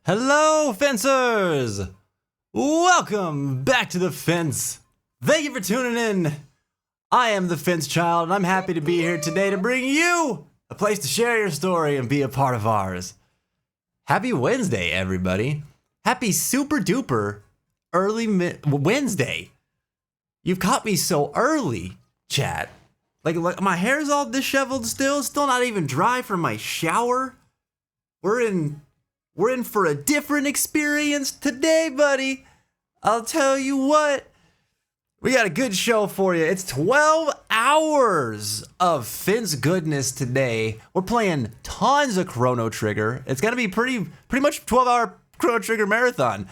Hello, fencers! Welcome back to the fence. Thank you for tuning in. I am the Fence Child, and I'm happy to be here today to bring you a place to share your story and be a part of ours. Happy Wednesday, everybody. Happy super duper early Wednesday. You've caught me so early, chat. Like my hair's all disheveled still not even dry from my shower. We're in for a different experience today, buddy. I'll tell you what. We got a good show for you. It's 12 hours of Fence goodness today. We're playing tons of Chrono Trigger. It's gonna be pretty much 12-hour Chrono Trigger marathon.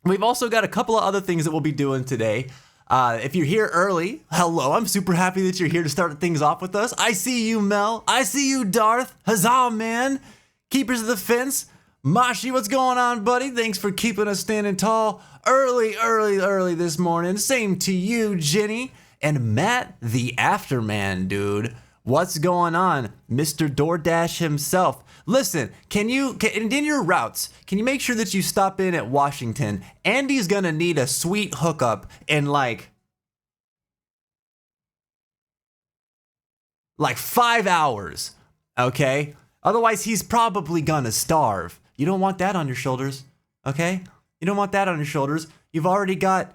We've also got a couple of other things that we'll be doing today. If you're here early, hello, I'm super happy that you're here to start things off with us. I see you, Mel. I see you, Darth. Huzzah, man. Keepers of the Fence. Mashi, what's going on, buddy? Thanks for keeping us standing tall early this morning. Same to you, Jenny. And Matt, the Afterman, dude. What's going on? Mr. DoorDash himself. Listen, and in your routes, can you make sure that you stop in at Washington? Andy's gonna need a sweet hookup in like 5 hours, okay? Otherwise, he's probably gonna starve. You don't want that on your shoulders, okay? You don't want that on your shoulders. You've already got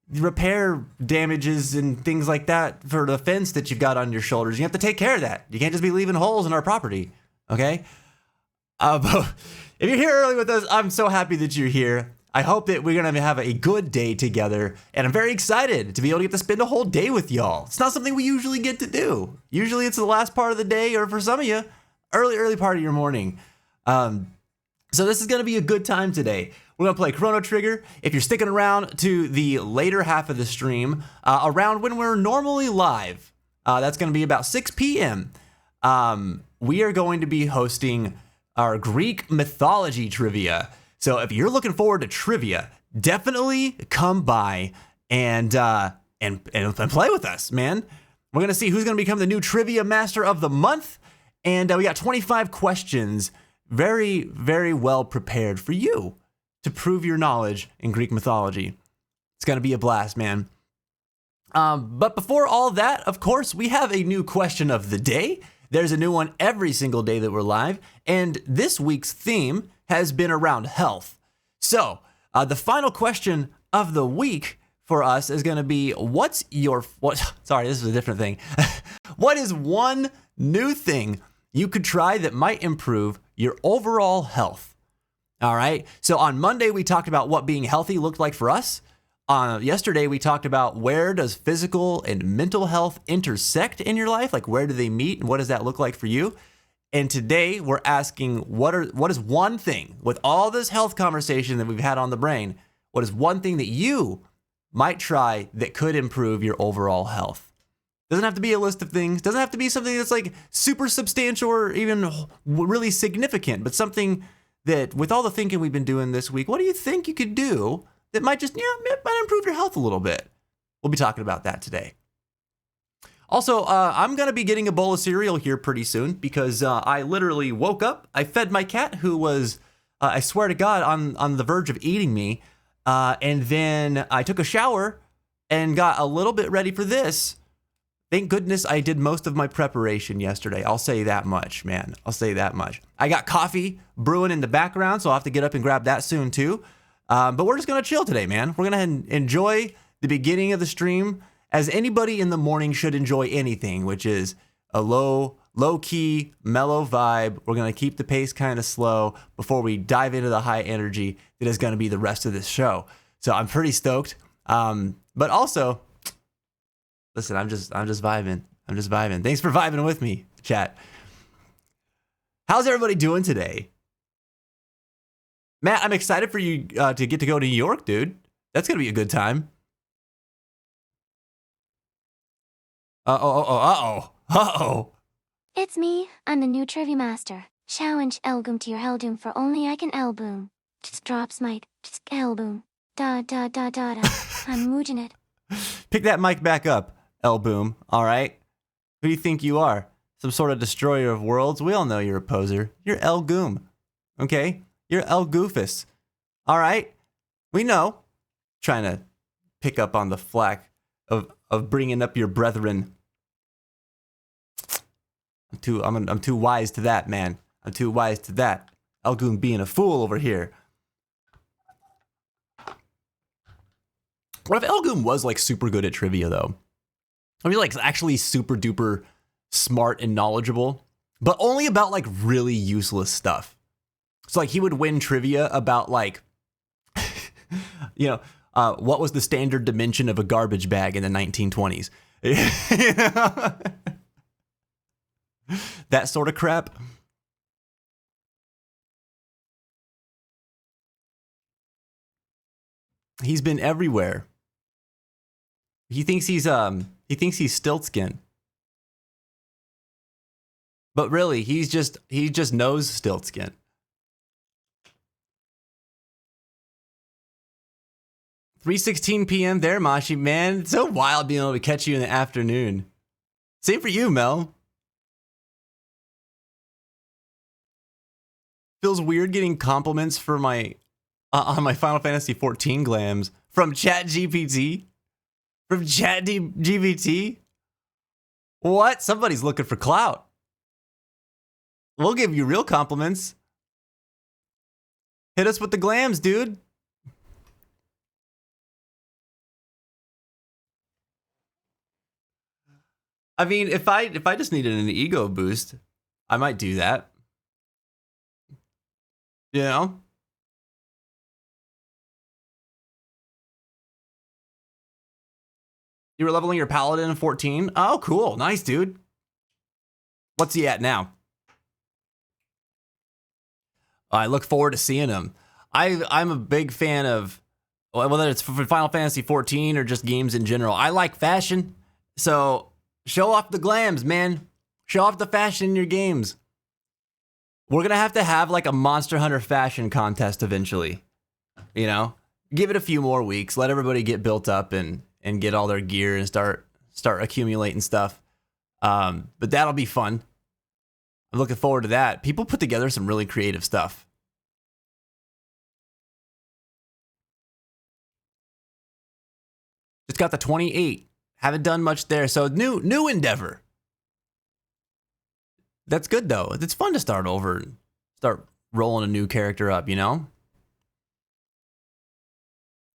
repair damages and things like that for the fence that you've got on your shoulders. You have to take care of that. You can't just be leaving holes in our property, okay? But if you're here early with us, I'm so happy that you're here. I hope that we're gonna have a good day together, and I'm very excited to be able to get to spend a whole day with y'all. It's not something we usually get to do. Usually it's the last part of the day, or for some of you, early part of your morning. So this is gonna be a good time today. We're gonna play Chrono Trigger. If you're sticking around to the later half of the stream, around when we're normally live, that's gonna be about 6 p.m. We are going to be hosting our Greek mythology trivia. So if you're looking forward to trivia, definitely come by and play with us, man. We're gonna see who's gonna become the new trivia master of the month, and we got 25 questions, very, very well prepared for you to prove your knowledge in Greek mythology. It's gonna be a blast, man. But before all that, of course, we have a new question of the day. There's a new one every single day that we're live, and this week's theme has been around health. So, the final question of the week for us is gonna be, sorry, this is a different thing. What is one new thing you could try that might improve your overall health? All right, so on Monday, we talked about what being healthy looked like for us. Yesterday, we talked about where does physical and mental health intersect in your life? Like, where do they meet and what does that look like for you? And today, we're asking what is one thing, with all this health conversation that we've had on the brain, what is one thing that you might try that could improve your overall health? Doesn't have to be a list of things. Doesn't have to be something that's like super substantial or even really significant, but something that, with all the thinking we've been doing this week, what do you think you could do that might just, might improve your health a little bit? We'll be talking about that today. Also, I'm going to be getting a bowl of cereal here pretty soon because I literally woke up, I fed my cat who was, I swear to God, on the verge of eating me, and then I took a shower and got a little bit ready for this. Thank goodness I did most of my preparation yesterday. I'll say that much, man. I'll say that much. I got coffee brewing in the background, so I'll have to get up and grab that soon too. But we're just going to chill today, man. We're going to enjoy the beginning of the stream as anybody in the morning should enjoy anything, which is a low-key, mellow vibe. We're going to keep the pace kind of slow before we dive into the high energy that is going to be the rest of this show. So I'm pretty stoked. But also, listen, I'm just vibing. I'm just vibing. Thanks for vibing with me, chat. How's everybody doing today? Matt, I'm excited for you to get to go to New York, dude. That's going to be a good time. Uh-oh. It's me. I'm the new trivia master. Challenge Elboom to your Helldoom for only I can Elboom. Just drop smite. Just Elboom. Da. I'm moojing it. Pick that mic back up, Elboom, all right? Who do you think you are? Some sort of destroyer of worlds? We all know you're a poser. You're Elgoom, okay? You're El Goofus. All right? We know. Trying to pick up on the flack of bringing up your brethren. I'm too wise to that, man. I'm too wise to that. Elgoon being a fool over here. What if Elgoon was like super good at trivia though? I mean, like actually super duper smart and knowledgeable, but only about like really useless stuff. So like he would win trivia about like, what was the standard dimension of a garbage bag in the 1920s? That sort of crap. He's been everywhere. He thinks he's Stiltskin. But really, he just knows Stiltskin. $3:16 p.m. there, Mashi, man. It's so wild being able to catch you in the afternoon. Same for you, Mel. Feels weird getting compliments for my on my Final Fantasy 14 glams from ChatGPT. From ChatGPT. What? Somebody's looking for clout. We'll give you real compliments. Hit us with the glams, dude. I mean, if I just needed an ego boost, I might do that. You know? You were leveling your paladin in 14? Oh, cool. Nice, dude. What's he at now? I look forward to seeing him. I'm a big fan of, whether it's for Final Fantasy 14 or just games in general. I like fashion, so show off the glams, man. Show off the fashion in your games. We're going to have like a Monster Hunter fashion contest eventually. You know? Give it a few more weeks. Let everybody get built up and get all their gear and start accumulating stuff. But that'll be fun. I'm looking forward to that. People put together some really creative stuff. Just got the 28. Haven't done much there. So new endeavor. That's good though. It's fun to start over and start rolling a new character up, you know?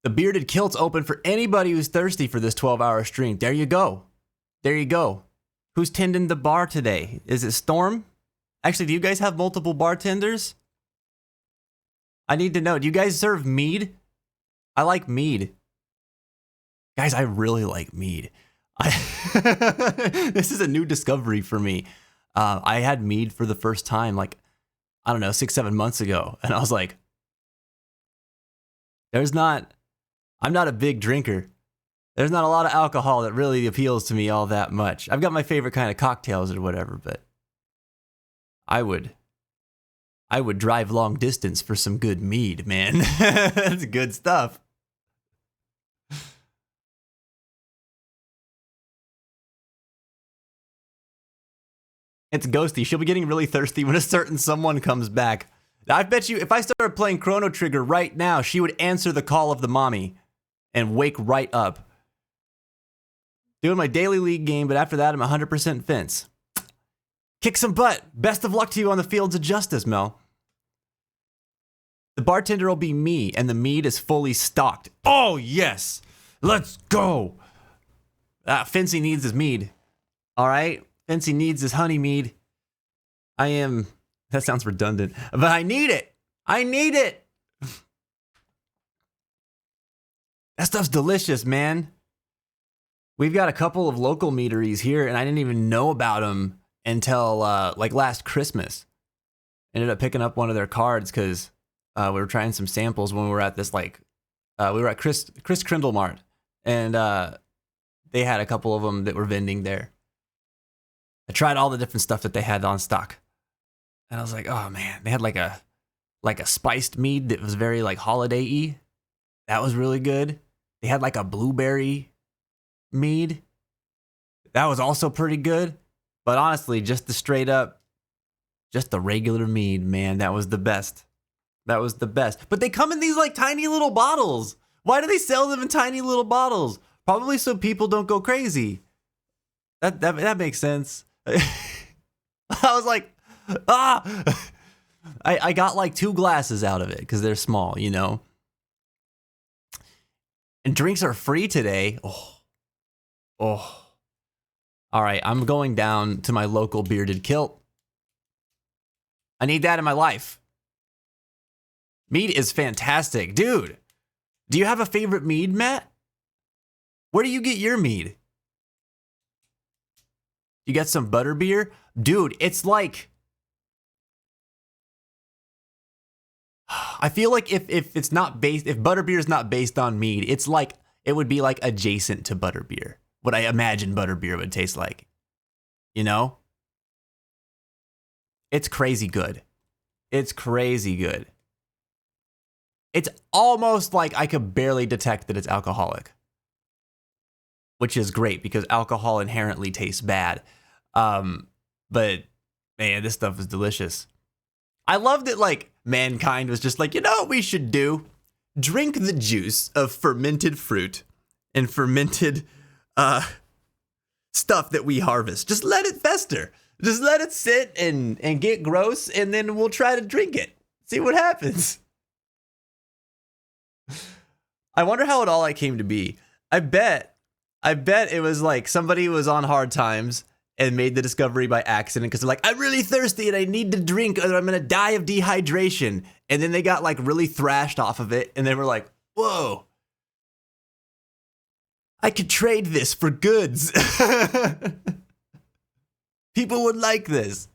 The Bearded Kilt's open for anybody who's thirsty for this 12-hour stream. There you go. There you go. Who's tending the bar today? Is it Storm? Actually, do you guys have multiple bartenders? I need to know. Do you guys serve mead? I like mead. Guys, I really like mead. This is a new discovery for me. I had mead for the first time, like, I don't know, 6-7 months ago. And I was like, I'm not a big drinker. There's not a lot of alcohol that really appeals to me all that much. I've got my favorite kind of cocktails or whatever, but I would drive long distance for some good mead, man. That's good stuff. It's Ghosty. She'll be getting really thirsty when a certain someone comes back. I bet you if I started playing Chrono Trigger right now, she would answer the call of the mommy and wake right up. Doing my daily league game, but after that, I'm 100% fence. Kick some butt. Best of luck to you on the fields of justice, Mel. The bartender will be me, and the mead is fully stocked. Oh, yes. Let's go. Fancy needs his mead. All right? Fancy needs his honey mead. That sounds redundant, but I need it. I need it. That stuff's delicious, man. We've got a couple of local meaderies here, and I didn't even know about them until like last Christmas. Ended up picking up one of their cards because we were trying some samples when we were at this we were at Chris Crindle Mart, and they had a couple of them that were vending there. I tried all the different stuff that they had on stock, and I was like, oh man, they had like a spiced mead that was very like holiday-y. That was really good. They had like a blueberry mead. That was also pretty good. But honestly, just the regular mead, man, that was the best. That was the best. But they come in these like tiny little bottles. Why do they sell them in tiny little bottles? Probably so people don't go crazy. That makes sense. I was like, ah. I got like 2 glasses out of it because they're small, you know. And drinks are free today. Oh. All right, I'm going down to my local bearded kilt. I need that in my life. Mead is fantastic. Dude, do you have a favorite mead, Matt? Where do you get your mead? You get some butterbeer? Dude, it's like... I feel like if it's not based... If butterbeer is not based on mead, it's like... It would be like adjacent to butterbeer. What I imagine butterbeer would taste like. You know? It's crazy good. It's crazy good. It's almost like I could barely detect that it's alcoholic. Which is great because alcohol inherently tastes bad. But man, this stuff is delicious. I love that like mankind was just like, you know what we should do? Drink the juice of fermented fruit and fermented stuff that we harvest. Just let it fester. Just let it sit and get gross, and then we'll try to drink it. See what happens. I wonder how it all like came to be. I bet it was like somebody was on hard times and made the discovery by accident because they're like, I'm really thirsty and I need to drink or I'm going to die of dehydration. And then they got like really thrashed off of it and they were like, whoa, I could trade this for goods. People would like this.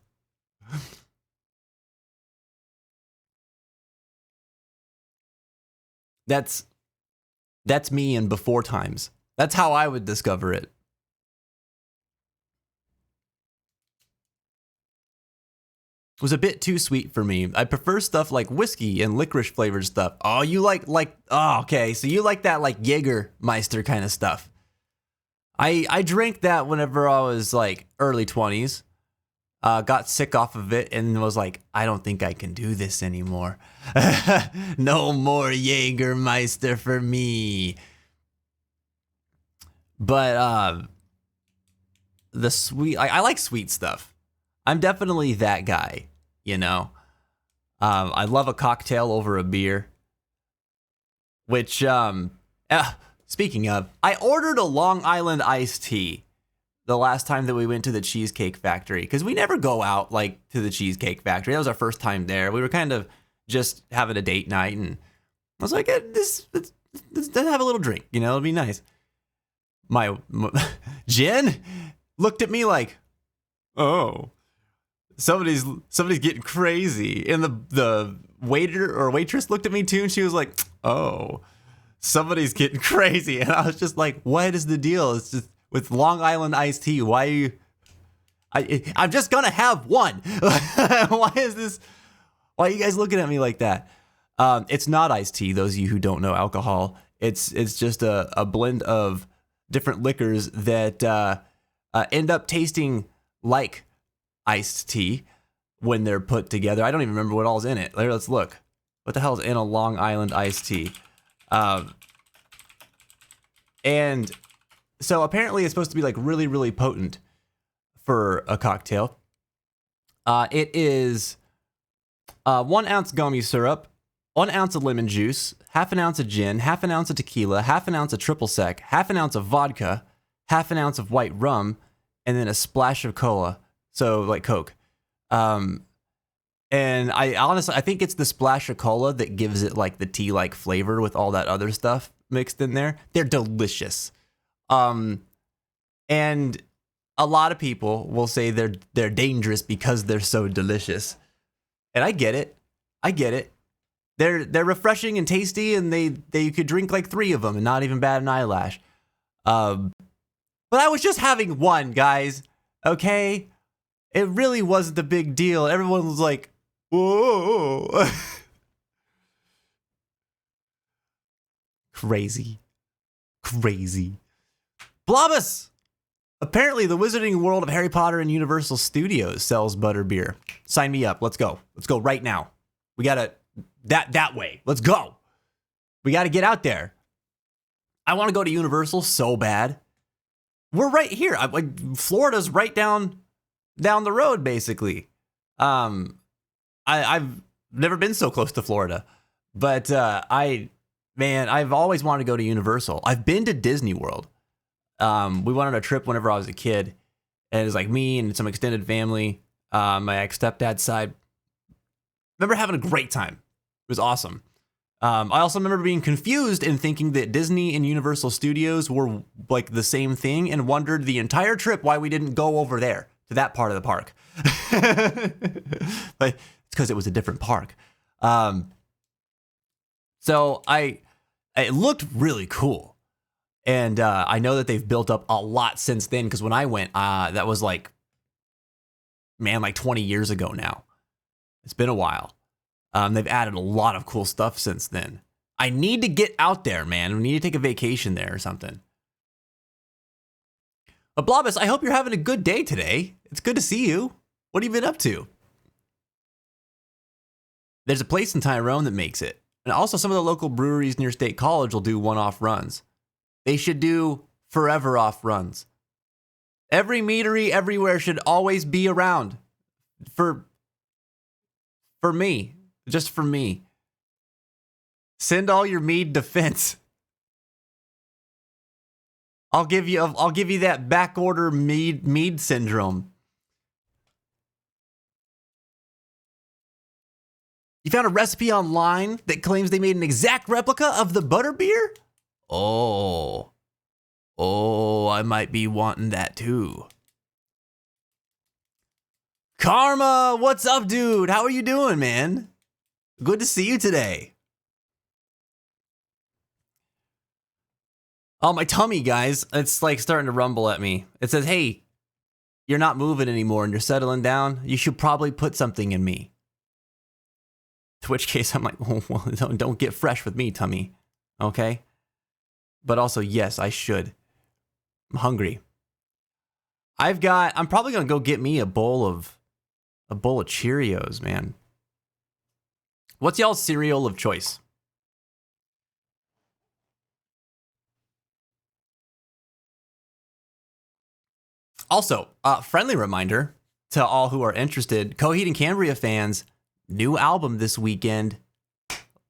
That's me in before times. That's how I would discover it. It was a bit too sweet for me. I prefer stuff like whiskey and licorice flavored stuff. Oh, you like oh, okay. So you like that like Jägermeister kind of stuff. I drank that whenever I was like early 20s. Got sick off of it and was like, I don't think I can do this anymore. No more Jägermeister for me. But the sweet, I like sweet stuff. I'm definitely that guy, you know. I love a cocktail over a beer. Which, speaking of, I ordered a Long Island iced tea the last time that we went to the Cheesecake Factory, because we never go out like to the Cheesecake Factory. That was our first time there. We were kind of just having a date night, and I was like, let's have a little drink, you know, it'll be nice. My Jen looked at me like, oh, somebody's getting crazy, and the waiter or waitress looked at me too, and she was like, oh, somebody's getting crazy, and I was just like, what is the deal? It's just with Long Island iced tea. Why are you? I'm just gonna have one. Why is this? Why are you guys looking at me like that? It's not iced tea. Those of you who don't know alcohol, it's just a blend of different liquors that end up tasting like iced tea when they're put together. I don't even remember what all's in it. Let's look. What the hell is in a Long Island iced tea? And so apparently it's supposed to be like really, really potent for a cocktail. It is 1 ounce gummy syrup, 1 ounce of lemon juice, half an ounce of gin, half an ounce of tequila, half an ounce of triple sec, half an ounce of vodka, half an ounce of white rum, and then a splash of cola. So like Coke. And I honestly, I think it's the splash of cola that gives it like the tea-like flavor with all that other stuff mixed in there. They're delicious. And a lot of people will say they're dangerous because they're so delicious. And I get it. They're refreshing and tasty, and they could drink like 3 of them and not even bat an eyelash. But I was just having one, guys. Okay? It really wasn't a big deal. Everyone was like, whoa. Crazy. Blobus! Apparently, the Wizarding World of Harry Potter and Universal Studios sells butterbeer. Sign me up. Let's go. Let's go right now. We gotta that way. Let's go. We got to get out there. I want to go to Universal so bad. We're right here. Florida's right down the road, basically. I've never been so close to Florida, but I've always wanted to go to Universal. I've been to Disney World. We went on a trip whenever I was a kid, and it was like me and some extended family, my ex-stepdad's side. Remember having a great time. It was awesome. I also remember being confused and thinking that Disney and Universal Studios were like the same thing, and wondered the entire trip why we didn't go over there to that part of the park. But it's because it was a different park. So it looked really cool. And I know that they've built up a lot since then, because when I went, that was like 20 years ago now. It's been a while. They've added a lot of cool stuff since then. I need to get out there, man. We need to take a vacation there or something. But Blobus, I hope you're having a good day today. It's good to see you. What have you been up to? There's a place in Tyrone that makes it. And also some of the local breweries near State College will do one-off runs. They should do forever off runs. Every meadery everywhere should always be around. For me. Just for me. Send all your mead to Fence. I'll give you that backorder mead syndrome. You found a recipe online that claims they made an exact replica of the butterbeer? Oh, I might be wanting that too. Karma, what's up, dude? How are you doing, man? Good to see you today. Oh, my tummy, guys. It's like starting to rumble at me. It says, hey, you're not moving anymore and you're settling down. You should probably put something in me. To which case I'm like, oh, well, don't get fresh with me, tummy. Okay? But also, yes, I should. I'm hungry. I'm probably going to go get me a bowl of Cheerios, man. What's y'all's cereal of choice? Also, friendly reminder to all who are interested, Coheed and Cambria fans, new album this weekend.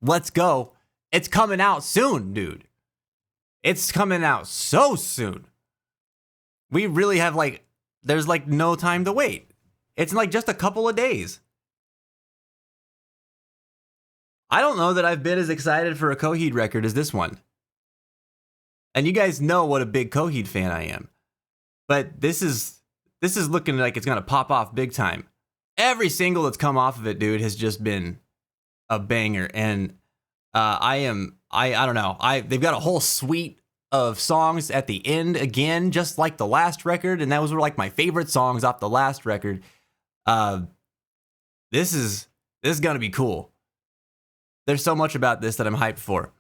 Let's go. It's coming out soon, dude. It's coming out so soon. We really have there's no time to wait. It's just a couple of days. I don't know that I've been as excited for a Coheed record as this one. And you guys know what a big Coheed fan I am. But this is looking like it's going to pop off big time. Every single that's come off of it, dude, has just been a banger. And I don't know. They've got a whole suite of songs at the end again, just like the last record. And those were like my favorite songs off the last record. This is going to be cool. There's so much about this that I'm hyped for.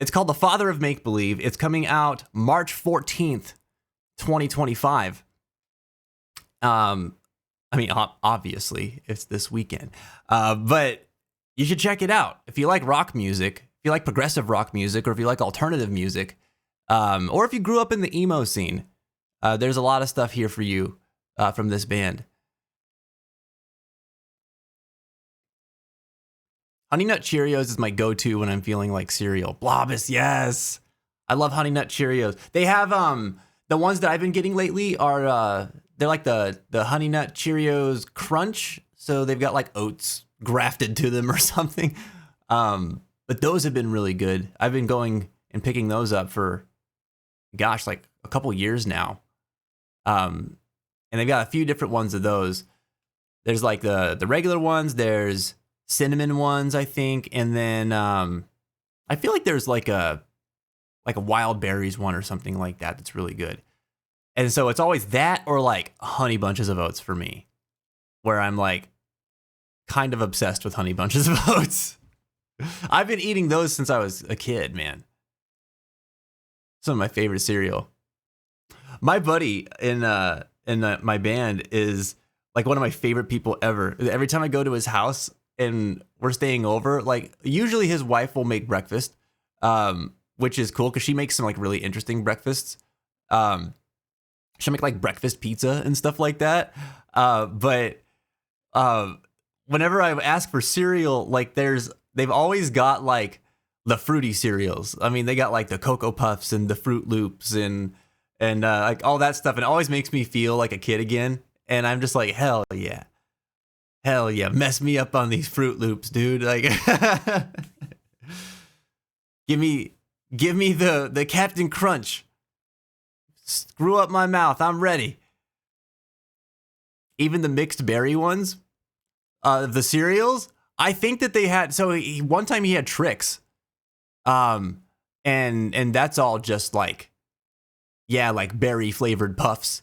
It's called The Father of Make Believe. It's coming out March 14th, 2025. Obviously, it's this weekend. But you should check it out. If you like rock music, if you like progressive rock music, or if you like alternative music, or if you grew up in the emo scene, there's a lot of stuff here for you from this band. Honey Nut Cheerios is my go-to when I'm feeling like cereal. Blobus, yes. I love Honey Nut Cheerios. They have the ones that I've been getting lately are they're like the Honey Nut Cheerios Crunch. So they've got like oats grafted to them or something. But those have been really good. I've been going and picking those up for, gosh, like a couple years now. And they've got a few different ones of those. There's like the regular ones. There's cinnamon ones, I think, and then I feel like there's like a wild berries one or something like that that's really good. And so it's always that or like honey bunches of oats for me, where I'm like kind of obsessed with honey bunches of oats. I've been eating those since I was a kid, man. Some of my favorite cereal. My buddy in my band is like one of my favorite people ever. Every time I go to his house and we're staying over, like usually his wife will make breakfast, which is cool because she makes some like really interesting breakfasts. She'll make like breakfast pizza and stuff like that. But whenever I ask for cereal, like they've always got like the fruity cereals. I mean, they got like the Cocoa Puffs and the Fruit Loops and like all that stuff. And it always makes me feel like a kid again. And I'm just like, hell yeah. Hell yeah. Mess me up on these Fruit Loops, dude. Like give me the Captain Crunch. Screw up my mouth. I'm ready. Even the mixed berry ones, the cereals, I think that they had, so one time he had Trix. And that's all just like, yeah, like berry flavored puffs.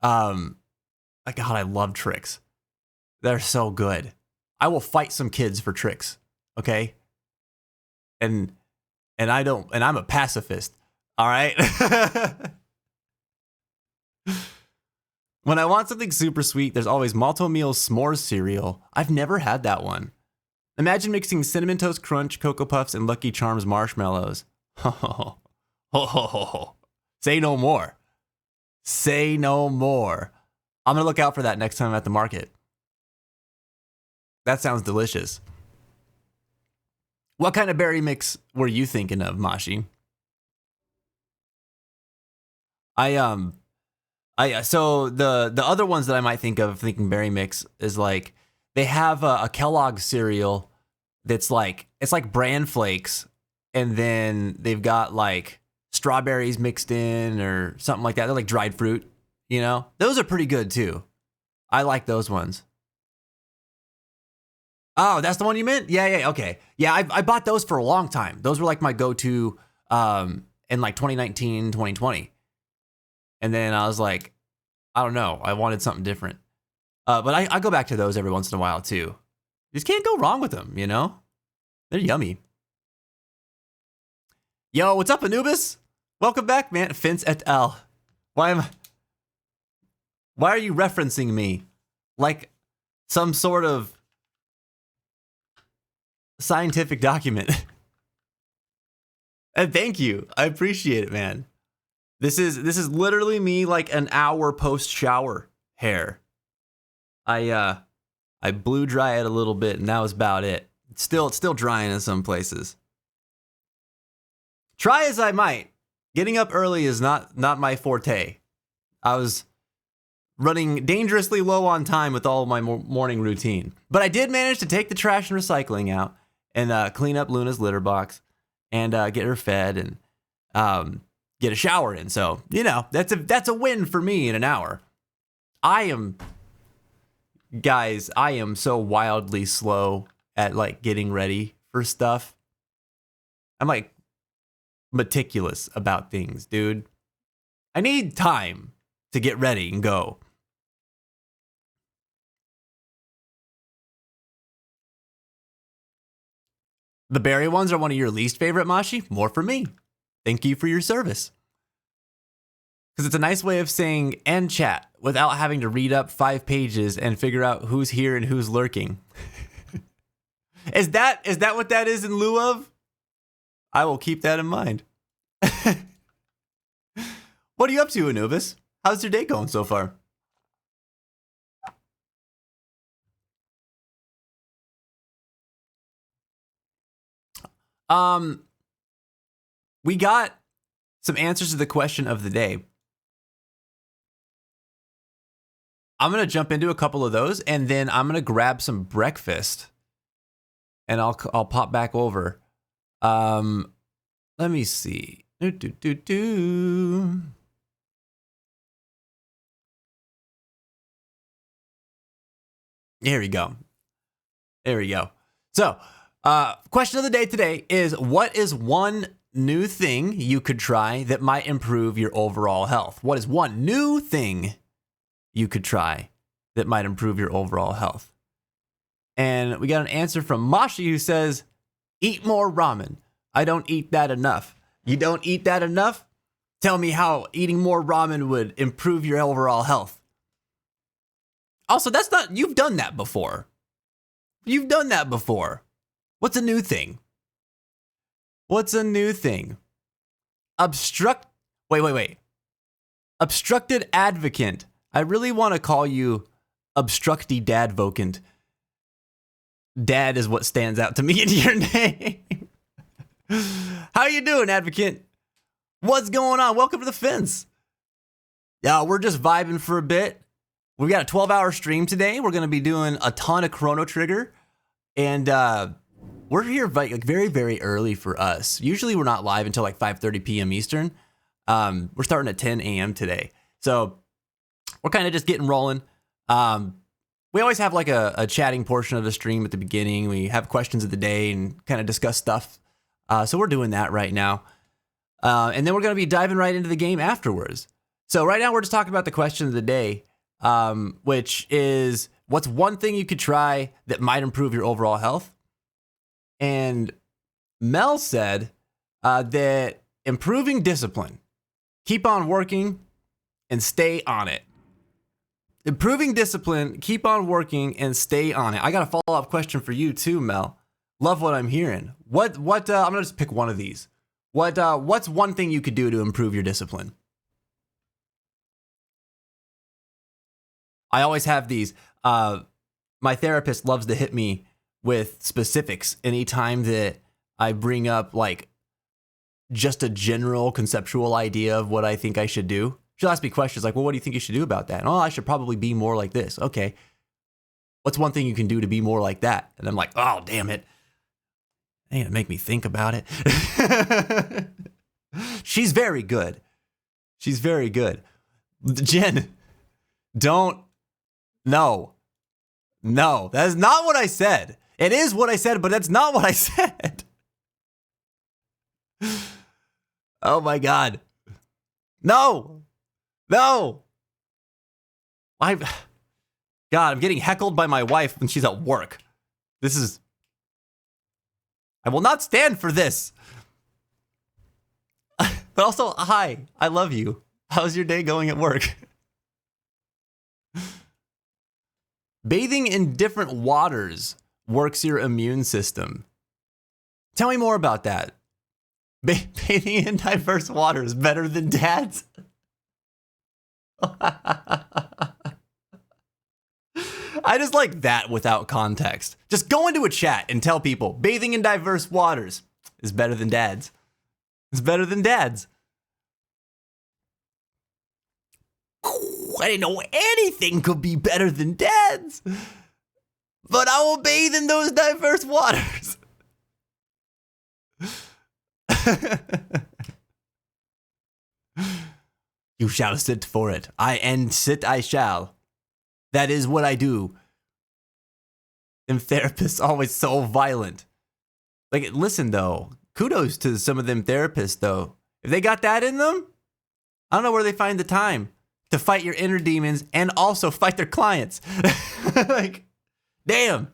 Like, God, I love Trix. They're so good. I will fight some kids for Trix. Okay. And I'm a pacifist. All right. When I want something super sweet, there's always Malto Meal S'mores cereal. I've never had that one. Imagine mixing Cinnamon Toast Crunch, Cocoa Puffs, and Lucky Charms marshmallows. Ho, ho, ho. Say no more. Say no more. I'm going to look out for that next time I'm at the market. That sounds delicious. What kind of berry mix were you thinking of, Mashi? So the other ones that I might think of thinking berry mix is like they have a Kellogg cereal that's like, it's like bran flakes, and then they've got like strawberries mixed in or something like that. They're like dried fruit, you know? Those are pretty good too. I like those ones. Oh, that's the one you meant? Yeah, okay. Yeah, I bought those for a long time. Those were like my go-to in like 2019, 2020. And then I was like, I don't know. I wanted something different. But I go back to those every once in a while too. You just can't go wrong with them, you know? They're yummy. Yo, what's up, Anubis? Welcome back, man. Fince et al. Why are you referencing me like some sort of scientific document? And thank you. I appreciate it, man. This is literally me like an hour post shower hair. I blew dry it a little bit and that was about it. It's still drying in some places. Try as I might, getting up early is not my forte. I was running dangerously low on time with all of my morning routine. But I did manage to take the trash and recycling out and clean up Luna's litter box and get her fed and get a shower in. So, you know, that's a win for me in an hour. I am so wildly slow at like getting ready for stuff. I'm like meticulous about things, dude. I need time to get ready and go. The berry ones are one of your least favorite, Mashi? More for me. Thank you for your service. Because it's a nice way of saying end chat without having to read up 5 pages and figure out who's here and who's lurking. Is that what that is in lieu of? I will keep that in mind. What are you up to, Anubis? How's your day going so far? We got some answers to the question of the day. I'm going to jump into a couple of those and then I'm going to grab some breakfast and I'll pop back over. Let me see. Here we go. There we go. So, question of the day today is, what is one new thing you could try that might improve your overall health? What is one new thing you could try that might improve your overall health? And we got an answer from Mashi who says, eat more ramen. I don't eat that enough. You don't eat that enough? Tell me how eating more ramen would improve your overall health. Also, you've done that before. You've done that before. What's a new thing? What's a new thing? Wait. Obstructed advocate. I really want to call you obstructy dadvocant. Dad is what stands out to me in your name. How you doing, advocate? What's going on? Welcome to the fence. Yeah, we're just vibing for a bit. We've got a 12-hour stream today. We're going to be doing a ton of Chrono Trigger. And we're here like very, very early for us. Usually we're not live until like 5:30 p.m. Eastern. We're starting at 10 a.m. today. So we're kind of just getting rolling. We always have like a chatting portion of the stream at the beginning. We have questions of the day and kind of discuss stuff. So we're doing that right now. And then we're going to be diving right into the game afterwards. So right now we're just talking about the question of the day, which is, what's one thing you could try that might improve your overall health? And Mel said that improving discipline. Keep on working and stay on it. Improving discipline, keep on working and stay on it. I got a follow-up question for you too, Mel. Love what I'm hearing. What I'm gonna just pick one of these. What's one thing you could do to improve your discipline? I always have these. My therapist loves to hit me with specifics anytime that I bring up like just a general conceptual idea of what I think I should do. She'll ask me questions like, well, what do you think you should do about that? And, oh, I should probably be more like this. Okay. What's one thing you can do to be more like that? And I'm like, oh, damn it. Ain't gonna make me think about it. She's very good. She's very good. Jen, don't. No, that is not what I said. It is what I said, but that's not what I said. Oh my God. No. God, I'm getting heckled by my wife when she's at work. I will not stand for this. But also, hi, I love you. How's your day going at work? Bathing in different waters works your immune system. Tell me more about that. Bathing in diverse waters better than dad's? I just like that without context. Just go into a chat and tell people bathing in diverse waters is better than dad's. It's better than dad's. I didn't know anything could be better than dad's. But I will bathe in those diverse waters. You shall sit for it. Sit I shall. That is what I do. Them therapists always so violent. Like, listen though, kudos to some of them therapists though. If they got that in them, I don't know where they find the time to fight your inner demons and also fight their clients. Like, damn.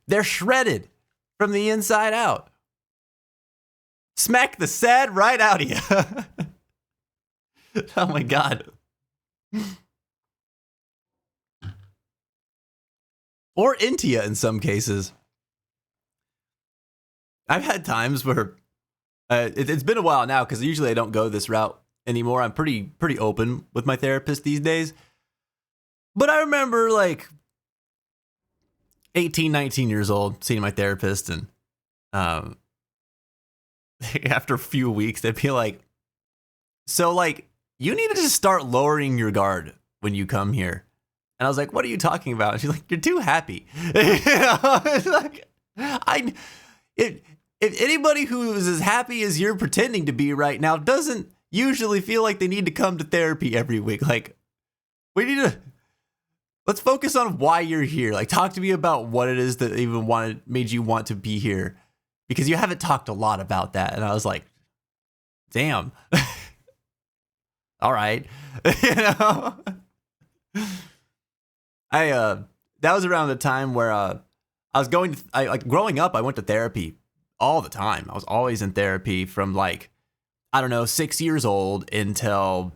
They're shredded from the inside out. Smack the sad right out of you. Oh my God. Or into you in some cases. I've had times where it's been a while now because usually I don't go this route anymore. I'm pretty open with my therapist these days. But I remember like 18, 19 years old seeing my therapist, and after a few weeks they'd be like, so like you need to just start lowering your guard when you come here. And I was like, what are you talking about? And she's like, you're too happy. It's like, if anybody who is as happy as you're pretending to be right now doesn't usually feel like they need to come to therapy every week. Like, let's focus on why you're here. Like, talk to me about what it is that even made you want to be here, because you haven't talked a lot about that. And I was like, damn. All right. You know? That was around the time where I was growing up, I went to therapy all the time. I was always in therapy from like, I don't know, 6 years old until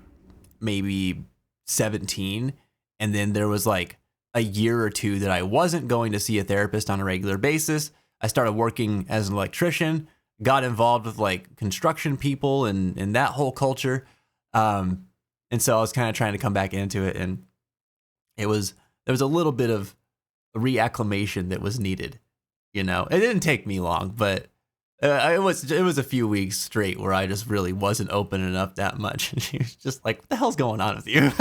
maybe 17. And then there was like a year or two that I wasn't going to see a therapist on a regular basis. I started working as an electrician, got involved with like construction people and that whole culture. And so I was kind of trying to come back into it, and there was a little bit of reacclimation that was needed. You know, it didn't take me long, but it was a few weeks straight where I just really wasn't opening up that much. And she was just like, "What the hell's going on with you?"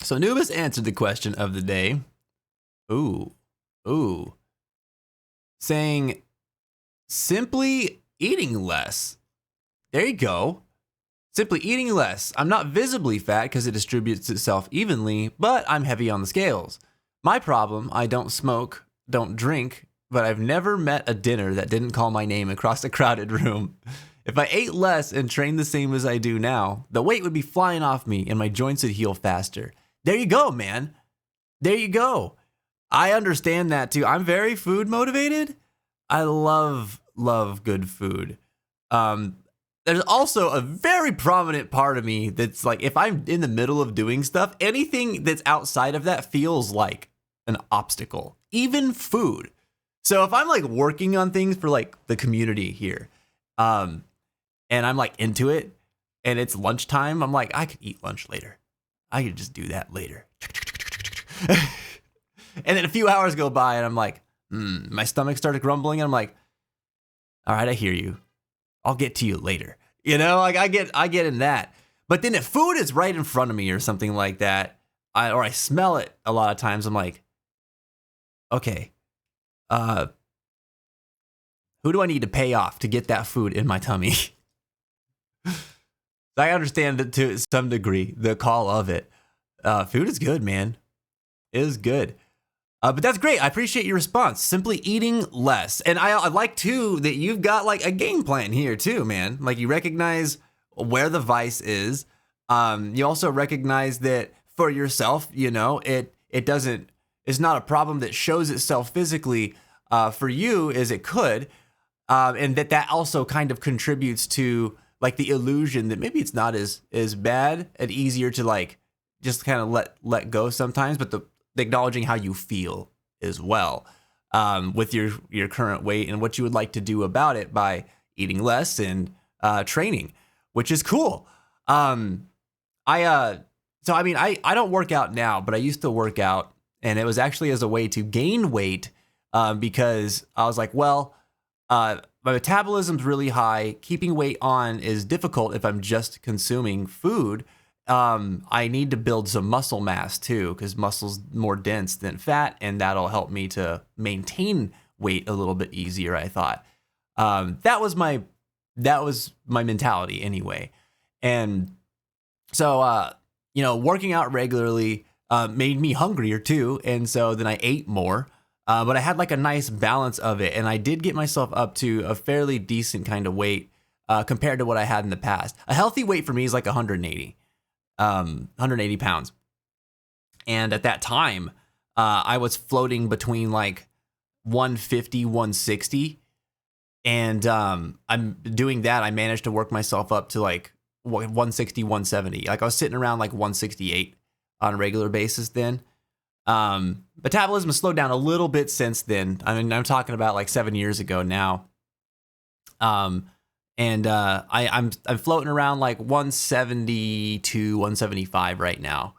So Nubis answered the question of the day. Ooh, ooh, saying simply eating less. There you go. Simply eating less. I'm not visibly fat because it distributes itself evenly, but I'm heavy on the scales. My problem, I don't smoke, don't drink, but I've never met a dinner that didn't call my name across a crowded room. If I ate less and trained the same as I do now, the weight would be flying off me and my joints would heal faster. There you go, man. There you go. I understand that too. I'm very food motivated. I love good food. There's also a very prominent part of me that's like, if I'm in the middle of doing stuff, anything that's outside of that feels like an obstacle, even food. So if I'm like working on things for like the community here, and I'm like into it and it's lunchtime, I'm like, I could eat lunch later. I could just do that later. And then a few hours go by and I'm like, my stomach started grumbling. And I'm like, all right, I hear you. I'll get to you later. You know, like I get in that. But then if food is right in front of me or something like that, I smell it a lot of times, I'm like, okay, who do I need to pay off to get that food in my tummy? I understand it to some degree, the call of it. Food is good, man. It is good. But that's great. I appreciate your response. Simply eating less. And I like, too, that you've got, like, a game plan here, too, man. Like, you recognize where the vice is. You also recognize that for yourself, you know, it's not a problem that shows itself physically for you as it could. And that also kind of contributes to, like, the illusion that maybe it's not as bad and easier to, like, just kind of let go sometimes. But the acknowledging how you feel as well, with your current weight and what you would like to do about it by eating less and training, which is cool. I don't work out now, but I used to work out, and it was actually as a way to gain weight, because I was like, well, my metabolism's really high. Keeping weight on is difficult if I'm just consuming food. I need to build some muscle mass too, because muscle's more dense than fat, and that'll help me to maintain weight a little bit easier, I thought. That was my mentality anyway. And so, working out regularly made me hungrier too, and so then I ate more. But I had like a nice balance of it, and I did get myself up to a fairly decent kind of weight compared to what I had in the past. A healthy weight for me is like 180 pounds. And at that time, I was floating between like 150, 160. And I'm doing that. I managed to work myself up to like 160, 170. Like I was sitting around like 168 on a regular basis then. Metabolism has slowed down a little bit since then. I mean, I'm talking about like 7 years ago now. I'm floating around like 172, 175 right now.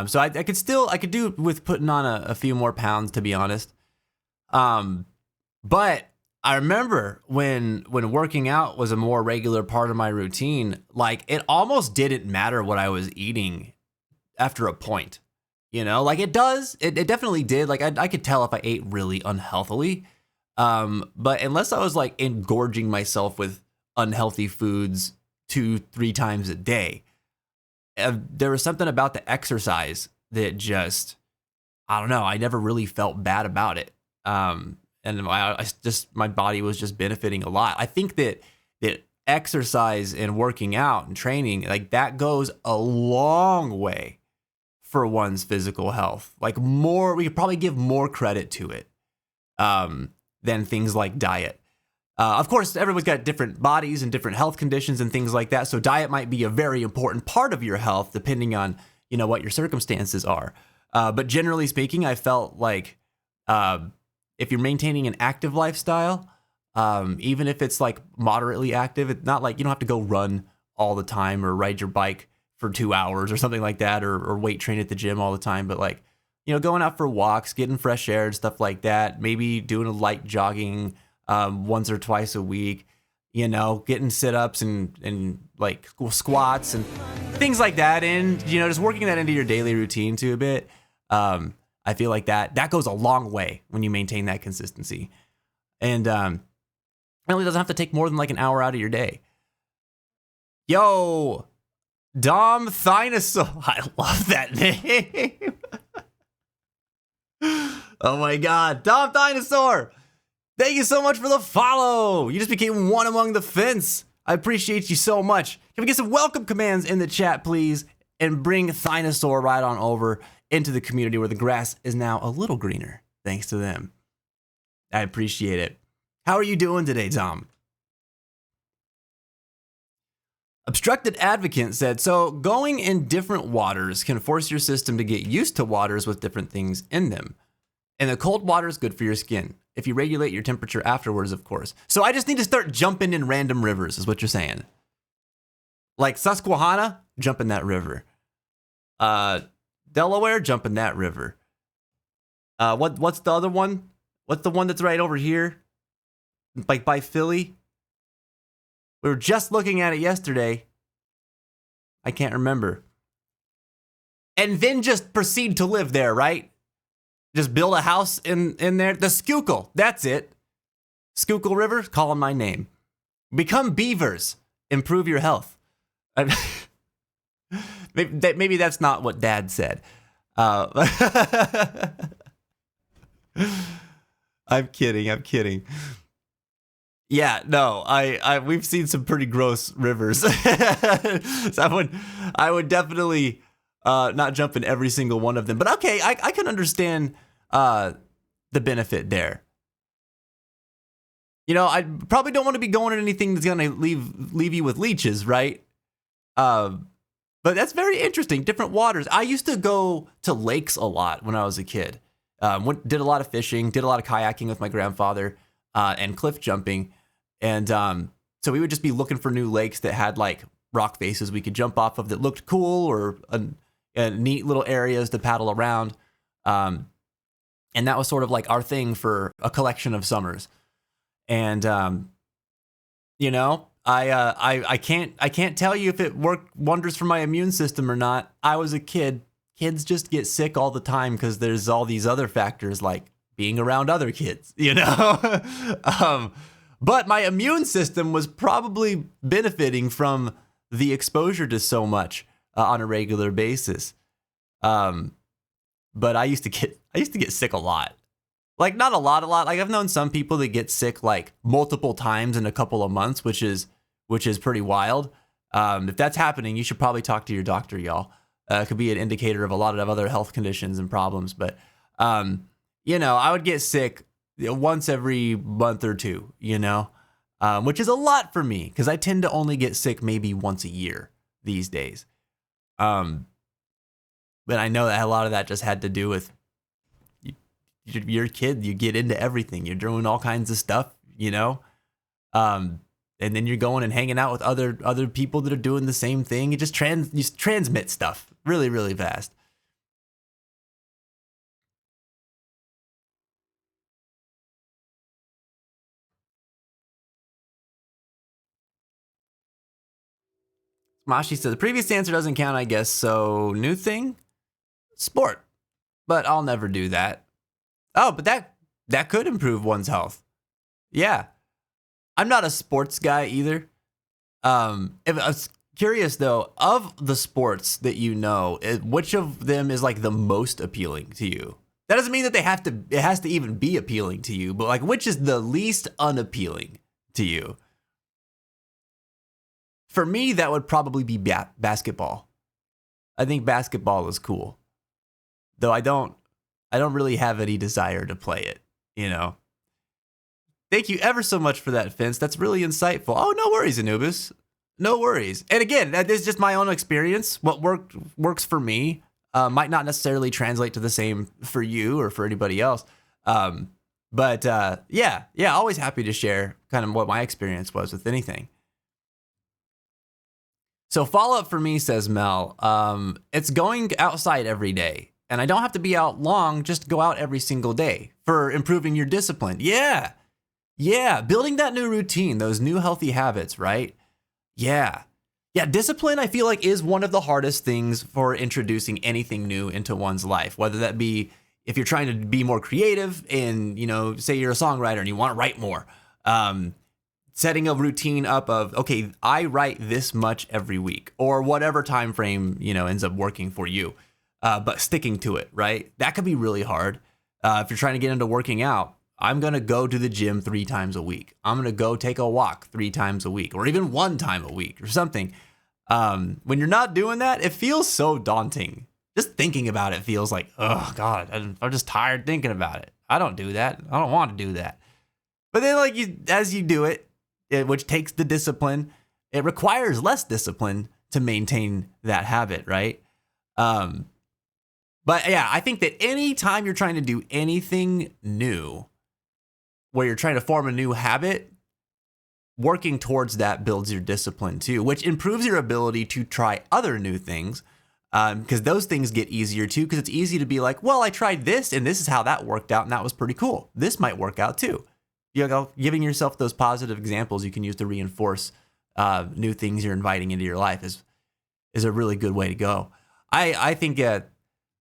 So I could do with putting on a few more pounds, to be honest. But I remember when working out was a more regular part of my routine, like it almost didn't matter what I was eating after a point, you know, like it does. It definitely did. Like I could tell if I ate really unhealthily. But unless I was like engorging myself with unhealthy foods 2-3 times a day, there was something about the exercise that just, I don't know, I never really felt bad about it. And my body was just benefiting a lot. I think that exercise and working out and training, like that goes a long way for one's physical health. Like we could probably give more credit to it, than things like diet. Of course, everyone's got different bodies and different health conditions and things like that. So diet might be a very important part of your health, depending on, what your circumstances are. But generally speaking, I felt like if you're maintaining an active lifestyle, even if it's like moderately active, it's not like you don't have to go run all the time or ride your bike for 2 hours or something like that, or weight train at the gym all the time. But like, going out for walks, getting fresh air and stuff like that, maybe doing a light jogging once or twice a week, getting sit-ups and like squats and things like that. And, just working that into your daily routine too a bit. I feel like that goes a long way when you maintain that consistency. And it really doesn't have to take more than like an hour out of your day. Yo, Dom Thinosaur. I love that name. Oh my God. Dom Thinosaur. Thank you so much for the follow. You just became one among the fence. I appreciate you so much. Can we get some welcome commands in the chat, please? And bring Thinosaur right on over into the community where the grass is now a little greener. Thanks to them. I appreciate it. How are you doing today, Tom? Obstructed Advocate said, so going in different waters can force your system to get used to waters with different things in them. And the cold water is good for your skin. If you regulate your temperature afterwards, of course. So I just need to start jumping in random rivers, is what you're saying. Like Susquehanna, jump in that river. Delaware, jump in that river. What's the other one? What's the one that's right over here? Like by Philly? We were just looking at it yesterday. I can't remember. And then just proceed to live there, right? Just build a house in there. The Schuylkill, that's it. Schuylkill River, calling my name. Become beavers. Improve your health. Maybe that's not what Dad said. I'm kidding. Yeah, no, we've seen some pretty gross rivers. So I would definitely not jump in every single one of them. But okay, I can understand the benefit there. I probably don't want to be going in anything that's gonna leave you with leeches, right? But that's very interesting. Different waters. I used to go to lakes a lot when I was a kid. Did a lot of fishing, did a lot of kayaking with my grandfather, and cliff jumping. And so we would just be looking for new lakes that had like rock faces we could jump off of that looked cool, or neat little areas to paddle around. And that was sort of like our thing for a collection of summers. And I can't tell you if it worked wonders for my immune system or not. I was a kid. Kids just get sick all the time because there's all these other factors like being around other kids, But my immune system was probably benefiting from the exposure to so much on a regular basis. But I used to get sick a lot. Like not a lot. Like I've known some people that get sick like multiple times in a couple of months, which is pretty wild. If that's happening, you should probably talk to your doctor, y'all. It could be an indicator of a lot of other health conditions and problems. But I would get sick once every month or two, which is a lot for me because I tend to only get sick maybe once a year these days. But I know that a lot of that just had to do with you're a kid, you get into everything, you're doing all kinds of stuff, and then you're going and hanging out with other people that are doing the same thing. You just transmit stuff really, really fast. Mashi says the previous answer doesn't count, I guess. So new thing, sport, but I'll never do that. Oh, but that could improve one's health. Yeah, I'm not a sports guy either. If I was curious though, of the sports that which of them is like the most appealing to you? That doesn't mean that it has to even be appealing to you, but like which is the least unappealing to you? For me, that would probably be basketball. I think basketball is cool, though I don't really have any desire to play it. Thank you ever so much for that, Vince. That's really insightful. Oh, no worries, Anubis. No worries. And again, that is just my own experience. What works for me might not necessarily translate to the same for you or for anybody else. But yeah, always happy to share kind of what my experience was with anything. So follow up for me, says Mel, it's going outside every day. And I don't have to be out long, just go out every single day for improving your discipline. Yeah, building that new routine, those new healthy habits, right? Yeah, discipline I feel like is one of the hardest things for introducing anything new into one's life, whether that be if you're trying to be more creative and, say you're a songwriter and you want to write more. Setting a routine up of, okay, I write this much every week or whatever time frame, ends up working for you. But sticking to it, right? That could be really hard. If you're trying to get into working out, I'm going to go to the gym 3 times a week. I'm going to go take a walk 3 times a week or even 1 time a week or something. When you're not doing that, it feels so daunting. Just thinking about it feels like, oh God, I'm just tired thinking about it. I don't do that. I don't want to do that. But then as you do it, which takes the discipline, it requires less discipline to maintain that habit, right? But yeah, I think that anytime you're trying to do anything new, where you're trying to form a new habit, working towards that builds your discipline too, which improves your ability to try other new things. Because those things get easier too, because it's easy to be like, well, I tried this and this is how that worked out and that was pretty cool. This might work out too. Giving yourself those positive examples you can use to reinforce new things you're inviting into your life is a really good way to go. I think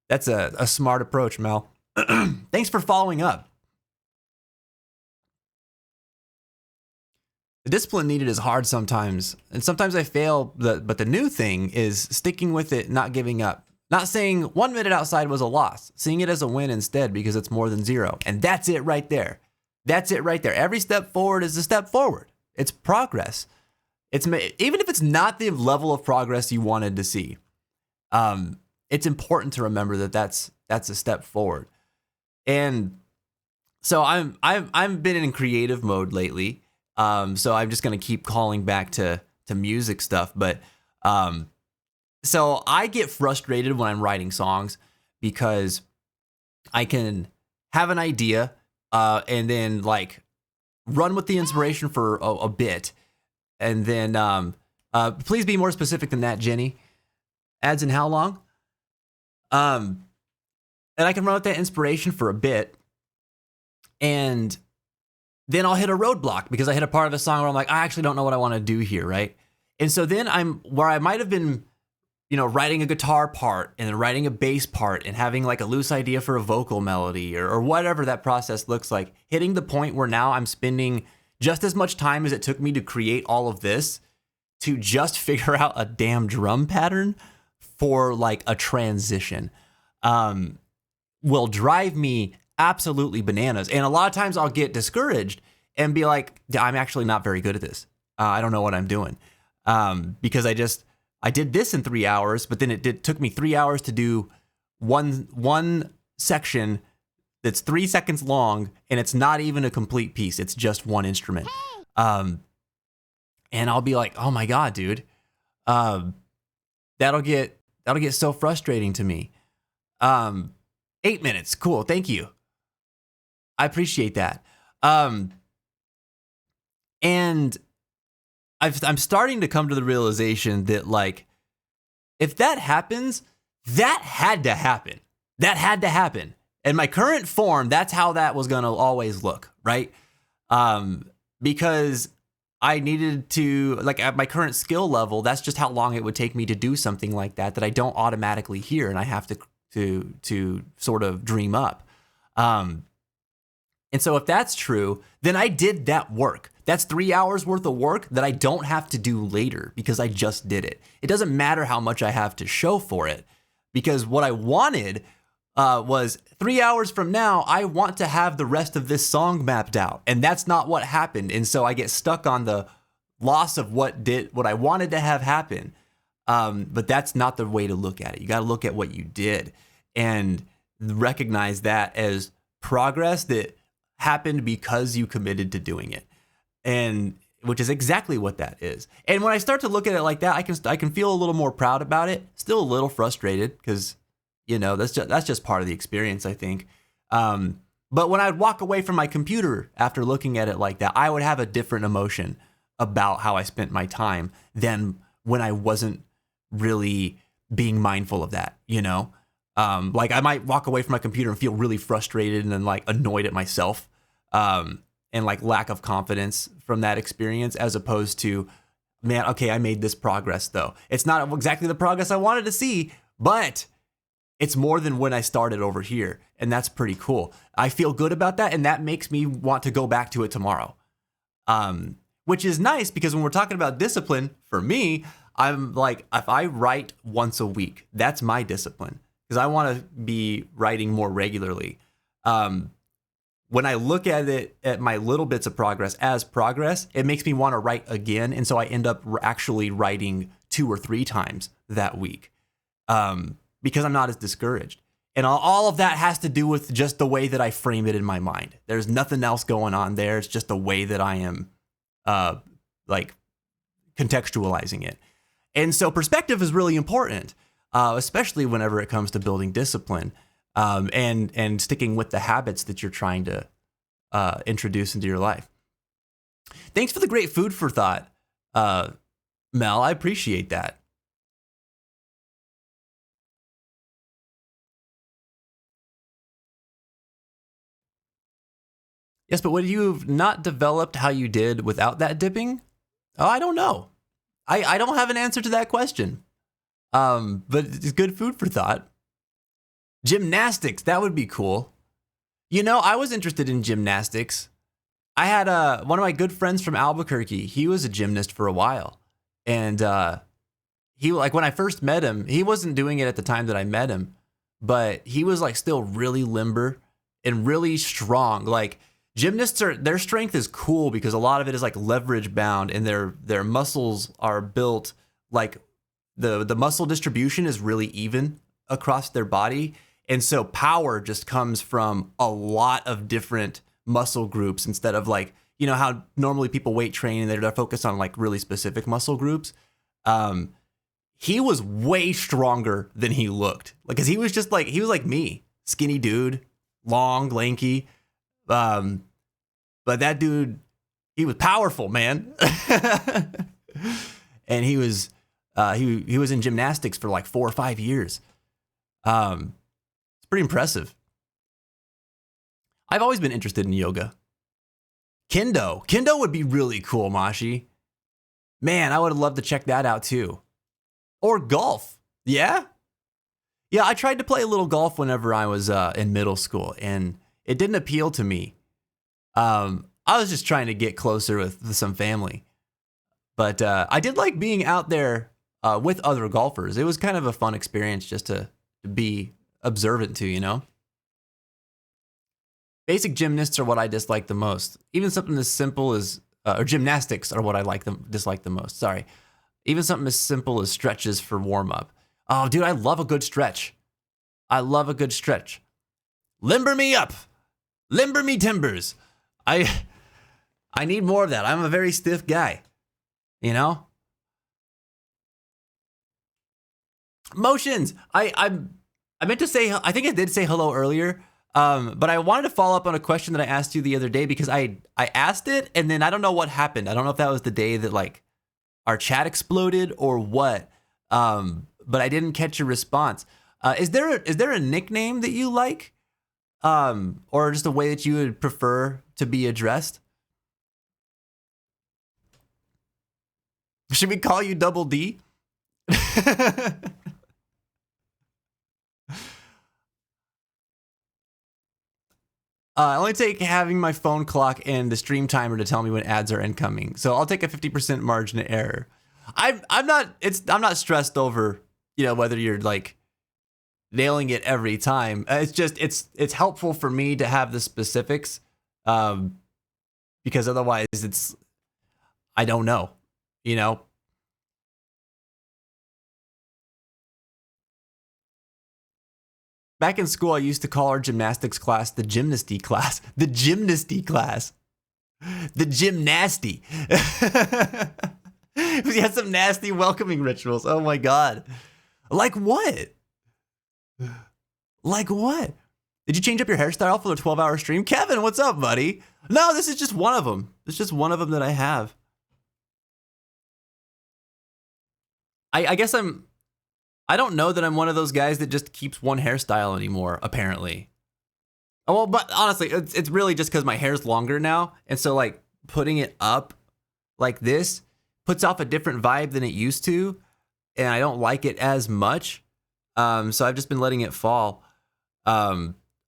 that's a smart approach, Mel. Thanks for following up. The discipline needed is hard sometimes, and sometimes I fail, but the new thing is sticking with it, not giving up. Not saying 1 minute outside was a loss, seeing it as a win instead because it's more than 0. And that's it right there. Every step forward is a step forward. It's progress. Even if it's not the level of progress you wanted to see. It's important to remember that that's a step forward. And so I've been in creative mode lately. So I'm just going to keep calling back to music stuff. But so I get frustrated when I'm writing songs because I can have an idea and then run with the inspiration for a bit. And then please be more specific than that, Jenny. Ads in how long? And I can run with that inspiration for a bit. And then I'll hit a roadblock because I hit a part of a song where I'm like, I actually don't know what I want to do here, right? And so then where I might have been, writing a guitar part and then writing a bass part and having a loose idea for a vocal melody or whatever that process looks like, hitting the point where now I'm spending just as much time as it took me to create all of this to just figure out a damn drum pattern for a transition, will drive me absolutely bananas. And a lot of times I'll get discouraged and be like, I'm actually not very good at this. I don't know what I'm doing. Because I did this in 3 hours, but then it took me 3 hours to do one section that's 3 seconds long, and it's not even a complete piece. It's just one instrument. And I'll be like, oh my God, dude. That'll get so frustrating to me. 8 minutes. Cool. Thank you. I appreciate that. And I'm starting to come to the realization that if that happens, that had to happen. That had to happen. In my current form, that's how that was going to always look, right? Because I needed to, at my current skill level, that's just how long it would take me to do something like that I don't automatically hear and I have to sort of dream up. And so if that's true, then I did that work. That's 3 hours worth of work that I don't have to do later because I just did it. It doesn't matter how much I have to show for it because what I wanted was 3 hours from now, I want to have the rest of this song mapped out. And that's not what happened. And so I get stuck on the loss of what I wanted to have happen. But that's not the way to look at it. You got to look at what you did and recognize that as progress that happened because you committed to doing it. And which is exactly what that is. And when I start to look at it like that, I can feel a little more proud about it. Still a little frustrated because, that's just part of the experience, I think. But when I'd walk away from my computer after looking at it like that, I would have a different emotion about how I spent my time than when I wasn't really being mindful of that, Like I might walk away from my computer and feel really frustrated and then like annoyed at myself. And like lack of confidence from that experience, as opposed to, man, okay, I made this progress though. It's not exactly the progress I wanted to see, but it's more than when I started over here. And that's pretty cool. I feel good about that. And that makes me want to go back to it tomorrow. Which is nice because when we're talking about discipline, for me, I'm like, if I write once a week, that's my discipline because I want to be writing more regularly. When I look at it, at my little bits of progress as progress, it makes me want to write again. And so I end up actually writing 2 or 3 times that week because I'm not as discouraged. And all of that has to do with just the way that I frame it in my mind. There's nothing else going on there. It's just the way that I am like contextualizing it. And so perspective is really important, especially whenever it comes to building discipline. And sticking with the habits that you're trying to introduce into your life. Thanks for the great food for thought, Mel. I appreciate that. Yes, but would you have not developed how you did without that dipping? Oh, I don't know. I don't have an answer to that question. But it's good food for thought. Gymnastics, that would be cool. I was interested in gymnastics. I had one of my good friends from Albuquerque. He was a gymnast for a while. And he, like, when I first met him, he wasn't doing it at the time that I met him, but he was like still really limber and really strong. Like gymnasts their strength is cool because a lot of it is like leverage bound and their muscles are built like the muscle distribution is really even across their body. And so power just comes from a lot of different muscle groups instead of like, how normally people weight train and they're focused on like really specific muscle groups. He was way stronger than he looked. Like, cause he was like me, skinny dude, long, lanky. But that dude, he was powerful, man. And he was in gymnastics for like 4 or 5 years. It's pretty impressive. I've always been interested in yoga. Kendo would be really cool, Mashi. Man, I would have loved to check that out too. Or golf. Yeah? Yeah, I tried to play a little golf whenever I was in middle school, and it didn't appeal to me. I was just trying to get closer with some family. But I did like being out there with other golfers. It was kind of a fun experience just to be observant to, Basic gymnasts are what I dislike the most. Even something as simple as, or gymnastics are what I dislike the most. Sorry. Even something as simple as stretches for warm up. Oh, dude, I love a good stretch. Limber me up. Limber me timbers. I need more of that. I'm a very stiff guy, Motions. I meant to say, I think I did say hello earlier, but I wanted to follow up on a question that I asked you the other day because I asked it and then I don't know what happened. I don't know if that was the day that like our chat exploded or what, but I didn't catch your response. Is there a nickname that you like, or just a way that you would prefer to be addressed? Should we call you Double D? I only take having my phone clock and the stream timer to tell me when ads are incoming. So I'll take a 50% margin of error. I'm not stressed over, whether you're like nailing it every time. It's just, it's helpful for me to have the specifics, because otherwise I don't know, Back in school, I used to call our gymnastics class the gymnasty class. The gymnasty class. The gymnasty. We had some nasty welcoming rituals. Oh my God. Like what? Like what? Did you change up your hairstyle for the 12-hour stream? Kevin, what's up, buddy? No, this is just one of them. It's just one of them that I have. I guess I don't know that I'm one of those guys that just keeps one hairstyle anymore, apparently. Oh, well, but honestly, it's really just because my hair's longer now. And so, like, putting it up like this puts off a different vibe than it used to. And I don't like it as much. So I've just been letting it fall.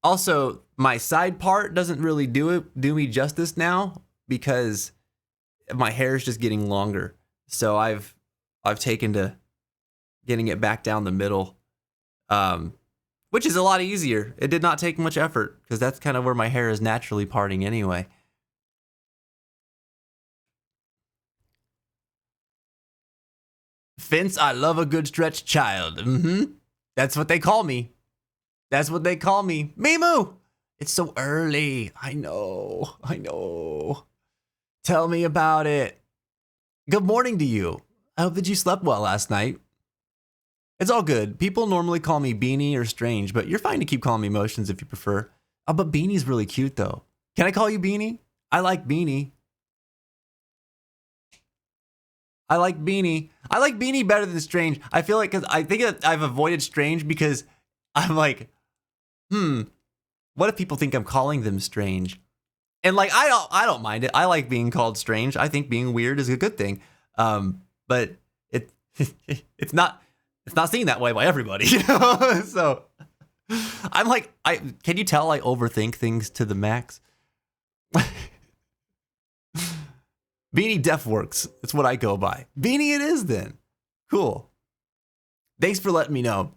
Also, my side part doesn't really do me justice now because my hair is just getting longer. So I've taken to getting it back down the middle, which is a lot easier. It did not take much effort because that's kind of where my hair is naturally parting anyway. Vince, I love a good stretched child. That's what they call me. That's what they call me. Mimu! It's so early. I know. Tell me about it. Good morning to you. I hope that you slept well last night. It's all good. People normally call me Beanie or Strange, but you're fine to keep calling me Motions if you prefer. Oh, but Beanie's really cute, though. Can I call you Beanie? I like Beanie. I like Beanie. I like Beanie better than Strange. I feel like, because I think I've avoided Strange because I'm like, what if people think I'm calling them Strange? And like, I don't mind it. I like being called Strange. I think being weird is a good thing. But it's not seen that way by everybody, you know? So I'm like, can you tell I overthink things to the max? Beanie Def works. That's what I go by. Beanie it is then. Cool. Thanks for letting me know.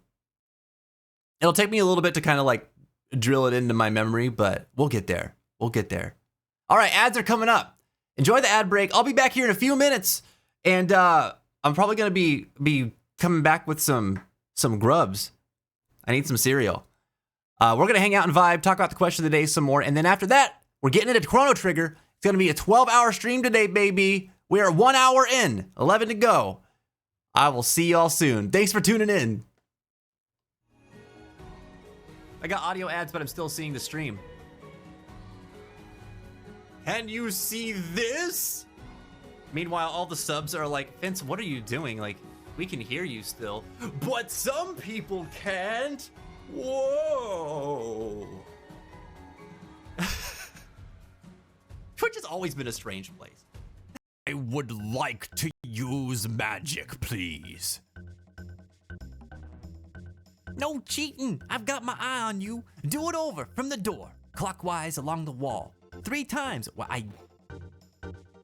It'll take me a little bit to kind of like drill it into my memory, but we'll get there. We'll get there. All right, ads are coming up. Enjoy the ad break. I'll be back here in a few minutes. And I'm probably going to be coming back with some grubs. I need some cereal. We're going to hang out and vibe, talk about the question of the day some more. And then after that, we're getting into Chrono Trigger. It's going to be a 12-hour stream today, baby. We are 1 hour in, 11 to go. I will see y'all soon. Thanks for tuning in. I got audio ads, but I'm still seeing the stream. Can you see this? Meanwhile, all the subs are like, Vince, what are you doing? Like, we can hear you still. But some people can't. Whoa. Twitch has always been a strange place. I would like to use magic, please. No cheating. I've got my eye on you. Do it over from the door, clockwise along the wall. 3 times. Well,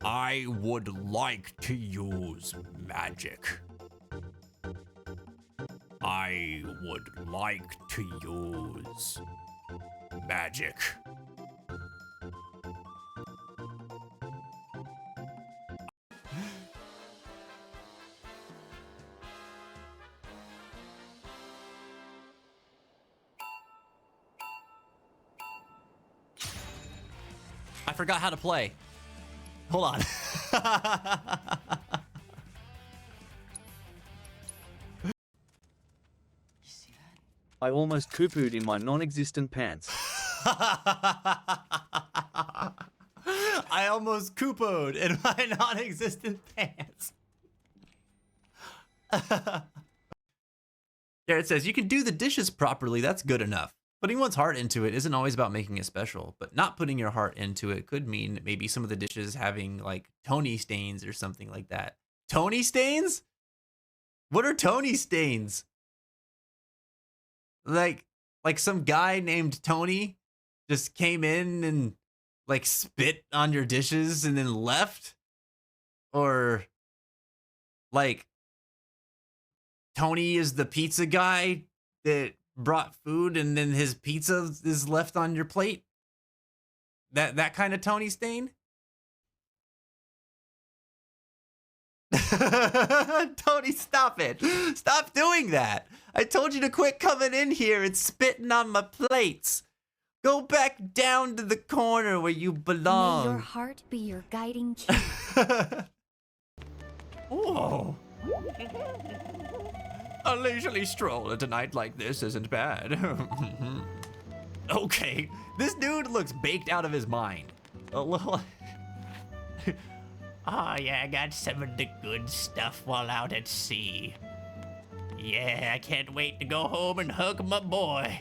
I would like to use magic. I would like to use magic. I forgot how to play. Hold on. I almost poo-pooed in my non-existent pants. I almost Koopoed in my non-existent pants. There it says, you can do the dishes properly. That's good enough. Putting one's heart into it isn't always about making it special, but not putting your heart into it could mean maybe some of the dishes having like Tony stains or something like that. Tony stains? What are Tony stains? Like some guy named Tony just came in and like spit on your dishes and then left? Or like Tony is the pizza guy that brought food and then his pizza is left on your plate? That kind of Tony stain? Tony, stop it. Stop doing that. I told you to quit coming in here and spitting on my plates. Go back down to the corner where you belong. May your heart be your guiding key. Whoa. A leisurely stroll at a night like this isn't bad. Okay, this dude looks baked out of his mind. A little. Oh yeah, I got some of the good stuff while out at sea. Yeah, I can't wait to go home and hug my boy.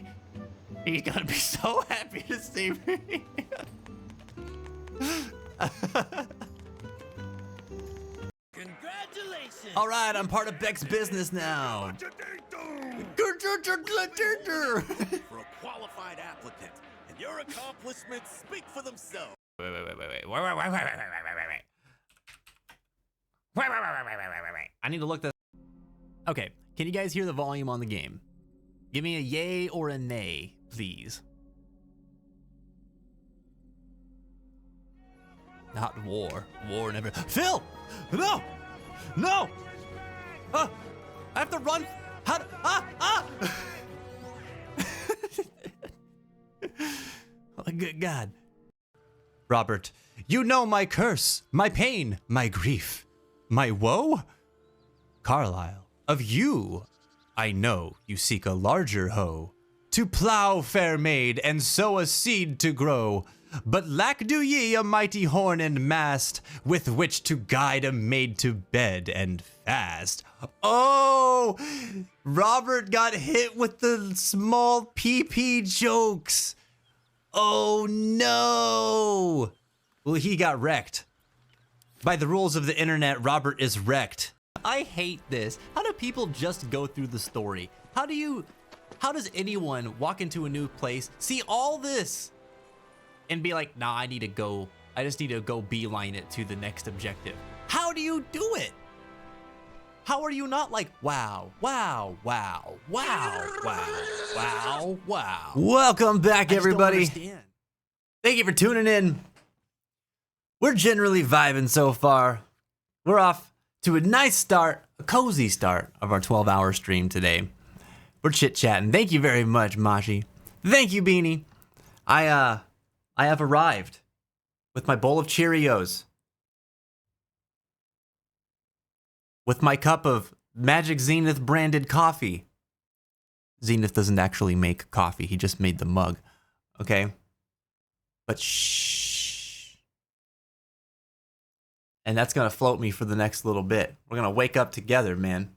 He's gonna be so happy to see me. Congratulations! All right, I'm part of Beck's business now. For a qualified applicant, and your accomplishments speak for themselves. Wait. I need to look this. Okay, can you guys hear the volume on the game? Give me a yay or a nay, please. Not war. War never. Phil! No! No! I have to run. How? Oh, good God. Robert, you know my curse, my pain, my grief, my woe? Carlyle, of you I know you seek a larger hoe, to plow, fair maid, and sow a seed to grow. But lack do ye a mighty horn and mast, with which to guide a maid to bed and fast. Oh, Robert got hit with the small PP jokes. Oh no. Well, he got wrecked. By the rules of the internet, Robert is wrecked. I hate this. How do people just go through the story? How does anyone walk into a new place, see all this, and be like, nah, I just need to go beeline it to the next objective? How do you do it? How are you not like, wow. Welcome back, everybody. Thank you for tuning in. We're generally vibing so far. We're off to a nice start, a cozy start of our 12-hour stream today. We're chit-chatting. Thank you very much, Mashi. Thank you, Beanie. I have arrived with my bowl of Cheerios, with my cup of Magic Zenith branded coffee. Zenith doesn't actually make coffee. He just made the mug. Okay? But shh. And that's going to float me for the next little bit. We're going to wake up together, man.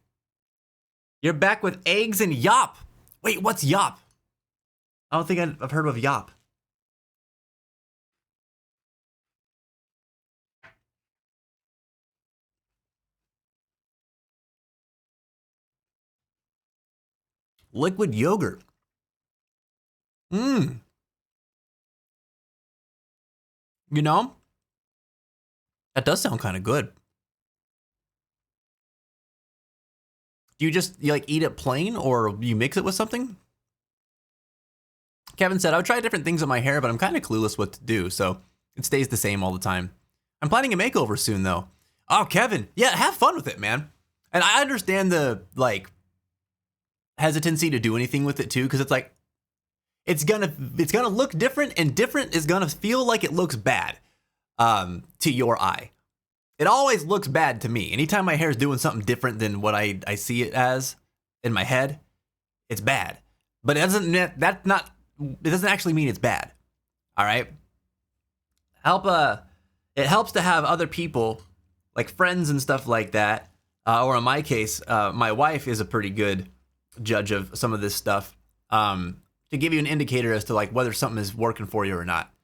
You're back with eggs and yop. Wait, what's yop? I don't think I've heard of yop. Liquid yogurt. You know, that does sound kind of good. Do you just like eat it plain, or you mix it with something? Kevin said, I would try different things on my hair, but I'm kind of clueless what to do, so it stays the same all the time. I'm planning a makeover soon, though. Oh, Kevin, yeah, have fun with it, man. And I understand the like hesitancy to do anything with it too, because it's like it's gonna look different, and different is gonna feel like it looks bad to your eye. It always looks bad to me. Anytime my hair is doing something different than what I see it as in my head, it's bad. But it doesn't actually mean it's bad. All right. It helps to have other people, like friends and stuff like that, or in my case, my wife is a pretty good judge of some of this stuff, to give you an indicator as to like whether something is working for you or not.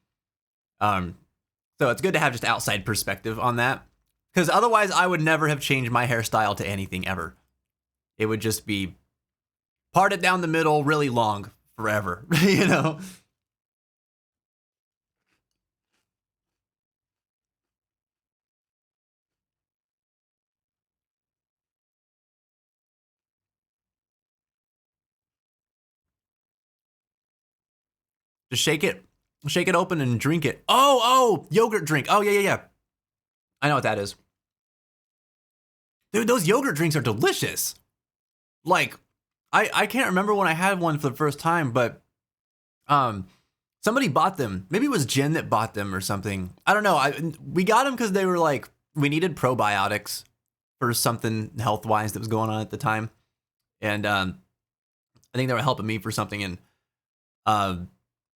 So it's good to have just outside perspective on that, because otherwise I would never have changed my hairstyle to anything ever. It would just be parted down the middle, really long, forever, you know? Just shake it open and drink it. Oh, yogurt drink. Oh, yeah. I know what that is. Dude, those yogurt drinks are delicious. Like, I can't remember when I had one for the first time, but somebody bought them. Maybe it was Jen that bought them or something. I don't know. We got them because they were like, we needed probiotics for something health wise that was going on at the time, and I think they were helping me for something, and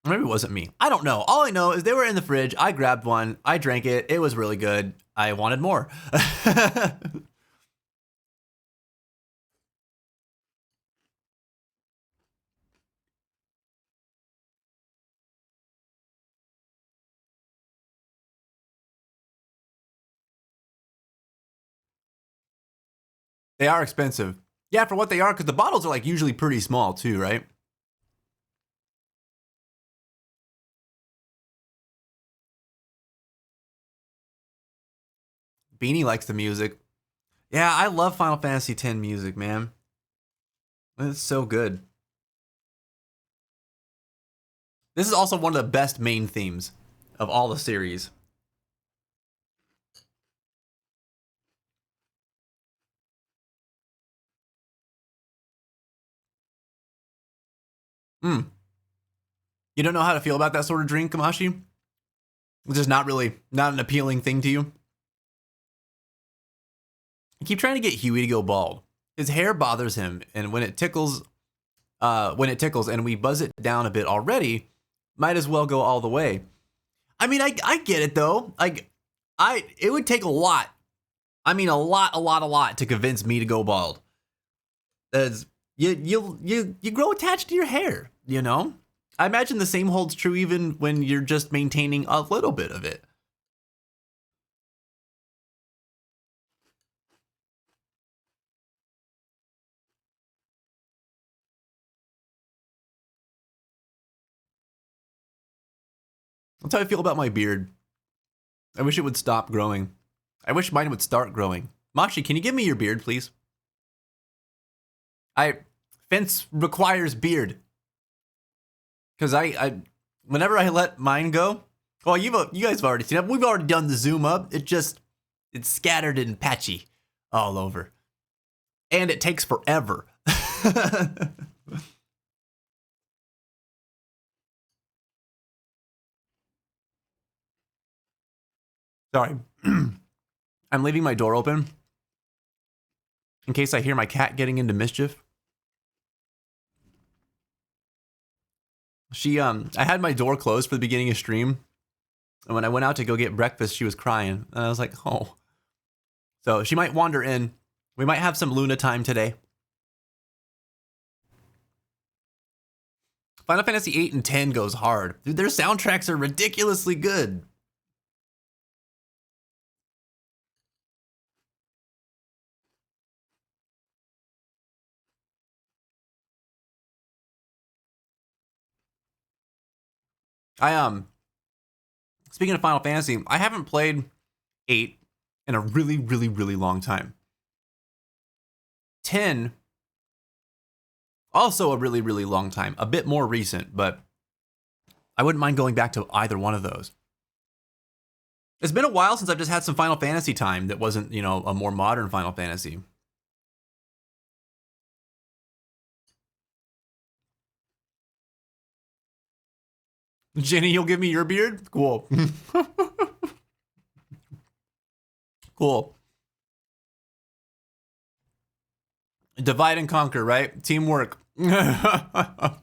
maybe it wasn't me. I don't know. All I know is they were in the fridge. I grabbed one. I drank it. It was really good. I wanted more. They are expensive. Yeah, for what they are, because the bottles are like usually pretty small too, right? Beanie likes the music. Yeah, I love Final Fantasy X music, man. It's so good. This is also one of the best main themes of all the series. Hmm. You don't know how to feel about that sort of drink, Kamashi? It's just not an appealing thing to you? I keep trying to get Huey to go bald. His hair bothers him, and when it tickles and we buzz it down a bit already, might as well go all the way. I mean, I get it though. Like, it would take a lot. I mean, a lot to convince me to go bald. As you grow attached to your hair, you know? I imagine the same holds true even when you're just maintaining a little bit of it. That's how I feel about my beard. I wish it would stop growing. I wish mine would start growing. Mashi, can you give me your beard, please? Fence requires beard. Because whenever I let mine go, well, you guys have already seen it. We've already done the zoom up. It's scattered and patchy all over. And it takes forever. Sorry. I'm leaving my door open in case I hear my cat getting into mischief. I had my door closed for the beginning of stream, and when I went out to go get breakfast, she was crying, and I was like, oh. So she might wander in. We might have some Luna time today. Final Fantasy 8 and 10 goes hard. Dude, their soundtracks are ridiculously good. Speaking of Final Fantasy, I haven't played 8 in a really, really, really long time. 10, also a really, really long time. A bit more recent, but I wouldn't mind going back to either one of those. It's been a while since I've just had some Final Fantasy time that wasn't, a more modern Final Fantasy. Jenny, you'll give me your beard? Cool. Cool. Divide and conquer, right? Teamwork. Vegeta,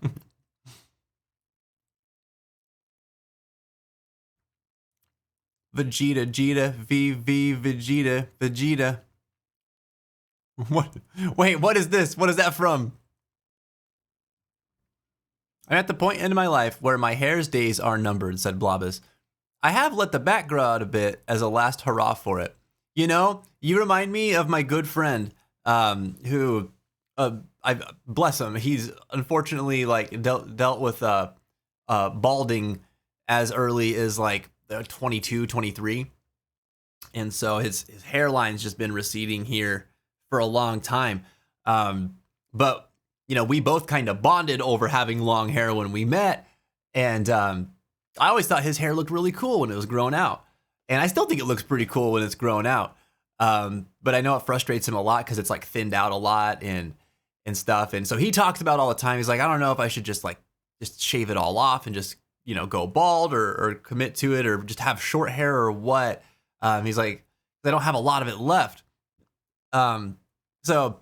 Vegeta. What? Wait, what is this? What is that from? I'm at the point in my life where my hair's days are numbered, said Blobus. I have let the back grow out a bit as a last hurrah for it. You remind me of my good friend, who, I bless him. He's unfortunately dealt with balding as early as 22, 23. And so his hairline's just been receding here for a long time. But we both kind of bonded over having long hair when we met. And I always thought his hair looked really cool when it was grown out. And I still think it looks pretty cool when it's grown out. But I know it frustrates him a lot because it's thinned out a lot. And and stuff. And so he talks about all the time. He's like, I don't know if I should just shave it all off and just, go bald or commit to it or just have short hair or what. He's like, I don't have a lot of it left. So,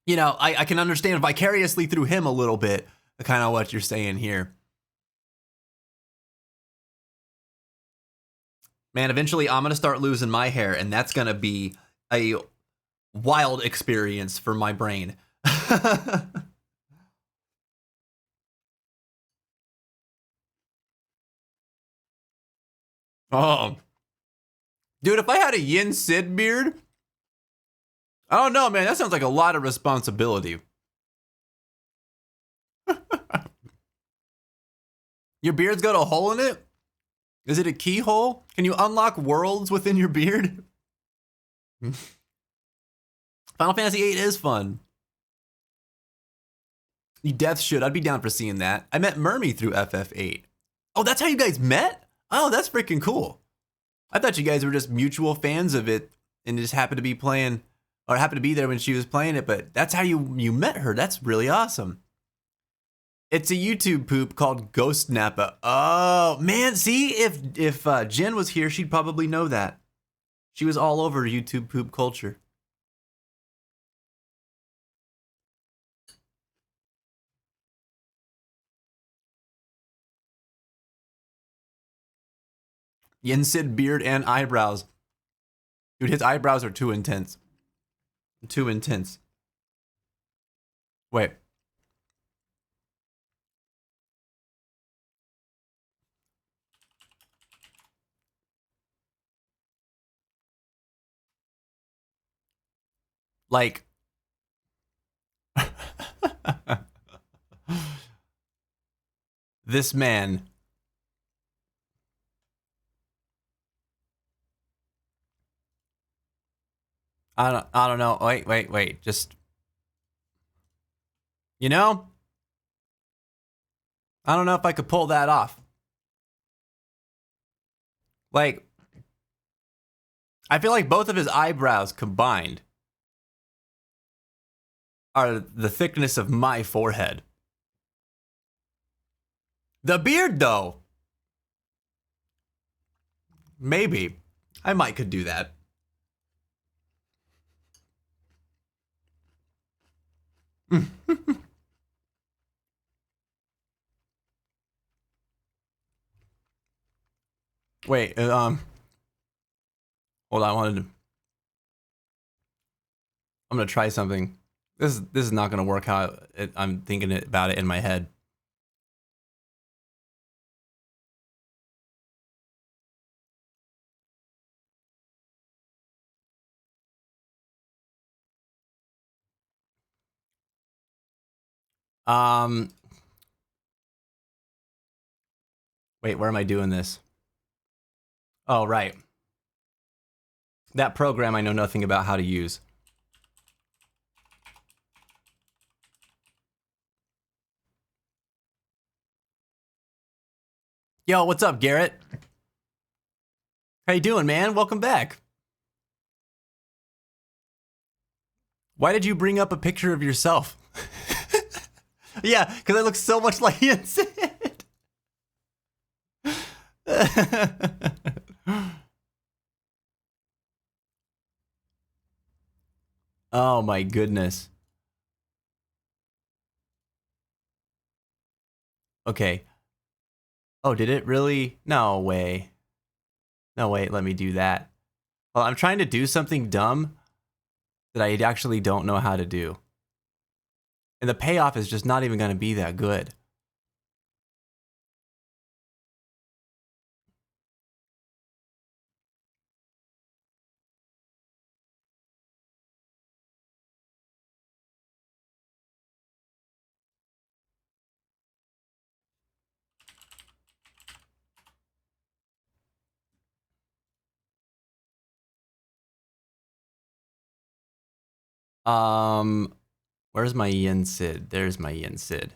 I can understand vicariously through him a little bit, kind of what you're saying here. Man, eventually I'm going to start losing my hair, and that's going to be a wild experience for my brain. Oh, dude, if I had a Yin Sid beard, I don't know, man. That sounds like a lot of responsibility. Your beard's got a hole in it? Is it a keyhole? Can you unlock worlds within your beard? Final Fantasy VIII is fun. You death should. I'd be down for seeing that. I met Mermy through FF8. Oh, that's how you guys met? Oh, that's freaking cool. I thought you guys were just mutual fans of it and just happened to be playing, or happened to be there when she was playing it, but that's how you met her. That's really awesome. It's a YouTube poop called Ghost Nappa. Oh, man, see, if Jen was here, she'd probably know that. She was all over YouTube poop culture. Yensid beard and eyebrows. Dude, his eyebrows are too intense. Too intense. Wait. Like. This man. I don't know. Wait. Just. I don't know if I could pull that off. Like, I feel like both of his eyebrows combined are the thickness of my forehead. The beard, though. Maybe. I might could do that. Wait, hold on, I'm gonna try something. This is not gonna work how I'm thinking about it in my head. Wait, where am I doing this? Oh, right. That program I know nothing about how to use. Yo, what's up, Garrett? How you doing, man? Welcome back. Why did you bring up a picture of yourself? Yeah, because I look so much like Insid. Oh my goodness. Okay. Oh, did it really? No way. No, wait, let me do that. Well, I'm trying to do something dumb that I actually don't know how to do. And the payoff is just not even going to be that good. Where's my Yin Sid? There's my Yin Sid.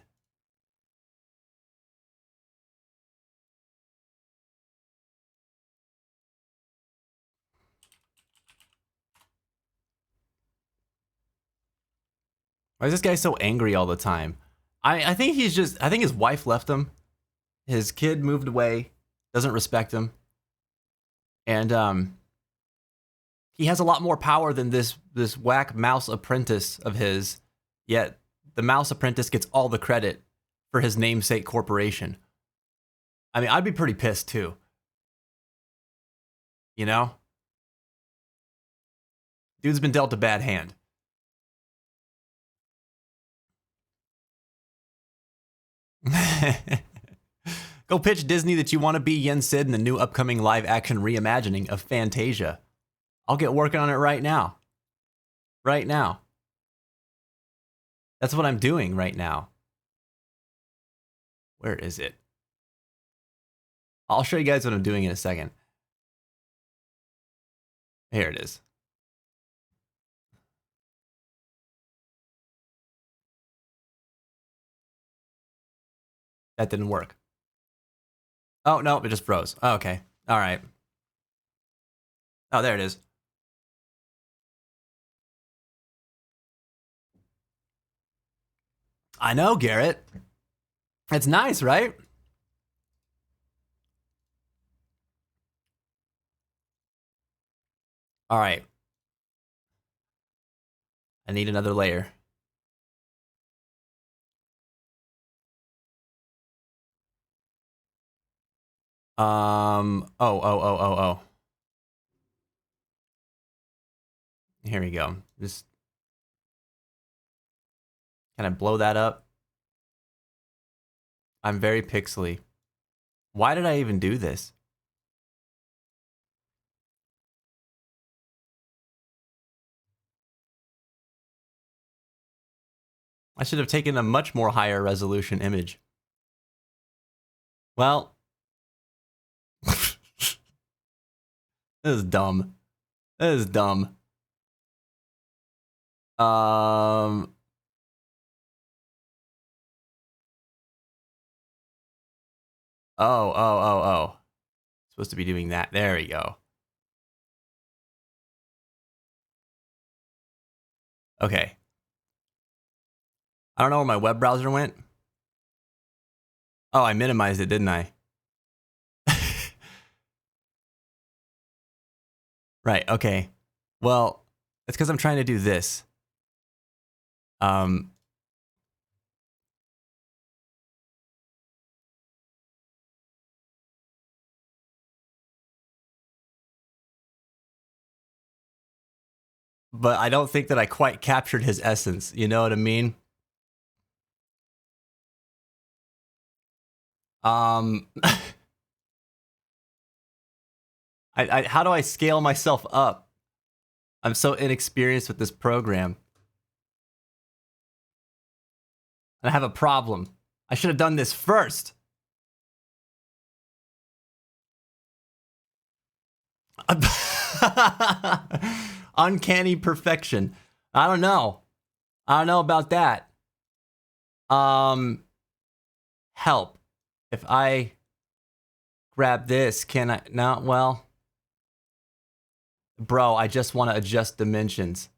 Why is this guy so angry all the time? I think he's just, I think his wife left him. His kid moved away, doesn't respect him. And he has a lot more power than this whack mouse apprentice of his. Yet the mouse apprentice gets all the credit for his namesake corporation. I mean, I'd be pretty pissed too. You know? Dude's been dealt a bad hand. Go pitch Disney that you want to be Yen Sid in the new upcoming live-action reimagining of Fantasia. I'll get working on it right now. Right now. That's what I'm doing right now. Where is it? I'll show you guys what I'm doing in a second. Here it is. That didn't work. Oh, no, it just froze. Oh, okay. All right. Oh, there it is. I know, Garrett. It's nice, right? All right. I need another layer. Oh. Here we go. Just kind of blow that up. I'm very pixely. Why did I even do this? I should have taken a much more higher resolution image. Well, this is dumb. This is dumb. Oh. Supposed to be doing that. There we go. Okay. I don't know where my web browser went. Oh, I minimized it, didn't I? Right, okay. Well, it's because I'm trying to do this. But I don't think that I quite captured his essence. You know what I mean? How do I scale myself up? I'm so inexperienced with this program. And I have a problem. I should have done this first. Uncanny perfection. I don't know. I don't know about that. Help. If I grab this, can I? No, well. Bro, I just want to adjust dimensions.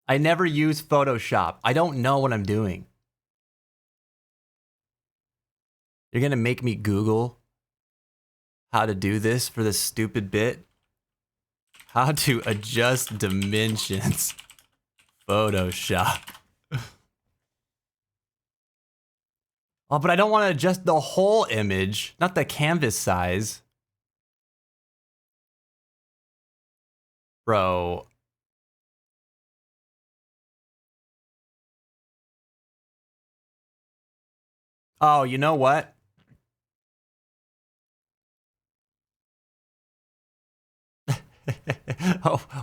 I never use Photoshop. I don't know what I'm doing. You're gonna make me Google how to do this for this stupid bit? How to adjust dimensions. Photoshop. Oh, but I don't want to adjust the whole image, not the canvas size. Bro. Oh, you know what?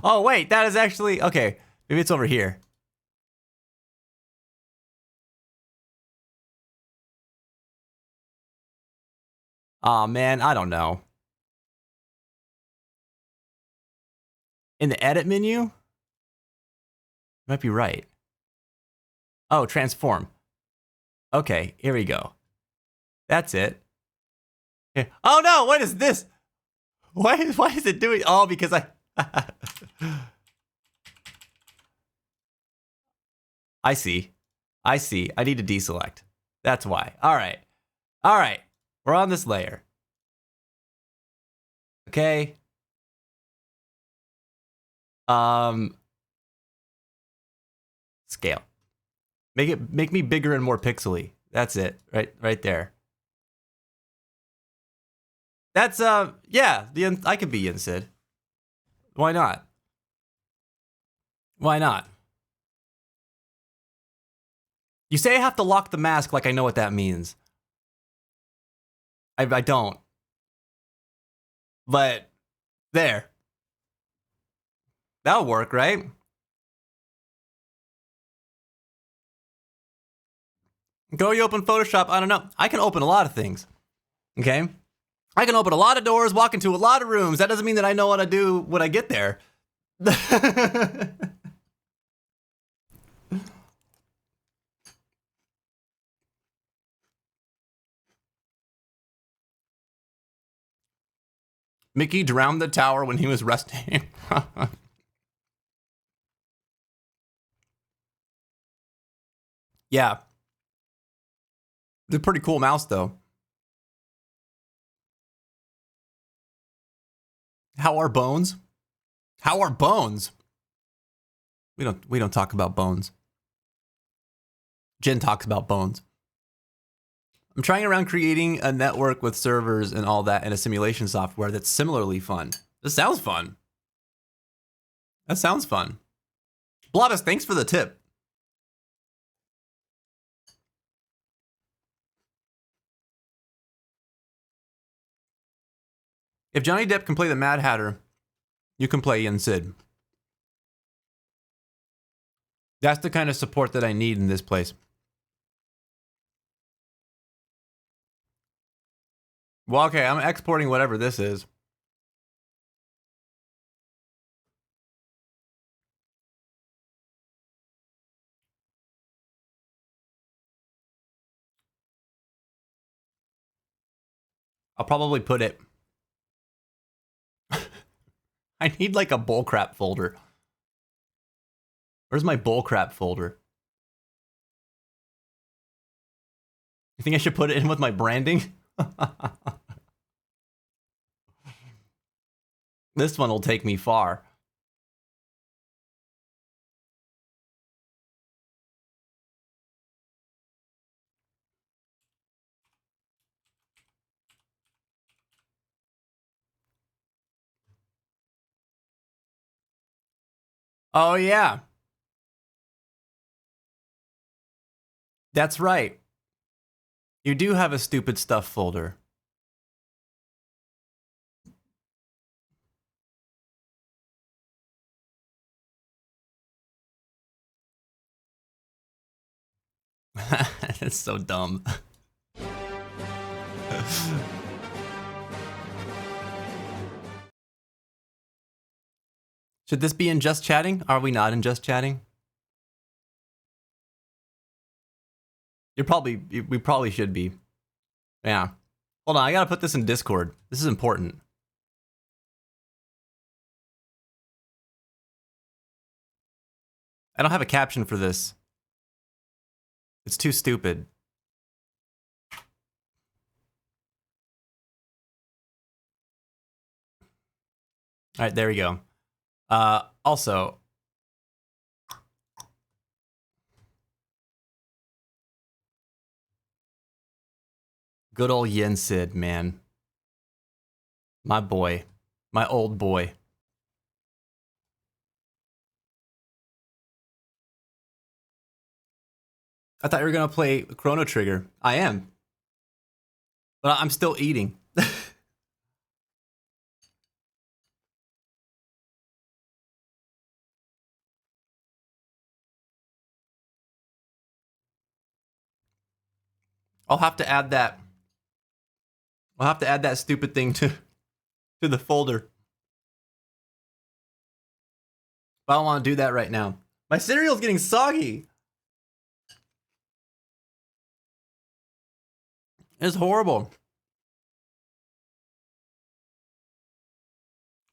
Oh, wait, that is actually, okay. Maybe it's over here. Oh man, I don't know. In the edit menu? Might be right. Oh, transform. Okay, here we go. That's it. Yeah. Oh no, what is this? Why is it doing? Oh, because I see. I see. I need to deselect. That's why. All right. All right. We're on this layer. Okay. Scale. Make me bigger and more pixely. That's it. Right there. That's yeah, I could be Sid. Why not? Why not? You say I have to lock the mask like I know what that means. I don't. But there. That'll work, right? Go you open Photoshop, I don't know. I can open a lot of things. Okay? I can open a lot of doors, walk into a lot of rooms. That doesn't mean that I know what to do when I get there. Mickey drowned the tower when he was resting. Yeah. It's a pretty cool mouse, though. How are bones? How are bones? We don't talk about bones. Jen talks about bones. I'm trying around creating a network with servers and all that in a simulation software that's similarly fun. This sounds fun. That sounds fun. Blobus, thanks for the tip. If Johnny Depp can play the Mad Hatter, you can play Sid. That's the kind of support that I need in this place. Well, okay, I'm exporting whatever this is. I'll probably put it... I need like a bullcrap folder. Where's my bullcrap folder? You think I should put it in with my branding? This one will take me far. Oh, yeah. That's right. You do have a stupid stuff folder. That's so dumb. Should this be in just chatting? Are we not in just chatting? We probably should be. Yeah. Hold on, I gotta put this in Discord. This is important. I don't have a caption for this. It's too stupid. All right, there we go. Also, good old Sid, man. My boy. My old boy. I thought you were gonna play Chrono Trigger. I am. But I'm still eating. I'll have to add that. I'll have to add that stupid thing to the folder. But I don't want to do that right now. My cereal's getting soggy. It's horrible.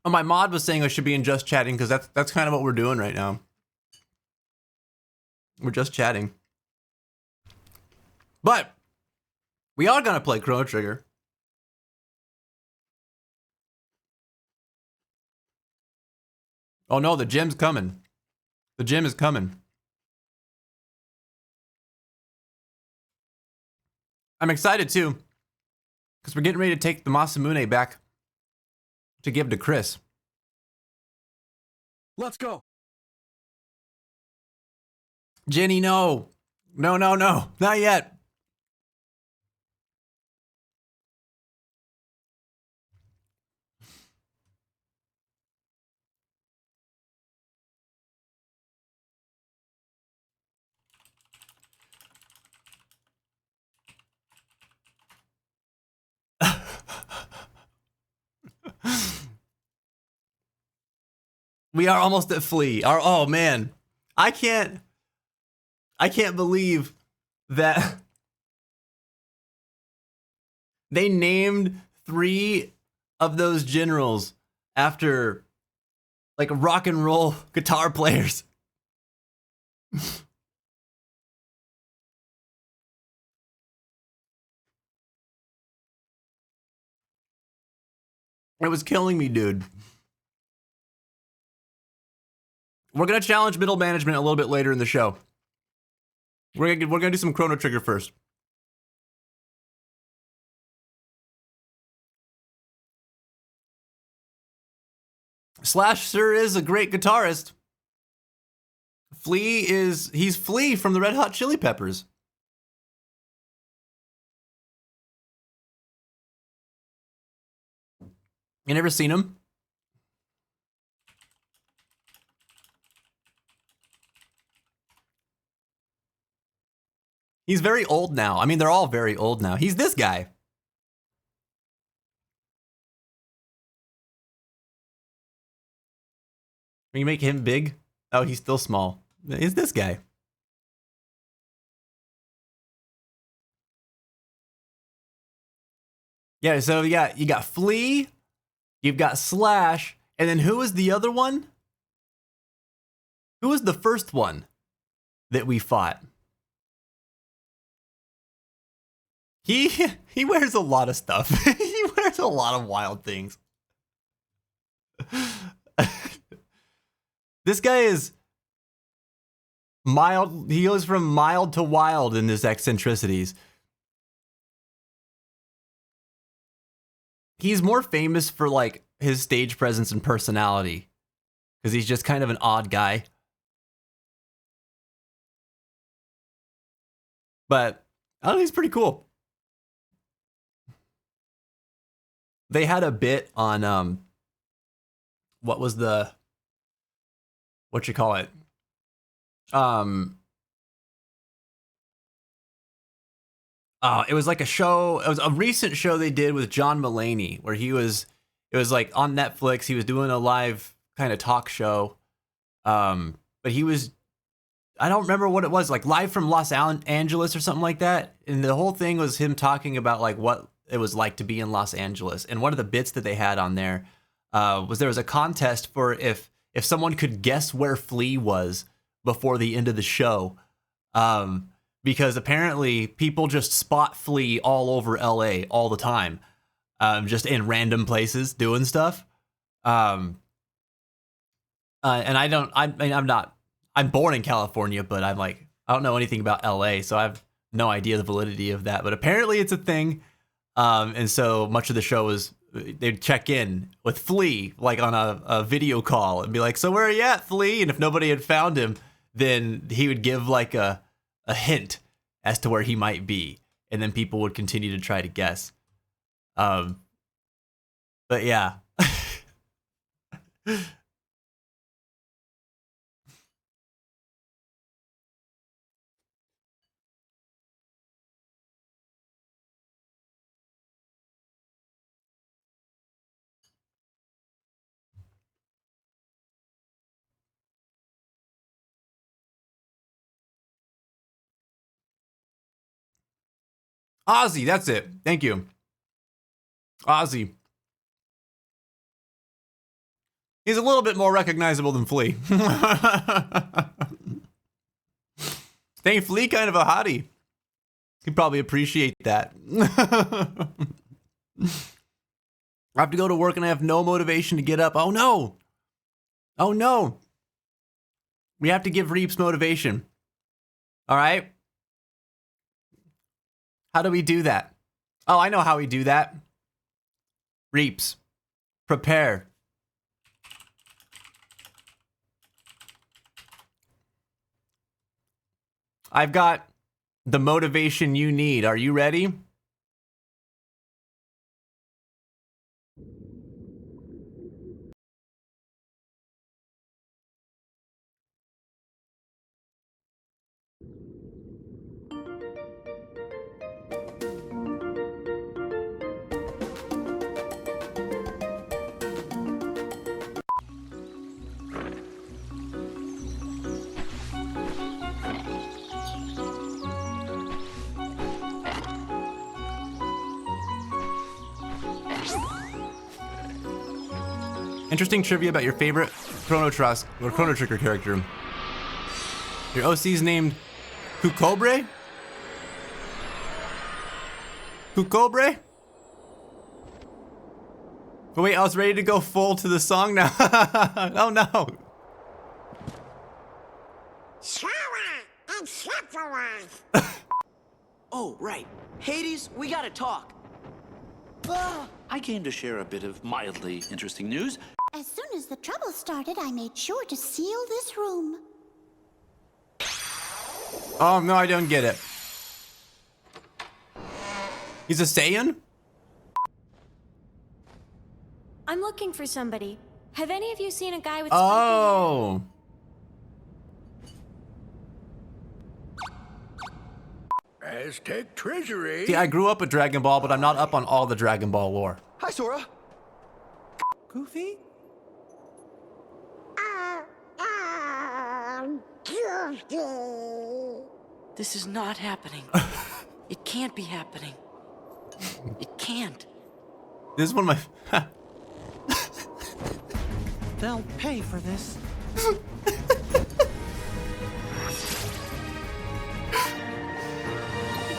Oh, my mod was saying I should be in just chatting because that's kind of what we're doing right now. We're just chatting. But we are gonna play Chrono Trigger. Oh no, the gym's coming. The gym is coming. I'm excited too, because we're getting ready to take the Masamune back to give to Chris. Let's go. Jenny, no. No, no, no. Not yet. We are almost at Flea. Oh man. I can't believe that they named 3 of those generals after like rock and roll guitar players. It was killing me, dude. We're gonna challenge middle management a little bit later in the show. We're gonna do some Chrono Trigger first. Slash Sir is a great guitarist. He's Flea from the Red Hot Chili Peppers. You never seen him? He's very old now. I mean, they're all very old now. He's this guy. Can you make him big? Oh, he's still small. It's this guy. Yeah, so yeah, you got Flea, you've got Slash, and then who was the other one? Who was the first one that we fought? He wears a lot of stuff. He wears a lot of wild things. This guy is mild. He goes from mild to wild in his eccentricities. He's more famous for like his stage presence and personality because he's just kind of an odd guy. But I don't know, he's pretty cool. They had a bit on what was the what you call it? It was like a show. It was a recent show they did with John Mulaney, where it was like on Netflix. He was doing a live kind of talk show. But he was, I don't remember what it was, like live from Los Angeles or something like that. And the whole thing was him talking about like what it was like to be in Los Angeles. And one of the bits that they had on there there was a contest for if someone could guess where Flea was before the end of the show. Because apparently people just spot Flea all over LA all the time, just in random places doing stuff. And I'm born in California, but I don't know anything about LA, so I have no idea the validity of that. But apparently it's a thing. And so much of the show was they'd check in with Flea, like on a video call, and be like, "So where are you at, Flea?" And if nobody had found him, then he would give like a hint as to where he might be, and then people would continue to try to guess. But yeah. Ozzy, that's it. Thank you. Ozzy. He's a little bit more recognizable than Flea. Dang, Flea kind of a hottie. He'd probably appreciate that. I have to go to work and I have no motivation to get up. Oh no! Oh no! We have to give Reaps motivation. All right? How do we do that? Oh, I know how we do that. Reaps, prepare. I've got the motivation you need. Are you ready? Interesting trivia about your favorite Chrono Trigger character. Your OC's named Kukobre? Kukobre? Oh wait, I was ready to go full to the song now. Oh no. Oh, right. Hades, we gotta talk. I came to share a bit of mildly interesting news. As soon as the trouble started, I made sure to seal this room. Oh no, I don't get it. He's a Saiyan? I'm looking for somebody. Have any of you seen a guy with Oh. Aztec treasury. See, I grew up with Dragon Ball, but I'm not up on all the Dragon Ball lore. Hi, Sora. Goofy? This is not happening. It can't be happening. It can't. This is one of my... They'll pay for this.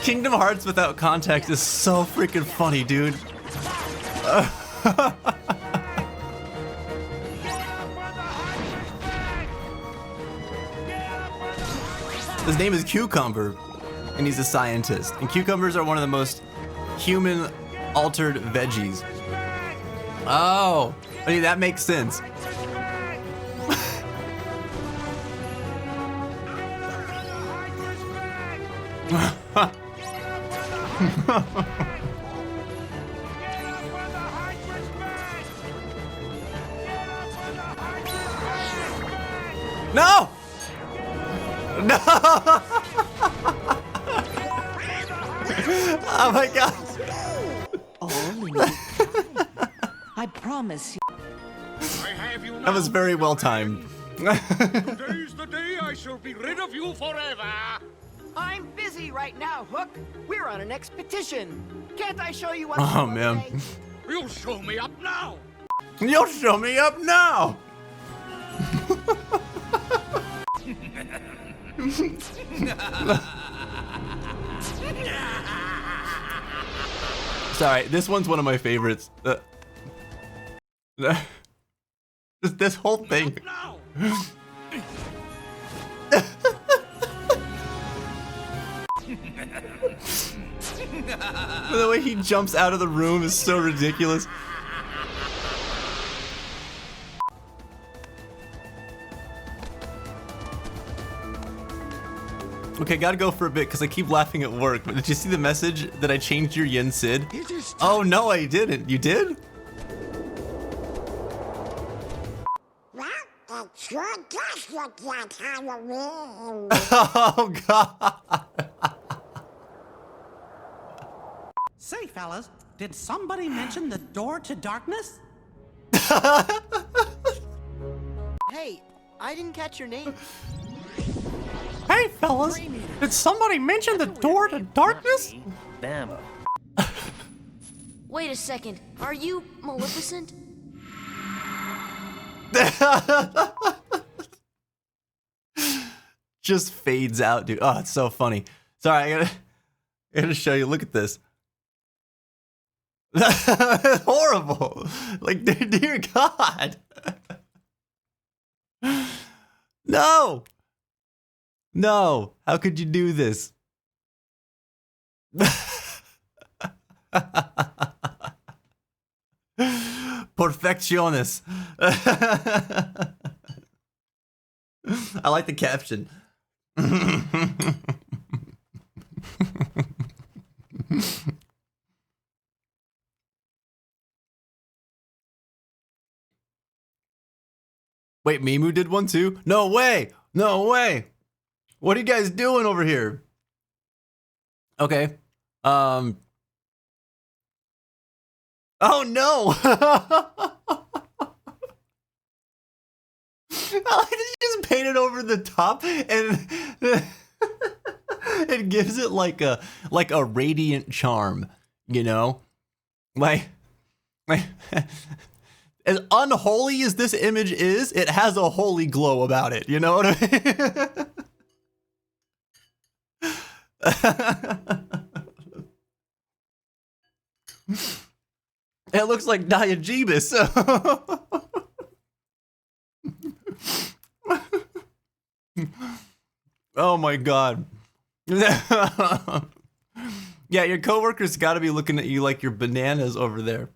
Kingdom Hearts without context is so freaking funny, dude. His name is Cucumber, and he's a scientist. And cucumbers are one of the most human-altered veggies. Oh, I mean, that makes sense. No! No! Oh my god! I promise you. That was very well timed. Today's the day I shall be rid of you forever. I'm busy right now, Hook. We're on an expedition. Can't I show you what? Oh man. You'll show me up now. You'll show me up now! Sorry, this one's one of my favorites. This whole thing. The way he jumps out of the room is so ridiculous. Okay, gotta go for a bit because I keep laughing at work. But did you see the message that I changed your Yen Sid? Oh no, I didn't. You did? Oh god. Say, fellas, did somebody mention the door to darkness? Hey, I didn't catch your name. Hey fellas, did somebody mention the door to darkness? Bam. Wait a second. Are you Maleficent? Just fades out, dude. Oh, it's so funny. Sorry, I'm gonna show you. Look at this. That's horrible. Like, dear God. No. No. How could you do this? Perfecciones. I like the caption. Wait, Mimu did one too? No way! No way! What are you guys doing over here? Okay. Oh no! I like that you just painted over the top and it gives it like a radiant charm, you know? Like as unholy as this image is, it has a holy glow about it, you know what I mean? It looks like Diogenes. Oh my God. Yeah, your coworkers got to be looking at you like you're bananas over there.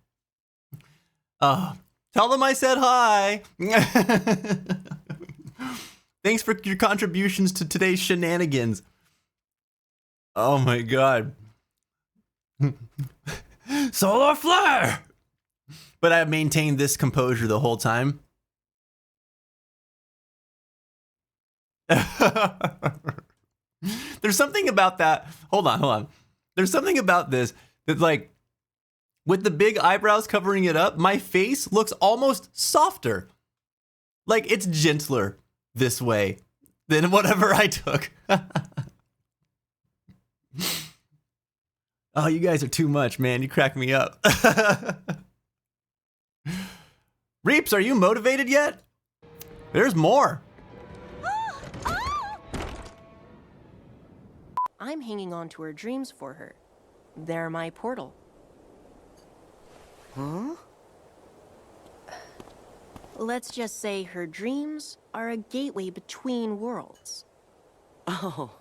Tell them I said hi. Thanks for your contributions to today's shenanigans. Oh my God. Solar flare. But I maintained this composure the whole time. There's something about that. Hold on. There's something about this that, like, with the big eyebrows covering it up, my face looks almost softer. Like, it's gentler this way than whatever I took. Oh, you guys are too much, man. You crack me up. Reaps, are you motivated yet? There's more. I'm hanging on to her dreams for her. They're my portal. Huh? Let's just say her dreams are a gateway between worlds. Oh.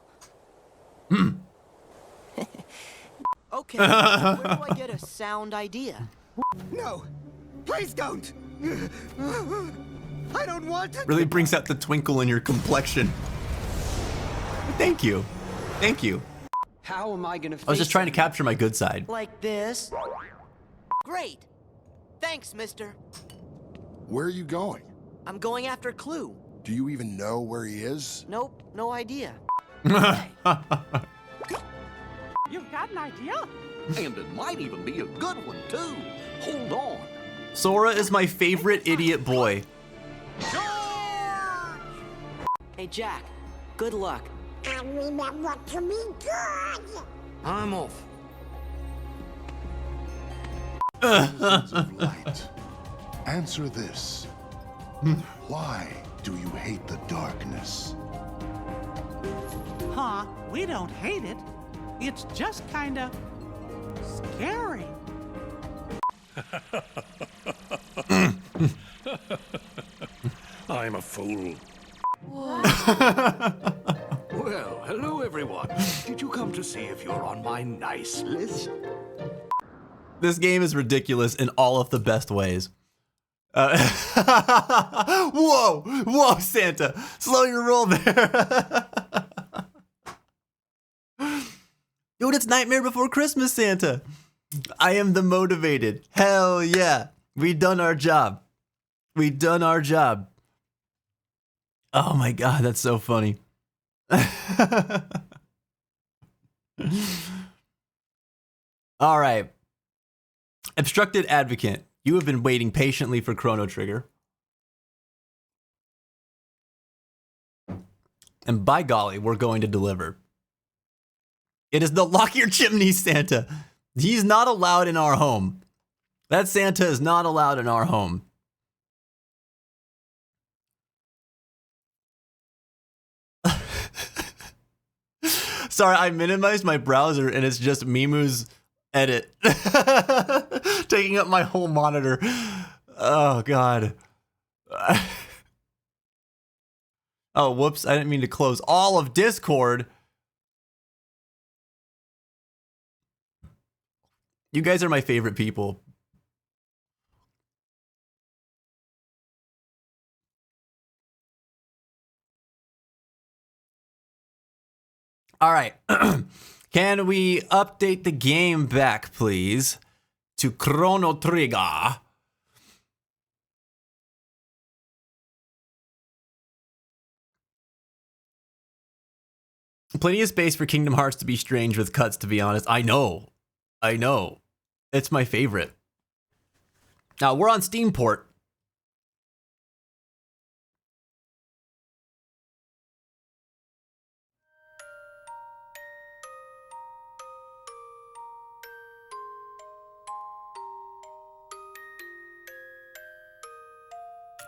Okay, where do I get a sound idea? No, please don't. I don't want to. Really brings out the twinkle in your complexion. Thank you. Thank you. How am I gonna I was just trying to capture my good side. like this? Great. Thanks, mister. Where are you going? I'm going after Clue. Do you even know where he is? Nope, no idea. You've got an idea? And it might even be a good one, too. Hold on. Sora is my favorite idiot boy. Hey, Jack. Good luck. And remember to be good. I'm off. Thousands of light. Answer this. Why do you hate the darkness? Huh? We don't hate it. It's just kinda scary. I'm a fool. Well, hello everyone. Did you come to see if you're on my nice list? This game is ridiculous in all of the best ways. Whoa, Santa, slow your roll there. Dude, it's Nightmare Before Christmas, Santa. I am the motivated. Hell yeah, we done our job. We done our job. Oh my God, that's so funny. All right. Obstructed Advocate, you have been waiting patiently for Chrono Trigger. And by golly, we're going to deliver. It is the lock your chimney Santa. He's not allowed in our home. That Santa is not allowed in our home. Sorry, I minimized my browser and it's just Mimu's edit. Taking up my whole monitor. Oh, God. Oh, whoops. I didn't mean to close all of Discord. You guys are my favorite people. All right. Can we update the game back, please, to Chrono Trigger? Plenty of space for Kingdom Hearts to be strange with cuts, to be honest. I know. It's my favorite. Now, we're on Steam port.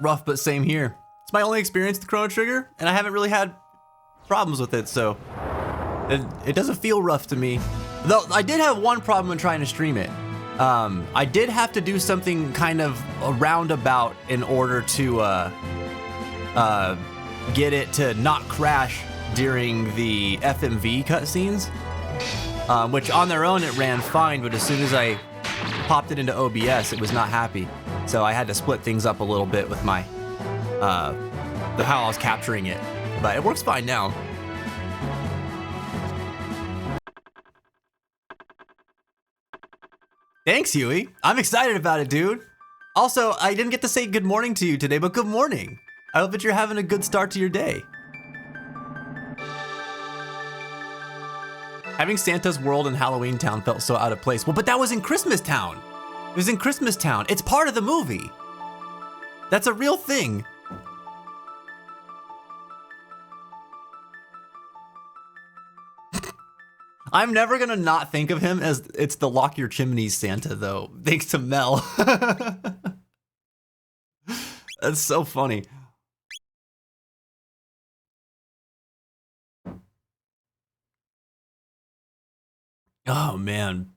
Rough, but same here. It's my only experience with Chrono Trigger, and I haven't really had problems with it, so it doesn't feel rough to me. Though I did have one problem when trying to stream it. I did have to do something kind of a roundabout in order to get it to not crash during the FMV cutscenes, which on their own it ran fine, but as soon as I popped it into OBS, it was not happy. So I had to split things up a little bit with my how I was capturing it, but it works fine now. Thanks, Huey. I'm excited about it, dude. Also, I didn't get to say good morning to you today, but good morning. I hope that you're having a good start to your day. Having Santa's World in Halloween Town felt so out of place. Well, but that was in Christmas Town. It was in Christmas Town. It's part of the movie. That's a real thing. I'm never gonna not think of him as it's the Lock Your Chimneys Santa, though, thanks to Mel. That's so funny. Oh, man.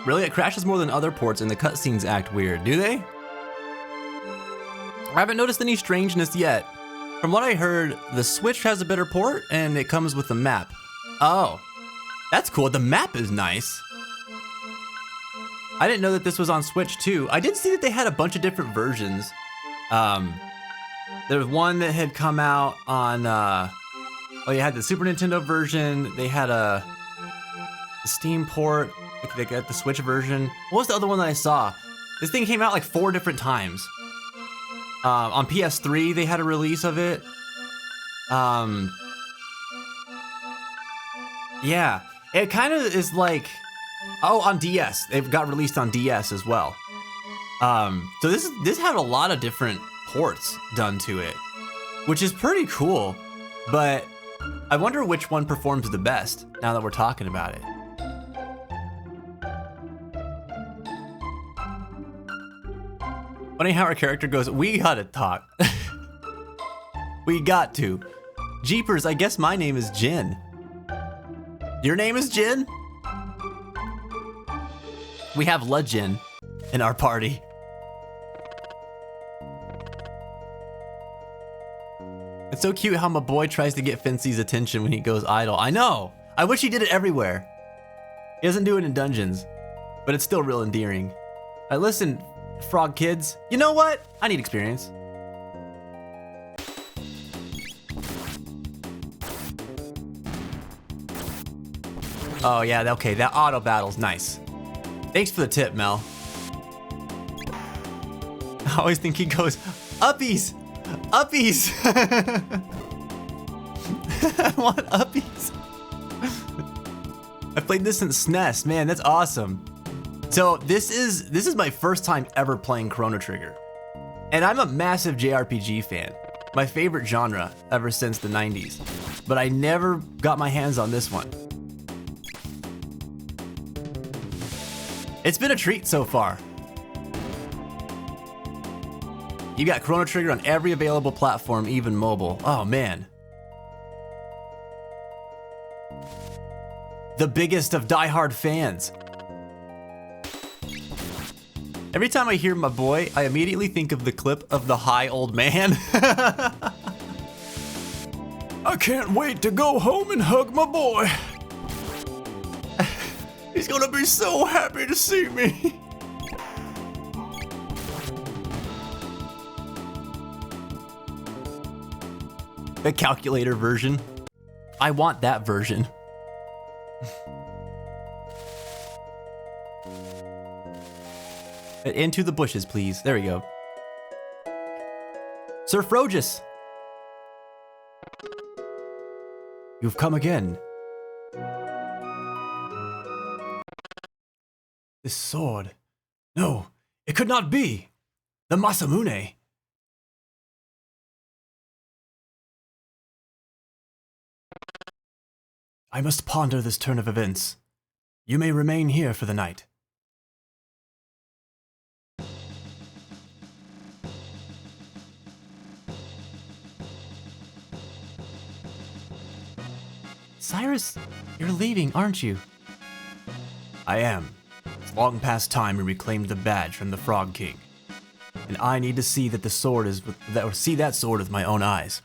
Really? It crashes more than other ports and the cutscenes act weird, do they? I haven't noticed any strangeness yet. From what I heard, the Switch has a better port and it comes with a map. Oh, that's cool. The map is nice. I didn't know that this was on Switch too. I did see that they had a bunch of different versions. There was one that had come out on, oh, you had the Super Nintendo version. They had the Steam port. They got the Switch version. What was the other one that I saw? This thing came out like 4 different times. On PS3, they had a release of it. Yeah, it kind of is like, oh, on DS. They've got released on DS as well. So this had a lot of different ports done to it, which is pretty cool. But I wonder which one performs the best now that we're talking about it. Funny how our character goes, we gotta talk. We got to. Jeepers, I guess my name is Jin. Your name is Jin? We have La Jin in our party. It's so cute how my boy tries to get Fincy's attention when he goes idle. I know! I wish he did it everywhere. He doesn't do it in dungeons, but it's still real endearing. Listen, frog kids, you know what? I need experience. Oh yeah, okay, that auto battle's nice. Thanks for the tip, Mel. I always think he goes, uppies! Uppies! I want uppies. I played this since SNES, man, that's awesome. So this is my first time ever playing Chrono Trigger. And I'm a massive JRPG fan. My favorite genre ever since the 90s. But I never got my hands on this one. It's been a treat so far. You got Chrono Trigger on every available platform, even mobile. Oh man. The biggest of diehard fans. Every time I hear my boy, I immediately think of the clip of the high old man. I can't wait to go home and hug my boy. He's gonna be so happy to see me. The calculator version. I want that version. Into the bushes, please. There we go. Sir Frogus. You've come again. This sword. No, it could not be. The Masamune. I must ponder this turn of events. You may remain here for the night. Cyrus, you're leaving, aren't you? I am. It's long past time we reclaimed the badge from the Frog King. And I need to see that the sword is see that sword with my own eyes.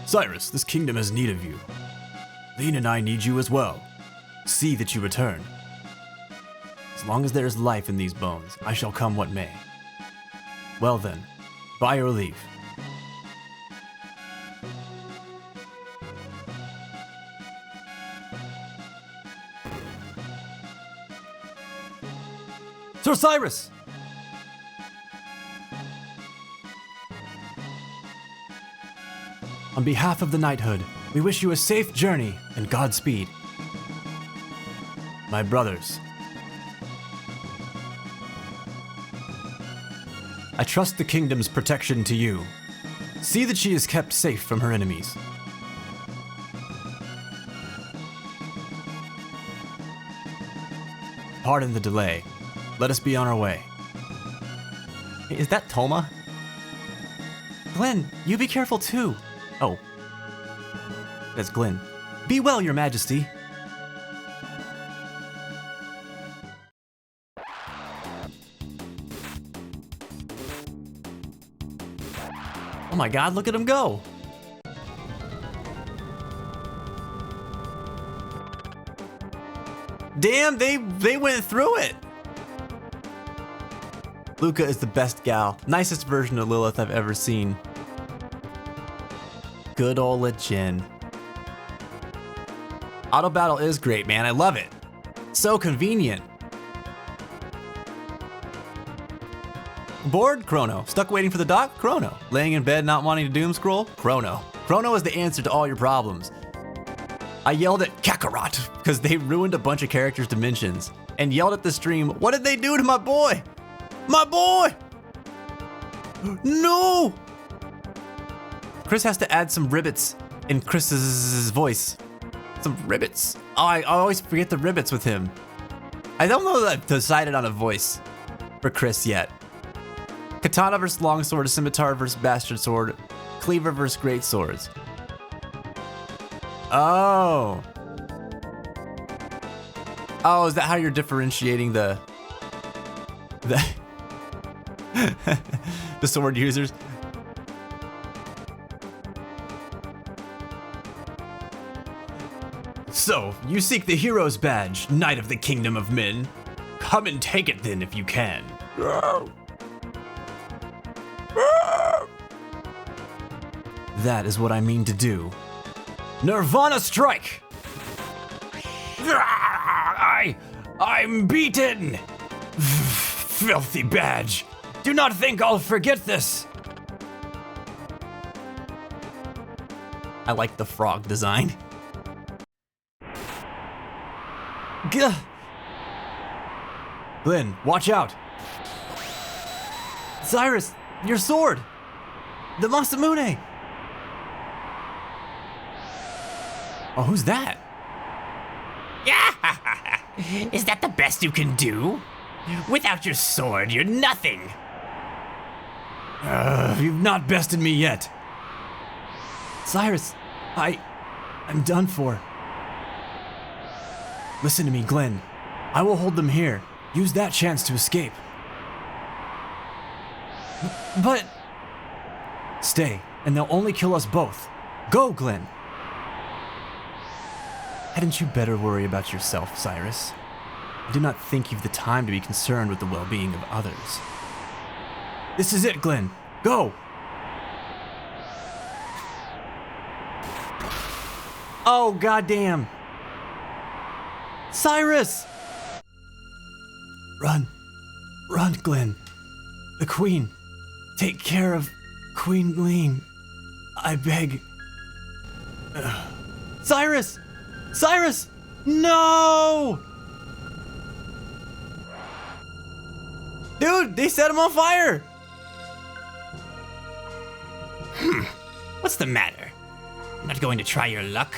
Cyrus, this kingdom has need of you. Lean and I need you as well. See that you return. As long as there is life in these bones, I shall come what may. Well then, by your leave. Sir Cyrus! On behalf of the knighthood, we wish you a safe journey and Godspeed. My brothers, I trust the kingdom's protection to you. See that she is kept safe from her enemies. Pardon the delay. Let us be on our way. Is that Toma? Glenn, you be careful too. Oh. That's Glenn. Be well, your majesty. Oh my god, look at him go. Damn, they went through it. Luca is the best gal. Nicest version of Lilith I've ever seen. Good old Jin. Auto battle is great, man. I love it. So convenient. Bored? Chrono. Stuck waiting for the doc? Chrono. Laying in bed not wanting to doom scroll? Chrono. Chrono is the answer to all your problems. I yelled at Kakarot because they ruined a bunch of characters' dimensions and yelled at the stream, what did they do to my boy? My boy! No! Chris has to add some ribbits in Chris's voice. Some ribbits. Oh, I always forget the ribbits with him. I don't know that I've decided on a voice for Chris yet. Katana versus longsword, scimitar versus bastard sword, cleaver versus great swords. Oh. Oh, is that how you're differentiating the the sword users? So, you seek the hero's badge, Knight of the Kingdom of Men. Come and take it then if you can. That is what I mean to do. Nirvana strike! I'm beaten! Filthy badge. Do not think I'll forget this. I like the frog design. Gah. Glenn, watch out. Cyrus, your sword. The Masamune. Oh, who's that? Yeah! Is that the best you can do? Without your sword, you're nothing. You've not bested me yet. Cyrus, I'm done for. Listen to me, Glenn. I will hold them here. Use that chance to escape. But... Stay, and they'll only kill us both. Go, Glenn. Hadn't you better worry about yourself, Cyrus? I do not think you've the time to be concerned with the well-being of others. This is it, Glenn. Go! Oh, goddamn. Cyrus! Run. Run, Glenn. The Queen. Take care of Queen Gleam. I beg. Cyrus! Cyrus! No! Dude, they set him on fire! What's the matter? Not going to try your luck?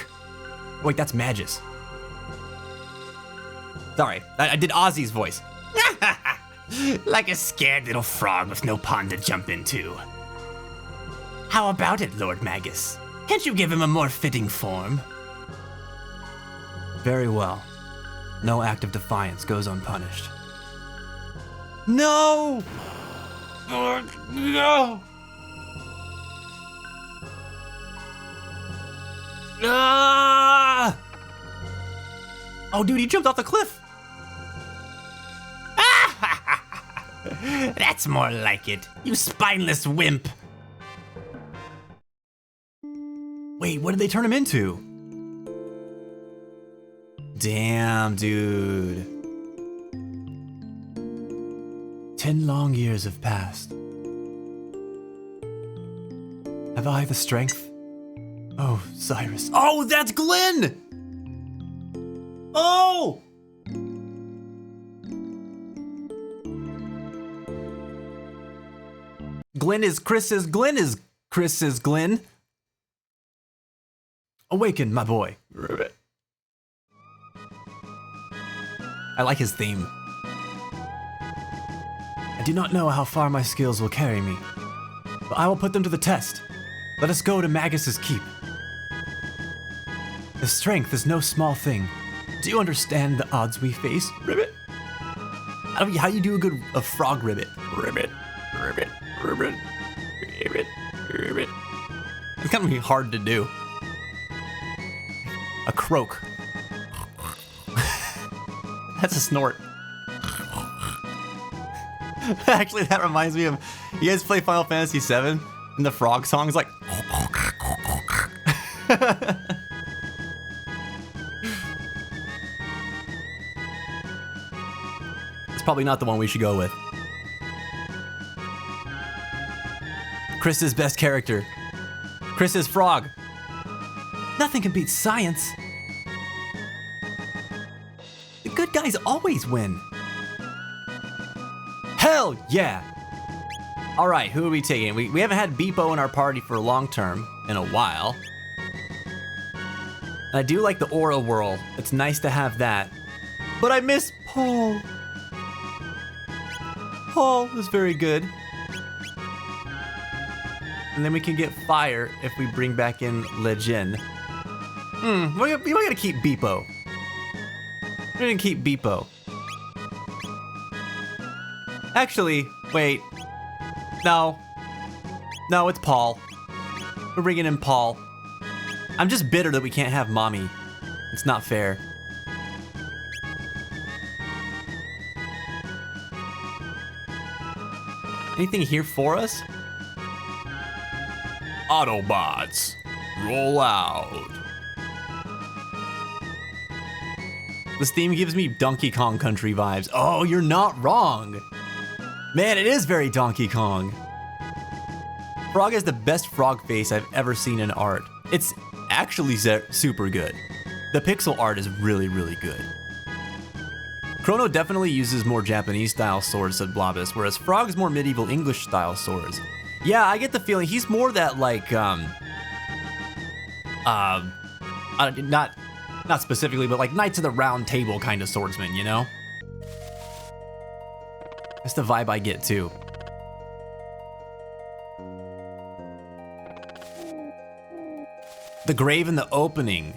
Wait, that's Magus. Sorry, I did Ozzy's voice. Like a scared little frog with no pond to jump into. How about it, Lord Magus? Can't you give him a more fitting form? Very well. No act of defiance goes unpunished. No! No! Ah! Oh, dude, he jumped off the cliff. That's more like it, you spineless wimp. Wait, what did they turn him into? Damn, dude. 10 long years have passed. Have I the strength? Oh, Cyrus. Oh, that's Glenn! Oh! Glenn is Chris's Glenn is Chris's Glenn. Awaken, my boy. I like his theme. I do not know how far my skills will carry me, but I will put them to the test. Let us go to Magus's keep. The strength is no small thing. Do you understand the odds we face, Ribbit? How you do a frog ribbit? Ribbit, ribbit, ribbit, ribbit, ribbit. It's gonna be hard to do. A croak. That's a snort. Actually, that reminds me of, you guys play Final Fantasy VII? And the frog song's like... It's probably not the one we should go with. Chris's best character. Chris's frog. Nothing can beat science. The good guys always win. Hell yeah! All right, who are we taking? We haven't had Beepo in our party for a long term, in a while. And I do like the Aura Whirl. It's nice to have that. But I miss Paul. Paul is very good. And then we can get Fire if we bring back in Legend. We might gotta keep Beepo. We're gonna keep Beepo. Actually, wait. No. No, it's Paul. We're bringing in Paul. I'm just bitter that we can't have Mommy. It's not fair. Anything here for us? Autobots, roll out. This theme gives me Donkey Kong Country vibes. Oh, you're not wrong. Man, it is very Donkey Kong. Frog has the best frog face I've ever seen in art. It's actually super good. The pixel art is really, really good. Chrono definitely uses more Japanese style swords than Blobus, whereas Frog's more medieval English style swords. Yeah, I get the feeling he's more that like, not specifically, but like Knights of the Round Table kind of swordsman, you know? That's the vibe I get too. The grave in the opening.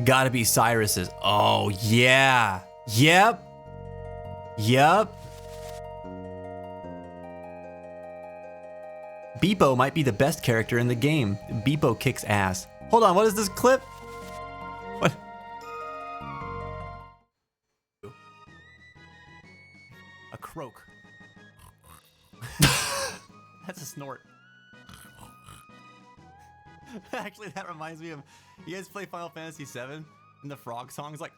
Gotta be Cyrus's. Oh, yeah. Yep. Yep. Beepo might be the best character in the game. Beepo kicks ass. Hold on, what is this clip? What? A croak. That's a snort. Actually, that reminds me of, you guys play Final Fantasy VII? And the frog song's like...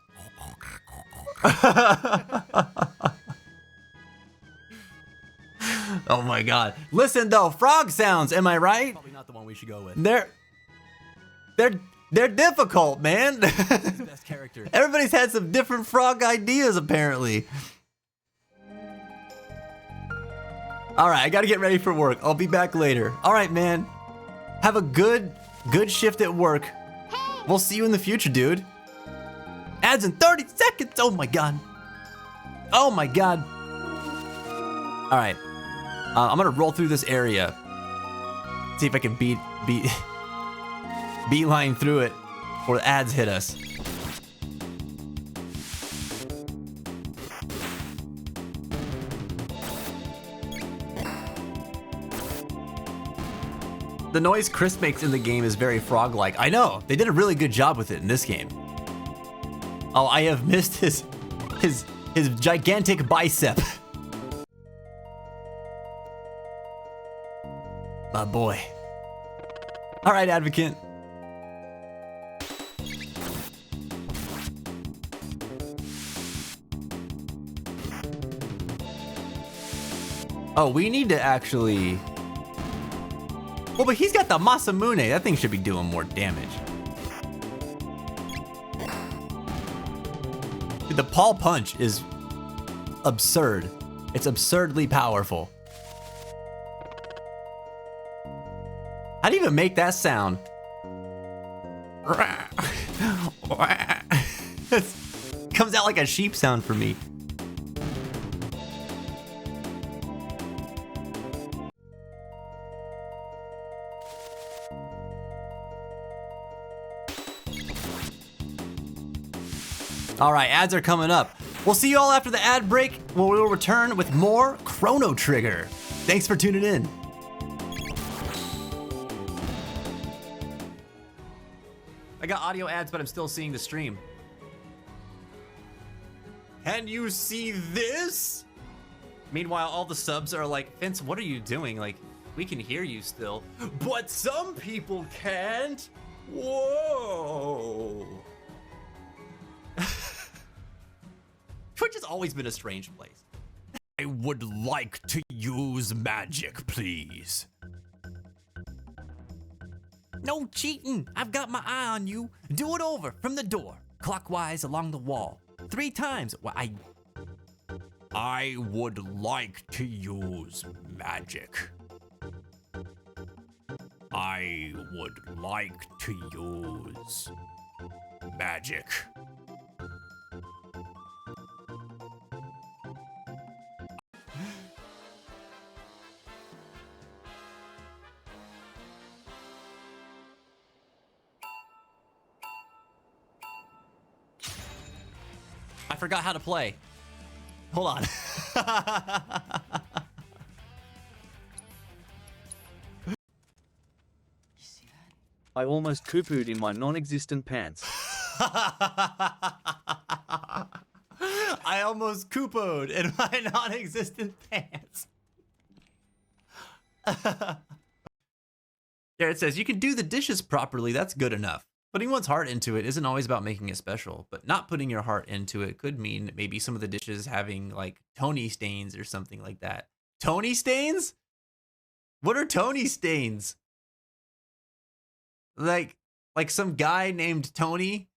Oh my god. Listen though, frog sounds, am I right? Probably not the one we should go with. They're difficult, man. Best character. Everybody's had some different frog ideas apparently. Alright, I gotta get ready for work. I'll be back later. Alright, man. Have a good shift at work. We'll see you in the future, dude. Ads in 30 seconds. Oh my god. Oh my god. All right. I'm gonna roll through this area. See if I can beeline through it before the ads hit us. The noise Chris makes in the game is very frog-like. I know, they did a really good job with it in this game. Oh, I have missed his gigantic bicep. My boy. All right, Advocate. Oh, we need to actually... Well, but he's got the Masamune. That thing should be doing more damage. Dude, the Paul Punch is absurd. It's absurdly powerful. How do you even make that sound? It comes out like a sheep sound for me. All right, ads are coming up. We'll see you all after the ad break, where we'll return with more Chrono Trigger. Thanks for tuning in. I got audio ads, but I'm still seeing the stream. Can you see this? Meanwhile, all the subs are like, Vince, what are you doing? Like, we can hear you still. But some people can't. Whoa. Twitch has always been a strange place. I would like to use magic, please. No cheating. I've got my eye on you. Do it over from the door, clockwise along the wall. 3 times. Well, I would like to use magic. I would like to use magic. I forgot how to play. Hold on. I almost poo-pooed in my non-existent pants. I almost Koopoed in my non-existent pants. There it says, you can do the dishes properly. That's good enough. Putting one's heart into it isn't always about making it special, but not putting your heart into it could mean maybe some of the dishes having like Tony stains or something like that. Tony stains? What are Tony stains? Like some guy named Tony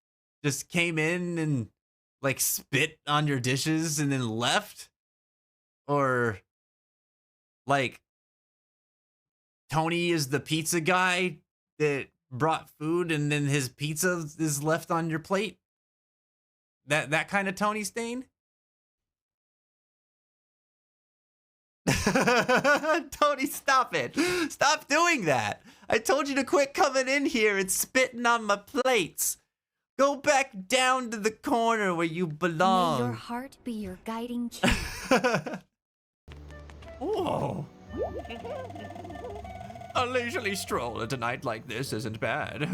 just came in and like spit on your dishes and then left? Or like Tony is the pizza guy that brought food and then his pizza is left on your plate? That kind of Tony stain? Tony, stop it. Stop doing that. I told you to quit coming in here and spitting on my plates. Go back down to the corner where you belong. May your heart be your guiding key. Whoa. A leisurely stroll at a night like this isn't bad.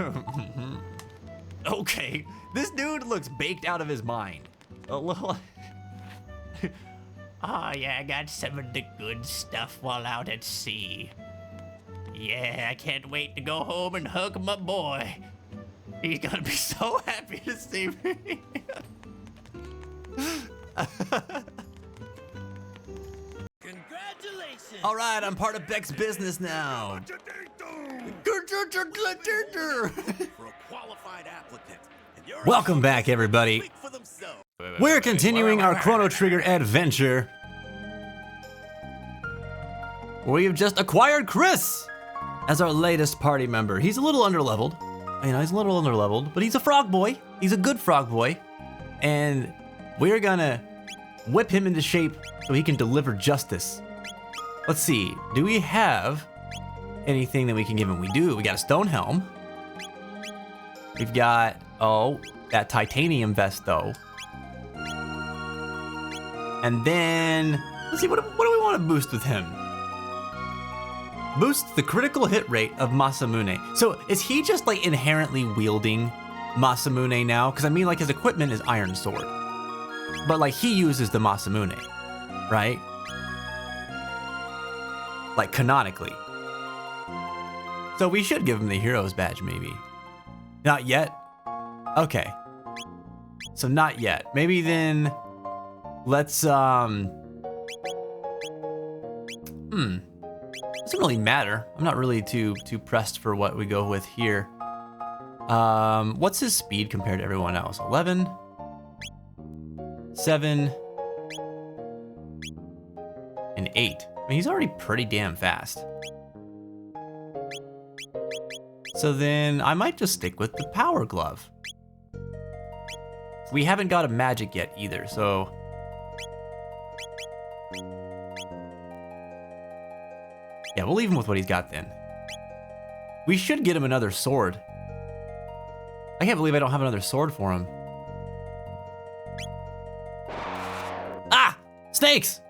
Okay, this dude looks baked out of his mind. A little. Oh yeah, I got some of the good stuff while out at sea. Yeah, I can't wait to go home and hug my boy. He's gonna be so happy to see me. Congratulations! All right, I'm part of Beck's business now. For a qualified applicant. And your Welcome back, everybody. speak for themselves. We're continuing our Chrono Trigger adventure. We've just acquired Chris as our latest party member. He's a little underleveled. You know, he's a little underleveled, but he's a frog boy. He's a good frog boy. And we're gonna whip him into shape so he can deliver justice. Let's see, do we have anything that we can give him? We do, we got a stone helm. We've got, oh, that titanium vest though. And then, let's see, what do we want to boost with him? Boost the critical hit rate of Masamune. So is he just like inherently wielding Masamune now? Because I mean, like his equipment is Iron Sword, but like he uses the Masamune, right? Like canonically. So we should give him the hero's badge, maybe. Not yet? Okay. So not yet. Maybe then let's doesn't really matter. I'm not really too pressed for what we go with here. What's his speed compared to everyone else? 11, 7, and 8. I mean, he's already pretty damn fast. So then I might just stick with the power glove. We haven't got a magic yet either, so. Yeah, we'll leave him with what he's got then. We should get him another sword. I can't believe I don't have another sword for him. Ah! Snakes!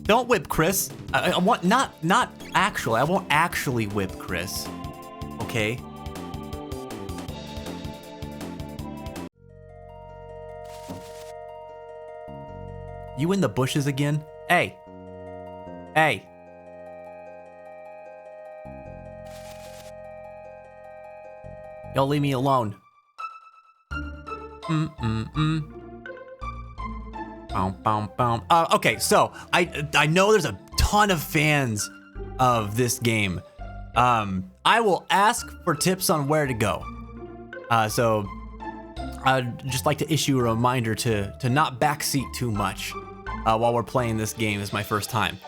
Don't whip Chris. I want not actually. I won't actually whip Chris. Okay? You in the bushes again? Hey. Hey. Y'all leave me alone. Okay, so I know there's a ton of fans of this game. I will ask for tips on where to go. So I'd just like to issue a reminder to not backseat too much while we're playing this game. It's my first time.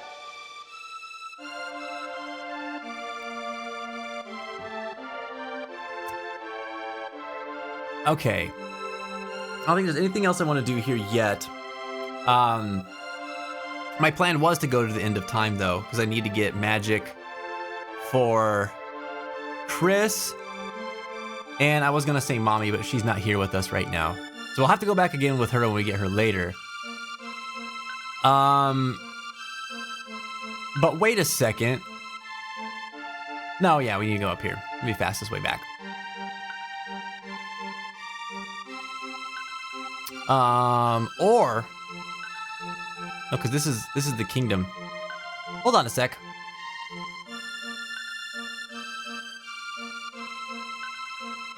Okay. I don't think there's anything else I want to do here yet. My plan was to go to the end of time though, because I need to get magic for Chris. And I was gonna say Mommy, but she's not here with us right now. So we'll have to go back again with her when we get her later. But wait a second. No, yeah, we need to go up here. It'll be fastest way back. Or no, because this is the kingdom. Hold on a sec.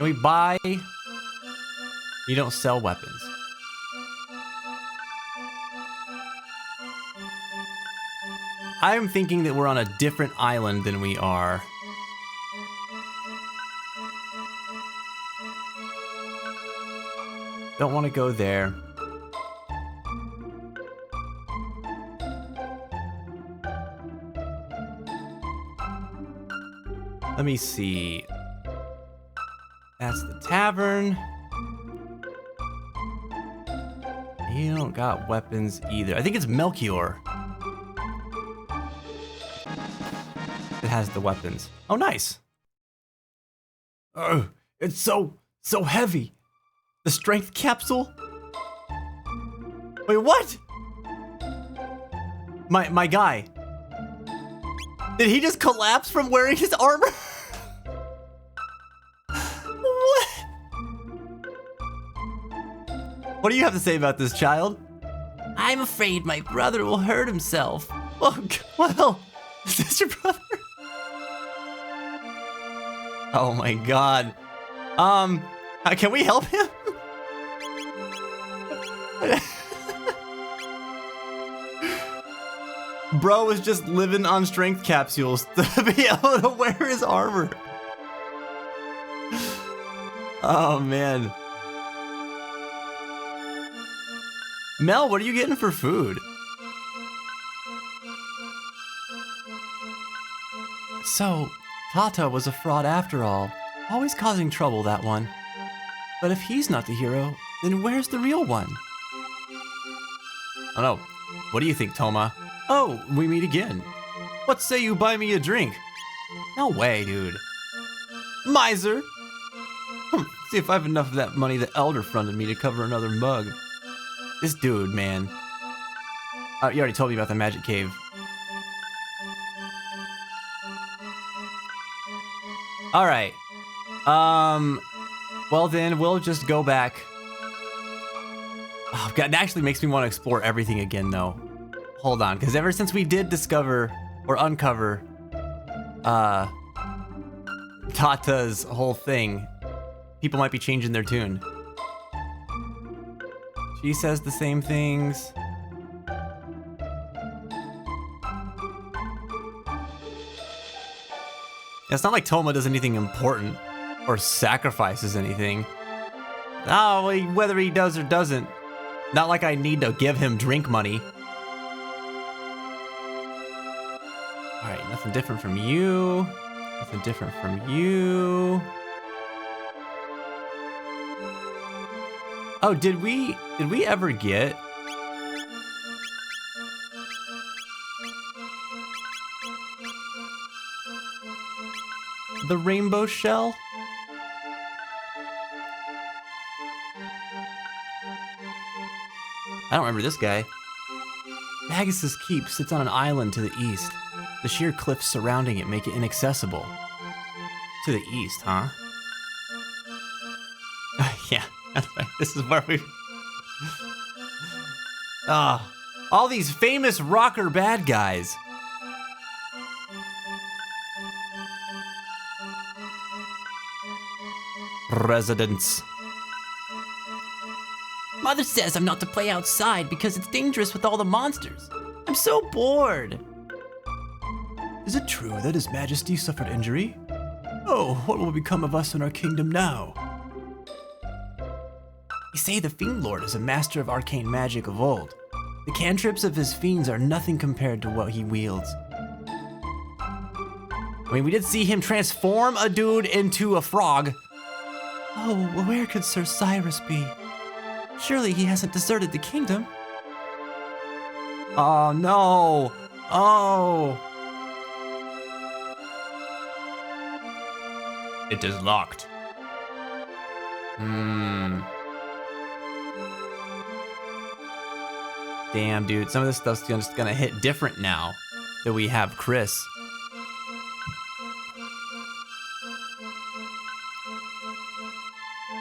Can we buy? You don't sell weapons. I'm thinking that we're on a different island than we are. Don't want to go there. Let me see. That's the tavern. You don't got weapons either. I think it's Melchior that has the weapons. Oh, nice. Oh, it's so heavy. The strength capsule? Wait, what? My guy. Did he just collapse from wearing his armor? What? What do you have to say about this, child? I'm afraid my brother will hurt himself. Oh, well, is this your brother? Oh my god. Can we help him? Bro is just living on strength capsules to be able to wear his armor. Oh man. Mel, what are you getting for food? So, Tata was a fraud after all. Always causing trouble, that one. But if he's not the hero, then where's the real one? I don't know. What do you think, Toma? Oh, we meet again. What say you buy me a drink? No way, dude. Miser! See if I have enough of that money the Elder fronted me to cover another mug. This dude, man. You already told me about the magic cave. Alright. Well then, we'll just go back. Oh god, that actually makes me want to explore everything again, though. Hold on, because ever since we did discover, or uncover, Tata's whole thing, people might be changing their tune. She says the same things. It's not like Toma does anything important, or sacrifices anything. Oh, whether he does or doesn't. Not like I need to give him drink money. Alright, nothing different from you. Nothing different from you. Oh, did we ever get the rainbow shell? I don't remember this guy. Magus's keep sits on an island to the east. The sheer cliffs surrounding it make it inaccessible. To the east, huh? Yeah, that's right. This is where we... all these famous rocker bad guys. Residents. Mother says I'm not to play outside because it's dangerous with all the monsters. I'm so bored. Is it true that His Majesty suffered injury? Oh, what will become of us in our kingdom now? They say the Fiend Lord is a master of arcane magic of old. The cantrips of his fiends are nothing compared to what he wields. I mean, we did see him transform a dude into a frog. Oh, where could Sir Cyrus be? Surely he hasn't deserted the kingdom. Oh, no. Oh. It is locked. Damn, dude. Some of this stuff's just gonna hit different now that we have Chris.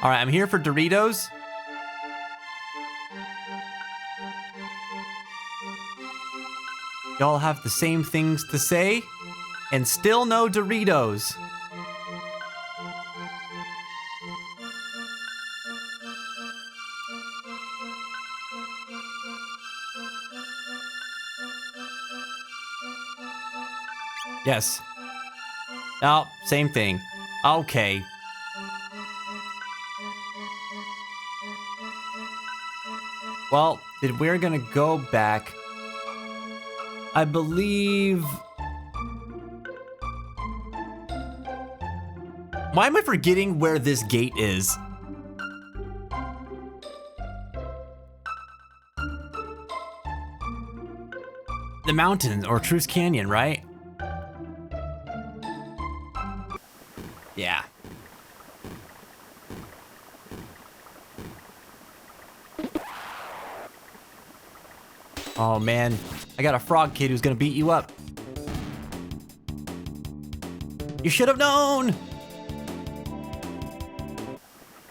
All right, I'm here for Doritos. Y'all have the same things to say, and still no Doritos. Yes. Oh, same thing. Okay. Well, we're gonna go back. I believe... Why am I forgetting where this gate is? The mountain, or Truce Canyon, right? Yeah. Oh man, I got a frog kid who's gonna beat you up. You should have known!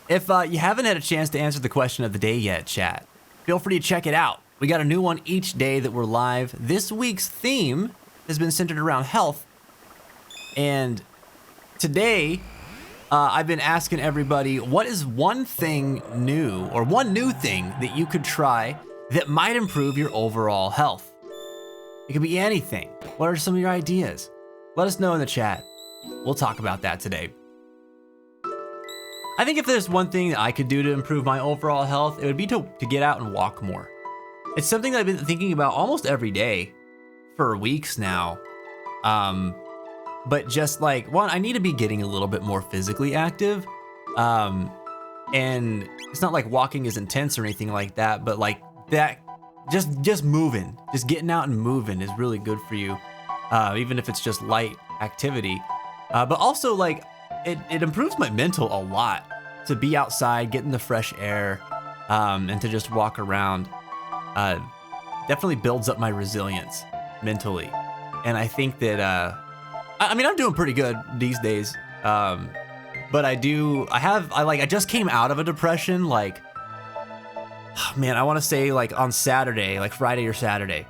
If you haven't had a chance to answer the question of the day yet, chat, feel free to check it out. We got a new one each day that we're live. This week's theme has been centered around health. And today, I've been asking everybody, what is one thing new, or one new thing that you could try that might improve your overall health? It could be anything. What are some of your ideas? Let us know in the chat. We'll talk about that today. I think if there's one thing that I could do to improve my overall health, it would be to get out and walk more. It's something that I've been thinking about almost every day for weeks now. But just like, one, I need to be getting a little bit more physically active. And it's not like walking is intense or anything like that, but like that, just moving, just getting out and moving is really good for you. Even if it's just light activity. But also like, it improves my mental a lot to be outside, get in the fresh air, and to just walk around. Definitely builds up my resilience mentally. And I think that, I mean, I'm doing pretty good these days. But I just came out of a depression, like, man, I want to say like on Saturday, like Friday or Saturday.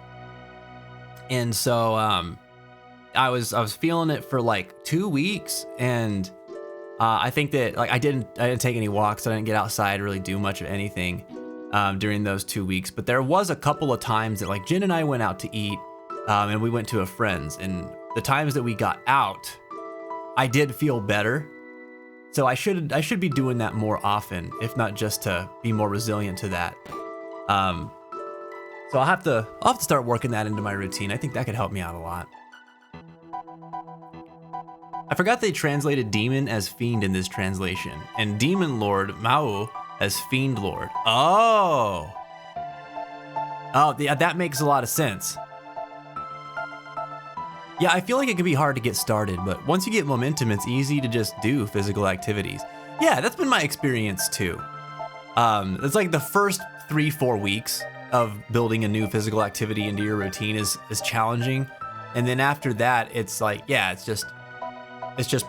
And so, I was feeling it for like 2 weeks, and I think that like I didn't take any walks. I didn't get outside, really do much of anything during those 2 weeks. But there was a couple of times that like Jen and I went out to eat, and we went to a friend's. And the times that we got out, I did feel better. So I should be doing that more often, if not just to be more resilient to that. So I'll have to start working that into my routine. I think that could help me out a lot. I forgot they translated demon as fiend in this translation, and demon lord Mao as fiend lord. Oh, yeah, that makes a lot of sense. Yeah, I feel like it can be hard to get started, but once you get momentum, it's easy to just do physical activities. Yeah, that's been my experience too. It's like the first 3-4 weeks of building a new physical activity into your routine is challenging, and then after that, it's like, yeah, it's just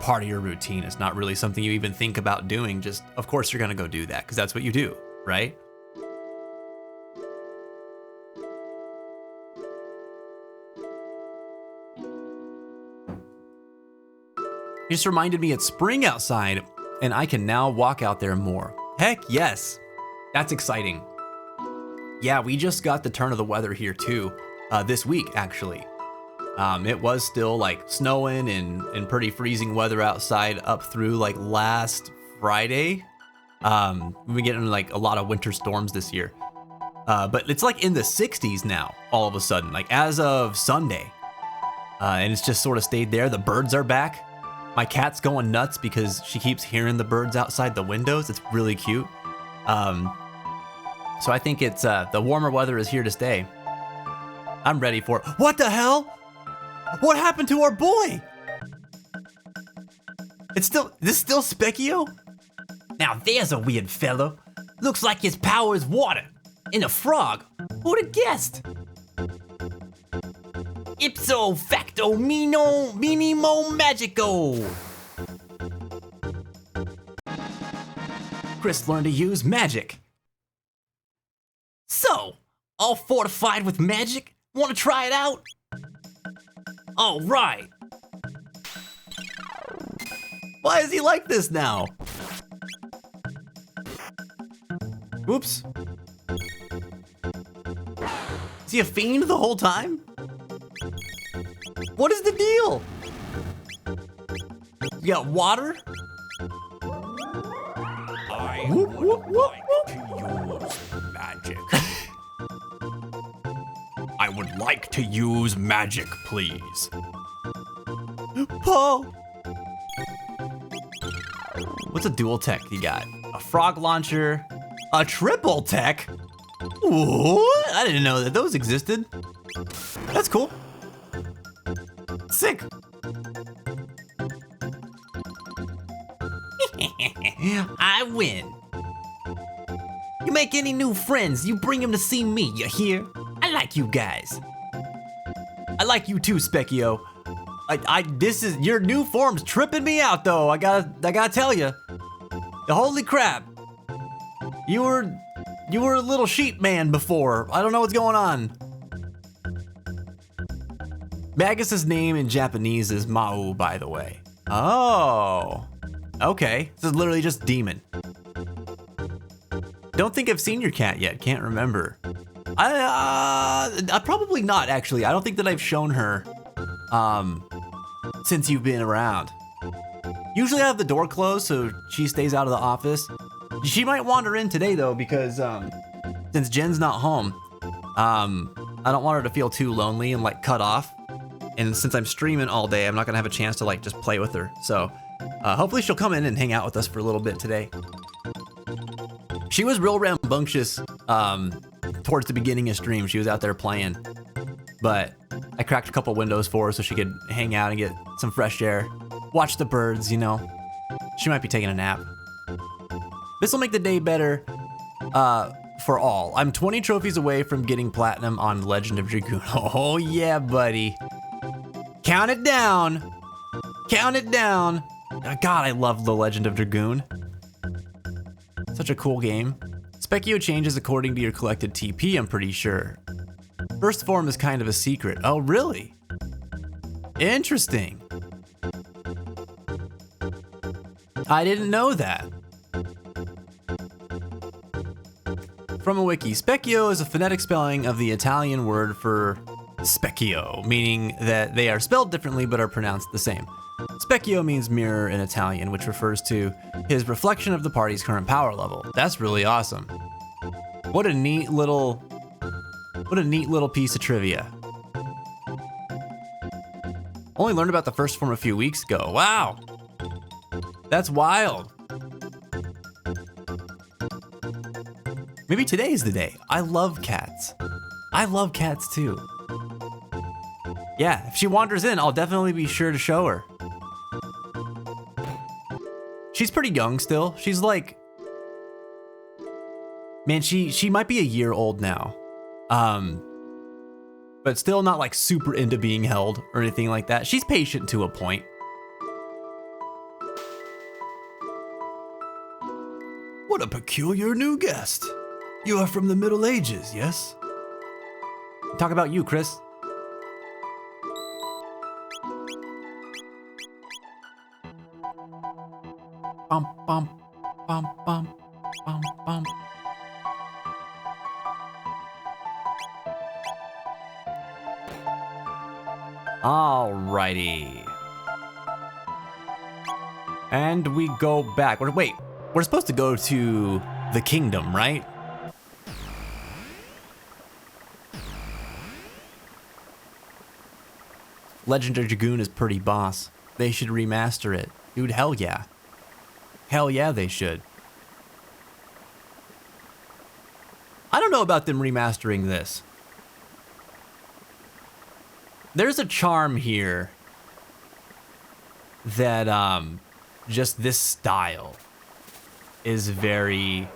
part of your routine. It's not really something you even think about doing. Just, of course, you're gonna go do that because that's what you do, right? You just reminded me it's spring outside, and I can now walk out there more. Heck yes, that's exciting. Yeah, we just got the turn of the weather here too, this week actually. It was still like snowing and pretty freezing weather outside up through like last Friday. We've been getting like a lot of winter storms this year. But it's like in the 60s now, all of a sudden, like as of Sunday. And it's just sort of stayed there. The birds are back. My cat's going nuts because she keeps hearing the birds outside the windows. It's really cute. So I think it's the warmer weather is here to stay. I'm ready for it. What the hell? What happened to our boy? This is still Specchio? Now there's a weird fellow. Looks like his power is water. And a frog. Who'd have guessed? Ipso facto minimo magico. Chris learned to use magic. So, all fortified with magic? Want to try it out? All right. Why is he like this now? Whoops. Is he a fiend the whole time? What is the deal? We got water. I Whoop, would whoop, whoop, like to use magic. I would like to use magic, please. Paul! What's a dual tech you got? A frog launcher, a triple tech? What? I didn't know that those existed. That's cool. Sick. I win. You make any new friends, you bring them to see me, you hear? I like you guys. I like you too, Specchio. This is, your new form's tripping me out though. I gotta tell you. Holy crap. You were a little sheep man before. I don't know what's going on. Magus's name in Japanese is Mau, by the way. Oh. Okay. This is literally just demon. Don't think I've seen your cat yet. Can't remember. I probably not actually. I don't think that I've shown her since you've been around. Usually I have the door closed so she stays out of the office. She might wander in today though because since Jen's not home, I don't want her to feel too lonely and like cut off. And since I'm streaming all day, I'm not gonna have a chance to like just play with her. So hopefully she'll come in and hang out with us for a little bit today. She was real rambunctious towards the beginning of stream. She was out there playing, but I cracked a couple windows for her so she could hang out and get some fresh air, watch the birds, you know. She might be taking a nap. This will make the day better for all. I'm 20 trophies away from getting platinum on Legend of Dragoon. Oh yeah, buddy. Count it down. Count it down. God, I love the Legend of Dragoon. Such a cool game. Specchio changes according to your collected TP, I'm pretty sure. First form is kind of a secret. Oh, really? Interesting. I didn't know that. From a wiki, Specchio is a phonetic spelling of the Italian word for specchio, meaning that they are spelled differently but are pronounced the same. Specchio means mirror in Italian, which refers to his reflection of the party's current power level. That's really awesome. What a neat little piece of trivia. Only learned about the first form a few weeks ago. Wow. That's wild. Maybe today's the day. I love cats. I love cats too. Yeah, if she wanders in, I'll definitely be sure to show her. She's pretty young still. She's like, man, she might be a year old now. But still not like super into being held or anything like that. She's patient to a point. What a peculiar new guest. You are from the Middle Ages, yes? Talk about you, Chris. Bum, bum, bum, bum, bum, bum. Alrighty. And we go back. Wait, we're supposed to go to the kingdom, right? Legend of Dragoon is pretty boss. They should remaster it. Dude, hell yeah. Hell yeah, they should. I don't know about them remastering this. There's a charm here that just this style is very,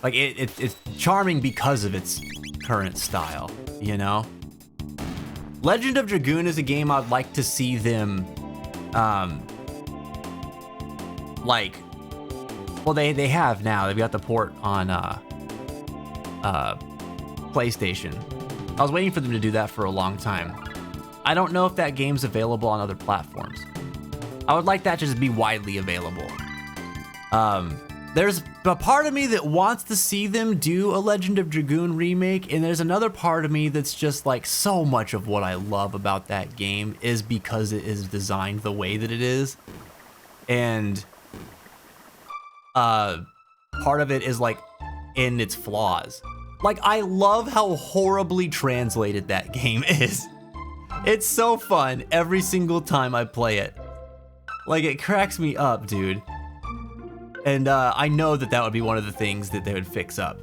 like it's charming because of its current style, you know? Legend of Dragoon is a game I'd like to see them like, well, they have now. They've got the port on PlayStation. I was waiting for them to do that for a long time. I don't know if that game's available on other platforms. I would like that to just be widely available. There's a part of me that wants to see them do a Legend of Dragoon remake, and there's another part of me that's just like, so much of what I love about that game is because it is designed the way that it is. and part of it is like in its flaws. Like, I love how horribly translated that game is. It's so fun every single time I play it. Like, it cracks me up, dude. And I know that would be one of the things that they would fix up.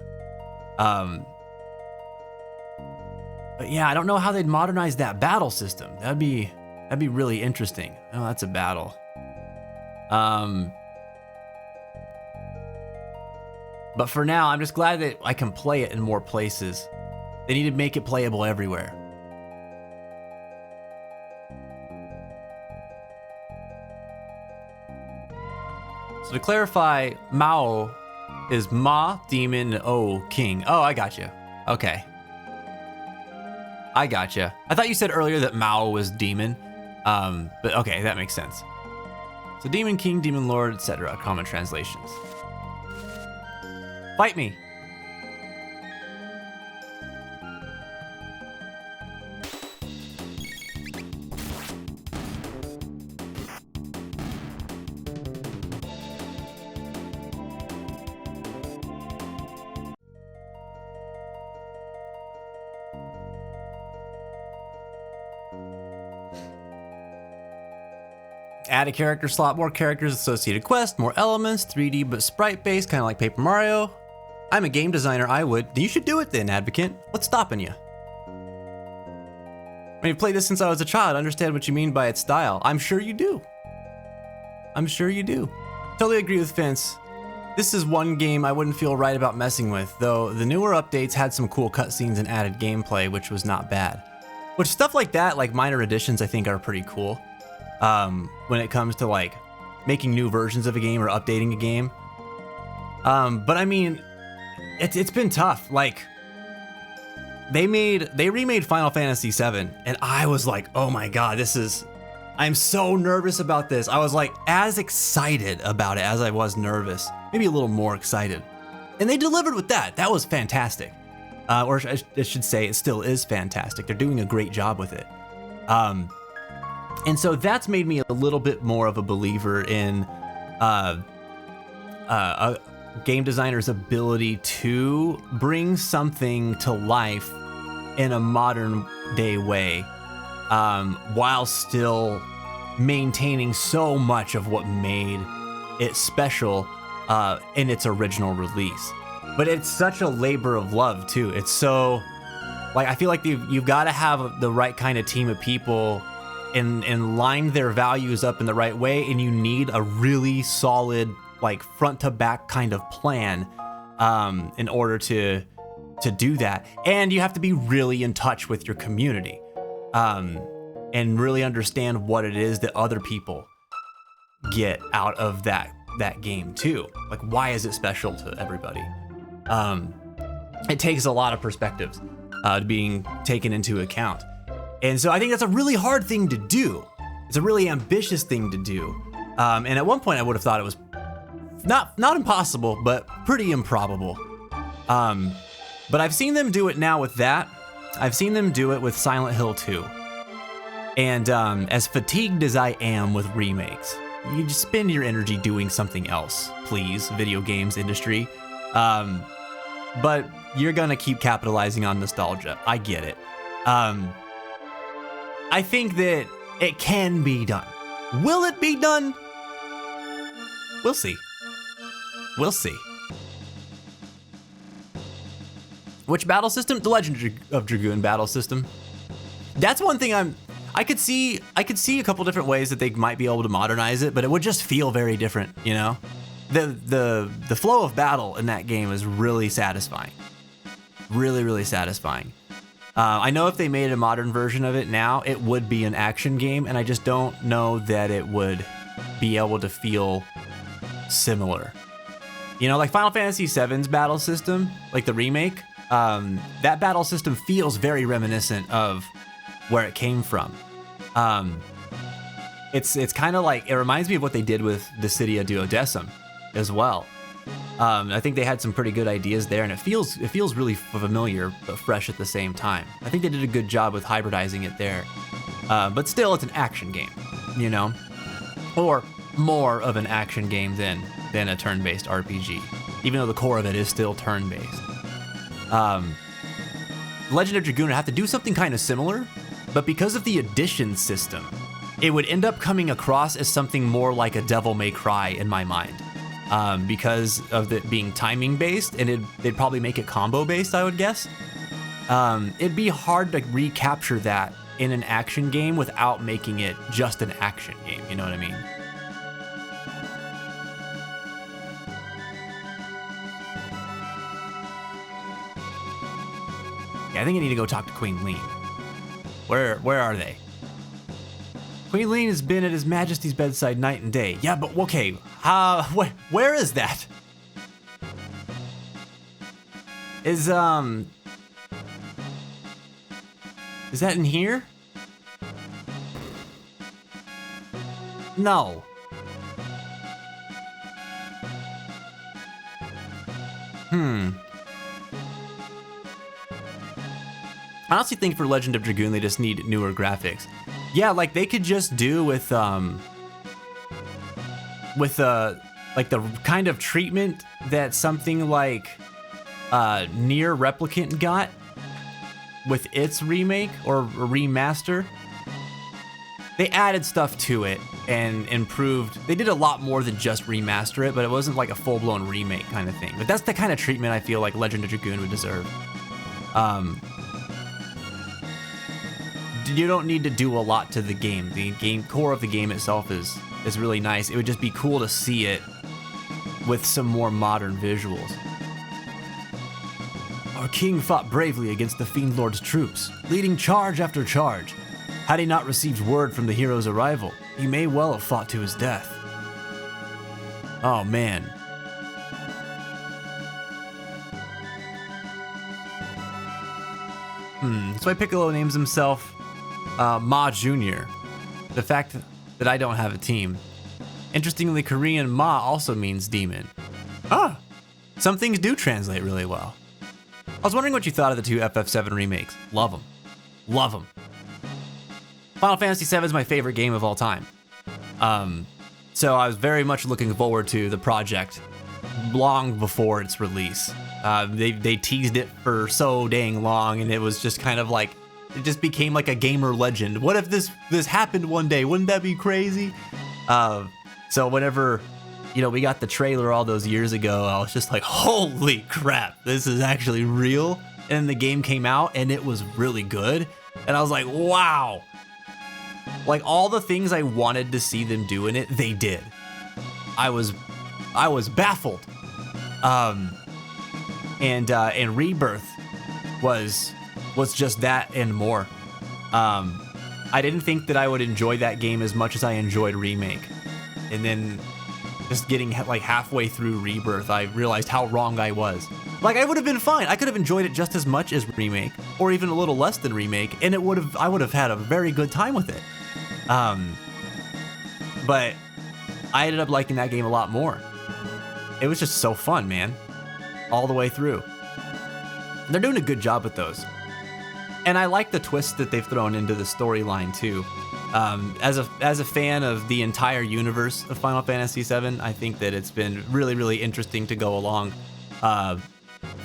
But yeah, I don't know how they'd modernize that battle system. That'd be really interesting. Oh, that's a battle. But for now, I'm just glad that I can play it in more places. They need to make it playable everywhere. So to clarify, Mao is Ma, demon, and O, king. Oh, I gotcha. Okay. I gotcha. I thought you said earlier that Mao was demon. But okay, that makes sense. So demon, king, demon lord, etc. Common translations. Fight me. Add a character slot, more characters, associated quest, more elements, 3D but sprite based, kind of like Paper Mario. I'm a game designer, I would. You should do it then, Advocate. What's stopping you? I mean, you've played this since I was a child. I understand what you mean by its style. I'm sure you do. I'm sure you do. Totally agree with Vince. This is one game I wouldn't feel right about messing with, though the newer updates had some cool cutscenes and added gameplay, which was not bad. Which stuff like that, like minor additions, I think are pretty cool. When it comes to like making new versions of a game or updating a game. But I mean, it's been tough. Like they remade Final Fantasy VII, and I was like, oh my god, I'm so nervous about this. I was like as excited about it as I was nervous, maybe a little more excited. And they delivered with that. That was fantastic. Or I should say, it still is fantastic. They're doing a great job with it. And so that's made me a little bit more of a believer in a game designer's ability to bring something to life in a modern day way, while still maintaining so much of what made it special in its original release. But it's such a labor of love too. It's so, like, I feel like you've got to have the right kind of team of people and line their values up in the right way, and you need a really solid, like, front to back kind of plan in order to do that. And you have to be really in touch with your community and really understand what it is that other people get out of that game too. Like, why is it special to everybody? It takes a lot of perspectives being taken into account. And so I think that's a really hard thing to do. It's a really ambitious thing to do. And at one point I would have thought it was not impossible, but pretty improbable. But I've seen them do it now with that. I've seen them do it with Silent Hill 2. And as fatigued as I am with remakes, you just spend your energy doing something else, please, video games industry. But you're gonna keep capitalizing on nostalgia. I get it. I think that it can be done. Will it be done? We'll see. We'll see. Which battle system? The Legend of Dragoon battle system. That's one thing I could see a couple different ways that they might be able to modernize it, but it would just feel very different, you know? The flow of battle in that game is really satisfying. Really, really satisfying. I know if they made a modern version of it now, it would be an action game, and I just don't know that it would be able to feel similar. You know, like Final Fantasy VII's battle system, like the remake, that battle system feels very reminiscent of where it came from. It's kind of like, it reminds me of what they did with Dissidia Duodecim as well. I think they had some pretty good ideas there, and it feels really familiar but fresh at the same time. I think they did a good job with hybridizing it there. But still, it's an action game, you know? Or more of an action game than a turn-based RPG, even though the core of it is still turn-based. Legend of Dragoon would have to do something kind of similar, but because of the addition system, it would end up coming across as something more like a Devil May Cry in my mind. Because of it being timing based, and they'd probably make it combo based, I would guess. It'd be hard to recapture that in an action game without making it just an action game, you know what I mean? Yeah, I think I need to go talk to Queen Lean. Where are they? Queen Lean has been at His Majesty's bedside night and day. Yeah, but okay, where is that? Is that in here? No. I honestly think for Legend of Dragoon, they just need newer graphics. Yeah, like they could just do with like the kind of treatment that something like Nier Replicant got with its remake or remaster. They added stuff to it and improved. They did a lot more than just remaster it, but it wasn't like a full-blown remake kind of thing. But that's the kind of treatment I feel like Legend of Dragoon would deserve. You don't need to do a lot to the game. The game core of the game itself is really nice. It would just be cool to see it with some more modern visuals. Our king fought bravely against the Fiend Lord's troops, leading charge after charge. Had he not received word from the hero's arrival, he may well have fought to his death. Oh man. That's why Piccolo names himself Ma Jr. The fact that I don't have a team. Interestingly, Korean Ma also means demon. Ah, some things do translate really well. I was wondering what you thought of the two FF7 remakes. Love them. Love them. Final Fantasy VII is my favorite game of all time. So I was very much looking forward to the project long before its release. They teased it for so dang long, and it was just kind of like, it just became like a gamer legend. What if this happened one day? Wouldn't that be crazy? So whenever, we got the trailer all those years ago, I was just like, holy crap, this is actually real. And the game came out and it was really good. And I was like, wow. Like all the things I wanted to see them do in it, they did. I was baffled. And Rebirth was just that and more. I didn't think that I would enjoy that game as much as I enjoyed Remake. And then just getting like halfway through Rebirth, I realized how wrong I was. Like I would have been fine. I could have enjoyed it just as much as Remake, or even a little less than Remake, and I would have had a very good time with it. But I ended up liking that game a lot more. It was just so fun, man. All the way through. They're doing a good job with those. And I like the twist that they've thrown into the storyline too. As a fan of the entire universe of Final Fantasy VII, I think that it's been really, really interesting to go along,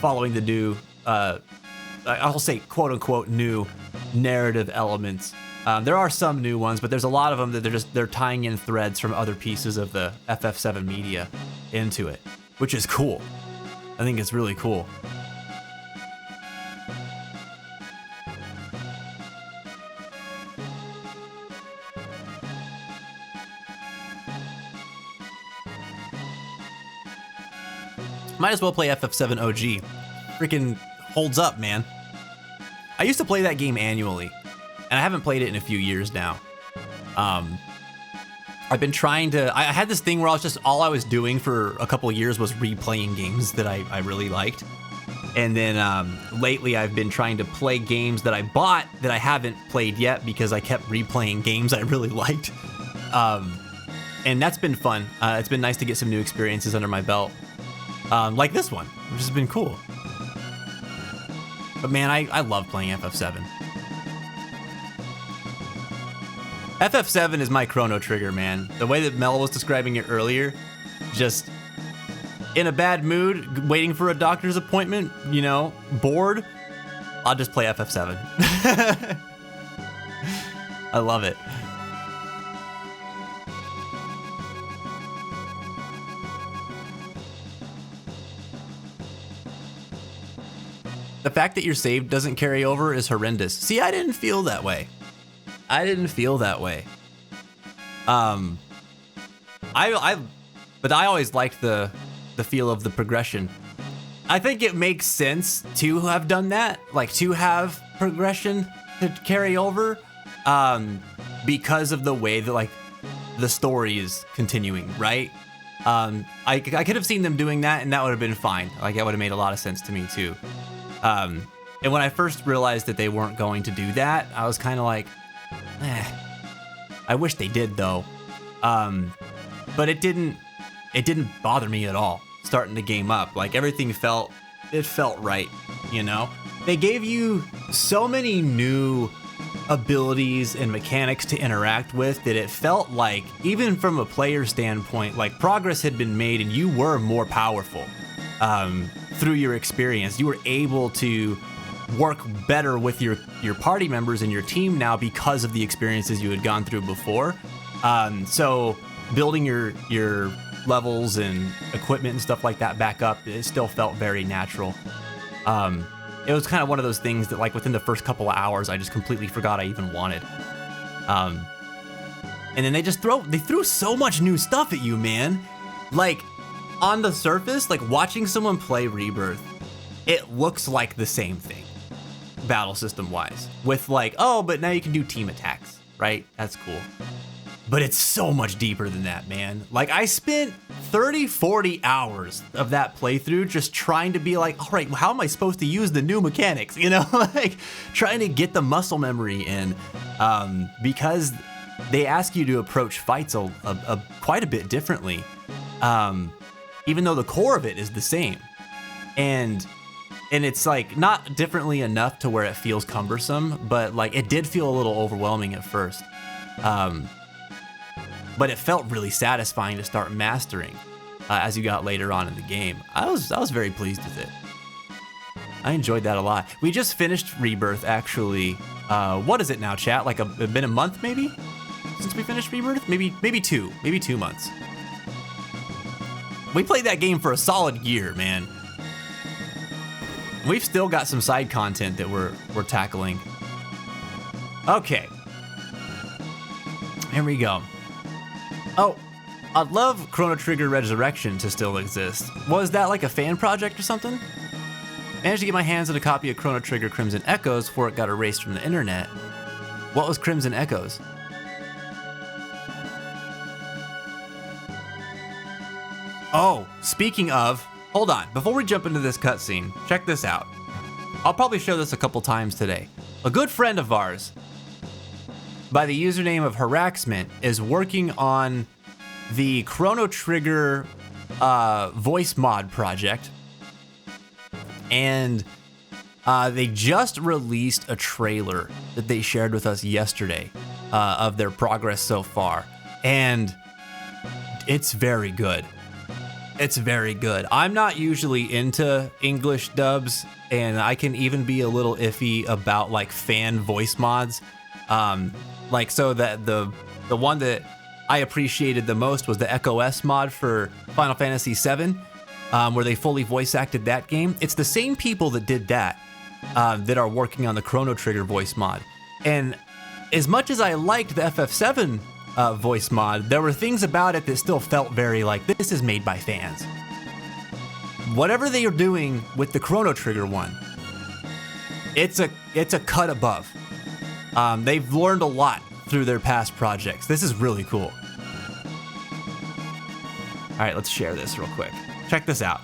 following the new, I'll say quote unquote new narrative elements. There are some new ones, but there's a lot of them that they're tying in threads from other pieces of the FF7 media into it, which is cool. I think it's really cool. Might as well play FF7 OG. Freaking holds up, man. I used to play that game annually, and I haven't played it in a few years now. I've been trying to, I had this thing where all I was doing for a couple of years was replaying games that I really liked. And then lately I've been trying to play games that I bought that I haven't played yet because I kept replaying games I really liked. And that's been fun. It's been nice to get some new experiences under my belt. Like this one, which has been cool. But man, I love playing FF7. FF7 is my Chrono Trigger, man. The way that Mel was describing it earlier, just in a bad mood, waiting for a doctor's appointment, you know, bored, I'll just play FF7. I love it. The fact that your save doesn't carry over is horrendous. See, I didn't feel that way. I didn't feel that way. But I always liked the feel of the progression. I think it makes sense to have done that, like to have progression to carry over, because of the way that like the story is continuing, right? I could have seen them doing that, and that would have been fine. Like that would have made a lot of sense to me too. And when I first realized that they weren't going to do that, I was kind of like, I wish they did though. But it didn't bother me at all starting the game up. Like everything felt right, you know? They gave you so many new abilities and mechanics to interact with that it felt like, even from a player standpoint, like progress had been made and you were more powerful. Through your experience, you were able to work better with your party members and your team now because of the experiences you had gone through before. So building your levels and equipment and stuff like that back up, it still felt very natural. It was kind of one of those things that like within the first couple of hours, I just completely forgot I even wanted. And then they threw so much new stuff at you, man. Like on the surface, like watching someone play Rebirth, it looks like the same thing, battle system wise, with like, oh, but now you can do team attacks, right? That's cool. But it's so much deeper than that, man. Like I spent 30, 40 hours of that playthrough just trying to be like, all right, how am I supposed to use the new mechanics? You know, like trying to get the muscle memory in, because they ask you to approach fights quite a bit differently. Even though the core of it is the same. And it's like not differently enough to where it feels cumbersome, but like it did feel a little overwhelming at first. But it felt really satisfying to start mastering as you got later on in the game. I was very pleased with it. I enjoyed that a lot. We just finished Rebirth actually. What is it now, chat? Like been a month maybe since we finished Rebirth? Maybe 2 months. We played that game for a solid year, man. We've still got some side content that we're tackling. Okay. Here we go. Oh, I'd love Chrono Trigger Resurrection to still exist. Was that like a fan project or something? Managed to get my hands on a copy of Chrono Trigger Crimson Echoes before it got erased from the internet. What was Crimson Echoes? Oh, speaking of, hold on. Before we jump into this cutscene, check this out. I'll probably show this a couple times today. A good friend of ours, by the username of Haraxment, is working on the Chrono Trigger voice mod project. And they just released a trailer that they shared with us yesterday of their progress so far. And it's very good. It's very good. I'm not usually into English dubs, and I can even be a little iffy about like fan voice mods. Like so that the one that I appreciated the most was the Echo S mod for Final Fantasy VII, where they fully voice acted that game. It's the same people that did that that are working on the Chrono Trigger voice mod. And as much as I liked the FF7 voice mod, there were things about it that still felt very like, this is made by fans. Whatever they are doing with the Chrono Trigger one, it's a cut above. They've learned a lot through their past projects. This is really cool. All right, let's share this real quick. Check this out.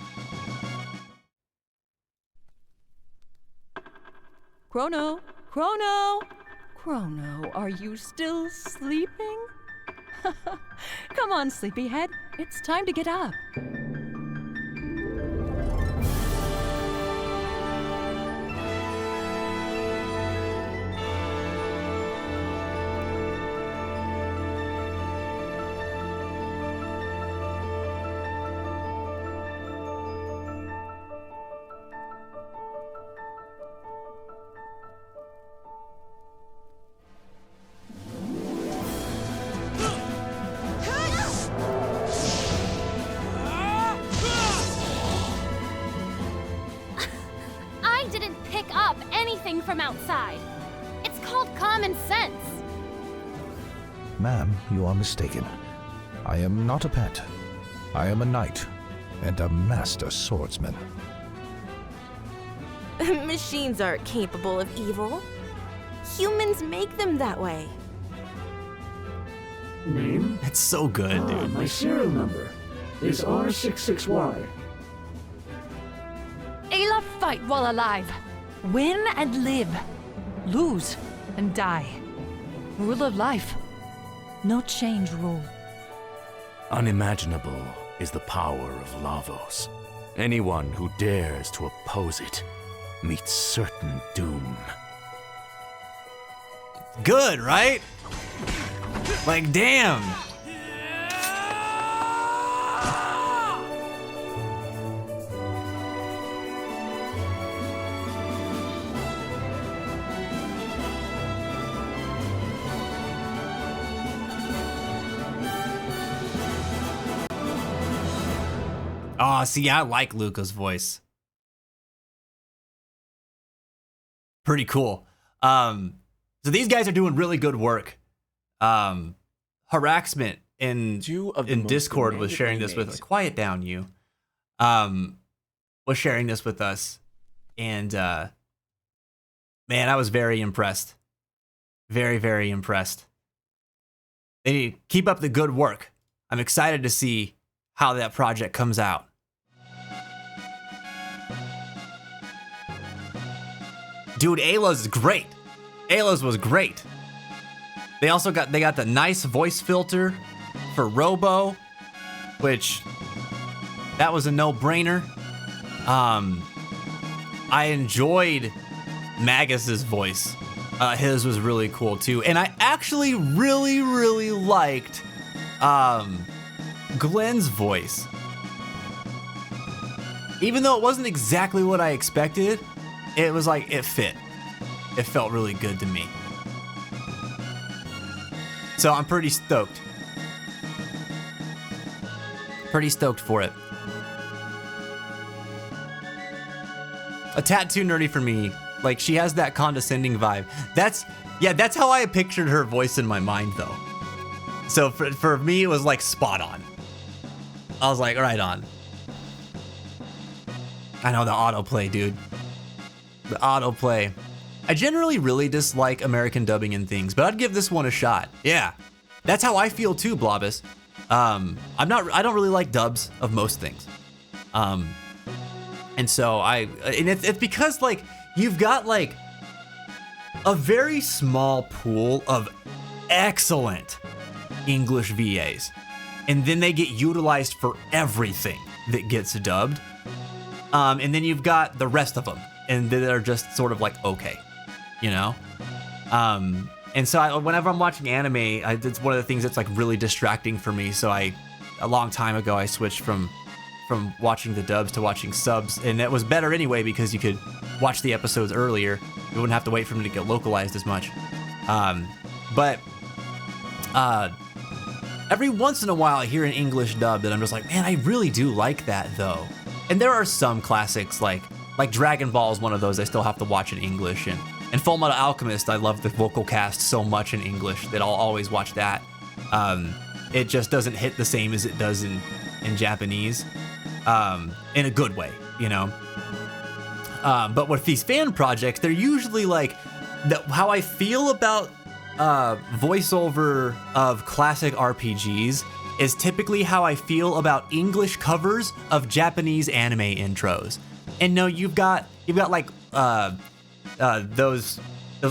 Chrono, Chrono, Chrono, are you still sleeping? Come on, sleepyhead. It's time to get up. from outside. It's called common sense. Ma'am, you are mistaken. I am not a pet. I am a knight and a master swordsman. Machines aren't capable of evil. Humans make them that way. Name? It's so good, dude. My serial number is R66Y. Ayla, fight while alive. Win and live. Lose and die. Rule of life. No change rule. Unimaginable is the power of Lavos. Anyone who dares to oppose it meets certain doom. Good, right? Like, damn. Oh, see, I like Luca's voice. Pretty cool. So these guys are doing really good work. Harassment in Discord was sharing this with us. Quiet down, you. Was sharing this with us, and man, I was very impressed. Very, very impressed. They need to keep up the good work. I'm excited to see how that project comes out. Dude, Ayla's is great. Ayla's was great. They also got the nice voice filter for Robo, which that was a no-brainer. I enjoyed Magus's voice. His was really cool too, and I actually really liked Glenn's voice. Even though it wasn't exactly what I expected, it was like, it fit. It felt really good to me. So I'm pretty stoked. Pretty stoked for it. A tad too nerdy for me. Like, she has that condescending vibe. That's how I pictured her voice in my mind, though. So for me, it was like spot on. I was like, right on. I know, the autoplay, dude. The autoplay. I generally really dislike American dubbing and things, but I'd give this one a shot. Yeah, that's how I feel too, Blobus. I don't really like dubs of most things. And so it's because, like, you've got like a very small pool of excellent English VAs, and then they get utilized for everything that gets dubbed. And then you've got the rest of them, and they're just sort of like, okay, you know? And so whenever I'm watching anime, it's one of the things that's like really distracting for me. So a long time ago, I switched from watching the dubs to watching subs, and it was better anyway because you could watch the episodes earlier. You wouldn't have to wait for them to get localized as much. But every once in a while, I hear an English dub that I'm just like, man, I really do like that though. And there are some classics like Dragon Ball is one of those I still have to watch in English, and Full Metal Alchemist, I love the vocal cast so much in English that I'll always watch that. It just doesn't hit the same as it does in Japanese, in a good way, you know? But with these fan projects, they're usually like, how I feel about voiceover of classic RPGs is typically how I feel about English covers of Japanese anime intros. And no, you've got like those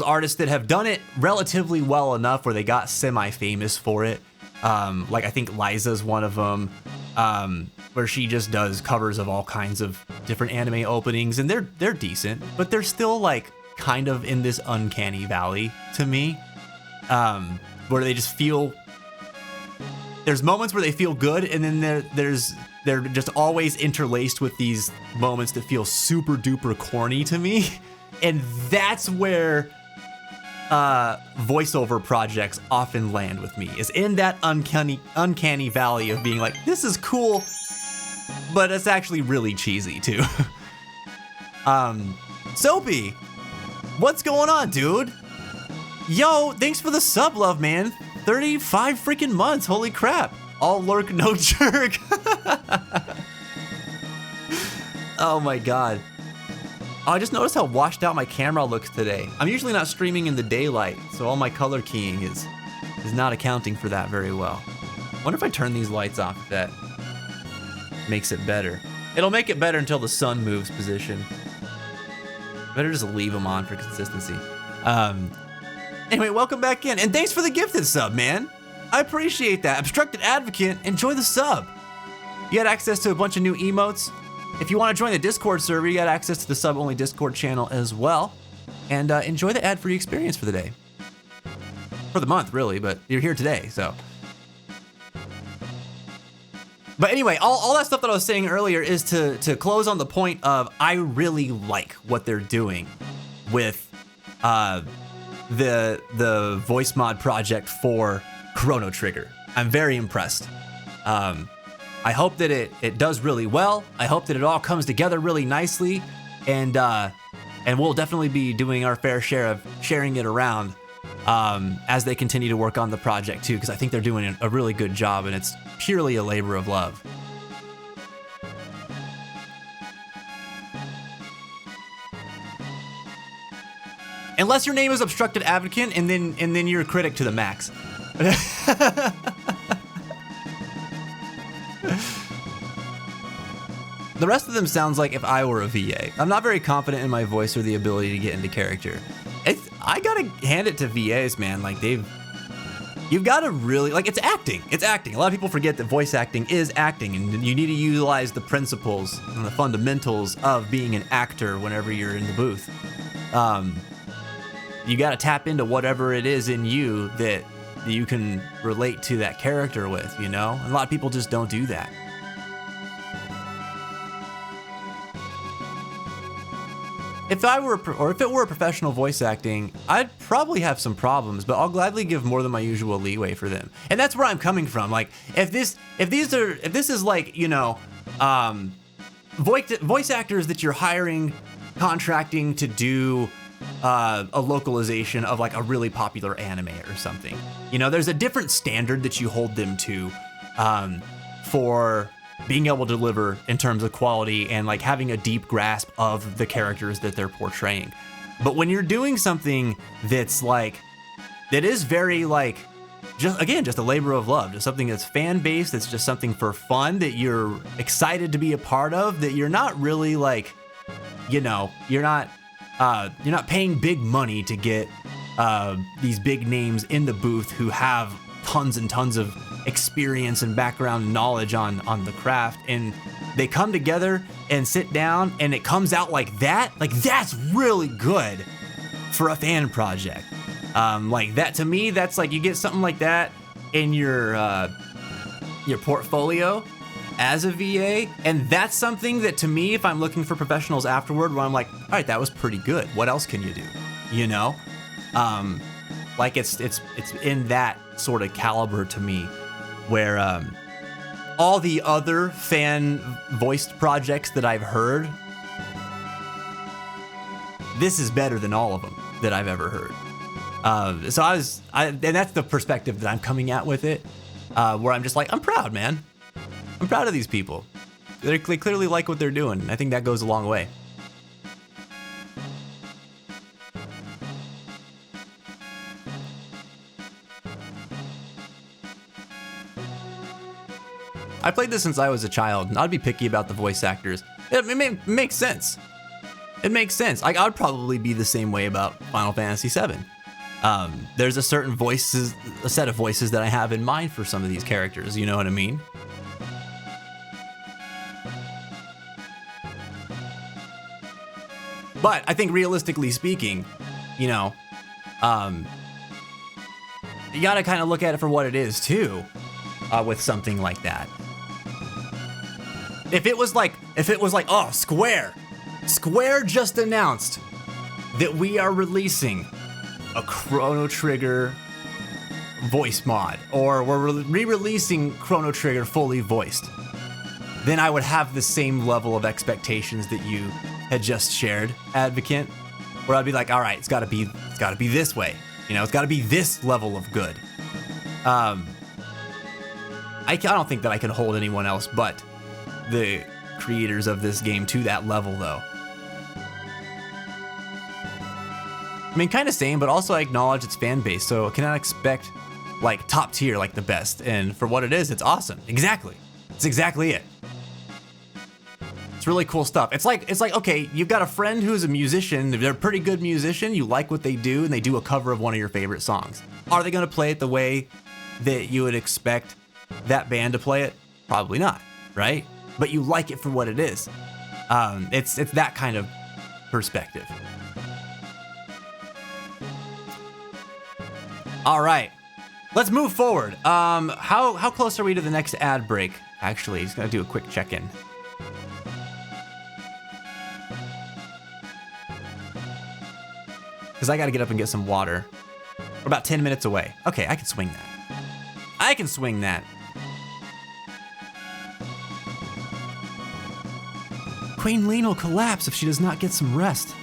artists that have done it relatively well enough where they got semi-famous for it. Like I think Liza's one of them, where she just does covers of all kinds of different anime openings, and they're decent, but they're still like kind of in this uncanny valley to me, where they just feel. There's moments where they feel good, and then they're just always interlaced with these moments that feel super duper corny to me, and that's where voiceover projects often land with me, is in that uncanny valley of being like, this is cool, but it's actually really cheesy too. Soapy, What's going on, dude? Yo, thanks for the sub, love, man. 35 freaking months. Holy crap. All lurk, no jerk. Oh my god. Oh, I just noticed how washed out my camera looks today. I'm usually not streaming in the daylight, so all my color keying is not accounting for that very well. Wonder if I turn these lights off if that makes it better. It'll make it better until the sun moves position. Better just leave them on for consistency. Anyway, welcome back in, and thanks for the gifted sub, man. I appreciate that. Obstructed Advocate, enjoy the sub. You got access to a bunch of new emotes. If you want to join the Discord server, you got access to the sub-only Discord channel as well. And enjoy the ad-free experience for the day. For the month, really, but you're here today, so. But anyway, all that stuff that I was saying earlier is to close on the point of I really like what they're doing with the voice mod project for Chrono Trigger. I'm very impressed. I hope that it does really well. I hope that it all comes together really nicely, and we'll definitely be doing our fair share of sharing it around as they continue to work on the project too, because I think they're doing a really good job, and it's purely a labor of love. Unless your name is Obstructed Advocate, and then you're a critic to the max. The rest of them sounds like if I were a VA. I'm not very confident in my voice or the ability to get into character. I gotta hand it to VAs, man. Like you've got to really, like, it's acting. It's acting. A lot of people forget that voice acting is acting, and you need to utilize the principles and the fundamentals of being an actor whenever you're in the booth. You got to tap into whatever it is in you that you can relate to that character with, you know? And a lot of people just don't do that. If it were a professional voice acting, I'd probably have some problems, but I'll gladly give more than my usual leeway for them. And that's where I'm coming from. Like, if this is like, you know, voice actors that you're hiring, contracting to do a localization of like a really popular anime or something, you know, there's a different standard that you hold them to for being able to deliver in terms of quality and like having a deep grasp of the characters that they're portraying. But when you're doing something that's like, that is very like, just a labor of love, just something that's fan-based, that's just something for fun, that you're excited to be a part of, that you're not really like, you know, you're not paying big money to get these big names in the booth who have tons and tons of experience and background knowledge on the craft, and they come together and sit down and it comes out like that. Like, that's really good for a fan project. Like that, to me, that's like, you get something like that in your portfolio as a VA, and that's something that, to me, if I'm looking for professionals afterward, where I'm like, all right, that was pretty good, what else can you do, you know? Like it's in that sort of caliber to me, where all the other fan voiced projects that I've heard, this is better than all of them that I've ever heard. And that's the perspective that I'm coming at with it, where I'm just like, I'm proud, man. I'm proud of these people. They clearly like what they're doing. I think that goes a long way. I played this since I was a child, and I'd be picky about the voice actors. It makes sense. It makes sense. I'd probably be the same way about Final Fantasy VII. There's a set of voices that I have in mind for some of these characters, you know what I mean? But I think realistically speaking, you know, you gotta kind of look at it for what it is too, with something like that. If it was like, oh, Square just announced that we are releasing a Chrono Trigger voice mod, or we're re-releasing Chrono Trigger fully voiced, then I would have the same level of expectations that you had just shared, Advocate, where I'd be like, all right, it's gotta be this way. You know, it's gotta be this level of good. I don't think that I can hold anyone else but the creators of this game to that level, though. I mean, kind of same, but also I acknowledge its fan base, so I cannot expect like top tier, like the best. And for what it is, it's awesome. Exactly. It's exactly it. It's really cool stuff. It's like, okay, you've got a friend who's a musician, they're a pretty good musician, you like what they do, and they do a cover of one of your favorite songs. Are they gonna play it the way that you would expect that band to play it? Probably not, right? But you like it for what it is. It's that kind of perspective. All right, let's move forward. How close are we to the next ad break? Actually, just gonna do a quick check-in. Because I gotta get up and get some water. We're about 10 minutes away. Okay, I can swing that. I can swing that. Queen Lean will collapse if she does not get some rest.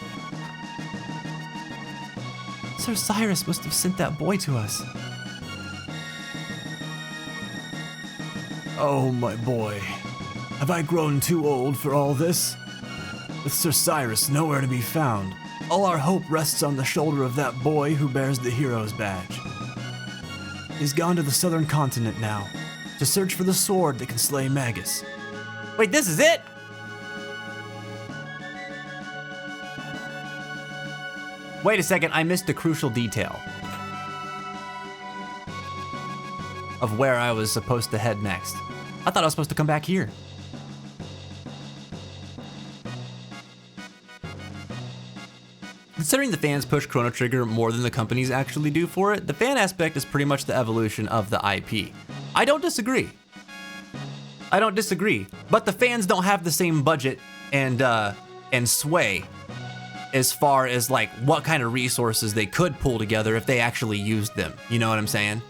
Sir Cyrus must have sent that boy to us. Oh, my boy. Have I grown too old for all this? With Sir Cyrus nowhere to be found, all our hope rests on the shoulder of that boy who bears the hero's badge. He's gone to the southern continent now, to search for the sword that can slay Magus. Wait, this is it? Wait a second, I missed a crucial detail of where I was supposed to head next. I thought I was supposed to come back here. Considering the fans push Chrono Trigger more than the companies actually do for it, the fan aspect is pretty much the evolution of the IP. I don't disagree. But the fans don't have the same budget and sway as far as like what kind of resources they could pull together if they actually used them. You know what I'm saying?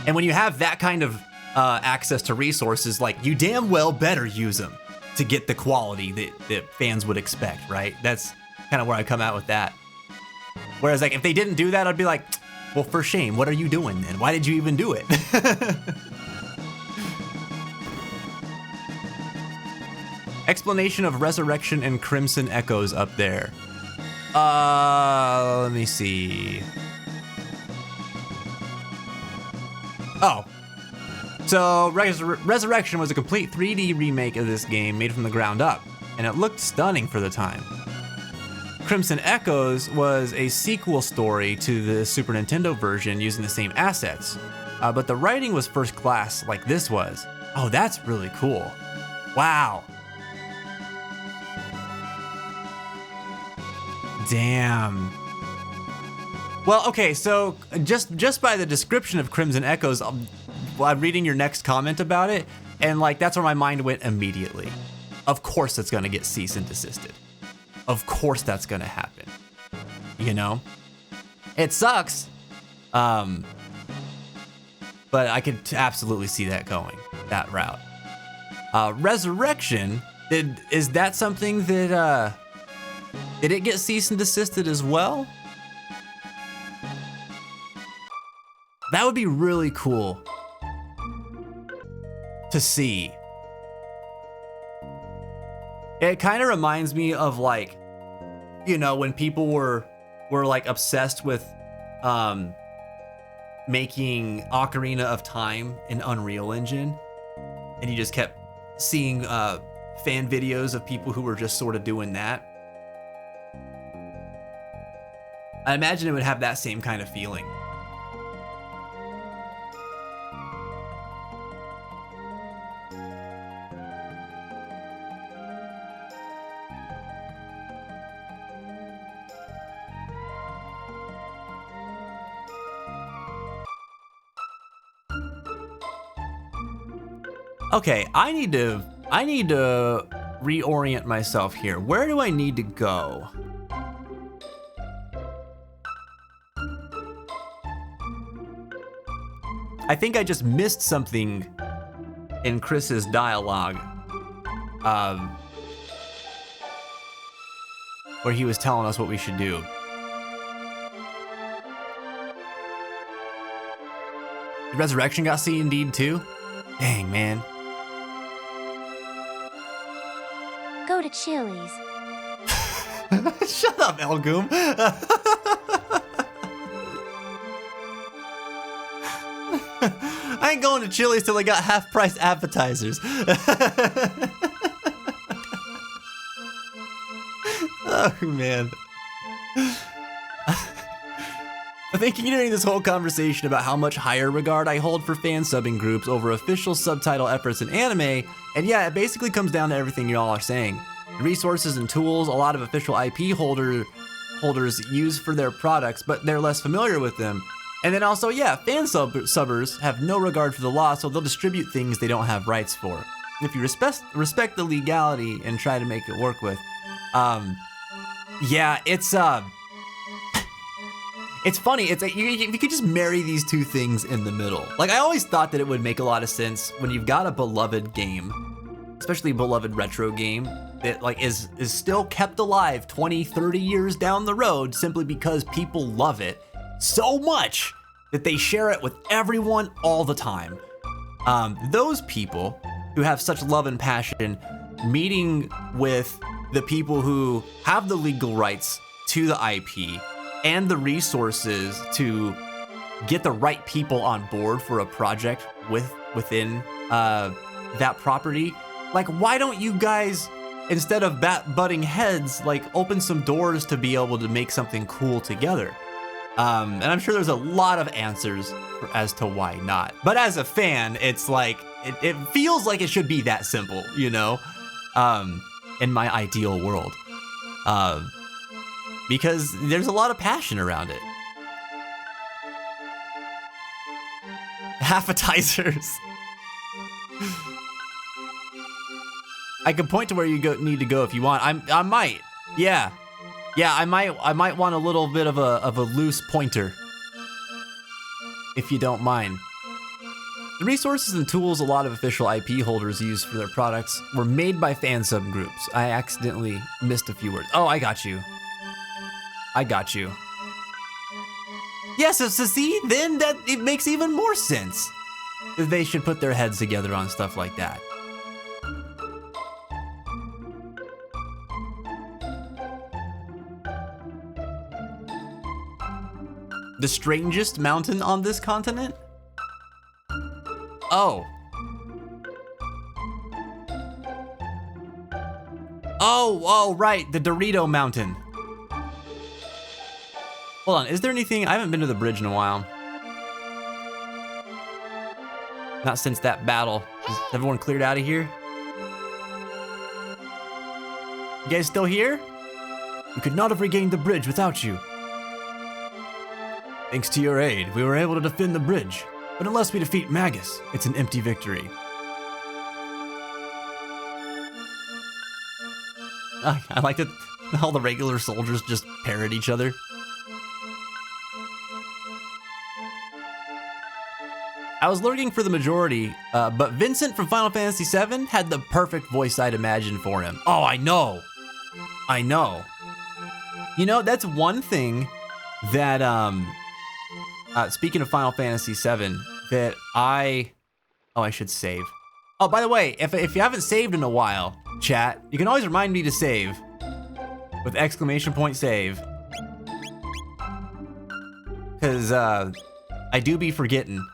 And when you have that kind of access to resources, like you damn well better use them to get the quality that fans would expect, right? That's kind of where I come out with that. Whereas like if they didn't do that, I'd be like, well, for shame, what are you doing then? Why did you even do it? Explanation of Resurrection and Crimson Echoes up there. Let me see. Oh. So Resurrection was a complete 3D remake of this game made from the ground up, and it looked stunning for the time. Crimson Echoes was a sequel story to the Super Nintendo version using the same assets, but the writing was first class like this was. Oh, that's really cool. Wow. Damn. Well, okay, so just by the description of Crimson Echoes, I'm reading your next comment about it, and like that's where my mind went immediately. Of course it's gonna get cease and desisted. Of course that's gonna happen. You know? It sucks. But I could absolutely see that going that route. Resurrection, is that something that did it get cease and desisted as well? That would be really cool to see. It kind of reminds me of like, you know, when people were like obsessed with making Ocarina of Time in Unreal Engine, and you just kept seeing fan videos of people who were just sort of doing that. I imagine it would have that same kind of feeling. Okay, I need to reorient myself here. Where do I need to go? I think I just missed something in Chris's dialogue, where he was telling us what we should do. Resurrection got C&D'd too? Dang, man. Go to Chili's. Shut up, Elgoom. I ain't going to Chili's till they got half-price appetizers. Oh, man. I've been continuing this whole conversation about how much higher regard I hold for fan subbing groups over official subtitle efforts in anime, and yeah, it basically comes down to everything y'all are saying. The resources and tools a lot of official IP holders use for their products, but they're less familiar with them. And then also, yeah, fan subbers have no regard for the law, so they'll distribute things they don't have rights for. If you respect the legality and try to make it work with, yeah, it's funny. It's like you could just marry these two things in the middle. Like, I always thought that it would make a lot of sense when you've got a beloved game, especially a beloved retro game that like is still kept alive 20, 30 years down the road simply because people love it so much that they share it with everyone all the time. Those people who have such love and passion meeting with the people who have the legal rights to the IP and the resources to get the right people on board for a project within that property. Like, why don't you guys, instead of butting heads, like open some doors to be able to make something cool together? And I'm sure there's a lot of answers as to why not. But as a fan, it's like, it feels like it should be that simple, you know? In my ideal world. Because there's a lot of passion around it. Appetizers. I could point to where you need to go if you want. I might. Yeah. Yeah, I might want a little bit of a loose pointer. If you don't mind. The resources and tools a lot of official IP holders use for their products were made by fan subgroups. I accidentally missed a few words. Oh, I got you. I got you. Yes, so see, then that it makes even more sense. They should put their heads together on stuff like that. The strangest mountain on this continent? Oh. Oh, right, the Dorito Mountain. Hold on, is there anything? I haven't been to the bridge in a while. Not since that battle. Is everyone cleared out of here? You guys still here? We could not have regained the bridge without you. Thanks to your aid, we were able to defend the bridge. But unless we defeat Magus, it's an empty victory. I like that all the regular soldiers just parrot each other. I was lurking for the majority, but Vincent from Final Fantasy VII had the perfect voice I'd imagined for him. Oh, I know. I know. You know, that's one thing that, speaking of Final Fantasy VII, that I should save. Oh, by the way, if you haven't saved in a while, chat, you can always remind me to save with !save. Because, I do be forgetting,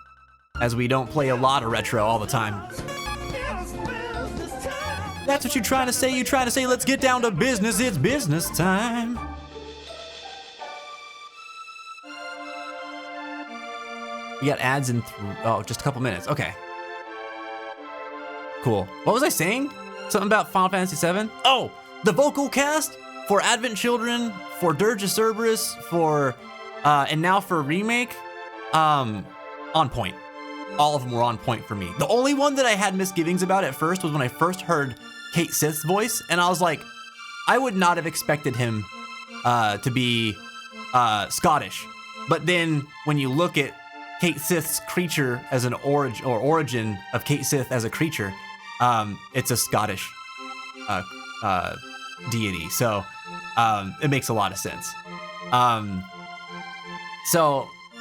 as we don't play a lot of retro all the time. That's what you're trying to say? You're trying to say, let's get down to business, it's business time. We got ads in, just a couple minutes. Okay. Cool. What was I saying? Something about Final Fantasy VII? Oh, the vocal cast for Advent Children, for Dirge of Cerberus, for, and now for Remake, on point. All of them were on point for me. The only one that I had misgivings about at first was when I first heard Kate Sith's voice, and I was like, I would not have expected him to be Scottish. But then when you look at Kate Sith's creature as an origin of Kate Sith as a creature, it's a Scottish deity. So it makes a lot of sense. But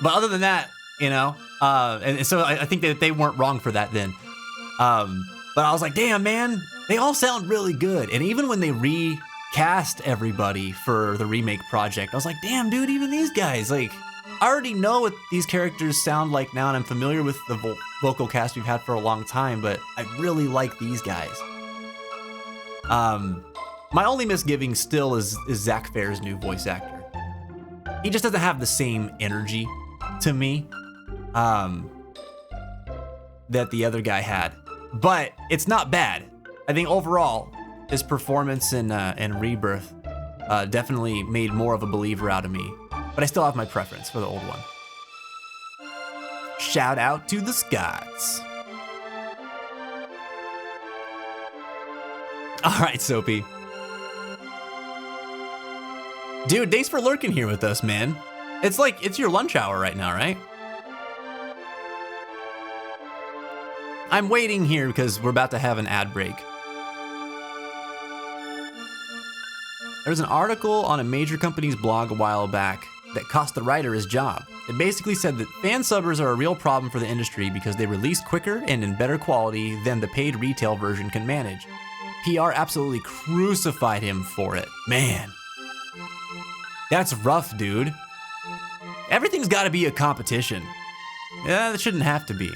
other than that, you know, and so I think that they weren't wrong for that then. But I was like, damn, man, they all sound really good. And even when they recast everybody for the remake project, I was like, damn, dude, even these guys, like, I already know what these characters sound like now, and I'm familiar with the vocal cast we've had for a long time, but I really like these guys. My only misgiving still is Zach Fair's new voice actor. He just doesn't have the same energy to me that the other guy had. But it's not bad. I think overall, his performance in Rebirth definitely made more of a believer out of me. But I still have my preference for the old one. Shout out to the Scots. All right, Soapy. Dude, thanks for lurking here with us, man. It's like, it's your lunch hour right now, right? I'm waiting here because we're about to have an ad break. There's an article on a major company's blog a while back that cost the writer his job. It basically said that fan subbers are a real problem for the industry because they release quicker and in better quality than the paid retail version can manage. PR absolutely crucified him for it. Man, that's rough, dude. Everything's gotta be a competition. Yeah, that shouldn't have to be.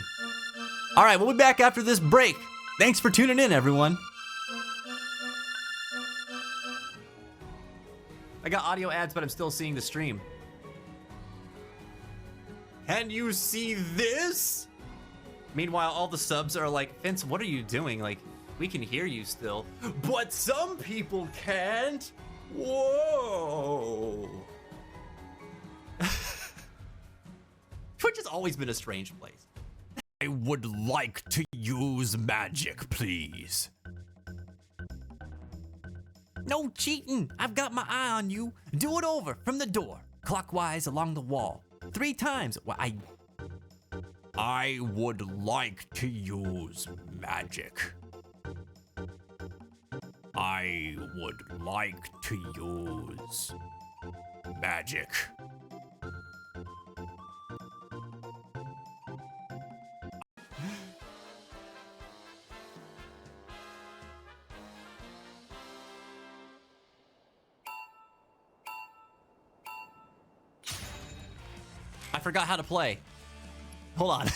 All right, we'll be back after this break. Thanks for tuning in, everyone. I got audio ads, but I'm still seeing the stream. Can you see this? Meanwhile, all the subs are like, Vince, what are you doing? Like, we can hear you still. But some people can't. Whoa. Twitch has always been a strange place. I would like to use magic, please. No cheating. I've got my eye on you. Do it over from the door, clockwise along the wall. 3 times. Well, I would like to use magic. I would like to use magic. I forgot how to play. Hold on.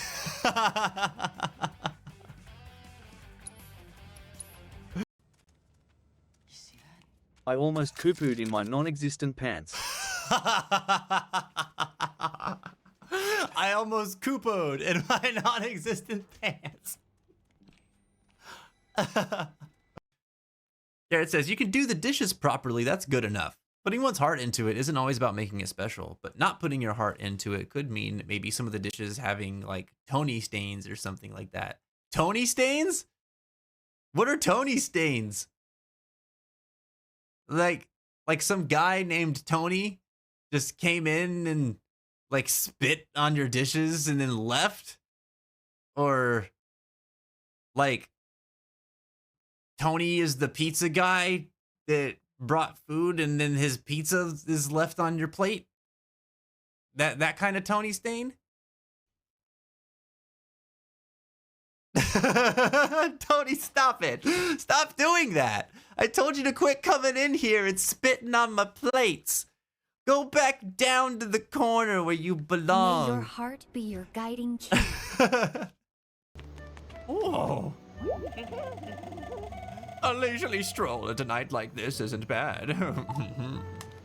I almost poo-pooed in my non-existent pants. I almost poo-pooed in my non-existent pants. There it says, you can do the dishes properly, that's good enough. Putting one's heart into it isn't always about making it special, but not putting your heart into it could mean maybe some of the dishes having like Tony stains or something like that. Tony stains? What are Tony stains? Like some guy named Tony just came in and like spit on your dishes and then left? Or like Tony is the pizza guy that brought food and then his pizza is left on your plate? That kind of Tony stain? Tony, stop it. Stop doing that. I told you to quit coming in here and spitting on my plates. Go back down to the corner where you belong. May your heart be your guiding key. Oh. A leisurely stroll at a night like this isn't bad.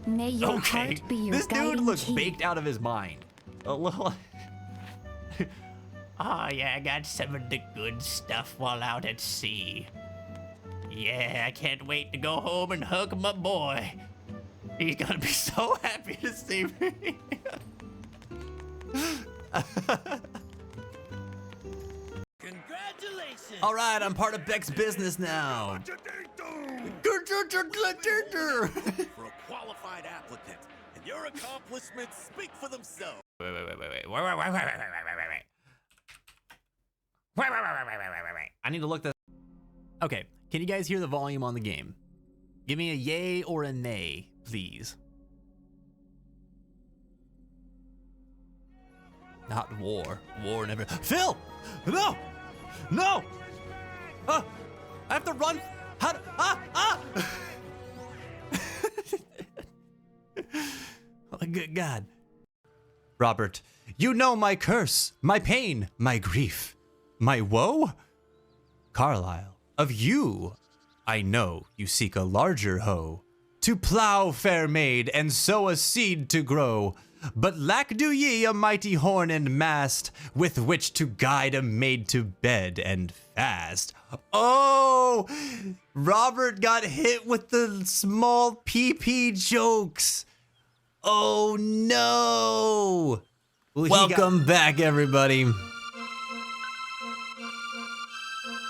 May your Okay, heart be your this guiding dude looks key. baked out of his mind. A little. Oh yeah, I got some of the good stuff while out at sea. Yeah, I can't wait to go home and hug my boy. He's gonna be so happy to see me. Congratulations! All right, I'm part of Beck's business now. For a qualified applicant, and your accomplishments speak for themselves. Wait. Wait. I need to look this. Okay, can you guys hear the volume on the game? Give me a yay or a nay, please. Not war. War never. Phil! No! No! I have to run. How? Oh, good God. Robert, you know my curse, my pain, my grief, my woe? Carlyle, of you, I know you seek a larger hoe, to plow, fair maid, and sow a seed to grow. But lack do ye a mighty horn and mast, with which to guide a maid to bed and fast. Oh, Robert got hit with the small PP jokes. Oh no. Welcome back, everybody.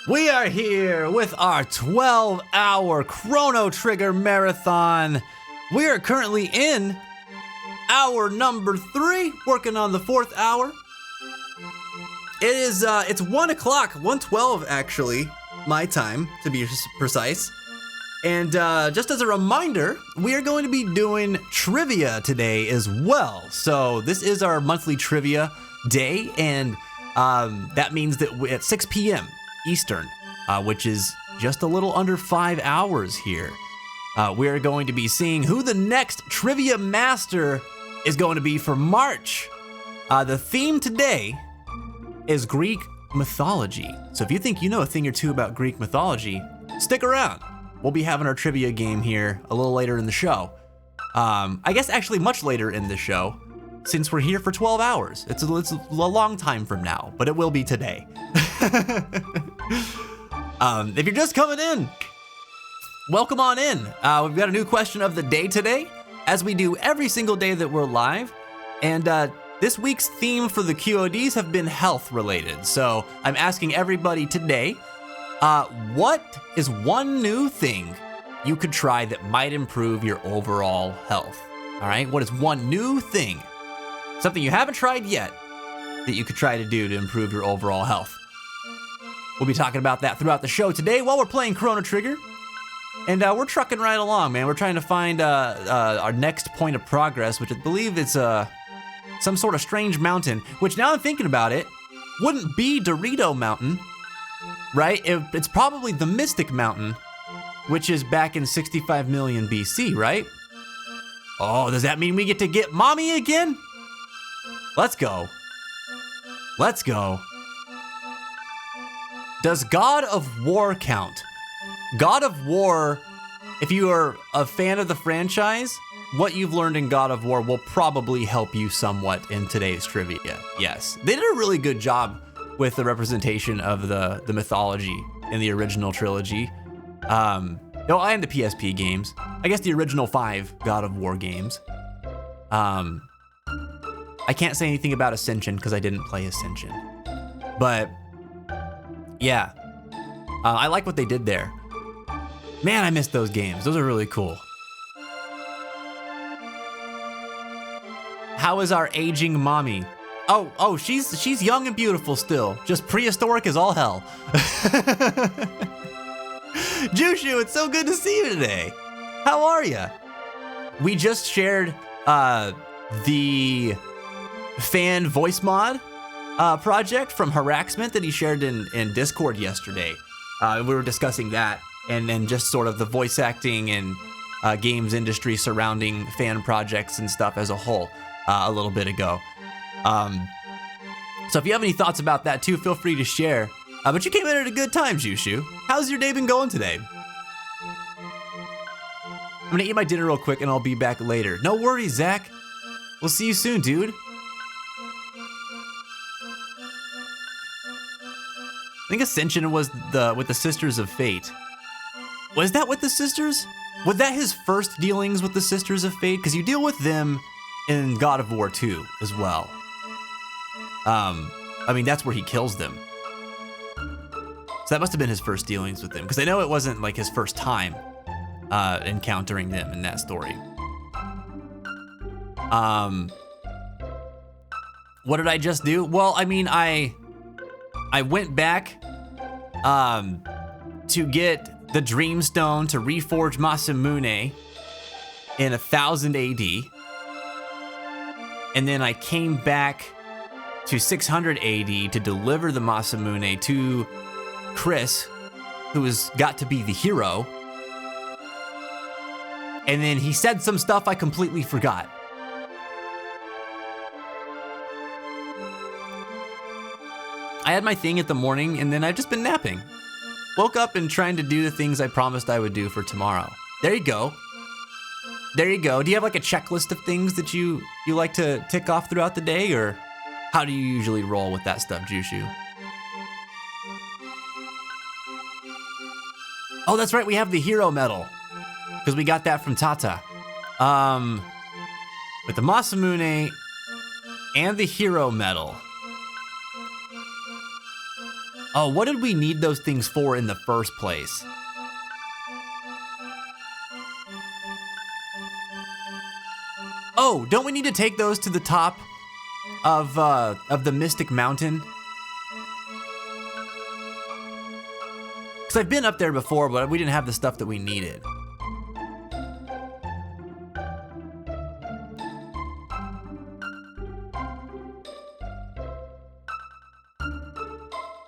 We are here with our 12-hour Chrono Trigger marathon. We are currently in hour number 3, working on the 4th hour. It is, it's 1 o'clock, 1:12 actually, my time to be precise. And just as a reminder, we are going to be doing trivia today as well. So this is our monthly trivia day, and that means that at 6 p.m. Eastern, which is just a little under 5 hours here, we are going to be seeing who the next trivia master is going to be for March. The theme today is Greek mythology. So if you think you know a thing or two about Greek mythology, stick around. We'll be having our trivia game here a little later in the show. I guess actually much later in the show, since we're here for 12 hours. It's a long time from now, but it will be today. If you're just coming in, welcome on in. We've got a new question of the day today, as we do every single day that we're live. And this week's theme for the QODs have been health related. So I'm asking everybody today, what is one new thing you could try that might improve your overall health? All right, what is one new thing? Something you haven't tried yet that you could try to do to improve your overall health. We'll be talking about that throughout the show today while we're playing Chrono Trigger. And we're trucking right along, man. We're trying to find our next point of progress, which I believe is some sort of strange mountain, which now I'm thinking about it, wouldn't be Dorito Mountain, right? It's probably the Mystic Mountain, which is back in 65 million BC, right? Oh, does that mean we get to get mommy again? Let's go. Let's go. Does God of War count? God of War, if you are a fan of the franchise, what you've learned in God of War will probably help you somewhat in today's trivia. Yes, they did a really good job with the representation of the mythology in the original trilogy. And the PSP games. I guess the original 5 God of War games. I can't say anything about Ascension because I didn't play Ascension. But yeah, I like what they did there. Man, I missed those games. Those are really cool. How is our aging mommy? Oh, she's young and beautiful still. Just prehistoric as all hell. Jushu, it's so good to see you today. How are you? We just shared the fan voice mod project from Haraxment that he shared in Discord yesterday. We were discussing that and then just sort of the voice acting and games industry surrounding fan projects and stuff as a whole a little bit ago. So if you have any thoughts about that too, feel free to share. But you came in at a good time, Jushu. How's your day been going today? I'm gonna eat my dinner real quick and I'll be back later. No worries, Zach. We'll see you soon, dude. I think Ascension was with the Sisters of Fate. Was that with the Sisters? Was that his first dealings with the Sisters of Fate? Because you deal with them in God of War 2 as well. I mean, that's where he kills them. So that must have been his first dealings with them, because I know it wasn't like his first time encountering them in that story. What did I just do? Well, I mean, I I went back to get the Dreamstone to reforge Masamune in 1000 AD. And then I came back to 600 AD to deliver the Masamune to Chris, who has got to be the hero. And then he said some stuff I completely forgot. I had my thing at the morning, and then I've just been napping. Woke up and trying to do the things I promised I would do for tomorrow. There you go. There you go. Do you have like a checklist of things that you like to tick off throughout the day, or how do you usually roll with that stuff, Jushu? Oh, that's right. We have the hero medal because we got that from Tata. With the Masamune and the hero medal. Oh, what did we need those things for in the first place? Oh, don't we need to take those to the top of the Mystic Mountain? Because I've been up there before, but we didn't have the stuff that we needed.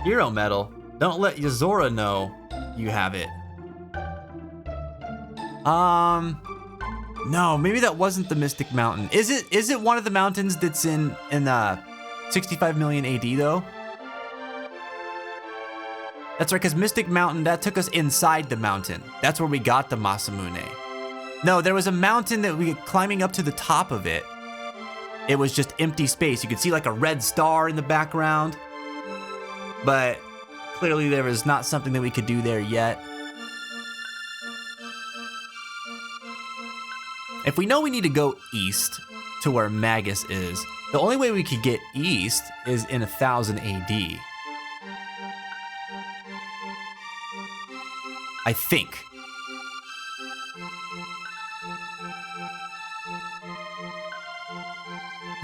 Hero medal? Don't let Yozora know you have it. No, maybe that wasn't the Mystic Mountain. Is it one of the mountains that's in 65 million AD though? That's right, because Mystic Mountain, that took us inside the mountain. That's where we got the Masamune. No, there was a mountain that we climbing up to the top of it. It was just empty space. You could see like a red star in the background. But clearly there was not something that we could do there yet. If we know we need to go east to where Magus is, the only way we could get east is in 1000 AD. I think.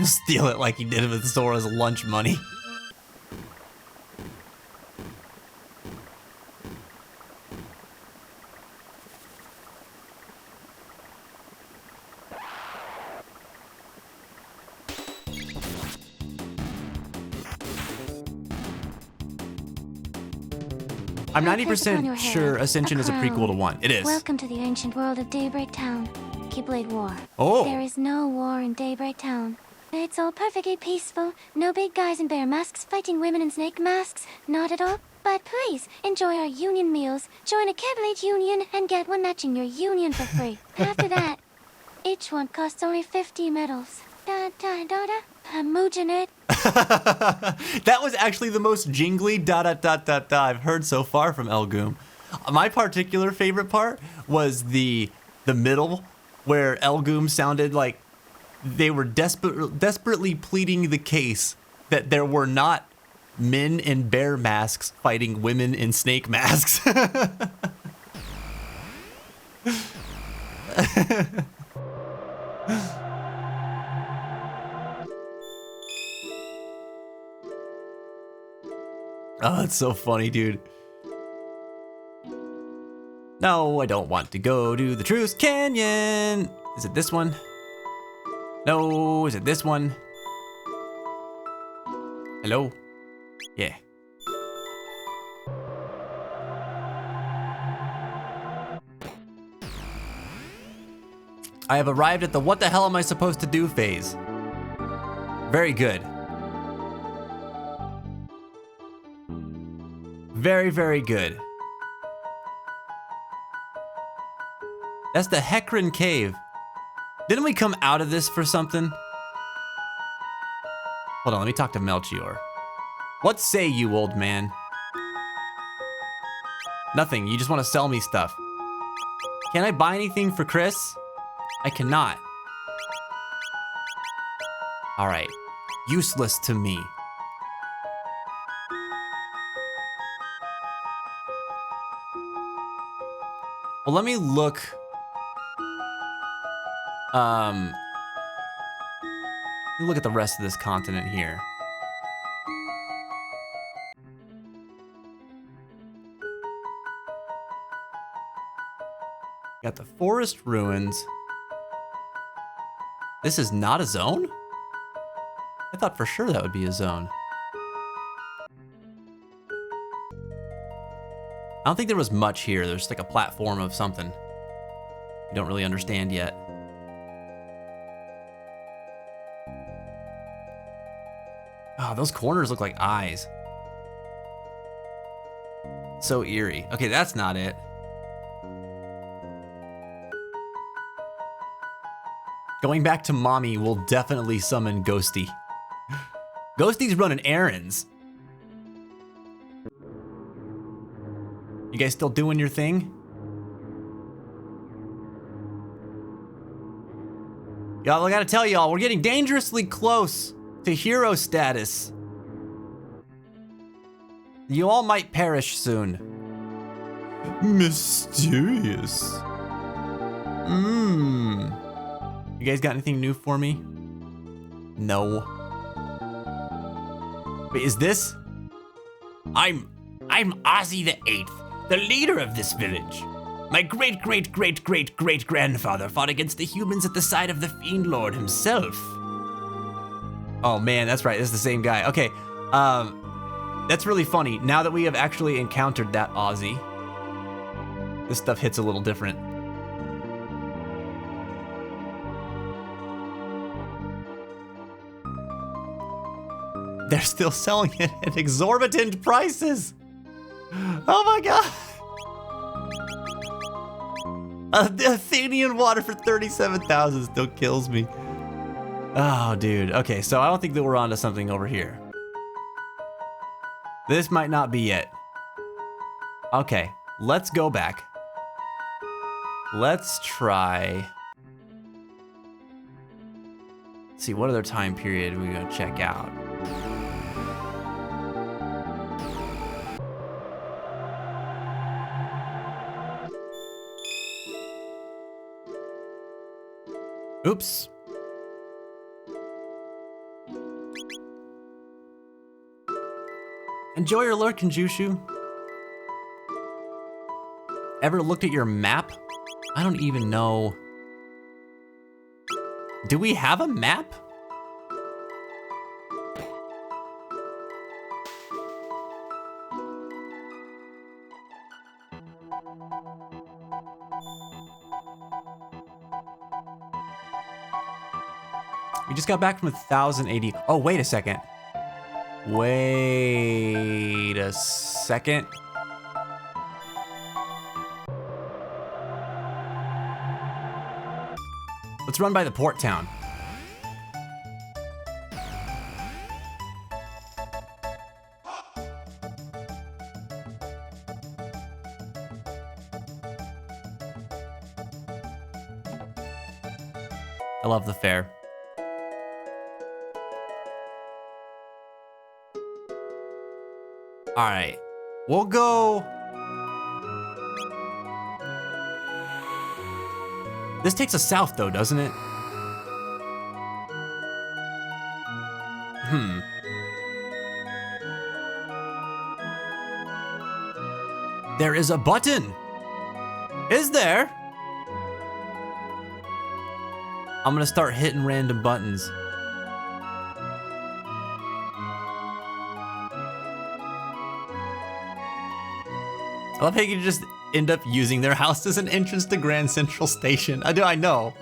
Steal it like he did with Zora's lunch money. I'm 90% sure Ascension is a prequel to 1. It is. Welcome to the ancient world of Daybreak Town. Keyblade War. Oh. There is no war in Daybreak Town. It's all perfectly peaceful. No big guys in bear masks fighting women in snake masks. Not at all. But please, enjoy our union meals. Join a Keyblade union and get one matching your union for free. After that, each one costs only 50 medals. Da-da-da-da. I'm moojing it. That was actually the most jingly da-da-da-da-da I've heard so far from Elgoom. My particular favorite part was the middle, where Elgoom sounded like they were desperately pleading the case that there were not men in bear masks fighting women in snake masks. Oh, it's so funny, dude. No, I don't want to go to the Truce Canyon. Is it this one? No, is it this one? Hello? Yeah. I have arrived at the what the hell am I supposed to do phase. Very good. Very, very good. That's the Hecarim Cave. Didn't we come out of this for something? Hold on, let me talk to Melchior. What say you, old man? Nothing, you just want to sell me stuff. Can I buy anything for Chris? I cannot. All right, useless to me. Well, let me look. Let me look at the rest of this continent here. Got the forest ruins. This is not a zone? I thought for sure that would be a zone. I don't think there was much here. There's like a platform of something. I don't really understand yet. Oh, those corners look like eyes. So eerie. Okay, that's not it. Going back to mommy will definitely summon Ghosty. Ghosty's running errands. You guys still doing your thing? Y'all, I gotta tell y'all, we're getting dangerously close to hero status. You all might perish soon. Mysterious. You guys got anything new for me? No. Wait, is this? I'm Ozzy the Eighth, the leader of this village. My great-great-great-great-great-grandfather fought against the humans at the side of the Fiend Lord himself. Oh man, that's right, it's the same guy. Okay, that's really funny. Now that we have actually encountered that Ozzy, this stuff hits a little different. They're still selling it at exorbitant prices. Oh my god. The Athenian water for 37,000 still kills me. Oh, dude. Okay, so I don't think that we're onto something over here. This might not be it. Okay, let's go back. Let's try. Let's see, what other time period are we gonna check out? Oops. Enjoy your lurk, Kanjushu. Ever looked at your map? I don't even know. Do we have a map? We just got back from 1080. Oh, wait a second. Wait a second. Let's run by the port town. I love the fair. All right, we'll go. This takes us south though, doesn't it? There is a button. Is there? I'm gonna start hitting random buttons. I love how you just end up using their house as an entrance to Grand Central Station. I know.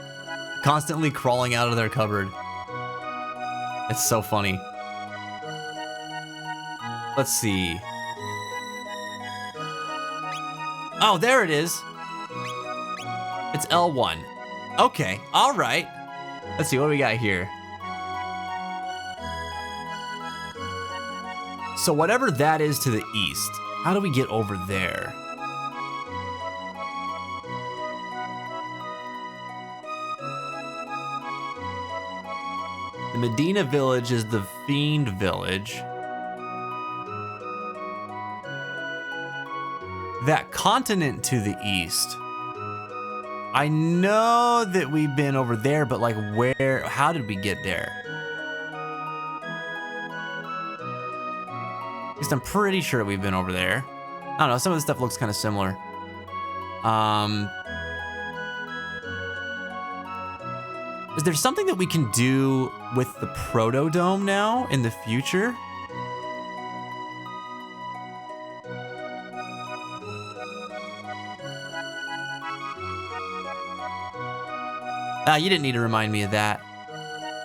Constantly crawling out of their cupboard. It's so funny. Let's see. Oh, there it is. It's L1. Okay, all right. Let's see, what do we got here? So whatever that is to the east, how do we get over there? The Medina village is the Fiend village. That continent to the east. I know that we've been over there, but like where, how did we get there? Because I'm pretty sure we've been over there. I don't know, some of this stuff looks kind of similar. Is there something that we can do with the Proto-Dome now in the future? You didn't need to remind me of that.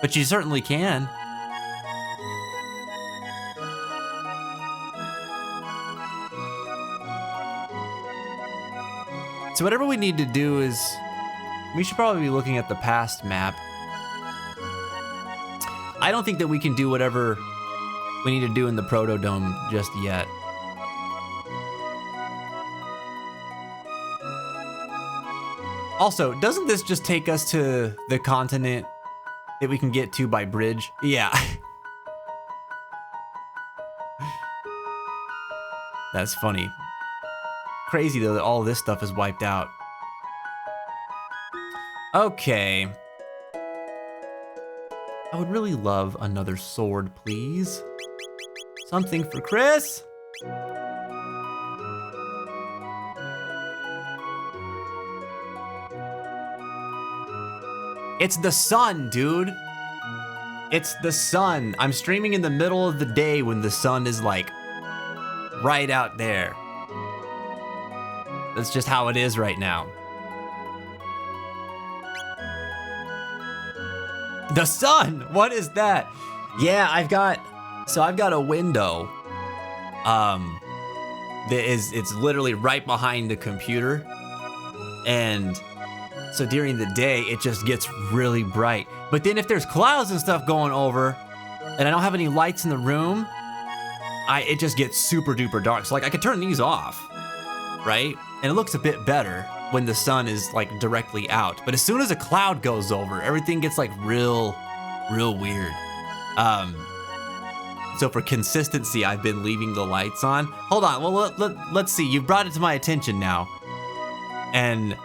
But you certainly can. So whatever we need to do is... we should probably be looking at the past map. I don't think that we can do whatever we need to do in the Proto-Dome just yet. Also, doesn't this just take us to the continent that we can get to by bridge? Yeah. That's funny. Crazy though that all this stuff is wiped out. Okay. I would really love another sword, please. Something for Chris. It's the sun, dude. It's the sun. I'm streaming in the middle of the day when the sun is like right out there. That's just how it is right now. The sun, what is that? Yeah, I've got a window. It's literally right behind the computer. And so during the day, it just gets really bright. But then if there's clouds and stuff going over, and I don't have any lights in the room, it just gets super duper dark. So like I could turn these off, right? And it looks a bit better when the sun is like directly out. But as soon as a cloud goes over, everything gets like real weird. So for consistency, I've been leaving the lights on. Hold on, well, let's see. You've brought it to my attention now. And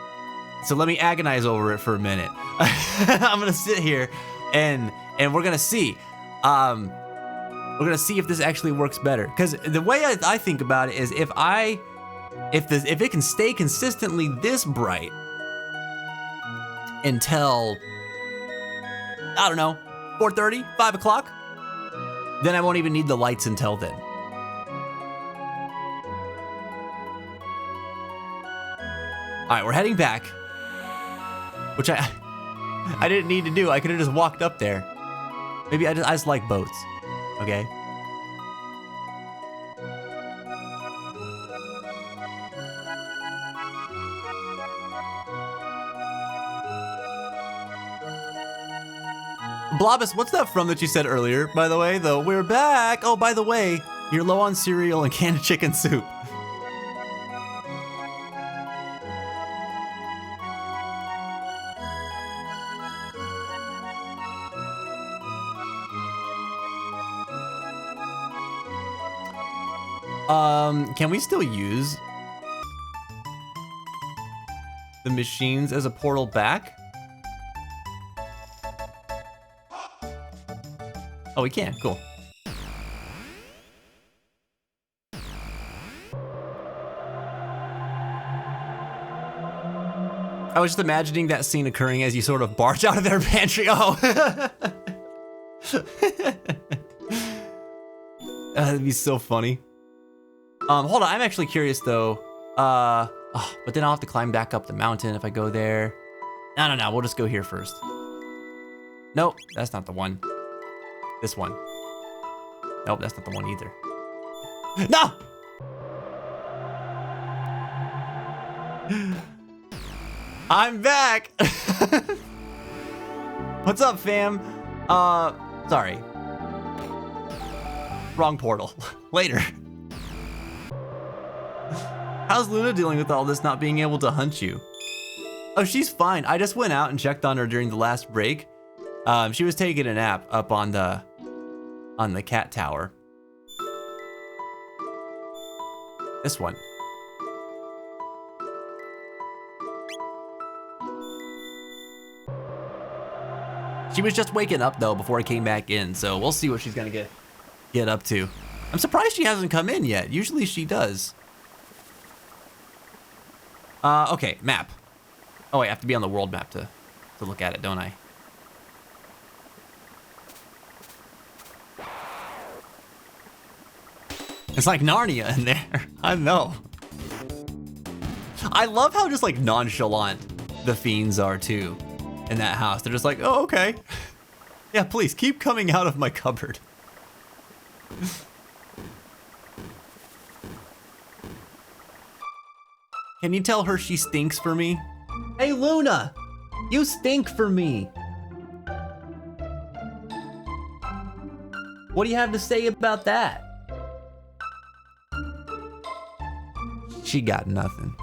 so let me agonize over it for a minute. I'm gonna sit here and we're gonna see. We're gonna see if this actually works better. Because the way I think about it is if it can stay consistently this bright until, I don't know, 4:30, 5 o'clock, then I won't even need the lights until then. All right, we're heading back, which I didn't need to do. I could have just walked up there. Maybe I just like boats, okay? Blobus, what's that from that you said earlier, by the way? We're back. Oh, by the way, you're low on cereal and canned chicken soup. Can we still use the machines as a portal back? Oh, we can. Cool. I was just imagining that scene occurring as you sort of barge out of their pantry. Oh. That'd be so funny. Hold on. I'm actually curious though. But then I'll have to climb back up the mountain if I go there. No. We'll just go here first. Nope, that's not the one. This one. Nope, that's not the one either. No! I'm back! What's up, fam? Sorry. Wrong portal. Later. How's Luna dealing with all this not being able to hunt you? Oh, she's fine. I just went out and checked on her during the last break. She was taking a nap up on the cat tower. This one. She was just waking up though before I came back in, so we'll see what she's gonna get up to. I'm surprised she hasn't come in yet. Usually she does. Okay, map. Oh wait, I have to be on the world map to look at it, don't I? It's like Narnia in there. I know. I love how just like nonchalant the fiends are too in that house. They're just like, oh, okay. Yeah, please keep coming out of my cupboard. Can you tell her she stinks for me? Hey, Luna, you stink for me. What do you have to say about that? She got nothing.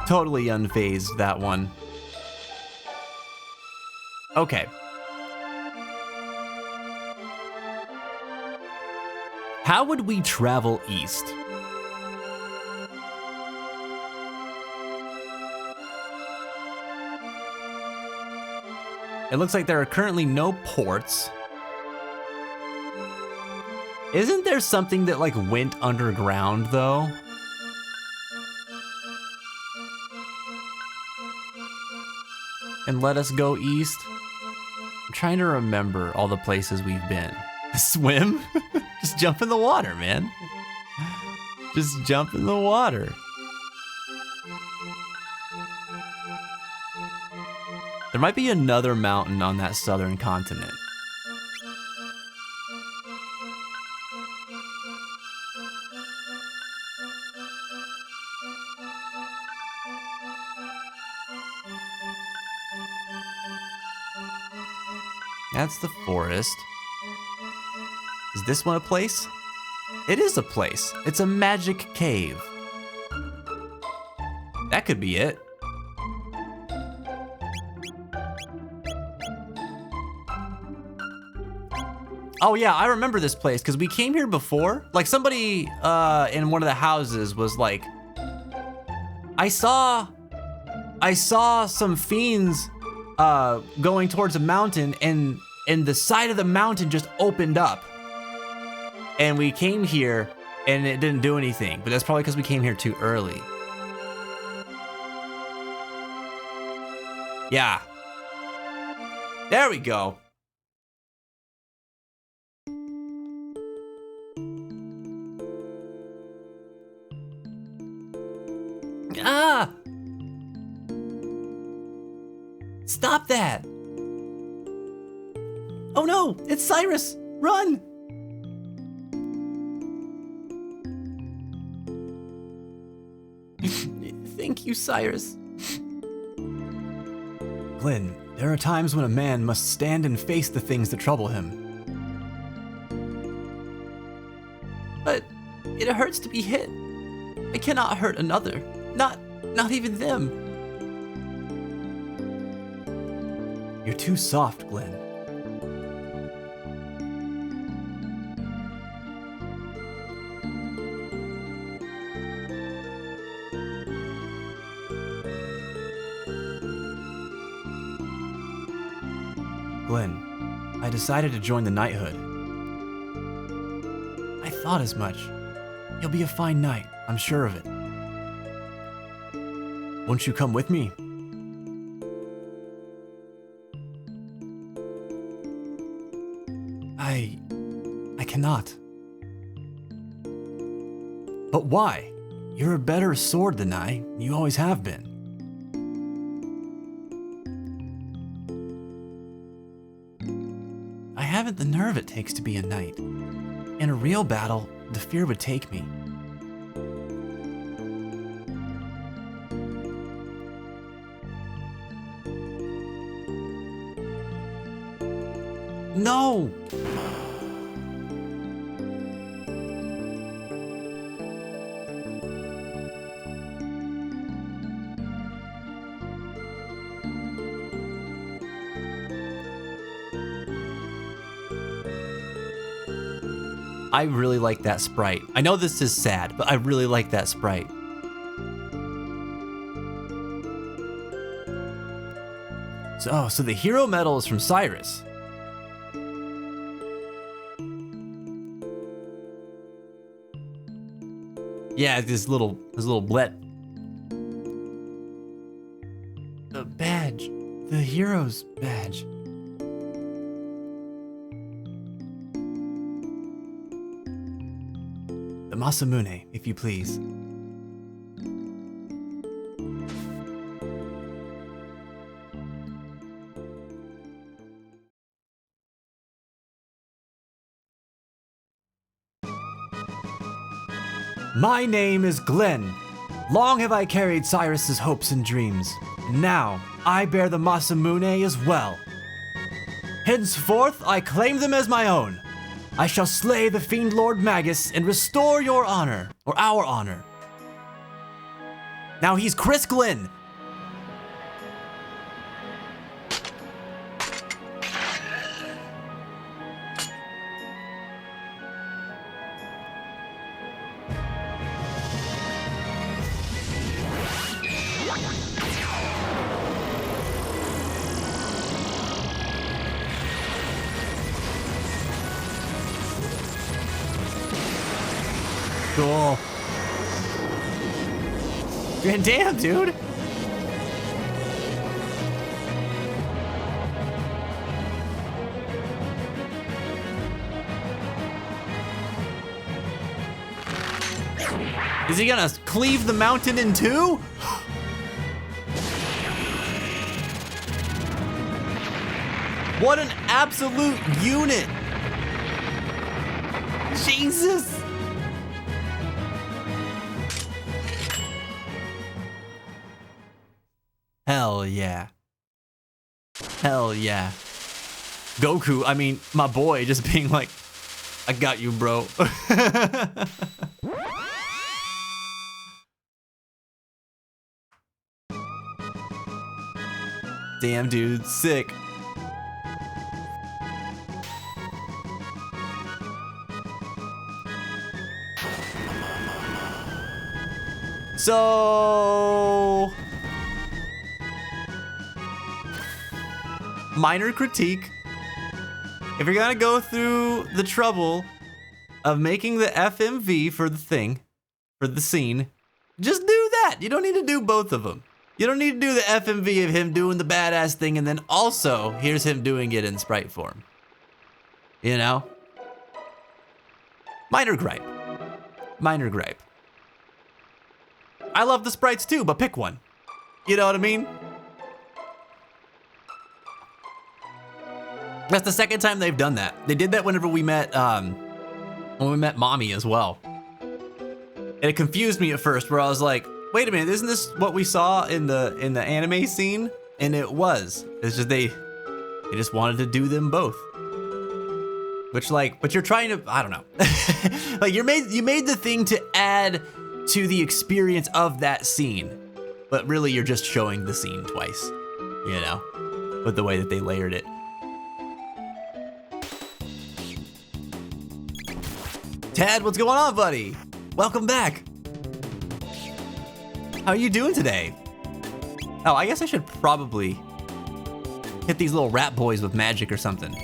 Totally unfazed, that one. Okay. How would we travel east? It looks like there are currently no ports. Isn't there something that like went underground though? And let us go east? I'm trying to remember all the places we've been. Swim? Just jump in the water, man. Just jump in the water. There might be another mountain on that southern continent. That's the forest. Is this one a place? It is a place. It's a magic cave. That could be it. Oh yeah, I remember this place because we came here before. Like somebody in one of the houses was like, I saw some fiends going towards a mountain and the side of the mountain just opened up. And we came here and it didn't do anything, but that's probably because we came here too early. Yeah. There we go. Ah! Stop that! Oh no, it's Cyrus! Run! Thank you, Cyrus. Glenn, there are times when a man must stand and face the things that trouble him. But it hurts to be hit. I cannot hurt another. Not even them. You're too soft, Glenn. Glenn, I decided to join the knighthood. I thought as much. You'll be a fine knight, I'm sure of it. Won't you come with me? I cannot. But why? You're a better sword than I. You always have been. I haven't the nerve it takes to be a knight. In a real battle, the fear would take me. No! I really like that sprite. I know this is sad, but I really like that sprite. So the hero medal is from Cyrus. Yeah, this little blet. The badge. The hero's badge. Masamune, if you please. My name is Glenn. Long have I carried Cyrus's hopes and dreams. Now, I bear the Masamune as well. Henceforth, I claim them as my own. I shall slay the fiend Lord Magus and restore your honor, or our honor. Now he's Chris Glenn. Cool. Damn, dude. Is he gonna cleave the mountain in two? What an absolute unit. Jesus. Hell yeah. Hell yeah. Goku, I mean, my boy, just being like, I got you, bro. Damn, dude, sick. So... minor critique. If you're gonna go through the trouble of making the FMV for the thing, for the scene, just do that. You don't need to do both of them. You don't need to do the FMV of him doing the badass thing and then also here's him doing it in sprite form. You know? Minor gripe. Minor gripe. I love the sprites too, but pick one. You know what I mean? That's the second time they've done that. They did that whenever we met Mommy as well. And it confused me at first where I was like, wait a minute, isn't this what we saw in the anime scene? And it was. It's just they just wanted to do them both. Which like, but you're trying to, I don't know. Like you made the thing to add to the experience of that scene. But really you're just showing the scene twice, you know, with the way that they layered it. Tad, what's going on, buddy? Welcome back. How are you doing today? Oh, I guess I should probably hit these little rat boys with magic or something.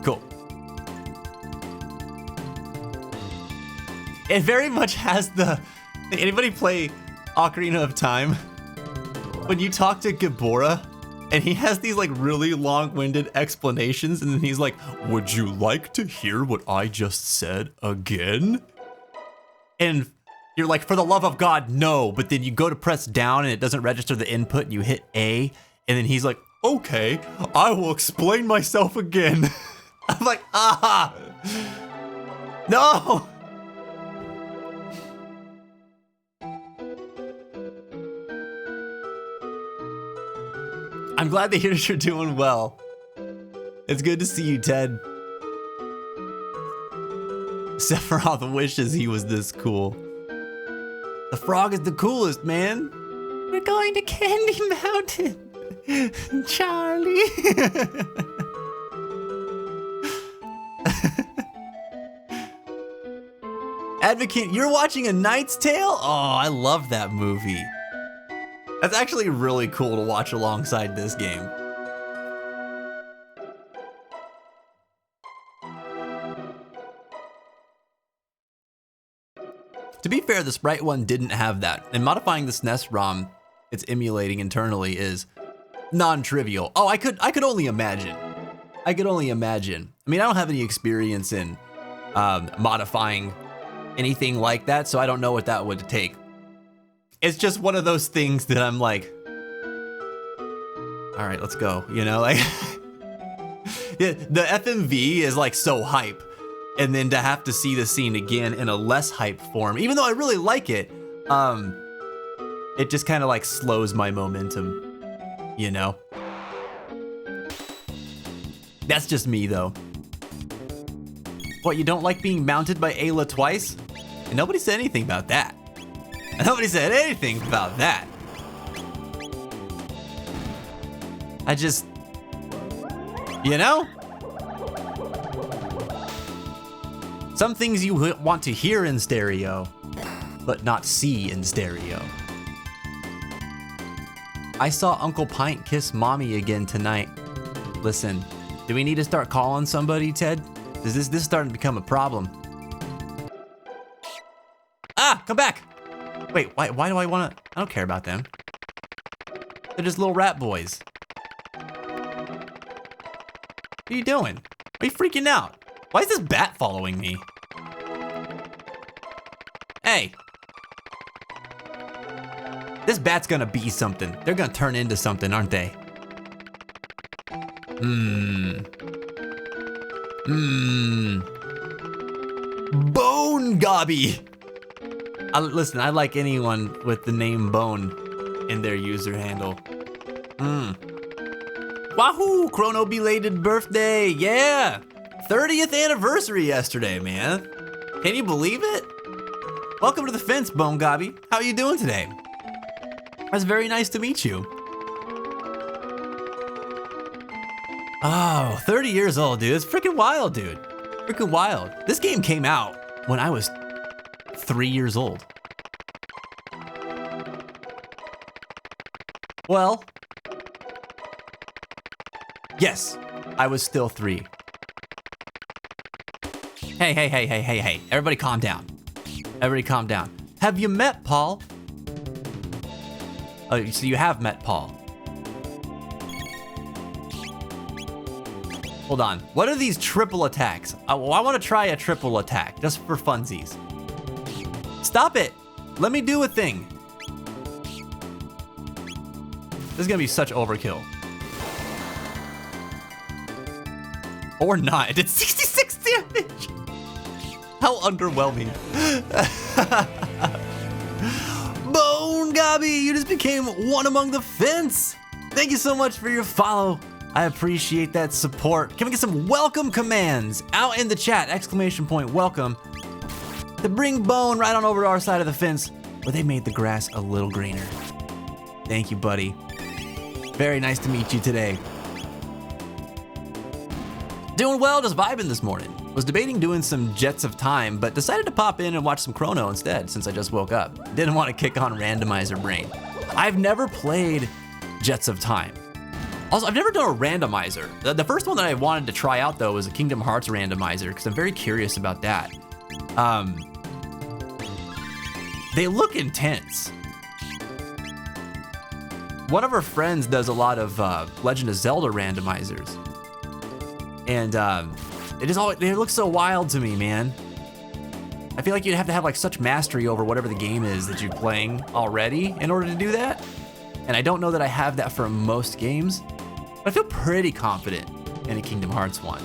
Cool. It very much has the... Anybody play Ocarina of Time? When you talk to Gibora, and he has these like really long-winded explanations, and then he's like, would you like to hear what I just said again? And you're like, for the love of God, no. But then you go to press down and it doesn't register the input, and you hit A, and then he's like, okay, I will explain myself again. I'm like, ah, no. I'm glad to hear that you're doing well. It's good to see you, Ted. Except for all the wishes he was this cool. The frog is the coolest, man. We're going to Candy Mountain, Charlie. Advocate, you're watching A Knight's Tale? Oh, I love that movie. That's actually really cool to watch alongside this game. To be fair, the Sprite one didn't have that. And modifying the SNES ROM it's emulating internally is non-trivial. Oh, I could only imagine. I could only imagine. I mean, I don't have any experience in modifying anything like that, so I don't know what that would take. It's just one of those things that I'm like, all right, let's go. You know, like yeah, the FMV is like so hype. And then to have to see the scene again in a less hype form, even though I really like it, it just kind of like slows my momentum, you know? That's just me though. What, you don't like being mounted by Ayla twice? And nobody said anything about that. Nobody said anything about that. I just, you know? Some things you want to hear in stereo, but not see in stereo. I saw Uncle Pint kiss Mommy again tonight. Listen, do we need to start calling somebody, Ted? Is this starting to become a problem? Ah, come back! Wait, why do I wanna? I don't care about them. They're just little rat boys. What are you doing? Why are you freaking out? Why is this bat following me? Hey. This bat's gonna be something. They're gonna turn into something, aren't they? Bone Gobby! Listen, I like anyone with the name Bone in their user handle. Wahoo! Chrono belated birthday! Yeah! 30th anniversary yesterday, man. Can you believe it? Welcome to the fence, Bone Gobby. How are you doing today? It's very nice to meet you. Oh, 30 years old, dude. It's freaking wild, dude. Freaking wild. This game came out when I was 3 years old. Well, yes, I was still 3. Hey. Everybody calm down. Everybody calm down. Have you met Paul? Oh, so you have met Paul. Hold on. What are these triple attacks? I want to try a triple attack, just for funsies. Stop it. Let me do a thing. This is going to be such overkill. Or not. It did 66 damage. How underwhelming. Bone Gobby, you just became one among the fence. Thank you so much for your follow. I appreciate that support. Can we get some welcome commands out in the chat? Exclamation point, welcome. To bring Bone right on over to our side of the fence where they made the grass a little greener. Thank you, buddy. Very nice to meet you today. Doing well, just vibing this morning. Was debating doing some Jets of Time, but decided to pop in and watch some Chrono instead since I just woke up. Didn't want to kick on randomizer brain. I've never played Jets of Time. Also, I've never done a randomizer. The first one that I wanted to try out though was a Kingdom Hearts randomizer because I'm very curious about that. They look intense. One of our friends does a lot of Legend of Zelda randomizers. And they look so wild to me, man. I feel like you'd have to have like such mastery over whatever the game is that you're playing already in order to do that. And I don't know that I have that for most games, but I feel pretty confident in a Kingdom Hearts one.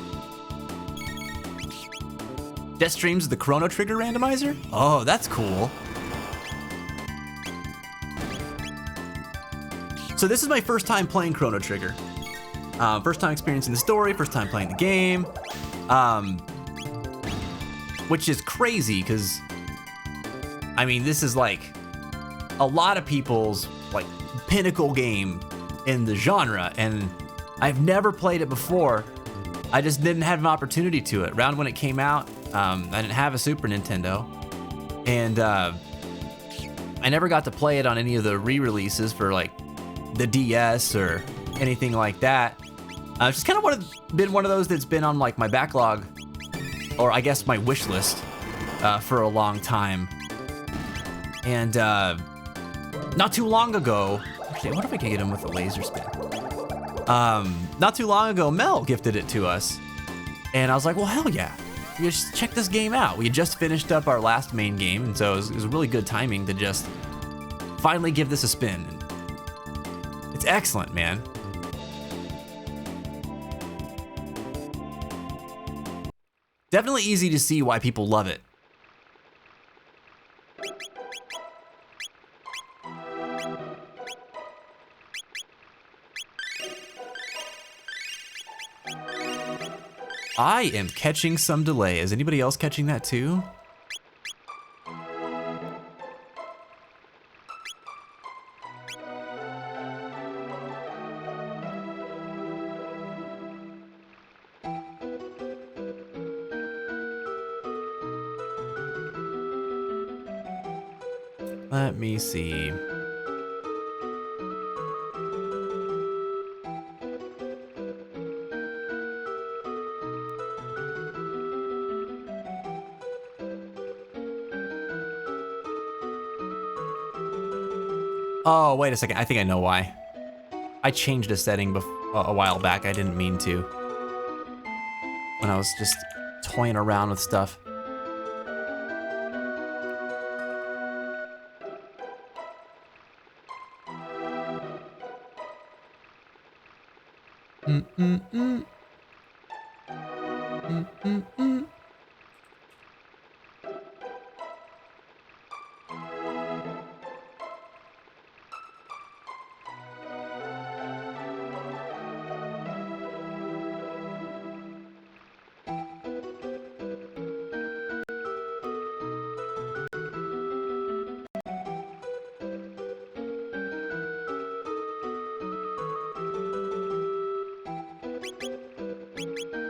Death Streams the Chrono Trigger randomizer? Oh, that's cool. So this is my first time playing Chrono Trigger. First time experiencing the story, first time playing the game. Which is crazy because, I mean, this is like a lot of people's like pinnacle game in the genre, and I've never played it before. I just didn't have an opportunity to it. Around when it came out, I didn't have a Super Nintendo, and I never got to play it on any of the re-releases for like the DS or anything like that. It's just kind of been one of those that's been on like my backlog, or I guess my wish list, for a long time. And not too long ago, actually, I wonder if I can get him with a laser spin. Not too long ago, Mel gifted it to us. And I was like, well, hell yeah. You just check this game out. We had just finished up our last main game, and so it was really good timing to just finally give this a spin. It's excellent, man. Definitely easy to see why people love it. I am catching some delay. Is anybody else catching that too? Let me see. Oh, wait a second. I think I know why. I changed a setting a while back. I didn't mean to. When I was just toying around with stuff.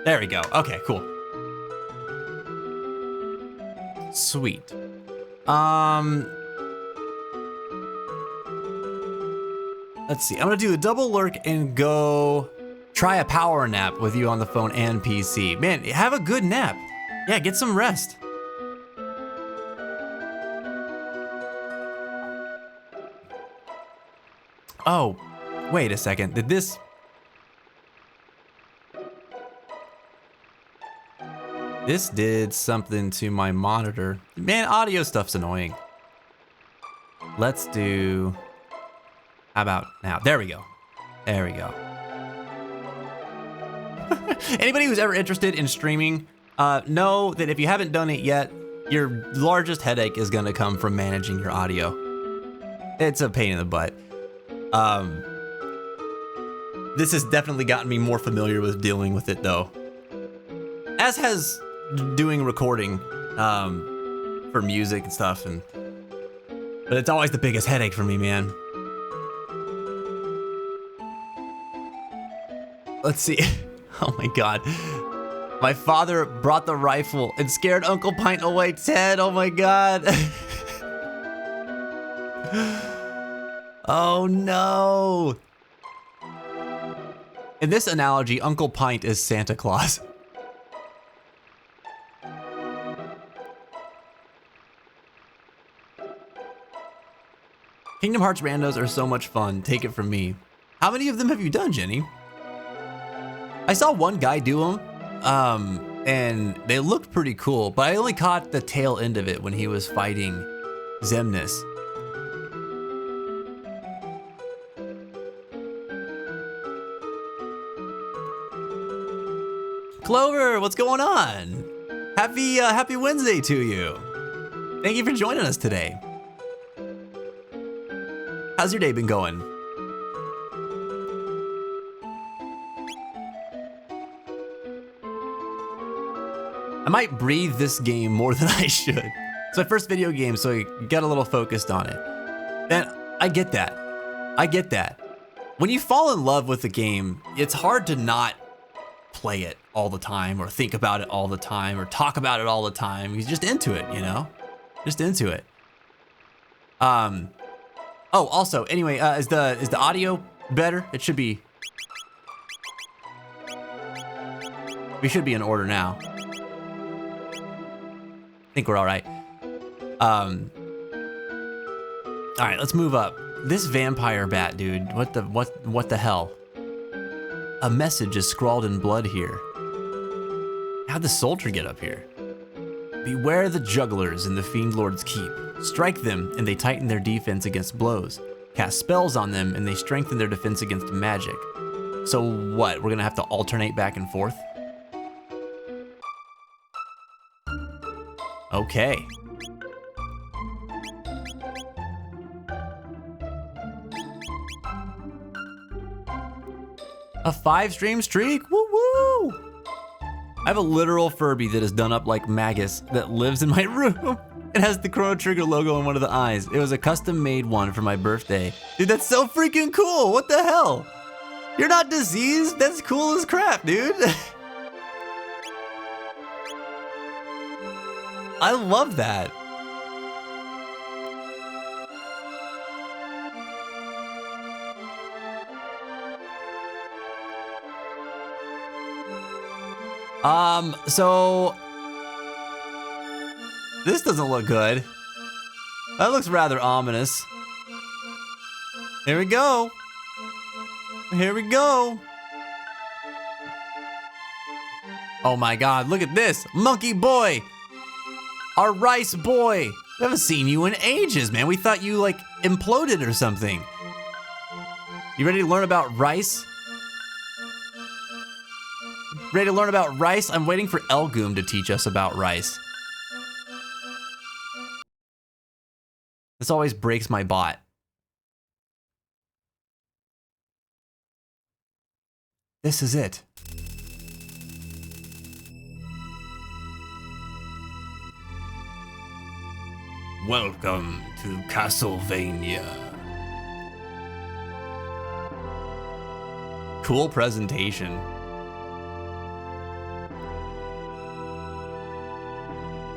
There we go. Okay, cool. Sweet. Let's see. I'm gonna do a double lurk and go try a power nap with you on the phone and PC. Man, have a good nap. Yeah, get some rest. Oh, wait a second. Did this... This did something to my monitor. Man, audio stuff's annoying. Let's do... How about now? There we go. There we go. Anybody who's ever interested in streaming, know that if you haven't done it yet, your largest headache is gonna come from managing your audio. It's a pain in the butt. This has definitely gotten me more familiar with dealing with it though. As has doing recording for music and stuff, but it's always the biggest headache for me, man. Let's see. Oh my god. My father brought the rifle and scared Uncle Pint away, Ted. Oh my god. Oh no. In this analogy, Uncle Pint is Santa Claus. Kingdom Hearts randos are so much fun. Take it from me. How many of them have you done, Jenny? I saw one guy do them, and they looked pretty cool, but I only caught the tail end of it when he was fighting Xemnas. Clover, what's going on? Happy Wednesday to you. Thank you for joining us today. How's your day been going? I might breathe this game more than I should. It's my first video game, so I got a little focused on it. And I get that. I get that. When you fall in love with a game, it's hard to not play it all the time, or think about it all the time, or talk about it all the time. You're just into it, you know? Just into it. Oh, also, anyway, is the audio better? It should be. We should be in order now. I think we're all right. All right, let's move up. This vampire bat, dude. What the hell? A message is scrawled in blood here. How'd the soldier get up here? Beware the jugglers in the Fiend Lord's Keep. Strike them, and they tighten their defense against blows. Cast spells on them, and they strengthen their defense against magic. So what? We're gonna have to alternate back and forth? Okay. A 5-stream streak? Woo woo! I have a literal Furby that is done up like Magus that lives in my room. It has the Chrono Trigger logo on one of the eyes. It was a custom made one for my birthday. Dude, that's so freaking cool. What the hell? You're not diseased? That's cool as crap, dude. I love that. So this doesn't look good. That looks rather ominous. Here we go. Here we go. Oh my God, look at this. Monkey boy. Our rice boy. We haven't seen you in ages, man. We thought you like imploded or something. You ready to learn about rice? Ready to learn about rice? I'm waiting for Elgoom to teach us about rice. This always breaks my bot. This is it. Welcome to Castlevania. Cool presentation.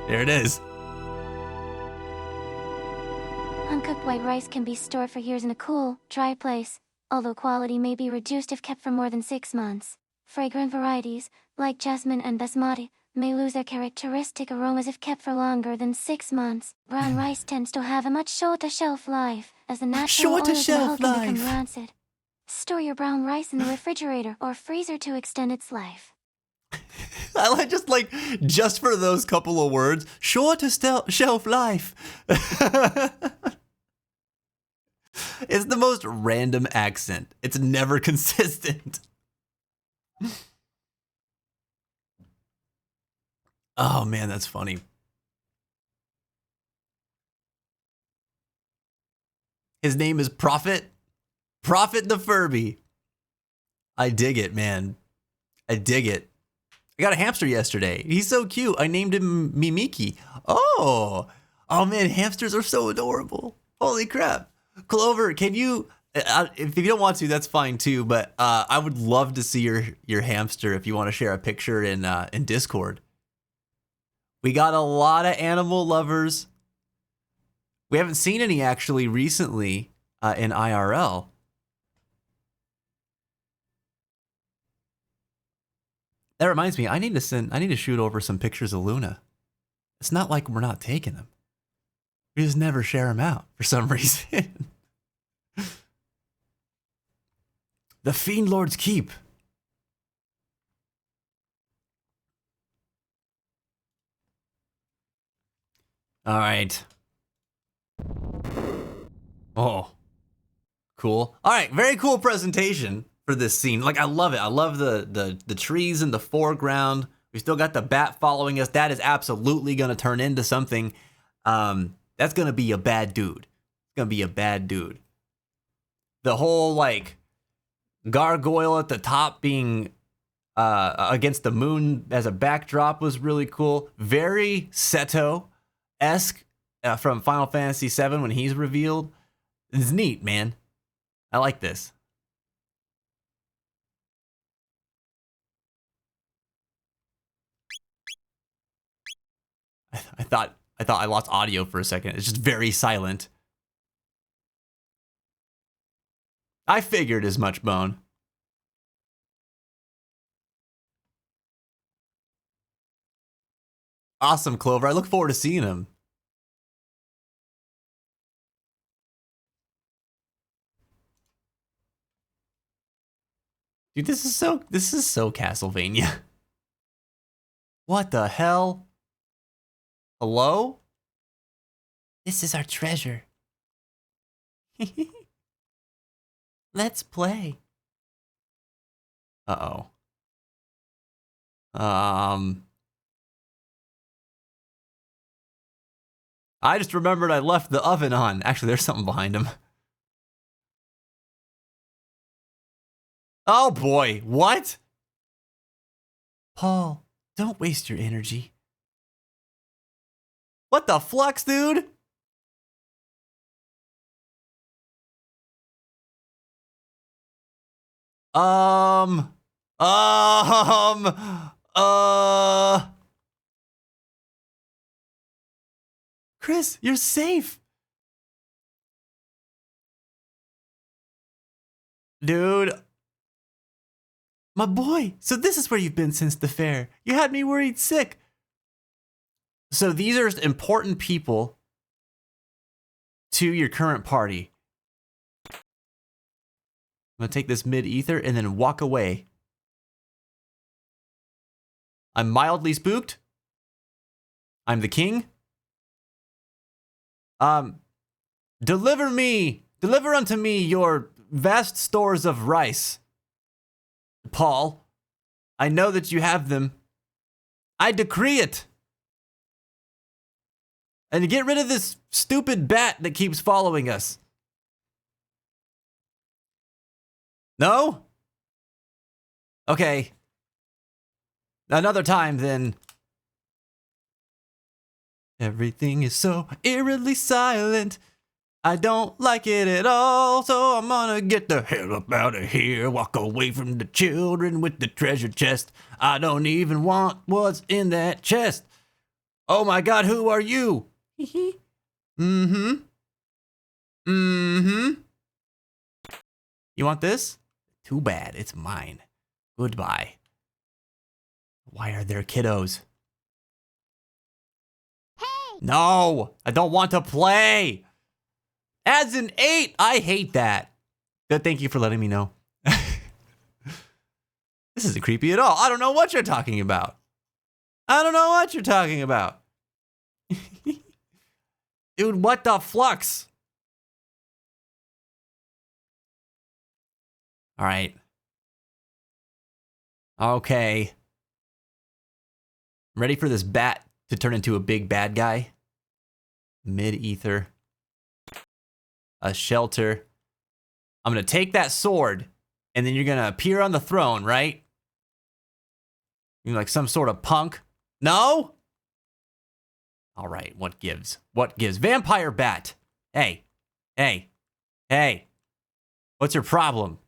There it is. Uncooked white rice can be stored for years in a cool, dry place, although quality may be reduced if kept for more than 6 months. Fragrant varieties, like jasmine and basmati, may lose their characteristic aromas if kept for longer than 6 months. Brown rice tends to have a much shorter shelf life, as the natural oils in the hull can become rancid. Store your brown rice in the refrigerator or freezer to extend its life. I just like, just for those couple of words, shorter shelf life. It's the most random accent. It's never consistent. Oh man, that's funny. His name is Prophet. Prophet the Furby. I dig it, man. I dig it. I got a hamster yesterday. He's so cute. I named him Mimiki. Oh man, hamsters are so adorable. Holy crap. Clover, can you, if you don't want to, that's fine too, but I would love to see your hamster if you want to share a picture in Discord. We got a lot of animal lovers. We haven't seen any actually recently in IRL. That reminds me, I need to shoot over some pictures of Luna. It's not like we're not taking them. We just never share them out for some reason. The Fiend Lord's Keep. All right. Oh, cool. All right, very cool presentation for this scene. Like, I love it. I love the trees in the foreground. We still got the bat following us. That is absolutely going to turn into something. That's going to be a bad dude. It's going to be a bad dude. The whole, like, gargoyle at the top being against the moon as a backdrop was really cool. Very Seto-esque from Final Fantasy VII when he's revealed. It's neat, man. I like this. I thought I lost audio for a second. It's just very silent. I figured as much, Bone. Awesome, Clover. I look forward to seeing him. Dude, this is so Castlevania. What the hell? Hello? This is our treasure. Let's play. Uh-oh. I just remembered I left the oven on. Actually, there's something behind him. Oh boy, what? Paul, don't waste your energy. What the flux, dude? Chris, you're safe. Dude. My boy, so this is where you've been since the fair. You had me worried sick. So these are important people to your current party. I'm gonna take this mid-ether and then walk away. I'm mildly spooked. I'm the king. Deliver unto me your vast stores of rice. Paul, I know that you have them. I decree it. And get rid of this stupid bat that keeps following us. No? Okay. Another time then. Everything is so eerily silent. I don't like it at all, so I'm gonna get the hell up out of here. Walk away from the children with the treasure chest. I don't even want what's in that chest. Oh my God, who are you? Mm-hmm. Mm-hmm. You want this? Too bad, it's mine. Goodbye. Why are there kiddos? Hey! No, I don't want to play. As an 8, I hate that. But thank you for letting me know. This isn't creepy at all. I don't know what you're talking about. I don't know what you're talking about. Dude, what the flux? All right. Okay. I'm ready for this bat to turn into a big bad guy. Mid-ether. A shelter. I'm going to take that sword, and then you're going to appear on the throne, right? You're like some sort of punk. No? All right, what gives? What gives? Vampire bat. Hey. Hey. Hey. What's your problem?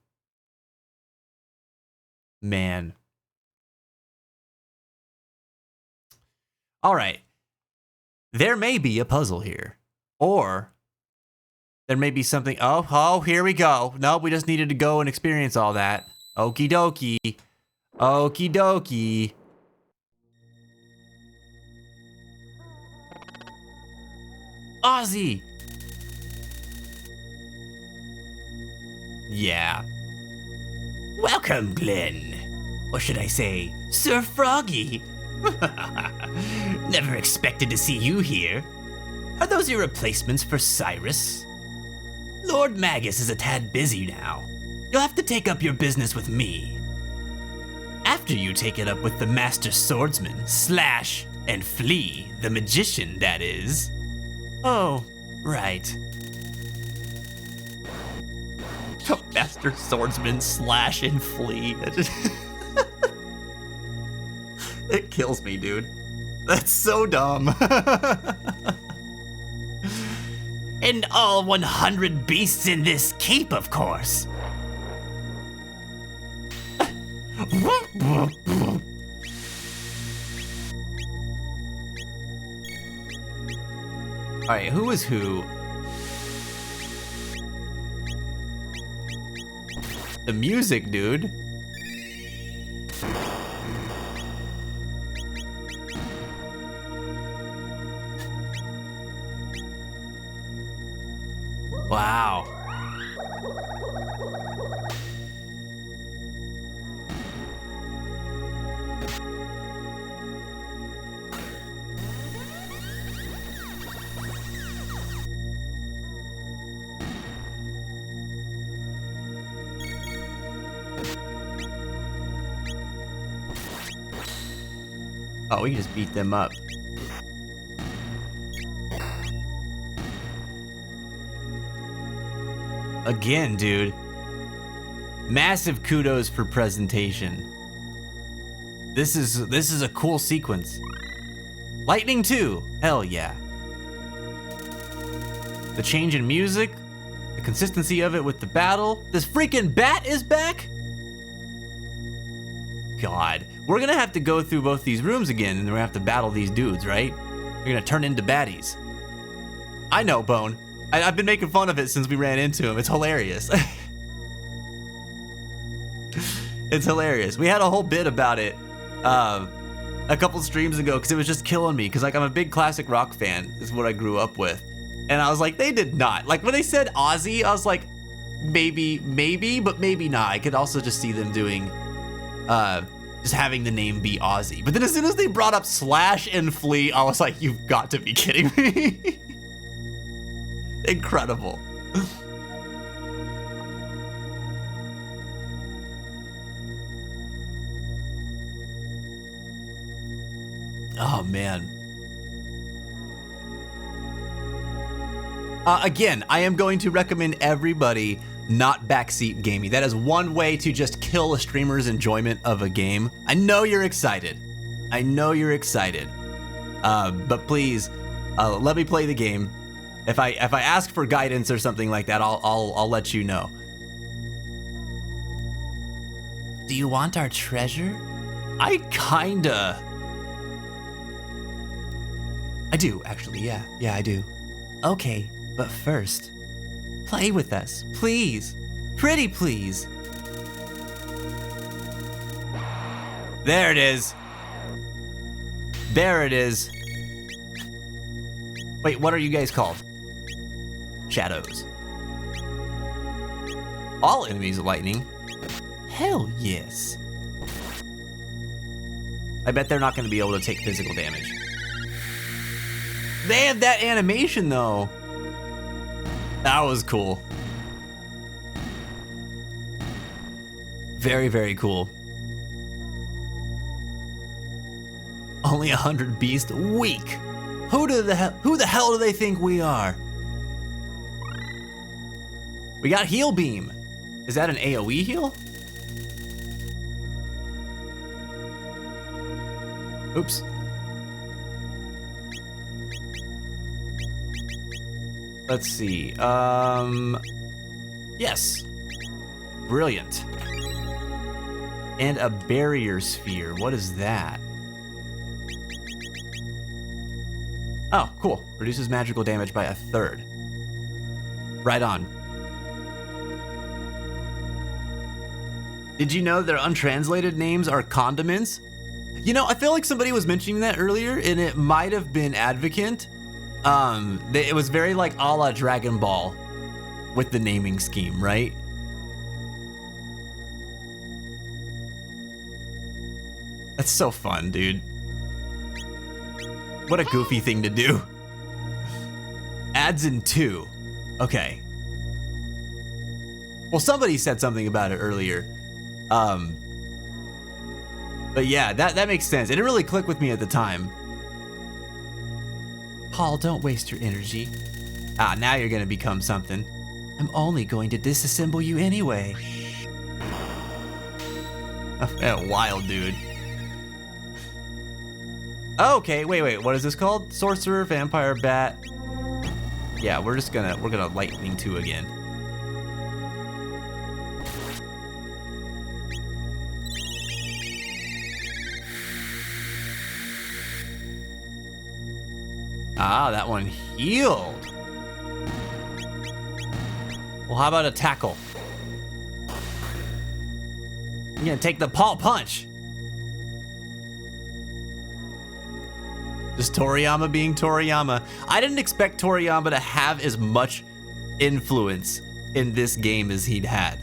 Man. All right. There may be a puzzle here. Or there may be something. Oh, here we go. No, we just needed to go and experience all that. Okie dokie. Okie dokie. Ozzy! Yeah. Welcome, Glenn. Or should I say, Sir Froggy? Never expected to see you here. Are those your replacements for Cyrus? Lord Magus is a tad busy now. You'll have to take up your business with me. After you take it up with the Master Swordsman, Slash, and Flea, the magician, that is. Oh, right. The Master Swordsman, Slash, and Flea. It kills me, dude. That's so dumb. And all 100 beasts in this keep, of course. Alright, who is who? The music, dude. Wow. Oh, we can just beat them up. Again, dude. Massive kudos for presentation. This is a cool sequence. Lightning 2, hell yeah. The change in music, the consistency of it with the battle. This freaking bat is back? God, we're gonna have to go through both these rooms again and we're gonna have to battle these dudes, right? They're gonna turn into baddies. I know, Bone. I've been making fun of it since we ran into him. It's hilarious. It's hilarious. We had a whole bit about it a couple streams ago because it was just killing me because like I'm a big classic rock fan. Is what I grew up with. And I was like, they did not. Like when they said Ozzy, I was like, maybe, but maybe not. I could also just see them doing, just having the name be Ozzy. But then as soon as they brought up Slash and Flea, I was like, you've got to be kidding me. Incredible. Oh, man. Again, I am going to recommend everybody not backseat gaming. That is one way to just kill a streamer's enjoyment of a game. I know you're excited. I know you're excited. But please, let me play the game. If I ask for guidance or something like that, I'll let you know. Do you want our treasure? I kinda. I do, actually, yeah. Yeah, I do. Okay, but first, play with us, please. Pretty please. There it is. There it is. Wait, what are you guys called? Shadows. All enemies are lightning. Hell yes. I bet they're not going to be able to take physical damage. They have that animation though. That was cool. Very, very cool. Only 100 beasts? Weak. Who the hell do they think we are? We got heal beam. Is that an AoE heal? Oops. Let's see. Yes. Brilliant. And a barrier sphere. What is that? Oh, cool. Reduces magical damage by 1/3. Right on. Did you know their untranslated names are condiments? You know, I feel like somebody was mentioning that earlier, and it might have been Advocate. It was very like a la Dragon Ball with the naming scheme, right? That's so fun, dude. What a goofy thing to do. Adds in 2. Okay. Well, somebody said something about it earlier. But yeah, that makes sense. It didn't really click with me at the time. Paul, don't waste your energy. Ah, now you're gonna become something. I'm only going to disassemble you anyway. Oh, wild dude. Okay, wait, what is this called? Sorcerer, Vampire, Bat. Yeah, we're gonna Lightning 2 again. Ah, that one healed. Well, how about a tackle? I'm gonna take the paw punch. Just Toriyama being Toriyama. I didn't expect Toriyama to have as much influence in this game as he'd had.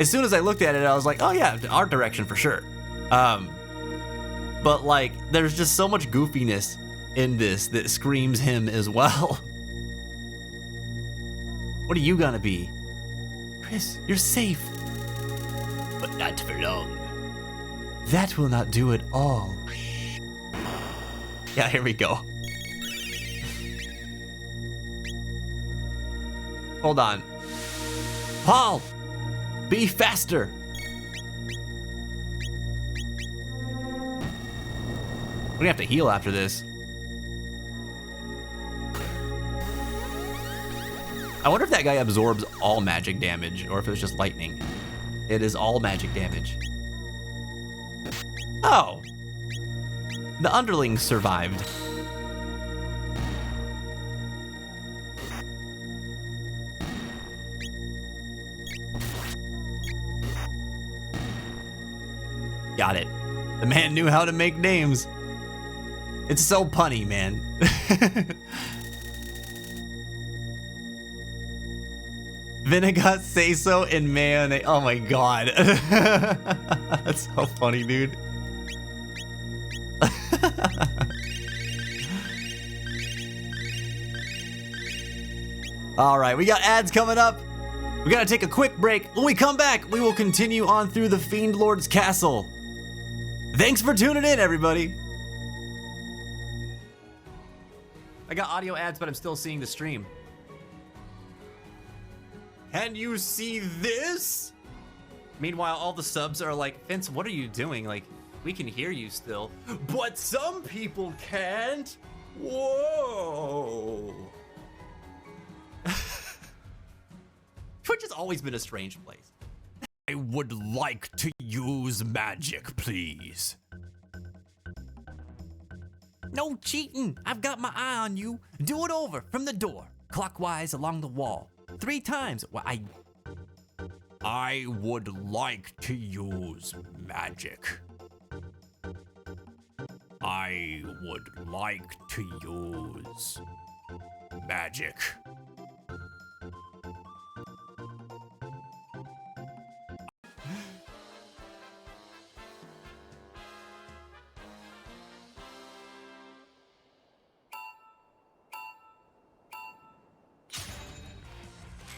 As soon as I looked at it, I was like, oh yeah, art direction for sure. But like, there's just so much goofiness in this that screams him as well. What are you gonna be? Chris, you're safe. But not for long. That will not do at all. Yeah, here we go. Hold on. Paul! Be faster! We're gonna have to heal after this. I wonder if that guy absorbs all magic damage or if it was just lightning. It is all magic damage. Oh! The underlings survived. Got it. The man knew how to make names. It's so punny, man. Vinegar, say so, and mayonnaise. Oh my god. That's so funny, dude. All right, we got ads coming up. We gotta take a quick break. When we come back, we will continue on through the Fiend Lord's castle. Thanks for tuning in, everybody. I got audio ads, but I'm still seeing the stream. Can you see this? Meanwhile, all the subs are like, Vince, what are you doing? Like, we can hear you still. But some people can't. Whoa. Twitch has always been a strange place. I would like to use magic, please. No cheating. I've got my eye on you. Do it over from the door, clockwise along the wall. 3 times. Well, I would like to use magic. I would like to use magic.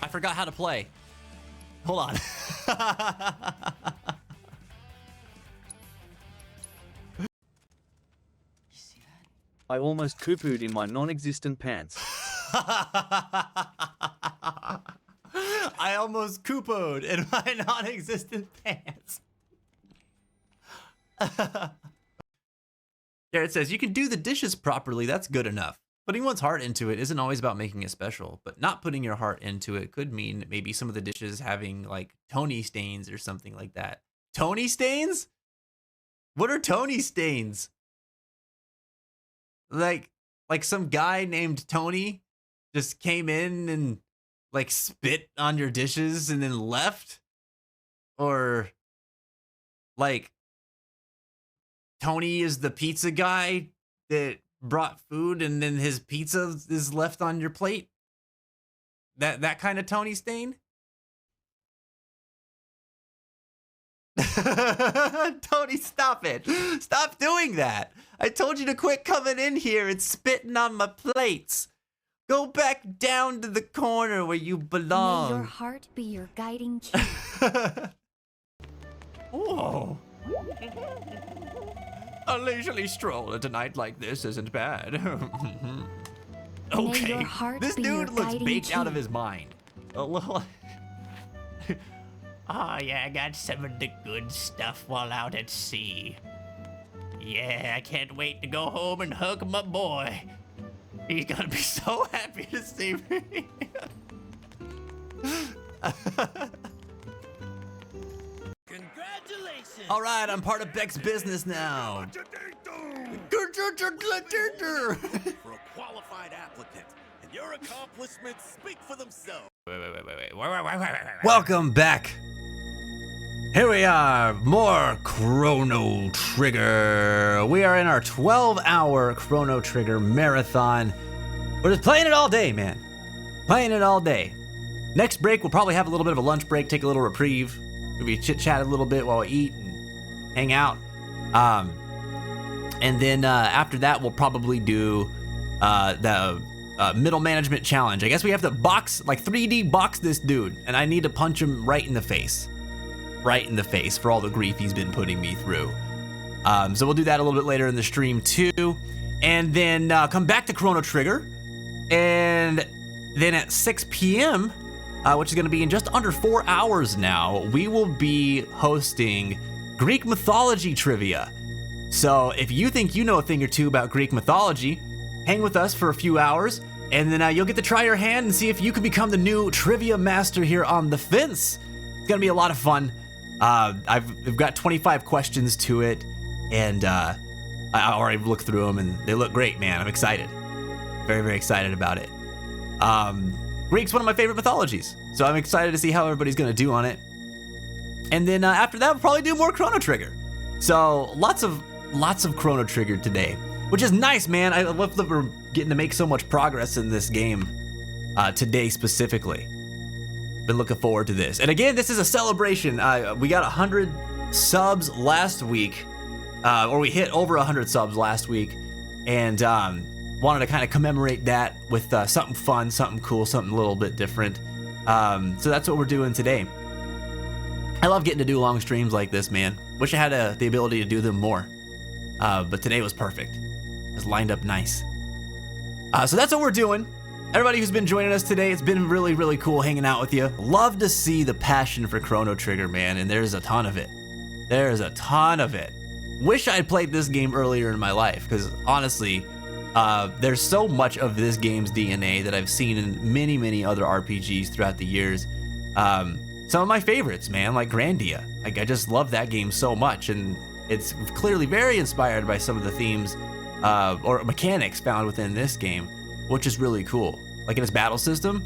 I forgot how to play. Hold on. I almost poo-pooed in my non-existent pants. I almost Koopoed in my non-existent pants. Garrett says, you can do the dishes properly, that's good enough. Putting one's heart into it isn't always about making it special, but not putting your heart into it could mean maybe some of the dishes having like Tony stains or something like that. Tony stains? What are Tony stains? Like some guy named Tony just came in and like spit on your dishes and then left? Or like Tony is the pizza guy that brought food and then his pizza is left on your plate? That kind of Tony stain? Tony, stop it. Stop doing that. I told you to quit coming in here and spitting on my plates. Go back down to the corner where you belong. May your heart be your guiding key. Whoa. A leisurely stroll at a night like this isn't bad. Okay, this dude looks baked out of his mind. A little. Oh yeah, I got some of the good stuff while out at sea. Yeah, I can't wait to go home and hug my boy. He's gonna be so happy to see me. Congratulations! All right, I'm part of Beck's business now. For a qualified applicant, and your accomplishments speak for themselves. Wait. Welcome back. Here we are, more Chrono Trigger. We are in our 12-hour Chrono Trigger marathon. We're just playing it all day, man. Playing it all day. Next break, we'll probably have a little bit of a lunch break, take a little reprieve. Maybe chit-chat a little bit while we eat and hang out. And then after that, we'll probably do the middle management challenge. I guess we have to box, like 3D box this dude, and I need to punch him right in the face. Right in the face for all the grief he's been putting me through. So we'll do that a little bit later in the stream too. and then come back to Chrono Trigger. And then at 6 p.m., which is going to be in just under 4 hours now, we will be hosting Greek mythology trivia. So if you think you know a thing or two about Greek mythology, hang with us for a few hours, and then you'll get to try your hand and see if you can become the new trivia master here on The Fence. It's going to be a lot of fun. I've got 25 questions to it, and I already looked through them, and they look great, man. I'm excited. Very, very excited about it. Greek's one of my favorite mythologies, so I'm excited to see how everybody's gonna do on it. And then after that, we'll probably do more Chrono Trigger. So lots of Chrono Trigger today, which is nice, man. I love that we're getting to make so much progress in this game today specifically. Been looking forward to this. And again, this is a celebration. We got 100 subs last week, or we hit over 100 subs last week, and wanted to kind of commemorate that with something fun, something cool, something a little bit different. So that's what we're doing today. I love getting to do long streams like this, man. Wish I had the ability to do them more. But today was perfect. It was lined up nice. So that's what we're doing. Everybody who's been joining us today, it's been really, really cool hanging out with you. Love to see the passion for Chrono Trigger, man, and there's a ton of it. There's a ton of it. Wish I'd played this game earlier in my life, because honestly, there's so much of this game's DNA that I've seen in many, many other RPGs throughout the years. Some of my favorites, man, like Grandia. Like, I just love that game so much, and it's clearly very inspired by some of the themes or mechanics found within this game, which is really cool. Like in its battle system,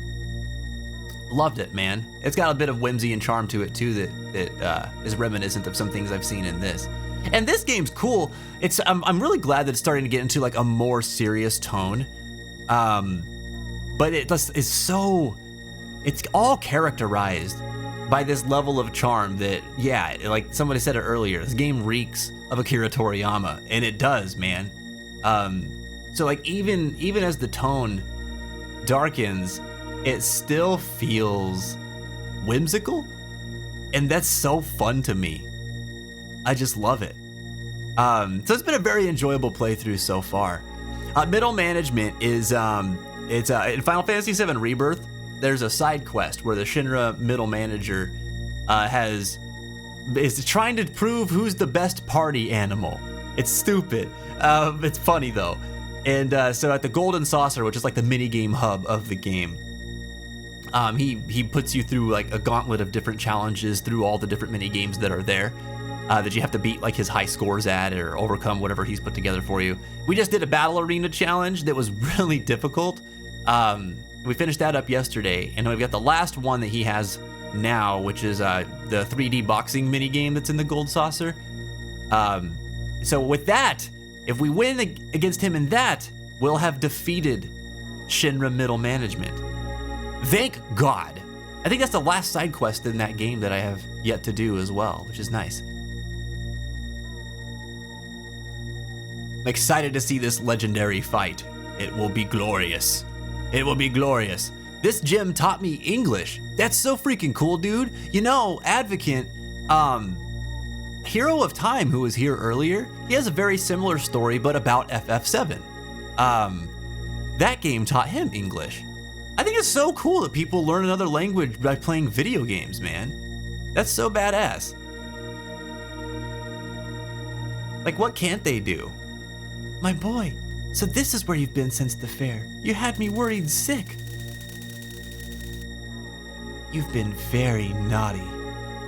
loved it, man. It's got a bit of whimsy and charm to it too that is reminiscent of some things I've seen in this. And this game's cool. I'm really glad that it's starting to get into like a more serious tone. But it's all characterized by this level of charm that, yeah, like somebody said it earlier, this game reeks of Akira Toriyama, and it does, man. So like even as the tone darkens, it still feels whimsical, and that's so fun to me. I just love it. So it's been a very enjoyable playthrough so far. Middle management is it's in Final Fantasy VII Rebirth. There's a side quest where the Shinra middle manager is trying to prove who's the best party animal. It's stupid. It's funny though. And so at the Golden Saucer, which is like the mini game hub of the game, he puts you through like a gauntlet of different challenges through all the different mini games that are there. That you have to beat like his high scores at or overcome whatever he's put together for you. We just did a battle arena challenge that was really difficult. We finished that up yesterday, and we've got the last one that he has now, which is the 3D boxing mini game that's in the Gold Saucer. So with that, if we win against him in that, we'll have defeated Shinra middle management. Thank God. I think that's the last side quest in that game that I have yet to do as well, which is nice. I'm excited to see this legendary fight. It will be glorious. It will be glorious. This gym taught me English. That's so freaking cool, dude. You know, Advocate, Hero of Time, who was here earlier, he has a very similar story, but about FF7. That game taught him English. I think it's so cool that people learn another language by playing video games, man. That's so badass. Like, what can't they do? My boy, so this is where you've been since the fair. You had me worried sick. You've been very naughty.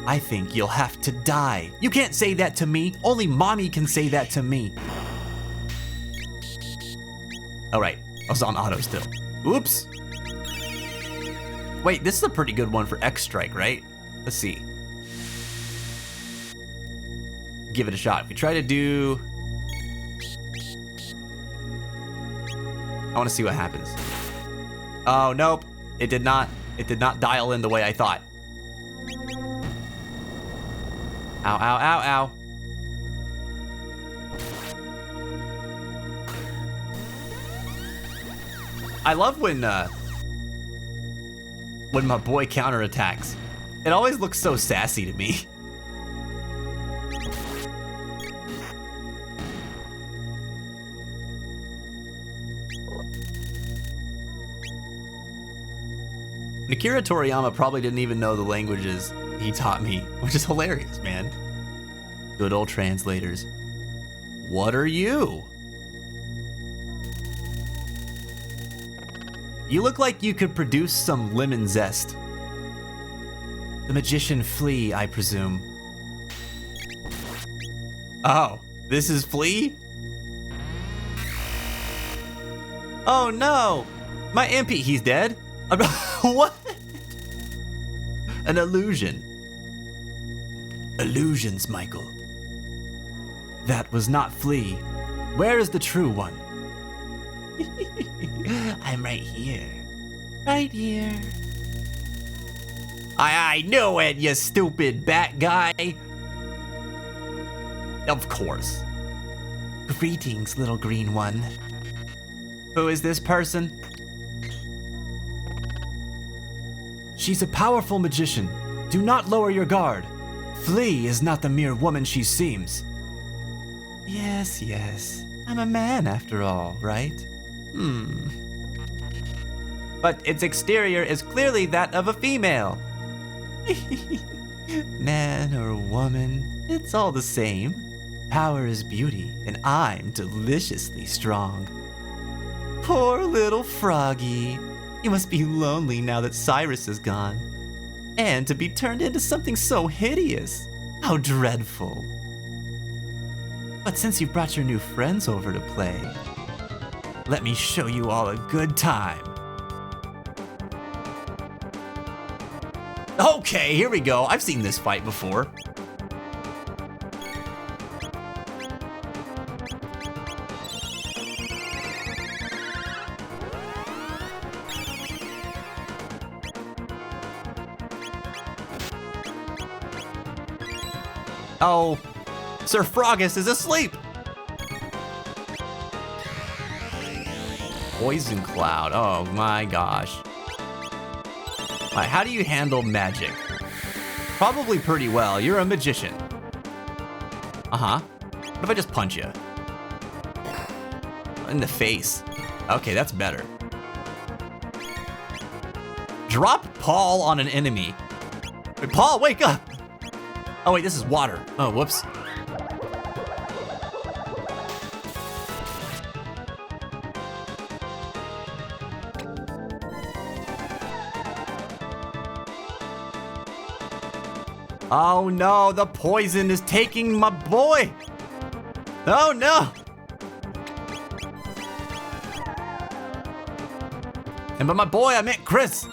I think you'll have to die. You can't say that to me. Only mommy can say that to me. All right, I was on auto still. Oops. Wait, this is a pretty good one for X Strike, right? Let's see. Give it a shot. If we try to do... I want to see what happens. Oh, nope. It did not dial in the way I thought. Ow, ow, ow, ow. I love when my boy counterattacks. It always looks so sassy to me. Akira Toriyama probably didn't even know the languages he taught me, which is hilarious, man. Good old translators. What are you? You look like you could produce some lemon zest. The magician Flea, I presume. Oh, this is Flea? Oh no! My MP, he's dead? What? An illusion. Illusions, Michael. That was not Flea. Where is the true one? I'm right here. Right here. I knew it, you stupid bat guy. Of course. Greetings, little green one. Who is this person? She's a powerful magician. Do not lower your guard. Flea is not the mere woman she seems. Yes, yes. I'm a man after all, right? But its exterior is clearly that of a female. Man or woman, it's all the same. Power is beauty, and I'm deliciously strong. Poor little froggy. You must be lonely now that Cyrus is gone. And to be turned into something so hideous. How dreadful. But since you've brought your new friends over to play, let me show you all a good time. Okay, here we go. I've seen this fight before. Oh, Sir Frogus is asleep. Poison Cloud, oh my gosh. All right, how do you handle magic? Probably pretty well, you're a magician. Uh-huh, what if I just punch you? In the face. Okay, that's better. Drop Paul on an enemy. Wait, Paul, wake up! Oh wait, this is water. Oh, whoops. Oh no, the poison is taking my boy! Oh no! And by my boy, I meant Chris.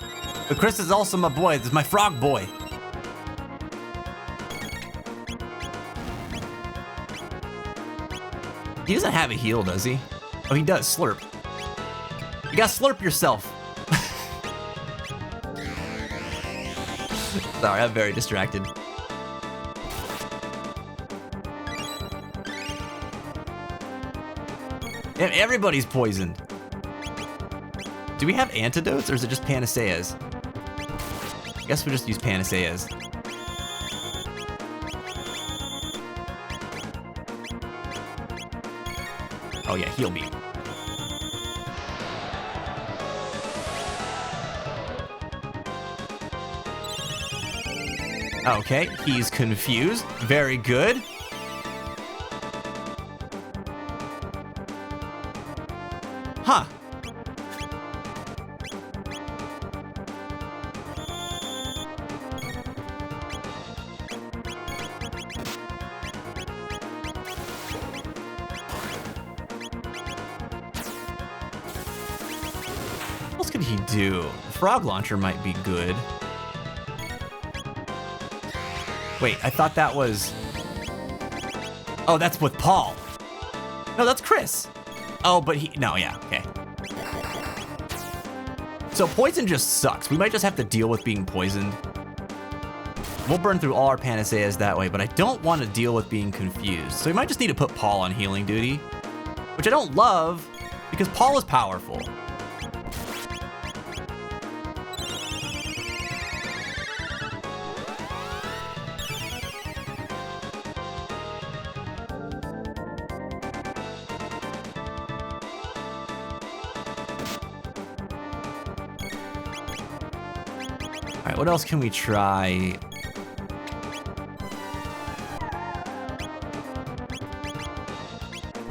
But Chris is also my boy. This is my frog boy. He doesn't have a heal, does he? Oh, he does. Slurp. You gotta slurp yourself. Sorry, I'm very distracted. Yeah, everybody's poisoned. Do we have antidotes, or is it just panaceas? I guess we just use panaceas. Oh yeah, heal me. Okay, he's confused. Very good. Huh. What else could he do? The frog launcher might be good. Wait, I thought that was... Oh, that's with Paul. No, that's Chris. Oh, but he... No, yeah, okay. So poison just sucks. We might just have to deal with being poisoned. We'll burn through all our panaceas that way, but I don't want to deal with being confused. So we might just need to put Paul on healing duty, which I don't love because Paul is powerful. Alright, what else can we try?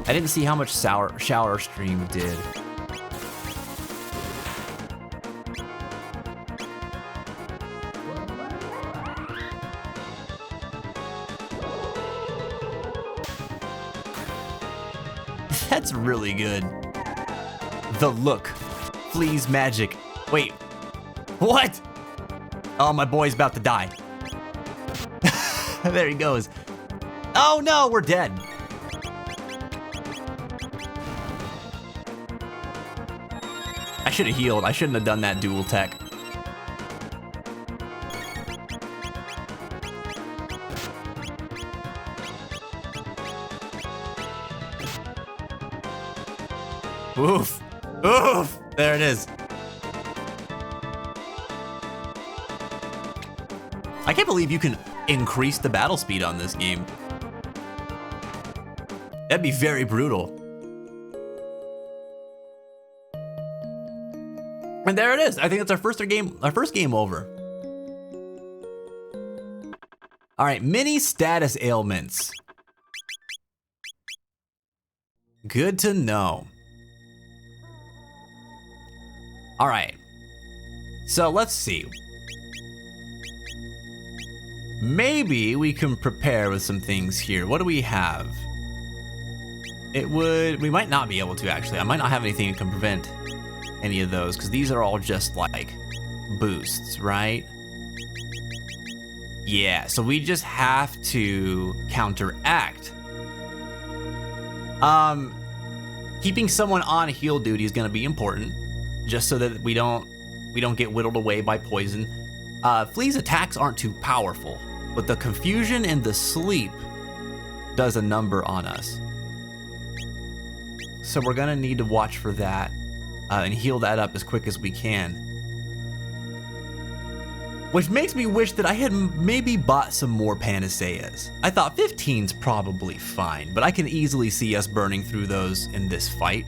I didn't see how much shower stream did. That's really good. The look. Flea's magic. Wait. What? Oh, my boy's about to die. There he goes. Oh no, we're dead. I should have healed. I shouldn't have done that dual tech. Oof. Oof. There it is. I can't believe you can increase the battle speed on this game. That'd be very brutal. And there it is. I think that's our first game over. All right, mini status ailments. Good to know. All right. So let's see. Maybe we can prepare with some things here. What do we have? We might not be able to actually. I might not have anything that can prevent any of those because these are all just like boosts, right? Yeah, so we just have to counteract. Keeping someone on heal duty is going to be important, just so that we don't get whittled away by poison. Flea's attacks aren't too powerful, but the confusion and the sleep does a number on us. So we're gonna need to watch for that and heal that up as quick as we can. Which makes me wish that I had maybe bought some more panaceas. I thought 15's probably fine, but I can easily see us burning through those in this fight.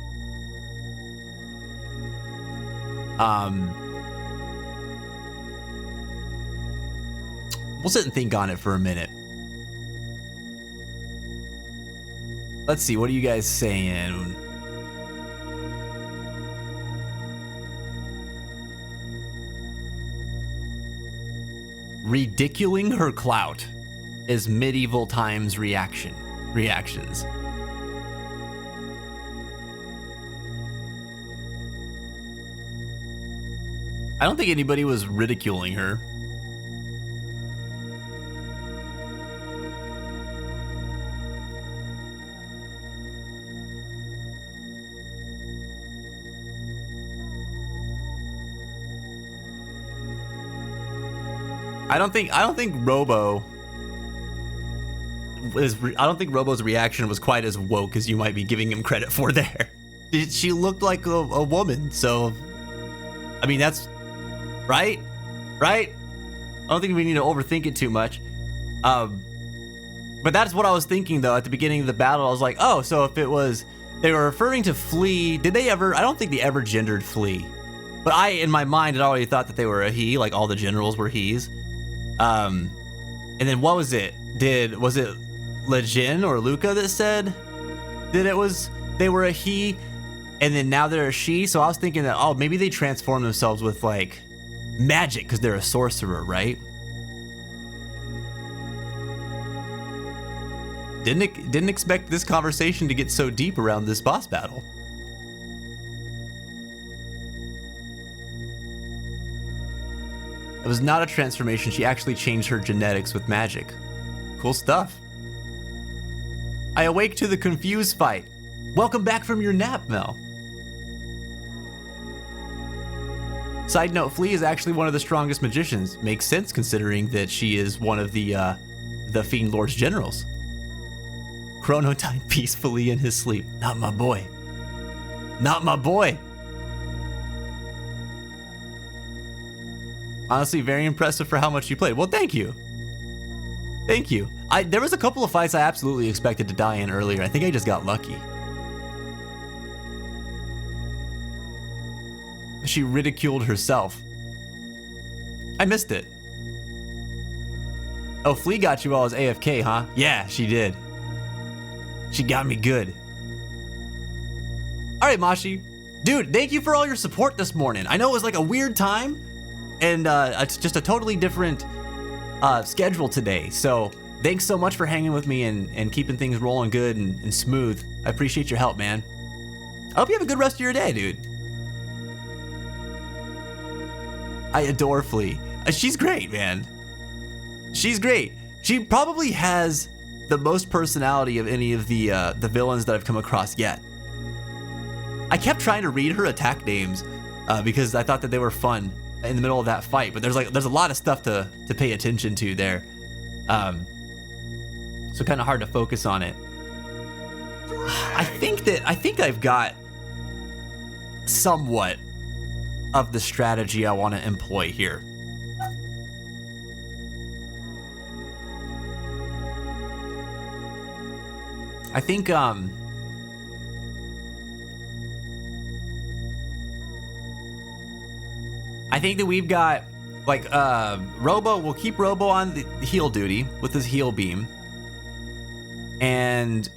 We'll sit and think on it for a minute. Let's see, what are you guys saying? Ridiculing her clout is medieval times reactions. I don't think anybody was ridiculing her. I don't think Robo's reaction was quite as woke as you might be giving him credit for there. She looked like a woman, so I mean that's right? I don't think we need to overthink it too much. But that's what I was thinking though at the beginning of the battle. I was like, oh, so if it was they were referring to Flea, did they ever? I don't think they ever gendered Flea. But I, in my mind, had already thought that they were a he, like all the generals were he's. And then what was it? Was it Lejeune or Luca that said that they were a he, and then now they're a she? So I was thinking that, oh, maybe they transform themselves with like magic because they're a sorcerer, right? Didn't expect this conversation to get so deep around this boss battle. It was not a transformation. She actually changed her genetics with magic. Cool stuff. I awake to the confused fight. Welcome back from your nap, Mel. Side note, Flea is actually one of the strongest magicians. Makes sense considering that she is one of the Fiend Lord's generals. Chrono died peacefully in his sleep. Not my boy. Not my boy. Honestly, very impressive for how much you played. Well, thank you. Thank you. There was a couple of fights I absolutely expected to die in earlier. I think I just got lucky. She ridiculed herself. I missed it. Oh, Flea got you while I was AFK, huh? Yeah, she did. She got me good. All right, Mashi. Dude, thank you for all your support this morning. I know it was like a weird time, and it's just a totally different schedule today. So thanks so much for hanging with me and keeping things rolling good and smooth. I appreciate your help, man. I hope you have a good rest of your day, dude. I adore Flea. She's great, man. She's great. She probably has the most personality of any of the villains that I've come across yet. I kept trying to read her attack names because I thought that they were fun in the middle of that fight, but there's a lot of stuff to pay attention to there. So kind of hard to focus on it. I think I've got somewhat of the strategy I want to employ here. I think that we've got like Robo, we'll keep Robo on the heal duty with his heal beam. And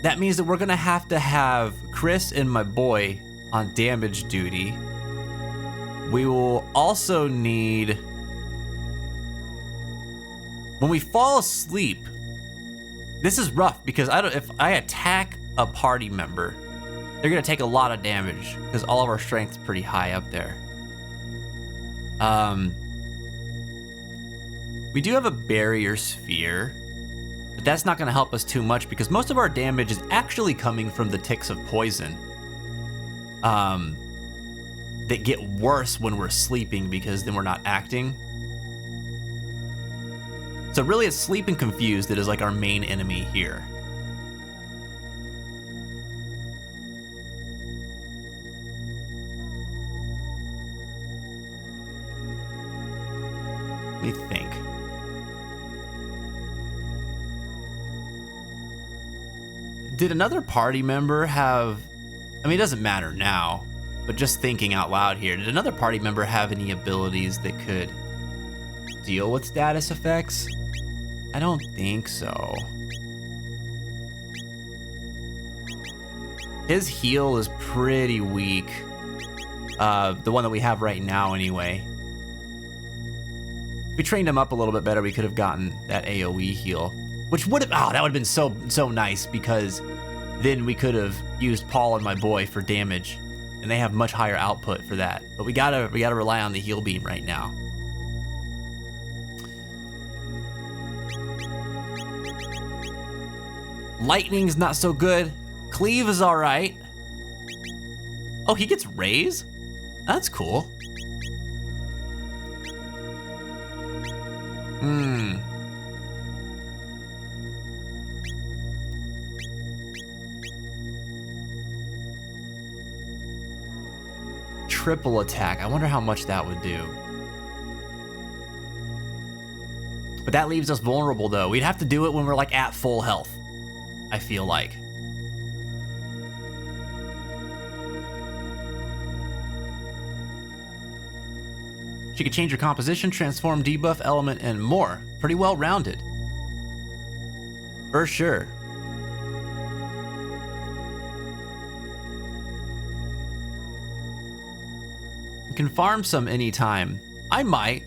that means that we're gonna have to have Chris and my boy on damage duty. We will also need, when we fall asleep, this is rough because if I attack a party member, they're gonna take a lot of damage because all of our strength's pretty high up there. We do have a barrier sphere, but that's not gonna help us too much because most of our damage is actually coming from the ticks of poison. That get worse when we're sleeping because then we're not acting. So really it's Sleep and Confused that is like our main enemy here. Let me think. Did another party member have, I mean, it doesn't matter now, but just thinking out loud here, did another party member have any abilities that could deal with status effects? I don't think so. His heal is pretty weak. The one that we have right now anyway. If we trained him up a little bit better, we could have gotten that AoE heal. Which would have, that would have been so nice because then we could have used Paul and my boy for damage. And they have much higher output for that. But we gotta rely on the heal beam right now. Lightning's not so good. Cleave is all right. Oh, he gets raise? That's cool. Triple attack. I wonder how much that would do. But that leaves us vulnerable though. We'd have to do it when we're like at full health, I feel like. She could change her composition, transform, debuff, element, and more. Pretty well rounded. For sure. You can farm some anytime. I might.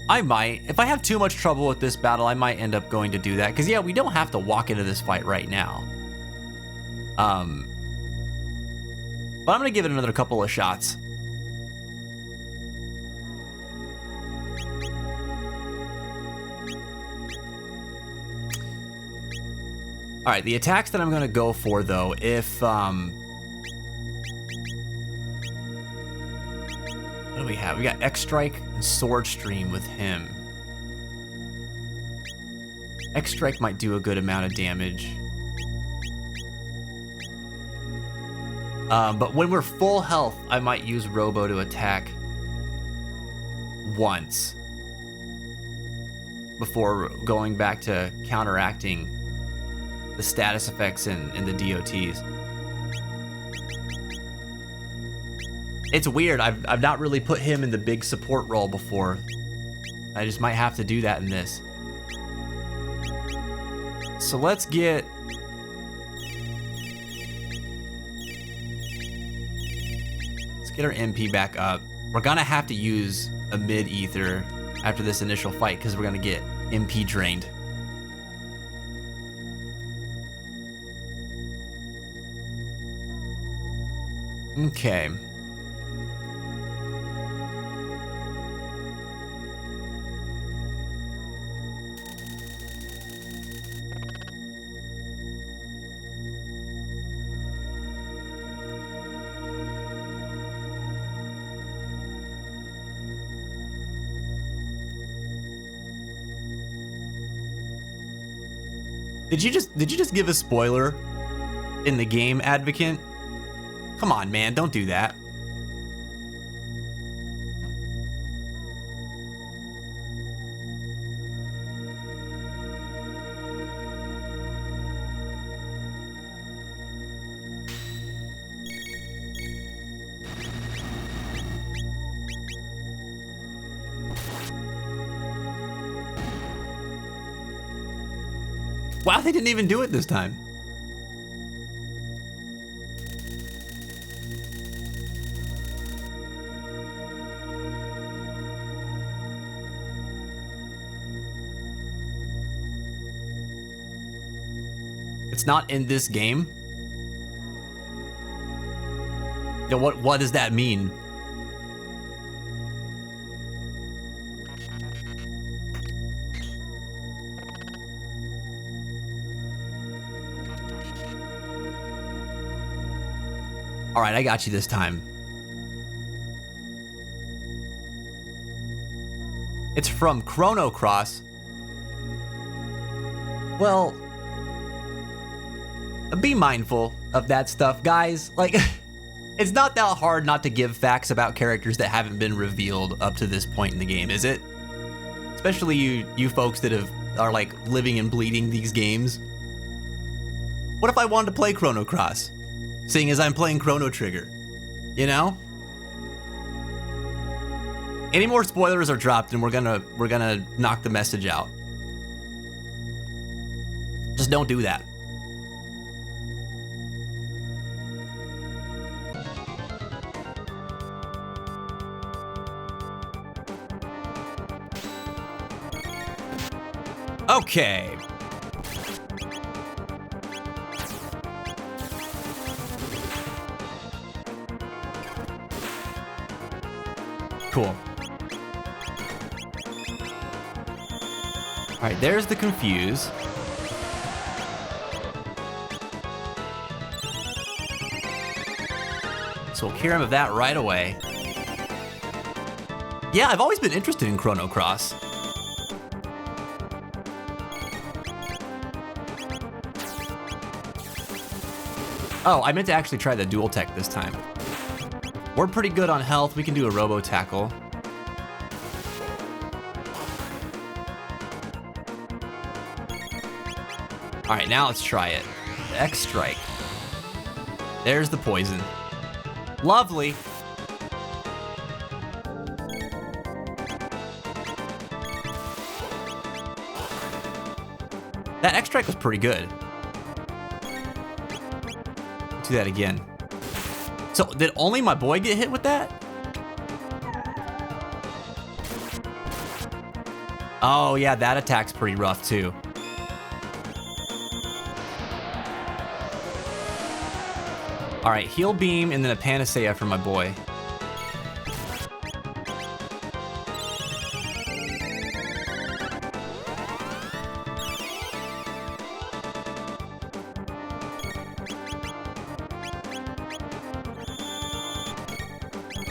If I have too much trouble with this battle, I might end up going to do that. Because, yeah, we don't have to walk into this fight right now. But I'm going to give it another couple of shots. All right, the attacks that I'm going to go for, though, if... What do we have? We got X-Strike and Sword Stream with him. X-Strike might do a good amount of damage. But when we're full health, I might use Robo to attack once before going back to counteracting the status effects in the DOTs. It's weird. I've not really put him in the big support role before. I just might have to do that in this. So let's get... Let's get our MP back up. We're gonna have to use a mid-ether after this initial fight because we're gonna get MP drained. Okay. Did you just give a spoiler in the game, Advocate? Come on, man, don't do that. Wow, they didn't even do it this time. It's not in this game? Yeah, what does that mean? All right, I got you this time. It's from Chrono Cross. Well, be mindful of that stuff, guys. Like, it's not that hard not to give facts about characters that haven't been revealed up to this point in the game, is it? Especially you folks that are like living and bleeding these games. What if I wanted to play Chrono Cross? Seeing as I'm playing Chrono Trigger, you know? Any more spoilers are dropped and we're gonna knock the message out. Just don't do that. Okay. Cool. All right, there's the confuse. So we'll cure him of that right away. Yeah, I've always been interested in Chrono Cross. Oh, I meant to actually try the dual tech this time. We're pretty good on health. We can do a robo tackle. All right, now let's try it. X strike. There's the poison. Lovely. That X strike was pretty good. Do that again. So did only my boy get hit with that? Oh yeah, that attack's pretty rough too. All right, heal beam and then a panacea for my boy.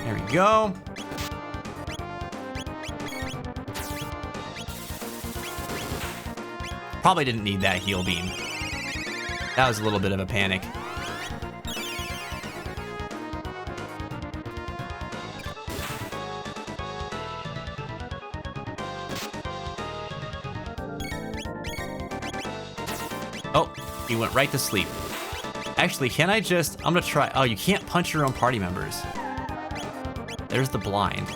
There we go. Probably didn't need that heal beam. That was a little bit of a panic. Oh, he went right to sleep. Actually, can I just... I'm gonna try... Oh, you can't punch your own party members. There's the blind.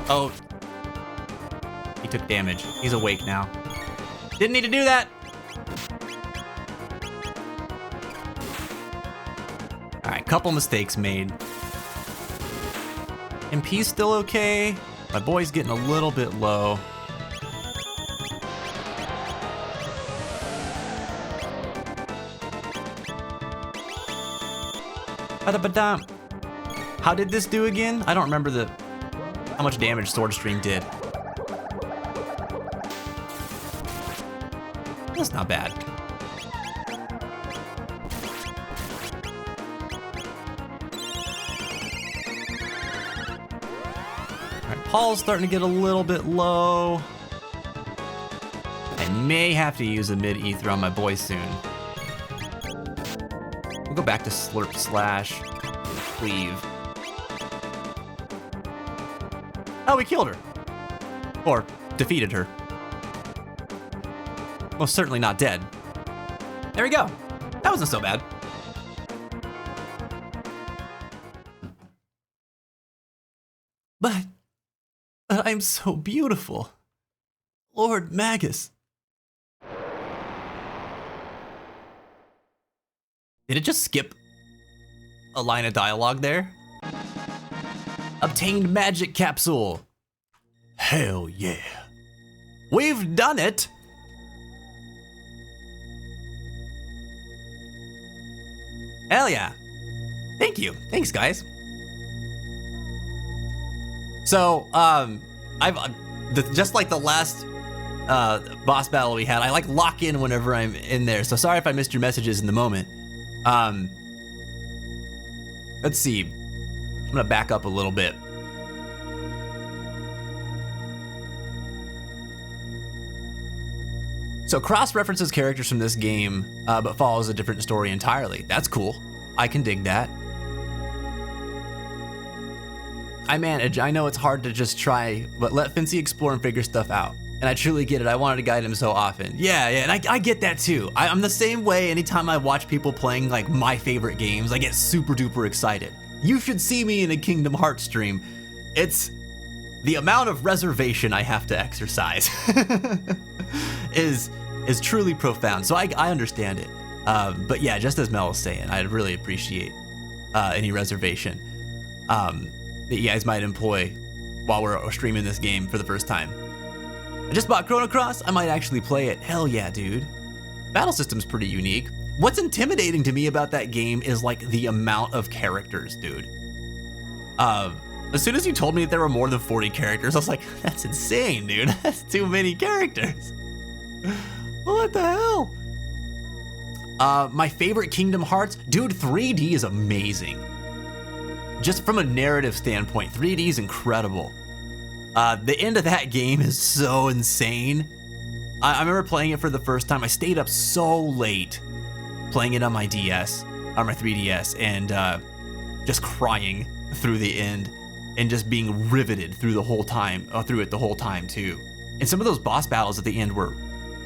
Oh. He took damage. He's awake now. Didn't need to do that. Alright, couple mistakes made. MP's still okay. My boy's getting a little bit low. Ba-da-ba-dum. How did this do again? I don't remember how much damage Sword Stream did. That's not bad. Alright, Paul's starting to get a little bit low. I may have to use a mid-ether on my boy soon. We'll go back to Slurp Slash, Cleave. Oh, we killed her. Or defeated her. Most certainly not dead. There we go. That wasn't so bad. But I'm so beautiful. Lord Magus. Did it just skip a line of dialogue there? Obtained magic capsule. Hell yeah. We've done it. Hell yeah. Thank you. Thanks, guys. So, just like the last boss battle we had, I like lock in whenever I'm in there. So sorry if I missed your messages in the moment. Let's see. I'm gonna back up a little bit. So cross-references characters from this game, but follows a different story entirely. That's cool. I can dig that. I manage. I know it's hard to just try, but let Fincy explore and figure stuff out. And I truly get it. I wanted to guide him so often. Yeah, and I get that too. I'm the same way anytime I watch people playing like my favorite games, I get super duper excited. You should see me in a Kingdom Hearts stream. It's the amount of reservation I have to exercise is truly profound. So I understand it. But yeah, just as Mel was saying, I'd really appreciate any reservation that you guys might employ while we're streaming this game for the first time. I just bought Chrono Cross. I might actually play it. Hell yeah, dude. Battle system's pretty unique. What's intimidating to me about that game is like the amount of characters, dude. As soon as you told me that there were more than 40 characters, I was like, that's insane, dude. That's too many characters. What the hell? My favorite Kingdom Hearts, dude, 3D is amazing. Just from a narrative standpoint, 3D is incredible. The end of that game is so insane. I remember playing it for the first time. I stayed up so late playing it on my DS, on my 3DS, and just crying through the end and just being riveted through the whole time, through it the whole time too. And some of those boss battles at the end were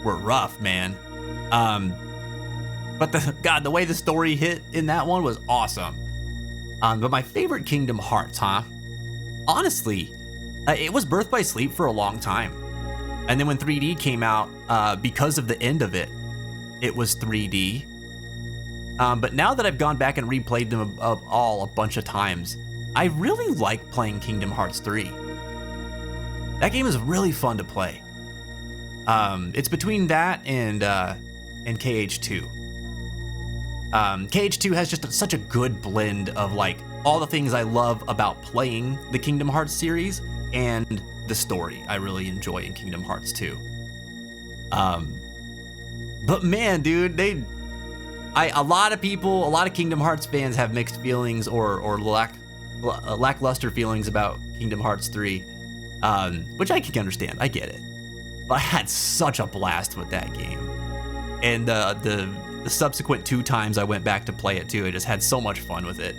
rough, man. But the way the story hit in that one was awesome. But my favorite Kingdom Hearts, honestly, it was Birth by Sleep for a long time. And then when 3D came out, because of the end of it, it was 3D. But now that I've gone back and replayed them all a bunch of times, I really like playing Kingdom Hearts 3. That game is really fun to play. It's between that and KH2. KH2 has just such a good blend of like all the things I love about playing the Kingdom Hearts series and the story I really enjoy in Kingdom Hearts 2. But man, dude, a lot of Kingdom Hearts fans have mixed feelings or lackluster feelings about Kingdom Hearts 3, which I can understand. I get it. But I had such a blast with that game, and the subsequent 2 times I went back to play it too, I just had so much fun with it.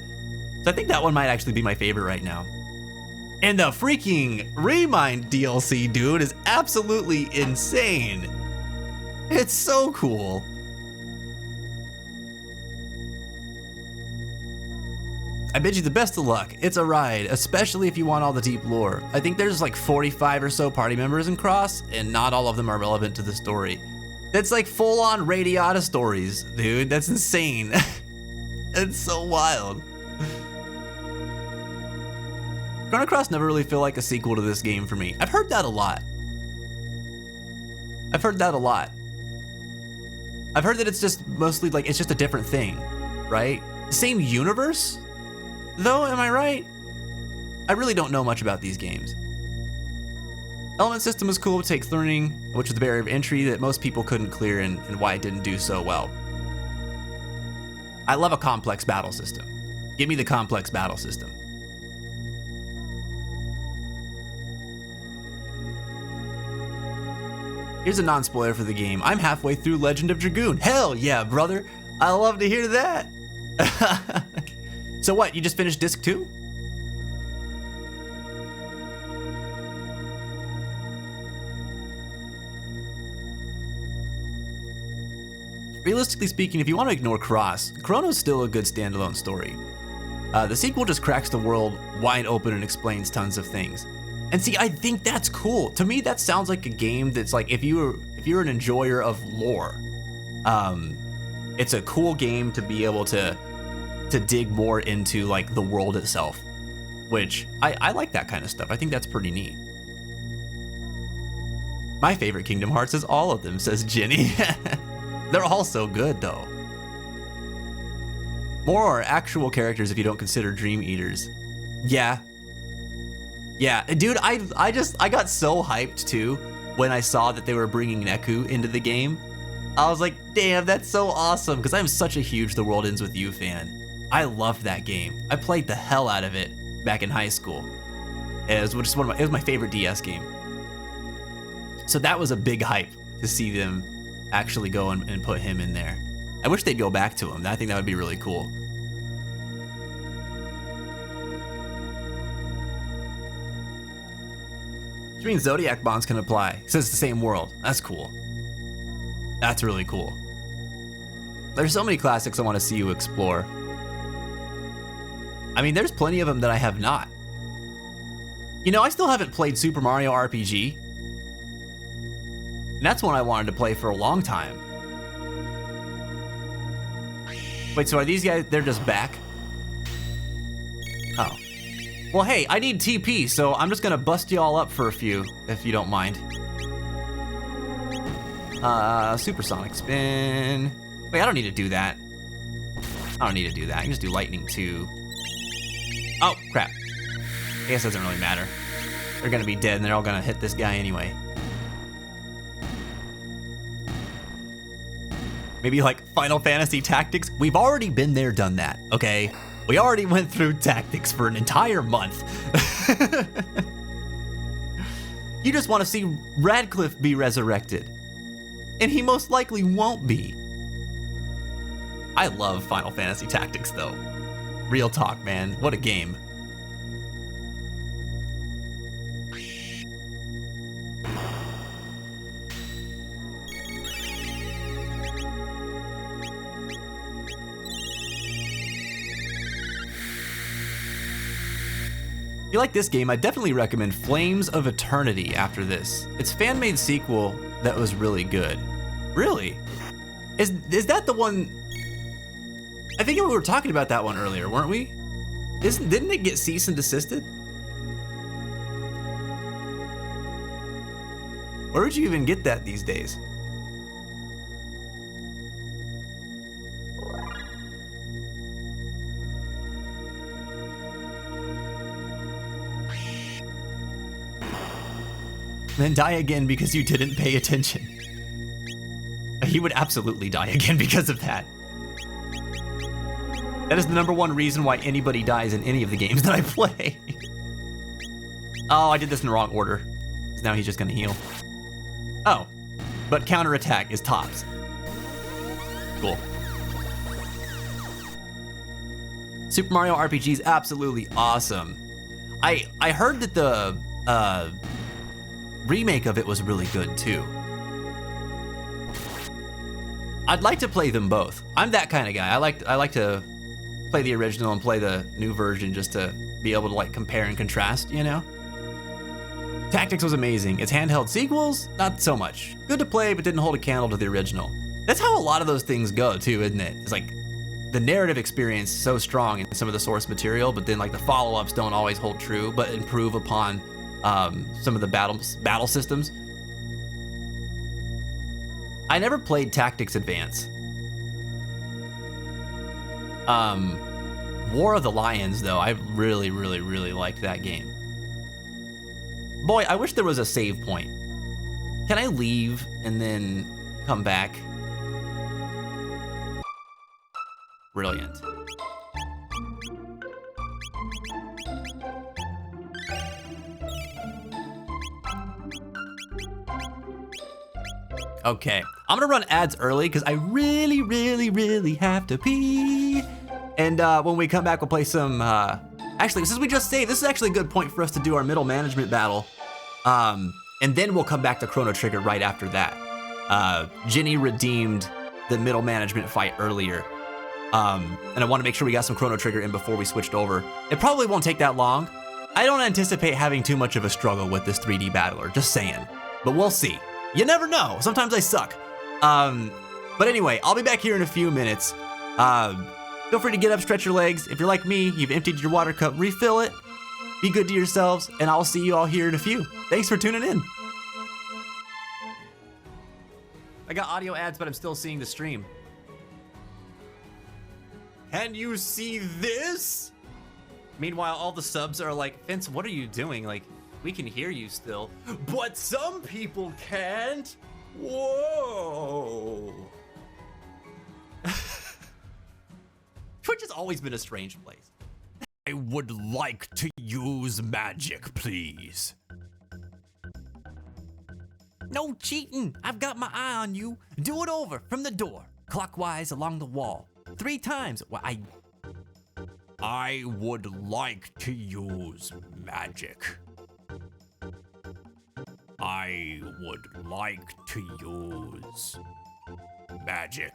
So I think that one might actually be my favorite right now. And the freaking Remind DLC, dude, is absolutely insane. It's so cool. I bid you the best of luck. It's a ride, especially if you want all the deep lore. I think there's like 45 or so party members in Cross, and not all of them are relevant to the story. That's like full-on Radiata stories, dude. That's insane. It's so wild. Chrono Cross never really feel like a sequel to this game for me. I've heard that a lot. I've heard that it's just mostly like, it's just a different thing, right? Same universe? Though, am I right? I really don't know much about these games. Element system was cool with take learning, which was the barrier of entry that most people couldn't clear and why it didn't do so well. I love a complex battle system. Give me the complex battle system. Here's a non-spoiler for the game. I'm halfway through Legend of Dragoon. Hell yeah, brother. I love to hear that. So what, you just finished disc 2? Realistically speaking, if you want to ignore Cross, Chrono's still a good standalone story. The sequel just cracks the world wide open and explains tons of things. And see, I think that's cool. To me, that sounds like a game that's like, if you're an enjoyer of lore, it's a cool game to be able to dig more into like the world itself, which I like that kind of stuff. I think that's pretty neat. My favorite Kingdom Hearts is all of them, says Jenny. They're all so good though. More are actual characters if you don't consider Dream Eaters. Yeah, dude, I got so hyped too when I saw that they were bringing Neku into the game. I was like, damn, that's so awesome, because I'm such a huge The World Ends With You fan. I loved that game. I played the hell out of it back in high school. It was just it was my favorite DS game. So that was a big hype to see them actually go and put him in there. I wish they'd go back to him. I think that would be really cool. Which means Zodiac bonds can apply. It says the same world. That's cool. That's really cool. There's so many classics I want to see you explore. I mean, there's plenty of them that I have not. You know, I still haven't played Super Mario RPG. And that's one I wanted to play for a long time. Wait, so are these guys, they're just back? Oh. Well, hey, I need TP, so I'm just gonna bust you all up for a few, if you don't mind. Supersonic spin. Wait, I don't need to do that. I don't need to do that. I can just do lightning too. Oh, crap. I guess it doesn't really matter. They're gonna be dead and they're all gonna hit this guy anyway. Maybe like Final Fantasy Tactics? We've already been there, done that, okay? We already went through Tactics for an entire month. You just want to see Radcliffe be resurrected. And he most likely won't be. I love Final Fantasy Tactics though. Real talk, man. What a game. If you like this game, I definitely recommend Flames of Eternity after this. It's a fan-made sequel that was really good. Really? Is that the one? I think we were talking about that one earlier, weren't we? Didn't it get cease and desisted? Where would you even get that these days? Then die again because you didn't pay attention. He would absolutely die again because of that. That is the #1 reason why anybody dies in any of the games that I play. Oh, I did this in the wrong order. Because now he's just gonna heal. Oh, but counterattack is tops. Cool. Super Mario RPG is absolutely awesome. I heard that the remake of it was really good too. I'd like to play them both. I'm that kind of guy. I like to play the original and play the new version just to be able to like compare and contrast, you know? Tactics was amazing. Its handheld sequels, not so much. Good to play, but didn't hold a candle to the original. That's how a lot of those things go too, isn't it? It's like the narrative experience is so strong in some of the source material, but then like the follow-ups don't always hold true, but improve upon some of the battle systems. I never played Tactics Advance. War of the Lions, though, I really, really, really liked that game. Boy, I wish there was a save point. Can I leave and then come back? Brilliant. Okay, I'm gonna run ads early because I really, really, really have to pee. And when we come back, we'll play some, actually, since we just saved, this is actually a good point for us to do our middle management battle. And then we'll come back to Chrono Trigger right after that. Ginny redeemed the middle management fight earlier. And I want to make sure we got some Chrono Trigger in before we switched over. It probably won't take that long. I don't anticipate having too much of a struggle with this 3D battler, just saying. But we'll see. You never know, sometimes I suck. But anyway, I'll be back here in a few minutes. Feel free to get up, stretch your legs. If you're like me, you've emptied your water cup, refill it. Be good to yourselves, and I'll see you all here in a few. Thanks for tuning in. I got audio ads, but I'm still seeing the stream. Can you see this? Meanwhile, all the subs are like, Vince, what are you doing? Like, we can hear you still. But some people can't. Whoa. Twitch has always been a strange place. I would like to use magic, please. No cheating. I've got my eye on you. Do it over from the door, clockwise along the wall. 3 times. Well, I would like to use magic. I would like to use magic.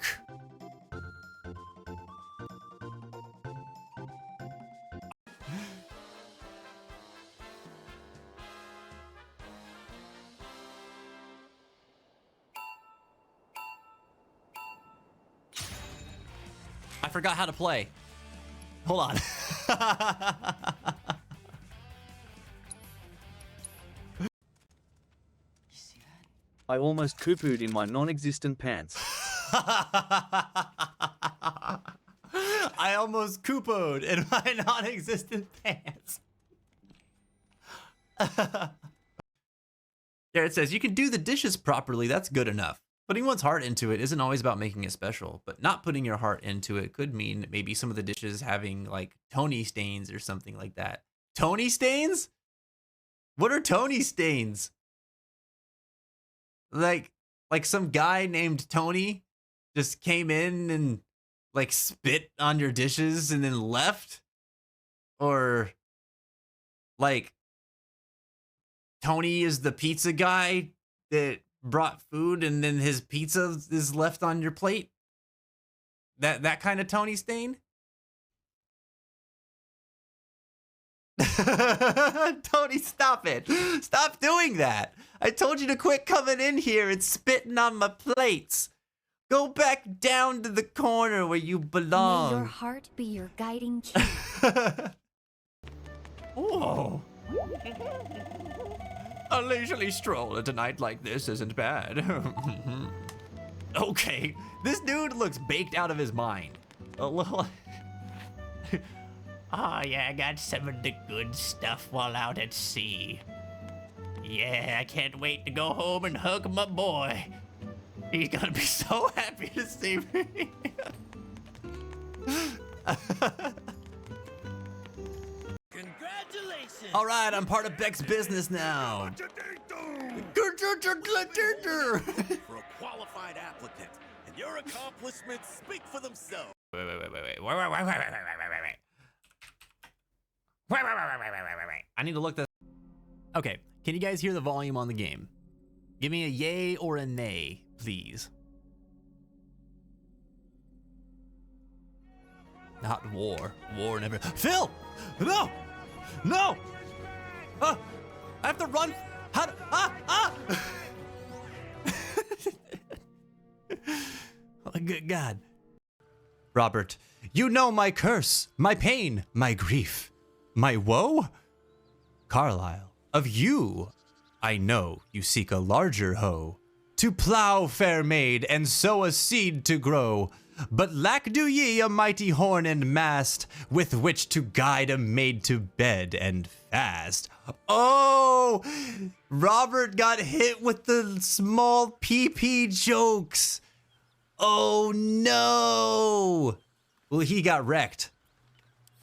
I forgot how to play. Hold on. I almost poo-pooed in my non-existent pants. I almost poo-pooed in my non-existent pants. Yeah, it says you can do the dishes properly. That's good enough. Putting one's heart into it isn't always about making it special, but not putting your heart into it could mean maybe some of the dishes having like Tony stains or something like that. Tony stains? What are Tony stains? Like some guy named Tony just came in and like spit on your dishes and then left? Or like Tony is the pizza guy that brought food and then his pizza is left on your plate? That kind of Tony stain? Tony, stop it. Stop doing that. I told you to quit coming in here and spitting on my plates. Go back down to the corner where you belong. May your heart be your guiding key. Whoa. A leisurely stroll at a night like this isn't bad. Okay, this dude looks baked out of his mind. A little. Oh yeah, I got some of the good stuff while out at sea. Yeah, I can't wait to go home and hug my boy. He's gonna be so happy to see me. Congratulations! All right, I'm part of Beck's business now. For a qualified applicant, and your accomplishments speak for themselves. Wait. I need to look this. Okay, can you guys hear the volume on the game? Give me a yay or a nay, please. Not war. War never. Phil! No! No! I have to run. How do, Oh, good God. Robert, you know my curse, my pain, my grief, my woe? Carlyle, of you, I know you seek a larger hoe, to plow, fair maid, and sow a seed to grow. But lack do ye a mighty horn and mast, with which to guide a maid to bed and fast. Oh, Robert got hit with the small PP jokes. Oh no. Well, he got wrecked.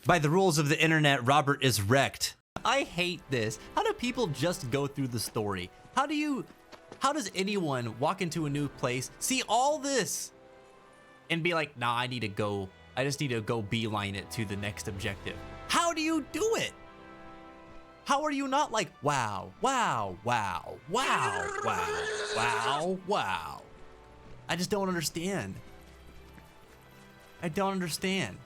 By the rules of the internet, Robert is wrecked. I hate this. How do people just go through the story? How does anyone walk into a new place, see all this, and be like, nah, I just need to go beeline it to the next objective? How do you do it? How are you not like, wow, wow, wow, wow, wow, wow, wow? I just don't understand. I don't understand.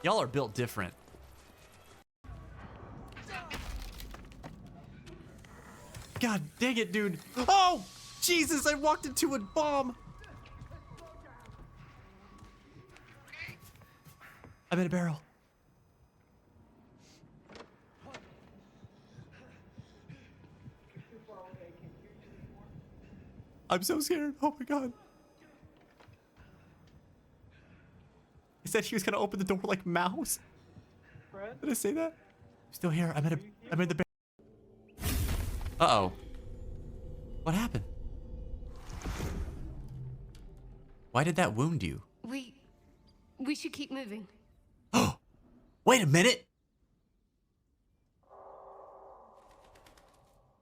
Y'all are built different. God dang it, dude. Oh, Jesus, I walked into a bomb. I'm in a barrel. I'm so scared. Oh my God. He said he was gonna open the door like Mouse. Did I say that? I'm still here. I'm in the barrel. Uh-oh. What happened? Why did that wound you? We should keep moving. Oh, wait a minute.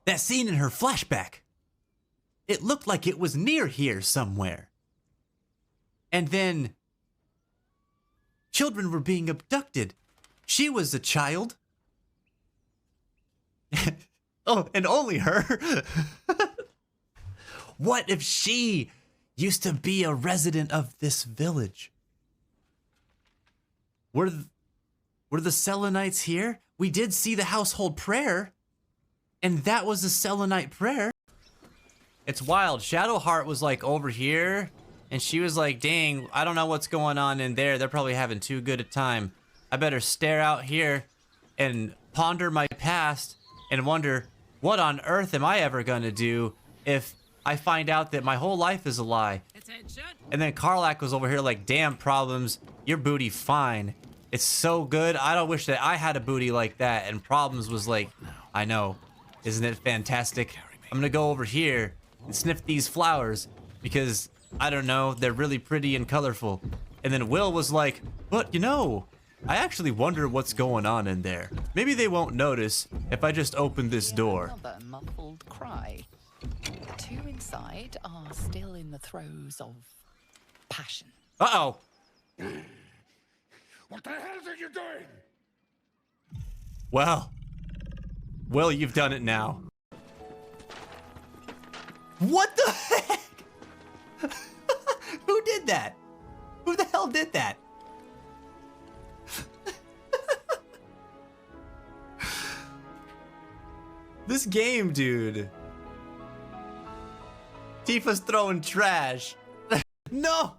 That scene in her flashback. It looked like it was near here somewhere. And then children were being abducted. She was a child. Oh, and only her. What if she used to be a resident of this village? Were the Selenites here? We did see the household prayer, and that was a Selenite prayer. It's wild. Shadowheart was like over here, and she was like, dang, I don't know what's going on in there. They're probably having too good a time. I better stare out here and ponder my past and wonder, what on earth am I ever gonna do if I find out that my whole life is a lie? And then Karlak was over here like, damn, Problems, your booty fine. It's so good. I don't wish that I had a booty like that. And Problems was like, I know, isn't it fantastic? I'm gonna go over here and sniff these flowers because, I don't know, they're really pretty and colorful. And then Will was like, but you know, I actually wonder what's going on in there. Maybe they won't notice if I just open this door. Another muffled cry. The two inside are still in the throes of passion. Uh-oh. What the hell are you doing? Well, you've done it now. What the heck? Who did that? Who the hell did that? This game, dude. Tifa's throwing trash. No!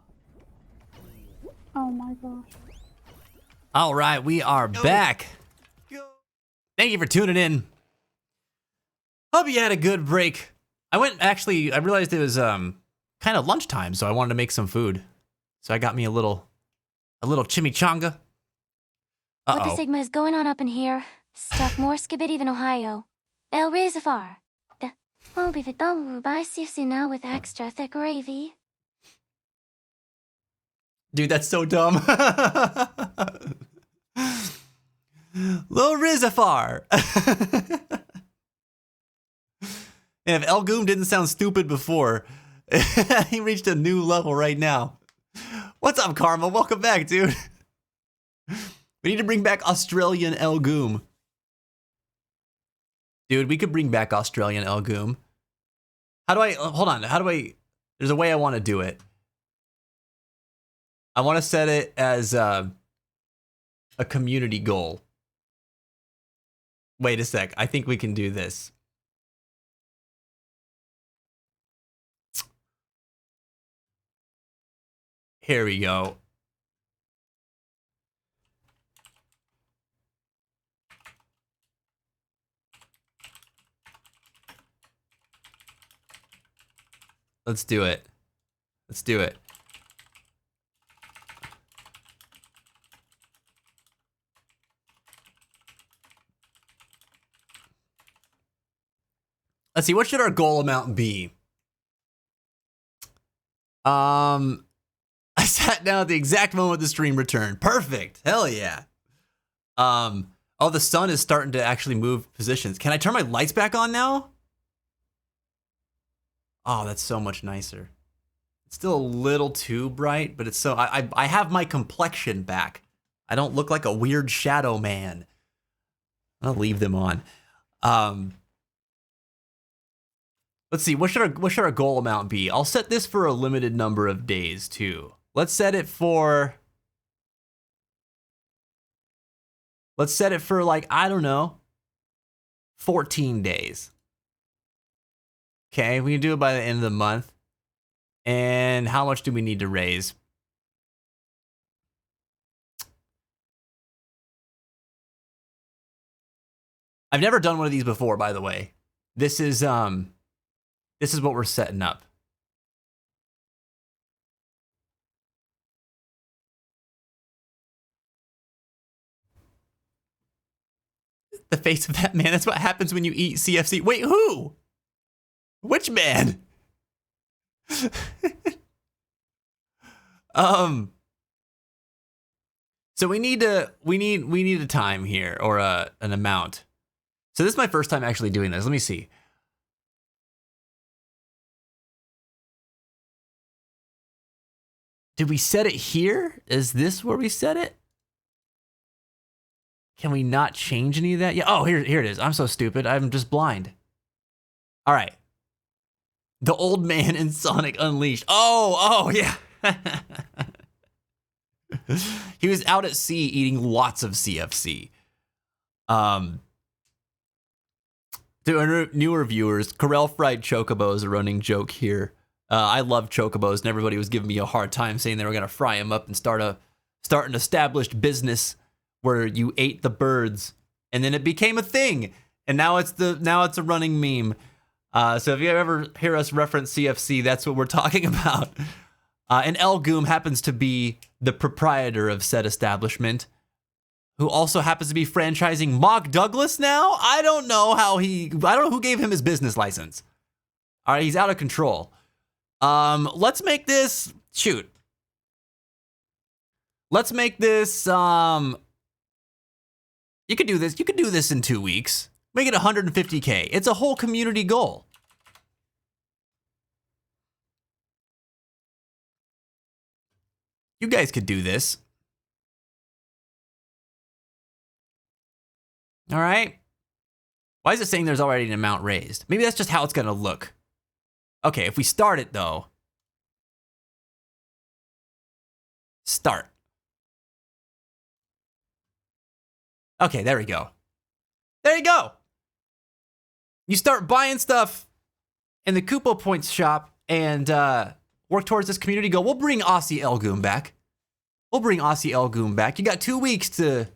Oh my gosh. All right, we are back. Thank you for tuning in. Hope you had a good break. I realized it was kind of lunchtime, so I wanted to make some food. So I got me a little chimichanga. What the Sigma is going on up in here? Stuff more skibidi than Ohio. El Reservoir. I'll be the double by CFC now with extra thick gravy. Dude, that's so dumb. Lil Rizafar. And if El Goom didn't sound stupid before, he reached a new level right now. What's up, Karma? Welcome back, dude. We need to bring back Australian El Goom. Dude, we could bring back Australian El Goom. Hold on, there's a way I want to do it. I want to set it as a community goal. Wait a sec. I think we can do this. Here we go. Let's do it. Let's do it. Let's see, what should our goal amount be? I sat down at the exact moment the stream returned. Perfect. Hell yeah. Oh, the sun is starting to actually move positions. Can I turn my lights back on now? Oh, that's so much nicer. It's still a little too bright, but it's so... I have my complexion back. I don't look like a weird shadow man. I'll leave them on. Let's see, what should our goal amount be? I'll set this for a limited number of days, too. Let's set it for... Let's set it for, like, I don't know, 14 days. Okay, we can do it by the end of the month. And how much do we need to raise? I've never done one of these before, by the way. This is what we're setting up. The face of that man. That's what happens when you eat CFC. Wait, who? Which man? So we need a time here, or an amount. So this is my first time actually doing this. Let me see. Did we set it here? Is this where we set it? Can we not change any of that? Yeah. Oh, here it is. I'm so stupid. I'm just blind. All right. The old man in Sonic Unleashed. Oh, yeah. He was out at sea eating lots of CFC. To our newer viewers, Corel fried chocobo is a running joke here. I love chocobos, and everybody was giving me a hard time saying they were going to fry them up and start an established business where you ate the birds, and then it became a thing, and now it's a running meme. So if you ever hear us reference CFC, that's what we're talking about. And Elgoom happens to be the proprietor of said establishment, who also happens to be franchising Mock Douglas now. I don't know who gave him his business license. All right, he's out of control. Let's make this, shoot. Let's make this, you could do this in 2 weeks. Make it 150K. It's a whole community goal. You guys could do this. All right. Why is it saying there's already an amount raised? Maybe that's just how it's going to look. Okay, if we start it, though. Start. Okay, there we go. There you go. You start buying stuff in the Kupo Points shop and work towards this community goal. We'll bring Aussie Elgoom back. You got 2 weeks to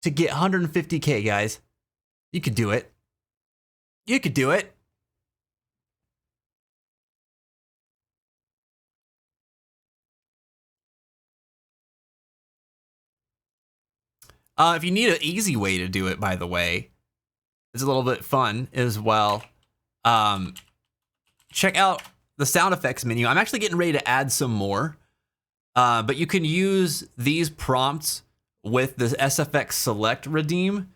get 150K, guys. You could do it. If you need an easy way to do it, by the way, it's a little bit fun as well. Check out the sound effects menu. I'm actually getting ready to add some more, but you can use these prompts with the SFX Select redeem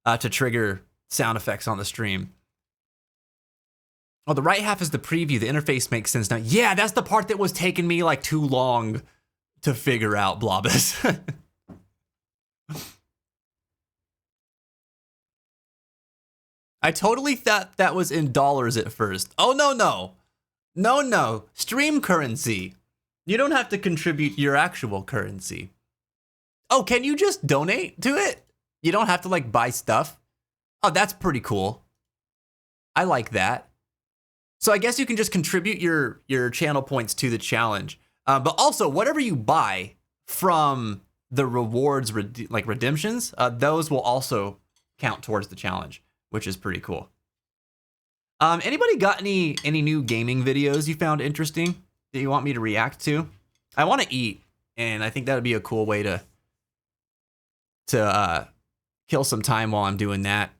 to trigger sound effects on the stream. Oh, the right half is the preview. The interface makes sense now. Yeah, that's the part that was taking me like too long to figure out, Blobus. I totally thought that was in dollars at first. Oh, no. Stream currency. You don't have to contribute your actual currency. Oh, can you just donate to it? You don't have to like buy stuff. Oh, that's pretty cool. I like that. So I guess you can just contribute your channel points to the challenge. But also, whatever you buy from the rewards, like redemptions, those will also count towards the challenge, which is pretty cool. Anybody got any new gaming videos you found interesting that you want me to react to? I want to eat, and I think that would be a cool way to kill some time while I'm doing that,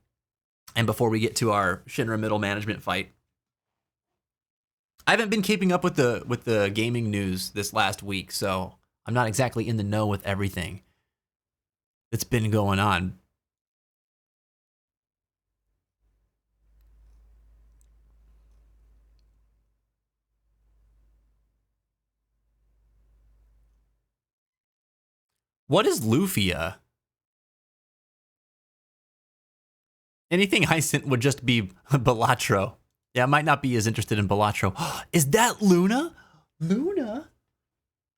and before we get to our Shinra middle management fight. I haven't been keeping up with the gaming news this last week, so I'm not exactly in the know with everything that's been going on. What is Lufia? Anything I sent would just be Balatro. Yeah, I might not be as interested in Balatro. Is that Luna? Luna?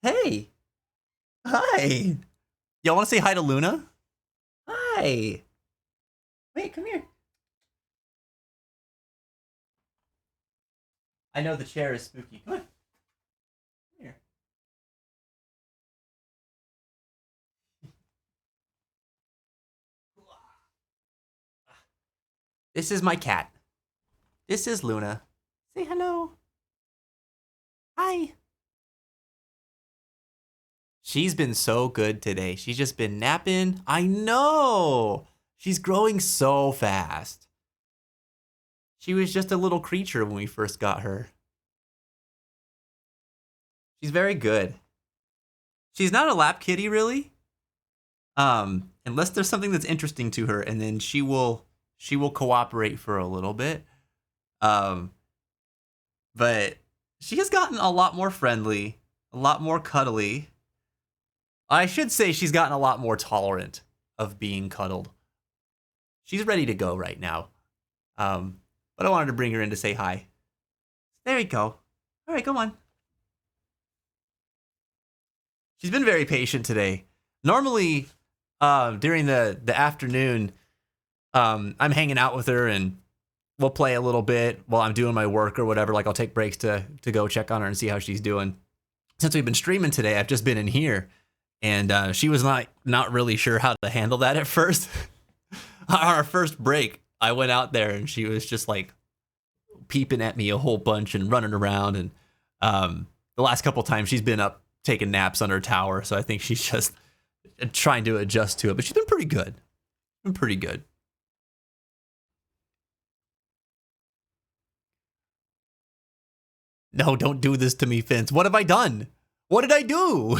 Hey. Hi. Y'all want to say hi to Luna? Hi. Wait, come here. I know the chair is spooky. Come on. Come here. This is my cat. This is Luna. Say hello. Hi. She's been so good today. She's just been napping. I know. She's growing so fast. She was just a little creature when we first got her. She's very good. She's not a lap kitty, really. Unless there's something that's interesting to her, and then she will cooperate for a little bit. But she has gotten a lot more friendly, a lot more cuddly. I should say she's gotten a lot more tolerant of being cuddled. She's ready to go right now. But I wanted to bring her in to say hi. There we go. All right, come on. She's been very patient today. Normally, during the afternoon, I'm hanging out with her and we'll play a little bit while I'm doing my work or whatever. Like I'll take breaks to go check on her and see how she's doing. Since we've been streaming today, I've just been in here, and she was not really sure how to handle that at first. Our first break, I went out there and she was just like peeping at me a whole bunch and running around. And the last couple times she's been up taking naps under a tower, so I think she's just trying to adjust to it. But she's been pretty good. Been pretty good. No, don't do this to me, Vince. What have I done? What did I do?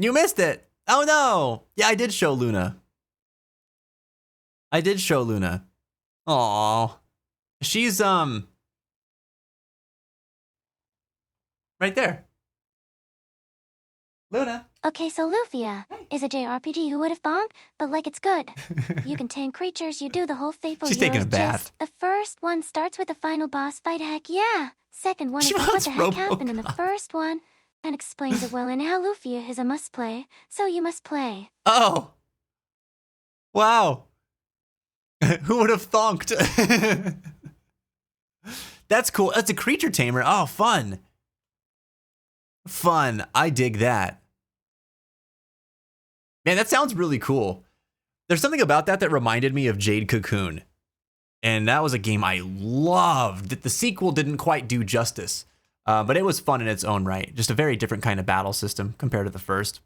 You missed it. Oh no. Yeah, I did show Luna. I did show Luna. Aww. She's right there. Luna. Okay, so Lufia is a JRPG. Who would have thought? But like it's good. You can tame creatures, you do the whole fateful She's taking a bath. The first one starts with the final boss fight, heck yeah. Second one is what the heck happened in the first one. And explains it well, and how Lufia is a must play, so you must play. Oh. Wow. Who would have thonked? That's cool. That's a creature tamer. Oh, fun. Fun. I dig that. Man, that sounds really cool. There's something about that reminded me of Jade Cocoon. And that was a game I loved. The sequel didn't quite do justice. But it was fun in its own right. Just a very different kind of battle system compared to the first.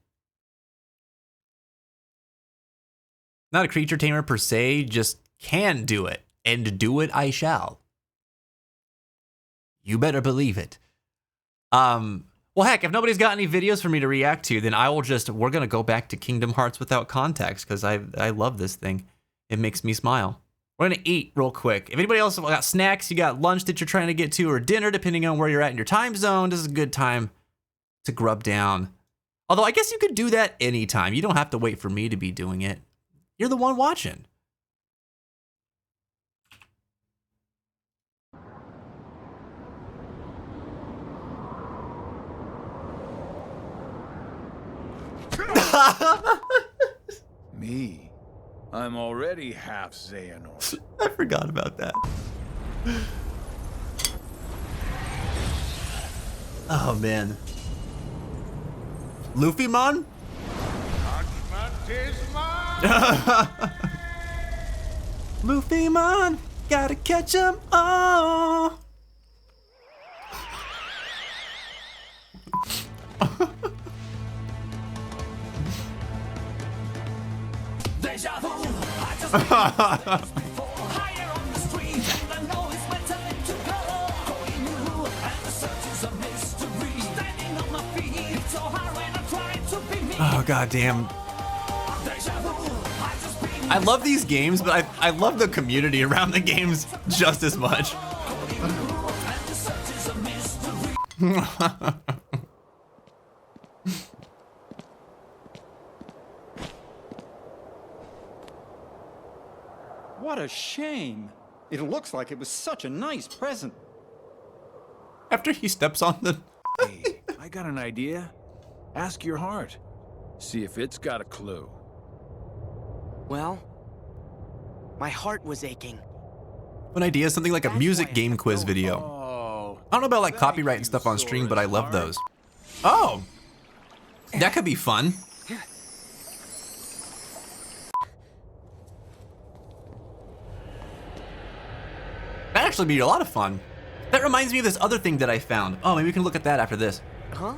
Not a creature tamer per se, just can do it. And do it I shall. You better believe it. Well, heck, if nobody's got any videos for me to react to, then we're going to go back to Kingdom Hearts Without Context, because I love this thing. It makes me smile. We're going to eat real quick. If anybody else got snacks, you got lunch that you're trying to get to, or dinner, depending on where you're at in your time zone, this is a good time to grub down. Although I guess you could do that anytime. You don't have to wait for me to be doing it. You're the one watching. Me? I'm already half Xehanort. I forgot about that. Oh, man. Luffy Mon? Luffy Mon, gotta catch 'em all. Deja vu. I just higher on the street, and I know it's meant to go. Going new, and the search is a mystery. Standing on my feet, it's so hard when I try to be me. Oh, goddamn. Deja vu. I just been. I love these games, but I love the community around the games just as much. And the search is a mystery. What a shame. It looks like it was such a nice present. After he steps on the... Hey, I got an idea. Ask your heart. See if it's got a clue. Well, my heart was aching. An idea, something like a music game quiz video. I don't know about like copyright and stuff on stream, but I love those. Oh, that could be fun. That'd actually be a lot of fun. That reminds me of this other thing that I found. Oh, maybe we can look at that after this. Huh?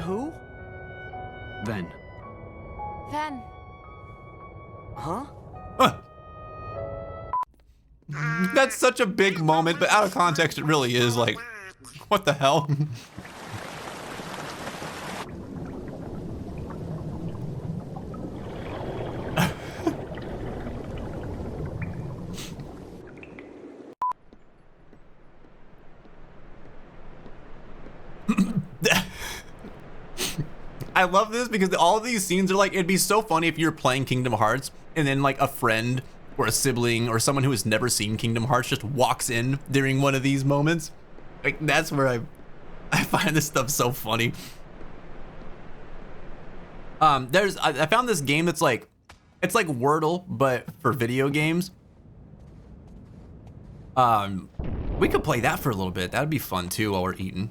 Who? Ven. Ven. Huh? That's such a big moment, but out of context, it really is like, what the hell? I love this because all of these scenes are like, it'd be so funny if you're playing Kingdom Hearts and then like a friend or a sibling or someone who has never seen Kingdom Hearts just walks in during one of these moments. Like, that's where I find this stuff so funny. I found this game that's like, it's like Wordle, but for video games. We could play that for a little bit. That'd be fun too while we're eating.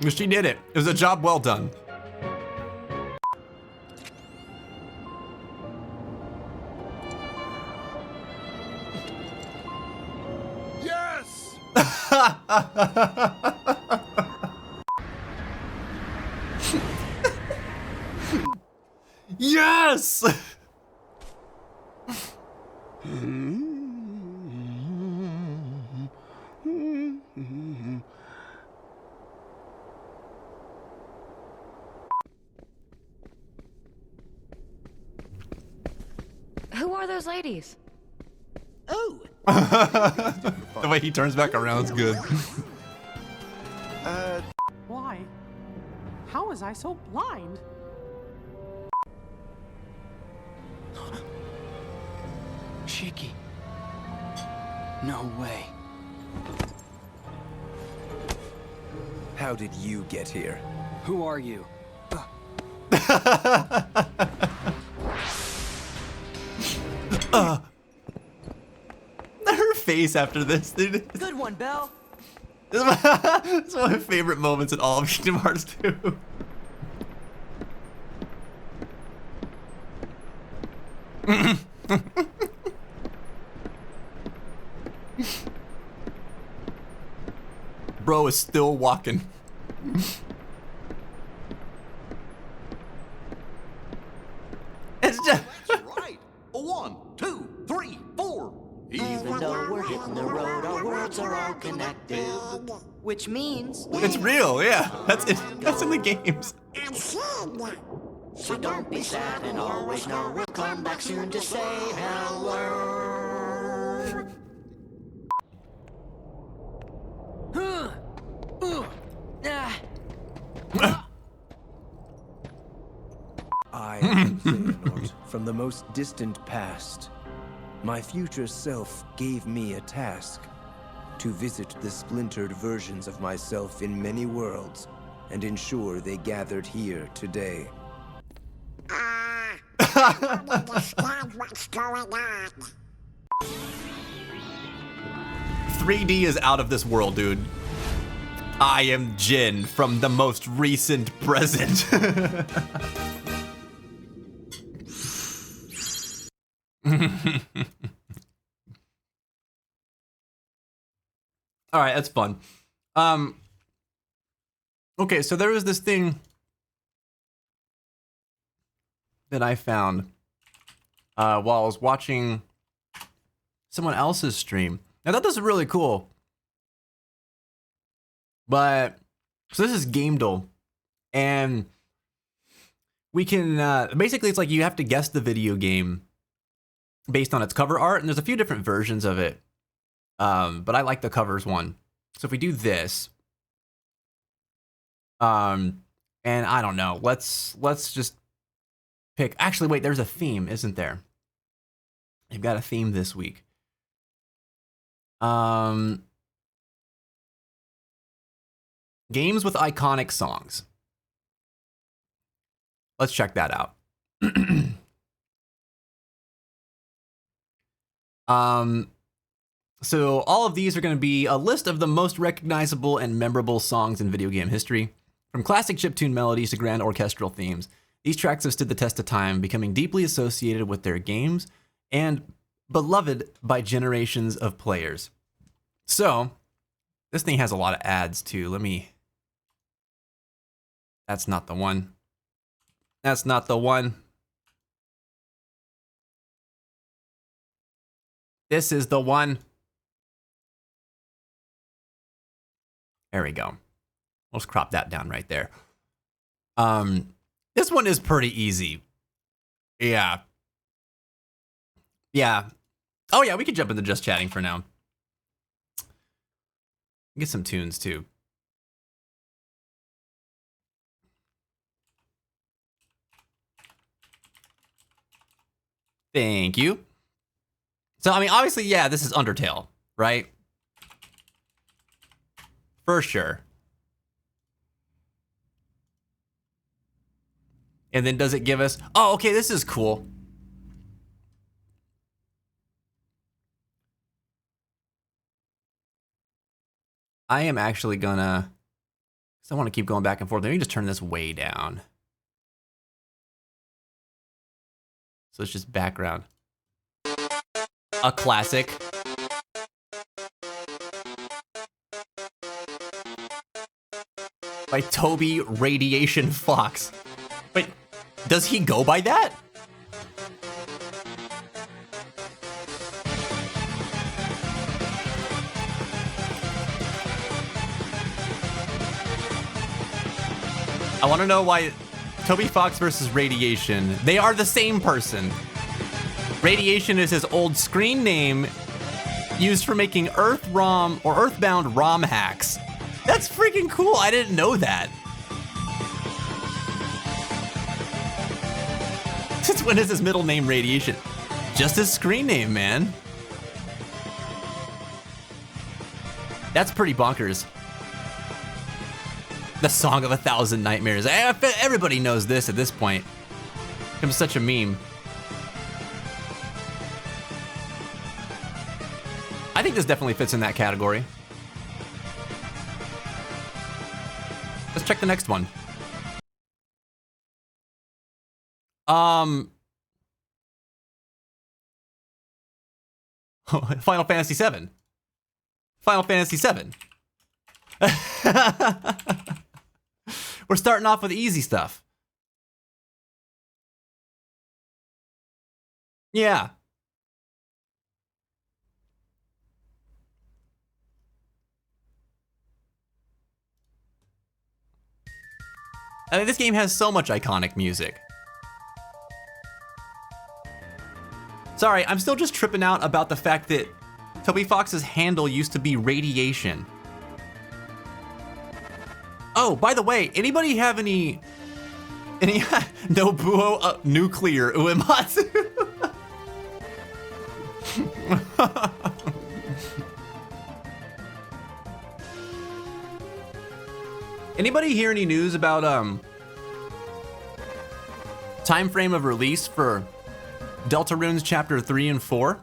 She did it. It was a job well done. Yes! Yes! Who are those ladies? Oh! The way he turns back around is good. Why? How was I so blind? Shiki. No way. How did you get here? Who are you? Her face after this, dude. Good one, Belle. This is one of my favorite moments in all of Kingdom Hearts 2. Bro is still walking. It's just... That's right. 1, 2, 3, 4. Even though we're hitting the road, our words are which means It's real, yeah. That's in the games. I'm sad. So don't be sad and always know we'll come back soon to say hello. I am Xehanort from the most distant past. My future self gave me a task to visit the splintered versions of myself in many worlds and ensure they gathered here today. I don't understand what's going on. 3D is out of this world, dude. I am Jin from the most recent present. All right, that's fun. Okay, so there was this thing that I found while I was watching someone else's stream. I thought this was really cool. But, so this is Gamedle. And we can, basically it's like you have to guess the video game based on its cover art. And there's a few different versions of it. But I like the covers one. So if we do this, and I don't know, let's just pick, actually wait, there's a theme, isn't there? You've got a theme this week. Games with iconic songs. Let's check that out. So all of these are going to be a list of the most recognizable and memorable songs in video game history. From classic chiptune melodies to grand orchestral themes, these tracks have stood the test of time, becoming deeply associated with their games and beloved by generations of players. So, this thing has a lot of ads too. That's not the one. That's not the one. This is the one. There we go. Let's crop that down right there. This one is pretty easy. Yeah. Yeah. Oh yeah, we could jump into just chatting for now. Get some tunes too. Thank you. So, I mean, obviously, yeah, this is Undertale, right? For sure. And then does it give us, oh, okay, this is cool. I am actually gonna, because I want to keep going back and forth. Let me just turn this way down. So it's just background. A classic. By Toby Radiation Fox. Wait, does he go by that? I want to know why Toby Fox versus Radiation, they are the same person. Radiation is his old screen name used for making Earthbound ROM hacks. That's freaking cool. I didn't know that. Since when is his middle name Radiation? Just his screen name, man. That's pretty bonkers. The Song of 1,000 Nightmares. Everybody knows this at this point. It was such a meme. I think this definitely fits in that category. Let's check the next one. Final Fantasy VII. Final Fantasy VII. We're starting off with easy stuff. Yeah. I I mean, this game has so much iconic music. Sorry, I'm still just tripping out about the fact that Toby Fox's handle used to be radiation. Oh, by the way, anybody have any Nobuo nuclear Uematsu? Anybody hear any news about time frame of release for Deltarunes Chapter 3 and 4?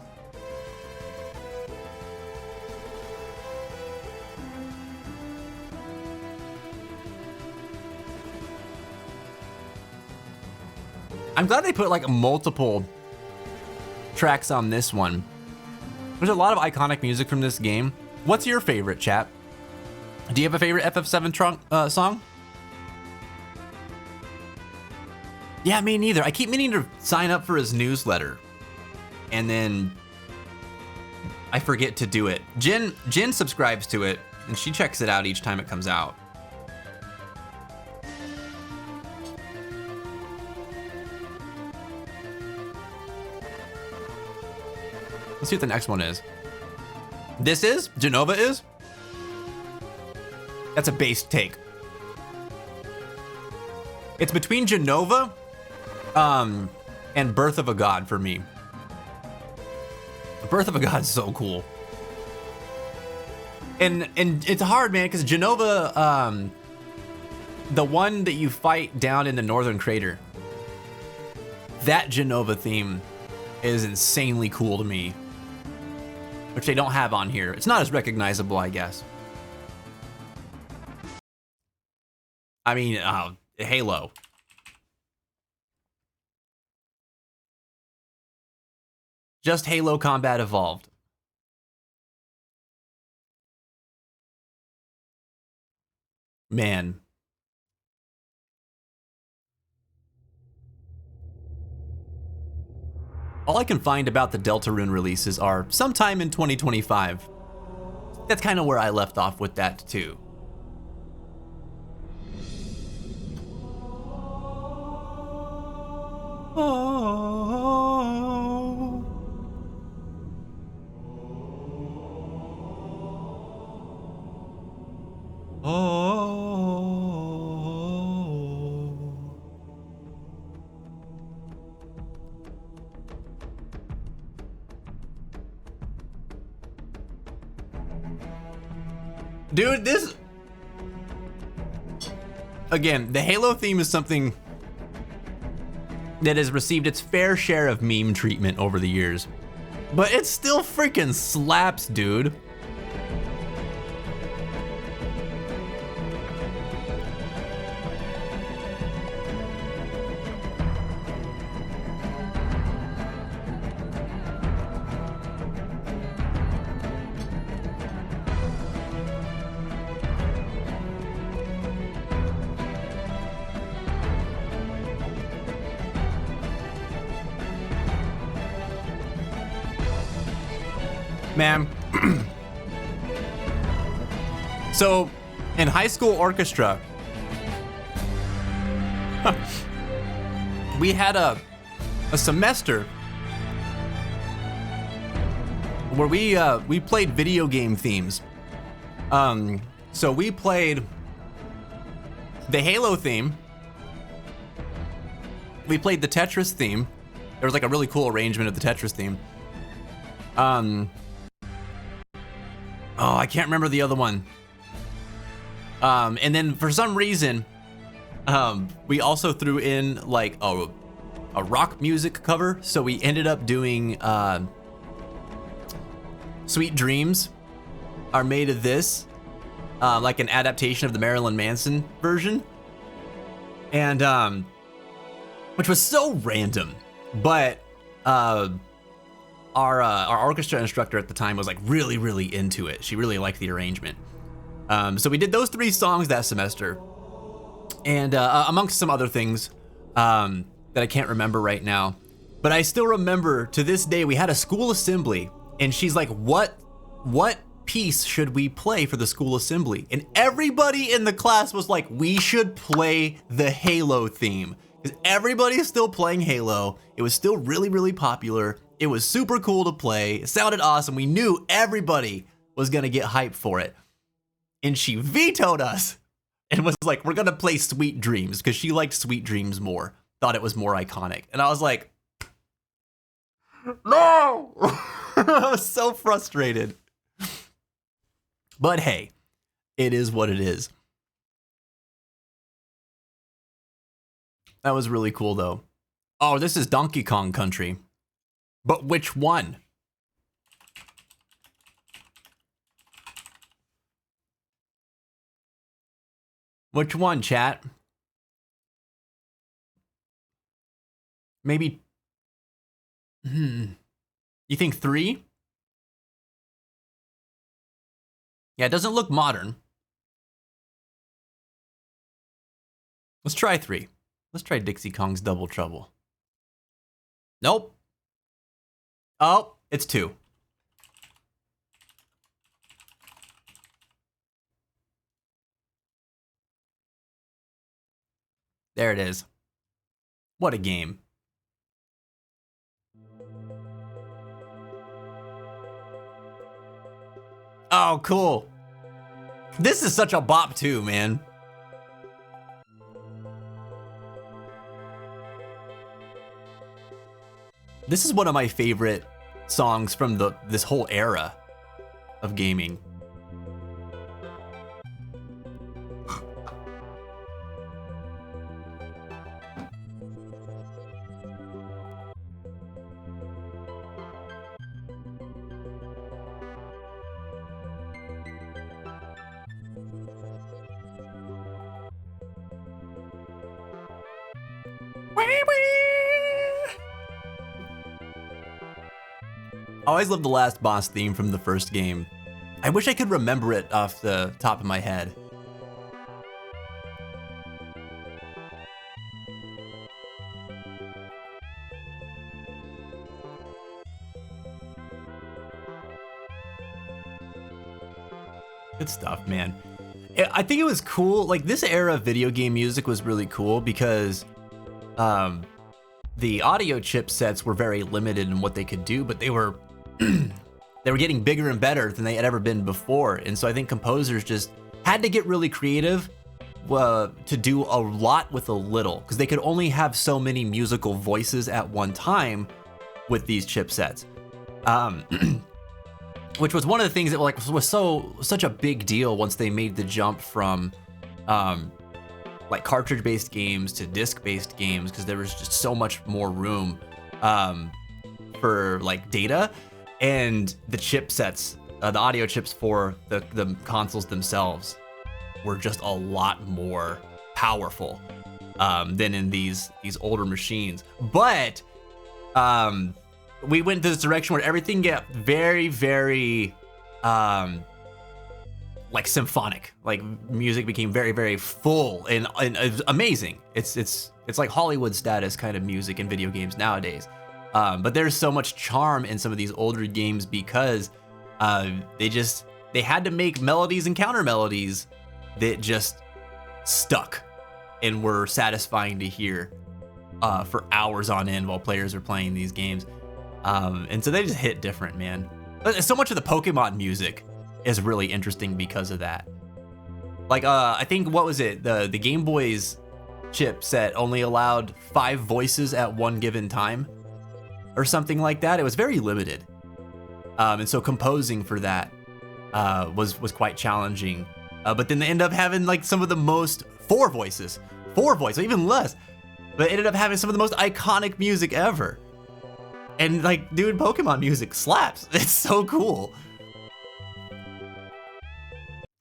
I'm glad they put like multiple tracks on this one. There's a lot of iconic music from this game. What's your favorite, chat? Do you have a favorite FF7 song? Yeah, me neither. I keep meaning to sign up for his newsletter, and then I forget to do it. Jen subscribes to it, and she checks it out each time it comes out. Let's see what the next one is. This is? Genova is? That's a base take. It's between Genova and Birth of a God for me. Birth of a God is so cool. And it's hard, man, because Genova, the one that you fight down in the Northern Crater, that Genova theme is insanely cool to me, which they don't have on here. It's not as recognizable, I guess. I mean, Halo. Just Halo Combat Evolved. Man. All I can find about the Deltarune releases are sometime in 2025. That's kind of where I left off with that too. Oh. Oh. Dude, this... Again, the Halo theme is something that has received its fair share of meme treatment over the years. But it still freaking slaps, dude. Man. So, in high school orchestra, we had a semester where we played video game themes. So we played the Halo theme. We played the Tetris theme. There was like a really cool arrangement of the Tetris theme. Oh, I can't remember the other one. And then for some reason, we also threw in like a rock music cover. So we ended up doing Sweet Dreams Are Made of This, like an adaptation of the Marilyn Manson version. And which was so random, but our orchestra instructor at the time was like really into it. She really liked the arrangement. So we did those 3 songs that semester, and amongst some other things that I can't remember right now. But I still remember to this day we had a school assembly, and she's like, "What piece should we play for the school assembly? And everybody in the class was like, we should play the Halo theme. Because everybody is still playing Halo. It was still really, really popular. It was super cool to play. It sounded awesome. We knew everybody was gonna get hyped for it. And she vetoed us and was like, we're gonna play Sweet Dreams, because she liked Sweet Dreams more. Thought it was more iconic. And I was like, no! I was so frustrated. But hey, it is what it is. That was really cool though. Oh, this is Donkey Kong Country. But which one? Which one, chat? Maybe. You think 3? Yeah, it doesn't look modern. Let's try 3. Let's try Dixie Kong's Double Trouble. Nope. Oh, it's 2. There it is. What a game. Oh, cool. This is such a bop too, man. This is one of my favorite songs from this whole era of gaming. I always loved the last boss theme from the first game. I wish I could remember it off the top of my head. Good stuff, man. I think it was cool. Like, this era of video game music was really cool because the audio chipsets were very limited in what they could do, but they were they were getting bigger and better than they had ever been before. And so I think composers just had to get really creative to do a lot with a little, because they could only have so many musical voices at one time with these chipsets. Which was one of the things that was such a big deal once they made the jump from like cartridge-based games to disc-based games, because there was just so much more room for like data, and the chipsets, the audio chips for the consoles themselves were just a lot more powerful than in these older machines. But we went to this direction where everything got very, very like symphonic. Like, music became very, very full and amazing. It's like Hollywood status kind of music in video games nowadays. But there's so much charm in some of these older games because they had to make melodies and counter melodies that just stuck and were satisfying to hear for hours on end while players are playing these games. And so they just hit different, man. So much of the Pokemon music is really interesting because of that. Like, I think, what was it? The Game Boy's chipset only allowed 5 voices at one given time or something like that. It was very limited. And so composing for that was quite challenging. But then they ended up having like some of the most 4 voices, even less. But ended up having some of the most iconic music ever. And like, dude, Pokemon music slaps. It's so cool.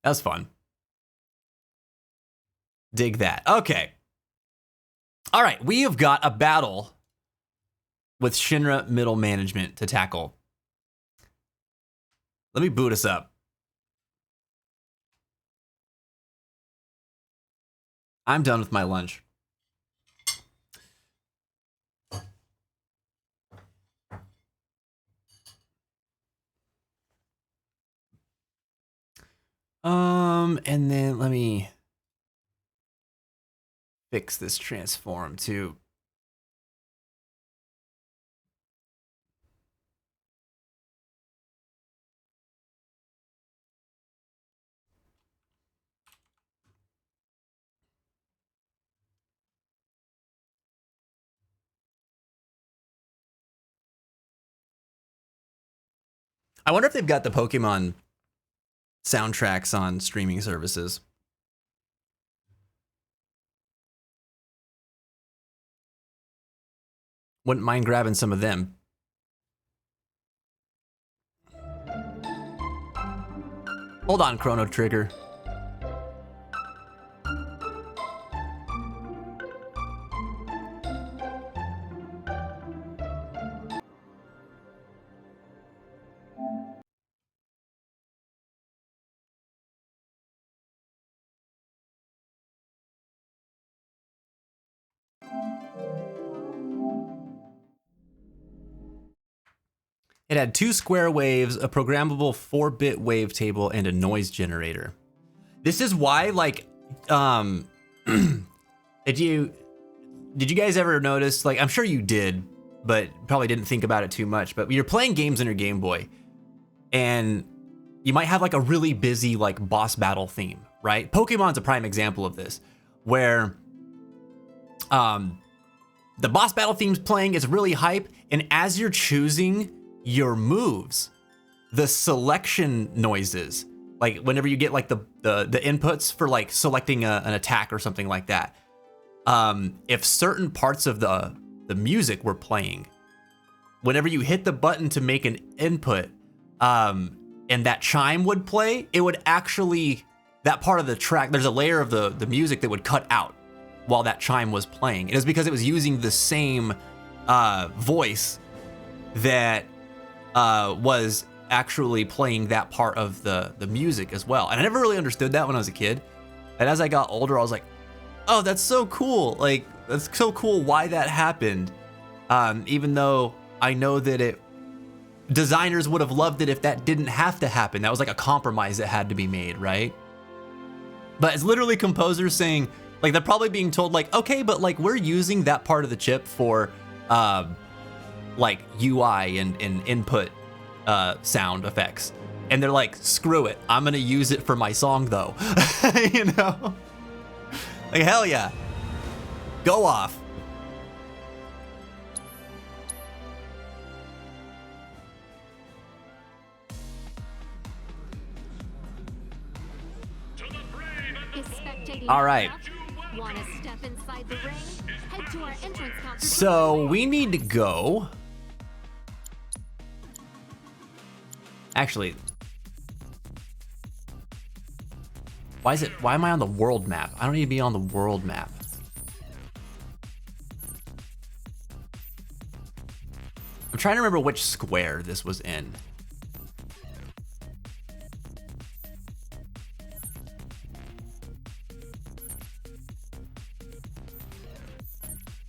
That was fun. Dig that. Okay. All right, we have got a battle with Shinra middle management to tackle. Let me boot us up. I'm done with my lunch. And then let me fix this transform too. I wonder if they've got the Pokemon soundtracks on streaming services. Wouldn't mind grabbing some of them. Hold on, Chrono Trigger. It had 2 square waves, a programmable 4-bit wavetable, and a noise generator. This is why, like, did you guys ever notice, like, I'm sure you did, but probably didn't think about it too much, but you're playing games on your Game Boy, and you might have like a really busy like boss battle theme, right? Pokemon's a prime example of this, where the boss battle theme's playing, it's really hype, and as you're choosing your moves, the selection noises, like whenever you get like the inputs for like selecting an attack or something like that, if certain parts of the music were playing, whenever you hit the button to make an input, and that chime would play, it would actually, that part of the track, there's a layer of the music that would cut out while that chime was playing. It is because it was using the same voice that was actually playing that part of the music as well. And I never really understood that when I was a kid. And as I got older, I was like, oh, that's so cool. Like, that's so cool why that happened. Even though I know that designers would have loved it if that didn't have to happen. That was like a compromise that had to be made, right? But it's literally composers saying, like, they're probably being told, like, okay, but like we're using that part of the chip for like UI and input sound effects. And they're like, screw it, I'm gonna use it for my song though. You know? Like, hell yeah. Go off. All right. Want to step inside the ring? Head to our entrance counter. So we need to go. Actually, why am I on the world map? I don't need to be on the world map. I'm trying to remember which square this was in.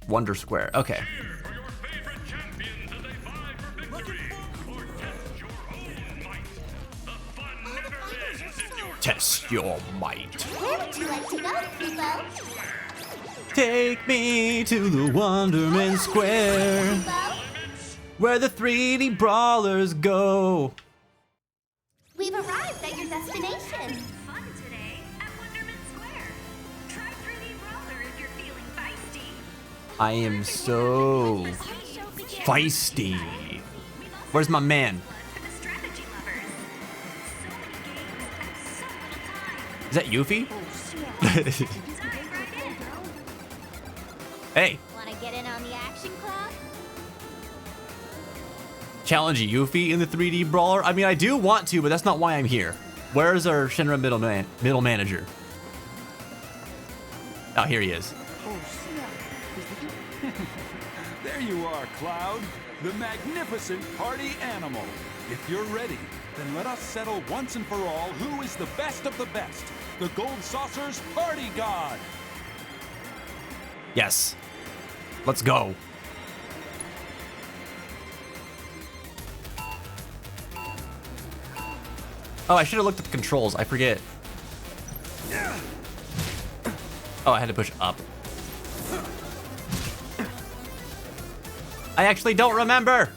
Wonder Square, okay. Test your might. Where would you like to go, Fibo? Take me to the Wonderment Square, where the 3D brawlers go. We've arrived at your destination. Fun today at Wonderment Square. Try 3D Brawler if you're feeling feisty. I am so feisty. Where's my man? Is that Yuffie? Hey. Wanna get in on the action club? Challenge Yuffie in the 3D brawler? I mean, I do want to, but that's not why I'm here. Where's our Shinra middle manager? Oh, here he is. There you are, Cloud, the magnificent party animal. If you're ready, then let us settle once and for all who is the best of the best. The Gold Saucer's Party God. Yes. Let's go. Oh, I should have looked at the controls. I forget. Oh, I had to push up. I actually don't remember.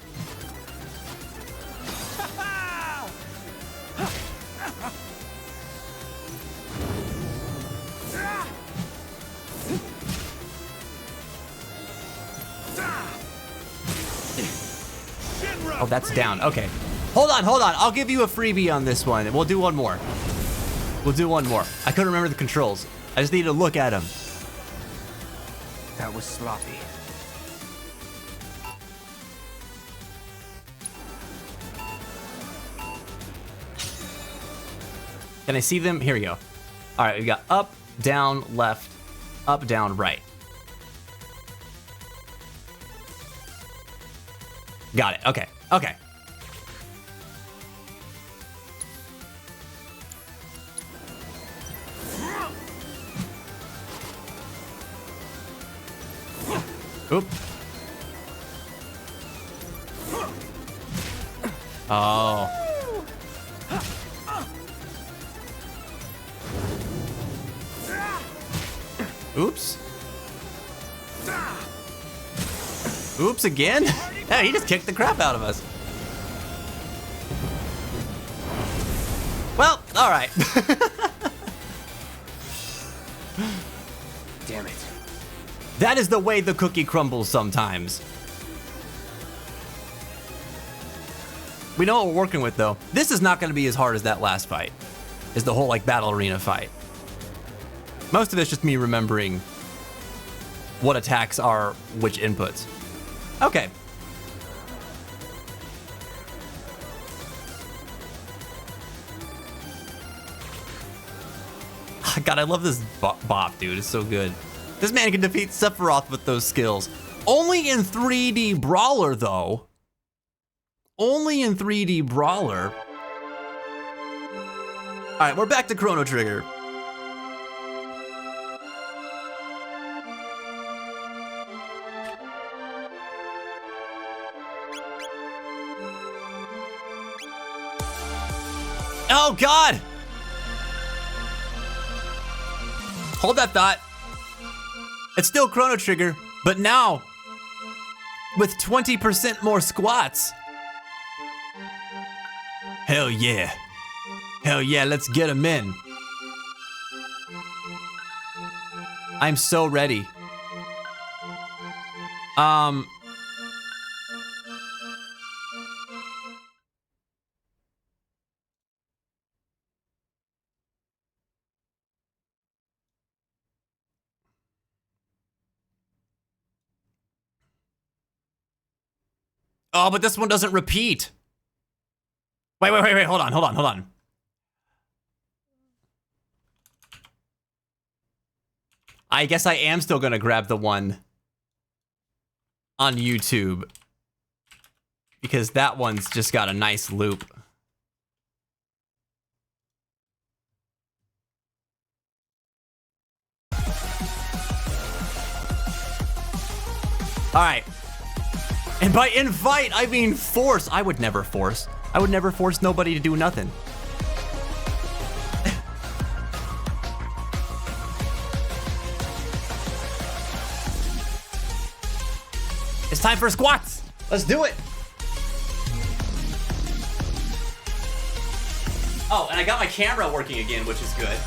Oh, that's down. Okay. Hold on. I'll give you a freebie on this one. We'll do one more. I couldn't remember the controls. I just need to look at them. That was sloppy. Can I see them? Here we go. All right, we got up, down, left, up, down, right. Got it. Okay. Oop. Oh. Oops. Oops again? Hey, he just kicked the crap out of us. Well, all right. Damn it. That is the way the cookie crumbles sometimes. We know what we're working with, though. This is not going to be as hard as that last fight. Is the whole, like, battle arena fight. Most of it's just me remembering what attacks are which inputs. Okay. God, I love this bop, dude. It's so good. This man can defeat Sephiroth with those skills. Only in 3D Brawler, though. Only in 3D Brawler. All right, we're back to Chrono Trigger. Oh, God! Hold that thought. It's still Chrono Trigger, but now with 20% more squats. Hell yeah. Hell yeah, let's get them in. I'm so ready. Oh, but this one doesn't repeat. Wait, hold on. I guess I am still gonna grab the one on YouTube because that one's just got a nice loop. All right. And by invite, I mean force. I would never force. I would never force nobody to do nothing. It's time for squats. Let's do it. Oh, and I got my camera working again, which is good.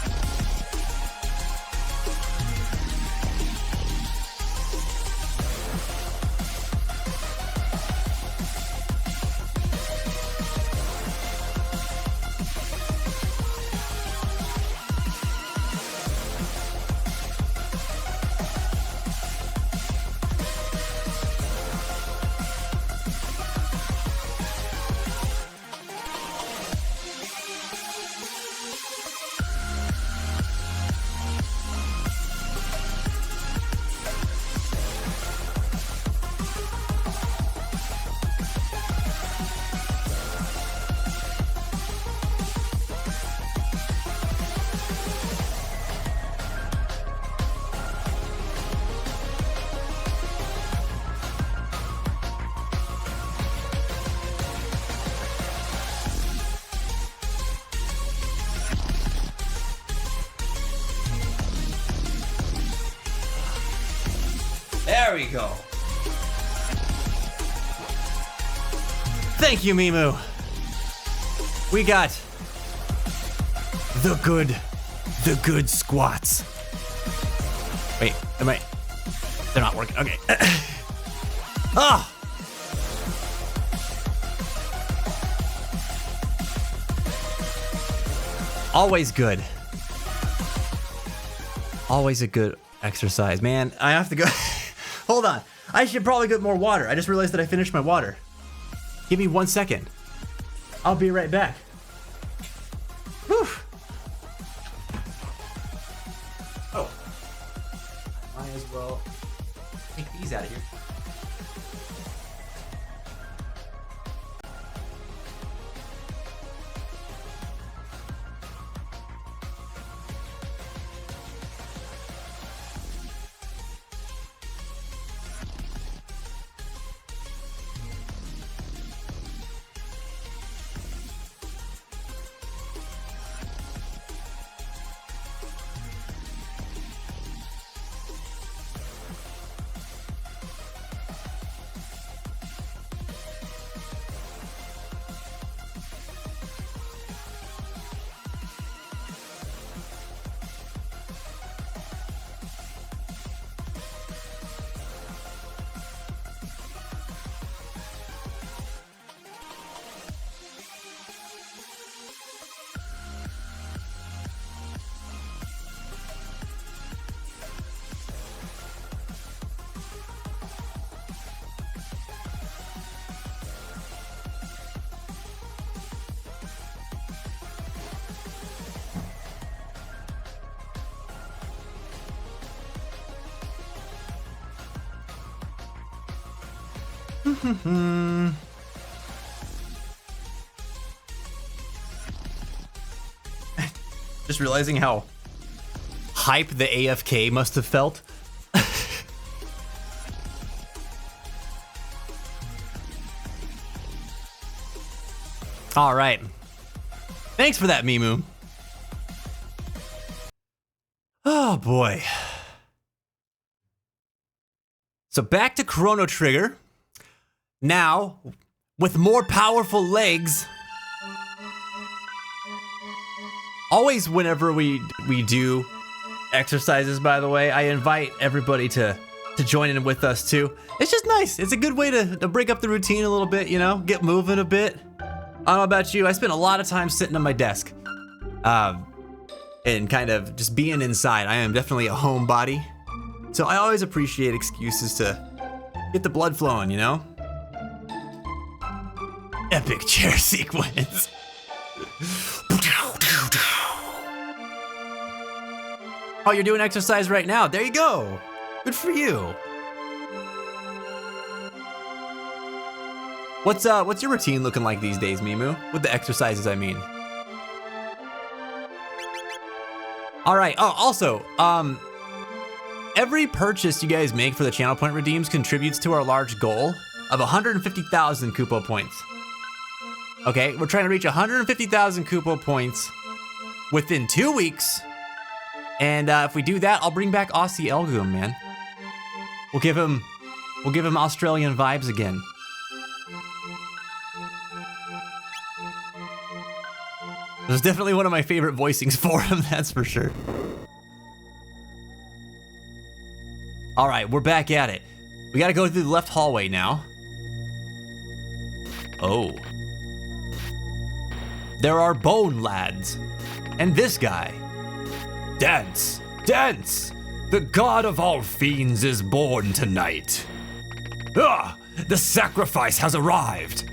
There we go. Thank you, Mimu. We got the good squats. Wait, they're not working. Okay. Ah! Always good. Always a good exercise. Man, I have to go. Hold on. I should probably get more water. I just realized that I finished my water. Give me 1 second. I'll be right back. Whew. Oh. Might as well take these out of here. Just realizing how hype the AFK must have felt. All right. Thanks for that, Mimu. Oh boy. So back to Chrono Trigger. Now, with more powerful legs. Always whenever we do exercises, by the way, I invite everybody to join in with us too. It's just nice. It's a good way to break up the routine a little bit, you know, get moving a bit. I don't know about you, I spend a lot of time sitting on my desk. And kind of just being inside. I am definitely a homebody. So I always appreciate excuses to get the blood flowing, you know? Epic chair sequence. Oh, you're doing exercise right now. There you go. Good for you. What's your routine looking like these days, Mimu? With the exercises, I mean. All right. Oh, also, every purchase you guys make for the channel point redeems contributes to our large goal of 150,000 Kupo points. Okay, we're trying to reach 150,000 Kupo points within 2 weeks. And if we do that, I'll bring back Aussie Elgoom, man. We'll give him Australian vibes again. It was definitely one of my favorite voicings for him, that's for sure. All right, we're back at it. We gotta go through the left hallway now. Oh. There are bone lads. And this guy. Dance, dance! The god of all fiends is born tonight. Ah, the sacrifice has arrived.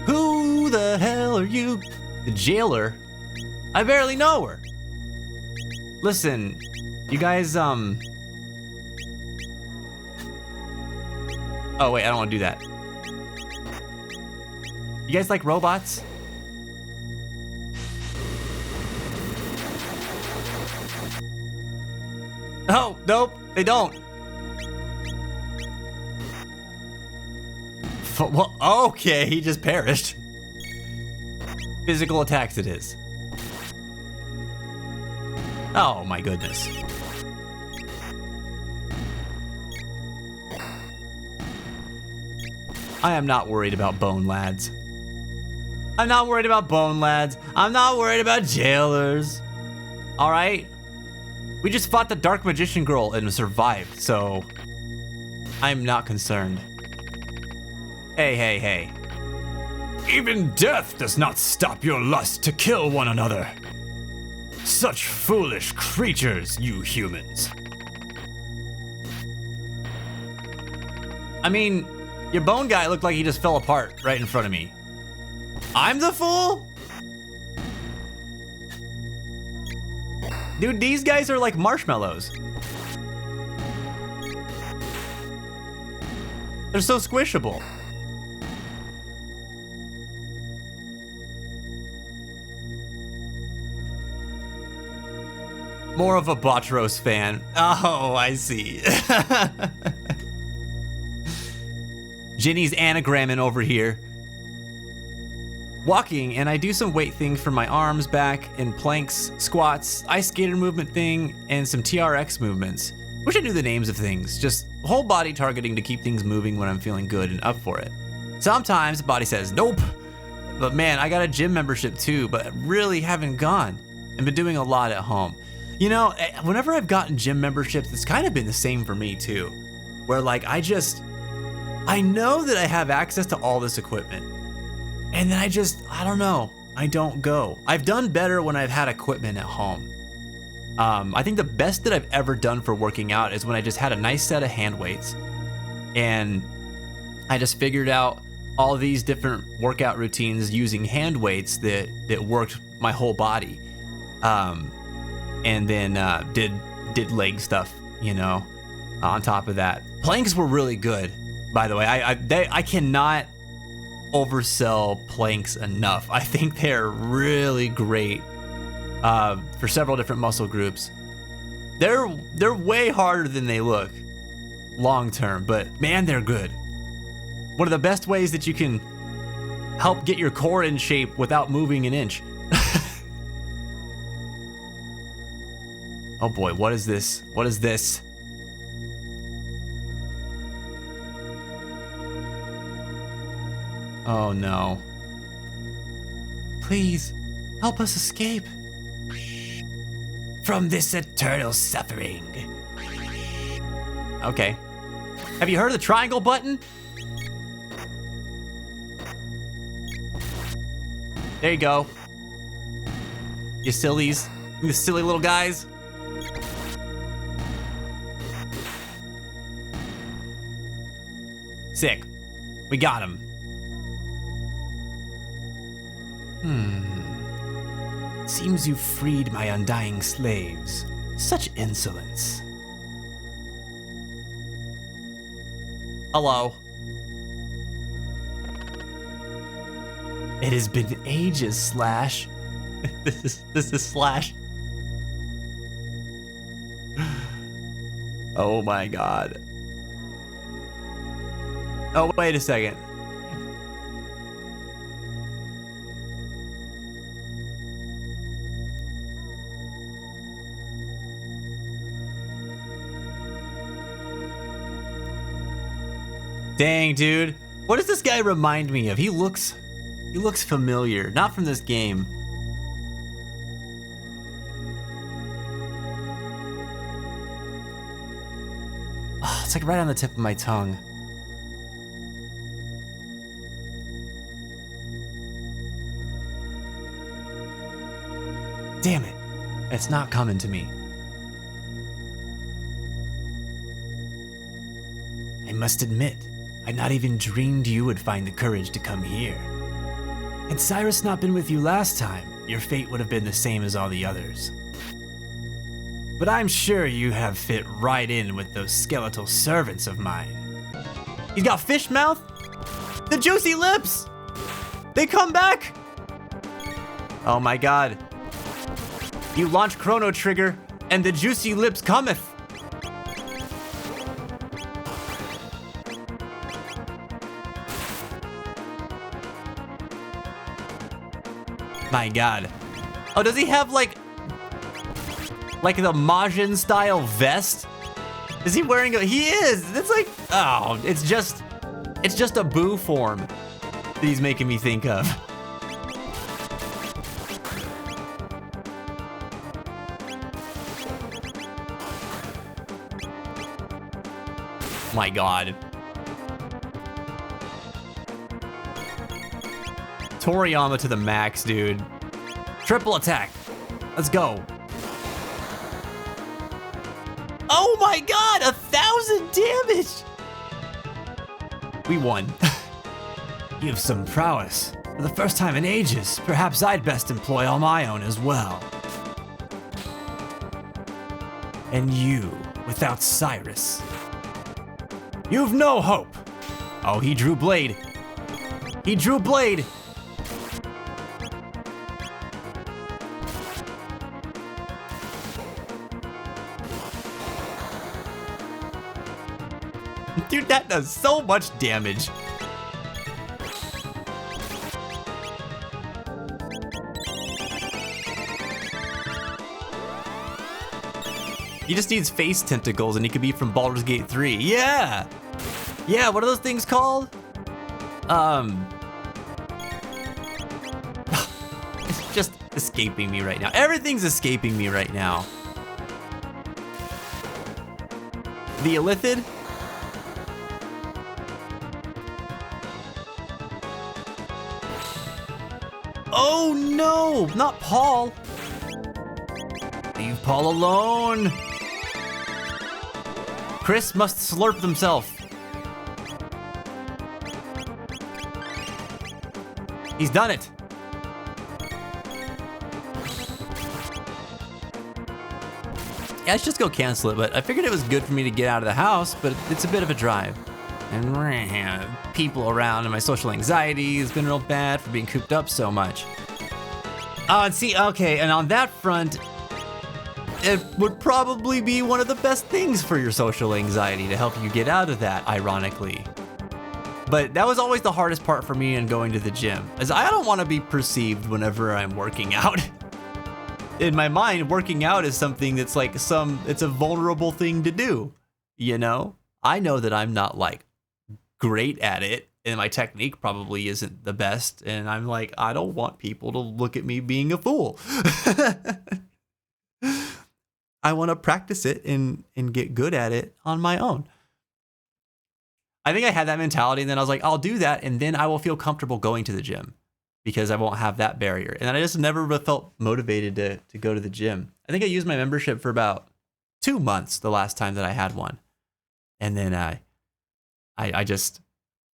Who the hell are you? The jailer? I barely know her. Listen, you guys, Oh wait, I don't want to do that. You guys like robots? Oh, nope, they don't. Well, okay, he just perished. Physical attacks it is. Oh my goodness. I am not worried about bone lads. I'm not worried about bone lads. I'm not worried about jailers. All right? We just fought the dark magician girl and survived, so I'm not concerned. Hey, hey, hey. Even death does not stop your lust to kill one another. Such foolish creatures, you humans. I mean, your bone guy looked like he just fell apart right in front of me. I'm the fool? Dude, these guys are like marshmallows. They're so squishable. More of a Botros fan. Oh, I see. Ginny's anagramming over here. Walking, and I do some weight things for my arms, back, and planks, squats, ice skater movement thing, and some TRX movements. Wish I knew the names of things. Just whole body targeting to keep things moving when I'm feeling good and up for it. Sometimes the body says, nope. But man, I got a gym membership too, but really haven't gone. And been doing a lot at home. You know, whenever I've gotten gym memberships, it's kind of been the same for me too. Where like, I know that I have access to all this equipment. And then I don't know, I don't go. I've done better when I've had equipment at home. I think the best that I've ever done for working out is when I just had a nice set of hand weights. And I just figured out all these different workout routines using hand weights that worked my whole body. And then did leg stuff, you know, on top of that. Planks were really good, by the way. I cannot oversell planks enough. I think they're really great for several different muscle groups. They're way harder than they look long term, but man, they're good. One of the best ways that you can help get your core in shape without moving an inch. Oh boy, what is this? What is this? Oh no. Please, help us escape from this eternal suffering. Okay. Have you heard of the triangle button? There you go. You sillies. You silly little guys. Sick. We got him. Seems you freed my undying slaves. Such insolence. Hello. It has been ages, Slash. This is Slash. Oh my god. Oh, wait a second. Dang, dude. What does this guy remind me of? He looks familiar. Not from this game. Oh, it's like right on the tip of my tongue. Damn it. It's not coming to me. I must admit, I'd not even dreamed you would find the courage to come here. Had Cyrus not been with you last time, your fate would have been the same as all the others. But I'm sure you have fit right in with those skeletal servants of mine. He's got fish mouth? The juicy lips! They come back! Oh my god. You launch Chrono trigger, and the juicy lips cometh. My god. Oh, does he have like the Majin style vest? Is he wearing a, he is, it's like, oh, it's It's just a boo form that he's making me think of. My God. Toriyama to the max, dude. Triple attack. Let's go. Oh my God, 1,000 damage. We won. You have some prowess. For the first time in ages, perhaps I'd best employ all my own as well. And you, without Cyrus. You've no hope. Oh, he drew blade. He drew blade. Dude, that does so much damage. He just needs face tentacles and he could be from Baldur's Gate 3. Yeah! Yeah, what are those things called? It's just escaping me right now. Everything's escaping me right now. The Illithid? Oh no, not Paul. Leave Paul alone. Chris must slurp himself. He's done it. Yeah, I should just go cancel it, but I figured it was good for me to get out of the house, but it's a bit of a drive. And people around and my social anxiety has been real bad for being cooped up so much. Oh, and see, okay, and on that front, it would probably be one of the best things for your social anxiety to help you get out of that, ironically. But that was always the hardest part for me in going to the gym, as I don't want to be perceived whenever I'm working out. In my mind, working out is something that's like it's a vulnerable thing to do, you know? I know that I'm not like great at it, and my technique probably isn't the best, and I'm like, I don't want people to look at me being a fool. I want to practice it and get good at it on my own. I think I had that mentality, and then I was like, I'll do that, and then I will feel comfortable going to the gym because I won't have that barrier. And I just never felt motivated to go to the gym. I think I used my membership for about 2 months the last time that I had one. And then I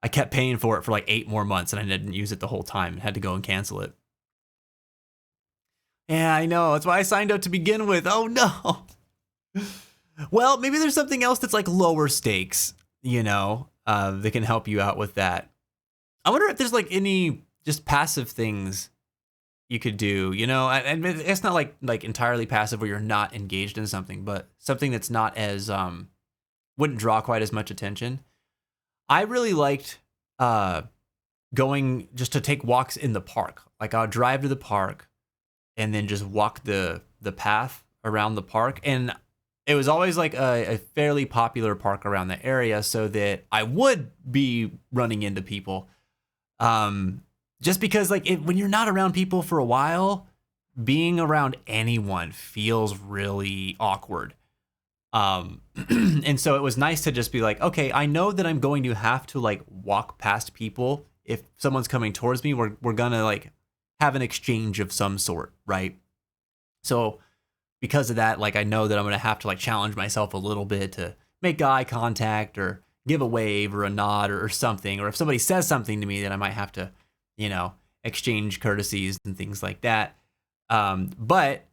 kept paying for it for like 8 more months, and I didn't use it the whole time. I had to go and cancel it. Yeah, I know. That's why I signed up to begin with. Oh no. Well, maybe there's something else that's like lower stakes, you know, that can help you out with that. I wonder if there's like any just passive things you could do, you know, and it's not like entirely passive where you're not engaged in something, but something that's not as, wouldn't draw quite as much attention. I really liked going just to take walks in the park. Like I'll drive to the park and then just walk the path around the park. And it was always like a fairly popular park around the area, so that I would be running into people. Just because like when you're not around people for a while, being around anyone feels really awkward. And so it was nice to just be like, okay, I know that I'm going to have to like walk past people. If someone's coming towards me, we're gonna like have an exchange of some sort, right? So because of that, like I know that I'm gonna have to like challenge myself a little bit to make eye contact or give a wave or a nod or something. Or if somebody says something to me, then I might have to, you know, exchange courtesies and things like that. But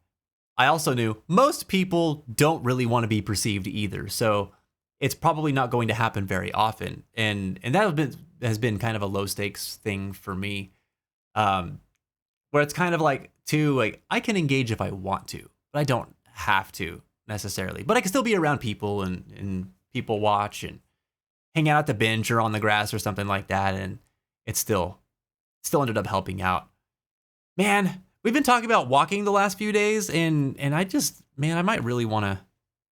I also knew most people don't really want to be perceived either. So it's probably not going to happen very often. And that has been kind of a low stakes thing for me. Where it's kind of like, too, like I can engage if I want to, but I don't have to necessarily. But I can still be around people and people watch and hang out at the bench or on the grass or something like that. And it still ended up helping out. Man, we've been talking about walking the last few days, and I might really want to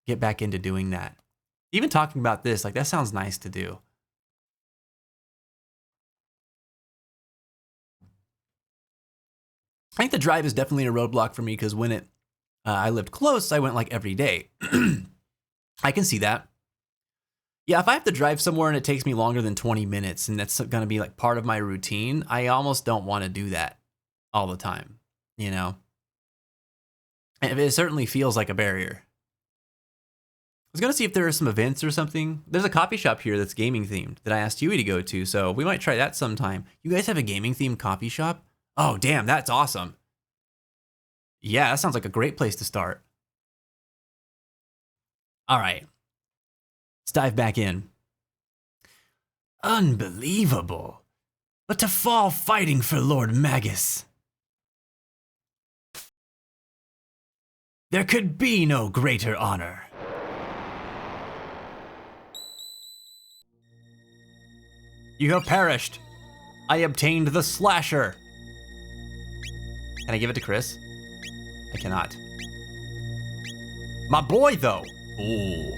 get back into doing that. Even talking about this, like that sounds nice to do. I think the drive is definitely a roadblock for me because when I lived close, I went like every day. I can see that. Yeah, if I have to drive somewhere and it takes me longer than 20 minutes and that's going to be like part of my routine, I almost don't want to do that all the time, you know? And it certainly feels like a barrier. I was going to see if there are some events or something. There's a coffee shop here that's gaming themed that I asked Huey to go to, so we might try that sometime. You guys have a gaming themed coffee shop? Oh, damn, that's awesome. Yeah, that sounds like a great place to start. All right. Let's dive back in. Unbelievable. But to fall fighting for Lord Magus. There could be no greater honor. You have perished. I obtained the slasher. Can I give it to Chris? I cannot. My boy, though. Ooh.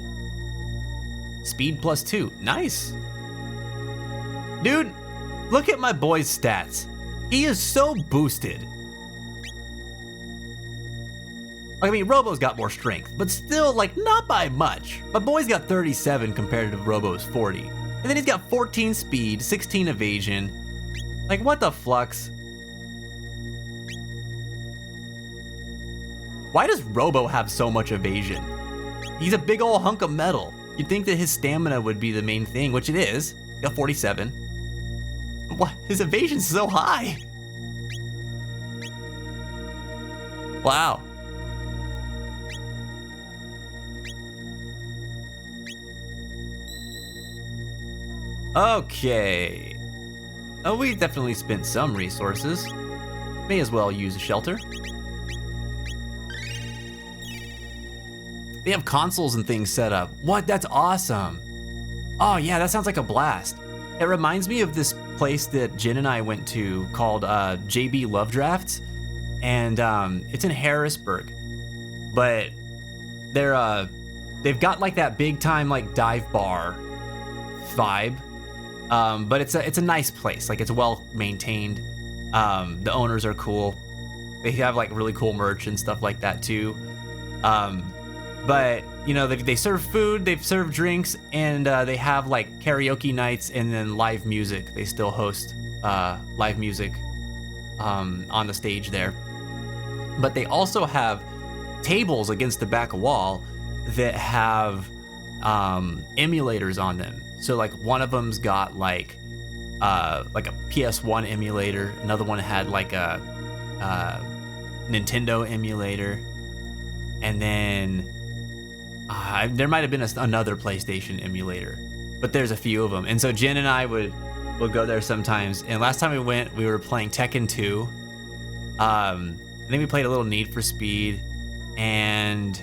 Speed +2. Nice. Dude, look at my boy's stats. He is so boosted. I mean, Robo's got more strength, but still, like, not by much. My boy's got 37 compared to Robo's 40. And then he's got 14 speed, 16 evasion. Like, what the flux? Why does Robo have so much evasion? He's a big ol' hunk of metal. You'd think that his stamina would be the main thing, which it is. He got 47. What? His evasion's so high. Wow. Okay. Oh, we definitely spent some resources. May as well use a shelter. They have consoles and things set up. What? That's awesome. Oh yeah, that sounds like a blast. It reminds me of this place that Jen and I went to called JB Love Drafts. And it's in Harrisburg. But they've got like that big time like dive bar vibe. But it's a nice place. Like, it's well maintained. The owners are cool. They have like really cool merch and stuff like that too. But you know, they serve food, they serve drinks, and they have like karaoke nights and then live music. They still host live music on the stage there. But they also have tables against the back wall that have emulators on them. So like one of them's got like a PS1 emulator. Another one had like a Nintendo emulator, and then there might have been another PlayStation emulator. But there's a few of them, and so Jen and I would go there sometimes. And last time we went, we were playing Tekken 2. And then we played a little Need for Speed, and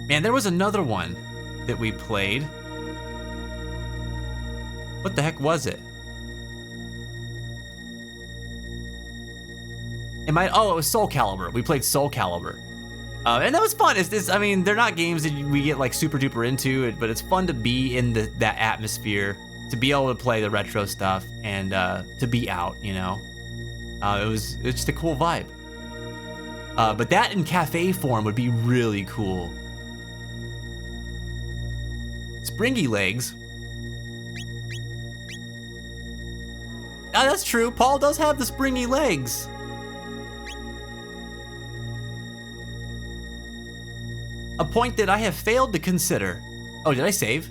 man, there was another one that we played. What the heck was it? Oh, it was Soul Calibur. We played Soul Calibur. And that was fun. I mean, they're not games that we get like super duper into, but it's fun to be in that atmosphere, to be able to play the retro stuff, and to be out, you know? It's just a cool vibe. But that in cafe form would be really cool. Springy legs. Ah, that's true. Paul does have the springy legs. A point that I have failed to consider. Oh, did I save?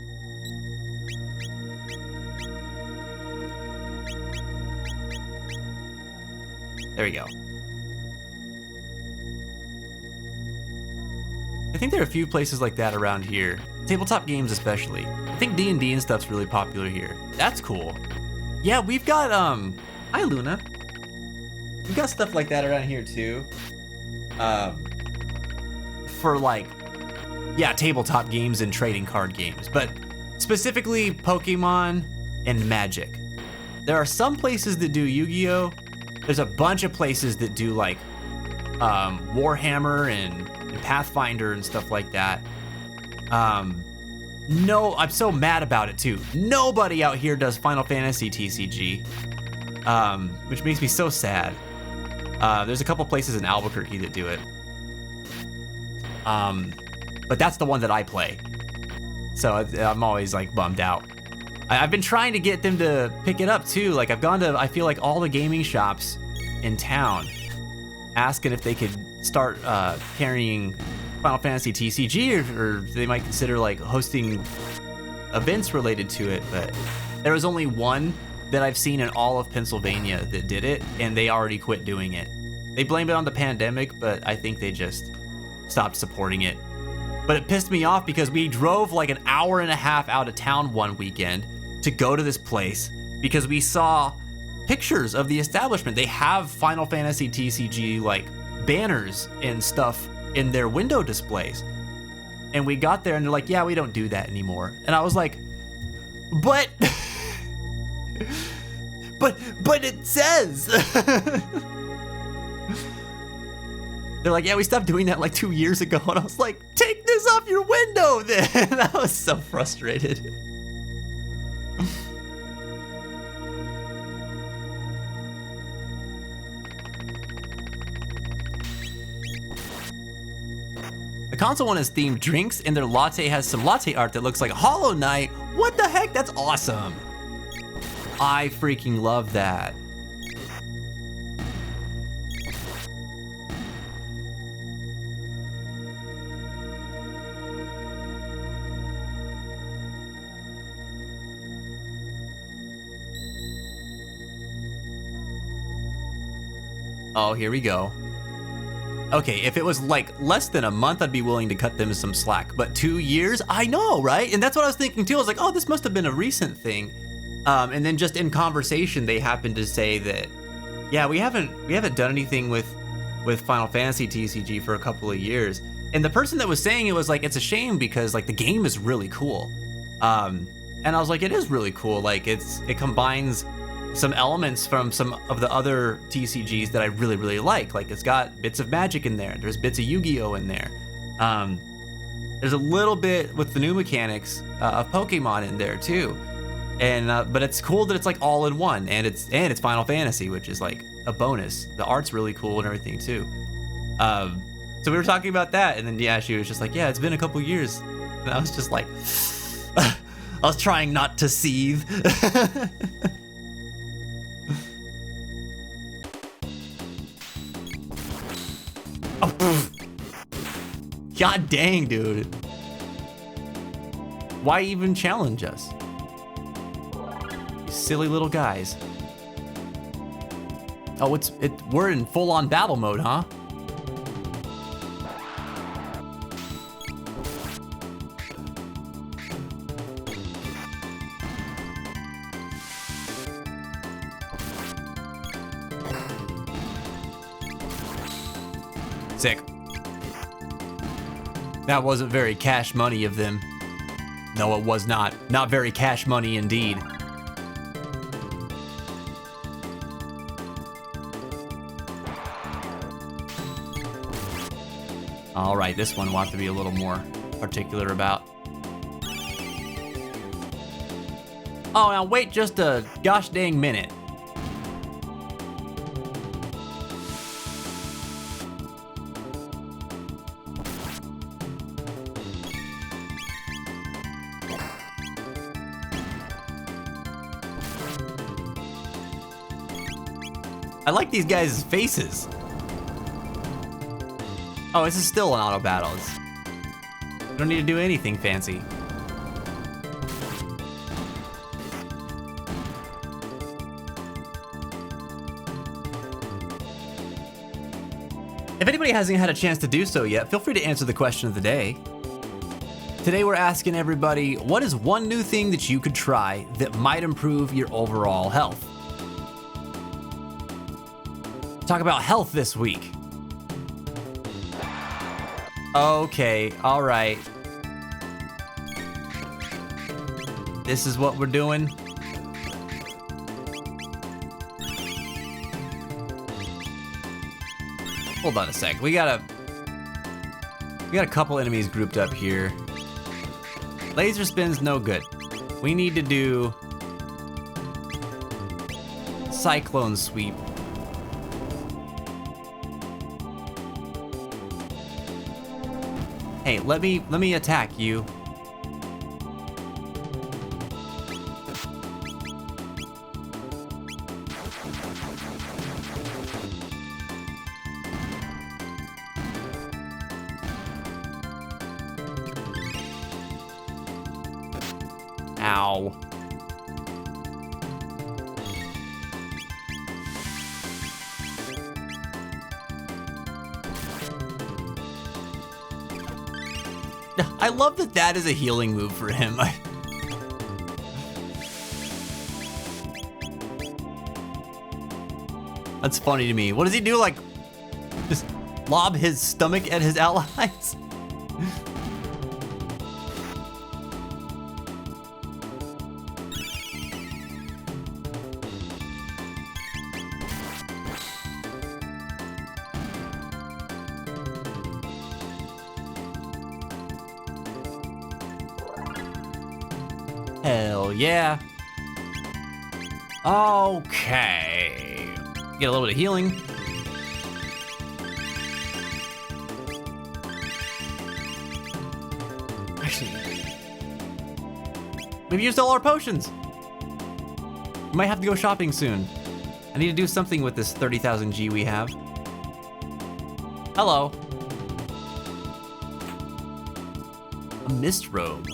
There we go. I think there are a few places like that around here. Tabletop games especially. I think D&D and stuff's really popular here. That's cool. Yeah, we've got, hi Luna. We've got stuff like that around here too. For like, yeah, tabletop games and trading card games, but specifically Pokemon and Magic. There are some places that do Yu-Gi-Oh! There's a bunch of places that do like Warhammer and Pathfinder and stuff like that. No, I'm so mad about it too. Nobody out here does Final Fantasy TCG, which makes me so sad. There's a couple places in Albuquerque that do it. But that's the one that I play. So I'm always like bummed out. I've been trying to get them to pick it up too. Like I've gone to, I feel like all the gaming shops in town, asking if they could start carrying Final Fantasy TCG, or they might consider like hosting events related to it. But there was only one that I've seen in all of Pennsylvania that did it, and they already quit doing it. They blamed it on the pandemic, but I think they just stopped supporting it. But it pissed me off because we drove like an hour and a half out of town one weekend to go to this place because we saw pictures of the establishment. They have Final Fantasy TCG like banners and stuff in their window displays. And we got there and they're like, yeah, we don't do that anymore. And I was like, but it says. They're like, yeah, we stopped doing that like 2 years ago. And I was like, take this off your window then. I was so frustrated. The console one is themed drinks, and their latte has some latte art that looks like Hollow Knight. What the heck? That's awesome. I freaking love that. Oh, here we go. Okay, if it was like less than a month, I'd be willing to cut them some slack. But 2 years? I know, right? And that's what I was thinking too. I was like, oh, this must have been a recent thing. And then just in conversation, they happened to say that, yeah, we haven't done anything with Final Fantasy TCG for a couple of years. And the person that was saying it was like, it's a shame because like the game is really cool. And I was like, it is really cool. Like it combines some elements from some of the other TCGs that I really, really like. Like it's got bits of Magic in there. There's bits of Yu-Gi-Oh in there. There's a little bit with the new mechanics of Pokemon in there too. And but it's cool that it's like all in one, and it's Final Fantasy, which is like a bonus. The art's really cool and everything too. So we were talking about that, and then yeah, she was just like, yeah, it's been a couple years, and I was just like, I was trying not to seethe. Oh, God dang, dude. Why even challenge us? You silly little guys. Oh, we're in full-on battle mode, huh? Sick. That wasn't very cash money of them. No, it was not. Not very cash money indeed. All right, this one we'll have to be a little more particular about. Oh, now wait just a gosh dang minute. I like these guys' faces. Oh, this is still an auto battle. We don't need to do anything fancy. If anybody hasn't had a chance to do so yet, feel free to answer the question of the day. Today we're asking everybody, what is one new thing that you could try that might improve your overall health? Talk about health this week. Okay, all right. This is what we're doing. Hold on a sec. We got a couple enemies grouped up here. Laser spin's no good. We need to do Cyclone Sweep. Hey, let me attack you. Ow. I love that that is a healing move for him. That's funny to me. What does he do? Like, just lob his stomach at his allies? Hell yeah. Okay. Get a little bit of healing. Actually, we've used all our potions. We might have to go shopping soon. I need to do something with this 30,000 G we have. Hello. A mist robe.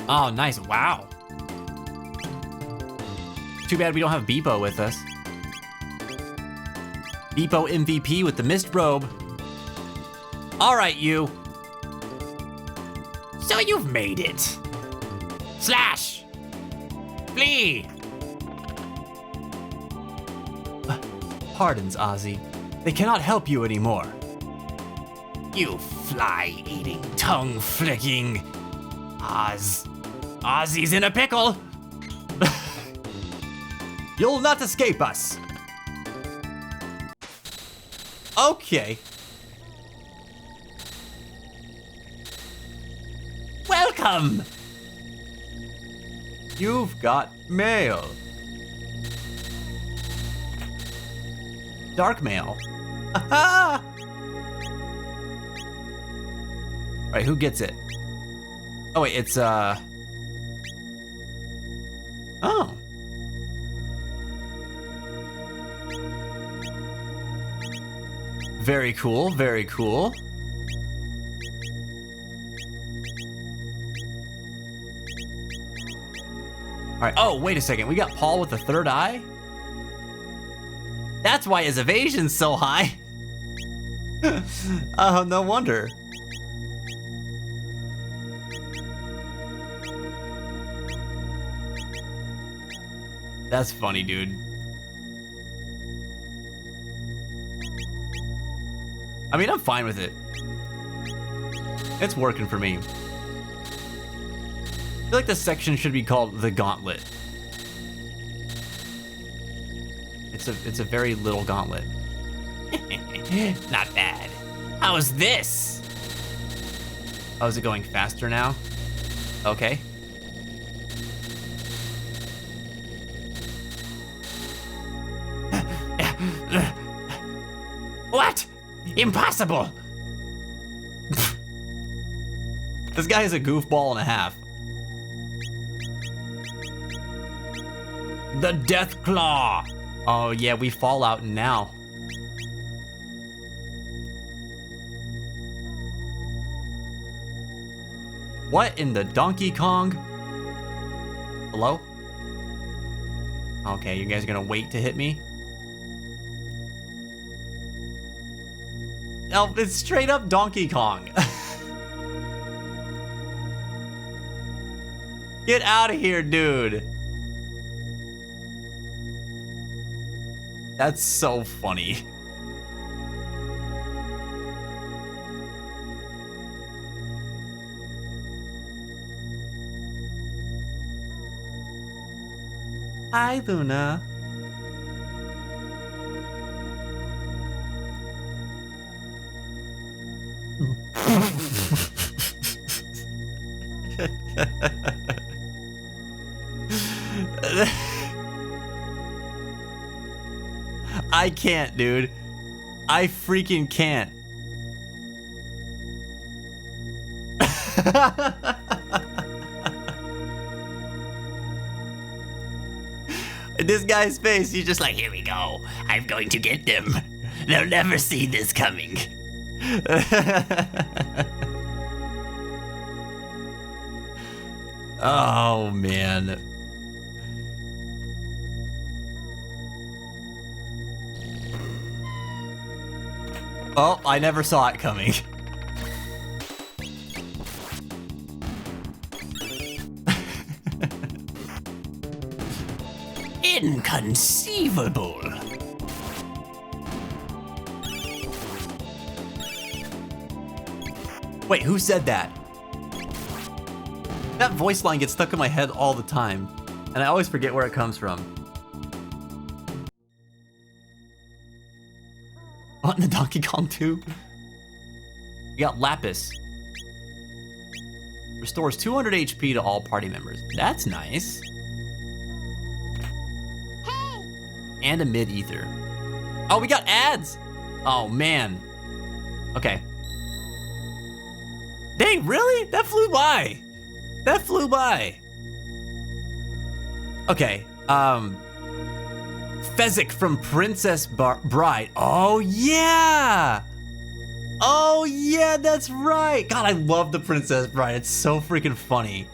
Oh, nice. Wow. Too bad we don't have Beepo with us. Beepo MVP with the mist robe. All right, you. So you've made it. Slash. Flee. Pardons, Ozzy. They cannot help you anymore. You fly-eating, tongue-flicking Oz. Ozzy's in a pickle. You'll not escape us. Okay. Welcome. You've got mail. Dark mail. Aha! Right, who gets it? Oh wait, it's Oh. Very cool, very cool. All right, oh, wait a second. We got Paul with the third eye? That's why his evasion's so high. Oh, no wonder. That's funny, dude. I mean, I'm fine with it. It's working for me. I feel like this section should be called the Gauntlet. It's a very little gauntlet. Not bad. How's this? Oh, is it going faster now? Okay. What? Impossible! This guy is a goofball and a half. The Death Claw! Oh yeah, we fall out now. What in the Donkey Kong? Hello? Okay, you guys are gonna wait to hit me? Oh, it's straight up Donkey Kong. Get out of here, dude. That's so funny. Hi, Luna. I can't, dude. I freaking can't. This guy's face, he's just like, Here we go. I'm going to get them. They'll never see this coming. oh man. Oh, I never saw it coming. Inconceivable. Wait, who said that? That voice line gets stuck in my head all the time, and I always forget where it comes from. What in the Donkey Kong 2? We got Lapis. Restores 200 HP to all party members. That's nice. And a mid-ether. Oh, we got ads! Oh, man. Okay. Dang, really? That flew by. That flew by. Okay, Fezzik from Princess Bride. Oh, yeah! Oh, yeah, that's right. God, I love the Princess Bride. It's so freaking funny.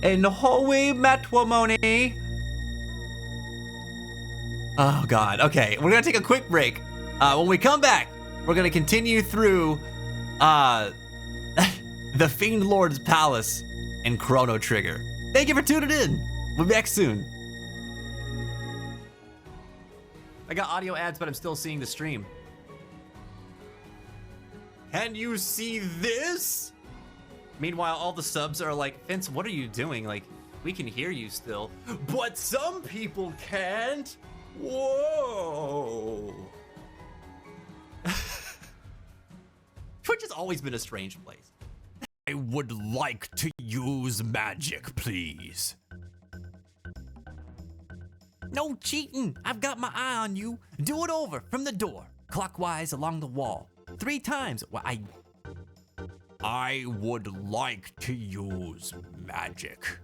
In Holy Matrimony. Oh, God. Okay, we're gonna take a quick break. When we come back, we're gonna continue through the Fiend Lord's Palace and Chrono Trigger. Thank you for tuning in. We'll be back soon. I got audio ads, but I'm still seeing the stream. Can you see this? Meanwhile, all the subs are like, Vince, what are you doing? Like, we can hear you still. But some people can't. Whoa. Twitch has always been a strange place. I would like to use magic, please. No cheating. I've got my eye on you. Do it over from the door, clockwise along the wall. 3 times. Well, I would like to use magic.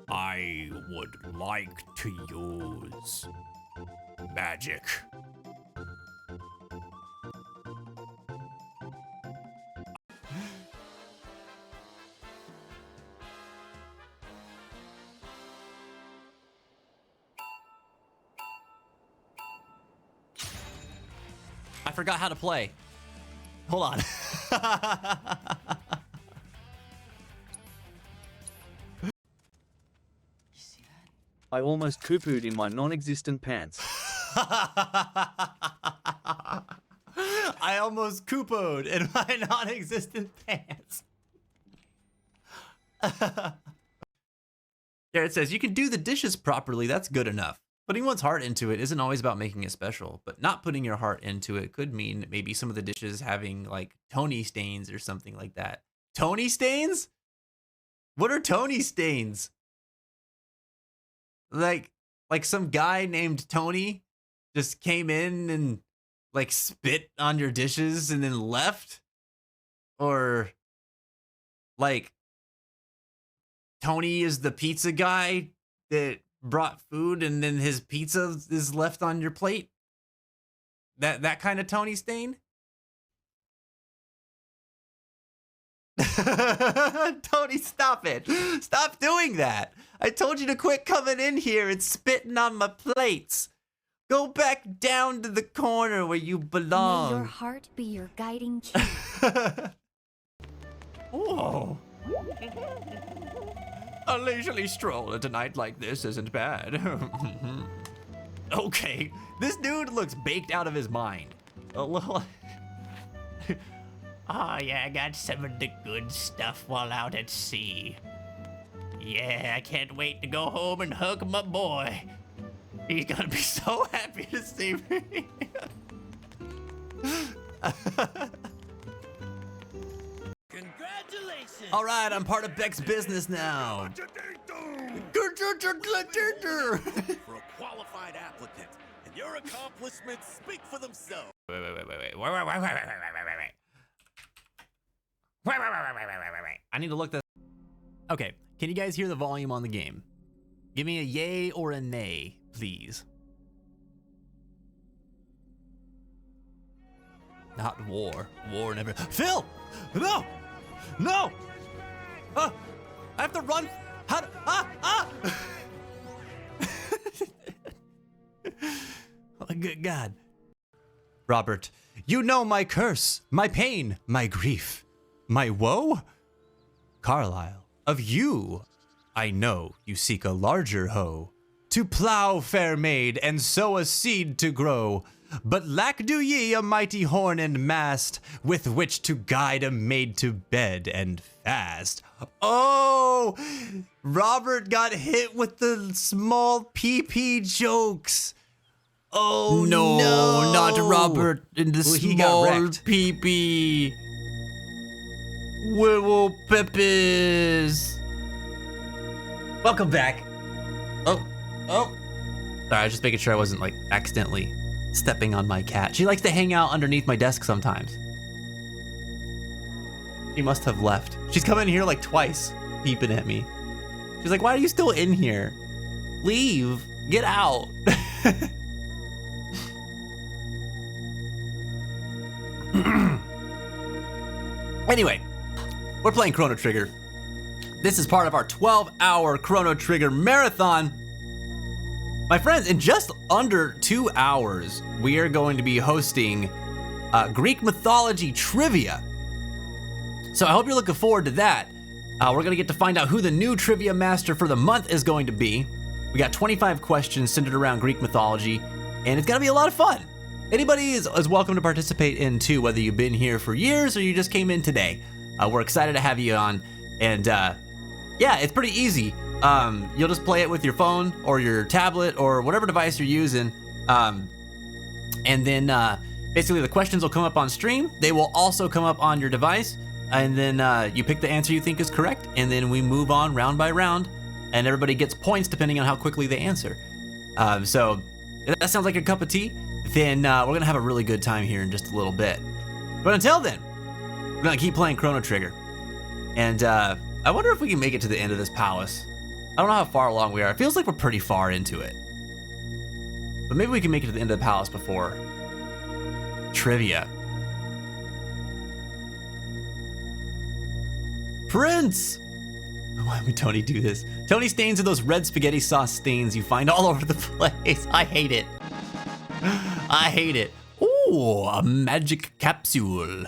I would like to use magic. I forgot how to play. Hold on. I almost poo-pooed in my non-existent pants. I almost Koopoed in my non-existent pants. Garrett says, you can do the dishes properly. That's good enough. Putting one's heart into it isn't always about making it special, but not putting your heart into it could mean maybe some of the dishes having like Tony stains or something like that. Tony stains? What are Tony stains? Like some guy named Tony just came in and like spit on your dishes and then left? Or like Tony is the pizza guy that brought food and then his pizza is left on your plate? That kind of Tony stain? Tony, stop it. Stop doing that. I told you to quit coming in here and spitting on my plates. Go back down to the corner where you belong. May your heart be your guiding key. Whoa. A leisurely stroll at a night like this isn't bad. Okay, this dude looks baked out of his mind. A little. Oh yeah, I got some of the good stuff while out at sea. Yeah, I can't wait to go home and hug my boy. He's gonna be so happy to see me. All right, I'm part of Beck's business now. For a qualified applicant, and your accomplishments speak for themselves. Wait. I need to look this. Okay, can you guys hear the volume on the game? Give me a yay or a nay, please. Not war. War never. Phil! No! No! I have to run. How do, Oh, good God. Robert, you know my curse, my pain, my grief, my woe? Carlyle, of you I know you seek a larger hoe, to plow, fair maid, and sow a seed to grow. But lack do ye a mighty horn and mast, with which to guide a maid to bed and fast. Oh, Robert got hit with the small PP jokes. Oh no, not Robert in the Well, he got small wrecked. PP. Werewolf Peppers. Welcome back. Oh. Sorry, I was just making sure I wasn't like accidentally stepping on my cat. She likes to hang out underneath my desk sometimes. She must have left. She's come in here like twice, peeping at me. She's like, why are you still in here? Leave. Get out. Anyway, we're playing Chrono Trigger. This is part of our 12-hour Chrono Trigger marathon. My friends, in just under 2 hours, we are going to be hosting Greek mythology trivia. So I hope you're looking forward to that. We're gonna get to find out who the new trivia master for the month is going to be. We got 25 questions centered around Greek mythology, and it's gonna be a lot of fun. Anybody is welcome to participate in too, whether you've been here for years or you just came in today. We're excited to have you on, and yeah, it's pretty easy. You'll just play it with your phone or your tablet or whatever device you're using. And then basically the questions will come up on stream. They will also come up on your device. And then you pick the answer you think is correct. And then we move on round by round. And everybody gets points depending on how quickly they answer. So if that sounds like a cup of tea, then we're going to have a really good time here in just a little bit. But until then, we're going to keep playing Chrono Trigger. And I wonder if we can make it to the end of this palace. I don't know how far along we are. It feels like we're pretty far into it. But maybe we can make it to the end of the palace before trivia. Prince! Why would Tony do this? Tony stains are those red spaghetti sauce stains you find all over the place. I hate it. I hate it. Ooh, a magic capsule.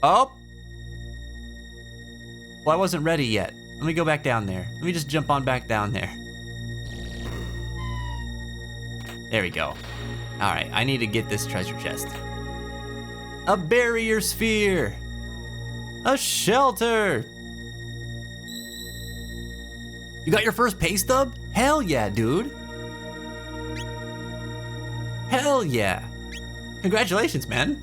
Oh. Well, I wasn't ready yet. Let me go back down there. Let me just jump on back down there. There we go. All right, I need to get this treasure chest. A barrier sphere. A shelter. You got your first pay stub? Hell yeah, dude. Hell yeah. Congratulations, man.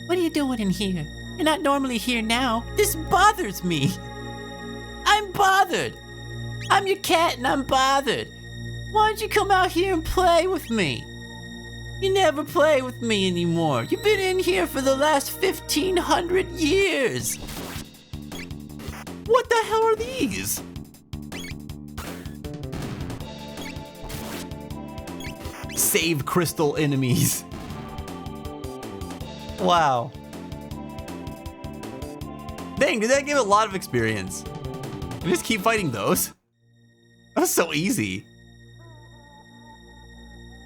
What are you doing in here? You're not normally here now. This bothers me. I'm bothered. I'm your cat and I'm bothered. Why don't you come out here and play with me? You never play with me anymore. You've been in here for the last 1,500 years. What the hell are these? Save crystal enemies. Wow. Dang, did that give a lot of experience? We just keep fighting those. That was so easy.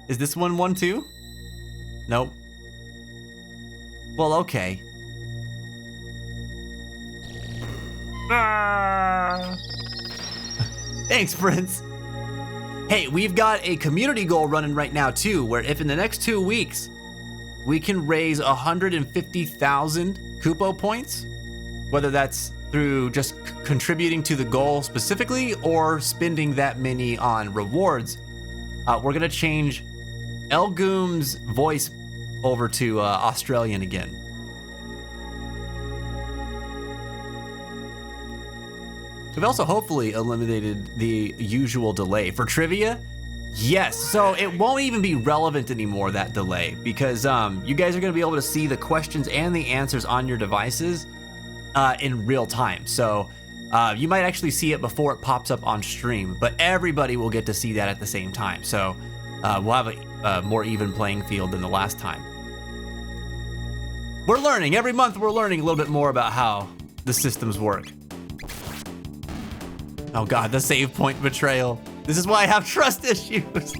Is this one too? Nope. Well, okay. Thanks, Prince. Hey, we've got a community goal running right now too, where if in the next 2 weeks, we can raise 150,000 Kupo points, whether that's through just contributing to the goal specifically or spending that many on rewards, we're gonna change Elgoom's voice over to Australian again. We've also hopefully eliminated the usual delay. For trivia, yes, so it won't even be relevant anymore, that delay, because you guys are gonna be able to see the questions and the answers on your devices in real time. So you might actually see it before it pops up on stream, but everybody will get to see that at the same time. So we'll have a more even playing field than the last time. We're learning, every month we're learning a little bit more about how the systems work. Oh God, the save point betrayal. This is why I have trust issues. This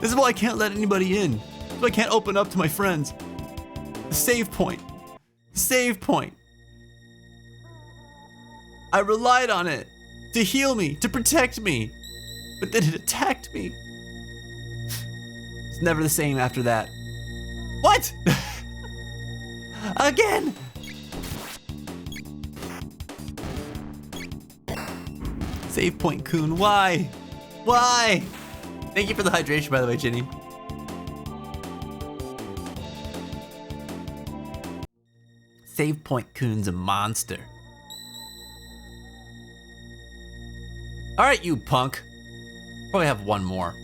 is why I can't let anybody in. This is why I can't open up to my friends. The save point. Save point. I relied on it to heal me, to protect me, but then it attacked me. It's never the same after that. What? Again. Save point, Coon. Why? Why? Thank you for the hydration, by the way, Ginny. Save point, Coon's a monster. All right, you punk. Probably have one more.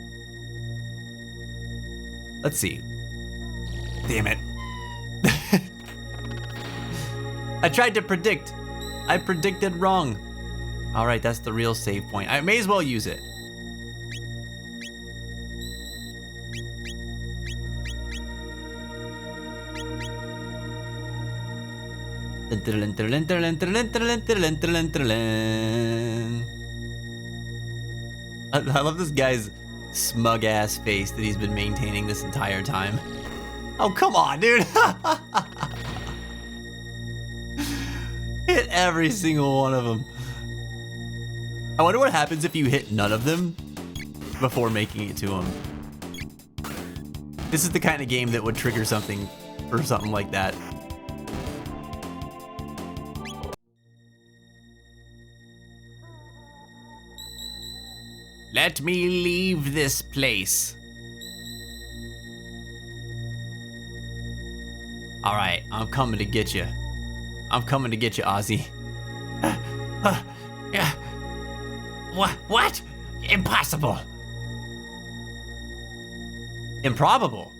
Let's see. Damn it. I tried to predict. I predicted wrong. All right, that's the real save point. I may as well use it. I love this guy's smug ass face that he's been maintaining this entire time. Oh, come on, dude. Hit every single one of them. I wonder what happens if you hit none of them before making it to them. This is the kind of game that would trigger something or something like that. Let me leave this place. All right, I'm coming to get you. I'm coming to get you, Ozzy. Yeah. What? Impossible. Improbable.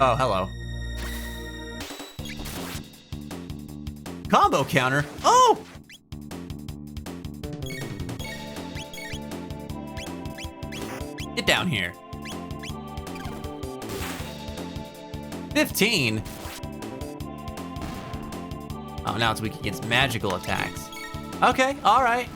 Oh, hello. Combo counter. Oh! Get down here. 15. Oh, now it's weak against magical attacks. Okay, all right.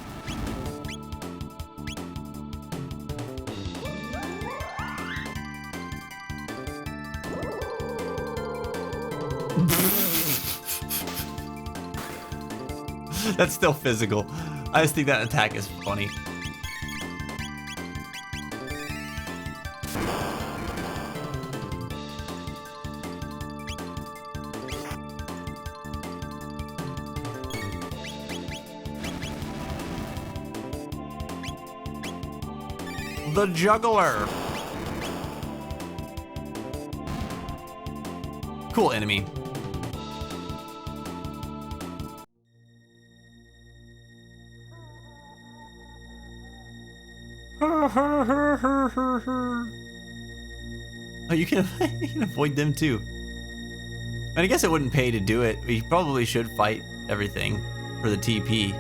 That's still physical. I just think that attack is funny. The juggler. Cool enemy. Oh, you can avoid them too. And I guess it wouldn't pay to do it. We probably should fight everything for the TP.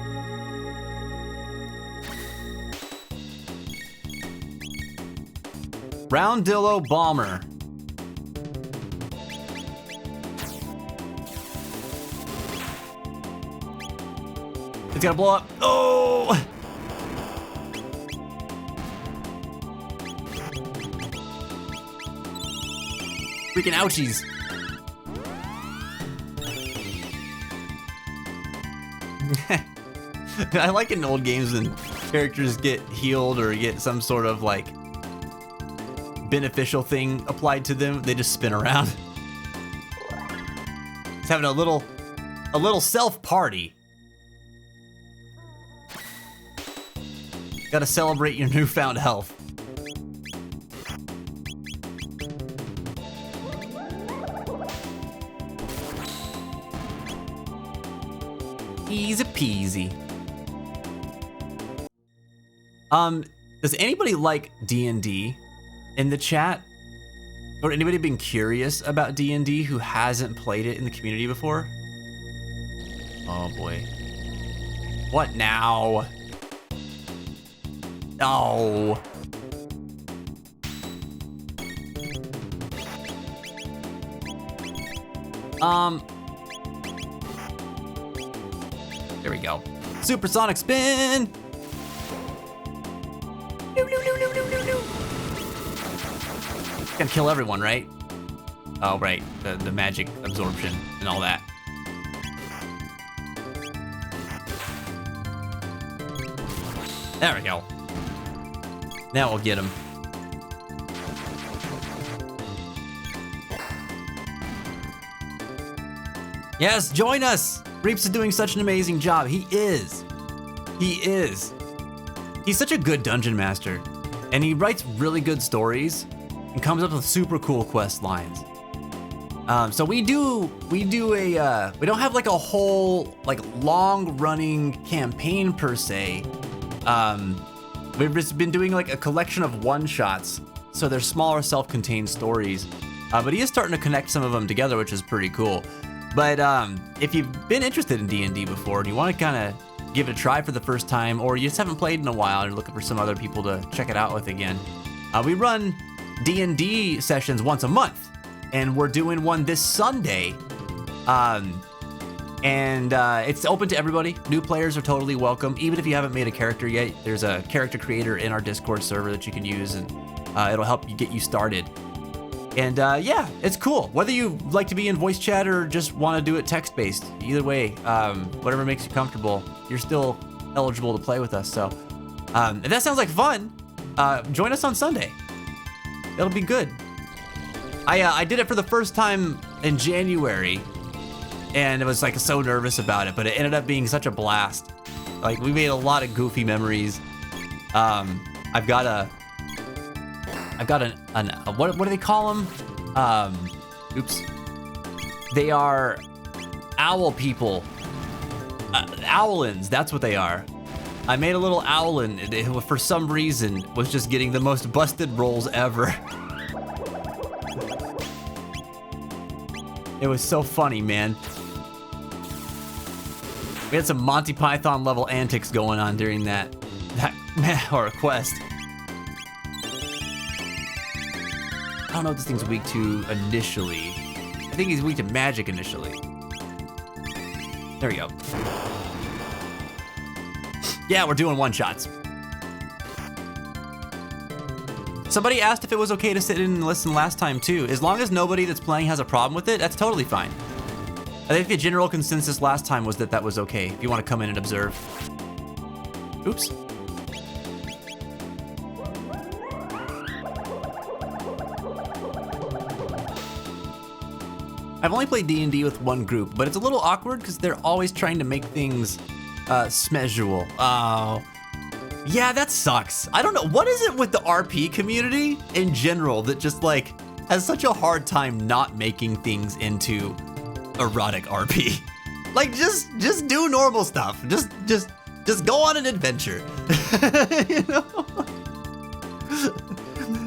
Roundillo Bomber. It's gonna blow up. Oh! Freaking ouchies. I like in old games when characters get healed or get some sort of like beneficial thing applied to them, they just spin around. It's having a little self-party. Gotta celebrate your newfound health. Easy peasy. Does anybody like D&D in the chat? Or anybody been curious about D&D who hasn't played it in the community before? Oh boy. What now? No. There we go. Supersonic spin! Gonna kill everyone, right? Oh, right. The magic absorption and all that. There we go. Now we'll get him. Yes, join us! Reaps is doing such an amazing job. He is. He is. He's such a good dungeon master. And he writes really good stories and comes up with super cool quest lines. So we don't have like a whole like long running campaign per se. We've just been doing like a collection of one-shots. So they're smaller self-contained stories. But he is starting to connect some of them together, which is pretty cool. But if you've been interested in D&D before and you want to kind of give it a try for the first time, or you just haven't played in a while and you're looking for some other people to check it out with again, we run D&D sessions once a month, and we're doing one this Sunday. It's open to everybody. New players are totally welcome. Even if you haven't made a character yet, there's a character creator in our Discord server that you can use, and it'll help you get you started. And yeah, it's cool. Whether you like to be in voice chat or just want to do it text-based, either way, whatever makes you comfortable, you're still eligible to play with us. So if that sounds like fun, join us on Sunday. It'll be good. I did it for the first time in January, and it was like so nervous about it, but it ended up being such a blast. Like, we made a lot of goofy memories. I've got what do they call them? Oops. They are owl people. Owlins, that's what they are. I made a little owlin who for some reason was just getting the most busted rolls ever. It was so funny, man. We had some Monty Python level antics going on during that or quest. I don't know what this thing's weak to initially. I think he's weak to magic initially. There we go. Yeah, we're doing one-shots. Somebody asked if it was okay to sit in and listen last time too. As long as nobody that's playing has a problem with it, that's totally fine. I think the general consensus last time was that that was okay if you want to come in and observe. Oops. I've only played D&D with one group, but it's a little awkward because they're always trying to make things schmedual. Oh, yeah, that sucks. I don't know, what is it with the RP community in general that just like has such a hard time not making things into erotic RP? Like, just do normal stuff. Just go on an adventure. You know?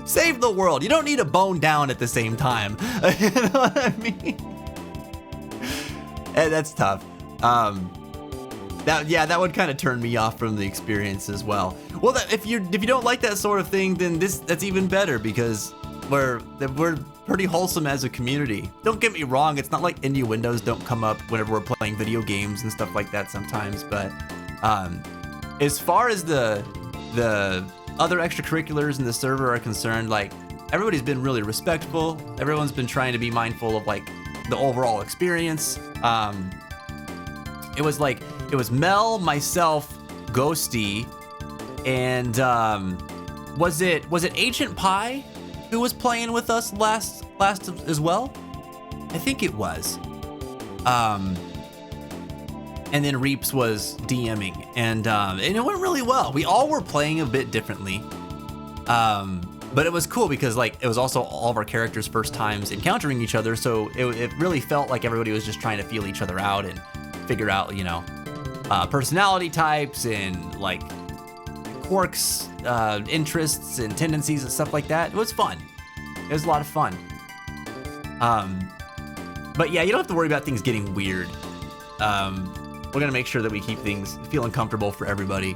Save the world. You don't need to bone down at the same time. You know what I mean? And that's tough. That would kind of turn me off from the experience as well. Well, if you don't like that sort of thing, then that's even better because we're pretty wholesome as a community. Don't get me wrong, it's not like innuendos don't come up whenever we're playing video games and stuff like that sometimes, but as far as the other extracurriculars in the server are concerned, like, everybody's been really respectful. Everyone's been trying to be mindful of like the overall experience. It was Mel, myself, Ghosty, and was it Ancient Pie who was playing with us last as well? I think it was. And then Reaps was DMing, and it went really well. We all were playing a bit differently, but it was cool because like it was also all of our characters' first times encountering each other, so it really felt like everybody was just trying to feel each other out and figure out, you know, personality types and like quirks, interests and tendencies and stuff like that. It was fun. It was a lot of fun. But yeah, you don't have to worry about things getting weird. We're gonna make sure that we keep things feeling comfortable for everybody.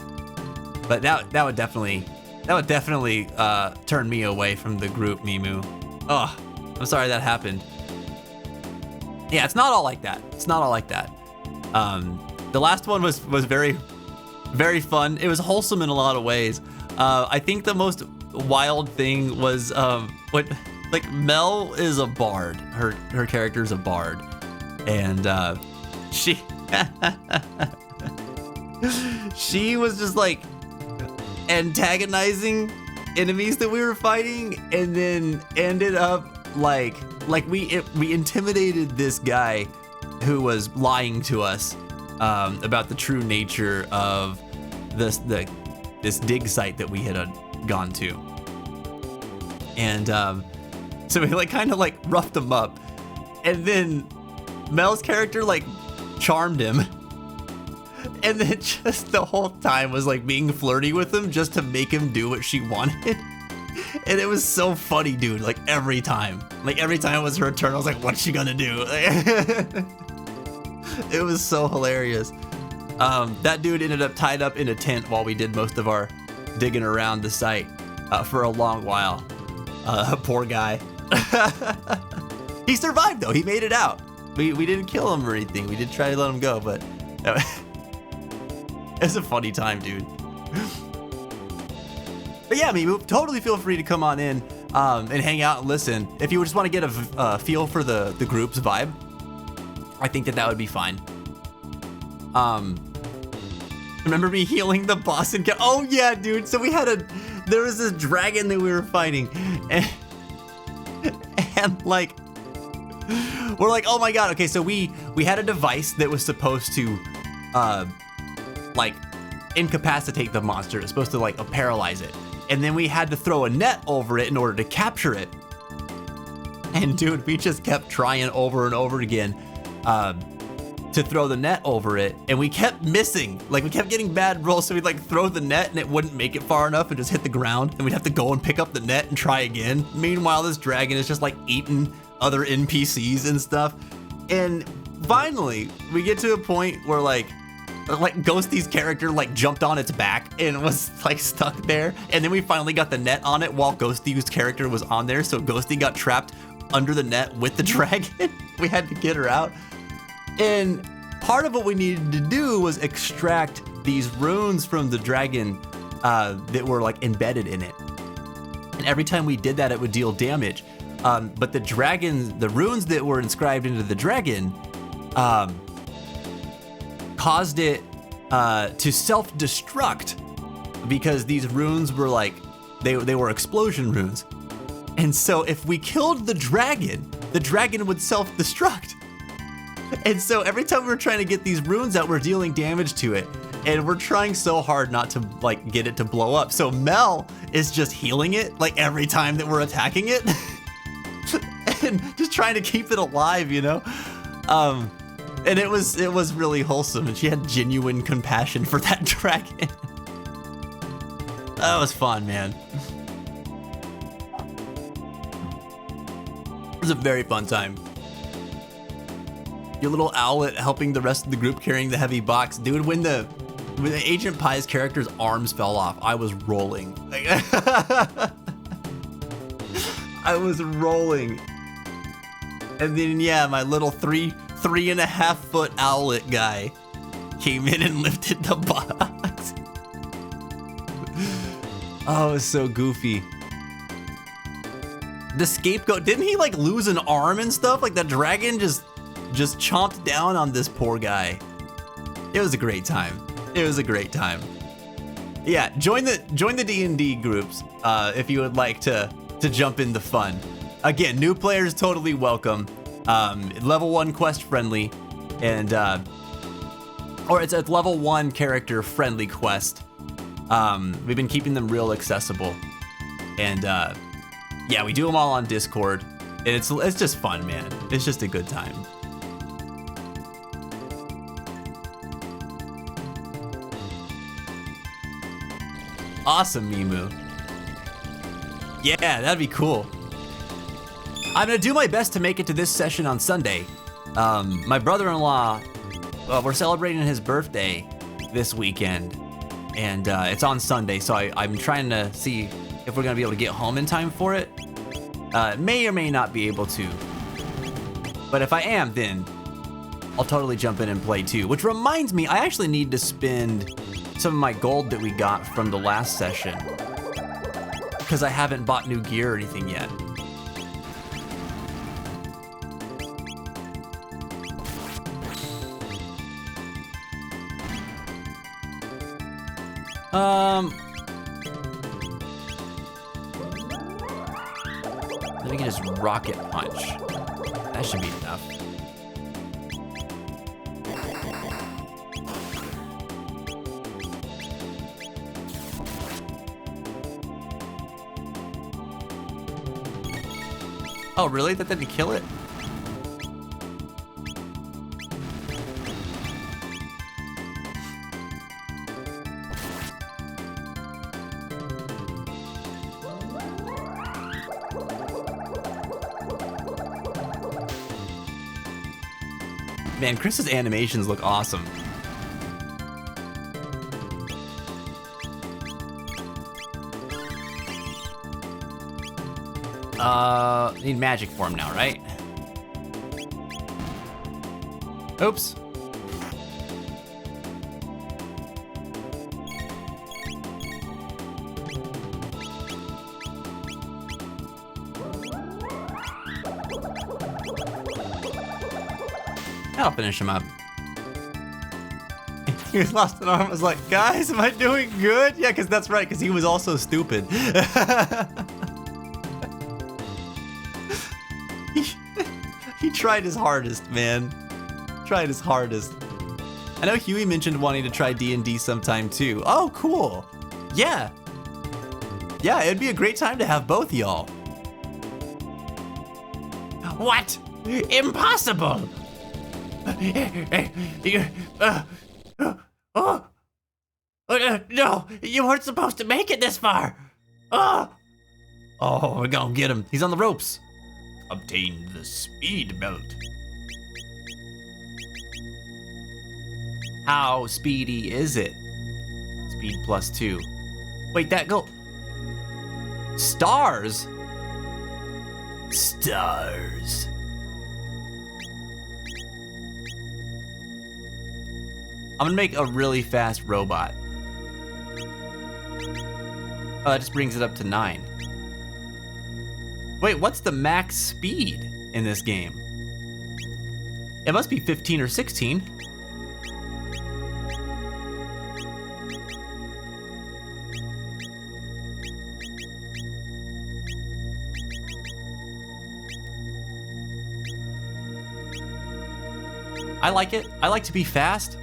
But that would definitely turn me away from the group, Mimu. Oh, I'm sorry that happened. Yeah, it's not all like that. It's not all like that. The last one was very, very fun. It was wholesome in a lot of ways. I think the most wild thing was like Mel is a bard. Her character is a bard, and she she was just like antagonizing enemies that we were fighting, and then ended up like we intimidated this guy who was lying to us about the true nature of this dig site that we had gone to, and so we like kind of like roughed him up, and then Mel's character like charmed him, and then just the whole time was like being flirty with him just to make him do what she wanted. And it was so funny, dude. Like every time it was her turn, I was like, what's she gonna do? It was so hilarious. That dude ended up tied up in a tent while we did most of our digging around the site for a long while. Poor guy. He survived though. He made it out. We didn't kill him or anything. We did try to let him go, but it's a funny time, dude. But yeah, totally feel free to come on in and hang out and listen. If you just want to get a feel for the group's vibe, I think that would be fine. Remember me healing the boss and oh yeah, dude. So there was this dragon that we were fighting, and like we're like, oh my god. Okay, so we had a device that was supposed to like incapacitate the monster. It's supposed to like paralyze it. And then we had to throw a net over it in order to capture it. And dude, we just kept trying over and over again to throw the net over it. And we kept missing. Like we kept getting bad rolls. So we'd like throw the net and it wouldn't make it far enough and just hit the ground. And we'd have to go and pick up the net and try again. Meanwhile, this dragon is just like eating other NPCs and stuff. And finally, we get to a point where like Ghosty's character like jumped on its back and was like stuck there, and then we finally got the net on it while Ghosty's character was on there, so Ghosty got trapped under the net with the dragon. We had to get her out, and part of what we needed to do was extract these runes from the dragon that were like embedded in it, and every time we did that it would deal damage, but the runes that were inscribed into the dragon caused it to self-destruct, because these runes were like they were explosion runes, and so if we killed the dragon would self-destruct. And so every time we're trying to get these runes out, we're dealing damage to it, and we're trying so hard not to like get it to blow up. So Mel is just healing it like every time that we're attacking it and just trying to keep it alive, you know. And it was really wholesome, and she had genuine compassion for that dragon. That was fun, man. It was a very fun time. Your little owlet helping the rest of the group carrying the heavy box. Dude, when the Agent Pie's character's arms fell off, I was rolling. I was rolling. And then yeah, my little 3.5 foot owlet guy came in and lifted the box. Oh, it was so goofy. The scapegoat, didn't he like lose an arm and stuff? Like the dragon just chomped down on this poor guy. It was a great time. It was a great time. Yeah, join the D&D groups if you would like to jump in the fun. Again, new players totally welcome. Level 1 quest friendly, and or it's a level 1 character friendly quest. We've been keeping them real accessible, and yeah, we do them all on Discord, and it's just fun, man. It's just a good time. awesome, Mimu. Yeah, that'd be cool. I'm gonna do my best to make it to this session on Sunday. My brother-in-law, we're celebrating his birthday this weekend, and it's on Sunday, so I'm trying to see if we're gonna be able to get home in time for it. May or may not be able to, but if I am, then I'll totally jump in and play too. Which reminds me, I actually need to spend some of my gold that we got from the last session, because I haven't bought new gear or anything yet. Then we can just rocket punch. That should be enough. Oh, really? That didn't kill it? Man, Chris's animations look awesome. Need magic form now, right? Oops. I'll finish him up. He was lost an arm. I was like, guys, am I doing good? Yeah, because that's right, because he was also stupid. He tried his hardest, man. Tried his hardest. I know Huey mentioned wanting to try D&D sometime too. Oh, cool. Yeah. Yeah, it'd be a great time to have both y'all. What? Impossible! No, you weren't supposed to make it this far. Oh, we're gonna get him. He's on the ropes. Obtained the speed belt. How speedy is it? Speed +2. Wait, that go. Stars? Stars. I'm gonna make a really fast robot. Oh, that just brings it up to 9. Wait, what's the max speed in this game? It must be 15 or 16. I like it. I like to be fast.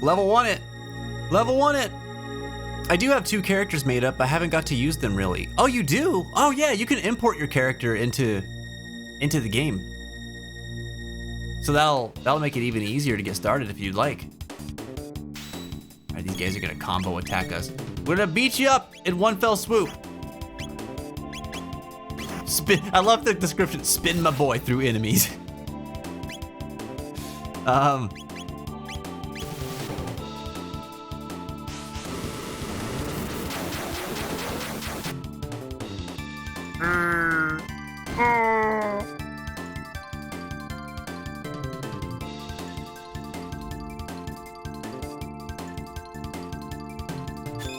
Level 1 it. Level 1 it. I do have 2 characters made up. I haven't got to use them really. Oh, you do? Oh yeah, you can import your character into the game. So that'll make it even easier to get started if you'd like. All right, these guys are gonna combo attack us. We're gonna beat you up in one fell swoop. Spin. I love the description. Spin my boy through enemies.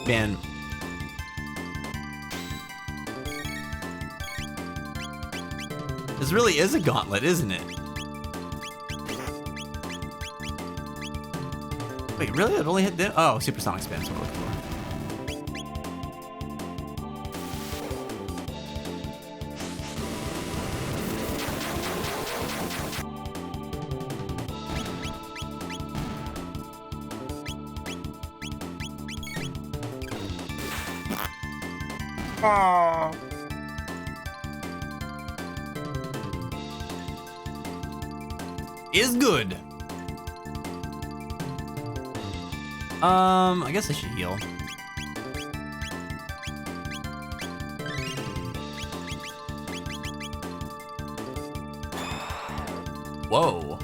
Man. This really is a gauntlet, isn't it? Wait, really? I've only hit them? Oh, supersonic spin is what we're looking for. is good. I guess I should heal. Whoa.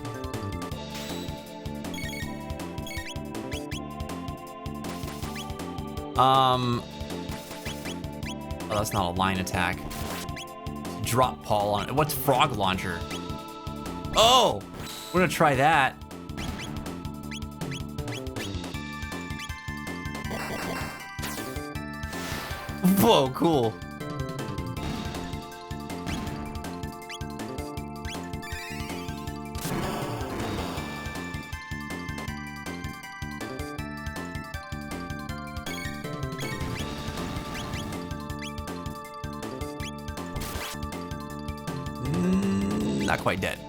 Oh, that's not a line attack. Drop Paul on it. What's Frog Launcher? Oh, we're gonna try that. Whoa, cool. Not quite dead.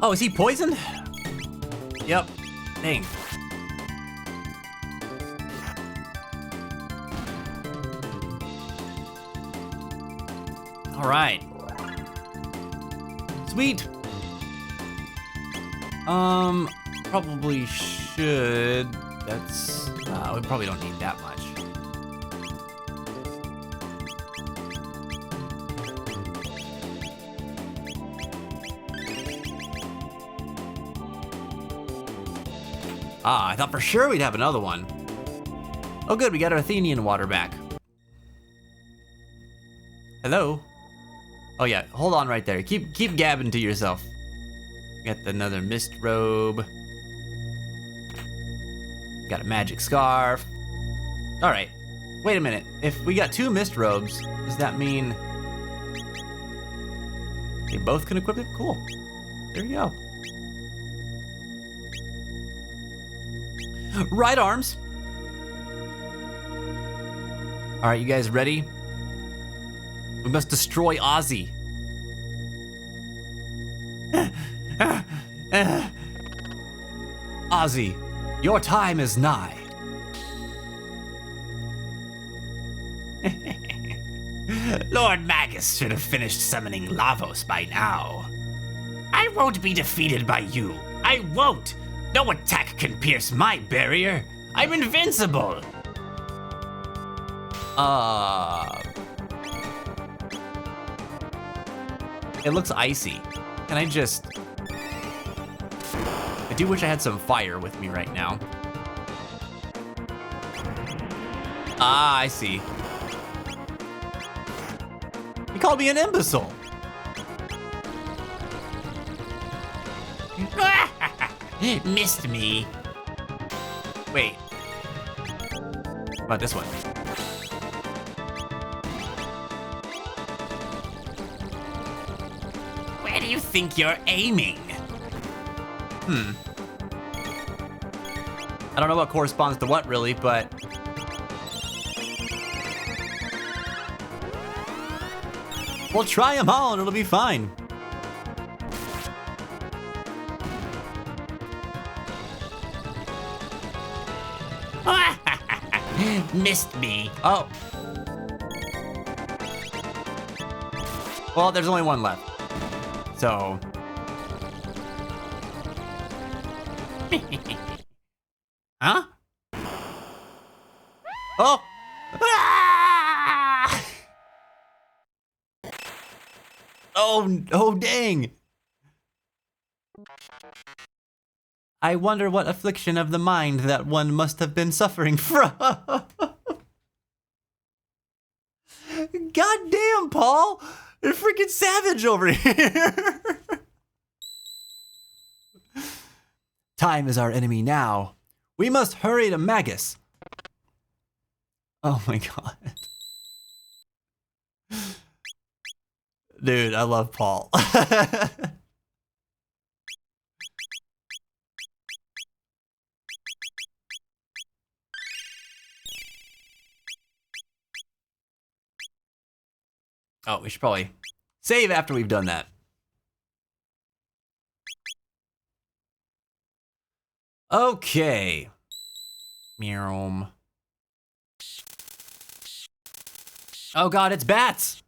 Oh, is he poisoned? Yep. Dang. All right. Sweet. Probably should. That's, we probably don't need that much. Ah, I thought for sure we'd have another one. Oh good, we got our Athenian water back. Hello? Oh yeah, hold on right there. Keep gabbing to yourself. Got another mist robe. Got a magic scarf. All right, wait a minute. If we got 2 mist robes, does that mean they both can equip it? Cool, there you go. Right arms. All right, you guys ready? We must destroy Ozzy. Ozzy, your time is nigh. Lord Magus should have finished summoning Lavos by now. I won't be defeated by you. I won't. No attack can pierce my barrier. I'm invincible. It looks icy. Can I just... I do wish I had some fire with me right now. Ah, I see. He called me an imbecile. Missed me. Wait. What about this one? Where do you think you're aiming? I don't know what corresponds to what really, but... we'll try them all and it'll be fine. Missed me. Oh. Well, there's only one left. So... huh? Oh! Ah! Oh, dang! I wonder what affliction of the mind that one must have been suffering from. God damn, Paul! You're freaking savage over here! Time is our enemy now. We must hurry to Magus. Oh my god. Dude, I love Paul. Oh, we should probably save after we've done that. Okay. Meow. Oh god, it's bats!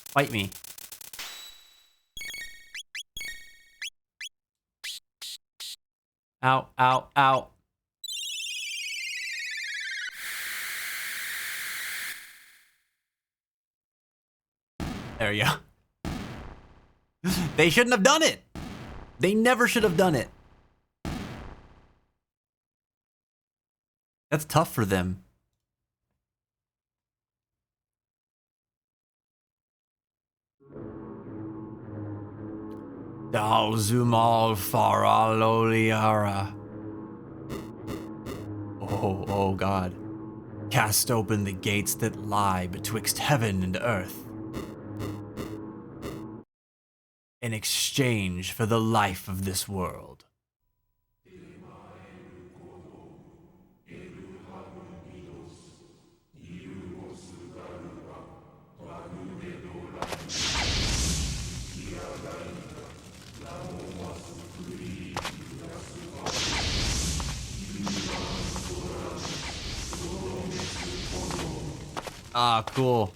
Fight me. Ow, ow, ow. There you go. They shouldn't have done it! They never should have done it. That's tough for them. Dalzumal faraloliara. Oh God. Cast open the gates that lie betwixt heaven and earth. In exchange for the life of this world. Ah, cool.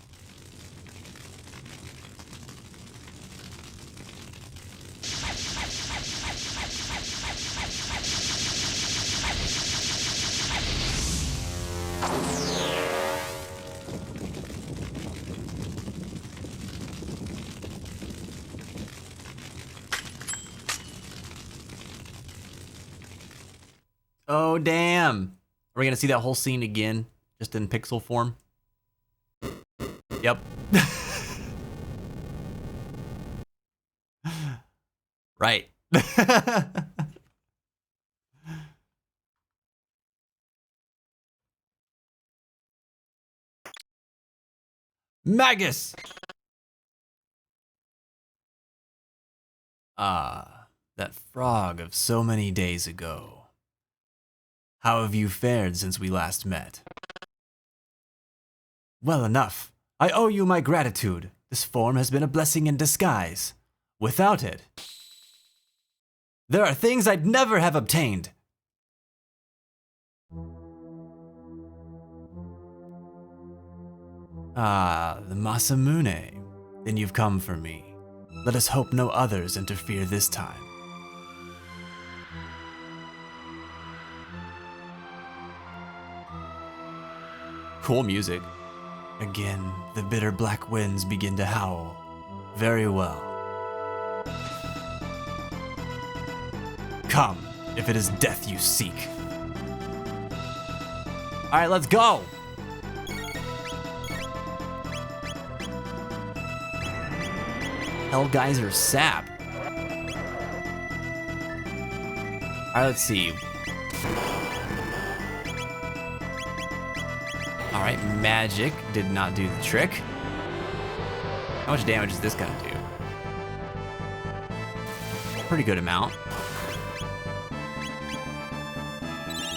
Oh, damn. Are we gonna see that whole scene again, just in pixel form? Yep. Right. Magus! Ah, that frog of so many days ago. How have you fared since we last met? Well enough. I owe you my gratitude. This form has been a blessing in disguise. Without it, there are things I'd never have obtained. Ah, the Masamune. Then you've come for me. Let us hope no others interfere this time. Cool music. Again, the bitter black winds begin to howl. Very well. Come, if it is death you seek. Alright, let's go! Hellgeyser sap. Alright, let's see. Alright, magic did not do the trick. How much damage is this gonna do? Pretty good amount.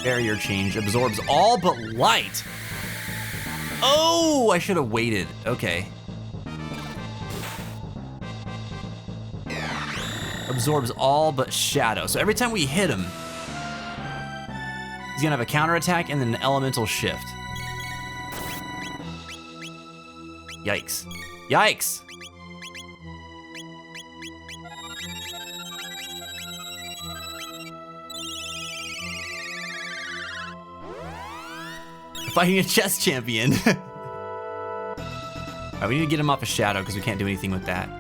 Barrier change absorbs all but light. Oh, I should have waited. Okay. Absorbs all but shadow. So every time we hit him, he's gonna have a counterattack and then an elemental shift. Yikes. Yikes! Fighting a chess champion. Alright, we need to get him off a shadow because we can't do anything with that.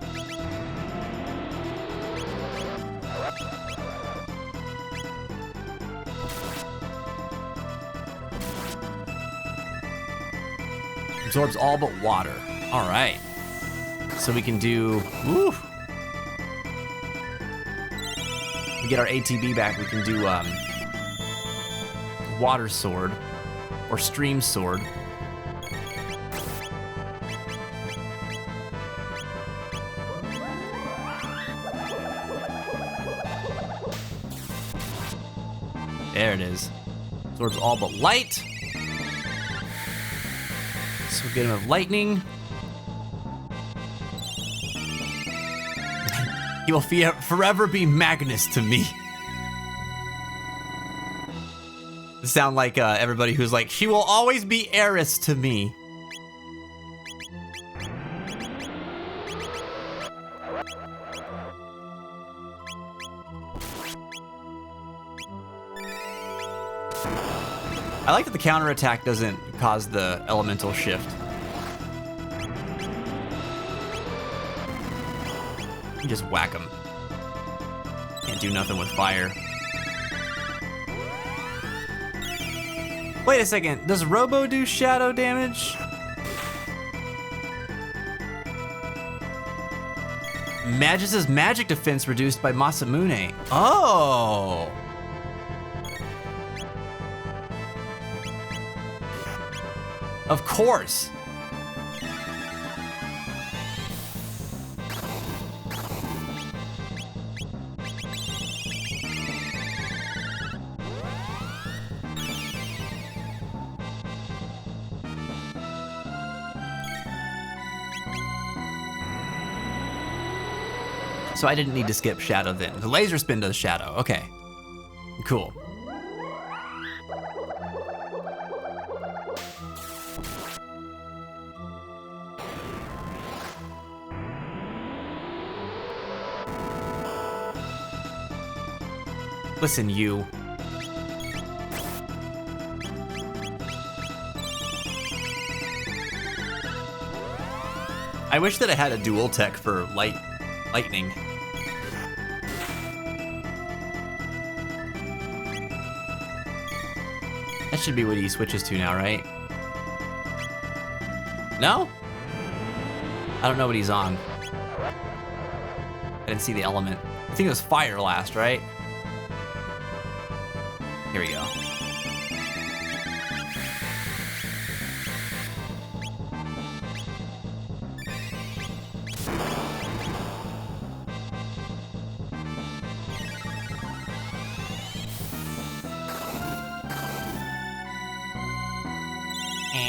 Absorbs all but water. Alright. So we can do... Woo! We get our ATB back, we can do water sword. Or stream sword. There it is. Absorbs all but light. So we'll get him with lightning. He will forever be Magnus to me. sound like everybody who's like, she will always be heiress to me. I like that the counterattack doesn't cause the elemental shift. You just whack them. Can't do nothing with fire. Wait a second, does Robo do shadow damage? Magus' magic defense reduced by Masamune. Oh! Of course. So I didn't need to skip Shadow then. The laser spin does Shadow. Okay. Cool. Listen, you. I wish that I had a dual tech for lightning. That should be what he switches to now, right? No? I don't know what he's on. I didn't see the element. I think it was fire last, right? Here we go.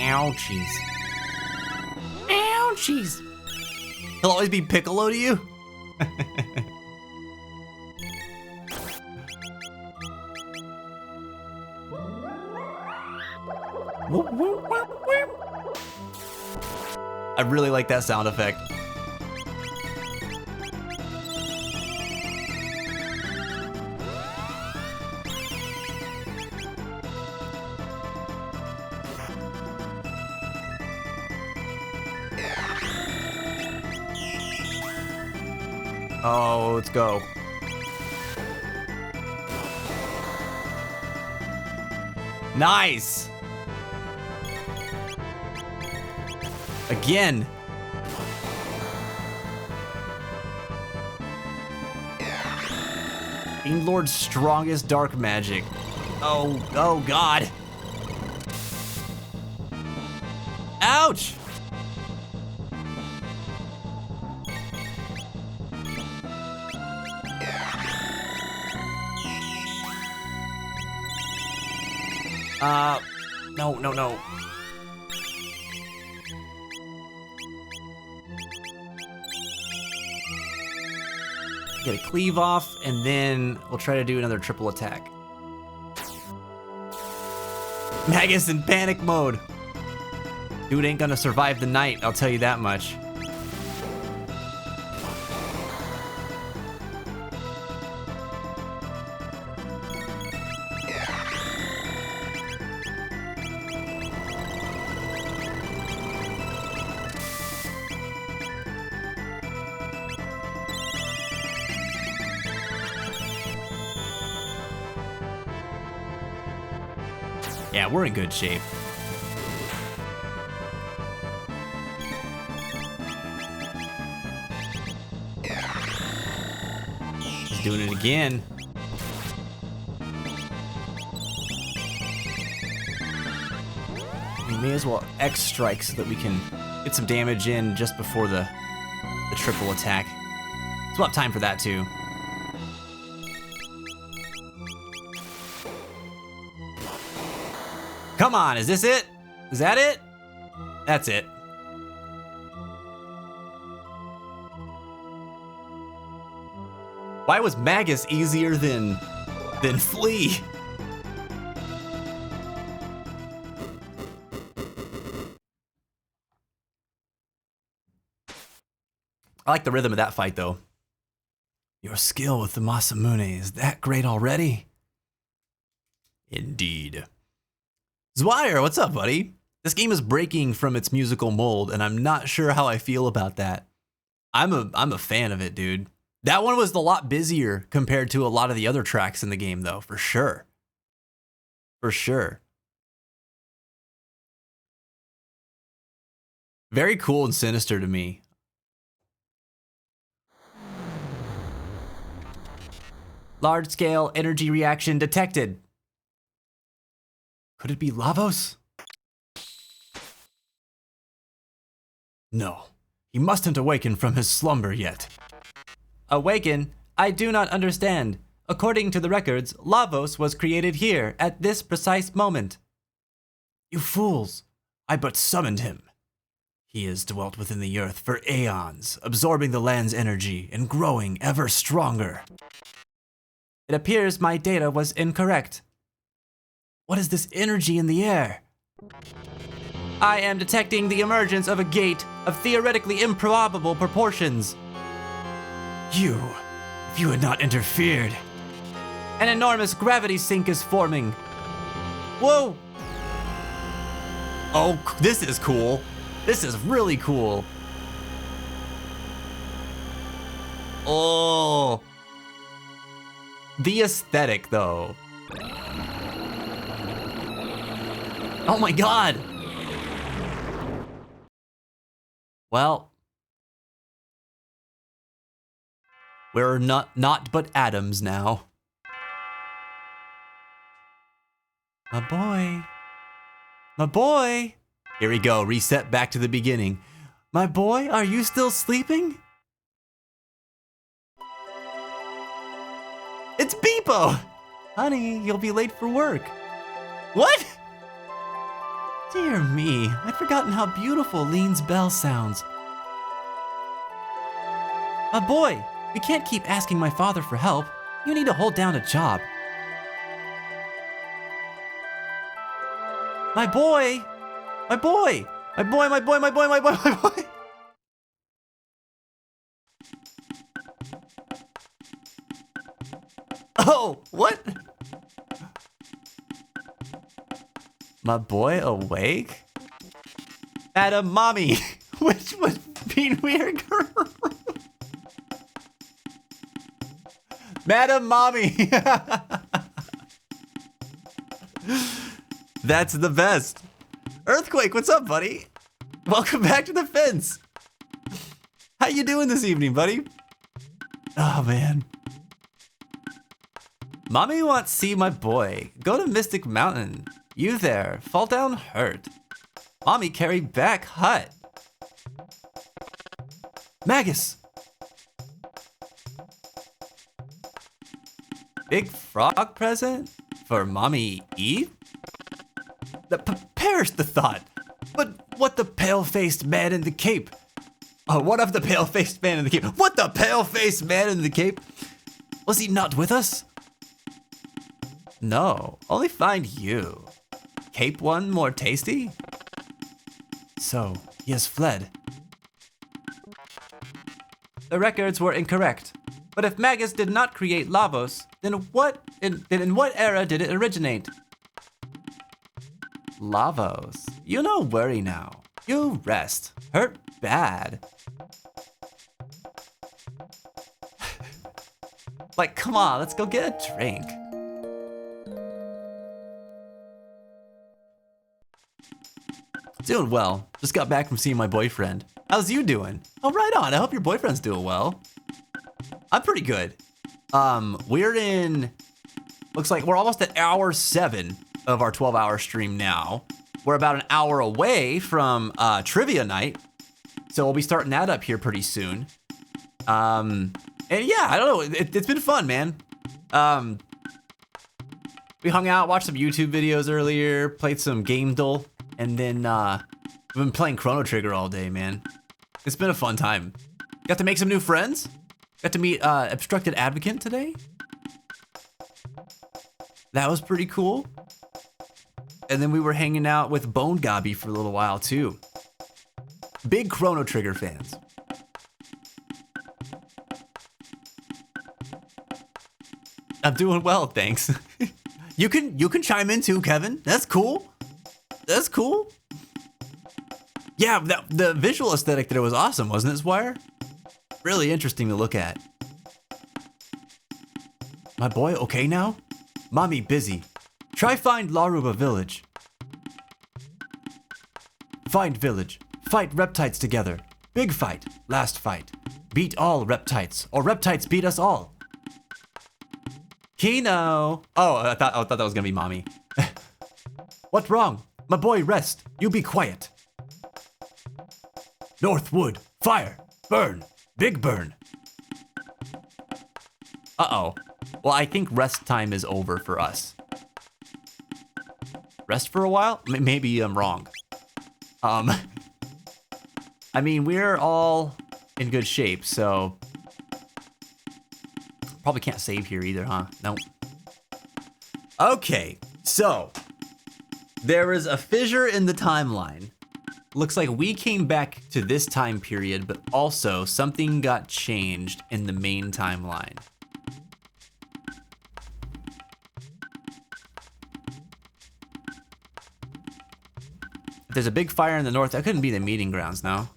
Ouchies. Ouchies. He'll always be Piccolo to you? I really like that sound effect. Oh, let's go. Nice. Again. Fiend Lord's strongest dark magic. Oh God. Ouch. No. Get a cleave off, and then we'll try to do another triple attack. Magus in panic mode. Dude ain't gonna survive the night, I'll tell you that much. Yeah, we're in good shape. He's doing it again. We may as well X strike so that we can get some damage in just before the triple attack. So we'll have time for that too. Come on, is this it? Is that it? That's it. Why was Magus easier than Flea? I like the rhythm of that fight, though. Your skill with the Masamune is that great already? Indeed. Zwire, what's up, buddy? This game is breaking from its musical mold, and I'm not sure how I feel about that. I'm a fan of it, dude. That one was a lot busier compared to a lot of the other tracks in the game, though, for sure. For sure. Very cool and sinister to me. Large-scale energy reaction detected. Could it be Lavos? No, he mustn't awaken from his slumber yet. Awaken? I do not understand. According to the records, Lavos was created here, at this precise moment. You fools! I but summoned him. He has dwelt within the earth for aeons, absorbing the land's energy and growing ever stronger. It appears my data was incorrect. What is this energy in the air? I am detecting the emergence of a gate of theoretically improbable proportions. If you had not interfered. An enormous gravity sink is forming. Whoa! Oh, this is cool. This is really cool. Oh. The aesthetic, though. Oh my god. Well, we're not but atoms now. My boy. My boy. Here we go, reset back to the beginning. My boy, are you still sleeping? It's Beepo! Honey, you'll be late for work. What? Dear me, I'd forgotten how beautiful Lean's bell sounds. My boy, we can't keep asking my father for help. You need to hold down a job. My boy! My boy! My boy, my boy, my boy, my boy, my boy! Oh, what? My boy awake? Madam Mommy, which would mean weird girl. Madam Mommy. That's the best. Earthquake, what's up, buddy? Welcome back to the fence. How you doing this evening, buddy? Oh, man. Mommy wants to see my boy. Go to Mystic Mountain. You there. Fall down hurt. Mommy carry back hut. Magus. Big frog present for Mommy Eve? Perish the thought. But what the pale-faced man in the cape? Oh, what of the pale-faced man in the cape? What the pale-faced man in the cape? Was he not with us? No, only find you. Cape one more tasty? So, he has fled. The records were incorrect. But if Magus did not create Lavos, then in what era did it originate? Lavos. You no worry now. You rest. Hurt bad. Like, come on, let's go get a drink. Doing well. Just got back from seeing my boyfriend. How's you doing? Oh, right on. I hope your boyfriend's doing well. I'm pretty good. We're in, looks like we're almost at hour 7 of our 12-hour stream now. We're about an hour away from trivia night. So we'll be starting that up here pretty soon. And yeah, I don't know. It's been fun, man. We hung out, watched some YouTube videos earlier, played some Game Duel, and then we've been playing Chrono Trigger all day, man. It's been a fun time. Got to make some new friends. Got to meet Obstructed Advocate today. That was pretty cool. And then we were hanging out with Bone Gobby for a little while too. Big Chrono Trigger fans. I'm doing well, thanks. You can chime in too, Kevin. That's cool. That's cool. Yeah, the visual aesthetic there was awesome, wasn't it, Squire? Really interesting to look at. My boy, okay now? Mommy busy. Try find Laruba village. Find village. Fight reptites together. Big fight. Last fight. Beat all reptites, or reptites beat us all. Kino. Oh, I thought that was gonna be mommy. What's wrong? My boy, rest. You be quiet. Northwood. Fire. Burn. Big burn. Uh-oh. Well, I think rest time is over for us. Rest for a while? Maybe I'm wrong. I mean, we're all in good shape, so... Probably can't save here either, huh? Nope. Okay, so... There is a fissure in the timeline. Looks like we came back to this time period, but also something got changed in the main timeline. If there's a big fire in the north, that couldn't be the meeting grounds now.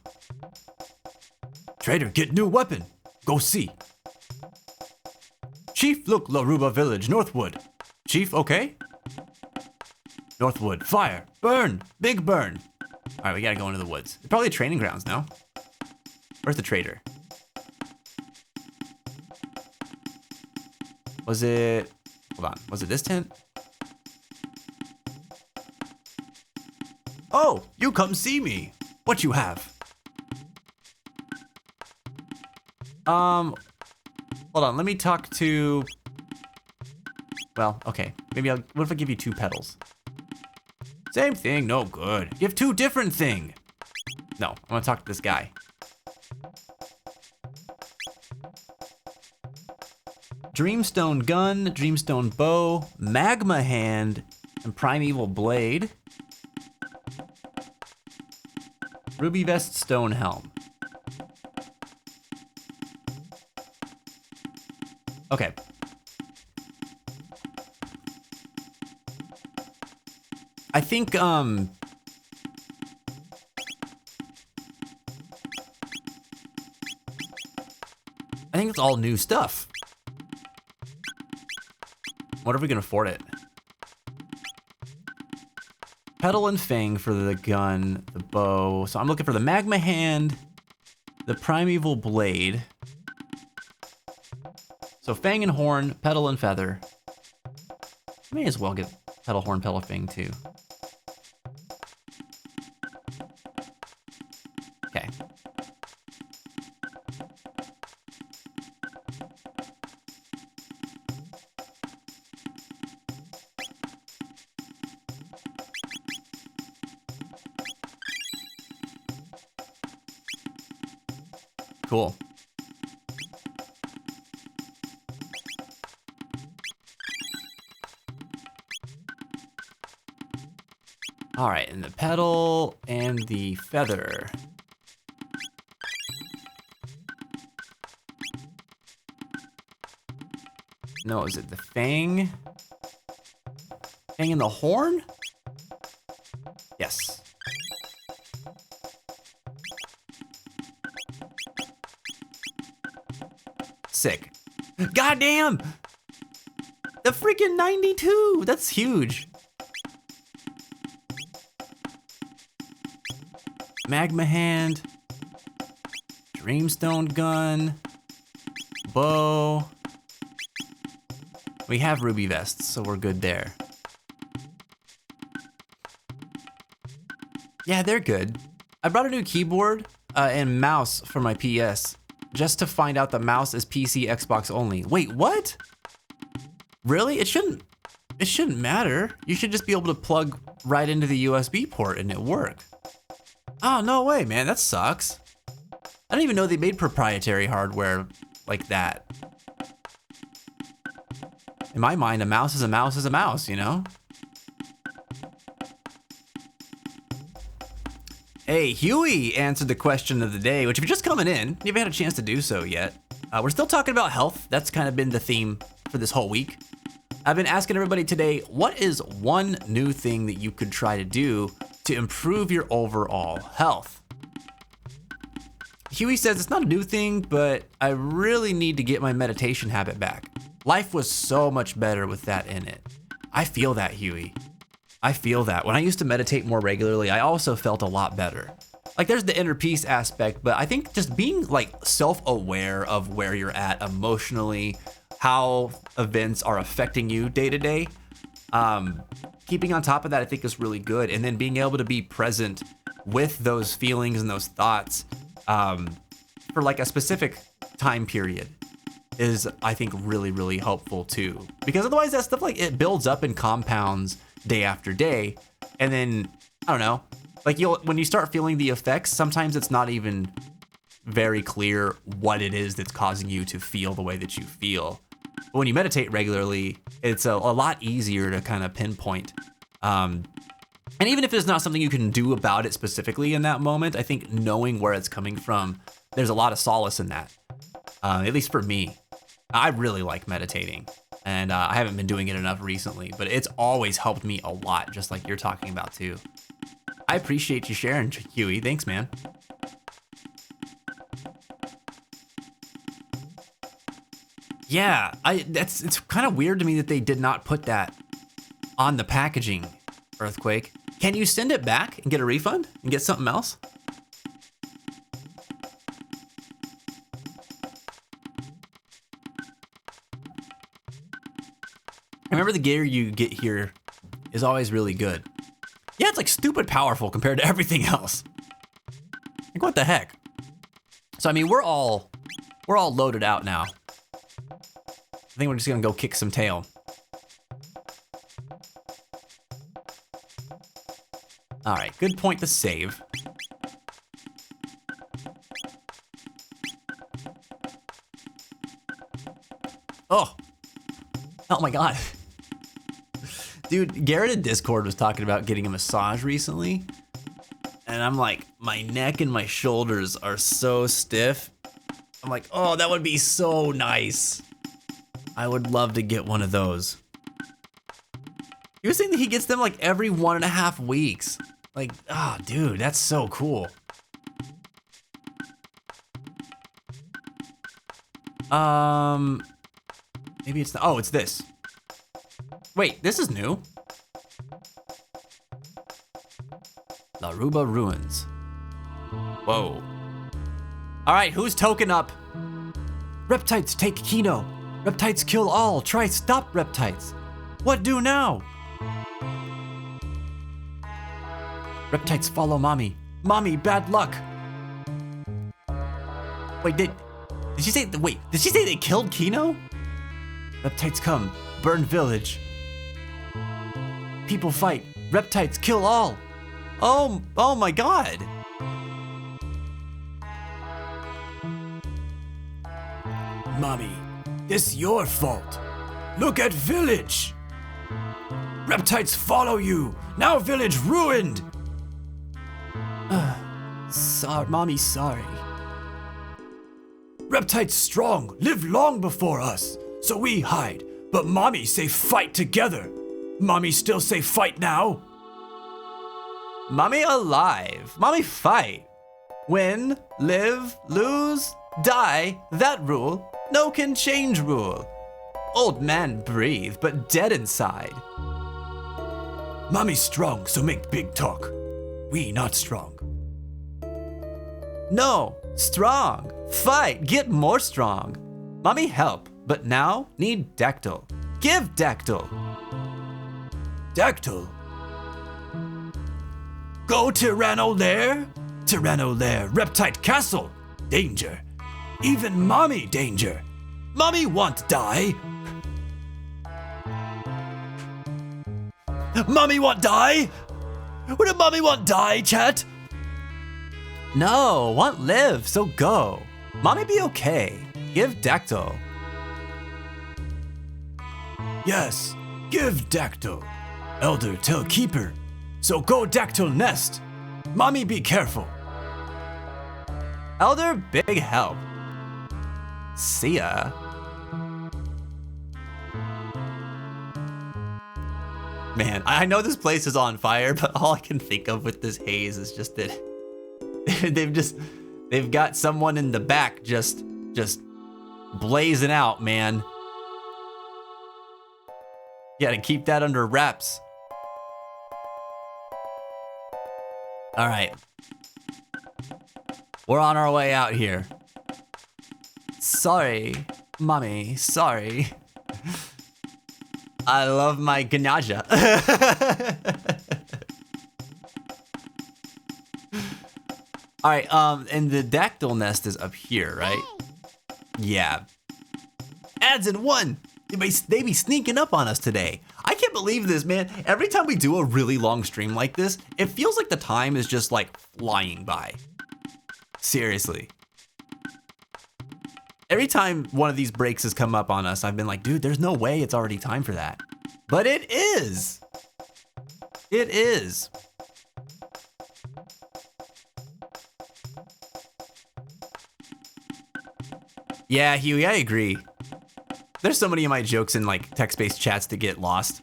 Trader, get new weapon. Go see. Chief, look, Laruba village, Northwood. Chief, okay? Northwood, fire, burn, big burn. All right, we gotta go into the woods. It's probably training grounds, no? Where's the trader? Was it, hold on, was it this tent? Oh, you come see me. What you have? Hold on, let me talk to, well, okay. Maybe what if I give you 2 petals? Same thing, no good. Give 2 different thing. No, I'm gonna talk to this guy. Dreamstone gun, Dreamstone bow, magma hand, and primeval blade. Ruby vest, stone helm. Okay. I think, I think it's all new stuff. What if we can afford it? Petal and Fang for the gun, the bow. So I'm looking for the magma hand, the primeval blade. So Fang and horn, petal and feather. May as well get petal, horn, petal, fang too. Okay. Cool. All right, and the petal and the feather. No, is it the fang? Fang and the horn? Yes. Sick. Goddamn! The freaking 92! That's huge. Magma hand. Dreamstone gun. Bow. We have ruby vests, so we're good there. Yeah, they're good. I brought a new keyboard and mouse for my PS just to find out the mouse is PC, Xbox only. Wait, what? Really? It shouldn't matter. You should just be able to plug right into the USB port and it work. Oh, no way, man. That sucks. I didn't even know they made proprietary hardware like that. In my mind, a mouse is a mouse is a mouse, you know? Hey, Huey answered the question of the day, which if you're just coming in, you haven't had a chance to do so yet. We're still talking about health. That's kind of been the theme for this whole week. I've been asking everybody today, what is one new thing that you could try to do to improve your overall health? Huey says it's not a new thing, but I really need to get my meditation habit back. Life was so much better with that in it. I feel that, Huey. I feel that. When I used to meditate more regularly, I also felt a lot better. Like there's the inner peace aspect, but I think just being like self-aware of where you're at emotionally, how events are affecting you day to day, keeping on top of that I think is really good. And then being able to be present with those feelings and those thoughts for like a specific time period is, I think, really, really helpful too. Because otherwise that stuff, like, it builds up and compounds day after day. And then, I don't know, like when you start feeling the effects, sometimes it's not even very clear what it is that's causing you to feel the way that you feel. But when you meditate regularly, it's a lot easier to kind of pinpoint. And even if there's not something you can do about it specifically in that moment, I think knowing where it's coming from, there's a lot of solace in that. At least for me. I really like meditating, and I haven't been doing it enough recently, but it's always helped me a lot, just like you're talking about too. I appreciate you sharing, Huey. Thanks, man. Yeah, it's kind of weird to me that they did not put that on the packaging, Earthquake. Can you send it back and get a refund and get something else? I remember the gear you get here is always really good. Yeah, it's like stupid powerful compared to everything else. Like, what the heck? So I mean, we're all loaded out now. I think we're just gonna go kick some tail. All right, good point to save. Oh my God. Dude, Garrett in Discord was talking about getting a massage recently. And I'm like, my neck and my shoulders are so stiff. I'm like, oh, that would be so nice. I would love to get one of those. He was saying that he gets them like every 1.5 weeks. Like, oh, dude, that's so cool. Maybe it's, oh, it's this. Wait, this is new. Laruba Ruins. Whoa. All right, who's token up? Reptites take Kino. Reptites kill all. Try stop reptites. What do now? Reptites follow mommy. Mommy, bad luck. Wait, did she say, wait, did she say they killed Kino? Reptites come, burn village. People fight, reptites kill all. Oh my God. Mommy, this your fault. Look at village. Reptites follow you. Now village ruined. Mommy, sorry. Reptites strong, live long before us. So we hide, but mommy say fight together. Mommy still say fight now. Mommy alive. Mommy fight. Win, live, lose, die. That rule. No can change rule. Old man breathe, but dead inside. Mommy strong, so make big talk. We not strong. No, strong. Fight, get more strong. Mommy help, but now need Dactyl. Give Dactyl. Dactyl. Go Tyranno Lair? Tyranno Lair, Reptite Castle. Danger. Even mommy danger. Mommy want die. Mommy want die? Would a mommy want die, chat? No, want live, so go. Mommy be okay. Give Dactyl. Yes, give Dactyl. Elder tell keeper. So go Dactyl nest. Mommy be careful. Elder big help. See ya. Man, I know this place is on fire, but all I can think of with this haze is just that they've got someone in the back just blazing out, man. You gotta keep that under wraps. All right. We're on our way out here. Sorry, mommy, sorry. I love my ganaja. All right, and the dactyl nest is up here, right? Yeah. Ads in one. They be sneaking up on us today. I can't believe this, man. Every time we do a really long stream like this, it feels like the time is just like flying by. Seriously. Every time one of these breaks has come up on us, I've been like, dude, there's no way it's already time for that. But it is. It is. Yeah, Huey, I agree. There's so many of my jokes in like text-based chats that get lost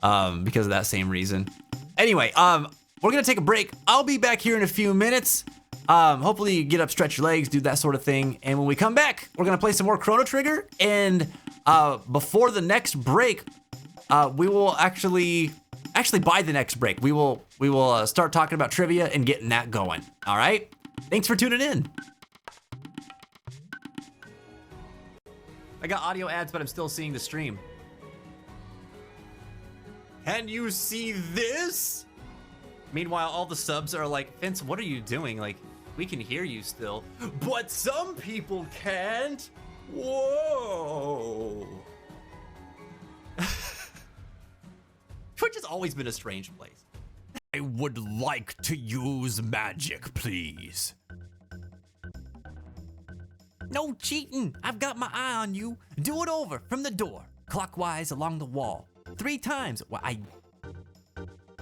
because of that same reason. Anyway, we're gonna take a break. I'll be back here in a few minutes. Hopefully you get up, stretch your legs, do that sort of thing. And when we come back, we're gonna play some more Chrono Trigger. And before the next break, we will actually by the next break, we will start talking about trivia and getting that going. All right? Thanks for tuning in. I got audio ads, but I'm still seeing the stream. Can you see this? Meanwhile, all the subs are like, Vince, what are you doing? Like, we can hear you still. But some people can't. Whoa. Twitch has always been a strange place. I would like to use magic, please. No cheating. I've got my eye on you. Do it over from the door, clockwise along the wall. 3 times. Well,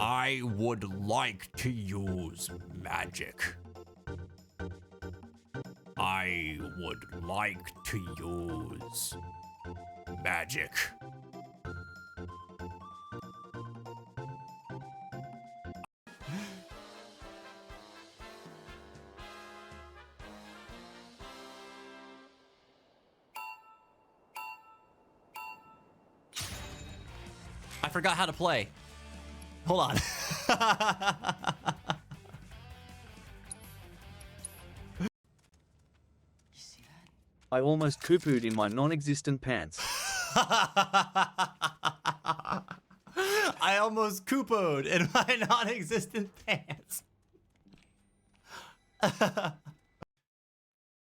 I would like to use magic. I would like to use magic. I forgot how to play. Hold on. I almost poo-pooed in my non-existent pants. I almost Koopoed in my non-existent pants.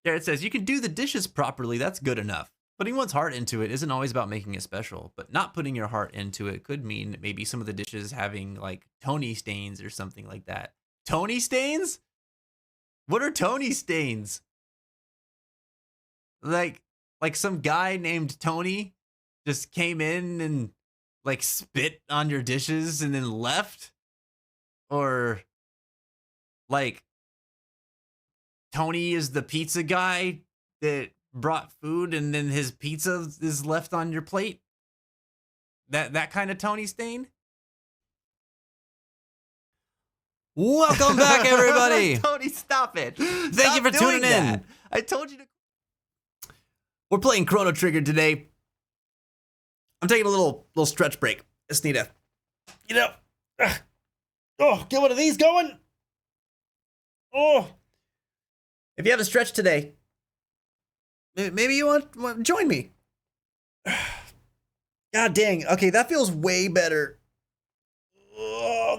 Garrett says, you can do the dishes properly. That's good enough. Putting one's heart into it isn't always about making it special, but not putting your heart into it could mean maybe some of the dishes having like Tony stains or something like that. Tony stains? What are Tony stains? Like some guy named Tony just came in and like spit on your dishes and then left? Or like Tony is the pizza guy that brought food and then his pizza is left on your plate? That kind of Tony stain? Welcome back, everybody. Tony, stop it. Thank you for tuning in. I told you to. We're playing Chrono Trigger today. I'm taking a little stretch break. Just need to, get one of these going. Oh, if you have a stretch today, maybe you want to join me. God dang. Okay, that feels way better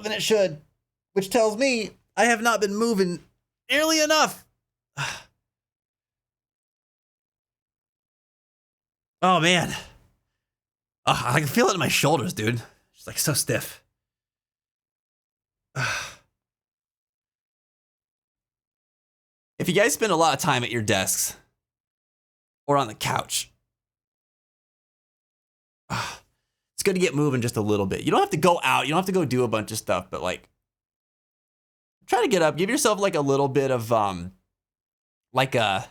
than it should, which tells me I have not been moving nearly enough. Oh, man. Oh, I can feel it in my shoulders, dude. It's like so stiff. If you guys spend a lot of time at your desks or on the couch, it's good to get moving just a little bit. You don't have to go out. You don't have to go do a bunch of stuff, but like, try to get up. Give yourself like a little bit of like a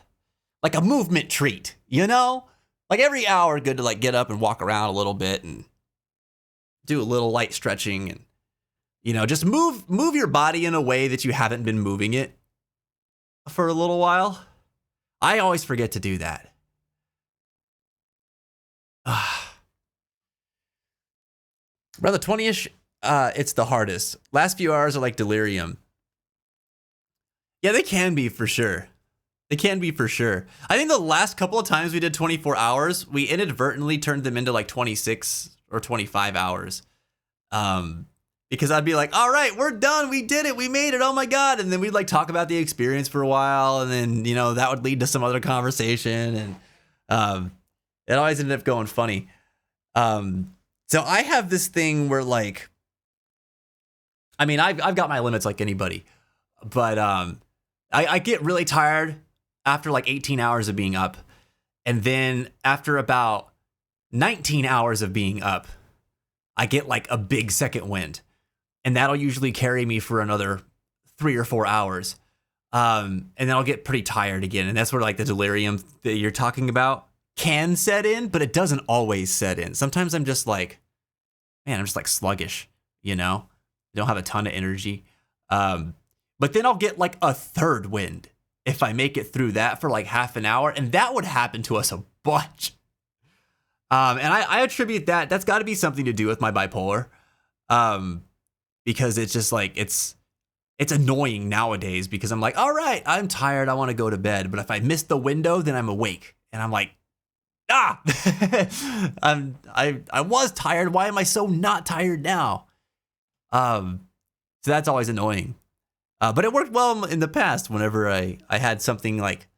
movement treat, you know? Like every hour, good to like get up and walk around a little bit and do a little light stretching and, you know, just move your body in a way that you haven't been moving it for a little while. I always forget to do that. Around the 20-ish, it's the hardest. Last few hours are like delirium. Yeah, they can be for sure. They can be for sure. I think the last couple of times we did 24 hours, we inadvertently turned them into like 26 or 25 hours. Because I'd be like, all right, we're done. We did it. We made it. Oh my God. And then we'd like talk about the experience for a while. And then, you know, that would lead to some other conversation. And it always ended up going funny. So I have this thing where like, I mean, I've got my limits like anybody, but I get really tired after like 18 hours of being up. And then after about 19 hours of being up, I get like a big second wind. And that'll usually carry me for another 3 or 4 hours. And then I'll get pretty tired again. And that's where like the delirium that you're talking about can set in, but it doesn't always set in. Sometimes I'm just like, man, I'm just like sluggish, you know? I don't have a ton of energy. But then I'll get like a third wind if I make it through that for like half an hour. And that would happen to us a bunch. And I attribute that. That's got to be something to do with my bipolar. Because it's just like, it's annoying nowadays because I'm like, all right, I'm tired. I want to go to bed. But if I miss the window, then I'm awake. And I'm like, I was tired. Why am I so not tired now? So that's always annoying. But it worked well in the past whenever I had something like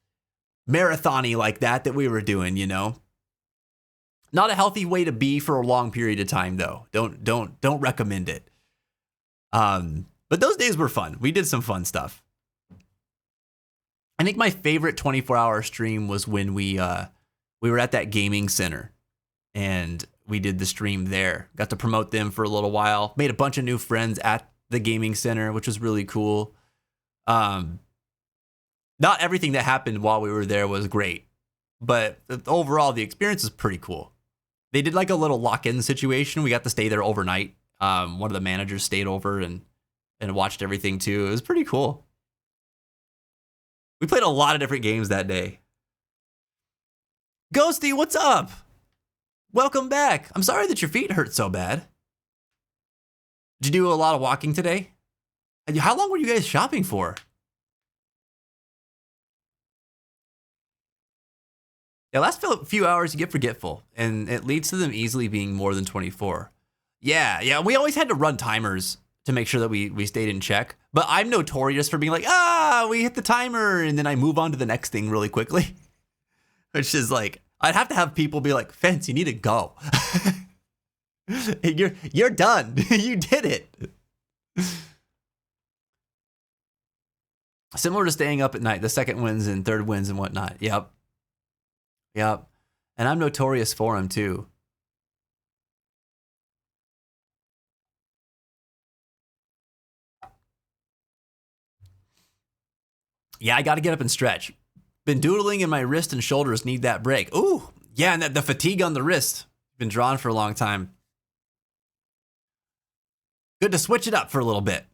marathon-y like that we were doing, you know? Not a healthy way to be for a long period of time though. Don't recommend it. But those days were fun. We did some fun stuff. I think my favorite 24-hour stream was when we were at that gaming center and we did the stream there. Got to promote them for a little while. Made a bunch of new friends at the gaming center, which was really cool. Not everything that happened while we were there was great, but overall the experience is pretty cool. They did like a little lock-in situation. We got to stay there overnight. One of the managers stayed over and watched everything too. It was pretty cool. We played a lot of different games that day. Ghosty, what's up? Welcome back. I'm sorry that your feet hurt so bad. Did you do a lot of walking today? How long were you guys shopping for? Yeah, last few hours you get forgetful, and it leads to them easily being more than 24. Yeah, we always had to run timers to make sure that we stayed in check. But I'm notorious for being like, we hit the timer, and then I move on to the next thing really quickly. Which is like, I'd have to have people be like, Fence, you need to go. You're done. You did it. Similar to staying up at night, the second wins and third wins and whatnot. Yep. And I'm notorious for them too. Yeah, I got to get up and stretch. Been doodling and my wrist and shoulders need that break. Ooh, yeah, and the fatigue on the wrist. Been drawn for a long time. Good to switch it up for a little bit.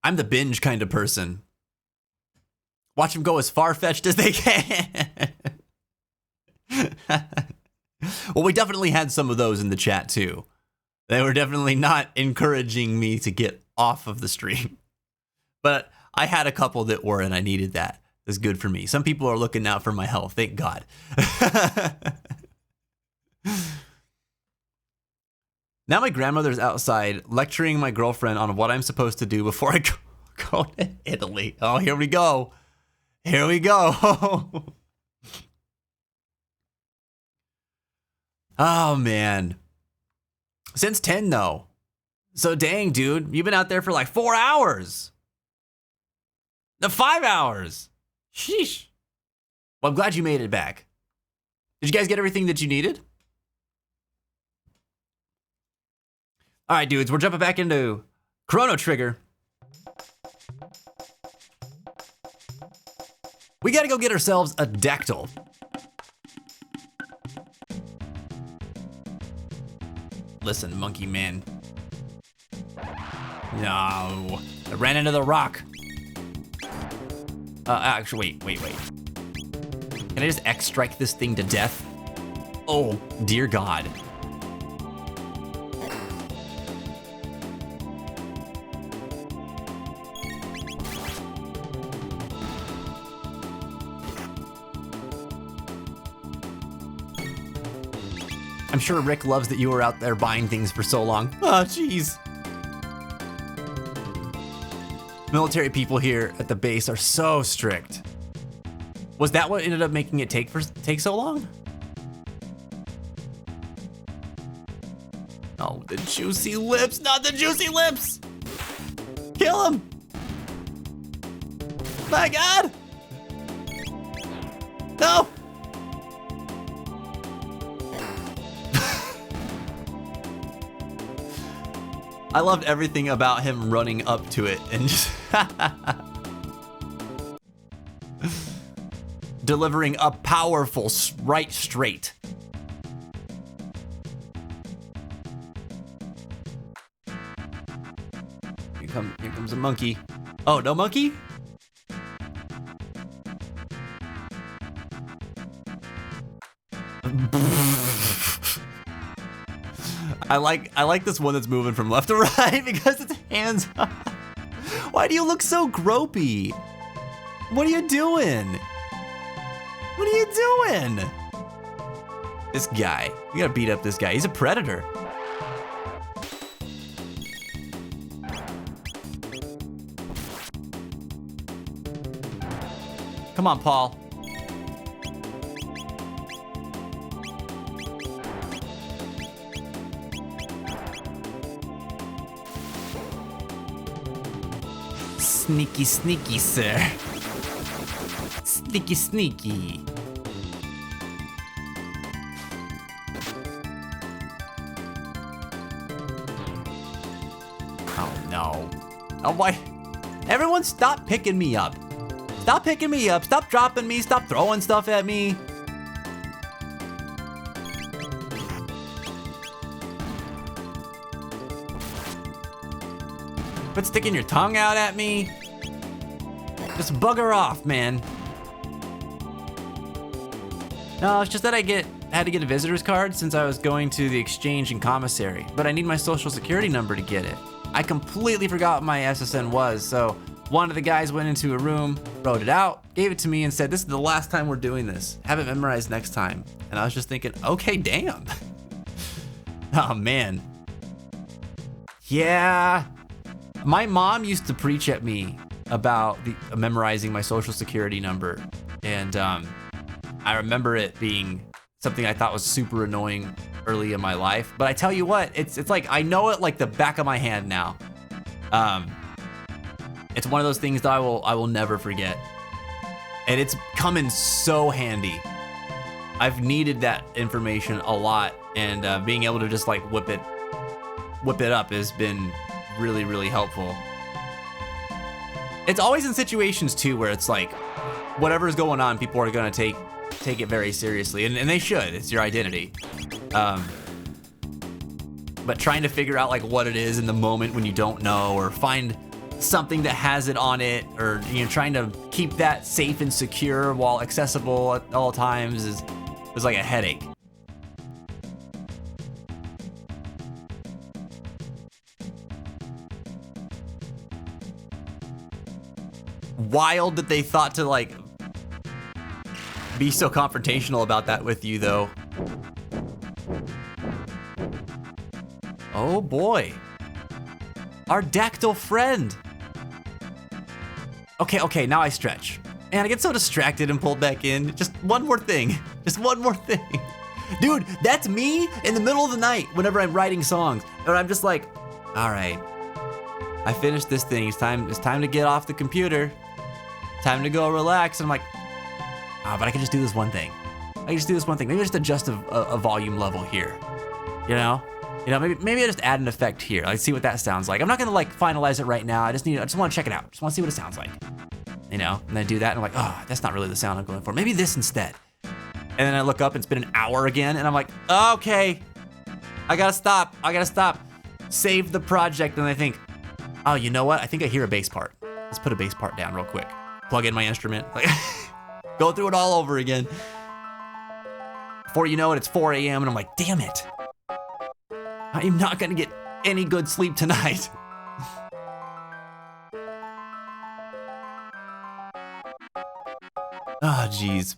I'm the binge kind of person. Watch them go as far-fetched as they can. Well, we definitely had some of those in the chat too. They were definitely not encouraging me to get off of the stream. But I had a couple that were, and I needed that. It was good for me. Some people are looking out for my health. Thank God. Now my grandmother's outside lecturing my girlfriend on what I'm supposed to do before I go to Italy. Oh, here we go. Here we go. Oh, man. Since 10, though. So dang, dude. You've been out there for like 4 hours. No, 5 hours. Sheesh. Well, I'm glad you made it back. Did you guys get everything that you needed? All right, dudes. We're jumping back into Chrono Trigger. We gotta go get ourselves a dactyl. Listen, monkey man. No. I ran into the rock. Actually, wait. Can I just X strike this thing to death? Oh, dear God. I'm sure Rick loves that you were out there buying things for so long. Oh, jeez. Military people here at the base are so strict. Was that what ended up making it take so long? Oh, the juicy lips, not the juicy lips! Kill him! My God! No! I loved everything about him running up to it and just delivering a powerful right straight. Here comes a monkey. Oh, no monkey? I like this one that's moving from left to right because its hands. Why do you look so gropey? What are you doing? What are you doing? This guy. We gotta beat up this guy. He's a predator. Come on, Paul. Sneaky, sneaky, sir. Sneaky, sneaky. Oh, no. Oh, boy. Everyone stop picking me up. Stop picking me up. Stop dropping me. Stop throwing stuff at me. Quit sticking your tongue out at me. Just bugger off, man. No, it's just that I had to get a visitor's card since I was going to the exchange and commissary, but I need my social security number to get it. I completely forgot what my SSN was, so one of the guys went into a room, wrote it out, gave it to me and said, this is the last time we're doing this. Have it memorized next time. And I was just thinking, okay, damn. Oh, man. Yeah. My mom used to preach at me about memorizing my social security number. And I remember it being something I thought was super annoying early in my life. But I tell you what, it's like I know it like the back of my hand now. It's one of those things that I will never forget. And it's come in so handy. I've needed that information a lot, and being able to just like whip it up has been really, really helpful. It's always in situations too where it's like whatever's going on, people are gonna take it very seriously, and they should. It's your identity. But trying to figure out like what it is in the moment when you don't know, or find something that has it on it, or trying to keep that safe and secure while accessible at all times is like a headache. Wild that they thought to like be so confrontational about that with you though. Oh boy. Our dactyl friend. Okay, now I stretch. And I get so distracted and pulled back in. Just one more thing. Just one more thing. Dude, that's me in the middle of the night whenever I'm writing songs. And I'm just like, all right, I finished this thing. It's time to get off the computer. Time to go relax. And I'm like, but I can just do this one thing. Maybe just adjust a volume level here. Maybe I just add an effect here. Like, see what that sounds like. I'm not gonna like finalize it right now. I just want to check it out. Just want to see what it sounds like. And then I do that, and I'm like, oh, that's not really the sound I'm going for. Maybe this instead. And then I look up, and it's been an hour again, and I'm like, okay, I gotta stop. I gotta stop. Save the project, and I think, oh, you know what? I think I hear a bass part. Let's put a bass part down real quick. Plug in my instrument. Like, go through it all over again. Before you know it, it's 4 a.m. and I'm like, damn it. I am not gonna get any good sleep tonight. Ah, jeez.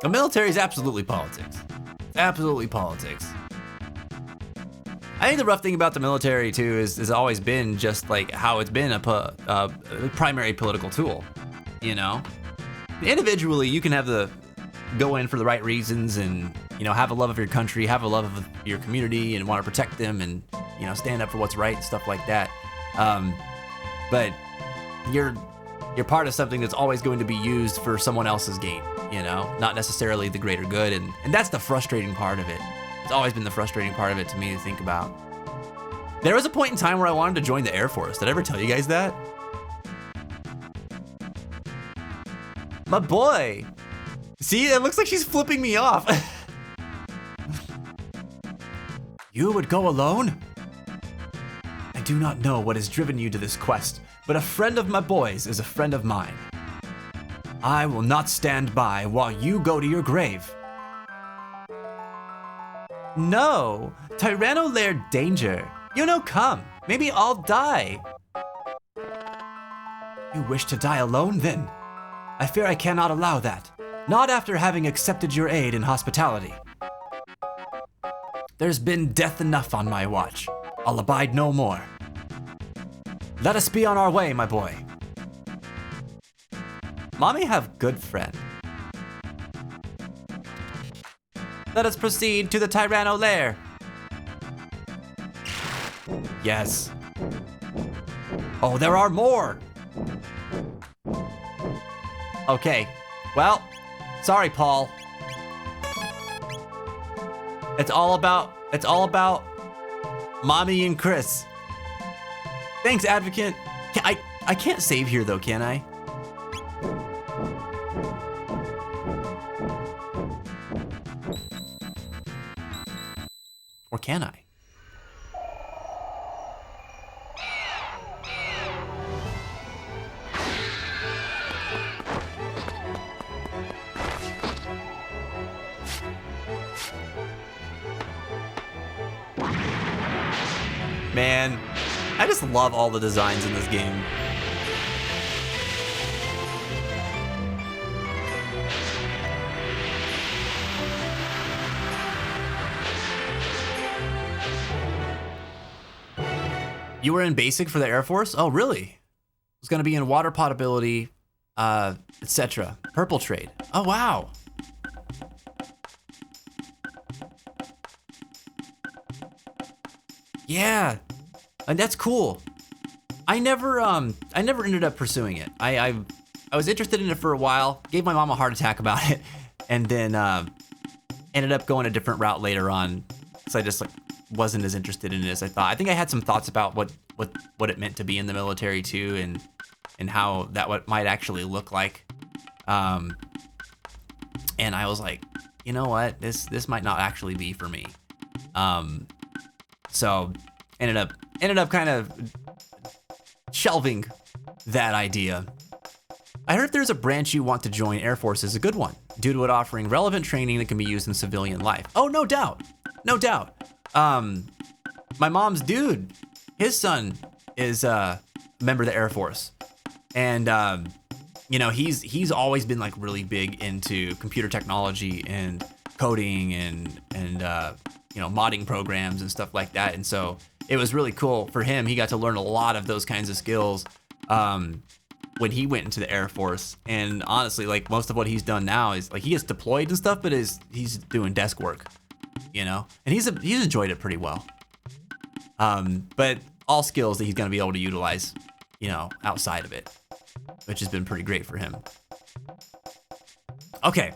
The military is absolutely politics. Absolutely politics. I think the rough thing about the military too is has always been just like how it's been a primary political tool. You know, individually you can have the go in for the right reasons and have a love of your country, have a love of your community, and want to protect them, and stand up for what's right and stuff like that. But you're part of something that's always going to be used for someone else's gain. Not necessarily the greater good, and that's the frustrating part of it. It's always been the frustrating part of it to me to think about. There was a point in time where I wanted to join the Air Force. Did I ever tell you guys that? My boy. See, it looks like she's flipping me off. You would go alone? I do not know what has driven you to this quest, but a friend of my boys is a friend of mine. I will not stand by while you go to your grave. No, Tyranno Lair danger. Come, maybe I'll die. You wish to die alone then? I fear I cannot allow that. Not after having accepted your aid and hospitality. There's been death enough on my watch. I'll abide no more. Let us be on our way, my boy. Mommy have good friend. Let us proceed to the Tyranno Lair. Yes. Oh, there are more. Okay. Well, sorry, Paul. It's all about Mommy and Chris. Thanks, Advocate. I can't save here though, can I? Or can I? Man, I just love all the designs in this game. You were in basic for the Air Force? Oh, really? It's gonna be in water potability, etc. Purple trade. Oh, wow. Yeah, and that's cool. I never ended up pursuing it. I was interested in it for a while, gave my mom a heart attack about it, and then ended up going a different route later on. So I just wasn't as interested in it as I thought. I think I had some thoughts about what it meant to be in the military too, and how that what might actually look like. And I was like, you know what, this might not actually be for me. So ended up kind of shelving that idea. I heard there's a branch you want to join. Air Force is a good one, due to it offering relevant training that can be used in civilian life. Oh, no doubt. No doubt. My mom's dude, his son is a member of the Air Force. And he's always been really big into computer technology and coding and modding programs and stuff like that. And so it was really cool for him. He got to learn a lot of those kinds of skills when he went into the Air Force. And honestly, most of what he's done now is he gets deployed and stuff, but he's doing desk work, and he's enjoyed it pretty well. But all skills that he's gonna be able to utilize, outside of it, which has been pretty great for him. Okay,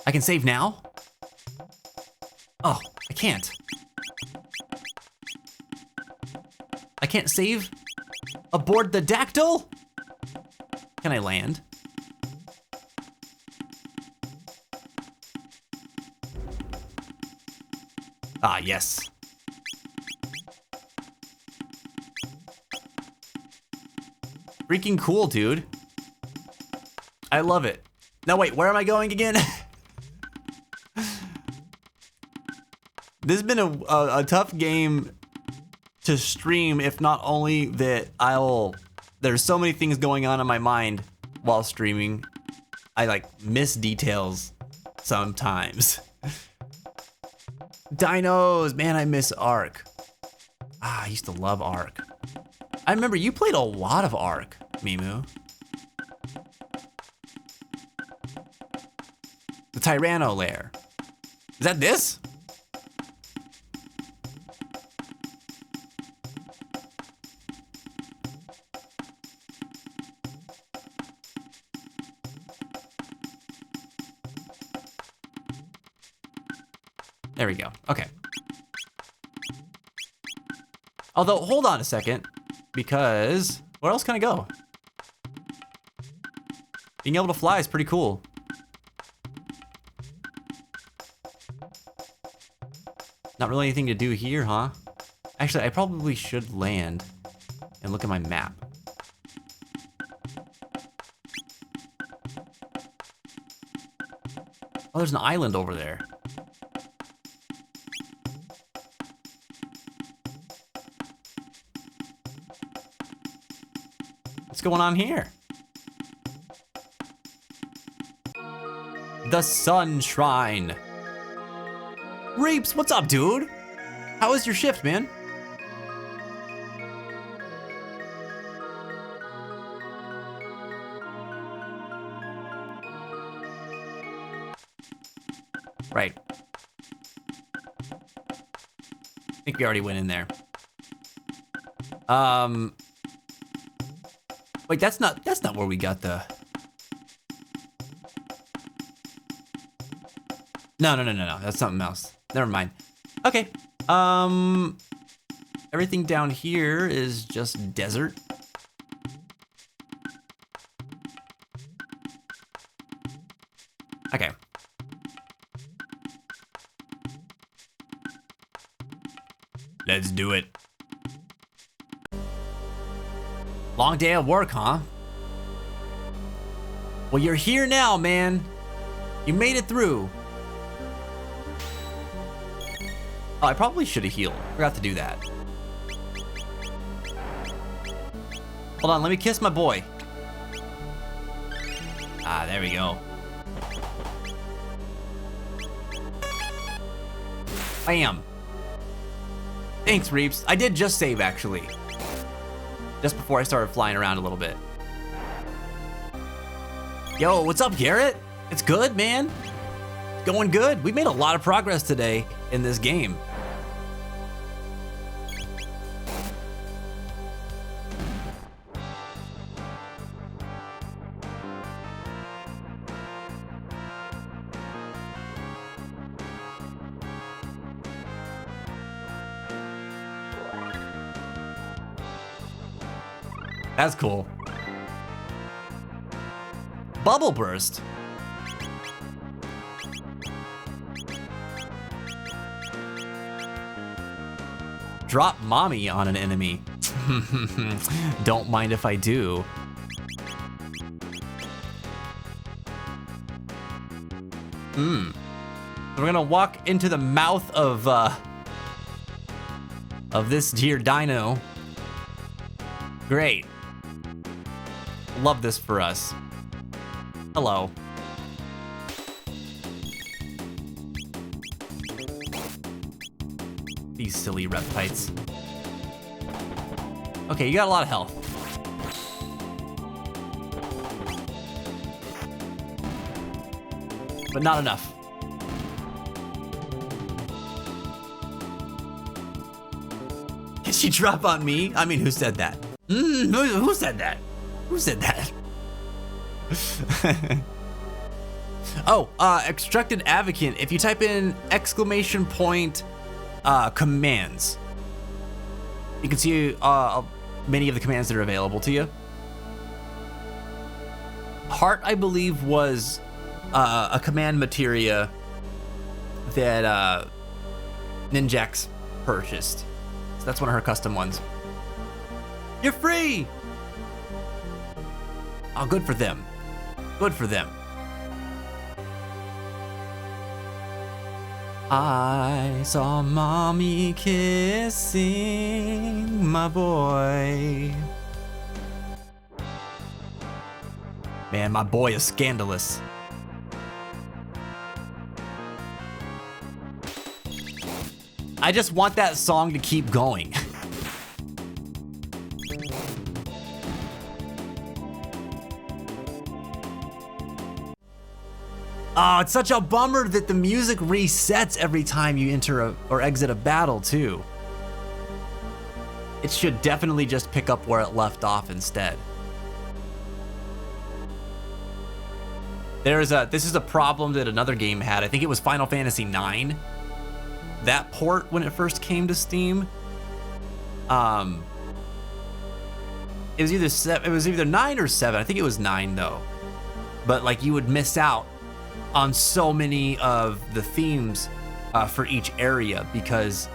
I can save now. Oh, I can't. I can't save aboard the Dactyl? Can I land? Ah, yes. Freaking cool, dude. I love it. Now wait, where am I going again? This has been a tough game to stream, if not only that there's so many things going on in my mind while streaming. I like miss details sometimes. Dinos, man, I miss Ark. Ah, I used to love Ark. I remember you played a lot of Ark, Mimu. The Tyranno lair. Is that this? There we go. Okay. Although, hold on a second, because where else can I go? Being able to fly is pretty cool. Not really anything to do here, huh? Actually, I probably should land and look at my map. Oh, there's an island over there. What's going on here? The Sun Shrine. Reaps, what's up, dude? How was your shift, man? Right. I think we already went in there. Wait, that's not where we got the... No, that's something else. Never mind. Okay. Everything down here is just desert. Okay. Let's do it. Long day of work, huh? Well, you're here now, man. You made it through. Oh, I probably should have healed. Forgot to do that. Hold on, let me kiss my boy. Ah, there we go. Bam. Thanks, Reaps. I did just save, actually. Just before I started flying around a little bit. Yo, what's up, Garrett? It's good, man. It's going good. We made a lot of progress today in this game. That's cool. Bubble burst. Drop mommy on an enemy. Don't mind if I do. We're gonna walk into the mouth of this here dino. Great. Love this for us. Hello. These silly reptites. Okay, you got a lot of health. But not enough. Can she drop on me? I mean, who said that? Who said that? Who said that? Oh, extracted advocate. If you type in !! Commands, you can see many of the commands that are available to you. Heart, I believe, was a command materia that Ninjax purchased. So that's one of her custom ones. You're free! Oh, good for them. Good for them. I saw mommy kissing my boy. Man, my boy is scandalous. I just want that song to keep going. Oh, it's such a bummer that the music resets every time you enter or exit a battle too. It should definitely just pick up where it left off instead. This is a problem that another game had. I think it was Final Fantasy IX. That port when it first came to Steam. It was either 9 or 7. I think it was 9 though. But like you would miss out on so many of the themes for each area because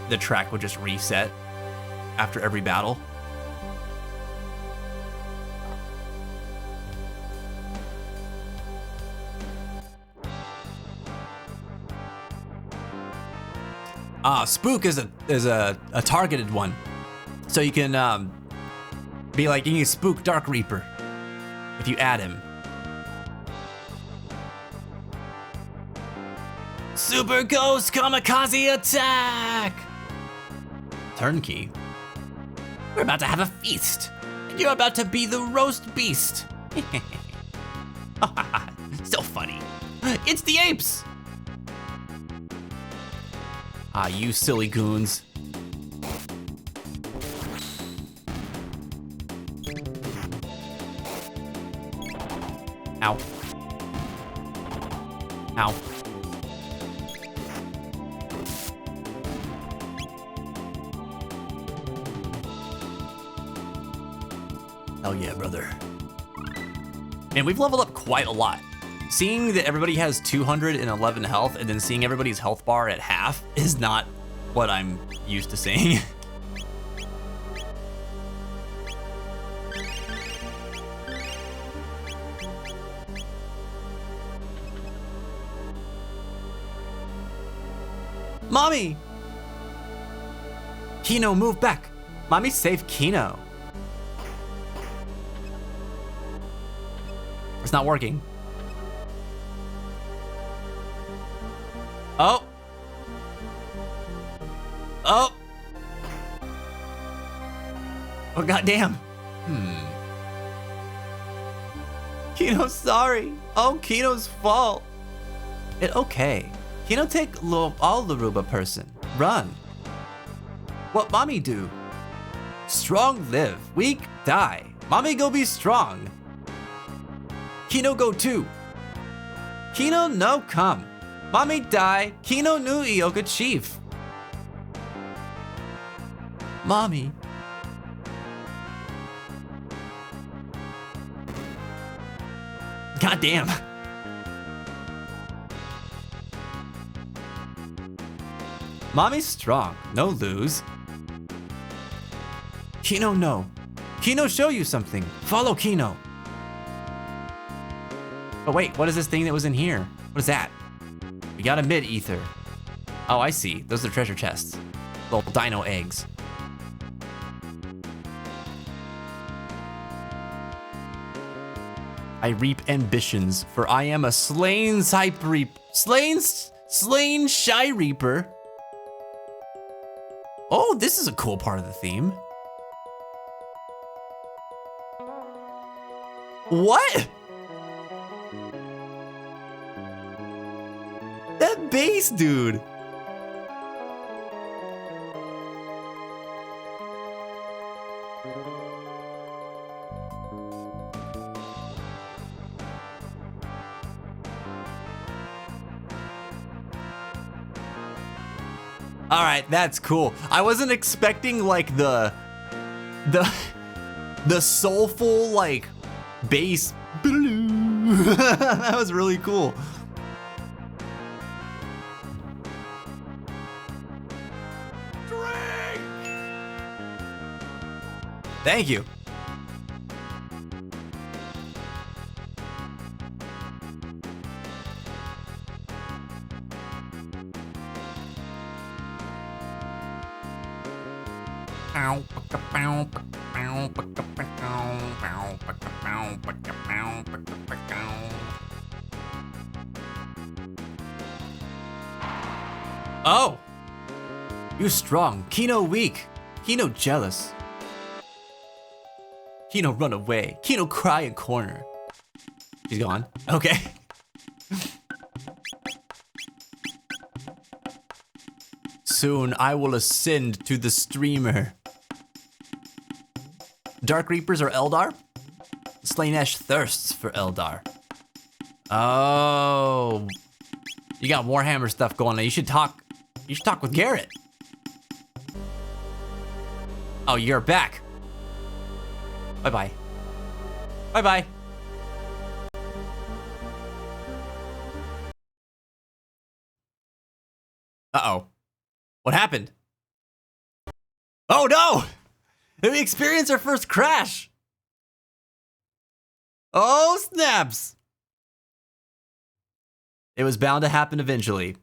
the track would just reset after every battle. Spook is a targeted one, so you can be like, you can spook Dark Reaper if you add him. Super Ghost Kamikaze Attack! Turnkey. We're about to have a feast, and you're about to be the roast beast. So funny. It's the apes! Ah, you silly goons. Ow. Ow. Hell yeah, brother. Man, we've leveled up quite a lot. Seeing that everybody has 211 health and then seeing everybody's health bar at half is not what I'm used to seeing. Mommy! Kino, move back! Mommy, save Kino. It's not working. Oh. Oh. Oh, goddamn. Kino's sorry. Oh, Kino's fault. Okay. Kino take all the Ruba person. Run. What mommy do? Strong live, weak die. Mommy go be strong. Kino go too. Kino no come. Mommy die. Kino nu Ioka chief. Mommy. Goddamn. Mommy's strong. No lose. Kino no. Kino show you something. Follow Kino. Oh wait, what is this thing that was in here? What is that? We got a mid-ether. Oh, I see. Those are treasure chests. Little dino eggs. I reap ambitions, for I am a slain shy reaper. Oh, this is a cool part of the theme. What? That bass dude. All right, that's cool. I wasn't expecting like the soulful like bass. That was really cool. Thank you. Oh! You strong. Kino weak. Kino jealous. Kino run away. Kino cry in corner. He's gone. Okay. Soon I will ascend to the streamer. Dark Reapers or Eldar? Slaanesh thirsts for Eldar. Oh. You got Warhammer stuff going on. You should talk with Garrett. Oh, you're back. Bye-bye. Bye-bye. Uh-oh. What happened? Oh no! We experienced our first crash. Oh, snaps. It was bound to happen eventually.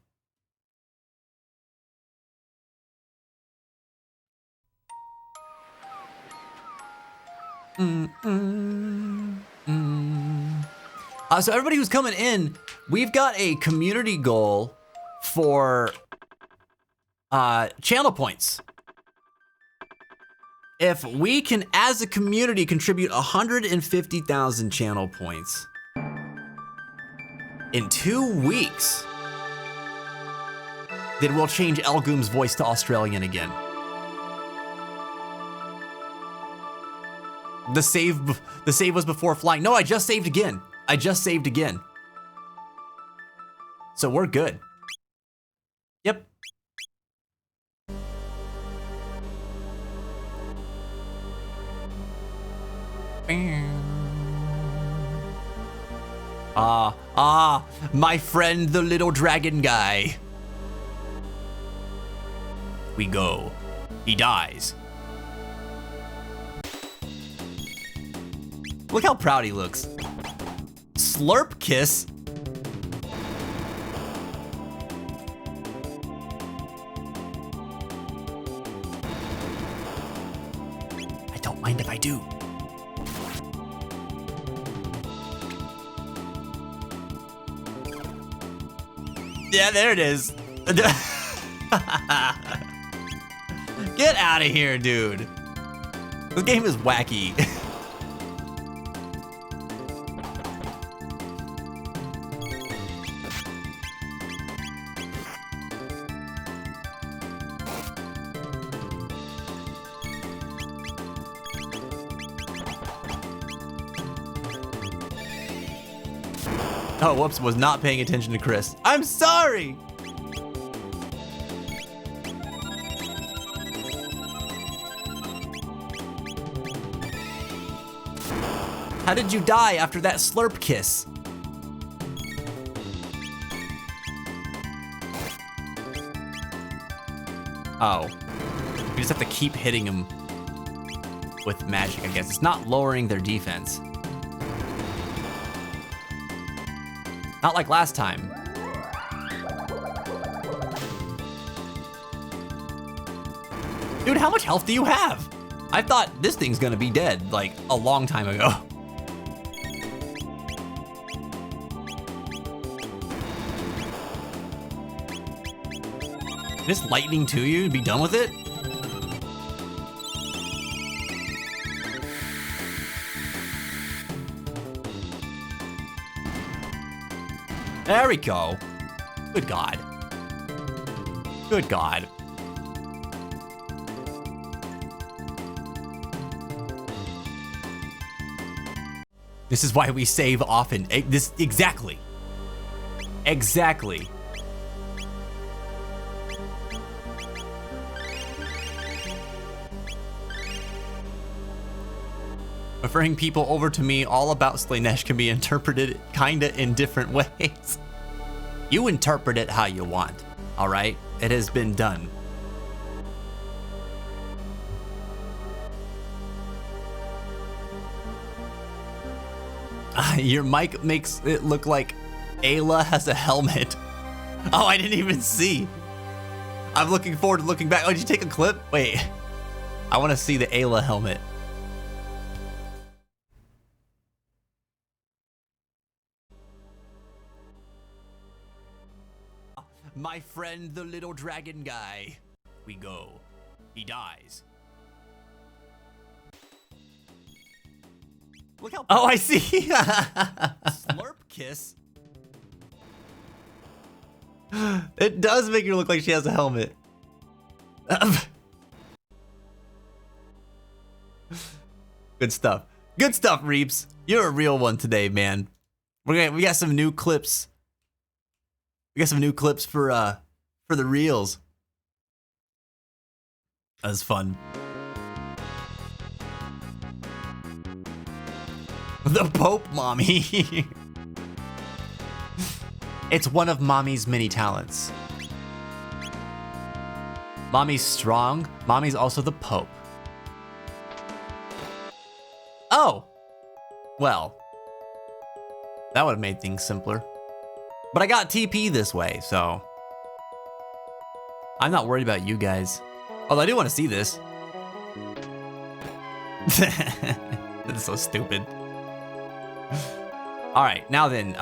So everybody who's coming in, we've got a community goal for channel points. If we can, as a community, contribute 150,000 channel points in 2 weeks, then we'll change Elgoom's voice to Australian again. The save was before flying. No, I just saved again. I just saved again. So we're good. Yep. My friend, the little dragon guy. We go. He dies. Look how proud he looks. Slurp kiss. I don't mind if I do. Yeah, there it is. Get out of here, dude. This game is wacky. Oh, whoops, was not paying attention to Chris. I'm sorry! How did you die after that slurp kiss? Oh. We just have to keep hitting him with magic, I guess. It's not lowering their defense. Not like last time. Dude, how much health do you have? I thought this thing's gonna be dead, like, a long time ago. Just lightning to you and be done with it? There we go. Good God. Good God. This is why we save often. Exactly. Exactly. Referring people over to me all about Slaanesh can be interpreted kinda in different ways. You interpret it how you want, all right? It has been done. Your mic makes it look like Ayla has a helmet. Oh, I didn't even see. I'm looking forward to looking back. Oh, did you take a clip? Wait. I want to see the Ayla helmet. My friend, the little dragon guy. We go. He dies. Look how. Oh, I see. Slurp kiss. It does make her look like she has a helmet. Good stuff. Good stuff, Reeps. You're a real one today, man. We got some new clips. We got some new clips for the reels. That was fun. The Pope Mommy. It's one of Mommy's many talents. Mommy's strong. Mommy's also the Pope. Oh. Well. That would have made things simpler. But I got TP this way, so. I'm not worried about you guys. Although I do want to see this. That's so stupid. All right, now then,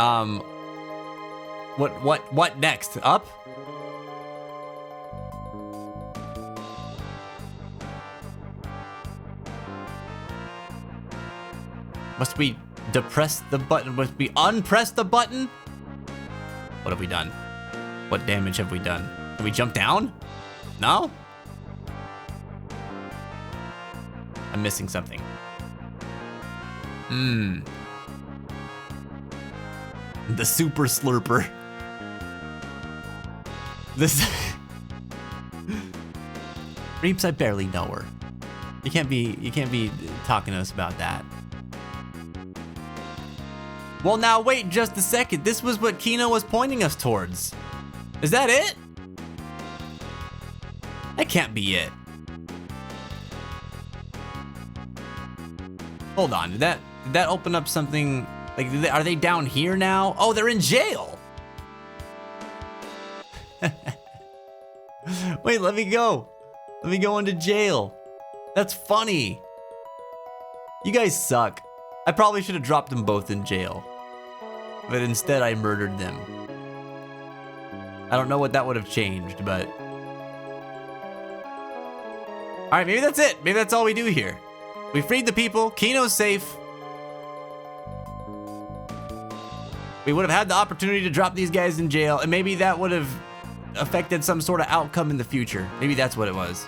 what next? Up? Must we depress the button? Must we unpress the button? What have we done? What damage have we done? Can we jump down? No? I'm missing something. The super slurper. This Reeps, I barely know her. You can't be talking to us about that. Well, now wait just a second. This was what Kino was pointing us towards. Is that it? That can't be it. Hold on, did that open up something? Like, are they down here now? Oh, they're in jail. Wait, let me go. Let me go into jail. That's funny. You guys suck. I probably should have dropped them both in jail. But instead, I murdered them. I don't know what that would have changed, but... All right, maybe that's it. Maybe that's all we do here. We freed the people. Kino's safe. We would have had the opportunity to drop these guys in jail, and maybe that would have affected some sort of outcome in the future. Maybe that's what it was.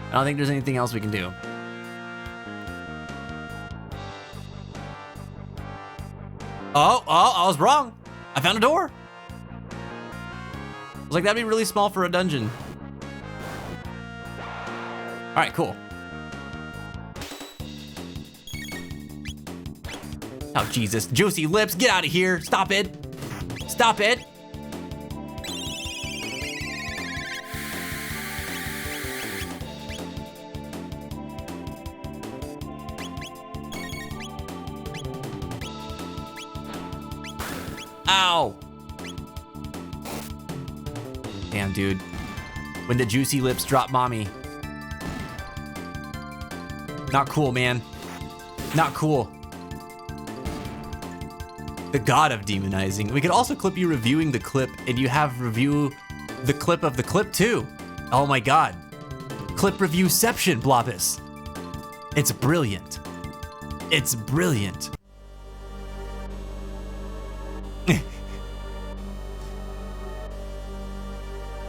I don't think there's anything else we can do. Oh, I was wrong. I found a door. I was like, that'd be really small for a dungeon. All right, cool. Oh, Jesus. Juicy lips, get out of here. Stop it. Stop it. Ow. Damn, dude. When the juicy lips drop mommy. Not cool, man. Not cool. The god of demonizing. We could also clip you reviewing the clip, and you have review the clip of the clip too. Oh my god. Clip reviewception, Blobus. It's brilliant. It's brilliant.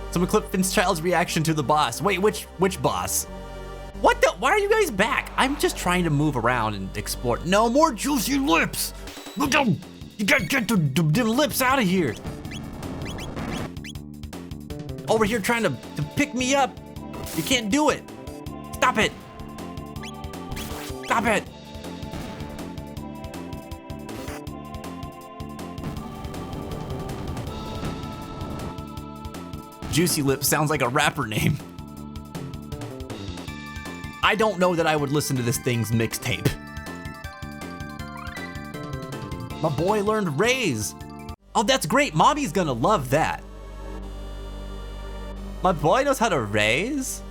Someone clip Finchild's reaction to the boss. Wait, which boss? What the? Why are you guys back? I'm just trying to move around and explore. No more juicy lips. Look down. You gotta get the lips out of here. Over here trying to pick me up. You can't do it. Stop it. Stop it. Juicy Lips sounds like a rapper name. I don't know that I would listen to this thing's mixtape. My boy learned raise. Oh, that's great. Mommy's gonna love that. My boy knows how to raise?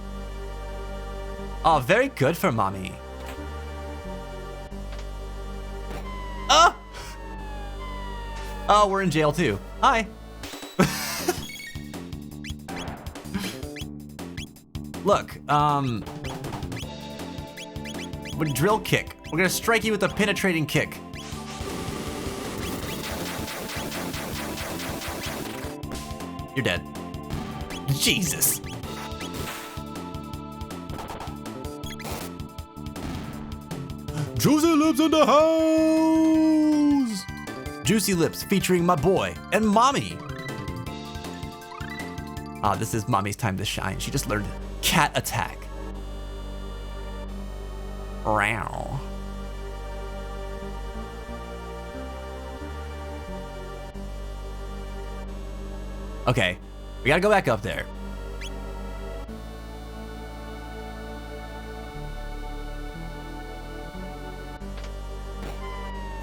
Oh, very good for mommy. Oh! Oh, we're in jail too. Hi. Look, with drill kick. We're gonna strike you with a penetrating kick. You're dead. Jesus. Juicy Lips in the house! Juicy Lips featuring my boy and mommy. Ah, this is mommy's time to shine. She just learned cat attack. Row. Okay, we gotta go back up there.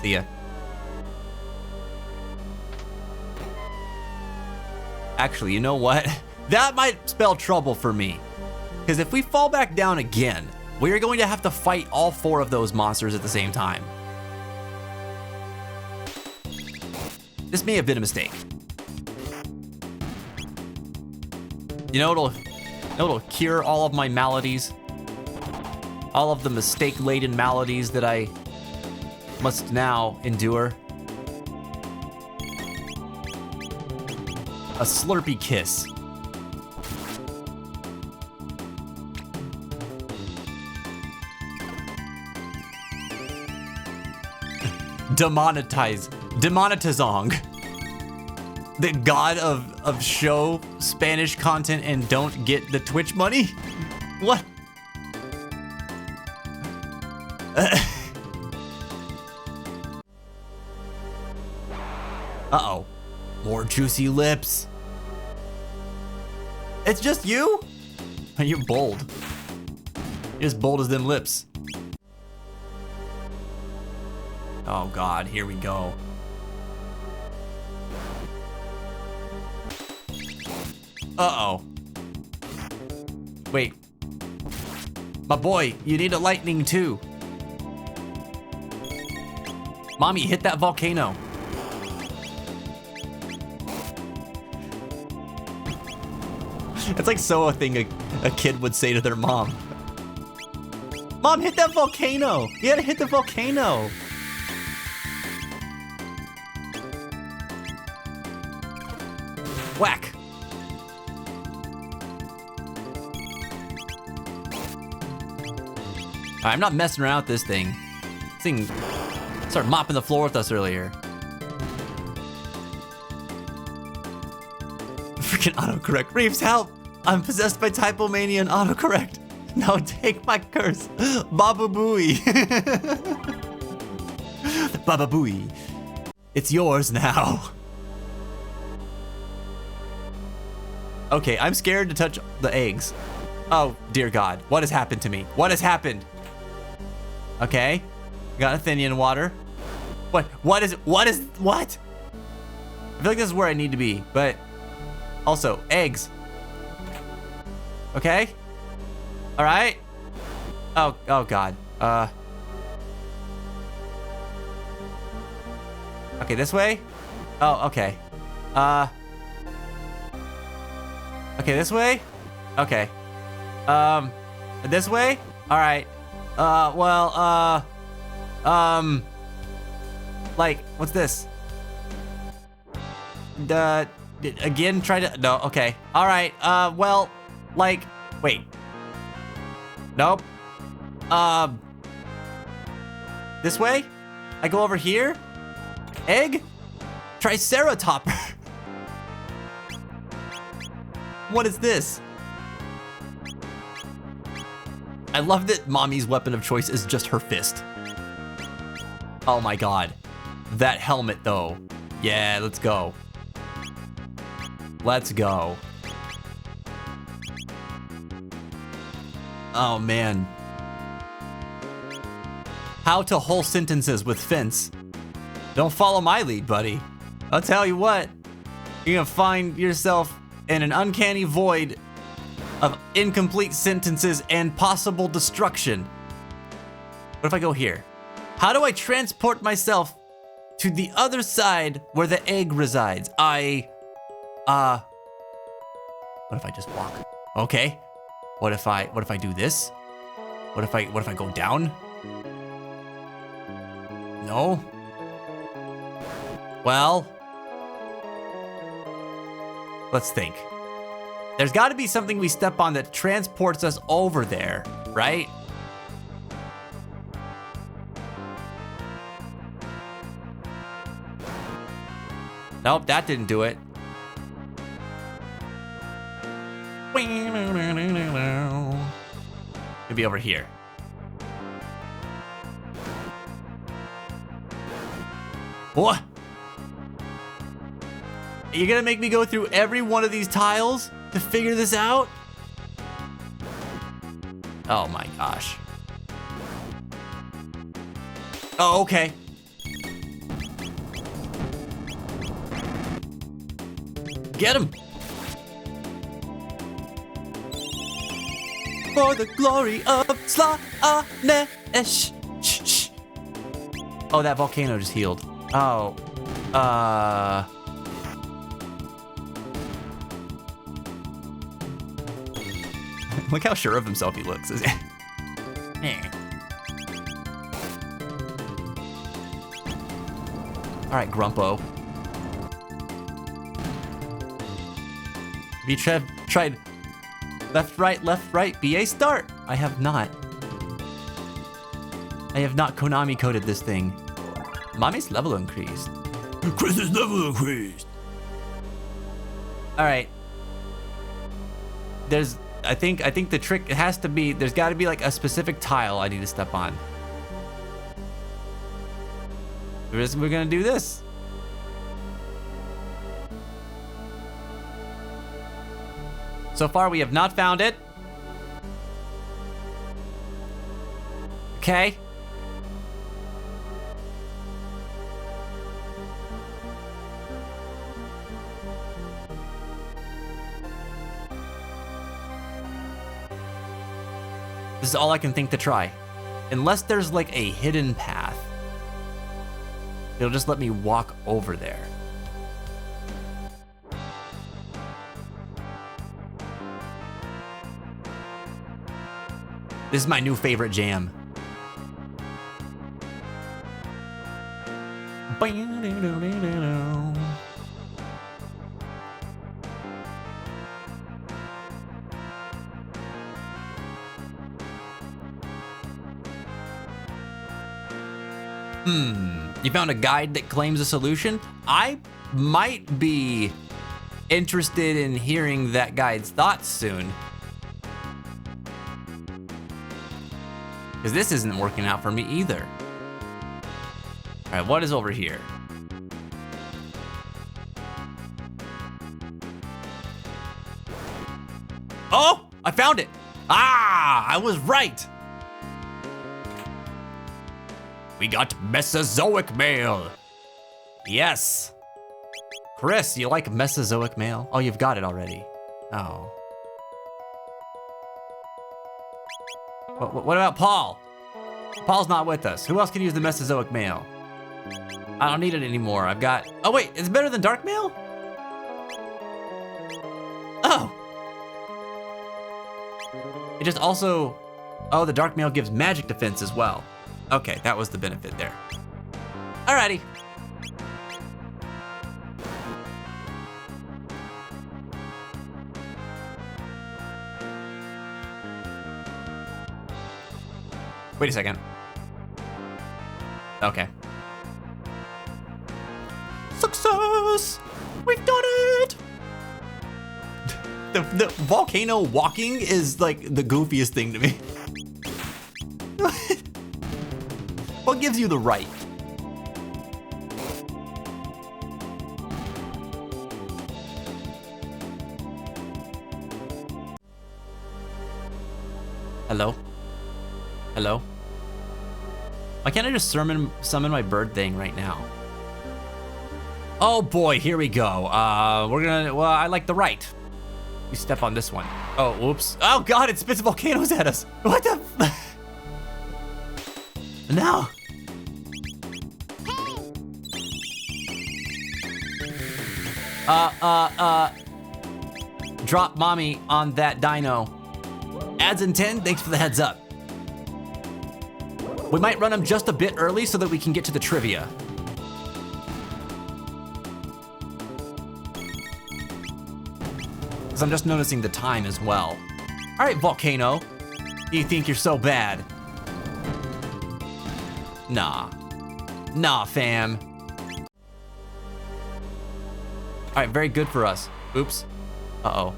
See ya. Actually, you know what? That might spell trouble for me. Because if we fall back down again, we are going to have to fight all 4 of those monsters at the same time. This may have been a mistake. You know it'll cure all of my maladies? All of the mistake-laden maladies that I must now endure? A Slurpee kiss. Demonetizong. The god of show Spanish content and don't get the Twitch money? What? Uh-oh. More Juicy Lips. It's just you? You're bold. You're as bold as them lips. Oh God, here we go. Uh-oh. Wait. My boy, you need a lightning too. Mommy, hit that volcano. It's like so a thing a kid would say to their mom. Mom, hit that volcano. You gotta hit the volcano. Whack. Alright, I'm not messing around with this thing. This thing started mopping the floor with us earlier. Freaking autocorrect. Reeves, help! I'm possessed by typomania and autocorrect. Now take my curse. Baba Booey. Baba Booey. It's yours now. Okay, I'm scared to touch the eggs. Oh, dear God. What has happened to me? What has happened? Okay. Got Athenian water. What? What? I feel like this is where I need to be, but also, eggs. Okay. All right. Oh God. Okay, this way? Oh, okay. Okay, this way? Okay. This way? All right. Like, what's this? Again, try to, no, okay. All right, well, like, wait. Nope. This way? I go over here? Egg? Triceratopper. What is this? I love that mommy's weapon of choice is just her fist. Oh my God. That helmet though. Yeah, let's go. Let's go. Oh man. How to whole sentences with fence. Don't follow my lead, buddy. I'll tell you what. You're gonna find yourself in an uncanny void of incomplete sentences and possible destruction. What if I go here? How do I transport myself to the other side where the egg resides? What if I just walk? Okay. What if I do this? What if I go down? No. Well, let's think. There's got to be something we step on that transports us over there, right? Nope, that didn't do it. Maybe over here. What? You're gonna make me go through every one of these tiles to figure this out? Oh my gosh. Oh, okay. Get him! For the glory of Slanesh. Oh, that volcano just healed. Oh. Look how sure of himself he looks. Alright, Grumpo. Have you tried left, right, BA start? I have not. I have not Konami coded this thing. Mommy's level increased. Chris's level increased. Alright. I think the trick has to be, there's got to be like a specific tile I need to step on. We're gonna do this. So far, we have not found it. Okay. This is all I can think to try. Unless there's like a hidden path. It'll just let me walk over there. This is my new favorite jam. You found a guide that claims a solution? I might be interested in hearing that guide's thoughts soon. Because this isn't working out for me either. All right, what is over here? Oh, I found it. Ah, I was right. We got Mesozoic mail. Yes. Chris, you like Mesozoic mail? Oh, you've got it already. Oh. What about Paul? Paul's not with us. Who else can use the Mesozoic mail? I don't need it anymore. I've got... Oh, wait. It's better than Dark mail? Oh. It just also... Oh, the Dark mail gives magic defense as well. Okay, that was the benefit there. Alrighty. Wait a second. Okay. Success! We've done it! The volcano walking is like the goofiest thing to me. What gives you the right? Hello? Hello? Why can't I just summon my bird thing right now? Oh boy, here we go. We're gonna, well, I like the right. You step on this one. Oh, whoops. Oh God, it spits volcanoes at us. What the? No. Drop mommy on that dino. Ads in 10, thanks for the heads up. We might run them just a bit early so that we can get to the trivia. Because I'm just noticing the time as well. All right, Volcano. You think you're so bad? Nah. Nah, fam. All right, very good for us. Oops. Uh-oh.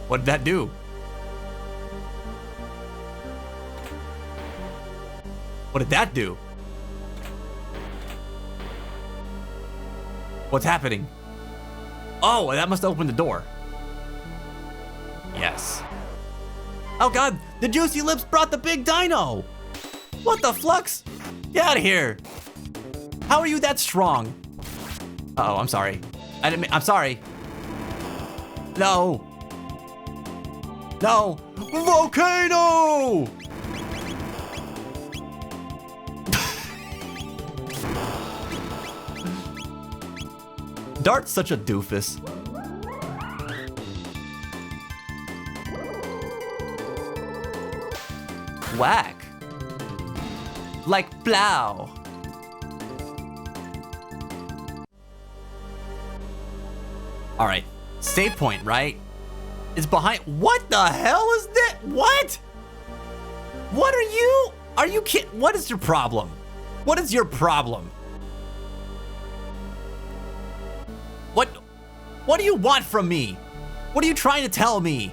What did that do? What did that do? What's happening? Oh, that must open the door. Yes. Oh God, the Juicy Lips brought the big dino. What the flux? Get out of here. How are you that strong? Uh-oh, I'm sorry. I'm sorry. No. No. Volcano! Dart's such a doofus. Whack. Like plow. All right, save point, right? It's behind, what the hell is that? What? What are you kidding? What is your problem? What is your problem? What do you want from me? What are you trying to tell me?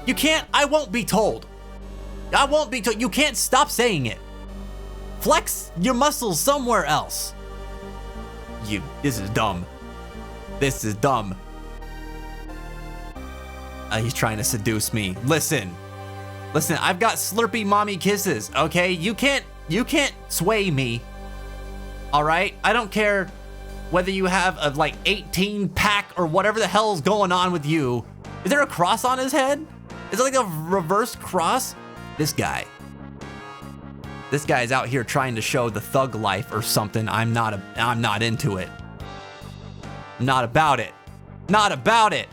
You can't, I won't be told. I won't be told, you can't stop saying it. Flex your muscles somewhere else. This is dumb. This is dumb. He's trying to seduce me. Listen, I've got slurpy mommy kisses, okay? You can't sway me, all right? I don't care whether you have a like 18 pack or whatever the hell's going on with you. Is there a cross on his head? Is it like a reverse cross? This guy is out here trying to show the thug life or something. I'm not into it. Not about it. Not about it.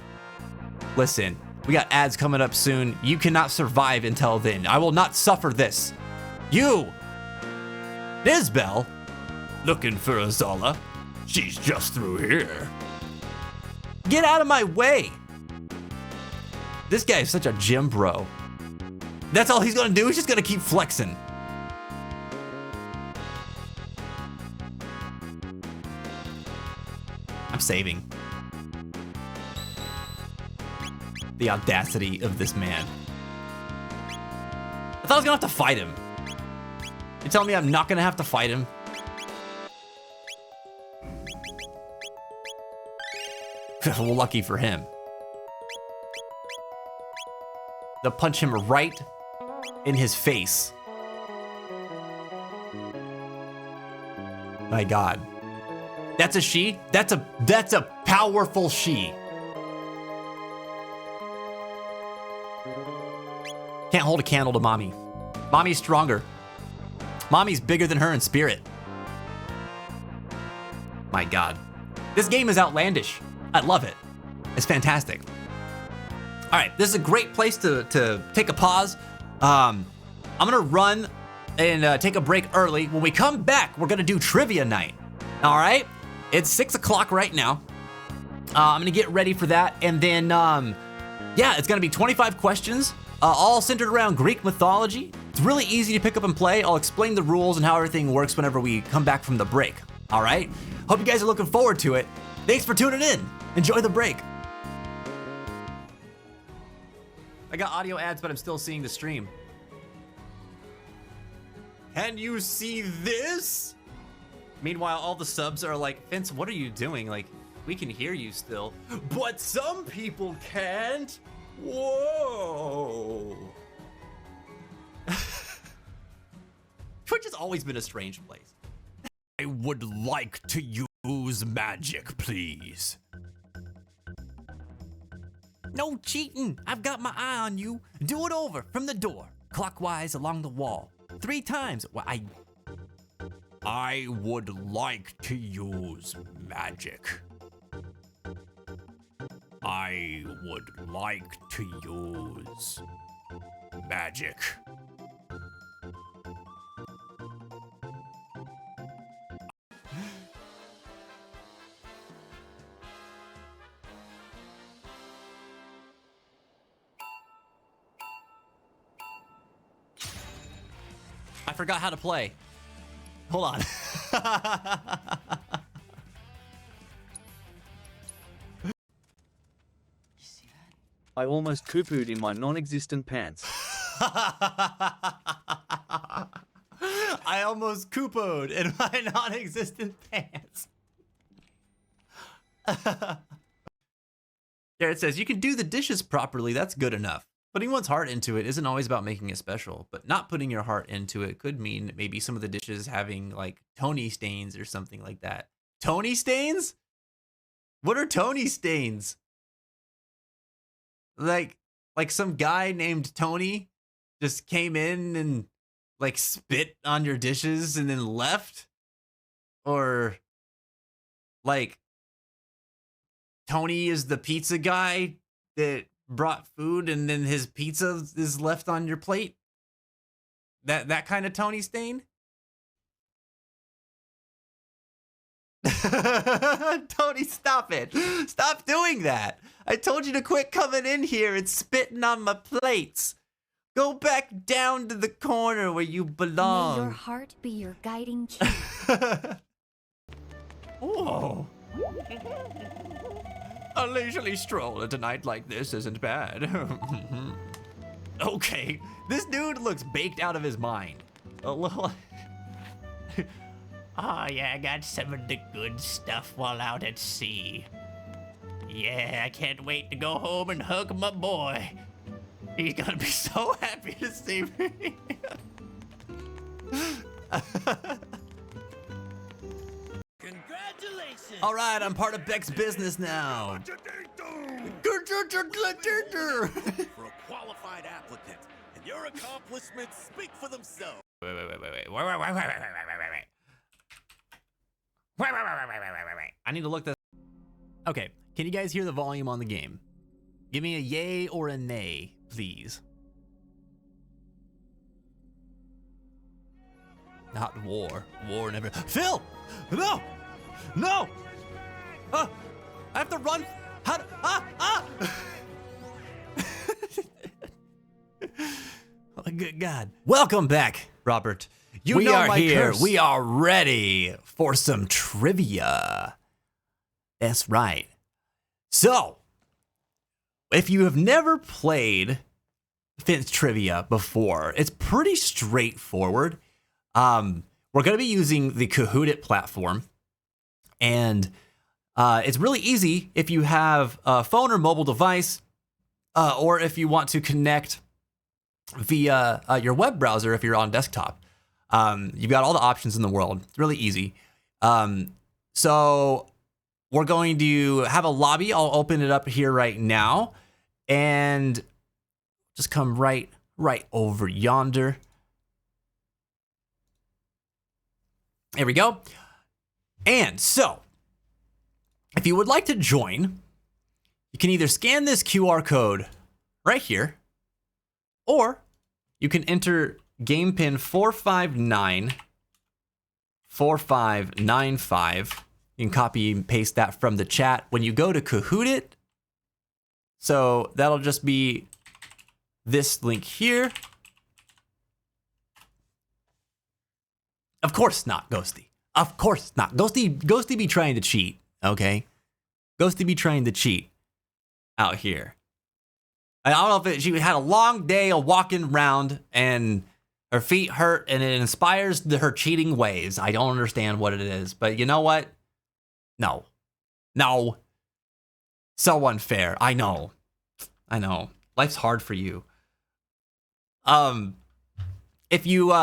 Listen, we got ads coming up soon. You cannot survive until then. I will not suffer this. You, Isbell, looking for Azala. She's just through here. Get out of my way. This guy is such a gym bro. That's all he's gonna do. He's just gonna keep flexing. I'm saving. The audacity of this man. I thought I was gonna have to fight him. You telling me I'm not gonna have to fight him? Well, lucky for him. They'll punch him right in his face. My God. That's a she? That's a powerful she. Can't hold a candle to mommy. Mommy's stronger. Mommy's bigger than her in spirit. My God. This game is outlandish. I love it. It's fantastic. All right, this is a great place to take a pause. I'm gonna run and take a break early. When we come back, we're gonna do trivia night. All right, it's 6 o'clock right now. I'm gonna get ready for that, and then yeah, it's gonna be 25 questions, all centered around Greek mythology. It's really easy to pick up and play. I'll explain the rules and how everything works whenever we come back from the break. All right, hope you guys are looking forward to it. Thanks for tuning in. Enjoy the break. I got audio ads, but I'm still seeing the stream. Can you see this? Meanwhile, all the subs are like, Vince, what are you doing? Like, we can hear you still. But some people can't. Whoa. Twitch has always been a strange place. I would like to use use magic, please. No cheating. I've got my eye on you. Do it over from the door, clockwise along the wall. 3 times. Well, I would like to use magic. I would like to use magic. I forgot how to play. Hold on. I almost poo-pooed in my non-existent pants. I almost poo-pooed in my non-existent pants. There it says, you can do the dishes properly, that's good enough. Putting one's heart into it isn't always about making it special, but not putting your heart into it could mean maybe some of the dishes having like Tony stains or something like that. Tony stains? What are Tony stains? Like some guy named Tony just came in and like spit on your dishes and then left? Or like Tony is the pizza guy that brought food and then his pizza is left on your plate? That kind of Tony stain? Tony, stop it. Stop doing that. I told you to quit coming in here and spitting on my plates. Go back down to the corner where you belong. May your heart be your guiding key. Whoa. A leisurely stroll at a night like this isn't bad. Okay, this dude looks baked out of his mind. A little. Oh yeah, I got some of the good stuff while out at sea. Yeah, I can't wait to go home and hug my boy. He's gonna be so happy to see me. Congratulations! All right, I'm part of Beck's business now. For a qualified applicant, and your accomplishments speak for themselves. Wait. I need to look this. Okay, can you guys hear the volume on the game? Give me a yay or a nay, please. Not war. War never. Phil! No! No! I have to run. How? Oh, good God. Welcome back, Robert. We are here. Curse. We are ready for some trivia. That's right. So, if you have never played Fence Trivia before, it's pretty straightforward. We're going to be using the Kahoot! It platform, and it's really easy if you have a phone or mobile device, or if you want to connect via your web browser if you're on desktop. You've got all the options in the world. It's really easy. So we're going to have a lobby. I'll open it up here right now and just come right over yonder. There we go. And so if you would like to join, you can either scan this QR code right here, or you can enter game pin 4594595. You can copy and paste that from the chat when you go to Kahoot! It. So that'll just be this link here. Of course not, Ghosty. Of course not. Ghosty be trying to cheat, okay? Ghosty be trying to cheat out here. I don't know if she had a long day of walking around and her feet hurt and it inspires her cheating ways. I don't understand what it is, but you know what? No. So unfair. I know. Life's hard for you. If you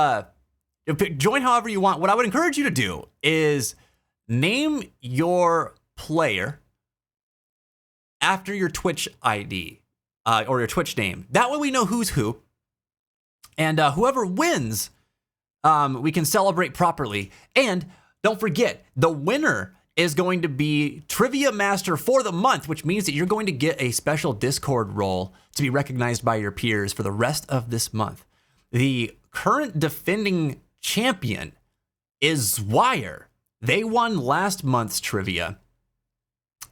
join however you want, what I would encourage you to do is name your player after your Twitch ID or your Twitch name. That way we know who's who. And whoever wins, we can celebrate properly. And don't forget, the winner is going to be Trivia Master for the month, which means that you're going to get a special Discord role to be recognized by your peers for the rest of this month. The current defending champion is Zwire. They won last month's trivia,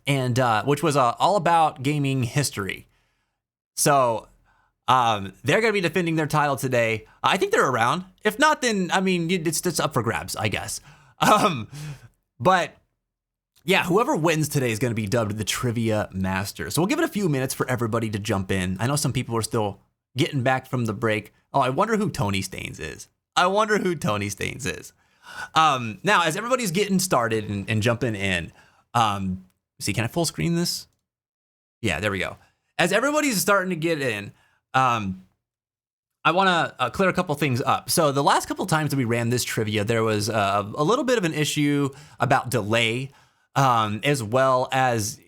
and which was all about gaming history. So they're going to be defending their title today. I think they're around. If not, then I mean it's up for grabs, I guess. But yeah, whoever wins today is going to be dubbed the Trivia Master. So we'll give it a few minutes for everybody to jump in. I know some people are still getting back from the break. Oh, I wonder who Tony Staines is. Now, as everybody's getting started and jumping in, see, can I full screen this? Yeah, there we go. As everybody's starting to get in, I want to clear a couple things up. So the last couple times that we ran this trivia, there was a little bit of an issue about delay, as well as,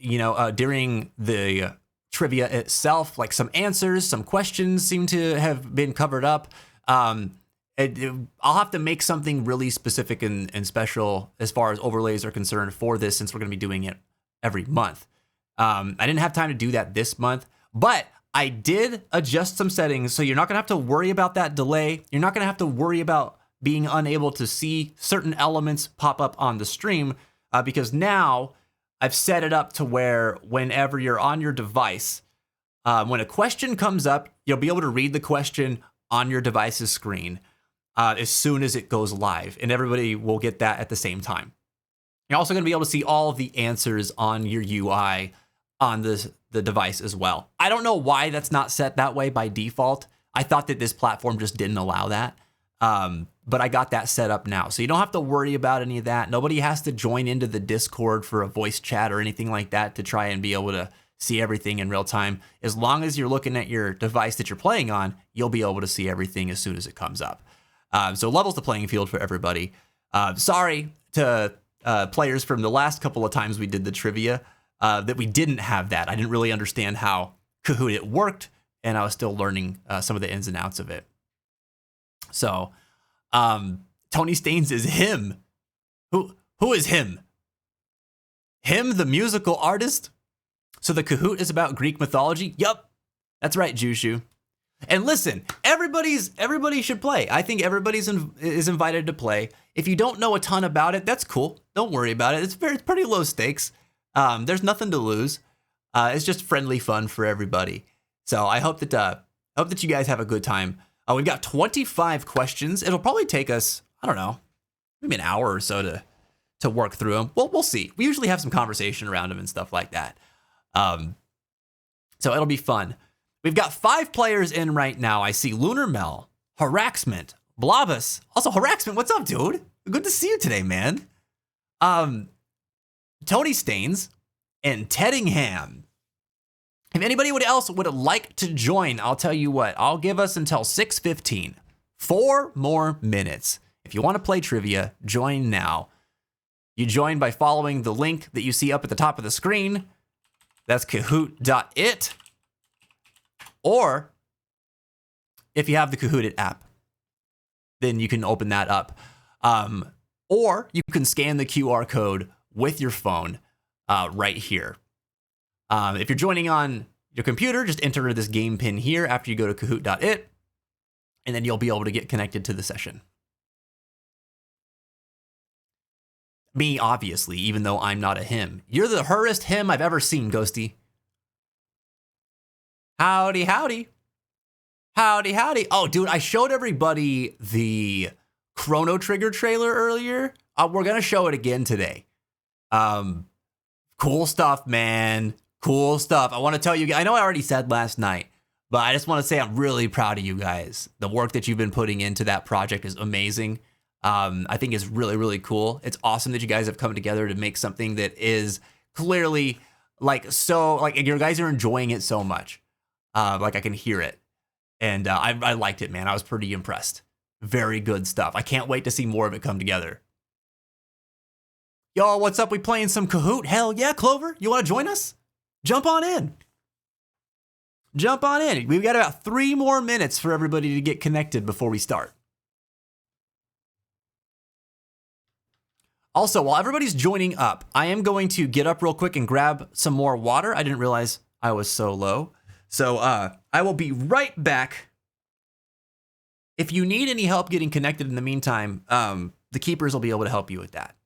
during the trivia itself, like some answers, some questions seem to have been covered up. I'll have to make something really specific and special as far as overlays are concerned for this, since we're going to be doing it every month. I didn't have time to do that this month, but I did adjust some settings, so you're not going to have to worry about that delay. You're not going to have to worry about being unable to see certain elements pop up on the stream, because now I've set it up to where whenever you're on your device, when a question comes up, you'll be able to read the question on your device's screen as soon as it goes live, and everybody will get that at the same time. You're also going to be able to see all of the answers on your UI on the device as well. I don't know why that's not set that way by default. I thought that this platform just didn't allow that. But I got that set up now. So you don't have to worry about any of that. Nobody has to join into the Discord for a voice chat or anything like that to try and be able to see everything in real time. As long as you're looking at your device that you're playing on, you'll be able to see everything as soon as it comes up. So levels the playing field for everybody. Sorry to players from the last couple of times we did the trivia that we didn't have that. I didn't really understand how Kahoot it worked, and I was still learning some of the ins and outs of it. So Tony Staines is him. Who is him? Him, the musical artist? So the Kahoot is about Greek mythology? Yup, that's right, Jushu. And listen, everybody should play. I think everybody's is invited to play. If you don't know a ton about it, that's cool. Don't worry about it. It's pretty low stakes. There's nothing to lose. It's just friendly fun for everybody. So I hope that you guys have a good time. We've got 25 questions. It'll probably take us, I don't know, maybe an hour or so to work through them. Well, we'll see. We usually have some conversation around them and stuff like that. So it'll be fun. We've got 5 players in right now. I see Lunar Mel, Haraxment, Blobus. Also, Haraxment, what's up, dude? Good to see you today, man. Tony Staines, and Teddingham. If anybody else would like to join, I'll tell you what, I'll give us until 6:15. 4 more minutes. If you want to play trivia, join now. You join by following the link that you see up at the top of the screen. That's kahoot.it. Or if you have the Kahoot It app, then you can open that up. Or you can scan the QR code with your phone right here. If you're joining on your computer, just enter this game pin here after you go to kahoot.it, and then you'll be able to get connected to the session. Me, obviously, even though I'm not a him. You're the hurriest him I've ever seen, Ghosty. Howdy, howdy. Howdy, howdy. Oh, dude, I showed everybody the Chrono Trigger trailer earlier. We're going to show it again today. Cool stuff, man. Cool stuff. I want to tell you, I know I already said last night, but I just want to say I'm really proud of you guys. The work that you've been putting into that project is amazing. I think it's really, really cool. It's awesome that you guys have come together to make something that is clearly your guys are enjoying it so much. I can hear it. And I liked it, man. I was pretty impressed. Very good stuff. I can't wait to see more of it come together. Yo, what's up? We playing some Kahoot? Hell yeah, Clover. You want to join us? Jump on in. Jump on in. We've got about 3 more minutes for everybody to get connected before we start. Also, while everybody's joining up, I am going to get up real quick and grab some more water. I didn't realize I was so low. So I will be right back. If you need any help getting connected in the meantime, the keepers will be able to help you with that.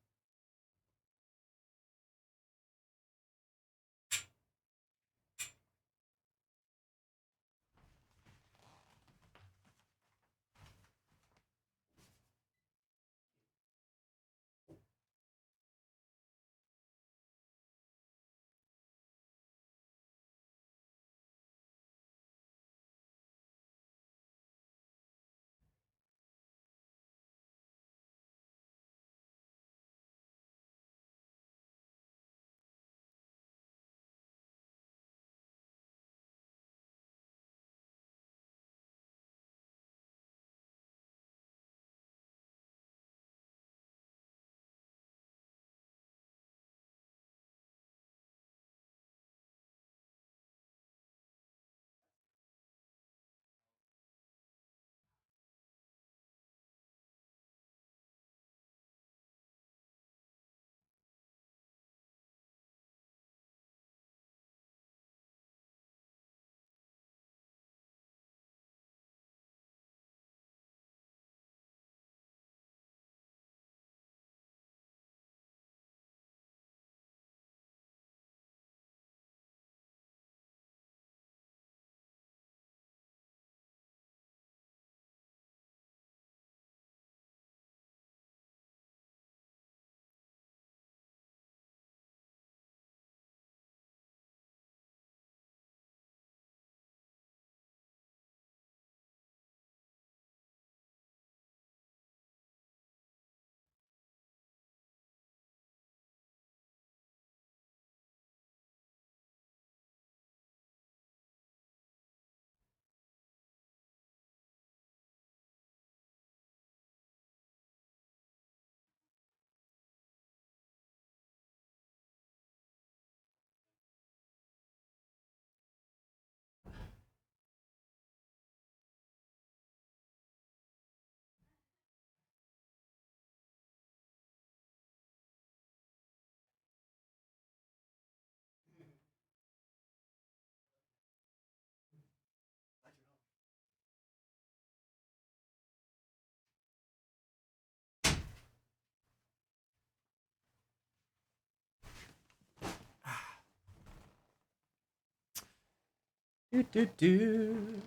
Do, do, do.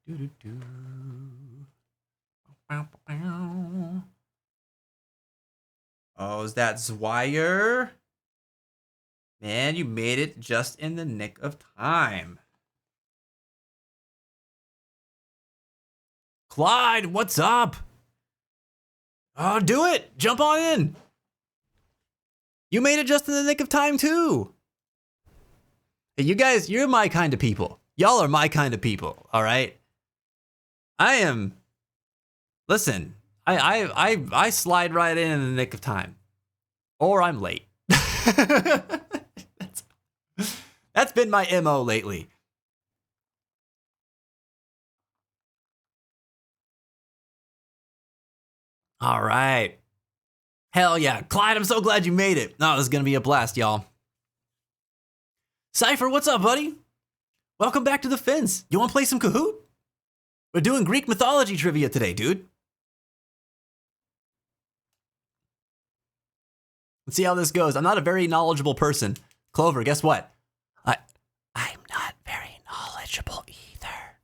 Do, do, do. Bow, bow, bow. Oh, is that Zwire? Man, you made it just in the nick of time. Clyde, what's up? Oh, do it. Jump on in. You made it just in the nick of time, too. Hey, you guys, you're my kind of people. Y'all are my kind of people, all right? I am... Listen, I slide right in the nick of time. Or I'm late. That's been my MO lately. All right. Hell yeah. Clyde, I'm so glad you made it. Oh, this is going to be a blast, y'all. Cypher, what's up, buddy? Welcome back to the Fins. You want to play some Kahoot? We're doing Greek mythology trivia today, dude. Let's see how this goes. I'm not a very knowledgeable person. Clover, guess what? I'm not very knowledgeable either.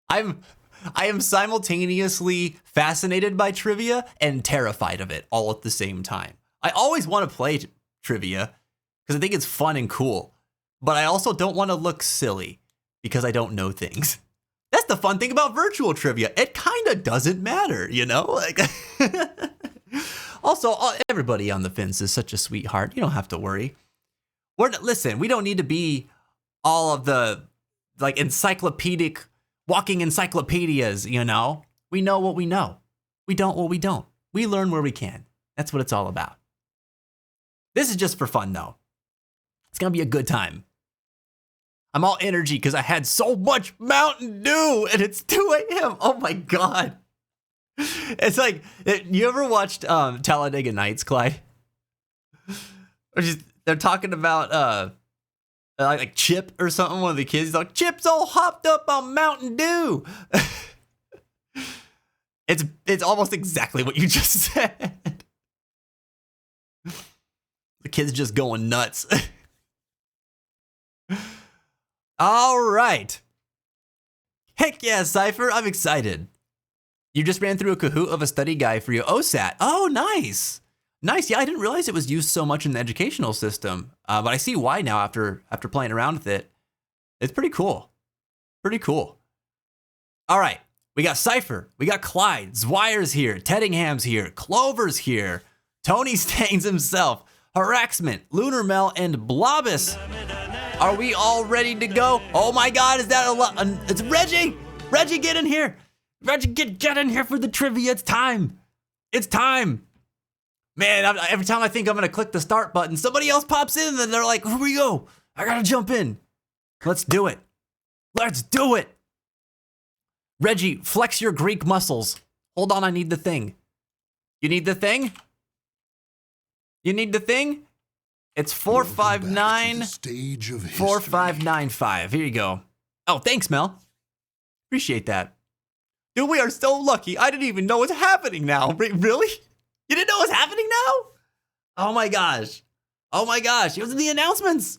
I am simultaneously fascinated by trivia and terrified of it all at the same time. I always want to play trivia because I think it's fun and cool, but I also don't want to look silly because I don't know things. That's the fun thing about virtual trivia. It kind of doesn't matter, you know? Like also, everybody on the Fins is such a sweetheart. You don't have to worry. Listen, we don't need to be all of the like encyclopedic walking encyclopedias, you know? We know what we know. We don't what we don't. We learn where we can. That's what it's all about. This is just for fun, though. It's going to be a good time. I'm all energy because I had so much Mountain Dew and it's 2 a.m. Oh my God. It's like, you ever watched Talladega Nights, Clyde? They're talking about like Chip or something. One of the kids, he's like, Chip's all hopped up on Mountain Dew. It's almost exactly what you just said. The kid's just going nuts. All right. Heck yeah, Cypher, I'm excited. You just ran through a Kahoot of a study guide for your OSAT. Oh, nice. Nice. Yeah, I didn't realize it was used so much in the educational system, but I see why now after playing around with it. It's pretty cool. Pretty cool. All right. We got Cypher. We got Clyde. Zwire's here. Teddingham's here. Clover's here. Tony Stains himself. Haraxment, Lunar Mel, and Blobus. Are we all ready to go? Oh my God, is that a lot? It's Reggie! Reggie, get in here! Reggie, get in here for the trivia. It's time. It's time. Man, every time I think I'm gonna click the start button, somebody else pops in and they're like, here we go. I gotta jump in. Let's do it. Let's do it. Reggie, flex your Greek muscles. Hold on, I need the thing. You need the thing? You need the thing? It's 459 4595. Here you go. Oh, thanks, Mel. Appreciate that. Dude, we are so lucky. I didn't even know what's happening now. Really? You didn't know what's happening now? Oh my gosh. Oh my gosh. It was in the announcements.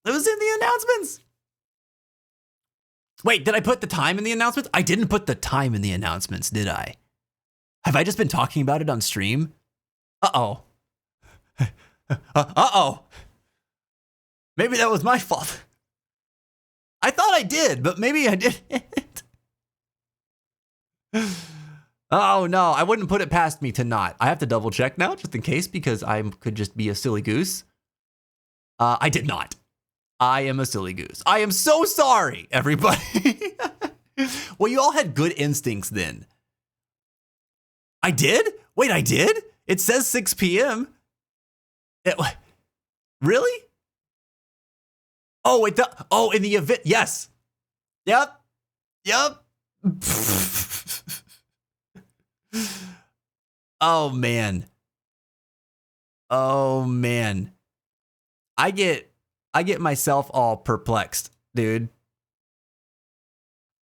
It was in the announcements. Wait, did I put the time in the announcements? I didn't put the time in the announcements, did I? Have I just been talking about it on stream? Uh-oh. Uh-oh. Maybe that was my fault. I thought I did, but maybe I didn't. Oh no, I wouldn't put it past me to not. I have to double check now just in case because I could just be a silly goose. I did not. I am a silly goose. I am so sorry, everybody. Well, you all had good instincts then. I did? Wait, I did? It says 6 p.m. Really? Oh, in the event. Yes. Yep. Oh man. I get myself all perplexed, dude.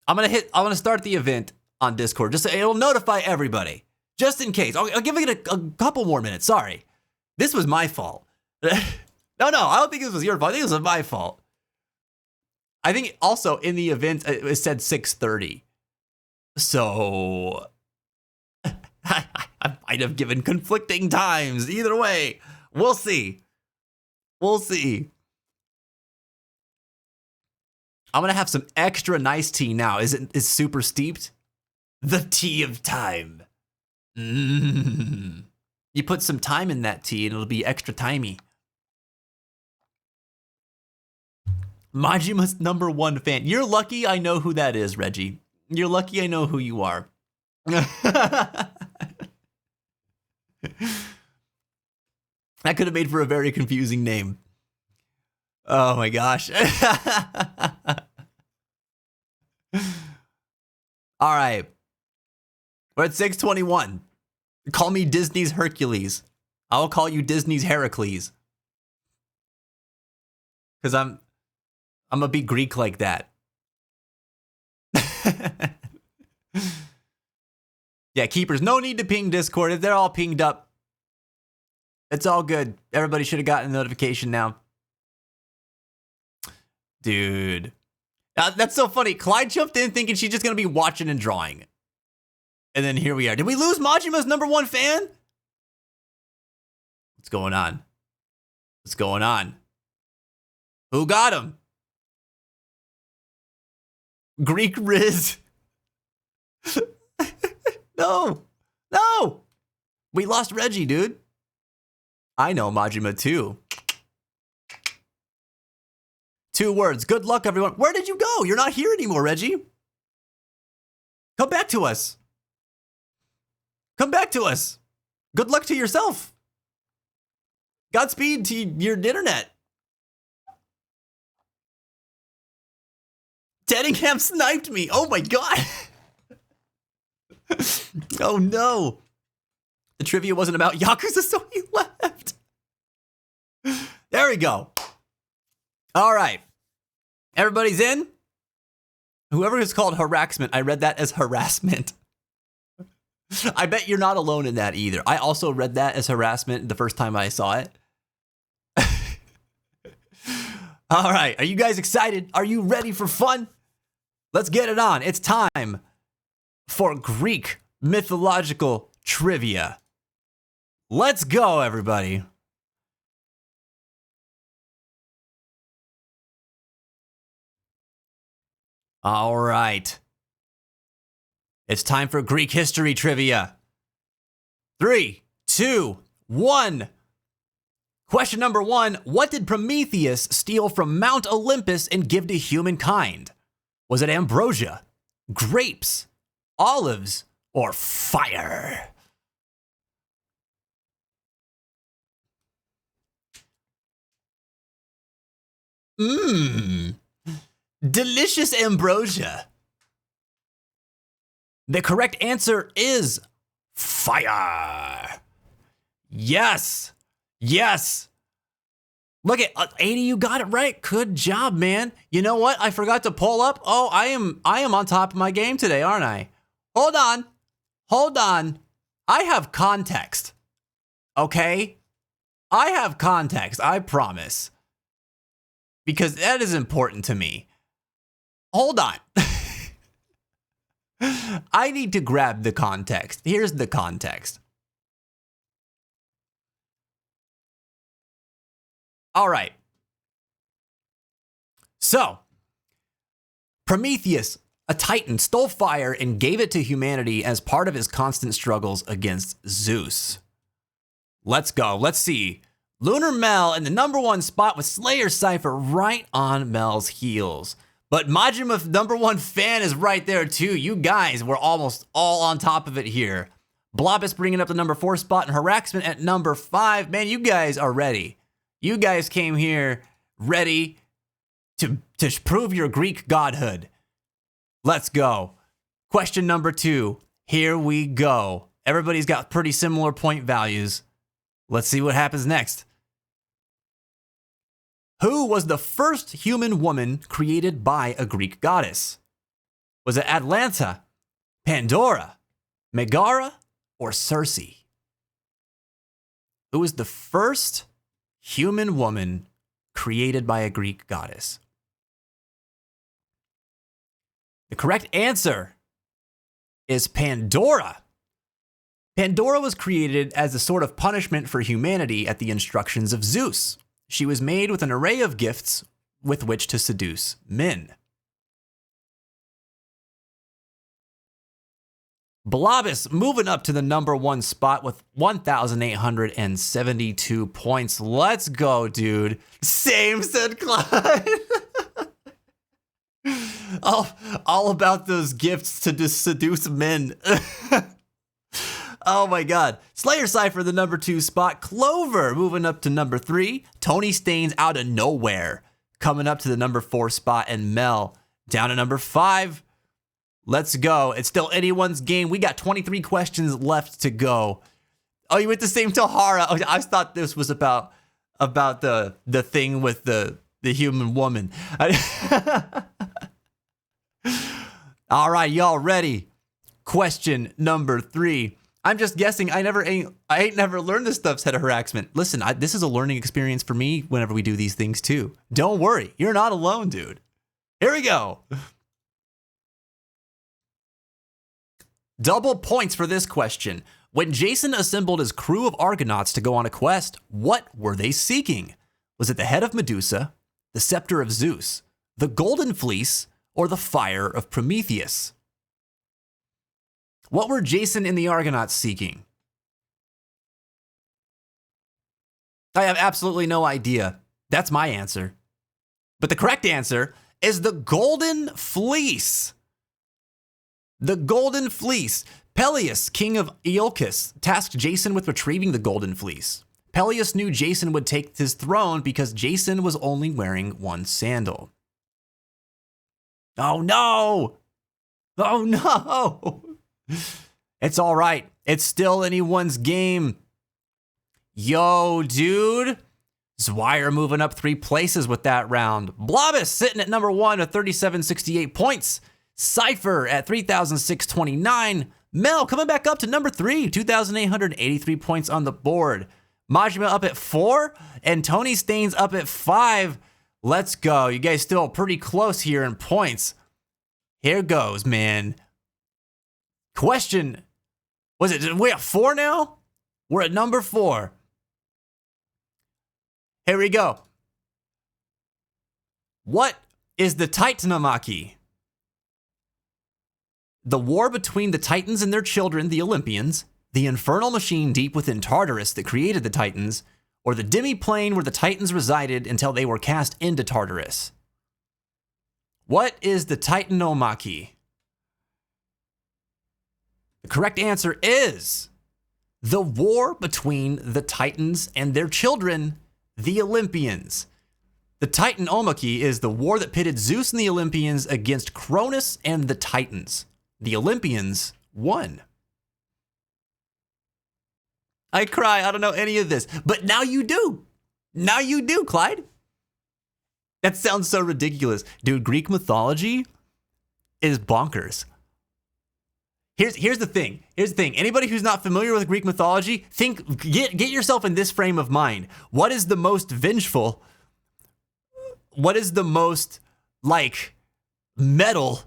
I'm gonna start the event on Discord. Just it'll notify everybody. Just in case. I'll give it a couple more minutes. Sorry. This was my fault. No, I don't think this was your fault. I think this was my fault. I think also in the event it said 6:30. So I might have given conflicting times. Either way, we'll see. We'll see. I'm gonna have some extra nice tea now. Is super steeped? The tea of time. You put some time in that tea and it'll be extra timey. Majima's #1 fan. You're lucky I know who that is, Reggie. You're lucky I know who you are. That could have made for a very confusing name. Oh my gosh. All right. We're at 6:21. Call me Disney's Hercules. I'll call you Disney's Heracles. Because I'm a big Greek like that. Yeah, keepers, no need to ping Discord. If they're all pinged up, it's all good. Everybody should have gotten a notification now. Dude. That's so funny. Clyde jumped in thinking she's just going to be watching and drawing. And then here we are. Did we lose Majima's #1 fan? What's going on? What's going on? Who got him? Greek Riz. No. We lost Reggie, dude. I know Majima too. 2 words. Good luck, everyone. Where did you go? You're not here anymore, Reggie. Come back to us. Come back to us. Good luck to yourself. Godspeed to your internet. Teddingham sniped me. Oh my god. Oh no. The trivia wasn't about Yakuza, so he left. There we go. All right. Everybody's in? Whoever is called harassment, I read that as harassment. I bet you're not alone in that either. I also read that as harassment the first time I saw it. All right. Are you guys excited? Are you ready for fun? Let's get it on. It's time for Greek mythological trivia. Let's go, everybody. All right. It's time for Greek history trivia. 3, 2, 1. Question number 1. What did Prometheus steal from Mount Olympus and give to humankind? Was it ambrosia, grapes, olives, or fire? Delicious ambrosia. The correct answer is fire. Yes. Yes. Look at 80, you got it right. Good job, man. You know what? I forgot to pull up. Oh, I am on top of my game today, aren't I? Hold on. Hold on. I have context. Okay? I have context, I promise. Because that is important to me. Hold on. I need to grab the context. Here's the context. All right. So, Prometheus, a titan, stole fire and gave it to humanity as part of his constant struggles against Zeus. Let's go. Let's see. Lunar Mel in the #1 spot with Slayer Cypher right on Mel's heels. But Majima #1 fan is right there too. You guys were almost all on top of it here. Blobus bringing up the #4 spot and Haraxman at #5. Man, you guys are ready. You guys came here ready to prove your Greek godhood. Let's go. Question number 2. Here we go. Everybody's got pretty similar point values. Let's see what happens next. Who was the first human woman created by a Greek goddess? Was it Atlanta, Pandora, Megara, or Circe? Who was the first human woman created by a Greek goddess? The correct answer is Pandora. Pandora was created as a sort of punishment for humanity at the instructions of Zeus. She was made with an array of gifts with which to seduce men. Blobus moving up to the #1 spot with 1,872 points. Let's go, dude. Same, said Clyde. all about those gifts to seduce men. Oh my god. Slayer Cypher, the #2 spot. Clover moving up to #3. Tony Staines out of nowhere coming up to the #4 spot. And Mel down to #5. Let's go. It's still anyone's game. We got 23 questions left to go. Oh, you went the same Tahara. Oh, I thought this was about the thing with the human woman. All right, y'all ready? Question number 3. I'm just guessing. I ain't never learned this stuff, said Haraxman. Listen, this is a learning experience for me whenever we do these things too. Don't worry. You're not alone, dude. Here we go. Double points for this question. When Jason assembled his crew of Argonauts to go on a quest, what were they seeking? Was it the head of Medusa, the scepter of Zeus, the golden fleece, or the fire of Prometheus? What were Jason and the Argonauts seeking? I have absolutely no idea. That's my answer. But the correct answer is the golden fleece. The golden fleece. Peleus, king of Iolcus, tasked Jason with retrieving the golden fleece. Peleus knew Jason would take his throne because Jason was only wearing one sandal. Oh no! Oh no! It's all right. It's still anyone's game. Yo, dude. Zwire moving up 3 places with that round. Blobus sitting at number 1 with 3,768 points. Cypher at 3,629. Mel coming back up to number 3, 2,883 points on the board. Majima up at 4, and Tony Staines up at 5. Let's go. You guys still pretty close here in points. Here goes, man. Question. Was it, we at 4 now? We're at number 4. Here we go. What is the Titanomachy? The war between the Titans and their children, the Olympians, the infernal machine deep within Tartarus that created the Titans, or the demi-plane where the Titans resided until they were cast into Tartarus? What is the Titanomachy? The correct answer is the war between the Titans and their children, the Olympians. The Titanomachy is the war that pitted Zeus and the Olympians against Cronus and the Titans. The Olympians won. I cry, I don't know any of this, but now you do. Now you do, Clyde. That sounds so ridiculous. Dude, Greek mythology is bonkers. Here's the thing. Here's the thing. Anybody who's not familiar with Greek mythology, get yourself in this frame of mind. What is the most vengeful? What is the most, like, metal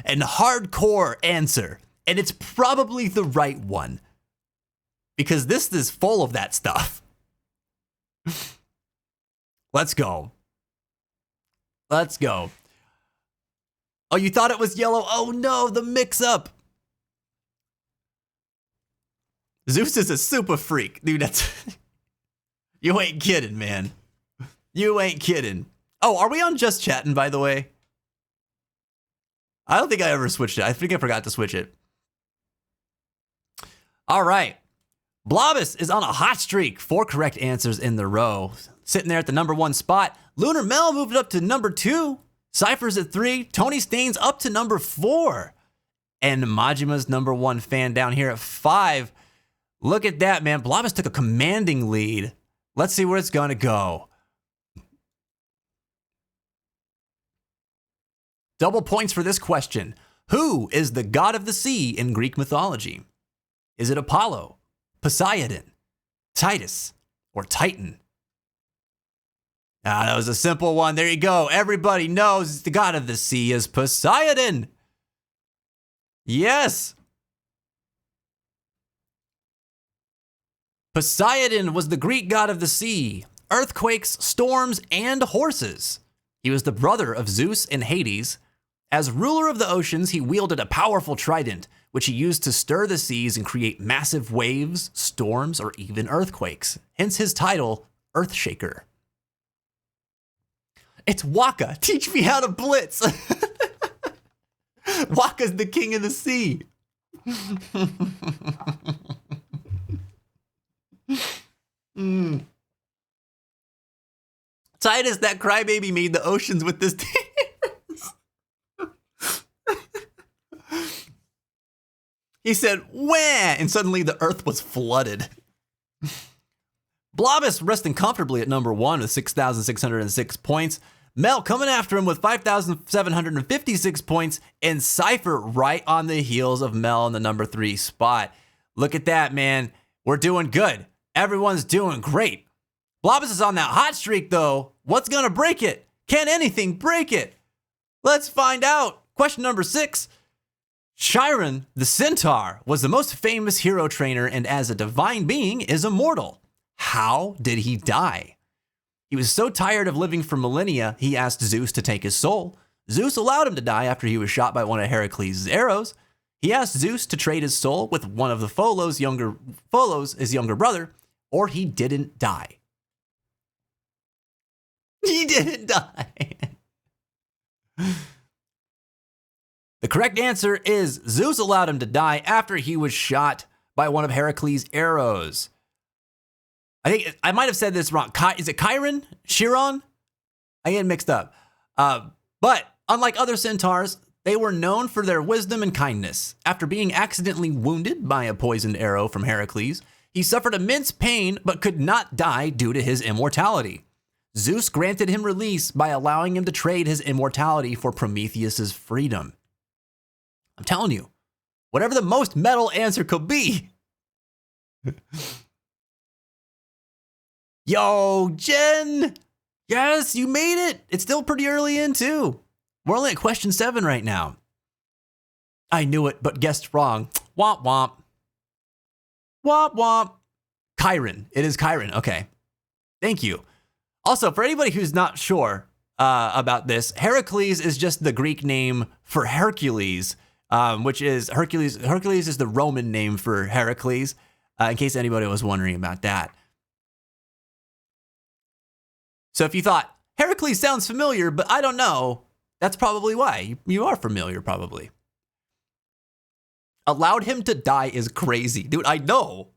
and hardcore answer? And it's probably the right one, because this is full of that stuff. Let's go. Let's go. Oh, you thought it was yellow? Oh no, the mix-up. Zeus is a super freak. Dude, that's... You ain't kidding, man. You ain't kidding. Oh, are we on just chatting, by the way? I don't think I ever switched it. I think I forgot to switch it. All right. Blobus is on a hot streak. 4 correct answers in the row. Sitting there at the number 1 spot. Lunar Mel moved up to number 2. Cypher's at 3. Tony Staines up to number 4. And Majima's number 1 fan down here at 5. Look at that, man. Blobus took a commanding lead. Let's see where it's going to go. Double points for this question. Who is the god of the sea in Greek mythology? Is it Apollo, Poseidon, Titus, or Titan? Ah, that was a simple one. There you go. Everybody knows the god of the sea is Poseidon. Yes. Poseidon was the Greek god of the sea, earthquakes, storms, and horses. He was the brother of Zeus and Hades. As ruler of the oceans, he wielded a powerful trident, which he used to stir the seas and create massive waves, storms, or even earthquakes. Hence his title, Earthshaker. It's Waka. Teach me how to blitz. Waka's the king of the sea. Titus, that crybaby, made the oceans with this tears. He said, wah, and suddenly the earth was flooded. Blobus resting comfortably at number 1 with 6,606 points. Mel coming after him with 5,756 points, and Cypher right on the heels of Mel in the number 3 spot. Look at that, man. We're doing good. Everyone's doing great. Blobus is on that hot streak, though. What's going to break it? Can anything break it? Let's find out. Question number 6. Chiron, the centaur, was the most famous hero trainer and as a divine being is immortal. How did he die? He was so tired of living for millennia, he asked Zeus to take his soul. Zeus allowed him to die after he was shot by one of Heracles' arrows. He asked Zeus to trade his soul with one of the his younger brother, or he didn't die. He didn't die. The correct answer is Zeus allowed him to die after he was shot by one of Heracles' arrows. I think I might have said this wrong. Is it Chiron? Chiron? I get mixed up. But unlike other centaurs, they were known for their wisdom and kindness. After being accidentally wounded by a poisoned arrow from Heracles, he suffered immense pain but could not die due to his immortality. Zeus granted him release by allowing him to trade his immortality for Prometheus's freedom. I'm telling you, whatever the most metal answer could be. Yo, Jen! Yes, you made it! It's still pretty early in, too. We're only at question 7 right now. I knew it, but guessed wrong. Womp womp. Womp womp. Chiron. It is Chiron. Okay. Thank you. Also, for anybody who's not sure about this, Heracles is just the Greek name for Hercules, which is Hercules. Hercules is the Roman name for Heracles, in case anybody was wondering about that. So if you thought, Heracles sounds familiar, but I don't know, that's probably why. You are familiar, probably. Allowed him to die is crazy. Dude, I know.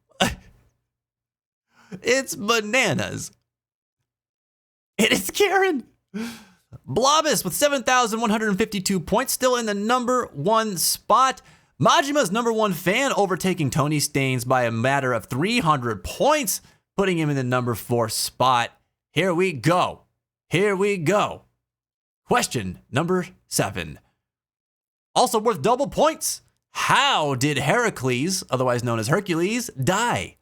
It's bananas. It is Karen. Blobus with 7,152 points, still in the number 1 spot. Majima's number 1 fan, overtaking Tony Staines by a matter of 300 points, putting him in the number 4 spot. Here we go. Here we go. Question number 7. Also worth double points. How did Heracles, otherwise known as Hercules, die?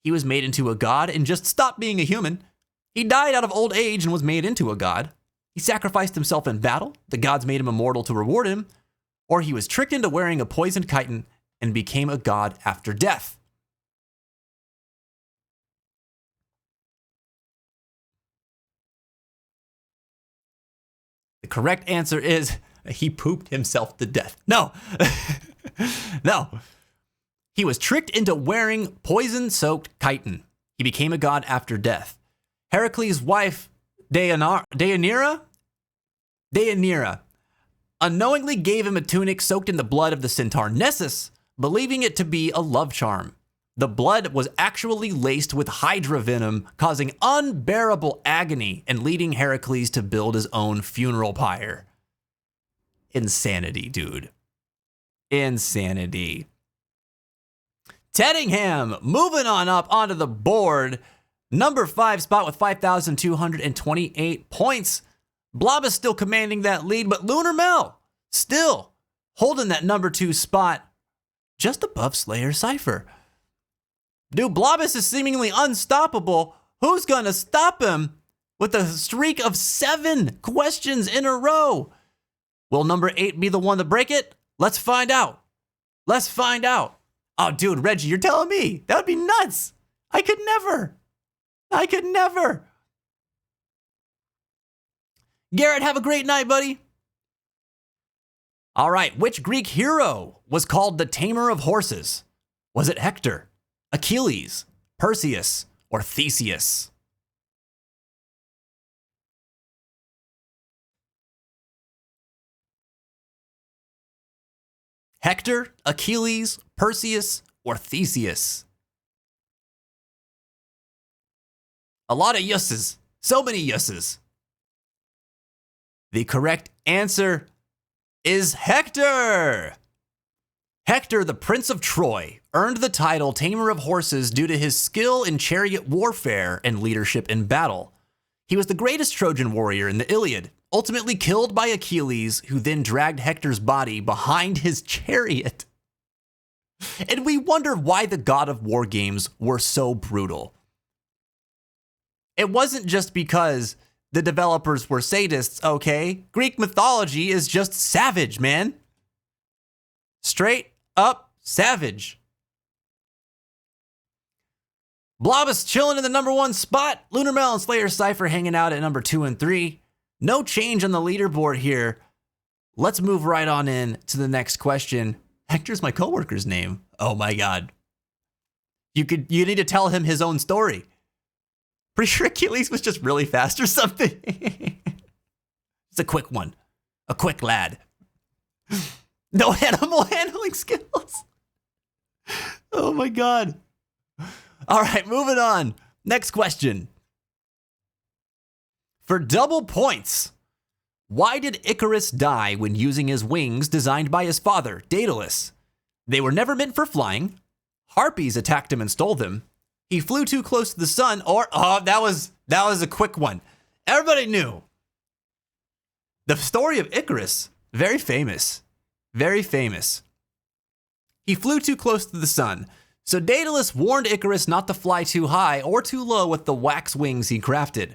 He was made into a god and just stopped being a human. He died out of old age and was made into a god. He sacrificed himself in battle. The gods made him immortal to reward him. Or he was tricked into wearing a poisoned chitin and became a god after death. The correct answer is he pooped himself to death. No. No. He was tricked into wearing poison-soaked chitin. He became a god after death. Heracles' wife, Deianira, unknowingly gave him a tunic soaked in the blood of the centaur Nessus, believing it to be a love charm. The blood was actually laced with hydra venom, causing unbearable agony and leading Heracles to build his own funeral pyre. Insanity, dude. Insanity. Teddingham, moving on up onto the board. Number 5 spot with 5,228 points. Blob is still commanding that lead, but Lunar Mel still holding that number 2 spot just above Slayer Cypher. Dude, Blobus is seemingly unstoppable. Who's gonna stop him with a streak of 7 questions in a row? Will number 8 be the one to break it? Let's find out. Let's find out. Oh, dude, Reggie, you're telling me? That would be nuts. I could never. Garrett, have a great night, buddy. All right, which Greek hero was called the tamer of horses? Was it Hector, Achilles, Perseus, or Theseus? Hector, Achilles, Perseus, or Theseus? A lot of yusses. So many yusses. The correct answer is Hector. Hector, the Prince of Troy, earned the title Tamer of Horses due to his skill in chariot warfare and leadership in battle. He was the greatest Trojan warrior in the Iliad, ultimately killed by Achilles, who then dragged Hector's body behind his chariot. And we wonder why the god of war games were so brutal. It wasn't just because the developers were sadists, okay? Greek mythology is just savage, man. Straight up savage. Blobus chilling in the number 1 spot. Lunar Mel and Slayer Cypher hanging out at number 2 and 3. No change on the leaderboard here. Let's move right on in to the next question. Hector's my coworker's name. Oh my God. You need to tell him his own story. Pretty sure Achilles was just really fast or something. It's a quick one. A quick lad. No animal handling skills. Oh my God. All right, moving on. Next question. For double points, why did Icarus die when using his wings designed by his father, Daedalus? They were never meant for flying. Harpies attacked him and stole them. He flew too close to the sun, or that was a quick one. Everybody knew. The story of Icarus, very famous. Very famous. He flew too close to the sun, so Daedalus warned Icarus not to fly too high or too low with the wax wings he crafted.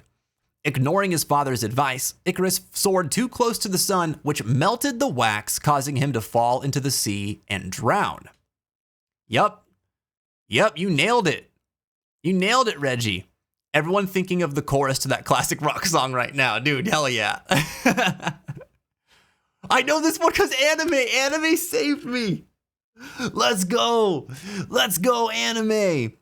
Ignoring his father's advice, Icarus soared too close to the sun, which melted the wax, causing him to fall into the sea and drown. Yup, you nailed it. You nailed it, Reggie. Everyone thinking of the chorus to that classic rock song right now. Dude, hell yeah. I know this one because anime. Anime saved me. Let's go. Let's go, anime.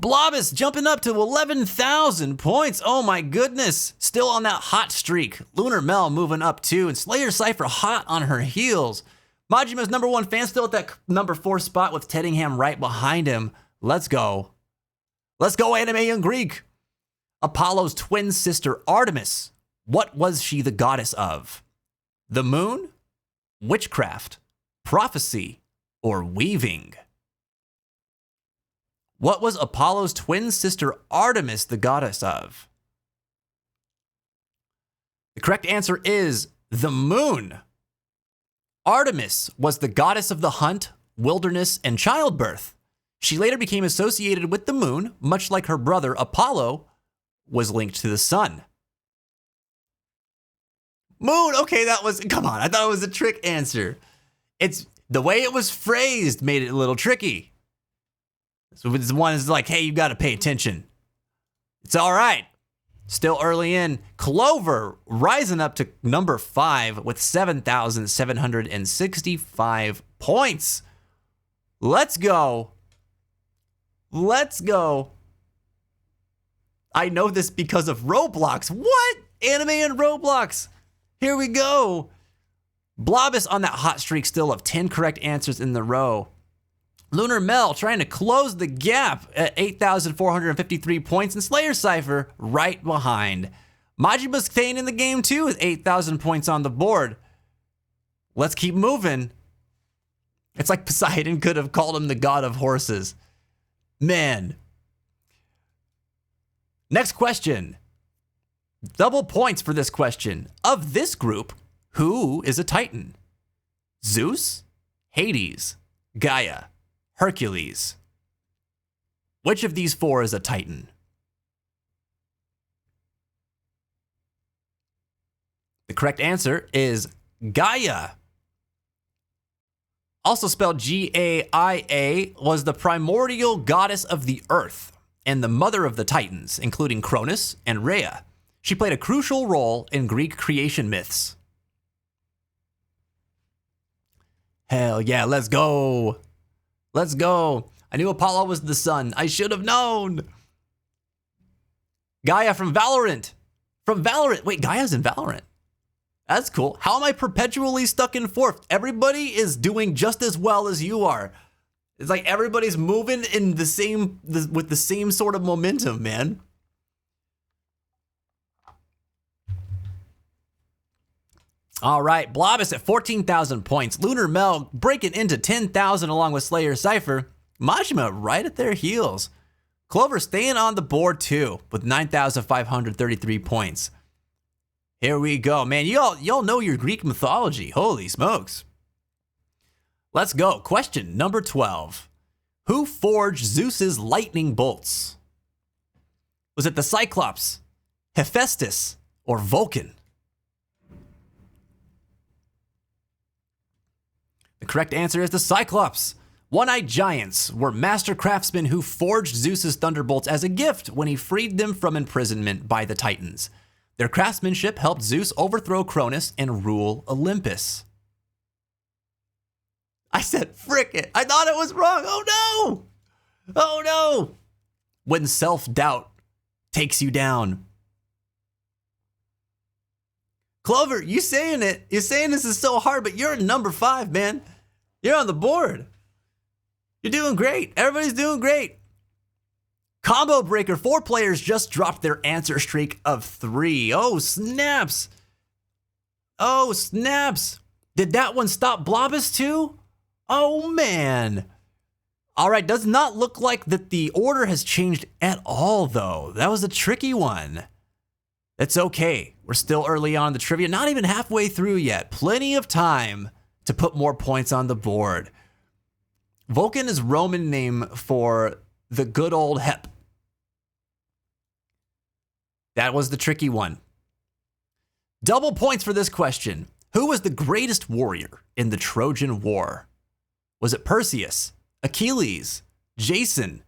Blobus jumping up to 11,000 points. Oh my goodness. Still on that hot streak. Lunar Mel moving up too. And Slayer Cypher hot on her heels. Majima's #1 fan still at that #4 spot with Teddingham right behind him. Let's go. Let's go, anime and Greek. Apollo's twin sister Artemis. What was she the goddess of? The moon? Witchcraft? Prophecy? Or weaving? What was Apollo's twin sister Artemis the goddess of? The correct answer is the moon. Artemis was the goddess of the hunt, wilderness, and childbirth. She later became associated with the moon, much like her brother Apollo was linked to the sun. Moon, okay, come on, I thought it was a trick answer. It's the way it was phrased made it a little tricky. So this one is like, hey, you got to pay attention. It's all right. Still early in. Clover rising up to #5 with 7,765 points. Let's go. Let's go. I know this because of Roblox. What? Anime and Roblox. Here we go. Blobus on that hot streak still of 10 correct answers in the row. Lunar Mel trying to close the gap at 8,453 points, and Slayer Cypher right behind. Majima's staying in the game too with 8,000 points on the board. Let's keep moving. It's like Poseidon could have called him the god of horses. Man. Next question. Double points for this question. Of this group, who is a Titan? Zeus, Hades, Gaia, Hercules. Which of these four is a Titan? The correct answer is Gaia. Also spelled Gaia, was the primordial goddess of the earth and the mother of the Titans, including Cronus and Rhea. She played a crucial role in Greek creation myths. Hell yeah, let's go. Let's go. I knew Apollo was the sun. I should have known. Gaia from Valorant. From Valorant. Wait, Gaia's in Valorant. That's cool. How am I perpetually stuck in fourth? Everybody is doing just as well as you are. It's like everybody's moving in with the same sort of momentum, man. All right, Blobus at 14,000 points. Lunar Mel breaking into 10,000 along with Slayer Cypher. Majima right at their heels. Clover staying on the board too with 9,533 points. Here we go, man. Y'all know your Greek mythology. Holy smokes. Let's go. Question number 12. Who forged Zeus's lightning bolts? Was it the Cyclops, Hephaestus, or Vulcan? The correct answer is the Cyclops. One-eyed giants were master craftsmen who forged Zeus's thunderbolts as a gift when he freed them from imprisonment by the Titans. Their craftsmanship helped Zeus overthrow Cronus and rule Olympus. I said, frick it. I thought it was wrong. Oh no. Oh no. When self-doubt takes you down. Clover, you saying it. You're saying this is so hard, but you're #5, man. You're on the board. You're doing great. Everybody's doing great. Combo breaker. 4 players just dropped their answer streak of 3. Oh, snaps. Oh, snaps. Did that one stop Blobus too? Oh, man. All right, does not look like that the order has changed at all, though. That was a tricky one. That's okay. We're still early on in the trivia, not even halfway through yet. Plenty of time to put more points on the board. Vulcan is Roman name for the good old Hep. That was the tricky one. Double points for this question. Who was the greatest warrior in the Trojan War? Was it Perseus, Achilles, Jason,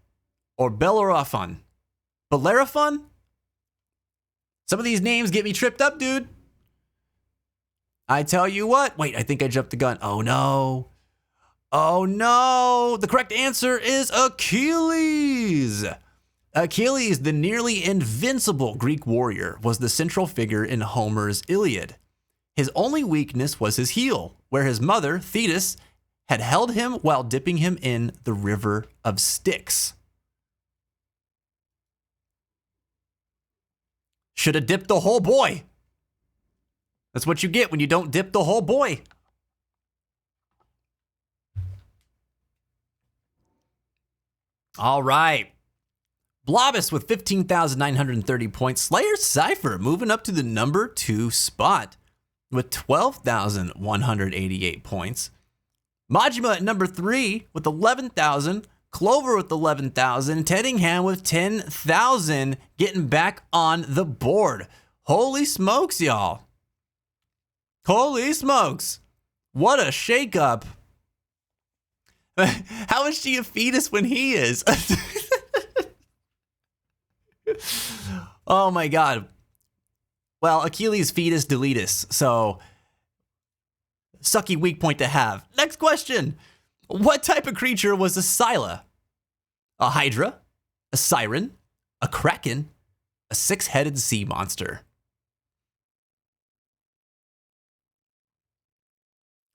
or Bellerophon? Bellerophon? Some of these names get me tripped up, dude. I tell you what. Wait, I think I jumped the gun. Oh, no. Oh, no. The correct answer is Achilles. Achilles, the nearly invincible Greek warrior, was the central figure in Homer's Iliad. His only weakness was his heel, where his mother, Thetis, had held him while dipping him in the river of Styx. Should have dipped the whole boy. That's what you get when you don't dip the whole boy. All right. Blobus with 15,930 points. Slayer Cypher moving up to the number 2 spot with 12,188 points. Majima at number 3 with 11,000. Clover with 11,000. Teddingham with 10,000. Getting back on the board. Holy smokes, y'all. Holy smokes. What a shakeup. How is she a fetus when he is? Oh my God. Well, Achilles fetus deletus. So, sucky weak point to have. Next question. What type of creature was a Scylla? A Hydra? A Siren? A Kraken? A 6-headed sea monster?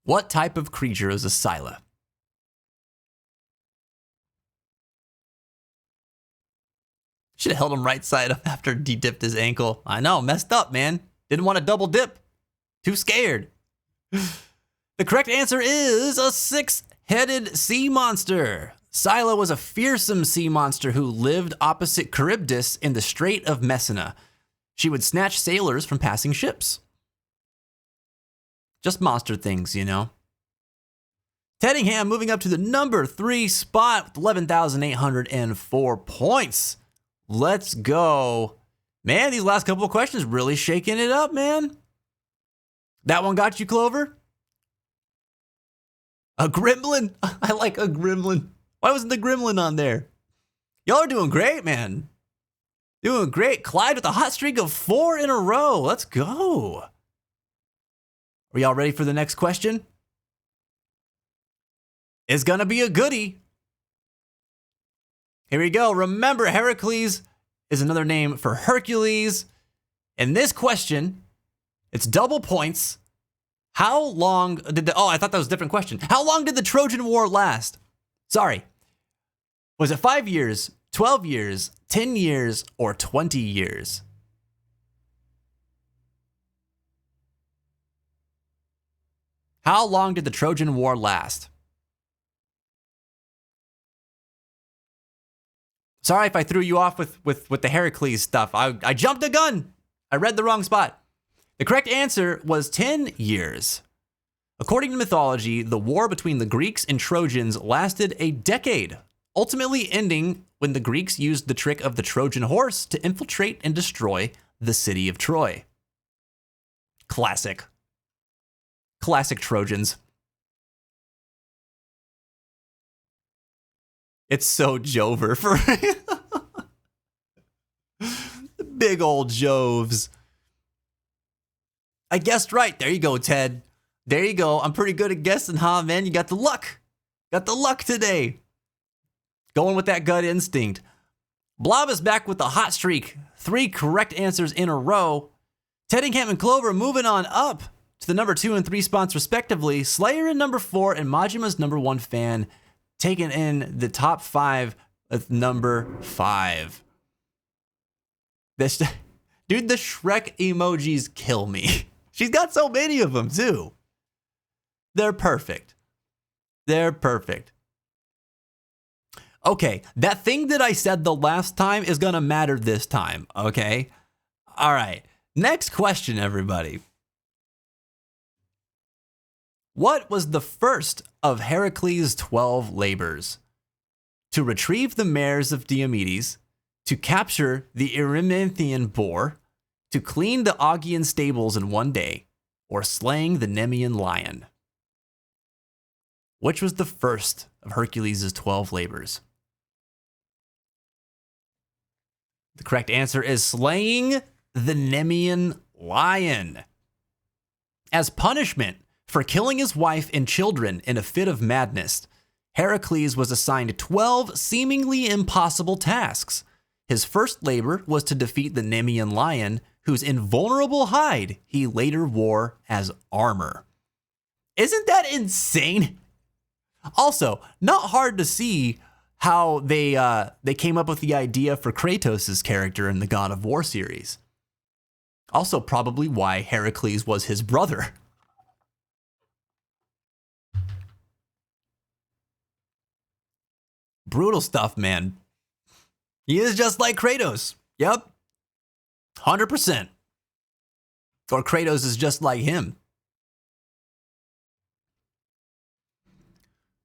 What type of creature is a Scylla? Should have held him right side up after he dipped his ankle. I know, messed up, man. Didn't want to double dip. Too scared. The correct answer is a 6-headed sea monster. Scylla was a fearsome sea monster who lived opposite Charybdis in the Strait of Messina. She would snatch sailors from passing ships. Just monster things, you know. Teddingham moving up to the number 3 spot with 11,804 points. Let's go. Man, these last couple of questions really shaking it up, man. That one got you, Clover? A gremlin? I like a gremlin. Why wasn't the gremlin on there? Y'all are doing great, man. Doing great. Clyde with a hot streak of 4 in a row. Let's go. Are y'all ready for the next question? It's gonna be a goodie. Here we go. Remember, Heracles is another name for Hercules. In this question, it's double points. How long did the... Oh, I thought that was a different question. How long did the Trojan War last? Sorry. Was it 5 years, 12 years, 10 years, or 20 years? How long did the Trojan War last? Sorry if I threw you off with the Heracles stuff. I jumped the gun. I read the wrong spot. The correct answer was 10 years. According to mythology, the war between the Greeks and Trojans lasted a decade, ultimately ending when the Greeks used the trick of the Trojan horse to infiltrate and destroy the city of Troy. Classic. Classic Trojans. It's so Jover for real. Big old Joves. I guessed right. There you go, Ted. There you go. I'm pretty good at guessing, huh, man? You got the luck. Got the luck today. Going with that gut instinct. Blob is back with a hot streak. 3 correct answers in a row. Teddingham and Clover moving on up to the number 2 and 3 spots respectively. Slayer in number 4 and Majima's number 1 fan taking in the top 5 with number 5. This dude, the Shrek emojis kill me. She's got so many of them too. They're perfect. They're perfect. Okay, that thing that I said the last time is gonna matter this time, okay? All right, next question, everybody. What was the first of Heracles' 12 labors? To retrieve the mares of Diomedes, to capture the Erymanthian boar, to clean the Augean stables in one day, or slaying the Nemean lion? Which was the first of Hercules' 12 labors? The correct answer is slaying the Nemean lion. As punishment for killing his wife and children in a fit of madness, Heracles was assigned 12 seemingly impossible tasks. His first labor was to defeat the Nemean lion, whose invulnerable hide he later wore as armor. Isn't that insane? Also, not hard to see how they came up with the idea for Kratos' character in the God of War series. Also, probably why Heracles was his brother. Brutal stuff, man. He is just like Kratos. Yep. 100%. Or Kratos is just like him.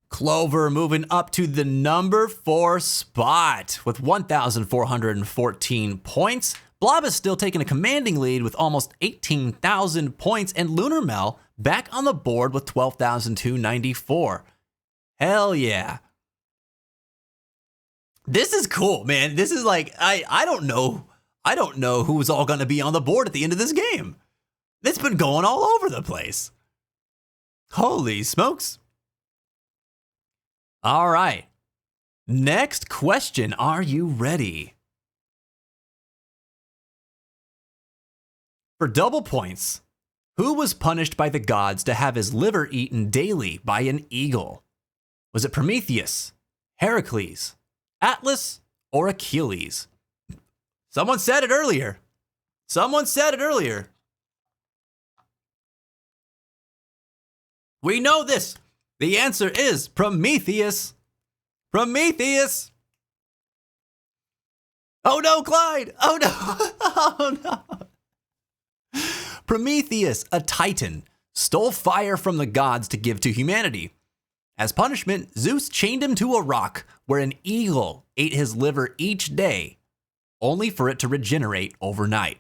Clover moving up to the number 4 spot with 1,414 points. Blob is still taking a commanding lead with almost 18,000 points, and Lunar Mel back on the board with 12,294. Hell yeah. This is cool, man. This is like, I don't know. I don't know who's all going to be on the board at the end of this game. It's been going all over the place. Holy smokes. All right. Next question. Are you ready? For double points, who was punished by the gods to have his liver eaten daily by an eagle? Was it Prometheus, Heracles, Atlas, or Achilles? Someone said it earlier. Someone said it earlier. We know this. The answer is Prometheus. Prometheus. Oh no, Clyde. Oh no. Oh no. Prometheus, a titan, stole fire from the gods to give to humanity. As punishment, Zeus chained him to a rock where an eagle ate his liver each day, only for it to regenerate overnight.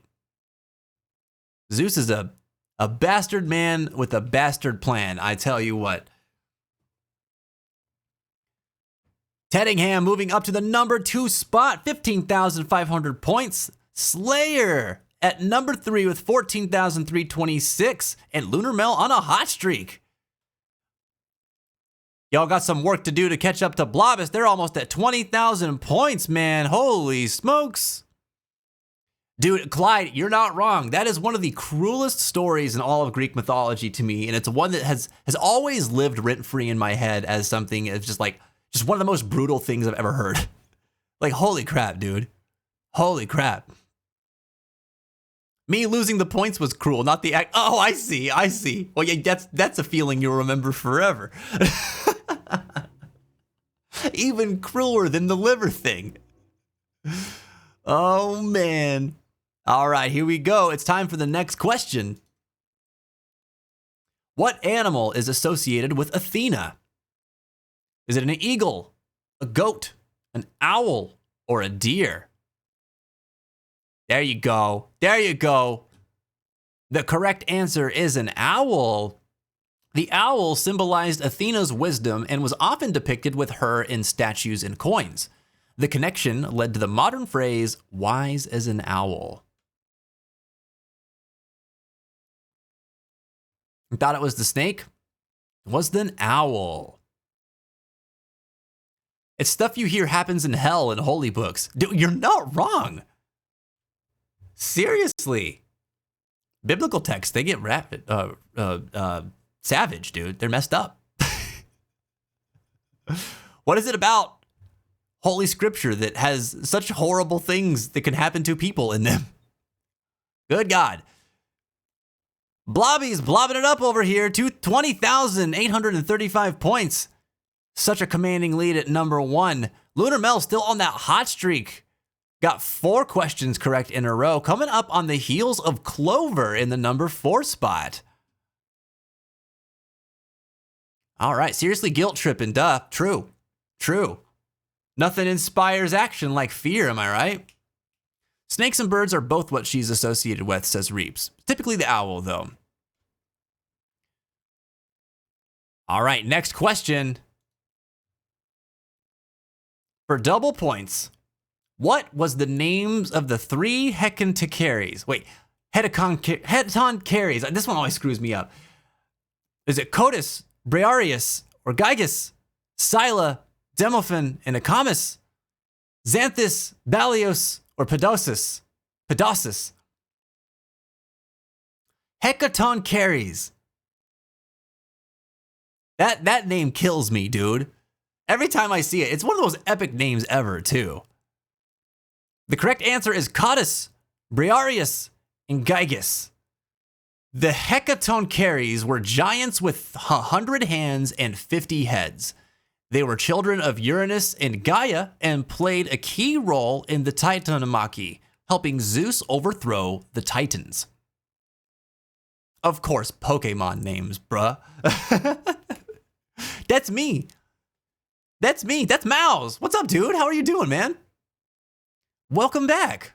Zeus is a bastard man with a bastard plan, I tell you what. Teddingham moving up to the number 2 spot, 15,500 points. Slayer at number 3 with 14,326, and Lunar Mel on a hot streak. Y'all got some work to do to catch up to Blobus. They're almost at 20,000 points, man. Holy smokes. Dude, Clyde, you're not wrong. That is one of the cruelest stories in all of Greek mythology to me, and it's one that has always lived rent-free in my head as something of just one of the most brutal things I've ever heard. Like, holy crap, dude. Holy crap. Me losing the points was cruel, not the act. Oh, I see. Well, yeah, that's a feeling you'll remember forever. Even crueler than the liver thing. Oh, man. All right, here we go. It's time for the next question. What animal is associated with Athena? Is it an eagle, a goat, an owl, or a deer? There you go. There you go. The correct answer is an owl. The owl symbolized Athena's wisdom and was often depicted with her in statues and coins. The connection led to the modern phrase, wise as an owl. You thought it was the snake? It was the owl. It's stuff you hear happens in hell in holy books. Dude, you're not wrong. Seriously. Biblical texts, they get savage, dude. They're messed up. What is it about holy scripture that has such horrible things that can happen to people in them. Good God. Blobby's blobbing it up over here to 20,835 points. Such a commanding lead at number 1. Lunar Mel still on that hot streak. Got 4 questions correct in a row, coming up on the heels of Clover in the number 4 spot. All right, seriously guilt tripping, duh. True. Nothing inspires action like fear, am I right? Snakes and birds are both what she's associated with, says Reeps. Typically the owl, though. All right, next question. For double points, what was the names of the 3 Hecatoncheires? Wait, Hecatoncheires. This one always screws me up. Is it Codus, Briareus, or Gygus, Scylla, Demophan, and Acamas? Xanthus, Balios, or Pedosis? Hecatoncheires. That name kills me, dude. Every time I see it, it's one of those epic names ever, too. The correct answer is Codus, Briareus, and Gygus. The Hecatoncheires were giants with 100 hands and 50 heads. They were children of Uranus and Gaia and played a key role in the Titanomachy, helping Zeus overthrow the Titans. Of course, Pokemon names, bruh. That's me. That's Mouse. What's up, dude? How are you doing, man? Welcome back.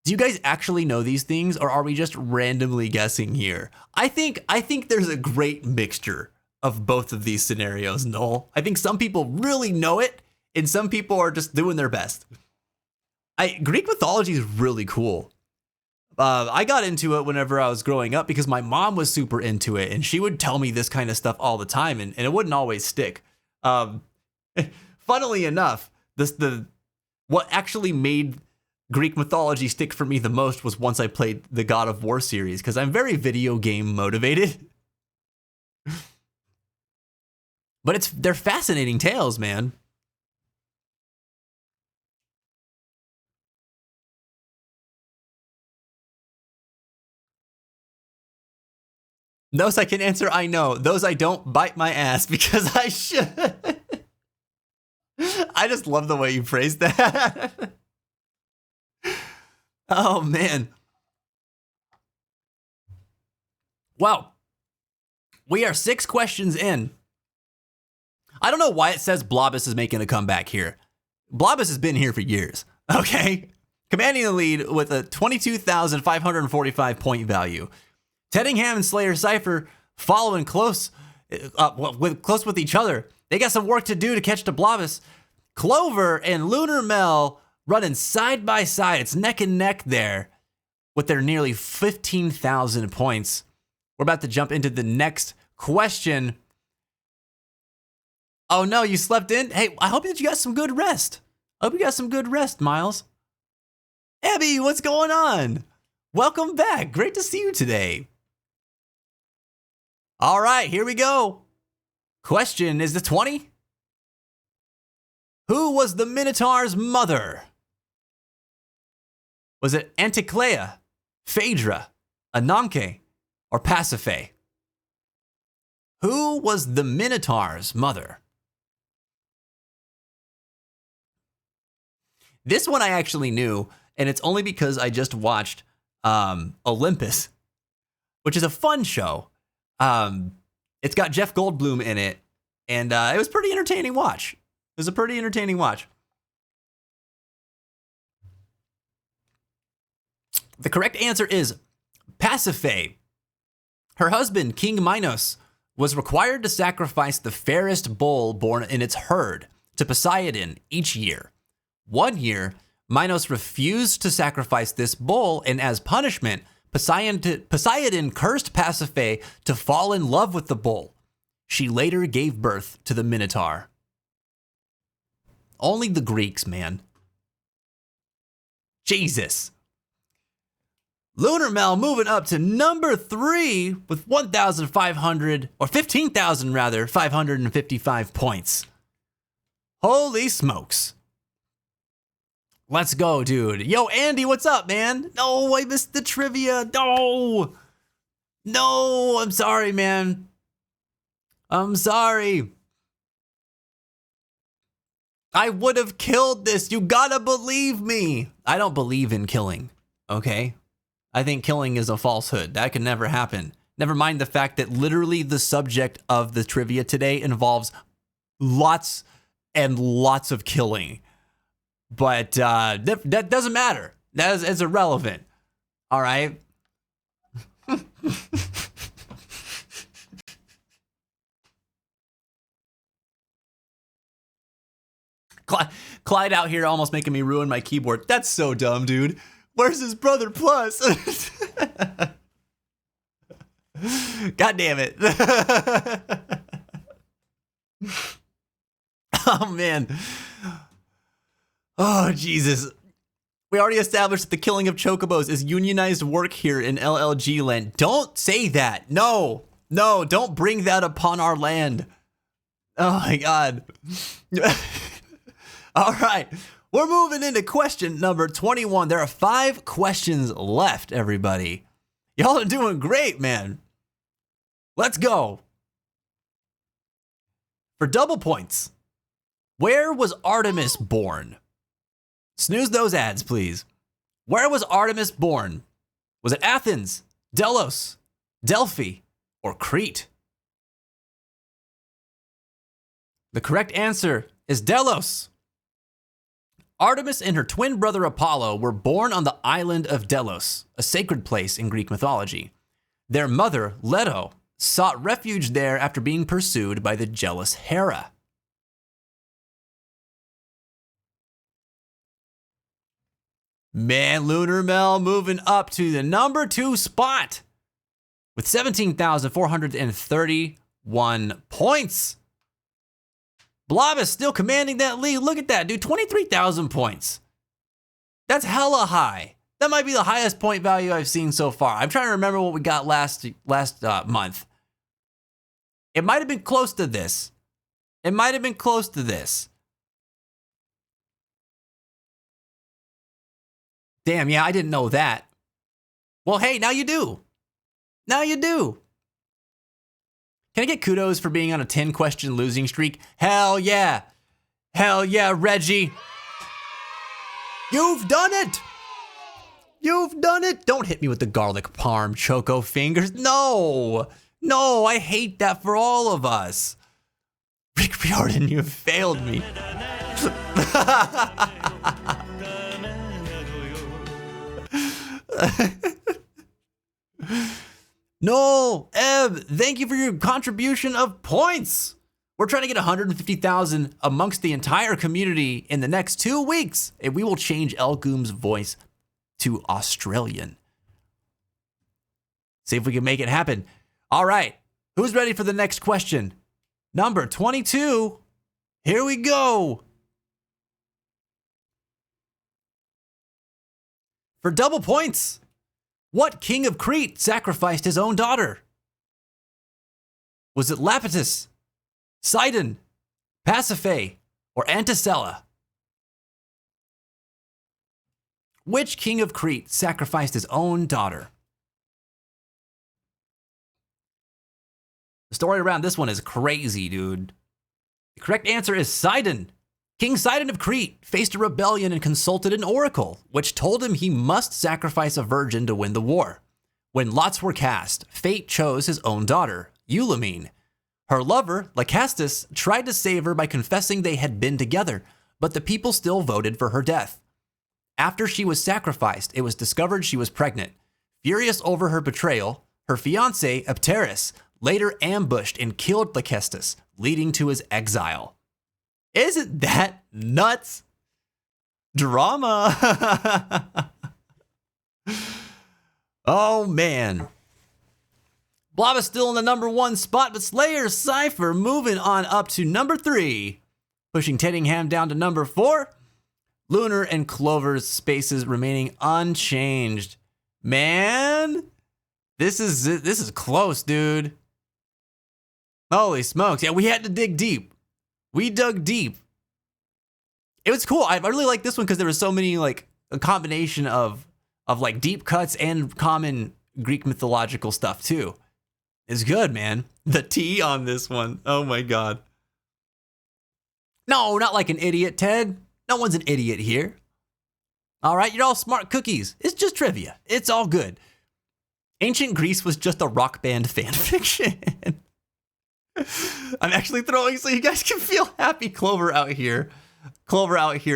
Do you guys actually know these things, or are we just randomly guessing here? I think there's a great mixture of both of these scenarios, Noel. I think some people really know it, and some people are just doing their best. Greek mythology is really cool. I got into it whenever I was growing up because my mom was super into it, and she would tell me this kind of stuff all the time, and it wouldn't always stick. Funnily enough, what actually made Greek mythology stick for me the most was once I played the God of War series, because I'm very video game motivated. But they're fascinating tales, man. Those I can answer, I know. Those I don't, bite my ass because I should. I just love the way you phrased that. Oh, man. Wow. We are 6 questions in. I don't know why it says Blobus is making a comeback here. Blobus has been here for years, okay? Commanding the lead with a 22,545 point value. Teddingham and Slayer Cypher following close with each other. They got some work to do to catch the Blobus. Clover and Lunar Mel running side by side. It's neck and neck there with their nearly 15,000 points. We're about to jump into the next question. Oh no, you slept in? Hey, I hope that you got some good rest. I hope you got some good rest, Miles. Abby, what's going on? Welcome back. Great to see you today. All right, here we go. Question is the 20. Who was the Minotaur's mother? Was it Anticlea, Phaedra, Ananke, or Pasiphae? Who was the Minotaur's mother? This one I actually knew, and it's only because I just watched Olympus, which is a fun show. It's got Jeff Goldblum in it, and it was a pretty entertaining watch. It was a pretty entertaining watch. The correct answer is Pasiphae. Her husband, King Minos, was required to sacrifice the fairest bull born in its herd to Poseidon each year. One year, Minos refused to sacrifice this bull, and as punishment, Poseidon cursed Pasiphae to fall in love with the bull. She later gave birth to the Minotaur. Only the Greeks, man. Jesus. Lunar Mel moving up to number 3 with 1,500, or 15,000 rather, 555 points. Holy smokes. Let's go, dude. Yo, Andy, what's up, man? No, I missed the trivia. No, I'm sorry, man. I'm sorry. I would have killed this. You gotta believe me. I don't believe in killing, okay? I think killing is a falsehood. That can never happen. Never mind the fact that literally the subject of the trivia today involves lots and lots of killing. But that doesn't matter. It's irrelevant. All right? Clyde out here almost making me ruin my keyboard. That's so dumb, dude. Where's his brother plus? God damn it. Oh, man. Oh, Jesus. We already established that the killing of chocobos is unionized work here in LLG land. Don't say that. No, don't bring that upon our land. Oh, my God. All right. We're moving into question number 21. There are 5 questions left, everybody. Y'all are doing great, man. Let's go. For double points, where was Artemis born? Snooze those ads, please. Where was Artemis born? Was it Athens, Delos, Delphi, or Crete? The correct answer is Delos. Artemis and her twin brother Apollo were born on the island of Delos, a sacred place in Greek mythology. Their mother, Leto, sought refuge there after being pursued by the jealous Hera. Man, Lunar Mel moving up to the number 2 spot with 17,431 points. Blob is still commanding that lead. Look at that, dude. 23,000 points. That's hella high. That might be the highest point value I've seen so far. I'm trying to remember what we got last month. It might have been close to this. Damn, yeah, I didn't know that. Well, hey, now you do. Can I get kudos for being on a 10-question losing streak? Hell yeah. Hell yeah, Reggie. You've done it. Don't hit me with the garlic parm choco fingers. No, I hate that for all of us. Rick Riordan, you have failed me. No, Eb, thank you for your contribution of points. We're trying to get 150,000 amongst the entire community in the next 2 weeks, and we will change Elgoom's voice to Australian. See if we can make it happen. All right, who's ready for the next question? Number 22. Here we go. For double points, what king of Crete sacrificed his own daughter? Was it Lapithus, Sidon, Pasiphae, or Anticella? Which king of Crete sacrificed his own daughter? The story around this one is crazy, dude. The correct answer is Sidon. King Sidon of Crete faced a rebellion and consulted an oracle, which told him he must sacrifice a virgin to win the war. When lots were cast, fate chose his own daughter, Eulamine. Her lover, Lycastus, tried to save her by confessing they had been together, but the people still voted for her death. After she was sacrificed, it was discovered she was pregnant. Furious over her betrayal, her fiancé, Apteris, later ambushed and killed Lycastus, leading to his exile. Isn't that nuts? Drama. Oh, man. Blob is still in the number 1 spot, but Slayer Cypher moving on up to number 3. Pushing Teddingham down to number 4. Lunar and Clover's spaces remaining unchanged. Man, this is close, dude. Holy smokes. Yeah, we had to dig deep. We dug deep. It was cool. I really like this one because there was so many, like, a combination of like deep cuts and common Greek mythological stuff too. It's good, man. The T on this one. Oh my God. No, not like an idiot, Ted. No one's an idiot here. All right, you're all smart cookies. It's just trivia. It's all good. Ancient Greece was just a rock band fan fiction. I'm actually throwing so you guys can feel happy. Clover out here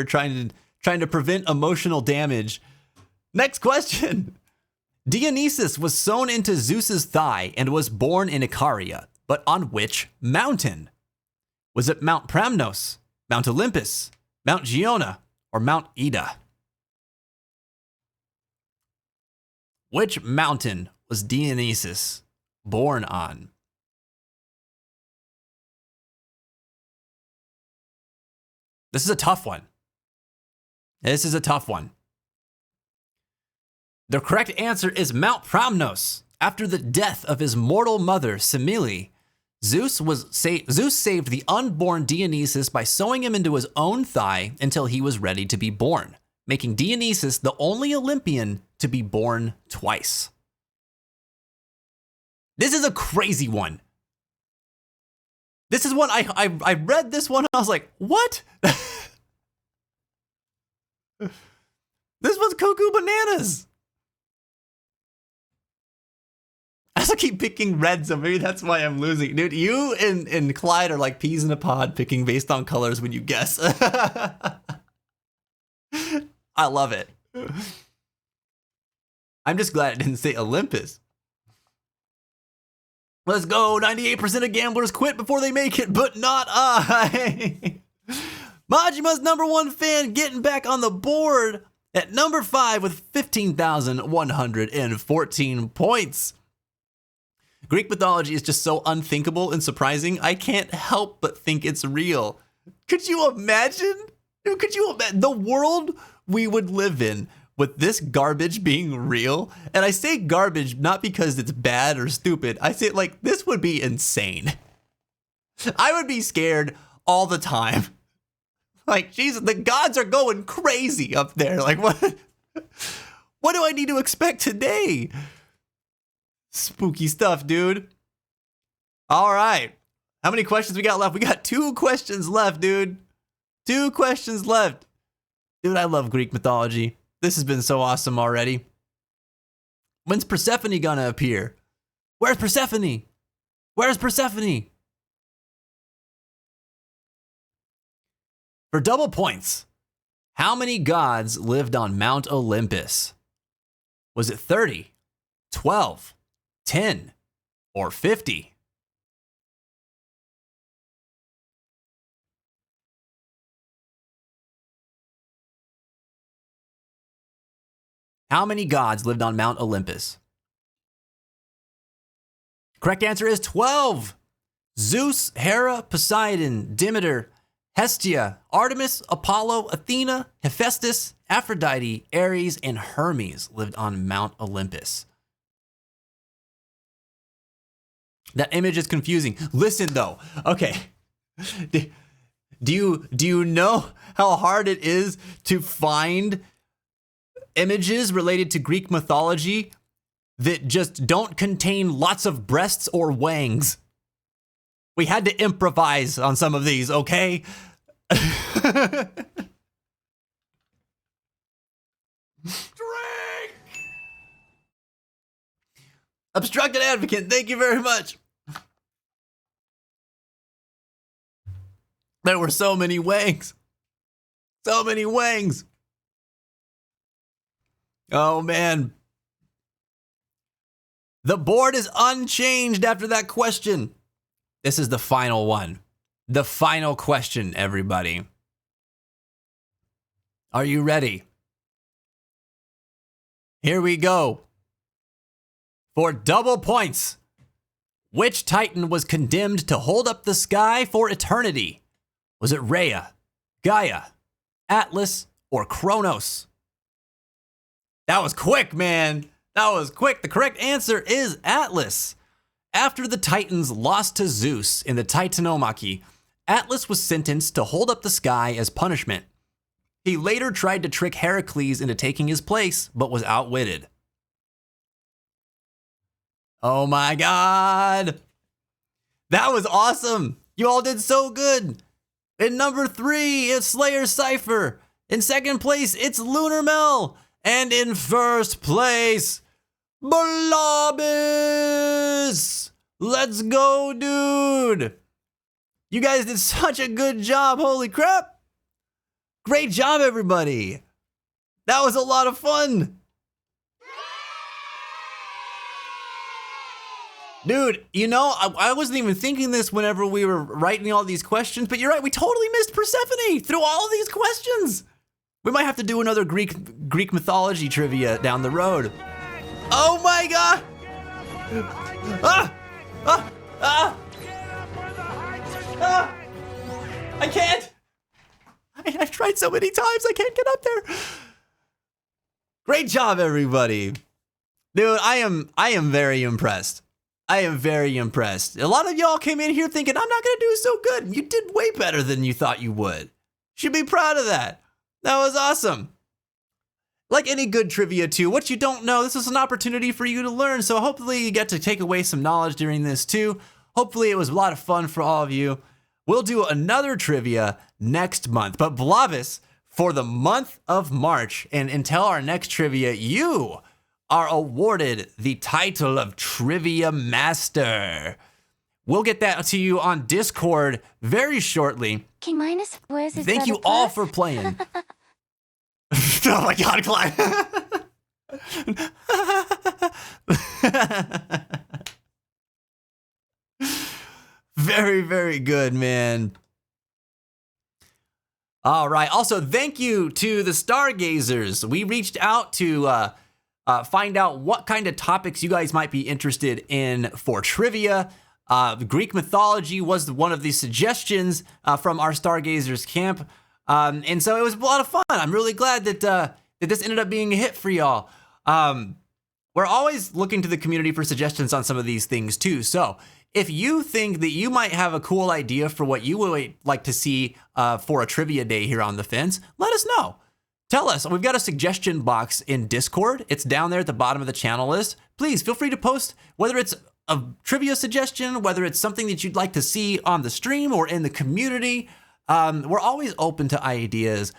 trying to prevent emotional damage. Next question. Dionysus was sewn into Zeus's thigh and was born in Icaria, but on which mountain? Was it Mount Pramnos, Mount Olympus, Mount Giona, or Mount Ida? Which mountain was Dionysus born on? This is a tough one. This is a tough one. The correct answer is Mount Pramnos. After the death of his mortal mother, Semele, Zeus saved the unborn Dionysus by sewing him into his own thigh until he was ready to be born, making Dionysus the only Olympian to be born twice. This is a crazy one. This is one I read this one and I was like, what? This was cuckoo bananas. I also keep picking red, so maybe that's why I'm losing. Dude, you and Clyde are like peas in a pod picking based on colors when you guess. I love it. I'm just glad it didn't say Olympus. Let's go. 98% of gamblers quit before they make it, but not I. Majima's #1 fan getting back on the board at number 5 with 15,114 points. Greek mythology is just so unthinkable and surprising, I can't help but think it's real. Could you imagine? Could you imagine the world we would live in with this garbage being real? And I say garbage not because it's bad or stupid. I say like, this would be insane. I would be scared all the time. Like, Jesus, the gods are going crazy up there. Like, what do I need to expect today? Spooky stuff, dude. All right. How many questions we got left? We got 2 questions left, dude. 2 questions left. Dude, I love Greek mythology. This has been so awesome already. When's Persephone gonna appear? Where's Persephone? Where's Persephone? For double points, how many gods lived on Mount Olympus? Was it 30, 12, 10, or 50? How many gods lived on Mount Olympus? Correct answer is 12. Zeus, Hera, Poseidon, Demeter, Hestia, Artemis, Apollo, Athena, Hephaestus, Aphrodite, Ares, and Hermes lived on Mount Olympus. That image is confusing. Listen though. Okay. Do you know how hard it is to find images related to Greek mythology that just don't contain lots of breasts or wangs? We had to improvise on some of these, okay? Drink! Obstructed advocate, thank you very much. There were so many wangs. So many wangs. Oh, man. The board is unchanged after that question. This is the final one. The final question, everybody. Are you ready? Here we go. For double points, which Titan was condemned to hold up the sky for eternity? Was it Rhea, Gaia, Atlas, or Chronos? That was quick, man. That was quick. The correct answer is Atlas. After the Titans lost to Zeus in the Titanomachy, Atlas was sentenced to hold up the sky as punishment. He later tried to trick Heracles into taking his place, but was outwitted. Oh my God. That was awesome. You all did so good. In number 3, it's Slayer Cypher. In second place, it's Lunar Mel. And in first place, Blobis. Let's go, dude. You guys did such a good job. Holy crap. Great job, everybody. That was a lot of fun. Dude, you know, I wasn't even thinking this whenever we were writing all these questions, but you're right, we totally missed Persephone through all of these questions. We might have to do another Greek mythology trivia down the road. Oh my God! I can't! I've tried so many times, I can't get up there. Great job, everybody. Dude, I am very impressed. I am very impressed. A lot of y'all came in here thinking, I'm not going to do so good. You did way better than you thought you would. Should be proud of that. That was awesome. Like any good trivia too, what you don't know, this is an opportunity for you to learn. So hopefully you get to take away some knowledge during this too. Hopefully it was a lot of fun for all of you. We'll do another trivia next month. But Blavis, for the month of March and until our next trivia, you are awarded the title of Trivia Master. We'll get that to you on Discord very shortly. King Minus, where's his Thank you brother all Plus? for playing. Oh my God, Clyde. Very, very good, man. All right. Also, thank you to the Stargazers. We reached out to find out what kind of topics you guys might be interested in for trivia. Greek mythology was one of the suggestions from our Stargazers camp. And so it was a lot of fun. I'm really glad that this ended up being a hit for y'all. We're always looking to the community for suggestions on some of these things too. So if you think that you might have a cool idea for what you would like to see for a trivia day here on The Fence, let us know. Tell us. We've got a suggestion box in Discord. It's down there at the bottom of the channel list. Please feel free to post whether it's a trivia suggestion, whether it's something that you'd like to see on the stream or in the community. We're always open to ideas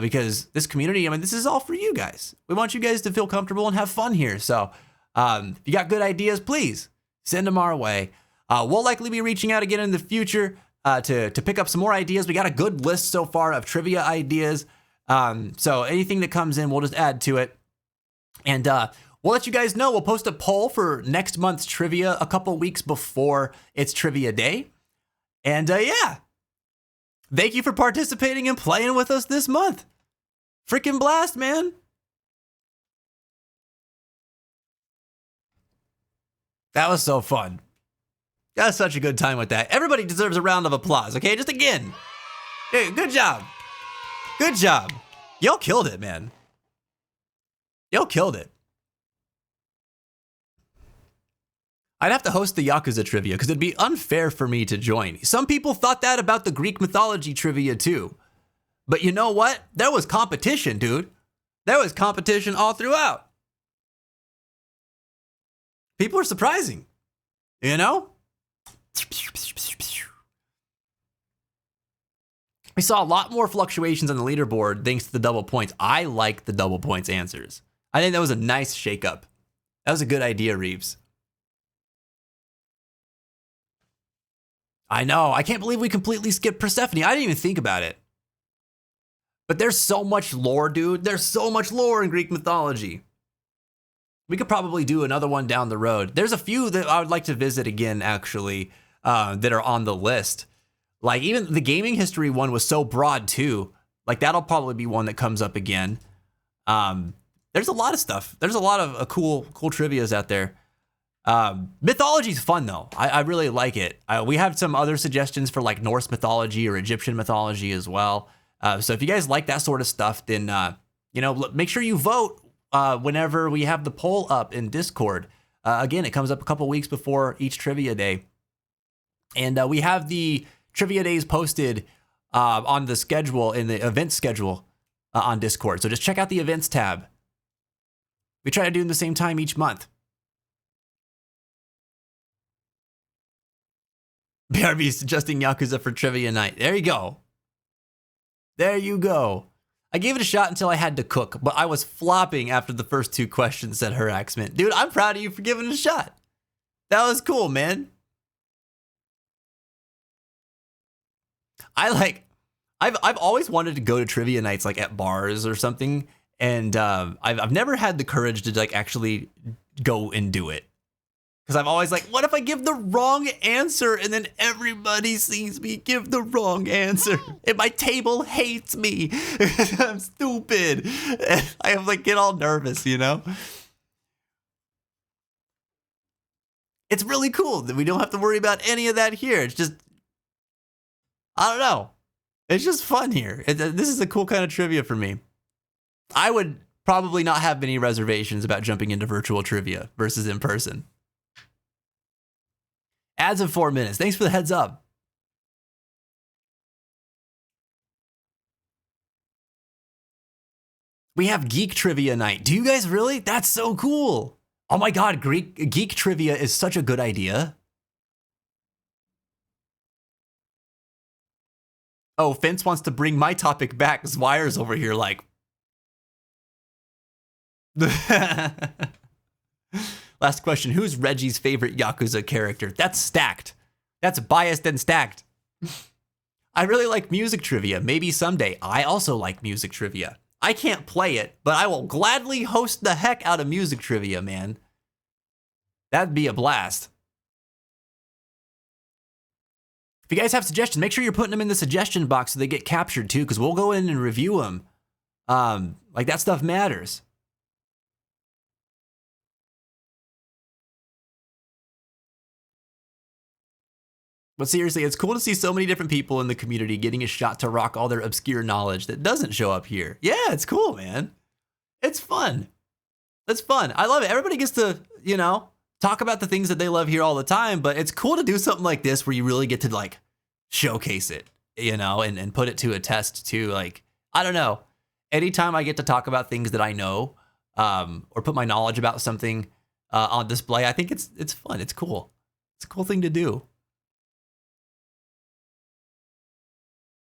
because this community, I mean, this is all for you guys. We want you guys to feel comfortable and have fun here. So if you got good ideas, please send them our way. We'll likely be reaching out again in the future to pick up some more ideas. We got a good list so far of trivia ideas. So anything that comes in, we'll just add to it. And we'll let you guys know. We'll post a poll for next month's trivia a couple weeks before it's trivia day. And yeah. Thank you for participating and playing with us this month. Freaking blast, man. That was so fun. That was such a good time with that. Everybody deserves a round of applause, okay? Just again. Hey, good job. Good job. Y'all killed it, man. Y'all killed it. I'd have to host the Yakuza trivia because it'd be unfair for me to join. Some people thought that about the Greek mythology trivia too. But you know what? There was competition, dude. There was competition all throughout. People are surprising, you know? We saw a lot more fluctuations on the leaderboard thanks to the double points. I like the double points answers. I think that was a nice shakeup. That was a good idea, Reeves. I know. I can't believe we completely skipped Persephone. I didn't even think about it. But there's so much lore, dude. There's so much lore in Greek mythology. We could probably do another one down the road. There's a few that I would like to visit again, actually, that are on the list. Like, even the gaming history one was so broad, too. Like, that'll probably be one that comes up again. There's a lot of stuff. There's a lot of cool trivias out there. Mythology's fun though. I really like it. We have some other suggestions for like Norse mythology or Egyptian mythology as well. So if you guys like that sort of stuff, then, you know, make sure you vote whenever we have the poll up in Discord. Again, it comes up a couple weeks before each trivia day. And we have the trivia days posted on the schedule, in the event schedule, on Discord. So just check out the events tab. We try to do them the same time each month. BRB suggesting Yakuza for trivia night. There you go. There you go. I gave it a shot until I had to cook, but I was flopping after the first 2 questions, said her accent. Dude, I'm proud of you for giving it a shot. That was cool, man. I've always wanted to go to trivia nights like at bars or something, and I've never had the courage to like actually go and do it. Because I'm always like, what if I give the wrong answer and then everybody sees me give the wrong answer and my table hates me? I'm stupid. I have like get all nervous, you know? It's really cool that we don't have to worry about any of that here. It's just, I don't know. It's just fun here. This is a cool kind of trivia for me. I would probably not have many reservations about jumping into virtual trivia versus in person. Ads of 4 minutes. Thanks for the heads up. We have geek trivia night. Do you guys really? That's so cool. Oh my God, geek trivia is such a good idea. Oh, Fence wants to bring my topic back. Zwire's over here like. Last question. Who's Reggie's favorite Yakuza character? That's stacked. That's biased and stacked. I really like music trivia. Maybe someday. I also like music trivia. I can't play it, but I will gladly host the heck out of music trivia, man. That'd be a blast. If you guys have suggestions, make sure you're putting them in the suggestion box so they get captured too, because we'll go in and review them. Like that stuff matters. But seriously, it's cool to see so many different people in the community getting a shot to rock all their obscure knowledge that doesn't show up here. Yeah, it's cool, man. It's fun. It's fun. I love it. Everybody gets to, you know, talk about the things that they love here all the time, but it's cool to do something like this where you really get to like showcase it, you know, and put it to a test too. Like, I don't know. Anytime I get to talk about things that I know, or put my knowledge about something on display, I think it's fun. It's cool. It's a cool thing to do.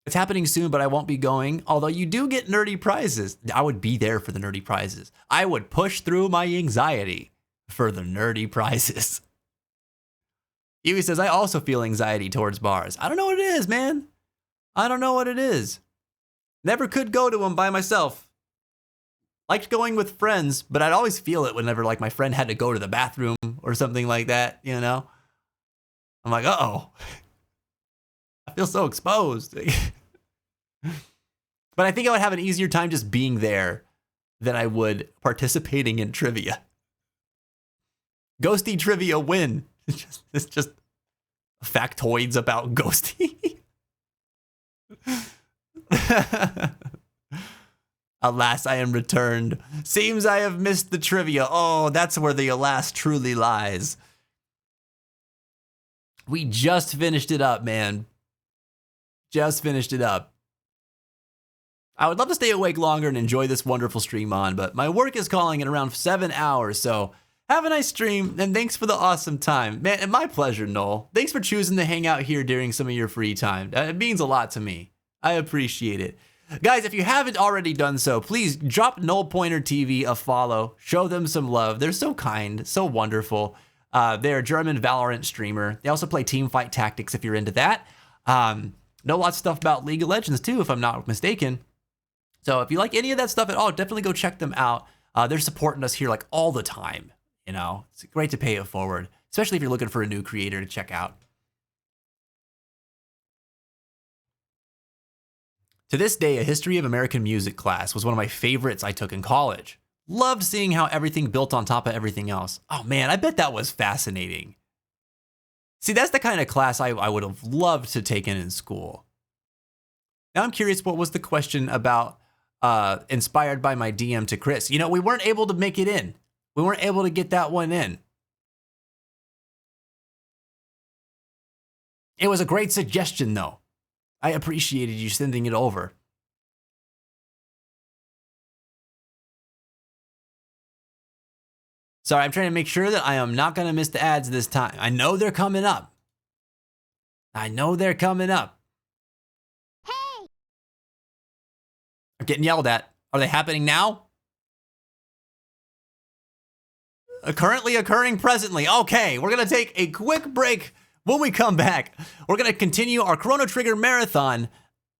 It's happening soon, but I won't be going. Although you do get nerdy prizes. I would be there for the nerdy prizes. I would push through my anxiety for the nerdy prizes. Yui says, I also feel anxiety towards bars. I don't know what it is, man. I don't know what it is. Never could go to them by myself. Liked going with friends, but I'd always feel it whenever like my friend had to go to the bathroom or something like that, you know? I'm like, uh-oh. I feel so exposed. But I think I would have an easier time just being there than I would participating in trivia. Ghosty trivia win. It's just factoids about Ghosty. Alas, I am returned. Seems I have missed the trivia. Oh, that's where the alas truly lies. We just finished it up, man. Just finished it up. I would love to stay awake longer and enjoy this wonderful stream on, but my work is calling in around 7 hours, so have a nice stream, and thanks for the awesome time. Man, and my pleasure, Noel. Thanks for choosing to hang out here during some of your free time. It means a lot to me. I appreciate it. Guys, if you haven't already done so, please drop Noel Pointer TV a follow. Show them some love. They're so kind, so wonderful. They're a German Valorant streamer. They also play Teamfight Tactics if you're into that. Know lots of stuff about League of Legends too, if I'm not mistaken. So if you like any of that stuff at all, definitely go check them out. They're supporting us here like all the time. You know, it's great to pay it forward, especially if you're looking for a new creator to check out. To this day, a history of American music class was one of my favorites I took in college. Loved seeing how everything built on top of everything else. Oh man, I bet that was fascinating. See, that's the kind of class I would have loved to take in school. Now I'm curious, what was the question about inspired by my DM to Chris? You know, we weren't able to make it in. We weren't able to get that one in. It was a great suggestion, though. I appreciated you sending it over. Sorry, I'm trying to make sure that I am not going to miss the ads this time. I know they're coming up. I know they're coming up. Hey! I'm getting yelled at. Are they happening now? Currently occurring presently. Okay, we're going to take a quick break. When we come back, we're going to continue our Chrono Trigger marathon,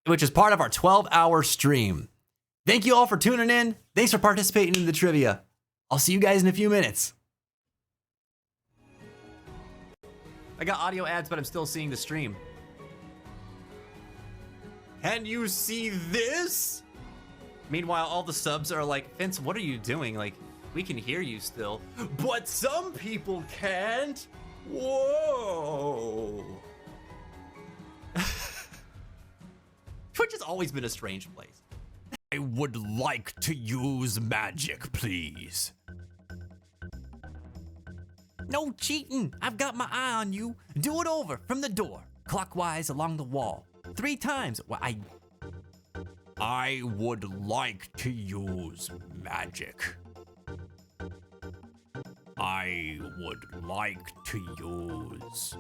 which is part of our 12-hour stream. Thank you all for tuning in. Thanks for participating in the trivia. I'll see you guys in a few minutes. I got audio ads, but I'm still seeing the stream. Can you see this? Meanwhile, all the subs are like, Vince, what are you doing? Like, we can hear you still. But some people can't. Whoa. Twitch has always been a strange place. I would like to use magic, please. No cheating. I've got my eye on you. Do it over from the door, clockwise along the wall. 3 times. Well, I would like to use magic. I would like to use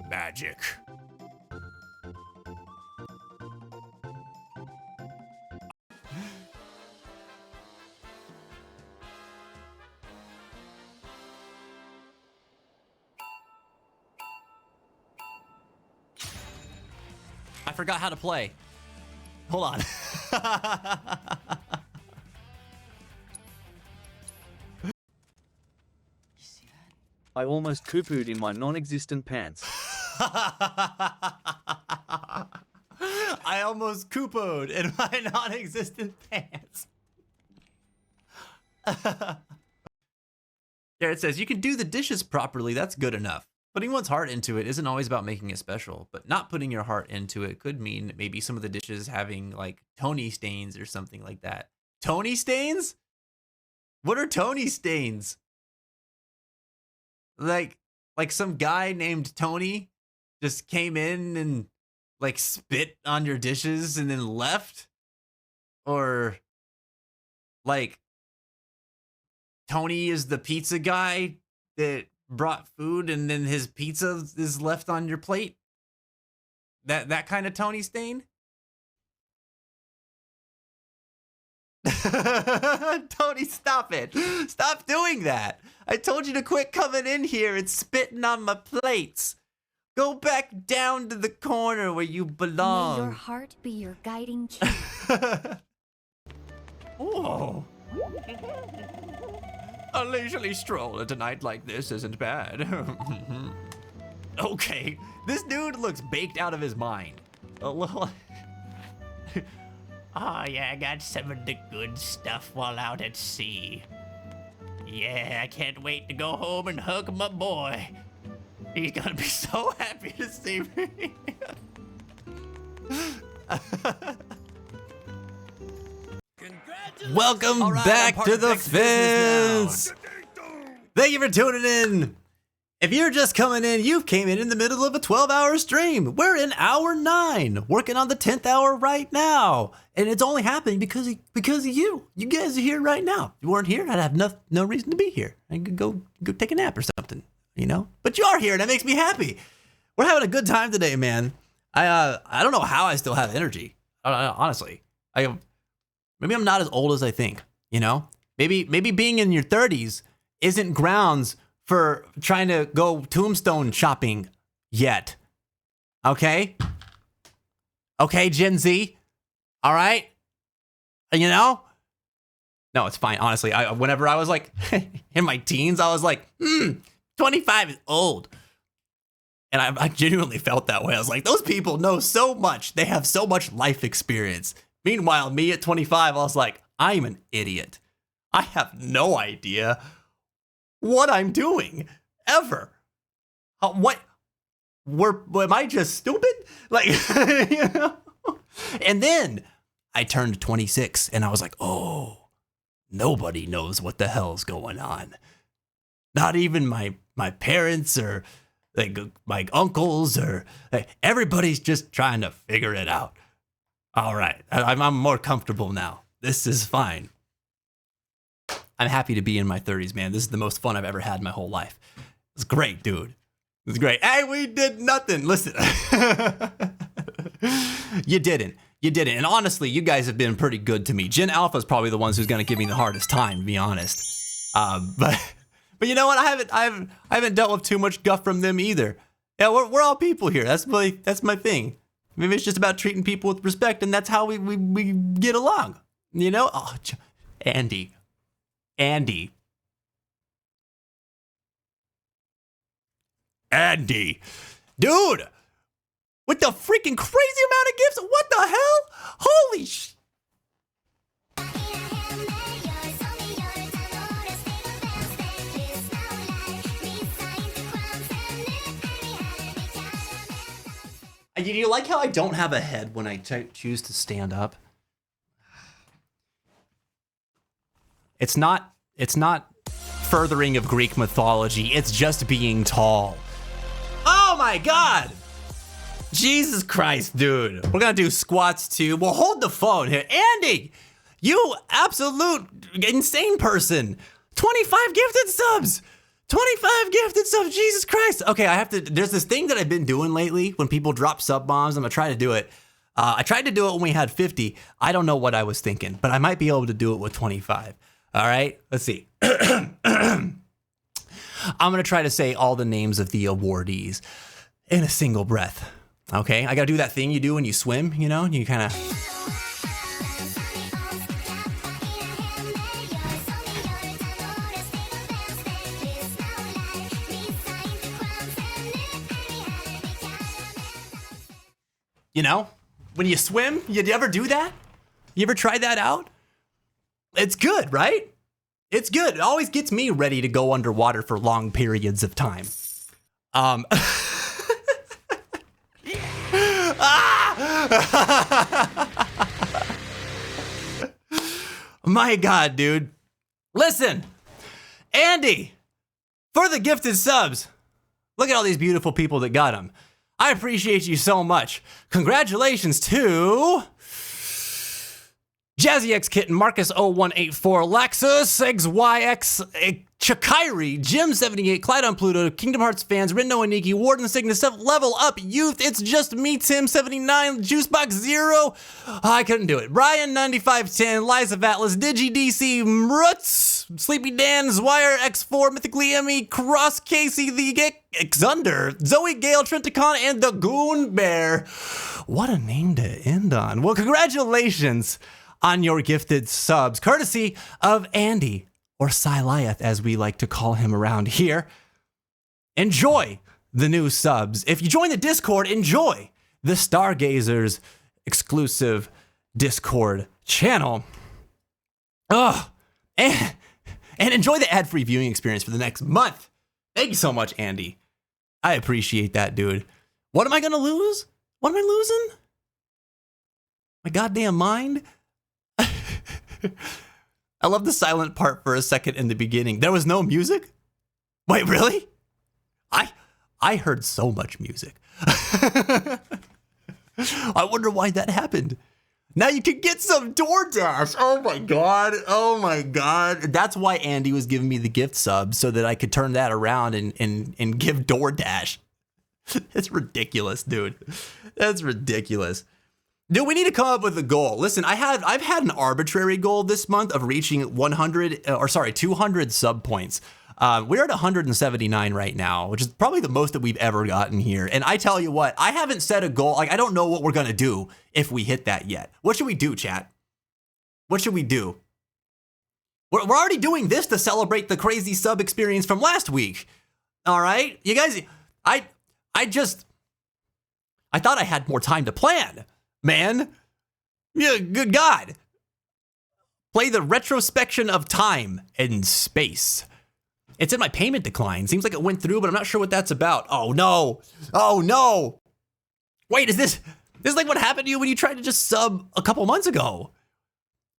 magic. I forgot how to play. Hold on. I almost poo-pooed in my non-existent pants. I almost poo-pooed in my non-existent pants. Yeah, it says you can do the dishes properly. That's good enough. Putting one's heart into it isn't always about making it special, but not putting your heart into it could mean maybe some of the dishes having like Tony stains or something like that. Tony stains? What are Tony stains? Like some guy named Tony just came in and like spit on your dishes and then left? Or like Tony is the pizza guy that brought food and then his pizza is left on your plate? That kind of Tony stain? Tony, stop it. Stop doing that. I told you to quit coming in here and spitting on my plates. Go back down to the corner where you belong. May your heart be your guiding key. Whoa. A leisurely stroll at a night like this isn't bad. Okay, this dude looks baked out of his mind. A little. Oh yeah, I got some of the good stuff while out at sea. Yeah, I can't wait to go home and hug my boy. He's gonna be so happy to see me. Welcome All right, back I'm part to of the Vic's business fence. Thank you for tuning in. If you're just coming in, you came in the middle of a 12-hour stream. We're in hour 9, working on the 10th hour right now, and it's only happening because of you. You guys are here right now. If you weren't here, I'd have no reason to be here. I could go take a nap or something, you know. But you are here, and that makes me happy. We're having a good time today, man. I don't know how I still have energy. Honestly, maybe I'm not as old as I think. You know, maybe being in your 30s isn't grounds for trying to go tombstone shopping yet. Okay, Gen Z. All right, you know. No, it's fine. Honestly, whenever I was like in my teens, I was like, 25 is old. And I genuinely felt that way. I was like, those people know so much. They have so much life experience. Meanwhile, me at 25, I was like, I'm an idiot. I have no idea what I'm doing ever. Am I just stupid? Like, you know? And then I turned 26 and I was like, oh, nobody knows what the hell's going on. Not even my parents or like my uncles or like, everybody's just trying to figure it out. All right, I'm more comfortable now. This is fine. I'm happy to be in my 30s, man. This is the most fun I've ever had in my whole life. It's great, dude. It's great. Hey, we did nothing. Listen. You didn't. You didn't. And honestly, you guys have been pretty good to me. Gen Alpha is probably the ones who's going to give me the hardest time, to be honest. But you know what? I haven't dealt with too much guff from them either. Yeah, we're all people here. That's my thing. Maybe it's just about treating people with respect, and that's how we get along. You know? Oh, Andy. Dude! With the freaking crazy amount of gifts? What the hell? Holy sh... Do you like how I don't have a head when I choose to stand up? It's not furthering of Greek mythology. It's just being tall. Oh my God! Jesus Christ, dude. We're gonna do squats too. Well, hold the phone here. Andy, you absolute insane person. 25 gifted subs. 25 gifted subs, Jesus Christ. Okay, there's this thing that I've been doing lately when people drop sub bombs. I'm gonna try to do it. I tried to do it when we had 50. I don't know what I was thinking, but I might be able to do it with 25. All right, let's see. I'm gonna try to say all the names of the awardees in a single breath. Okay, I gotta do that thing you do when you swim, you know? You kind of... You know? When you swim, you ever do that? You ever try that out? It's good, right? It's good. It always gets me ready to go underwater for long periods of time. My God, dude. Listen, Andy, for the gifted subs, look at all these beautiful people that got them. I appreciate you so much. Congratulations to Jazzy X Kitten, Marcus 0184, Laxus, XYX, Chakairi, Jim78, Clyde on Pluto, Kingdom Hearts fans, Rindo and Nikki, Warden Cygnus, Level Up Youth, It's Just Me, Tim79, Juicebox 0, I couldn't do it. Brian 9510, Liza of Atlas, Digi DC, Mrutz, Sleepy Dan, Zwire X4, Mythically Emmy, Cross Casey, the Xunder, Zoe Gale, Trenticon, and the Goon Bear. What a name to end on. Well, congratulations on your gifted subs, courtesy of Andy, or Siliath, as we like to call him around here. Enjoy the new subs. If you join the Discord, enjoy the Stargazers exclusive Discord channel. Oh, and enjoy the ad-free viewing experience for the next month. Thank you so much, Andy. I appreciate that, dude. What am I gonna lose? What am I losing? My goddamn mind? I love the silent part for a second in the beginning. There was no music? Wait, really? I heard so much music. I wonder why that happened. Now you can get some DoorDash. Oh my God. Oh my God. That's why Andy was giving me the gift sub, so that I could turn that around and give DoorDash. That's ridiculous, dude. That's ridiculous. Dude, we need to come up with a goal. Listen, I've had an arbitrary goal this month of reaching 200 sub points. We're at 179 right now, which is probably the most that we've ever gotten here. And I tell you what, I haven't set a goal. Like, I don't know what we're gonna do if we hit that yet. What should we do, chat? What should we do? We're already doing this to celebrate the crazy sub experience from last week. All right, you guys. I thought I had more time to plan. Man, yeah, good God. Play the retrospection of time and space. It's in my payment decline. Seems like it went through, but I'm not sure what that's about. Oh no. Oh no. Wait, is this like what happened to you when you tried to just sub a couple months ago?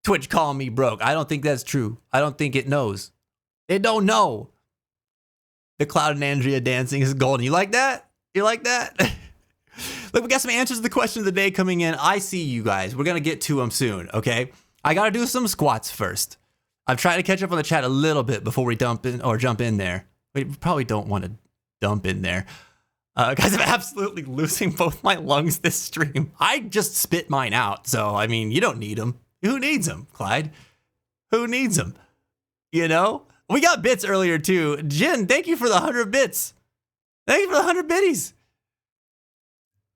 Twitch calling me broke. I don't think that's true. I don't think it knows. It don't know. The Cloud and Andrea dancing is golden. You like that? You like that? Look, we got some answers to the question of the day coming in. I see you guys. We're going to get to them soon, okay? I got to do some squats first. I'm trying to catch up on the chat a little bit before we jump in there. We probably don't want to dump in there. Guys, I'm absolutely losing both my lungs this stream. I just spit mine out. So, I mean, you don't need them. Who needs them, Clyde? Who needs them? You know? We got bits earlier too. Jin, thank you for the 100 bits. Thank you for the 100 biddies.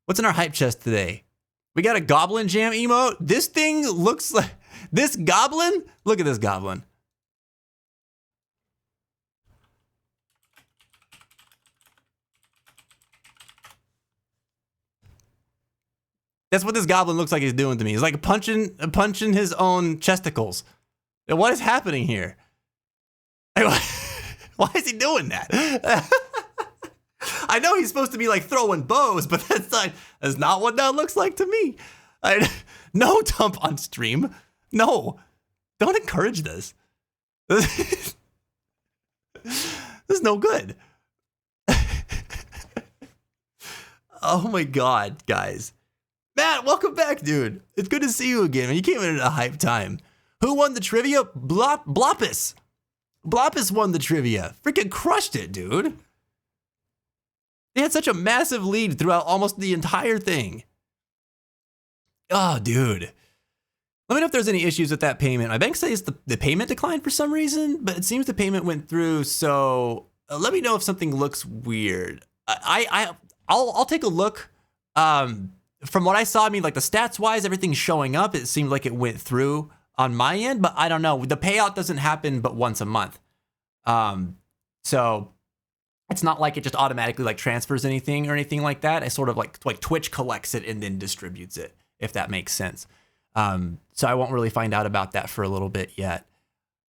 What's in our hype chest today? We got a Goblin Jam emote. This thing looks like... This goblin? Look at this goblin. That's what this goblin looks like he's doing to me. He's like punching his own chesticles. What is happening here? Why is he doing that? I know he's supposed to be like throwing bows, but that's not what that looks like to me. No dump on stream. No, don't encourage this. This is no good. Oh my God, guys. Matt, welcome back, dude. It's good to see you again. You came in at a hype time. Who won the trivia? Bloppus. Bloppus won the trivia. Freaking crushed it, dude. They had such a massive lead throughout almost the entire thing. Oh, dude. Let me know if there's any issues with that payment. My bank says the payment declined for some reason, but it seems the payment went through. So let me know if something looks weird. I'll take a look. From what I saw, I mean, like the stats wise, everything's showing up. It seemed like it went through on my end, but I don't know. The payout doesn't happen but once a month. So it's not like it just automatically like transfers anything or anything like that. It sort of like Twitch collects it and then distributes it, if that makes sense. So I won't really find out about that for a little bit yet,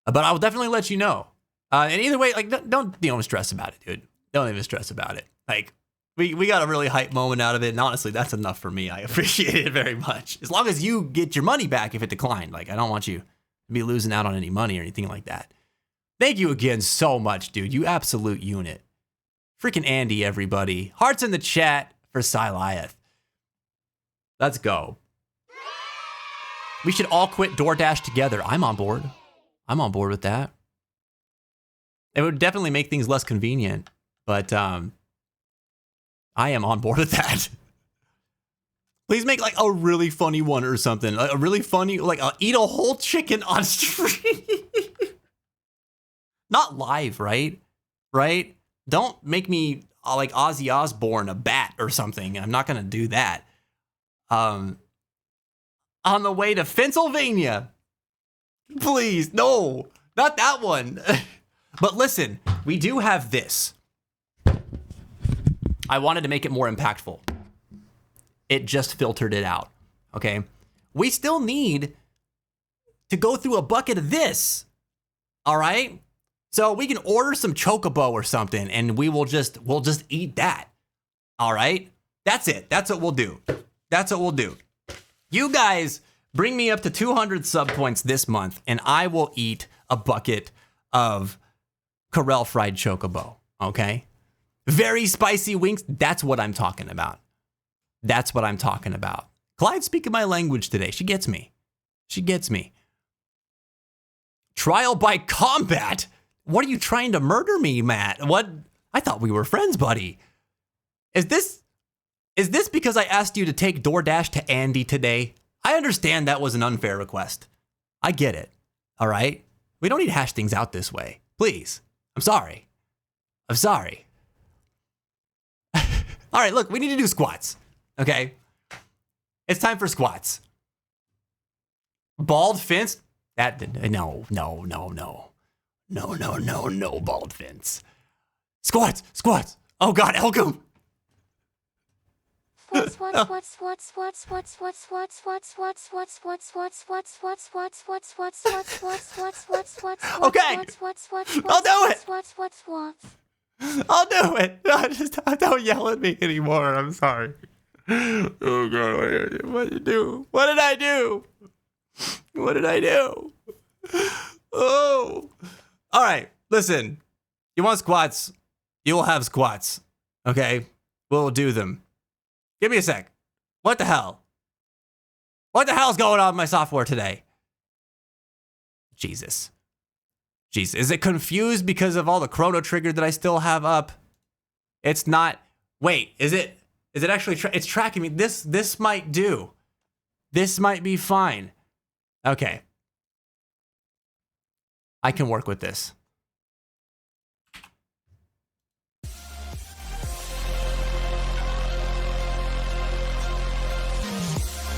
but I will definitely let you know. And either way, like don't even stress about it, dude. Don't even stress about it. Like we got a really hype moment out of it, and honestly, that's enough for me. I appreciate it very much. As long as you get your money back if it declined. Like I don't want you to be losing out on any money or anything like that. Thank you again so much, dude. You absolute unit. Freaking Andy, everybody. Hearts in the chat for Silaeth. Let's go. We should all quit DoorDash together. I'm on board. I'm on board with that. It would definitely make things less convenient, but I am on board with that. Please make like a really funny one or something. A really funny, like eat a whole chicken on stream. Not live, right? Right? Don't make me like Ozzy Osbourne a bat or something. I'm not gonna do that. On the way to Pennsylvania. Please, no, not that one. But listen, we do have this. I wanted to make it more impactful. It just filtered it out, okay? We still need to go through a bucket of this, all right? So we can order some chocobo or something and we'll just eat that, all right? That's it, that's what we'll do. That's what we'll do. You guys bring me up to 200 sub points this month, and I will eat a bucket of Corel fried chocobo, okay? Very spicy wings, that's what I'm talking about. That's what I'm talking about. Clyde's speaking my language today. She gets me. She gets me. Trial by combat? What are you trying to murder me, Matt? What? I thought we were friends, buddy. Is this because I asked you to take DoorDash to Andy today? I understand that was an unfair request. I get it. All right? We don't need to hash things out this way. Please. I'm sorry. I'm sorry. All right, look, we need to do squats. Okay? It's time for squats. Bald fence? No, bald fence. Squats. Oh God, Elgum. Okay. I'll do it. Don't yell at me anymore. I'm sorry. Oh God, what did I do? What did I do? What did I do? Oh. All right, listen. You want squats? You will have squats. Okay? We'll do them. Give me a sec. What the hell? What the hell's going on with my software today? Jesus. Jeez, is it confused because of all the Chrono Trigger that I still have up? It's not. Wait, is it actually? It's tracking me. This might do. This might be fine. Okay. I can work with this.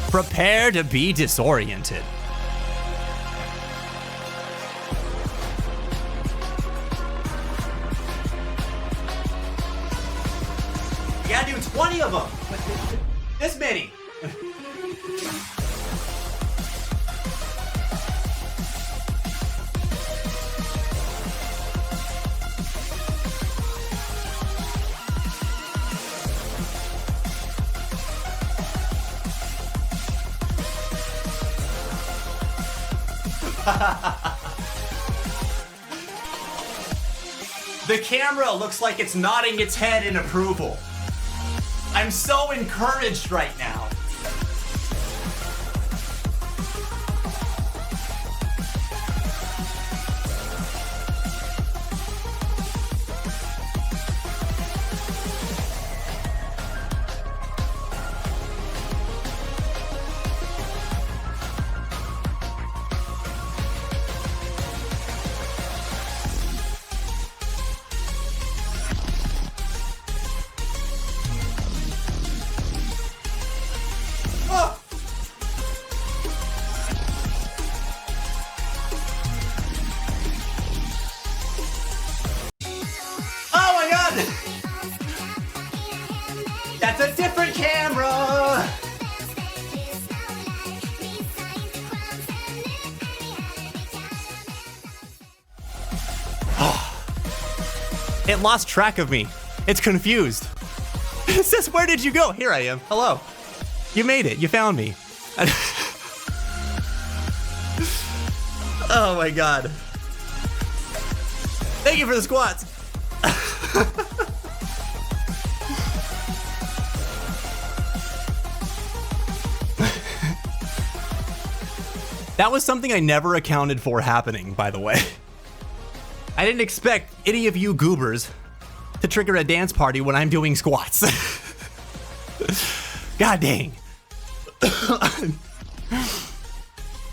Prepare to be disoriented. You gotta do 20 of them. This many. The camera looks like it's nodding its head in approval. I'm so encouraged right now. That's a different camera! It lost track of me. It's confused. It says, where did you go? Here I am. Hello. You made it. You found me. Oh my god. Thank you for the squats. That was something I never accounted for happening, by the way. I didn't expect any of you goobers to trigger a dance party when I'm doing squats. God dang.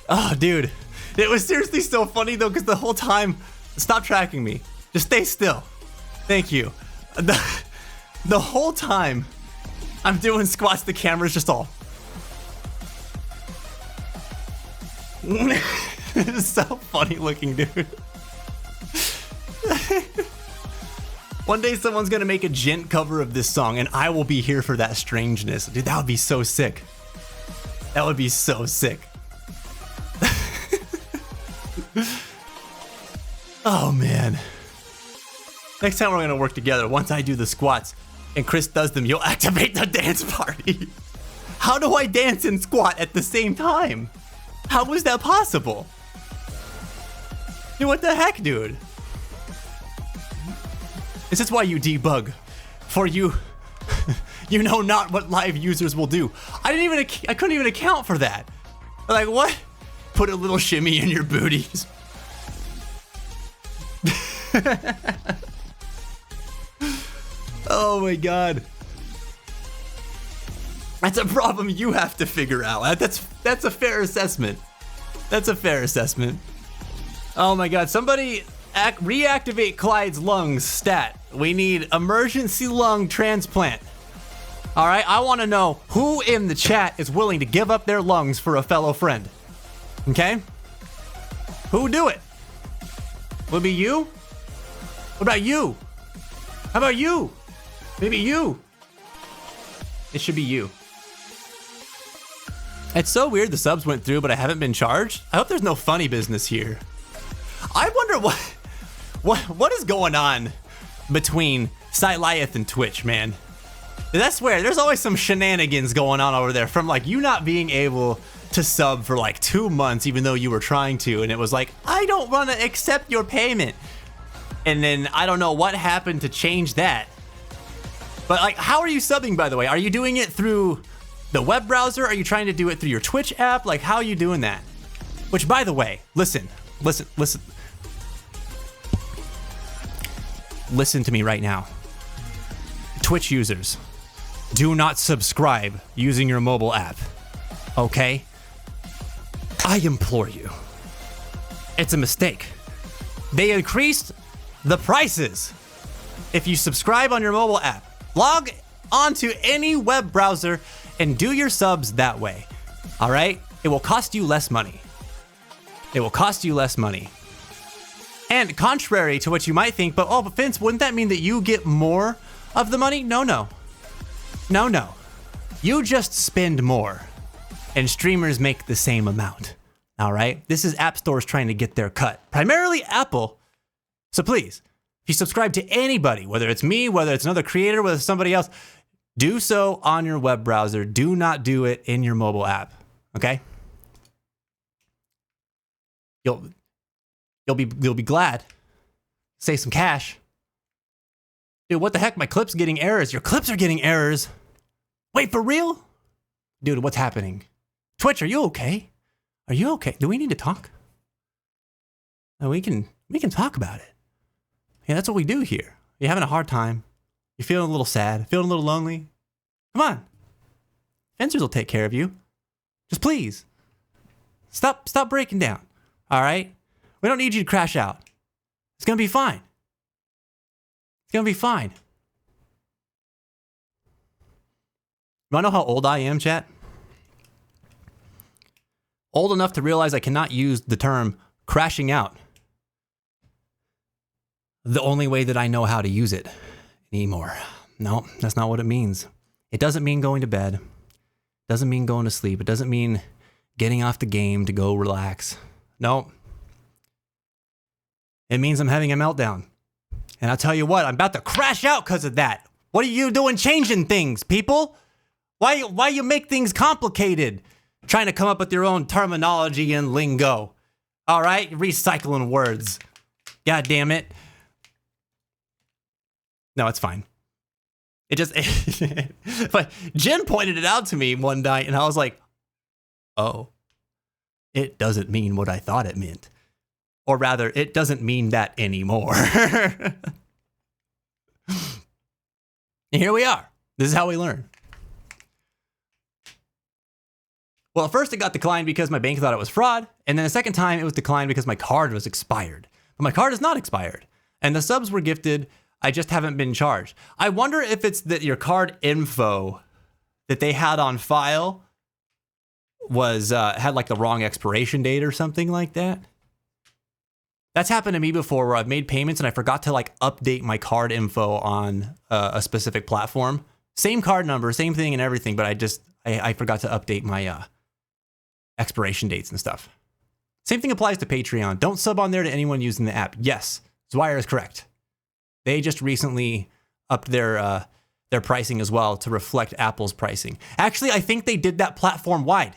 Oh, dude. It was seriously so funny, though, because the whole time... Stop tracking me. Just stay still. Thank you. The whole time I'm doing squats, the camera's just all... It's so funny looking, dude. One day someone's gonna make a gent cover of this song and I will be here for that strangeness. Dude, that would be so sick. That would be so sick. Oh man. Next time we're gonna work together, once I do the squats and Chris does them, you'll activate the dance party. How do I dance and squat at the same time? How is that possible? Dude, what the heck, dude? This is why you debug. For you, you know not what live users will do. I couldn't even account for that. Like, what? Put a little shimmy in your booties. Oh my god. That's a problem you have to figure out. That's a fair assessment. That's a fair assessment. Oh my god, somebody reactivate Clyde's lungs stat. We need emergency lung transplant. All right, I want to know who in the chat is willing to give up their lungs for a fellow friend. Okay? Who would do it? Would it be you? What about you? How about you? Maybe you. It should be you. It's so weird the subs went through, but I haven't been charged. I hope there's no funny business here. I wonder what is going on between Siliath and Twitch, man. I swear, there's always some shenanigans going on over there from like you not being able to sub for like 2 months, even though you were trying to, and it was like, I don't want to accept your payment. And then I don't know what happened to change that. But like, how are you subbing, by the way? Are you doing it through the web browser? Are you trying to do it through your Twitch app? Like, how are you doing that? Which, by the way, listen. listen to me right now. Twitch users, do not subscribe using your mobile app. Okay? I implore you. It's a mistake. They increased the prices. If you subscribe on your mobile app, log onto any web browser and do your subs that way. All right? It will cost you less money. It will cost you less money. And contrary to what you might think, but Vince, wouldn't that mean that you get more of the money? No, no. No, no. You just spend more and streamers make the same amount. All right? This is app stores trying to get their cut. Primarily Apple. So please, if you subscribe to anybody, whether it's me, whether it's another creator, whether it's somebody else, do so on your web browser. Do not do it in your mobile app. Okay? You'll be glad. Save some cash. Dude, what the heck? My clip's getting errors. Your clips are getting errors. Wait, for real? Dude, what's happening? Twitch, are you okay? Are you okay? Do we need to talk? No, we can talk about it. Yeah, that's what we do here. You're having a hard time. You're feeling a little sad, feeling a little lonely. Come on. Fencers will take care of you. Just please. Stop breaking down. All right? We don't need you to crash out. It's going to be fine. It's going to be fine. You want to know how old I am, chat? Old enough to realize I cannot use the term crashing out the only way that I know how to use it anymore. No, that's not what it means. It doesn't mean going to bed. It doesn't mean going to sleep. It doesn't mean getting off the game to go relax. No. It means I'm having a meltdown. And I'll tell you what, I'm about to crash out because of that. What are you doing changing things, people? Why you make things complicated? Trying to come up with your own terminology and lingo. All right? Recycling words. God damn it. No, it's fine. It just... but Jen pointed it out to me one night, and I was like, oh, it doesn't mean what I thought it meant. Or rather, it doesn't mean that anymore. And here we are. This is how we learn. Well, at first it got declined because my bank thought it was fraud. And then the second time it was declined because my card was expired. But my card is not expired. And the subs were gifted. I just haven't been charged. I wonder if it's that your card info that they had on file was had like the wrong expiration date or something like that. That's happened to me before where I've made payments and I forgot to like update my card info on a specific platform. Same card number, same thing and everything, but I forgot to update my expiration dates and stuff. Same thing applies to Patreon. Don't sub on there to anyone using the app. Yes, Zwire is correct. They just recently upped their pricing as well to reflect Apple's pricing. Actually, I think they did that platform wide.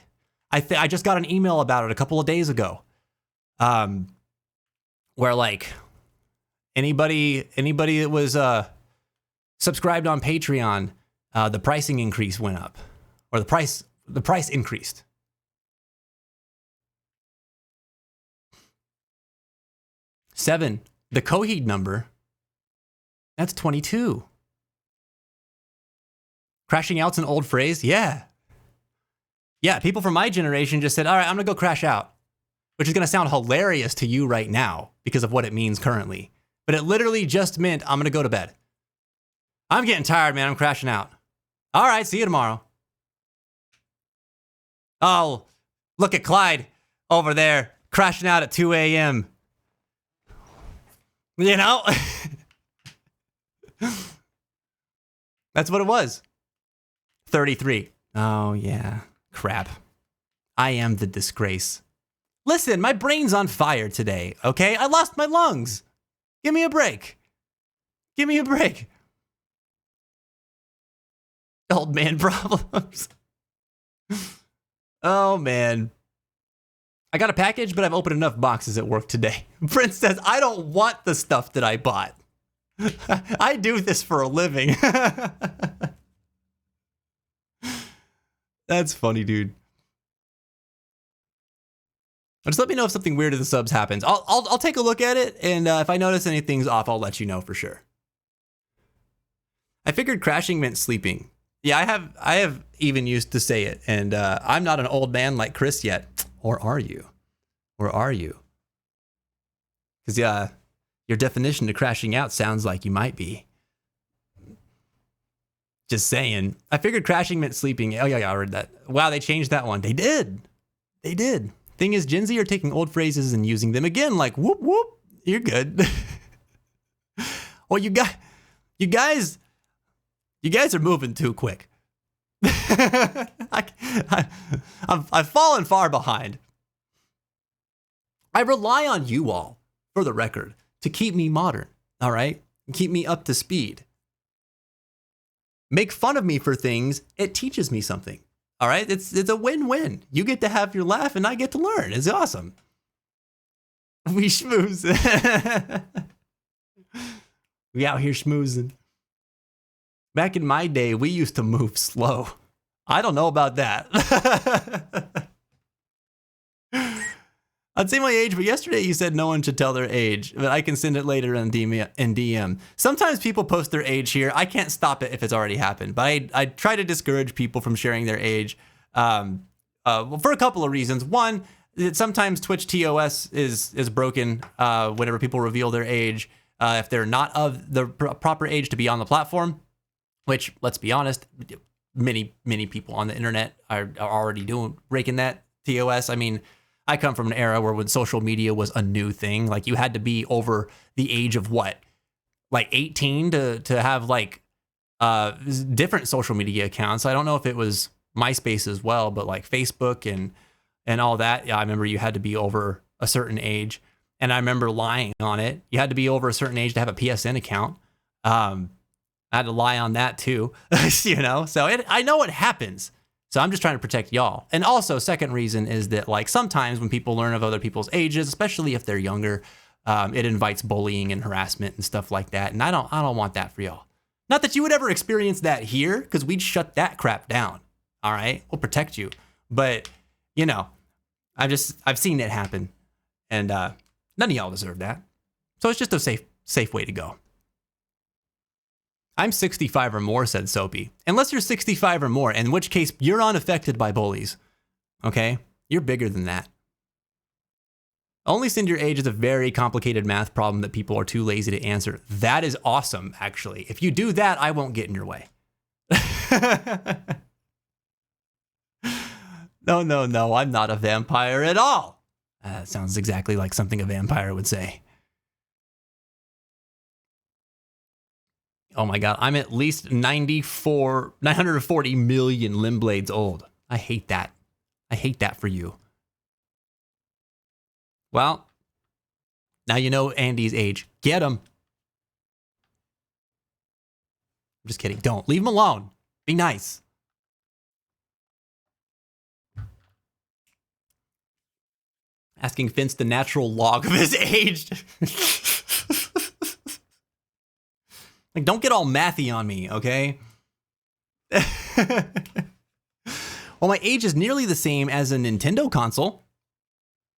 I just got an email about it a couple of days ago. Where like anybody that was subscribed on Patreon, the pricing increase went up, or the price increased. Seven, the Coheed number, that's 22. Crashing out's an old phrase, yeah. Yeah, people from my generation just said, all right, I'm gonna go crash out. Which is going to sound hilarious to you right now because of what it means currently. But it literally just meant I'm going to go to bed. I'm getting tired, man. I'm crashing out. All right, see you tomorrow. Oh, look at Clyde over there crashing out at 2 a.m. You know? That's what it was. 33. Oh, yeah. Crap. I am the disgrace. Listen, my brain's on fire today, okay? I lost my lungs. Give me a break. Give me a break. Old man problems. Oh, man. I got a package, but I've opened enough boxes at work today. Prince says, I don't want the stuff that I bought. I do this for a living. That's funny, dude. Just let me know if something weird in the subs happens. I'll take a look at it, and if I notice anything's off, I'll let you know for sure. I figured crashing meant sleeping. Yeah, I have even used to say it, and I'm not an old man like Chris yet. Or are you? Or are you? Because your definition of crashing out sounds like you might be. Just saying. I figured crashing meant sleeping. Oh yeah, I read that. Wow, they changed that one. They did. They did. Thing is, Gen Z are taking old phrases and using them again. Like whoop whoop. You're good. Well, you guys are moving too quick. I've fallen far behind. I rely on you all, for the record, to keep me modern, all right? Keep me up to speed. Make fun of me for things, it teaches me something, all right? It's a win-win. You get to have your laugh and I get to learn. It's awesome. We schmooze. We out here schmoozing. Back in my day, we used to move slow. I don't know about that. I'd say my age, but yesterday you said no one should tell their age, but I can send it later in DM. Sometimes people post their age here. I can't stop it if it's already happened, but I try to discourage people from sharing their age for a couple of reasons. One, sometimes Twitch TOS is broken whenever people reveal their age if they're not of the proper age to be on the platform, which, let's be honest, many people on the internet are already breaking that TOS. I mean, I come from an era where when social media was a new thing, like you had to be over the age of what, like 18 to have like different social media accounts. I don't know if it was MySpace as well, but like Facebook and all that. Yeah, I remember you had to be over a certain age, and I remember lying on it. You had to be over a certain age to have a PSN account. I had to lie on that too, you know. So I know it happens. So I'm just trying to protect y'all. And also, second reason is that like sometimes when people learn of other people's ages, especially if they're younger, it invites bullying and harassment and stuff like that. And I don't want that for y'all. Not that you would ever experience that here, because we'd shut that crap down. All right, we'll protect you. But you know, I've seen it happen, and none of y'all deserve that. So it's just a safe way to go. I'm 65 or more, said Soapy. Unless you're 65 or more, in which case you're unaffected by bullies. Okay? You're bigger than that. Only send your age is a very complicated math problem that people are too lazy to answer. That is awesome, actually. If you do that, I won't get in your way. No, I'm not a vampire at all. That sounds exactly like something a vampire would say. Oh my God, I'm at least 940 million limb blades old. I hate that. I hate that for you. Well, now you know Andy's age. Get him. I'm just kidding. Don't. Leave him alone. Be nice. Asking Vince the natural log of his age. Like, don't get all mathy on me, okay? Well, my age is nearly the same as a Nintendo console.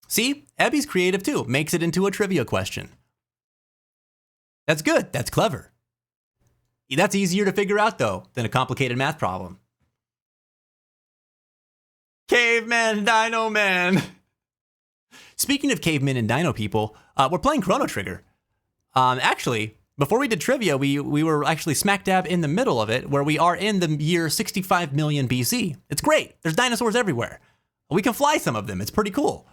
See, Abby's creative too. Makes it into a trivia question. That's good. That's clever. That's easier to figure out, though, than a complicated math problem. Caveman, Dino Man. Speaking of cavemen and dino people, we're playing Chrono Trigger. Actually, before we did trivia, we were actually smack dab in the middle of it, where we are in the year 65 million BC. It's great. There's dinosaurs everywhere. We can fly some of them. It's pretty cool.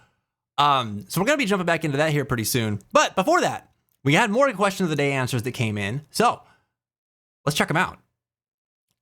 So we're going to be jumping back into that here pretty soon. But before that, we had more question of the day answers that came in. So let's check them out.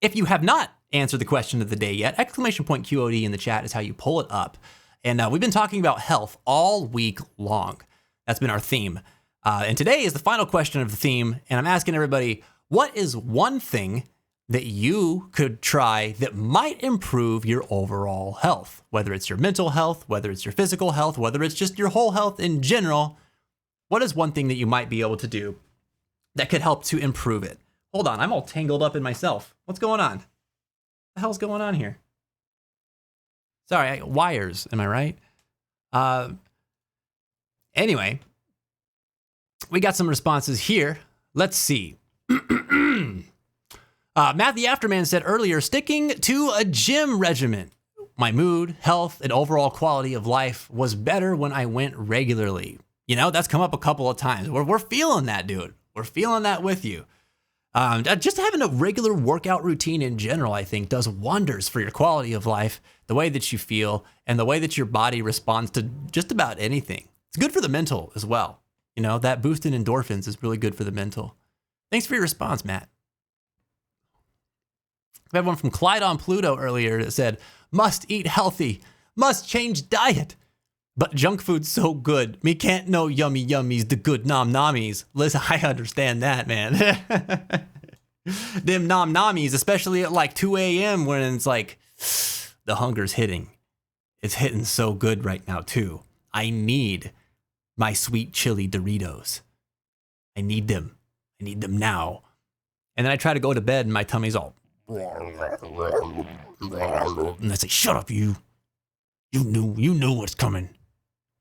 If you have not answered the question of the day yet, exclamation point QOD in the chat is how you pull it up. And we've been talking about health all week long. That's been our theme. And today is the final question of the theme, and I'm asking everybody, what is one thing that you could try that might improve your overall health? Whether it's your mental health, whether it's your physical health, whether it's just your whole health in general, what is one thing that you might be able to do that could help to improve it? Hold on, I'm all tangled up in myself. What's going on? What the hell's going on here? Sorry, wires, am I right? Anyway, we got some responses here. Let's see. Matt the Afterman said earlier, sticking to a gym regimen. My mood, health, and overall quality of life was better when I went regularly. You know, that's come up a couple of times. We're feeling that, dude. We're feeling that with you. Just having a regular workout routine in general, I think, does wonders for your quality of life, the way that you feel, and the way that your body responds to just about anything. It's good for the mental as well. You know, that boost in endorphins is really good for the mental. Thanks for your response, Matt. We had one from Clyde on Pluto earlier that said, must eat healthy, must change diet. But junk food's so good. Me can't know yummy yummies, the good nom nommies. Listen, I understand that, man. Them nom nommies, especially at like 2 a.m. when it's like, the hunger's hitting. It's hitting so good right now, too. I need my sweet chili Doritos. I need them. I need them now. And then I try to go to bed and my tummy's all. And I say, shut up, you. You knew what's coming.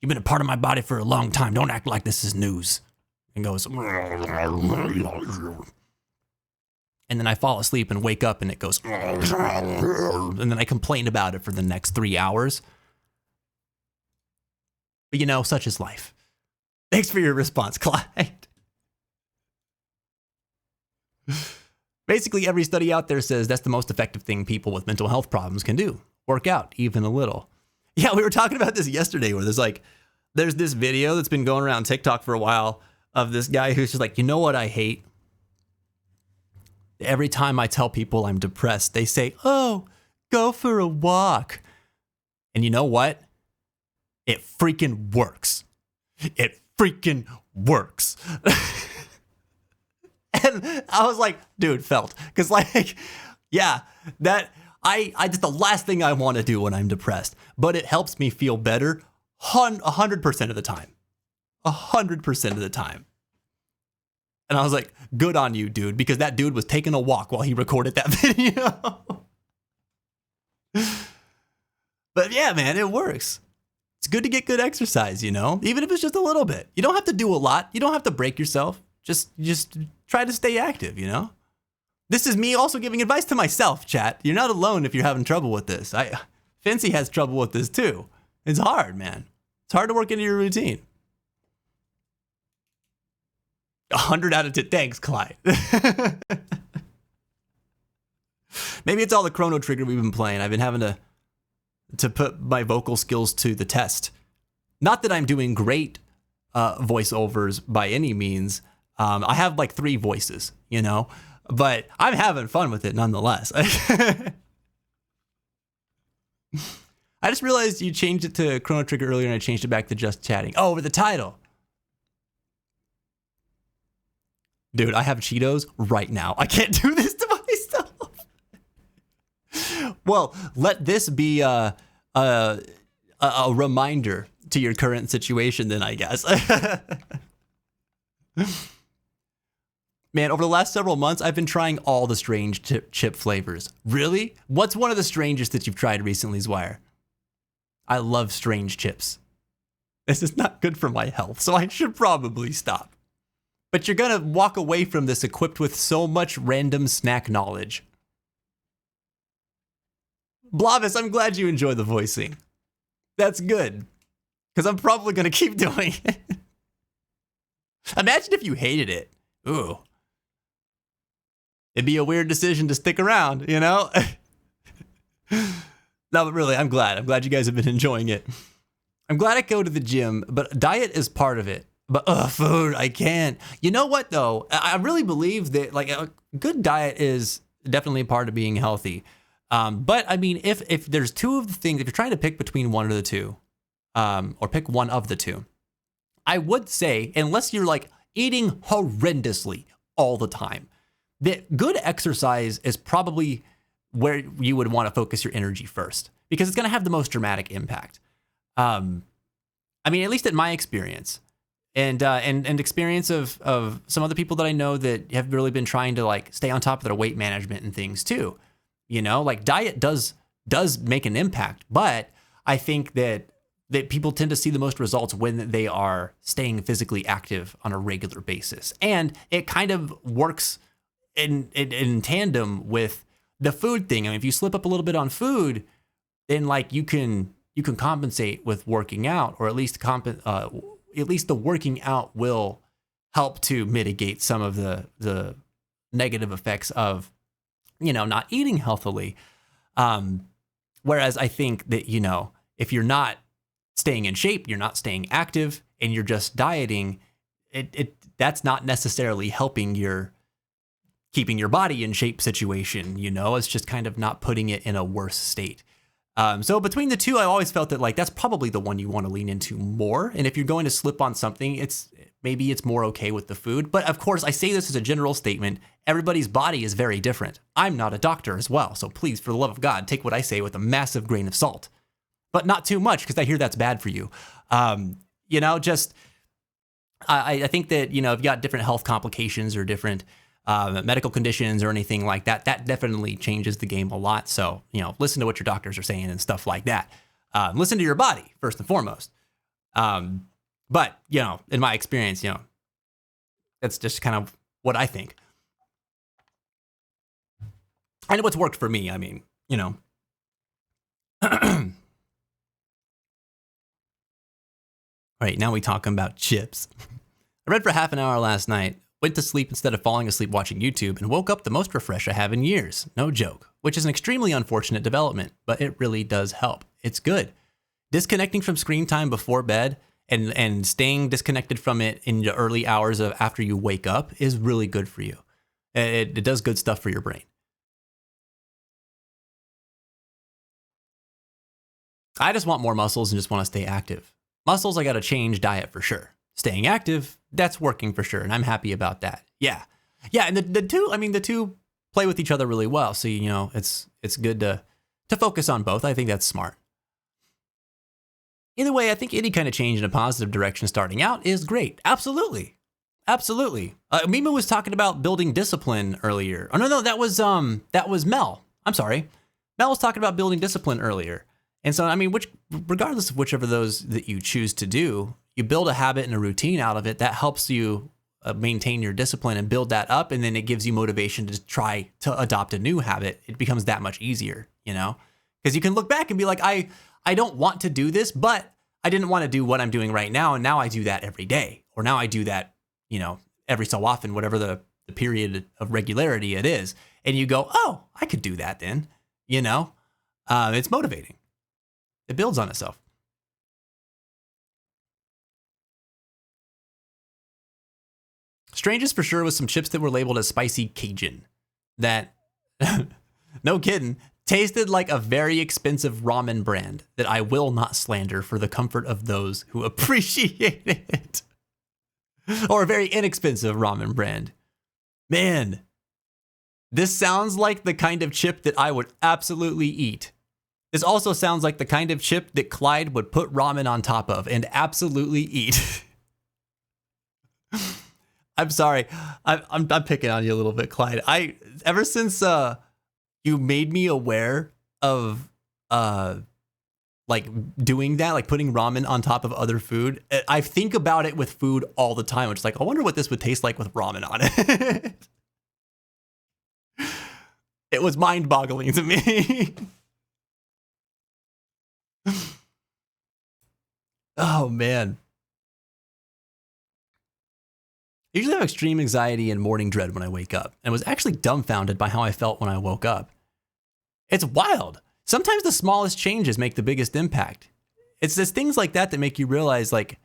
You've been a part of my body for a long time. Don't act like this is news. And goes. And then I fall asleep and wake up and it goes. And then I complain about it for the next 3 hours. But you know, such is life. Thanks for your response, Clyde. Basically, every study out there says that's the most effective thing people with mental health problems can do. Work out, even a little. Yeah, we were talking about this yesterday where there's this video that's been going around TikTok for a while of this guy who's just like, you know what I hate? Every time I tell people I'm depressed, they say, oh, go for a walk. And you know what? It freaking works. It freaking works. And I was like, dude, felt. Because like, yeah, that I just the last thing I want to do when I'm depressed. But it helps me feel better 100% of the time. 100% of the time. And I was like, good on you, dude. Because that dude was taking a walk while he recorded that video. But yeah, man, it works. It's good to get good exercise, you know? Even if it's just a little bit. You don't have to do a lot. You don't have to break yourself. Just try to stay active, you know? This is me also giving advice to myself, chat. You're not alone if you're having trouble with this. Fancy has trouble with this too. It's hard, man. It's hard to work into your routine. 100 out of 10. Thanks, Clyde. Maybe it's all the Chrono Trigger we've been playing. I've been having to put my vocal skills to the test. Not that I'm doing great voiceovers by any means. I have like 3 voices, you know, but I'm having fun with it nonetheless. I just realized you changed it to Chrono Trigger earlier and I changed it back to just chatting. Oh, over the title. Dude, I have Cheetos right now. I can't do this to myself. Well, let this be a reminder to your current situation then, I guess. Man, over the last several months, I've been trying all the strange chip flavors. Really? What's one of the strangest that you've tried recently, Zwire? I love strange chips. This is not good for my health, so I should probably stop. But you're gonna walk away from this equipped with so much random snack knowledge. Blavis, I'm glad you enjoy the voicing. That's good, because I'm probably gonna keep doing it. Imagine if you hated it. Ooh. It'd be a weird decision to stick around, you know? No, but really, I'm glad. I'm glad you guys have been enjoying it. I'm glad I go to the gym, but diet is part of it. But food, I can't. You know what, though? I really believe that like a good diet is definitely a part of being healthy. But I mean, if there's two of the things, if you're trying to pick between one of the two, or pick one of the two, I would say, unless you're like eating horrendously all the time, that good exercise is probably where you would want to focus your energy first, because it's going to have the most dramatic impact. I mean, at least in my experience, and experience of some other people that I know that have really been trying to like stay on top of their weight management and things too. You know, like diet does make an impact, but I think that people tend to see the most results when they are staying physically active on a regular basis. And it kind of works in tandem with the food thing. I mean, if you slip up a little bit on food, then like you can compensate with working out, or at least the working out will help to mitigate some of the negative effects of, not eating healthily. Whereas I think that, if you're not staying in shape, you're not staying active, and you're just dieting, that's not necessarily helping your keeping your body in shape situation. It's just kind of not putting it in a worse state. So between the two, I always felt that like that's probably the one you want to lean into more. And if you're going to slip on something, maybe it's more okay with the food. But of course, I say this as a general statement. Everybody's body is very different. I'm not a doctor as well. So please, for the love of God, take what I say with a massive grain of salt, but not too much, because I hear that's bad for you. I think that, if you got different health complications or different medical conditions or anything like that, that definitely changes the game a lot. So, listen to what your doctors are saying and stuff like that. Listen to your body first and foremost. But, in my experience, that's just kind of what I think. And what's worked for me, I mean, All right, now we talking about chips. I read for half an hour last night, went to sleep instead of falling asleep watching YouTube, and woke up the most refreshed I have in years. No joke. Which is an extremely unfortunate development, but it really does help. It's good. Disconnecting from screen time before bed and staying disconnected from it in the early hours of after you wake up is really good for you. It does good stuff for your brain. I just want more muscles and just want to stay active. Muscles, I got to change diet for sure. Staying active, that's working for sure, and I'm happy about that. Yeah, and the two play with each other really well. So it's good to focus on both. I think that's smart. Either way, I think any kind of change in a positive direction starting out is great. Absolutely. Mima was talking about building discipline earlier. Oh no, that was Mel. I'm sorry, Mel was talking about building discipline earlier. And so, I mean, regardless of whichever those that you choose to do, you build a habit and a routine out of it that helps you maintain your discipline and build that up. And then it gives you motivation to try to adopt a new habit. It becomes that much easier, because you can look back and be like, I don't want to do this, but I didn't want to do what I'm doing right now. And now I do that every day, or now I do that, every so often, whatever the period of regularity it is. And you go, oh, I could do that then, it's motivating. It builds on itself. Strangest for sure was some chips that were labeled as spicy Cajun that, no kidding, tasted like a very expensive ramen brand that I will not slander for the comfort of those who appreciate it. Or a very inexpensive ramen brand. Man, this sounds like the kind of chip that I would absolutely eat. This also sounds like the kind of chip that Clyde would put ramen on top of and absolutely eat. I'm sorry. I'm picking on you a little bit, Clyde. Ever since you made me aware of like doing that, like putting ramen on top of other food, I think about it with food all the time. I'm just like, I wonder what this would taste like with ramen on it. It was mind-boggling to me. Oh, man. I usually have extreme anxiety and morning dread when I wake up, and was actually dumbfounded by how I felt when I woke up. It's wild. Sometimes the smallest changes make the biggest impact. It's just things like that that make you realize, like,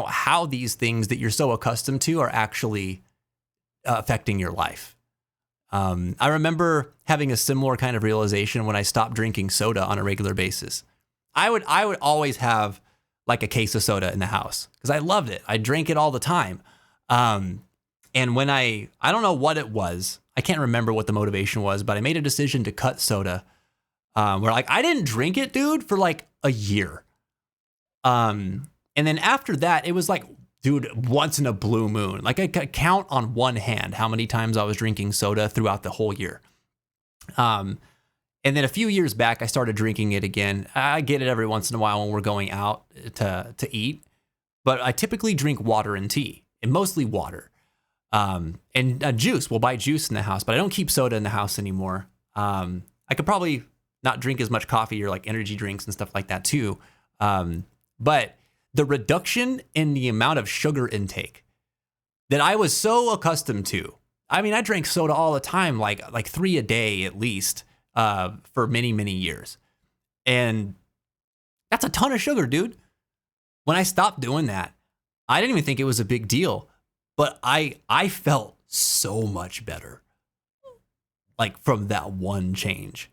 how these things that you're so accustomed to are actually affecting your life. I remember having a similar kind of realization when I stopped drinking soda on a regular basis. I would always have like a case of soda in the house because I loved it. I drank it all the time. And when I don't know what it was, I can't remember what the motivation was, but I made a decision to cut soda. Where like I didn't drink it, dude, for like a year. And then after that, it was like, dude, once in a blue moon. Like I could count on one hand how many times I was drinking soda throughout the whole year. And then a few years back, I started drinking it again. I get it every once in a while when we're going out to eat, but I typically drink water and tea, and mostly water. And juice. We'll buy juice in the house, but I don't keep soda in the house anymore. I could probably not drink as much coffee or like energy drinks and stuff like that too. But the reduction in the amount of sugar intake that I was so accustomed to. I mean, I drank soda all the time, like 3 a day at least, for many, many years. And that's a ton of sugar, dude. When I stopped doing that, I didn't even think it was a big deal, but I felt so much better. Like from that one change.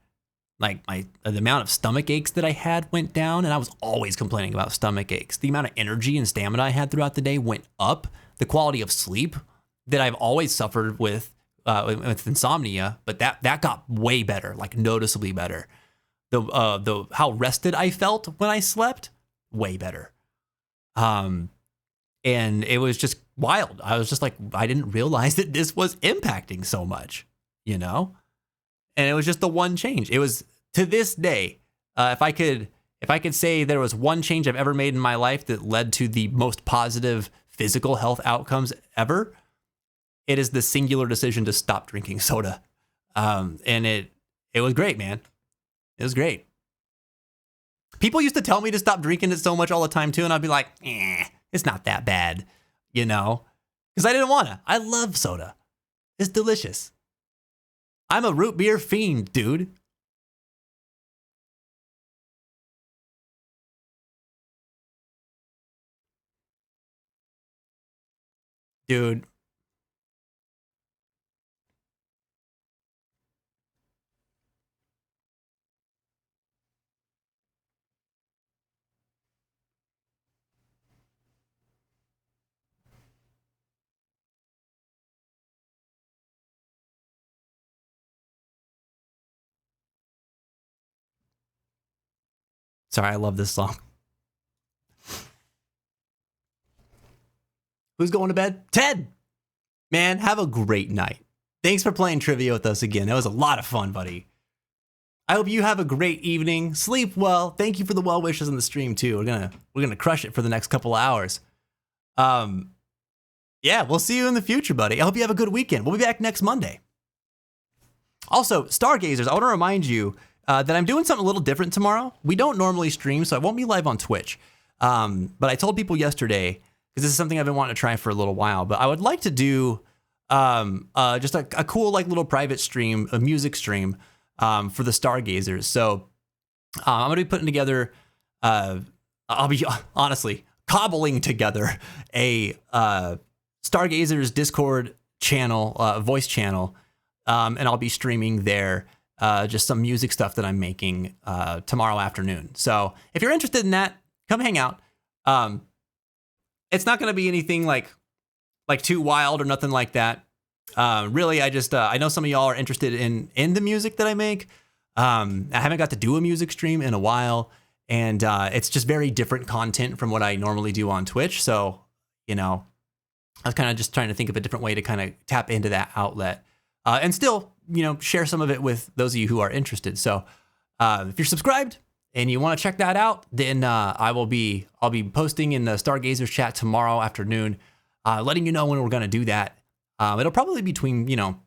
Like the amount of stomach aches that I had went down, and I was always complaining about stomach aches. The amount of energy and stamina I had throughout the day went up. The quality of sleep that I've always suffered with insomnia, but that got way better, like noticeably better. The how rested I felt when I slept, way better. And it was just wild. I was just like, I didn't realize that this was impacting so much, you know? And it was just the one change. It was, to this day, if I could say there was one change I've ever made in my life that led to the most positive physical health outcomes ever, it is the singular decision to stop drinking soda. And it was great, man. It was great. People used to tell me to stop drinking it so much all the time too, and I'd be like, it's not that bad, you know? Because I didn't want to. I love soda. It's delicious. I'm a root beer fiend, dude. Dude. Sorry, I love this song. Who's going to bed? Ted! Man, have a great night. Thanks for playing trivia with us again. That was a lot of fun, buddy. I hope you have a great evening. Sleep well. Thank you for the well wishes on the stream too. We're gonna crush it for the next couple of hours. Yeah, we'll see you in the future, buddy. I hope you have a good weekend. We'll be back next Monday. Also, Stargazers, I want to remind you that I'm doing something a little different tomorrow. We don't normally stream, so I won't be live on Twitch. But I told people yesterday, because this is something I've been wanting to try for a little while, but I would like to do just a cool like little private stream, a music stream for the Stargazers. So I'm going to be putting together, I'll be honestly cobbling together a Stargazers Discord channel, voice channel, and I'll be streaming there just some music stuff that I'm making tomorrow afternoon. So if you're interested in that, come hang out. It's not going to be anything like too wild or nothing like that. Really, I know some of y'all are interested in the music that I make. I haven't got to do a music stream in a while, and it's just very different content from what I normally do on Twitch. So, you know, I was kind of just trying to think of a different way to kind of tap into that outlet, and still, you know, share some of it with those of you who are interested. So, if you're subscribed and you want to check that out, then I'll be posting in the Stargazers chat tomorrow afternoon, letting you know when we're going to do that. It'll probably be between, you know,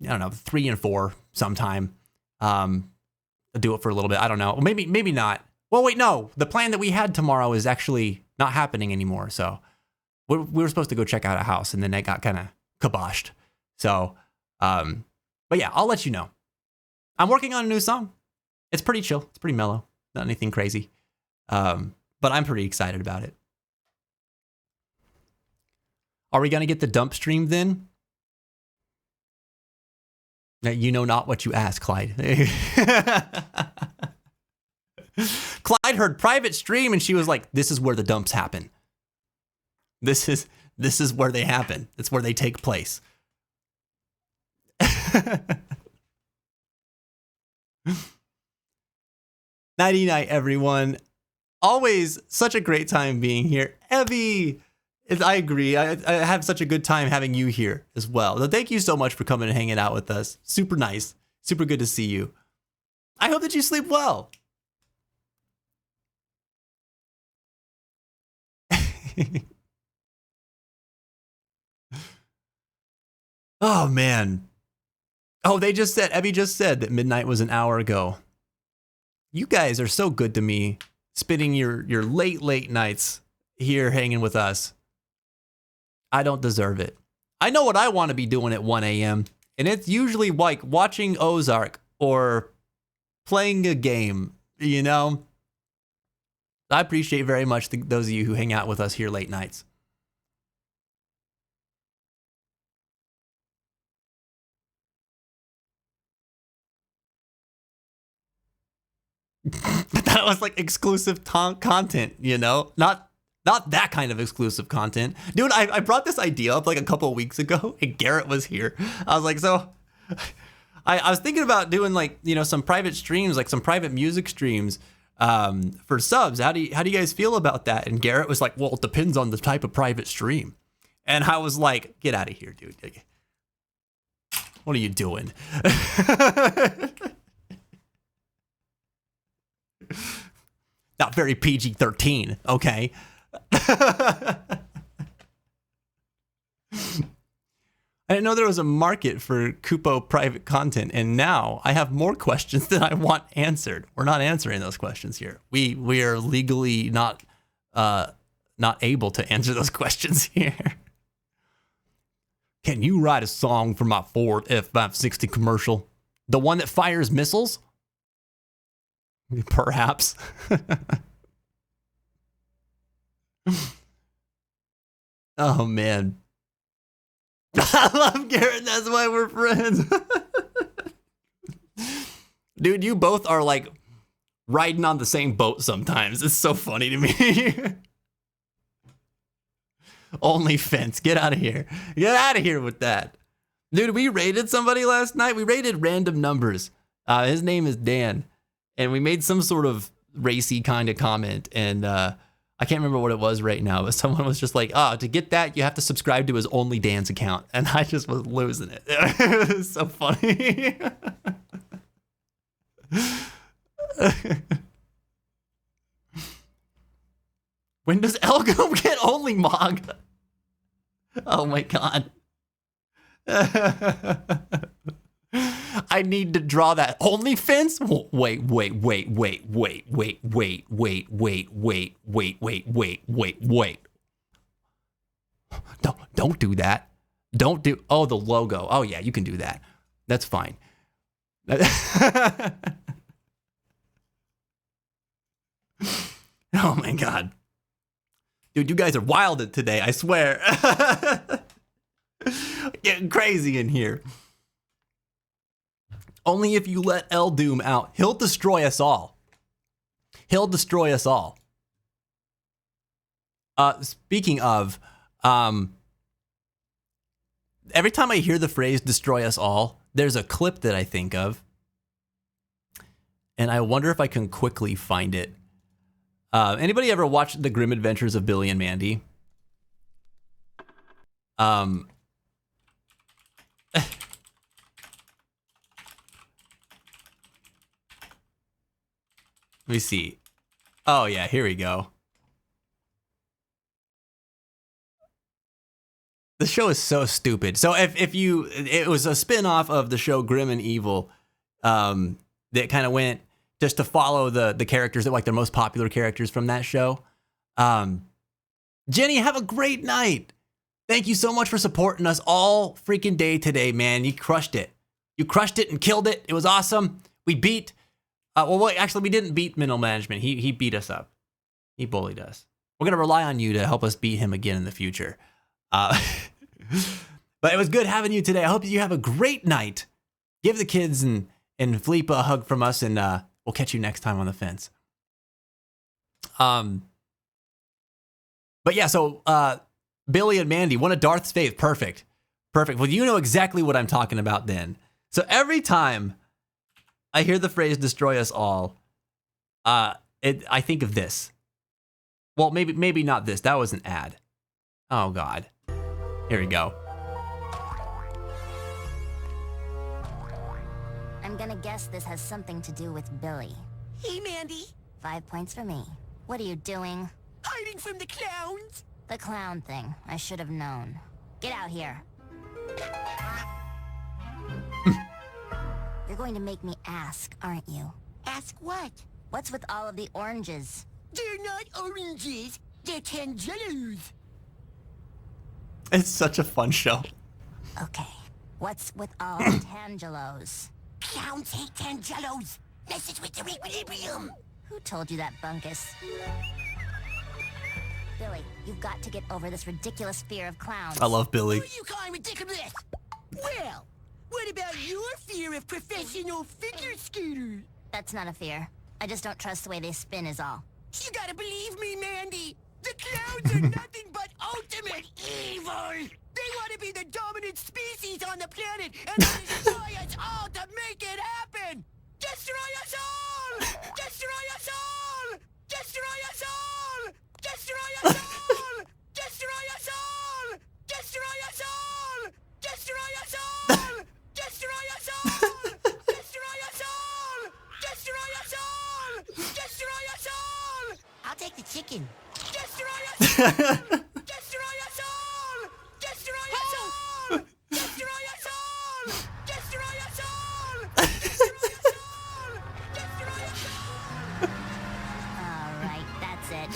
I don't know, 3 and 4 sometime. I'll do it for a little bit. I don't know. Well, maybe not. Well, wait, no. The plan that we had tomorrow is actually not happening anymore. So we were supposed to go check out a house, and then that got kind of kiboshed. So, but yeah, I'll let you know. I'm working on a new song. It's pretty chill. It's pretty mellow. Not anything crazy. But I'm pretty excited about it. Are we going to get the dump stream then? You know not what you ask, Clyde. Clyde heard private stream and she was like, this is where the dumps happen. This is where they happen. It's where they take place. Nighty night, everyone. Always such a great time being here. Evie, I agree. I have such a good time having you here as well. So thank you so much for coming and hanging out with us. Super nice. Super good to see you. I hope that you sleep well. Oh, man. Oh, Evie just said that midnight was an hour ago. You guys are so good to me, spending your late nights here hanging with us. I don't deserve it. I know what I want to be doing at 1 a.m., and it's usually like watching Ozark or playing a game, you know? I appreciate very much those of you who hang out with us here late nights. That was like exclusive content, you know? Not that kind of exclusive content. Dude, I brought this idea up like a couple of weeks ago, and Garrett was here. I was like, so I was thinking about doing like, you know, some private streams, like some private music streams for subs. How do you guys feel about that? And Garrett was like, well, it depends on the type of private stream. And I was like, get out of here, dude. What are you doing? Not very PG-13, okay? I didn't know there was a market for Kupo private content, and now I have more questions than I want answered. We're not answering those questions here. We are legally not able to answer those questions here. Can you write a song for my Ford F560 commercial? The one that fires missiles? Perhaps. Oh, man. I love Garrett. That's why we're friends. Dude, you both are like riding on the same boat sometimes. It's so funny to me. Only fence. Get out of here. Get out of here with that. Dude, we rated somebody last night. We rated random numbers. His name is Dan. And we made some sort of racy kind of comment. And I can't remember what it was right now. But someone was just like, to get that, you have to subscribe to his Only Dan's account. And I just was losing it. It was so funny. When does Elgum get Only Mog? Oh my god. I need to draw that only fence. Wait. Don't do that. Don't do. Oh, the logo. Oh yeah, you can do that. That's fine. Oh my god. Dude, you guys are wilded today, I swear. Getting crazy in here. Only if you let Eldoom out. He'll destroy us all. He'll destroy us all. Speaking of, every time I hear the phrase destroy us all, there's a clip that I think of. And I wonder if I can quickly find it. Anybody ever watched The Grim Adventures of Billy and Mandy? Let me see. Oh yeah, here we go. The show is so stupid. So it was a spin-off of the show Grim and Evil, that kind of went just to follow the characters that like the most popular characters from that show. Jenny, have a great night. Thank you so much for supporting us all freaking day today, man. You crushed it. You crushed it and killed it. It was awesome. We beat. Actually, we didn't beat Middle Management. He beat us up. He bullied us. We're gonna rely on you to help us beat him again in the future. But it was good having you today. I hope you have a great night. Give the kids and Fleepa a hug from us, and we'll catch you next time on the fence. But yeah, so Billy and Mandy, one of Darth's fave. Perfect. Well, you know exactly what I'm talking about then. So every time I hear the phrase "destroy us all," I think of this. Well, maybe not this. That was an ad. Oh God. Here we go. I'm gonna guess this has something to do with Billy. Hey, Mandy. 5 points for me. What are you doing? Hiding from the clowns. The clown thing. I should have known. Get out here. You're going to make me ask, aren't you? Ask what? What's with all of the oranges? They're not oranges. They're tangelos. It's such a fun show. Okay. What's with all the tangelos? Clowns hate tangelos. Messes with their equilibrium. Who told you that, Bunkus? Billy, you've got to get over this ridiculous fear of clowns. I love Billy. Who are you calling ridiculous? Well, what about your fear of professional figure skaters? That's not a fear. I just don't trust the way they spin is all. You gotta believe me, Mandy. The clowns are nothing but ultimate evil. They want to be the dominant species on the planet and destroy us all to make it happen. Destroy us all! Destroy us all! Destroy us all! Destroy us all! Destroy us all! Destroy us all! Destroy us all! Destroy us all! Destroy us all! Destroy us all! Destroy us all! I'll take the chicken. Destroy us all! Destroy us all! Destroy us all! Destroy us all! Destroy us all! Destroy us all! Destroy us all! All right, that's it.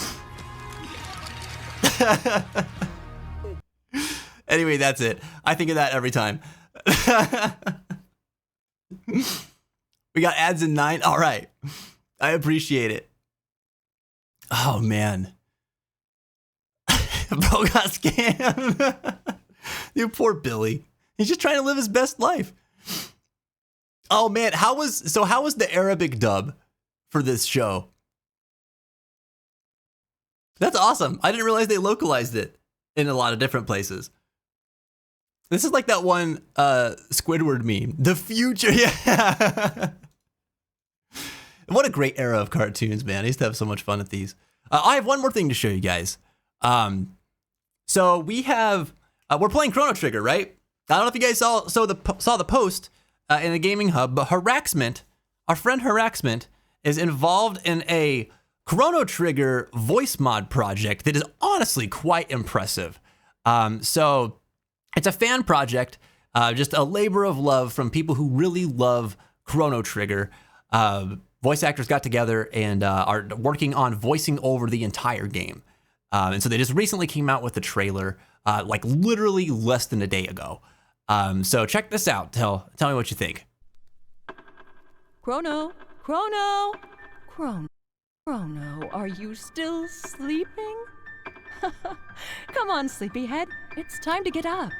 Anyway, that's it. I think of that every time. We got ads in 9. All right. I appreciate it. Oh, man. Bro got scammed. You poor Billy. He's just trying to live his best life. Oh, man. How was the Arabic dub for this show? That's awesome. I didn't realize they localized it in a lot of different places. This is like that one Squidward meme. The future, yeah. What a great era of cartoons, man. I used to have so much fun at these. I have one more thing to show you guys. So we have, we're playing Chrono Trigger, right? I don't know if you guys saw the post in the gaming hub, but Haraxment, our friend Haraxment, is involved in a Chrono Trigger voice mod project that is honestly quite impressive. So it's a fan project, just a labor of love from people who really love Chrono Trigger. Voice actors got together and are working on voicing over the entire game. And so they just recently came out with the trailer, like literally less than a day ago. So check this out. Tell me what you think. Chrono, are you still sleeping? Come on, sleepyhead. It's time to get up.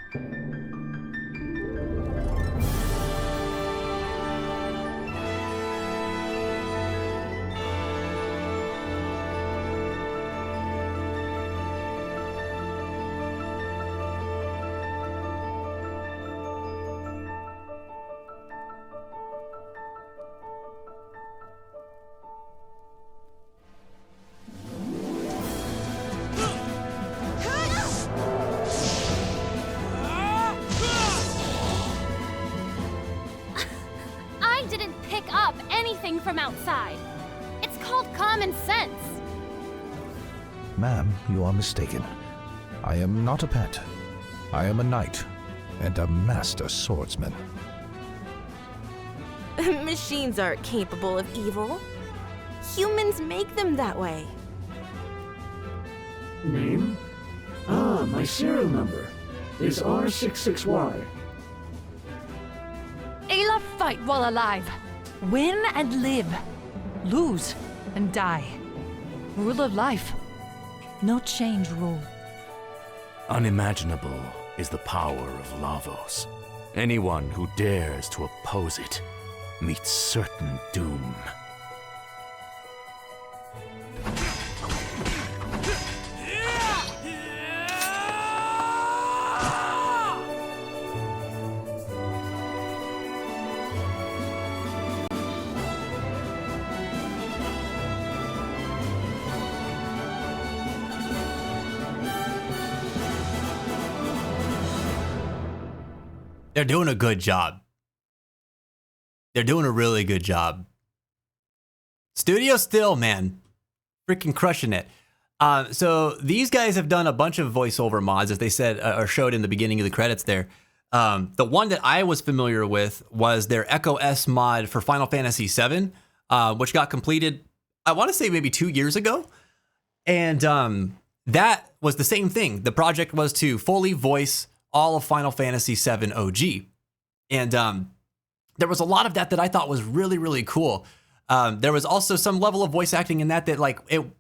From outside. It's called common sense. Ma'am, you are mistaken. I am not a pet. I am a knight and a master swordsman. Machines aren't capable of evil. Humans make them that way. Name? Ah, my serial number is R66Y. Ayla, fight while alive. Win and live. Lose and die. Rule of life. No change rule. Unimaginable is the power of Lavos. Anyone who dares to oppose it meets certain doom. They're doing a good job. They're doing a really good job. Studio Still, man. Freaking crushing it. So these guys have done a bunch of voiceover mods, as they said, or showed in the beginning of the credits there. The one that I was familiar with was their Echo S mod for Final Fantasy VII, which got completed, I want to say maybe 2 years ago. And that was the same thing. The project was to fully voice all of Final Fantasy VII OG. And there was a lot of that I thought was really, really cool. There was also some level of voice acting in that like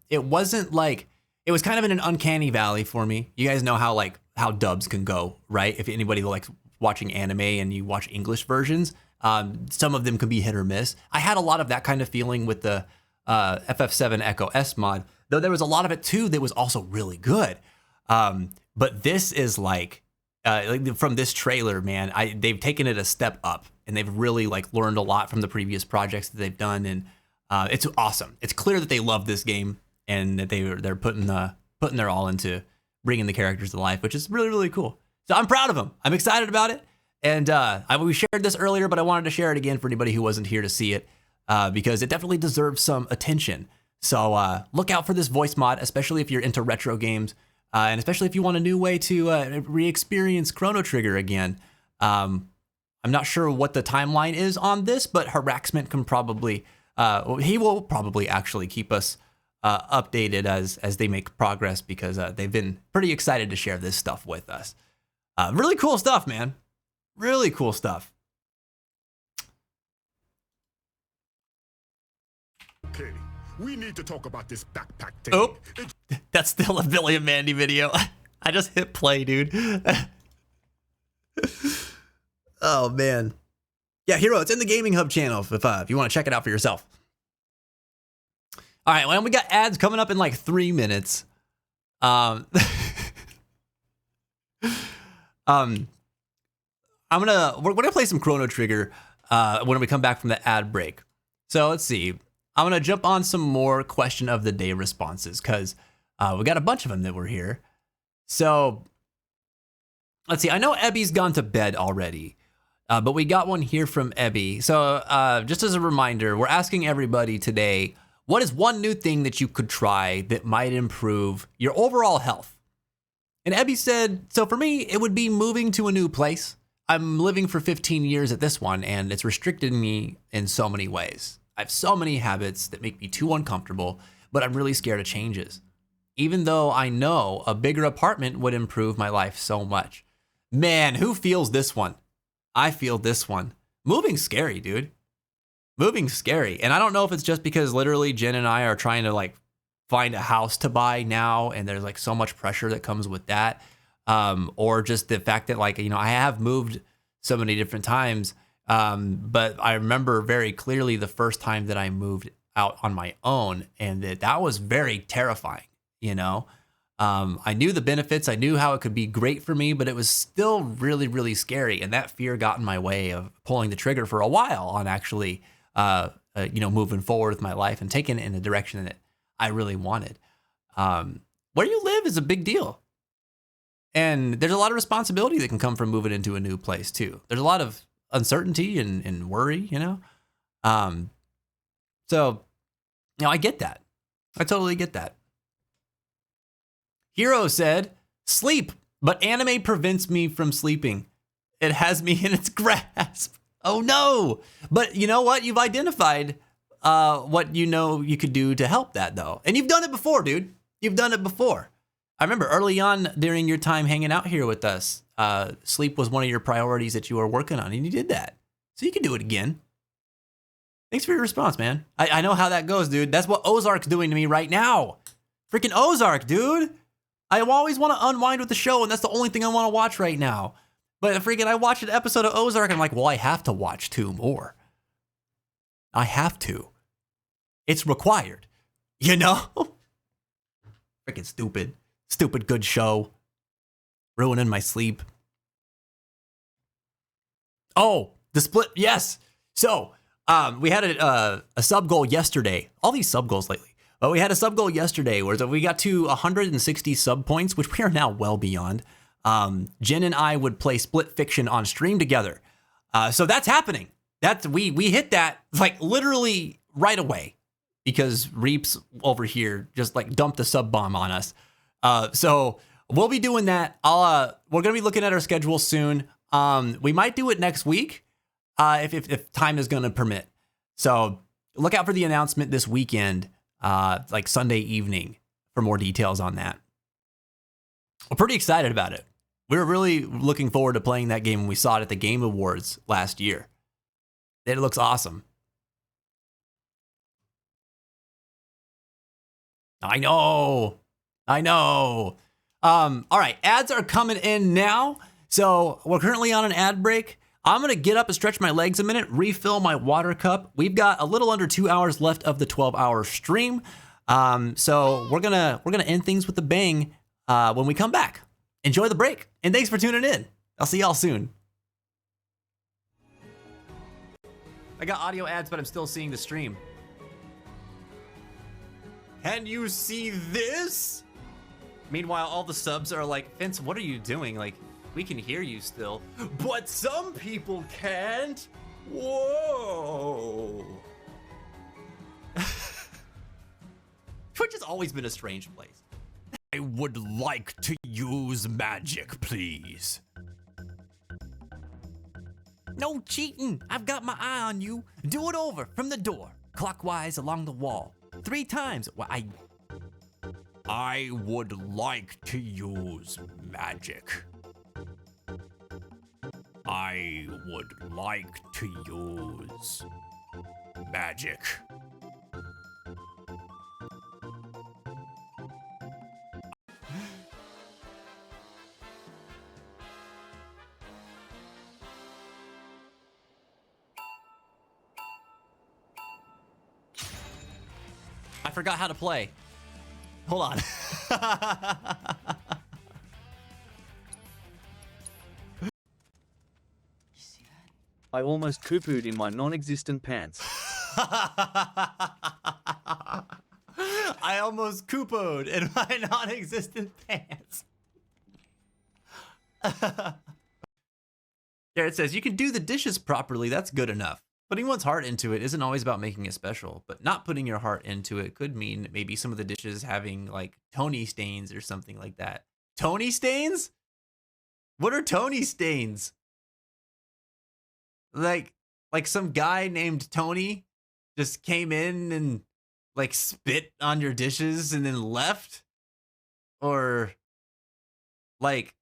it wasn't like, it was kind of in an uncanny valley for me. You guys know how dubs can go, right? If anybody likes watching anime and you watch English versions, some of them can be hit or miss. I had a lot of that kind of feeling with the FF7 Echo S mod, though there was a lot of it too that was also really good. But this is like from this trailer, man, they've taken it a step up and they've really learned a lot from the previous projects that they've done, and it's awesome. It's clear that they love this game and that they're putting their all into bringing the characters to life, which is really, really cool. So I'm proud of them. I'm excited about it. And we shared this earlier, but I wanted to share it again for anybody who wasn't here to see it, because it definitely deserves some attention. So look out for this voice mod, especially if you're into retro games, and especially if you want a new way to re-experience Chrono Trigger again. I'm not sure what the timeline is on this, but Harassment can probably, he will probably actually keep us updated as they make progress, because they've been pretty excited to share this stuff with us. Really cool stuff, man. Really cool stuff. Okay, we need to talk about this backpack thing. Oh, that's still a Billy and Mandy video. I just hit play, dude. Oh, man. Yeah, Hero, it's in the Gaming Hub channel if you want to check it out for yourself. All right, well, we got ads coming up in like 3 minutes. We're gonna play some Chrono Trigger when we come back from the ad break. So let's see. I'm gonna jump on some more question of the day responses, because we got a bunch of them that were here. So let's see. I know Ebby's gone to bed already, but we got one here from Ebby. So just as a reminder, we're asking everybody today, what is one new thing that you could try that might improve your overall health? And Ebby said, so for me, it would be moving to a new place. I'm living for 15 years at this one, and it's restricted me in so many ways. I have so many habits that make me too uncomfortable, but I'm really scared of changes. Even though I know a bigger apartment would improve my life so much. Man, who feels this one? I feel this one. Moving's scary, dude. Moving's scary. And I don't know if it's just because literally Jen and I are trying to find a house to buy now, and there's so much pressure that comes with that. Or just the fact that I have moved so many different times. But I remember very clearly the first time that I moved out on my own, and that was very terrifying. I knew the benefits, I knew how it could be great for me, but it was still really, really scary. And that fear got in my way of pulling the trigger for a while on actually, moving forward with my life and taking it in the direction that I really wanted. Where you live is a big deal. And there's a lot of responsibility that can come from moving into a new place too. There's a lot of uncertainty and worry, So, I get that. I totally get that. Hero said, sleep, but anime prevents me from sleeping. It has me in its grasp. Oh no. But you know what? You've identified what you could do to help that though. And you've done it before, dude. You've done it before. I remember early on during your time hanging out here with us, sleep was one of your priorities that you were working on, and you did that. So you can do it again. Thanks for your response, man. I know how that goes, dude. That's what Ozark's doing to me right now. Freaking Ozark, dude. I always want to unwind with the show, and that's the only thing I want to watch right now. But freaking, I watched an episode of Ozark, and I'm like, well, I have to watch 2 more. I have to. It's required. Freaking stupid. Stupid good show. Ruining my sleep. Oh, the split. Yes. So, we had a sub goal yesterday. All these sub goals lately. But we had a sub goal yesterday where we got to 160 sub points, which we are now well beyond. Jen and I would play Split Fiction on stream together. So that's happening. We hit that literally right away because Reaps over here just dumped a sub bomb on us. So we'll be doing that. We're gonna be looking at our schedule soon. We might do it next week if time is going to permit. So look out for the announcement this weekend, like Sunday evening, for more details on that. We're pretty excited about it. We were really looking forward to playing that game when we saw it at the Game Awards last year. It looks awesome. I know. All right, ads are coming in now. So we're currently on an ad break. I'm gonna get up and stretch my legs a minute, refill my water cup. We've got a little under 2 hours left of the 12-hour stream. So we're gonna end things with a bang when we come back. Enjoy the break, and thanks for tuning in. I'll see y'all soon. I got audio ads, but I'm still seeing the stream. Can you see this? Meanwhile, all the subs are like, Vince, what are you doing? Like, we can hear you still. But some people can't. Whoa. Twitch has always been a strange place. I would like to use magic, please. No cheating. I've got my eye on you. Do it over from the door, clockwise along the wall. 3 times. Well, I would like to use magic. I would like to use magic. I forgot how to play. Hold on. I almost poo-pooed in my non-existent pants. I almost poo-pooed in my non-existent pants. Garrett says, you can do the dishes properly. That's good enough. Putting one's heart into it isn't always about making it special, but not putting your heart into it could mean maybe some of the dishes having like Tony stains or something like that. Tony stains? What are Tony stains? Like some guy named Tony just came in and like spit on your dishes and then left? Or like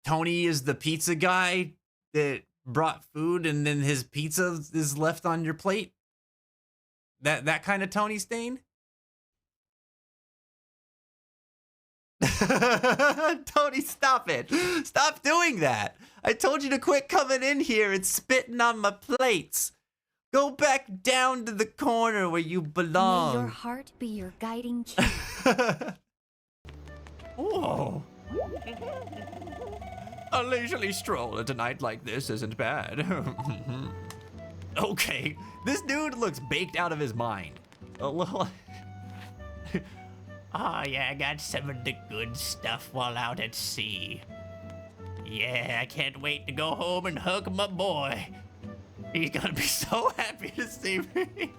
Tony is the pizza guy that brought food and then his pizza is left on your plate? That kind of Tony stain? Tony, stop it. Stop doing that. I told you to quit coming in here and spitting on my plates. Go back down to the corner where you belong. May your heart be your guiding key. Whoa. A leisurely stroll at a night like this isn't bad. Okay, this dude looks baked out of his mind. A little. Oh yeah, I got some of the good stuff while out at sea. Yeah, I can't wait to go home and hug my boy. He's gonna be so happy to see me.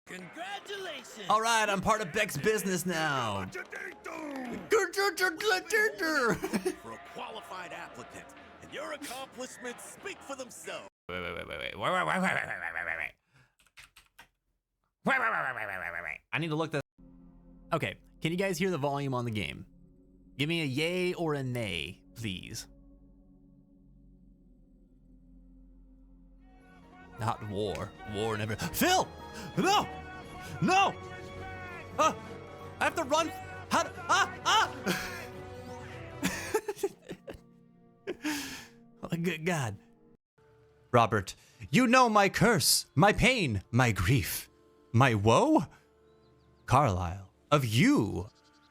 Congratulations! All right, I'm part of Beck's business now. For a qualified applicant, and your accomplishments speak for themselves. Wait. I need to look this. Okay, can you guys hear the volume on the game? Give me a yay or a nay, please. Not war. War never. Phil! No! No! I have to run. How do, Oh, good God. Robert, you know my curse, my pain, my grief, my woe? Carlyle, of you,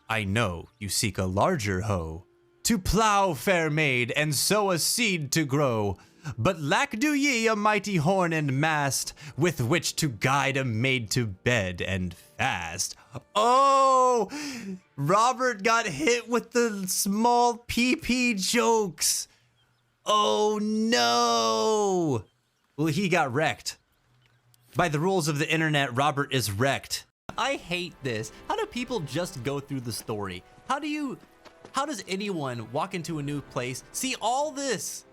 I know you seek a larger hoe, to plow, fair maid, and sow a seed to grow. But lack do ye a mighty horn and mast, with which to guide a maid to bed and fast. Oh, Robert got hit with the small PP jokes. Oh no. Well, he got wrecked. By the rules of the internet, Robert is wrecked. I hate this. How do people just go through the story? How does anyone walk into a new place, see all this,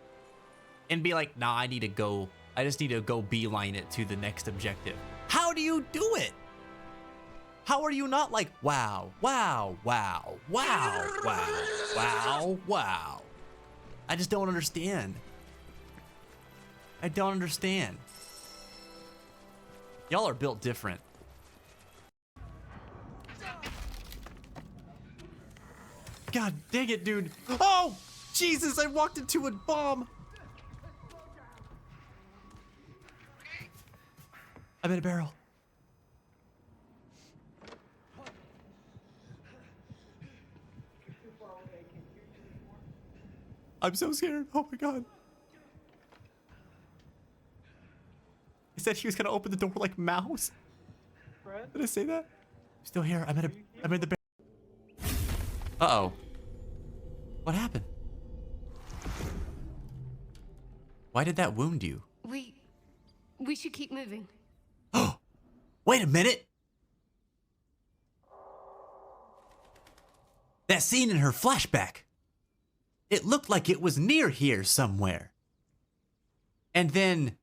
and be like, nah, I just need to go beeline it to the next objective? How do you do it? How are you not like, wow, wow, wow, wow, wow, wow, wow? I just don't understand. I don't understand. Y'all are built different. God dang it, dude. Oh, Jesus, I walked into a bomb. I'm in a barrel. I'm so scared. Oh my God. He said he was gonna open the door like Mouse. Did I say that? I'm still here. I'm in the barrel. Uh-oh. What happened? Why did that wound you? We should keep moving. Wait a minute. That scene in her flashback. It looked like it was near here somewhere. And then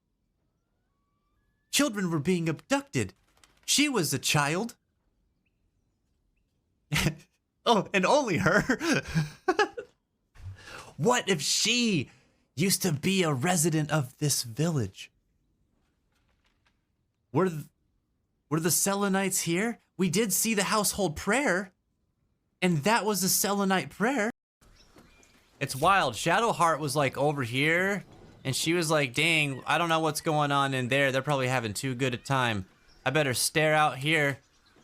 children were being abducted. She was a child. Oh, and only her. What if she used to be a resident of this village? Were the Selenites here? We did see the household prayer, and that was a Selenite prayer. It's wild. Shadowheart was like over here, and she was like, dang, I don't know what's going on in there. They're probably having too good a time. I better stare out here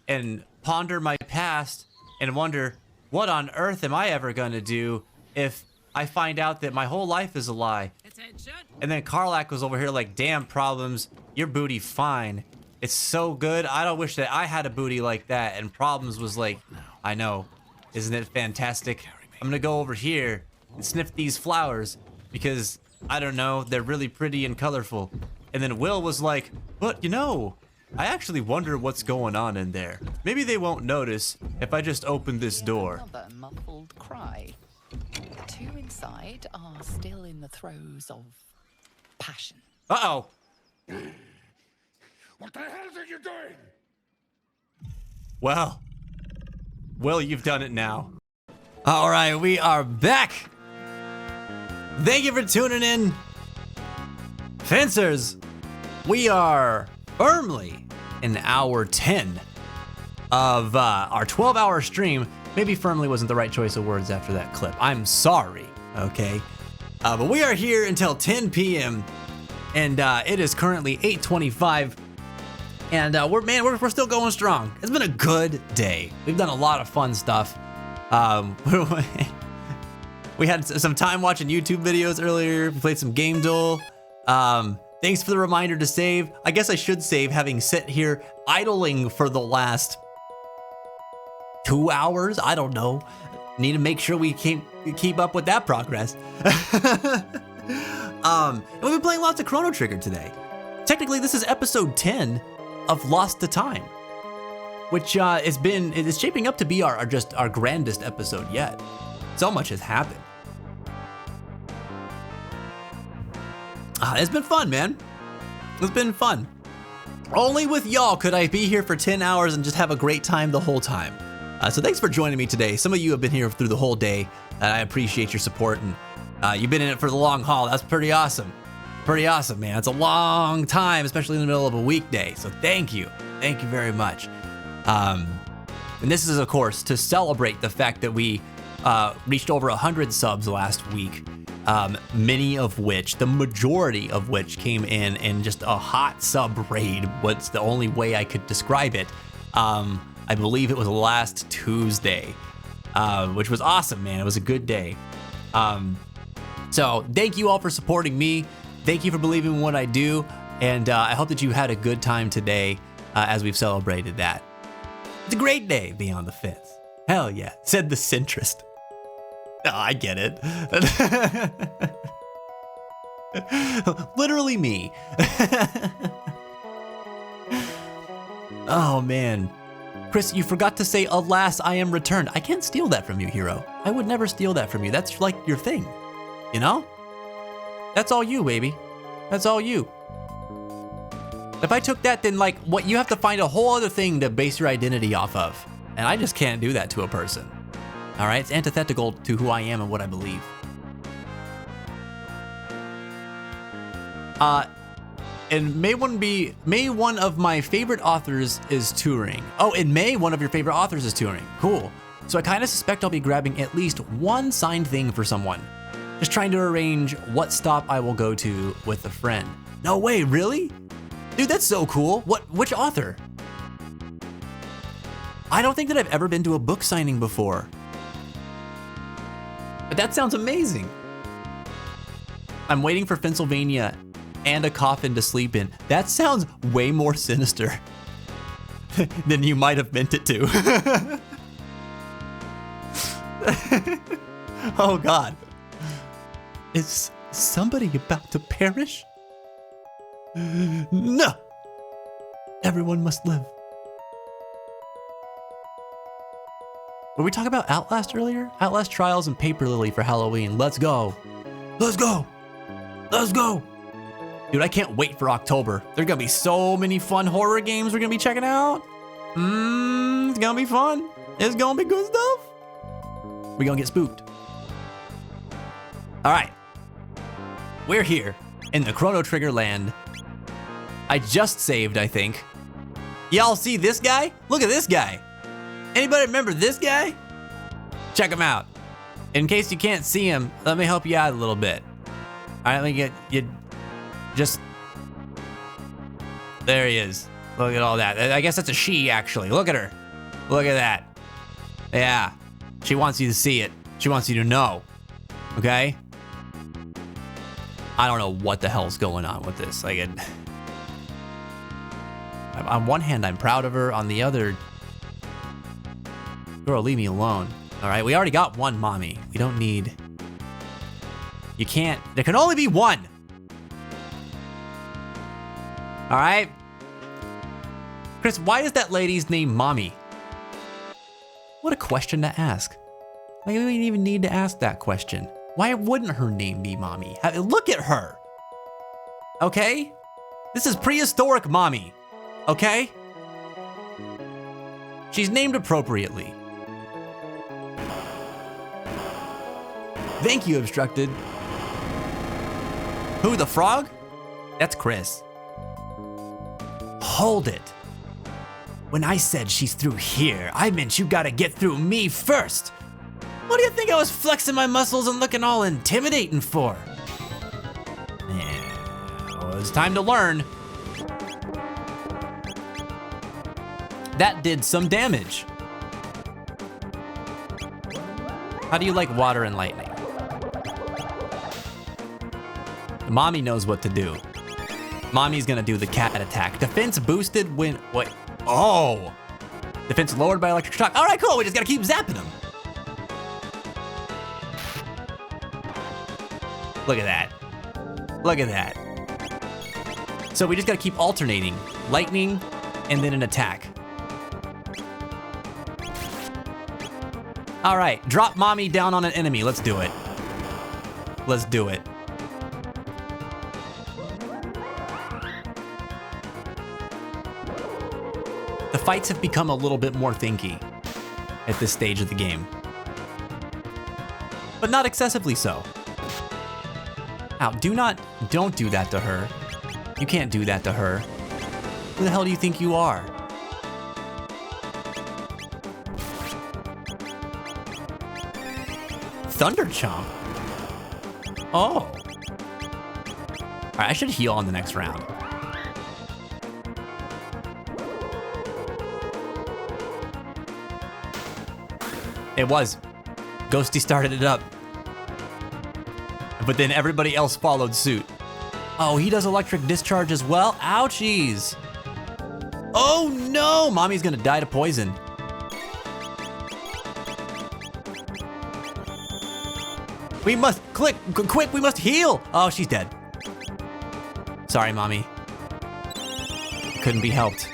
and ponder my past and wonder, what on earth am I ever gonna do if I find out that my whole life is a lie? And then Karlak was over here like, damn, Problems, your booty fine. It's so good. I don't wish that I had a booty like that. And Problems was like, I know, isn't it fantastic? I'm gonna go over here and sniff these flowers because, I don't know, they're really pretty and colorful. And then Will was like, but you know, I actually wonder what's going on in there. Maybe they won't notice if I just open this door. Another muffled cry. The two inside are still in the throes of passion. Uh-oh. What the hell are you doing? Well, Will, you've done it now. All right, we are back. Thank you for tuning in. Fencers, we are firmly in hour 10 of our 12-hour stream. Maybe firmly wasn't the right choice of words after that clip. I'm sorry, okay? But we are here until 10 p.m. and it is currently 8:25. And we're still going strong. It's been a good day. We've done a lot of fun stuff. We had some time watching YouTube videos earlier. We played some Game Duel. Thanks for the reminder to save. I guess I should save, having sit here idling for the last 2 hours. I don't know. Need to make sure we keep up with that progress. And we've been playing lots of Chrono Trigger today. Technically, this is episode 10 of Lost to Time, which is shaping up to be our grandest episode yet. So much has happened. It's been fun, man. It's been fun. Only with y'all could I be here for 10 hours and just have a great time the whole time. So thanks for joining me today. Some of you have been here through the whole day, and I appreciate your support. And you've been in it for the long haul. That's pretty awesome. Pretty awesome, man. It's a long time, especially in the middle of a weekday. So thank you. Thank you very much. And this is, of course, to celebrate the fact that we reached over 100 subs last week. Many of which, the majority of which, came in just a hot sub raid. What's the only way I could describe it? I believe it was last Tuesday, which was awesome, man. It was a good day. So thank you all for supporting me. Thank you for believing in what I do. And I hope that you had a good time today as we've celebrated that. It's a great day beyond the fence. Hell yeah, said the centrist. Oh, I get it. Literally me. Oh man. Chris, you forgot to say, alas, I am returned. I can't steal that from you, hero. I would never steal that from you. That's like your thing, you know? That's all you, baby. That's all you. If I took that, then like, what, you have to find a whole other thing to base your identity off of. And I just can't do that to a person. All right, it's antithetical to who I am and what I believe. And may one of my favorite authors is touring. Oh, in May, one of your favorite authors is touring. Cool. So I kind of suspect I'll be grabbing at least one signed thing for someone. Just trying to arrange what stop I will go to with a friend. No way, really? Dude, that's so cool. Which author? I don't think that I've ever been to a book signing before. But that sounds amazing. I'm waiting for Pennsylvania and a coffin to sleep in. That sounds way more sinister than you might have meant it to. Oh God. Is somebody about to perish? No! Everyone must live. Were we talking about Outlast earlier? Outlast Trials and Paper Lily for Halloween. Let's go. Let's go. Let's go. Dude, I can't wait for October. There's gonna be so many fun horror games we're gonna be checking out. It's gonna be fun. It's gonna be good stuff. We're gonna get spooked. All right. We're here in the Chrono Trigger land. I just saved, I think. Y'all see this guy? Look at this guy. Anybody remember this guy? Check him out. In case you can't see him, let me help you out a little bit. All right, let me get you. Just there he is. Look at all that. I guess that's a she, actually. Look at her. Look at that. Yeah, she wants you to see it. She wants you to know. Okay. I don't know what the hell's going on with this. Like, on one hand, I'm proud of her. On the other, girl, leave me alone. All right, we already got one mommy. We don't need. You can't. There can only be one. All right. Chris, why is that lady's name Mommy? What a question to ask. Like, we didn't even need to ask that question. Why wouldn't her name be Mommy? Look at her. Okay? This is prehistoric Mommy. Okay? She's named appropriately. Thank you, Obstructed. Who, the frog? That's Chris. Hold it. When I said she's through here, I meant you gotta get through me first. What do you think I was flexing my muscles and looking all intimidating for? Yeah, well, it's time to learn. That did some damage. How do you like water and lightning? Mommy knows what to do. Mommy's gonna do the cat attack. Defense boosted when, wait, oh. Defense lowered by electric shock. All right, cool, we just gotta keep zapping him. Look at that. Look at that. So we just gotta keep alternating. Lightning, and then an attack. All right, drop Mommy down on an enemy. Let's do it. Let's do it. The fights have become a little bit more thinky at this stage of the game. But not excessively so. Ow, don't do that to her. You can't do that to her. Who the hell do you think you are? Thunder Chomp? Oh. All right, I should heal on the next round. It was. Ghosty started it up. But then everybody else followed suit. Oh, he does electric discharge as well? Ouchies. Oh no, Mommy's gonna die to poison. We must quick, we must heal. Oh, she's dead. Sorry, Mommy. Couldn't be helped.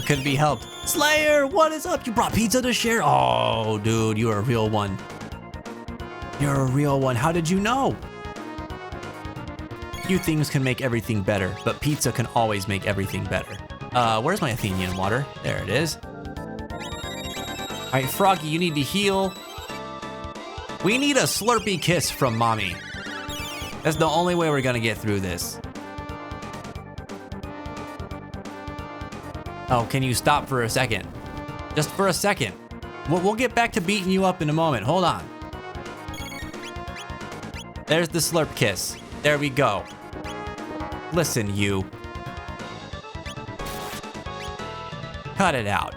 couldn't be helped. Slayer, what is up? You brought pizza to share? Oh, dude, you're a real one. You're a real one. How did you know? Few things can make everything better, but pizza can always make everything better. Where's my Athenian water? There it is. All right, Froggy, you need to heal. We need a Slurpee kiss from Mommy. That's the only way we're gonna get through this. Oh, can you stop for a second? Just for a second. We'll get back to beating you up in a moment. Hold on. There's the Slurp kiss. There we go. Listen, you. Cut it out.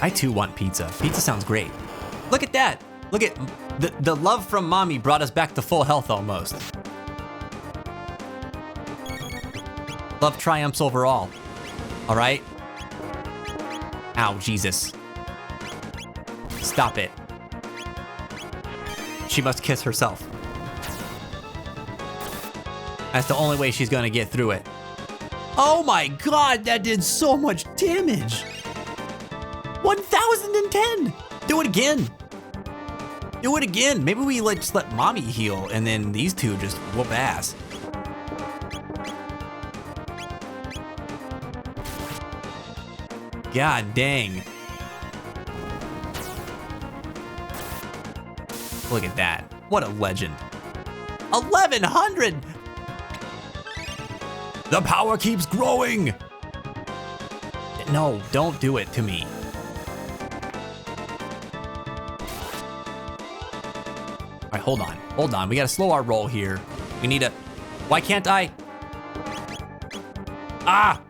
I too want pizza. Pizza sounds great. Look at that. Look at the love from Mommy brought us back to full health almost. Love triumphs over all. All right. Ow, Jesus. Stop it. She must kiss herself. That's the only way she's gonna get through it. Oh my God, that did so much damage. 1010. Do it again. Do it again. Maybe we just let Mommy heal and then these two just whoop ass. God dang. Look at that. What a legend. 1100. The power keeps growing. No, don't do it to me. All right, hold on. Hold on. We gotta slow our roll here. We need a... Why can't I? Ah!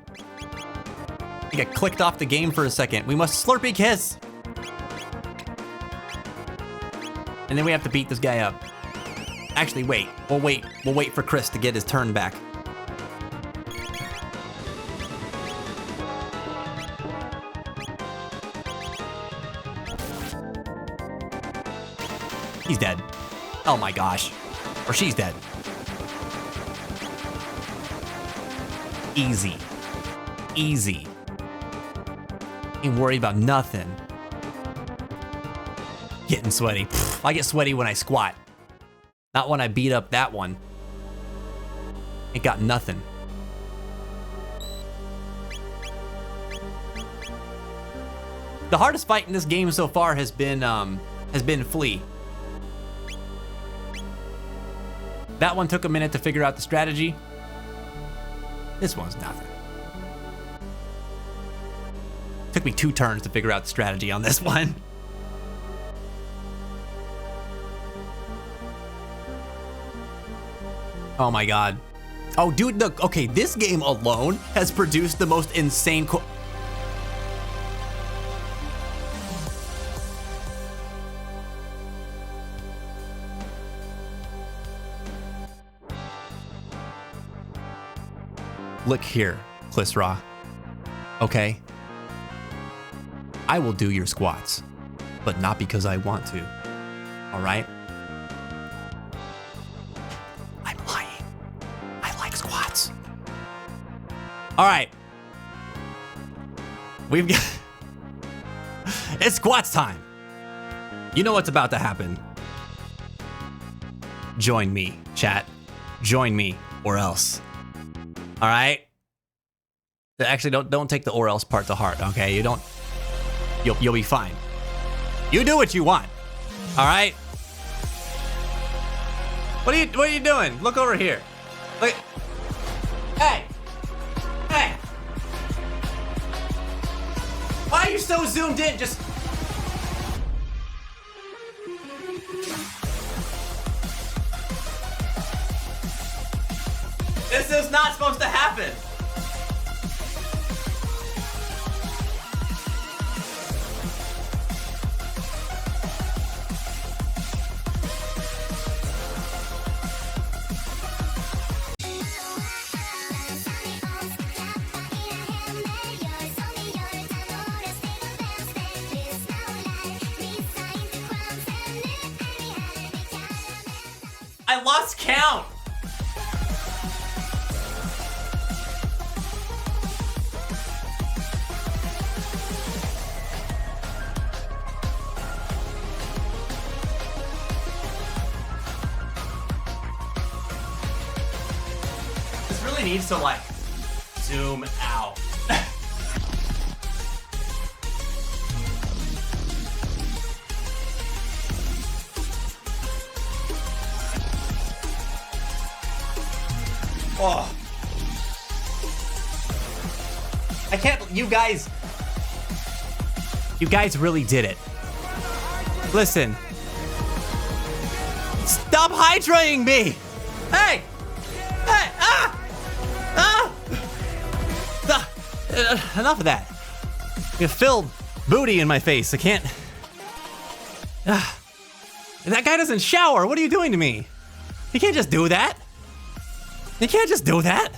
I think I clicked off the game for a second. We must Slurpee kiss. And then we have to beat this guy up. Actually, wait. We'll wait. We'll wait for Chris to get his turn back. He's dead. Oh my gosh. Or she's dead. Easy. Easy. Ain't worried about nothing. Getting sweaty. Pfft, I get sweaty when I squat. Not when I beat up that one. Ain't got nothing. The hardest fight in this game so far has been Flea. That one took a minute to figure out the strategy. This one's nothing. Took me 2 turns to figure out the strategy on this one. Oh my God. Oh dude, look, okay, this game alone has produced the most insane Look here, Clisra. Okay? I will do your squats, but not because I want to. All right? I'm lying. I like squats. All right. We've got... It's squats time. You know what's about to happen. Join me, chat. Join me, or else. All right? Actually, don't take the or else part to heart, okay? You'll be fine. You do what you want. All right? What are you doing? Look over here. Look. Hey. Hey. Why are you so zoomed in? Just This is not supposed to happen. I lost count. This really needs to like zoom out. Oh. I can't, you guys really did it. Listen. Stop hydrating me. Hey. Hey. Enough of that. You filled booty in my face. I can't. That guy doesn't shower. What are you doing to me? You can't just do that. You can't just do that.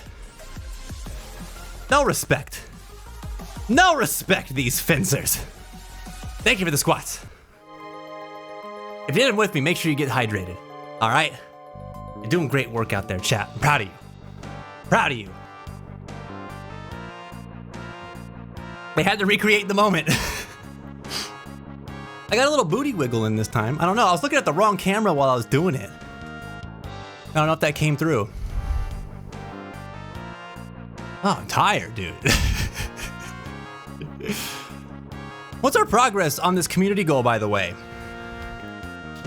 No respect. No respect, these fencers. Thank you for the squats. If you did them with me, make sure you get hydrated. All right? You're doing great work out there, chat. I'm proud of you. Proud of you. I had to recreate the moment. I got a little booty wiggle in this time. I don't know. I was looking at the wrong camera while I was doing it. I don't know if that came through. Oh, I'm tired, dude. What's our progress on this community goal, by the way?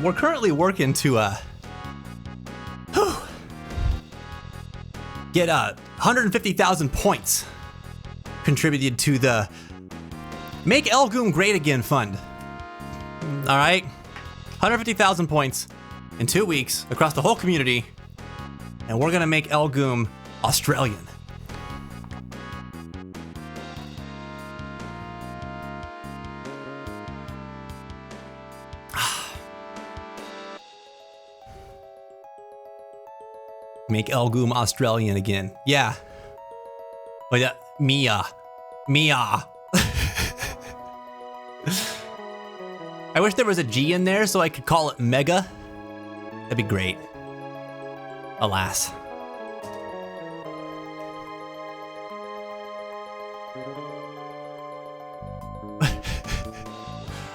We're currently working to get 150,000 points contributed to the Make Elgoom Great Again fund. All right, 150,000 points in 2 weeks across the whole community, and we're gonna make Elgoom Australian. Make Elgoom Australian again. Yeah. But yeah, Mia. I wish there was a G in there so I could call it Mega. That'd be great. Alas.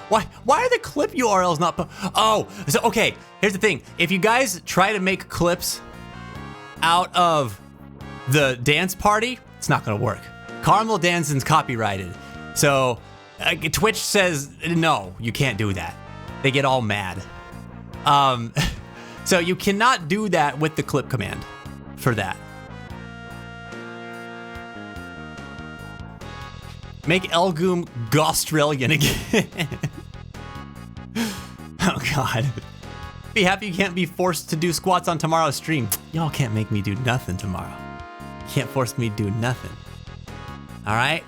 Why are the clip URLs not oh, so okay, here's the thing. If you guys try to make clips out of the dance party, it's not gonna work. Caramel Dancing's copyrighted. So Twitch says, no, you can't do that. They get all mad. So you cannot do that with the clip command for that. Make Elgoom Australian again. Oh God. Be happy you can't be forced to do squats on tomorrow's stream. Y'all can't make me do nothing tomorrow. You can't force me to do nothing. All right?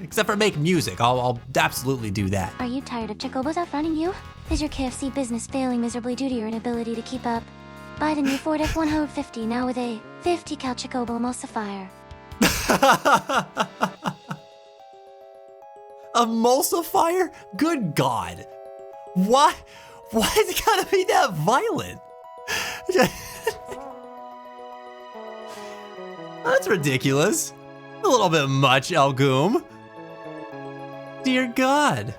Except for make music. I'll absolutely do that. Are you tired of Chocobos outrunning you? Is your KFC business failing miserably due to your inability to keep up? Buy the new Ford F-150 now with a 50 cal Chocobo emulsifier. Emulsifier? Good God. Why is it gotta be that violent? That's ridiculous. A little bit much, Elgoom. Dear God.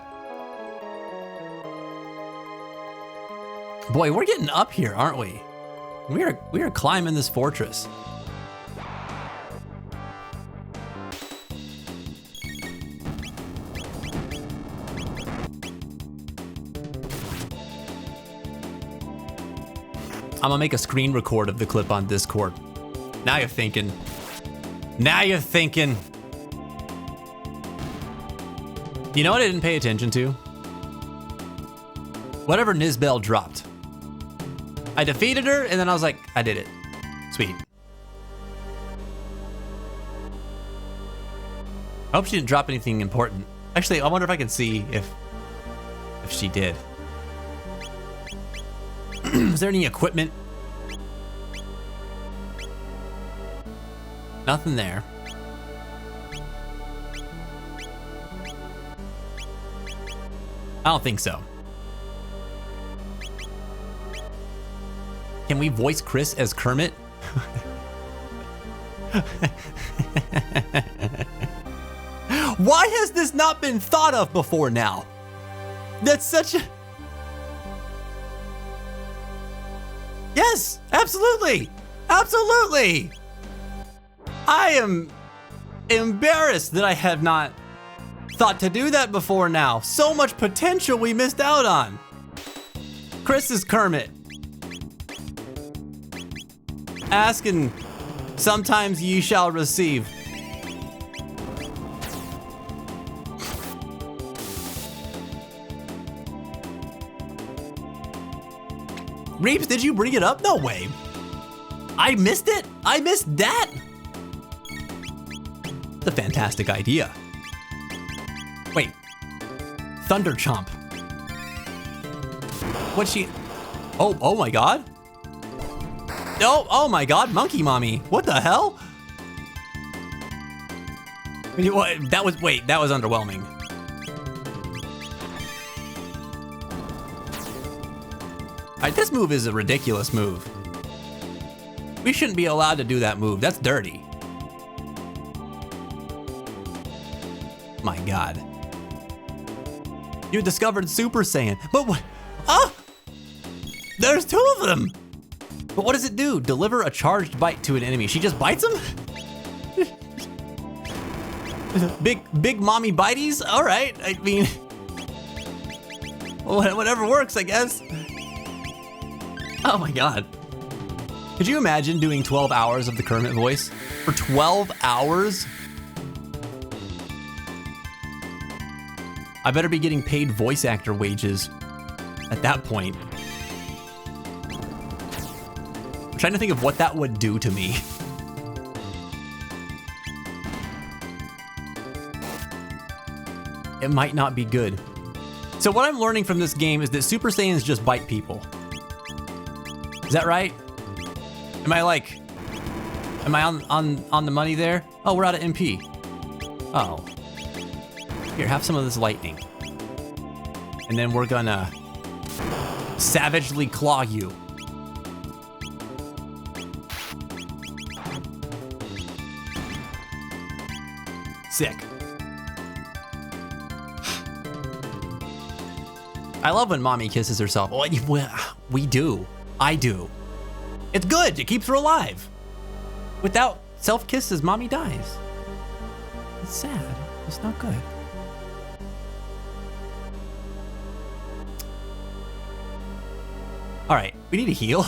Boy, we're getting up here, aren't we? We are climbing this fortress. I'm gonna make a screen record of the clip on Discord. Now you're thinking. Now you're thinking. You know what I didn't pay attention to? Whatever Nizbel dropped. I defeated her, and then I was like, I did it. Sweet. I hope she didn't drop anything important. Actually, I wonder if I can see if she did. Is there any equipment? Nothing there. I don't think so. Can we voice Chris as Kermit? Why has this not been thought of before now? That's such a... Yes, absolutely. Absolutely. I am embarrassed that I have not thought to do that before now. So much potential we missed out on. Chris is Kermit. Ask and sometimes ye shall receive. Reeves, did you bring it up? No way. I missed it? I missed that? It's a fantastic idea. Wait. Thunder Chomp. What's she? Oh my god. Oh my god, Monkey Mommy. What the hell? What? That was underwhelming. Alright, this move is a ridiculous move. We shouldn't be allowed to do that move. That's dirty. My god. You discovered Super Saiyan. But what? Ah! There's two of them! But what does it do? Deliver a charged bite to an enemy. She just bites him? Big mommy bites? Alright, I mean... whatever works, I guess. Oh my god. Could you imagine doing 12 hours of the Kermit voice? For 12 hours? I better be getting paid voice actor wages at that point. I'm trying to think of what that would do to me. It might not be good. So what I'm learning from this game is that Super Saiyans just bite people. Is that right? Am I on the money there? Oh, we're out of MP. Oh. Here, have some of this lightning. And then we're gonna savagely claw you. Sick. I love when mommy kisses herself. We do. I do. It's good. It keeps her alive. Without self-kisses, mommy dies. It's sad. It's not good. All right, we need to heal.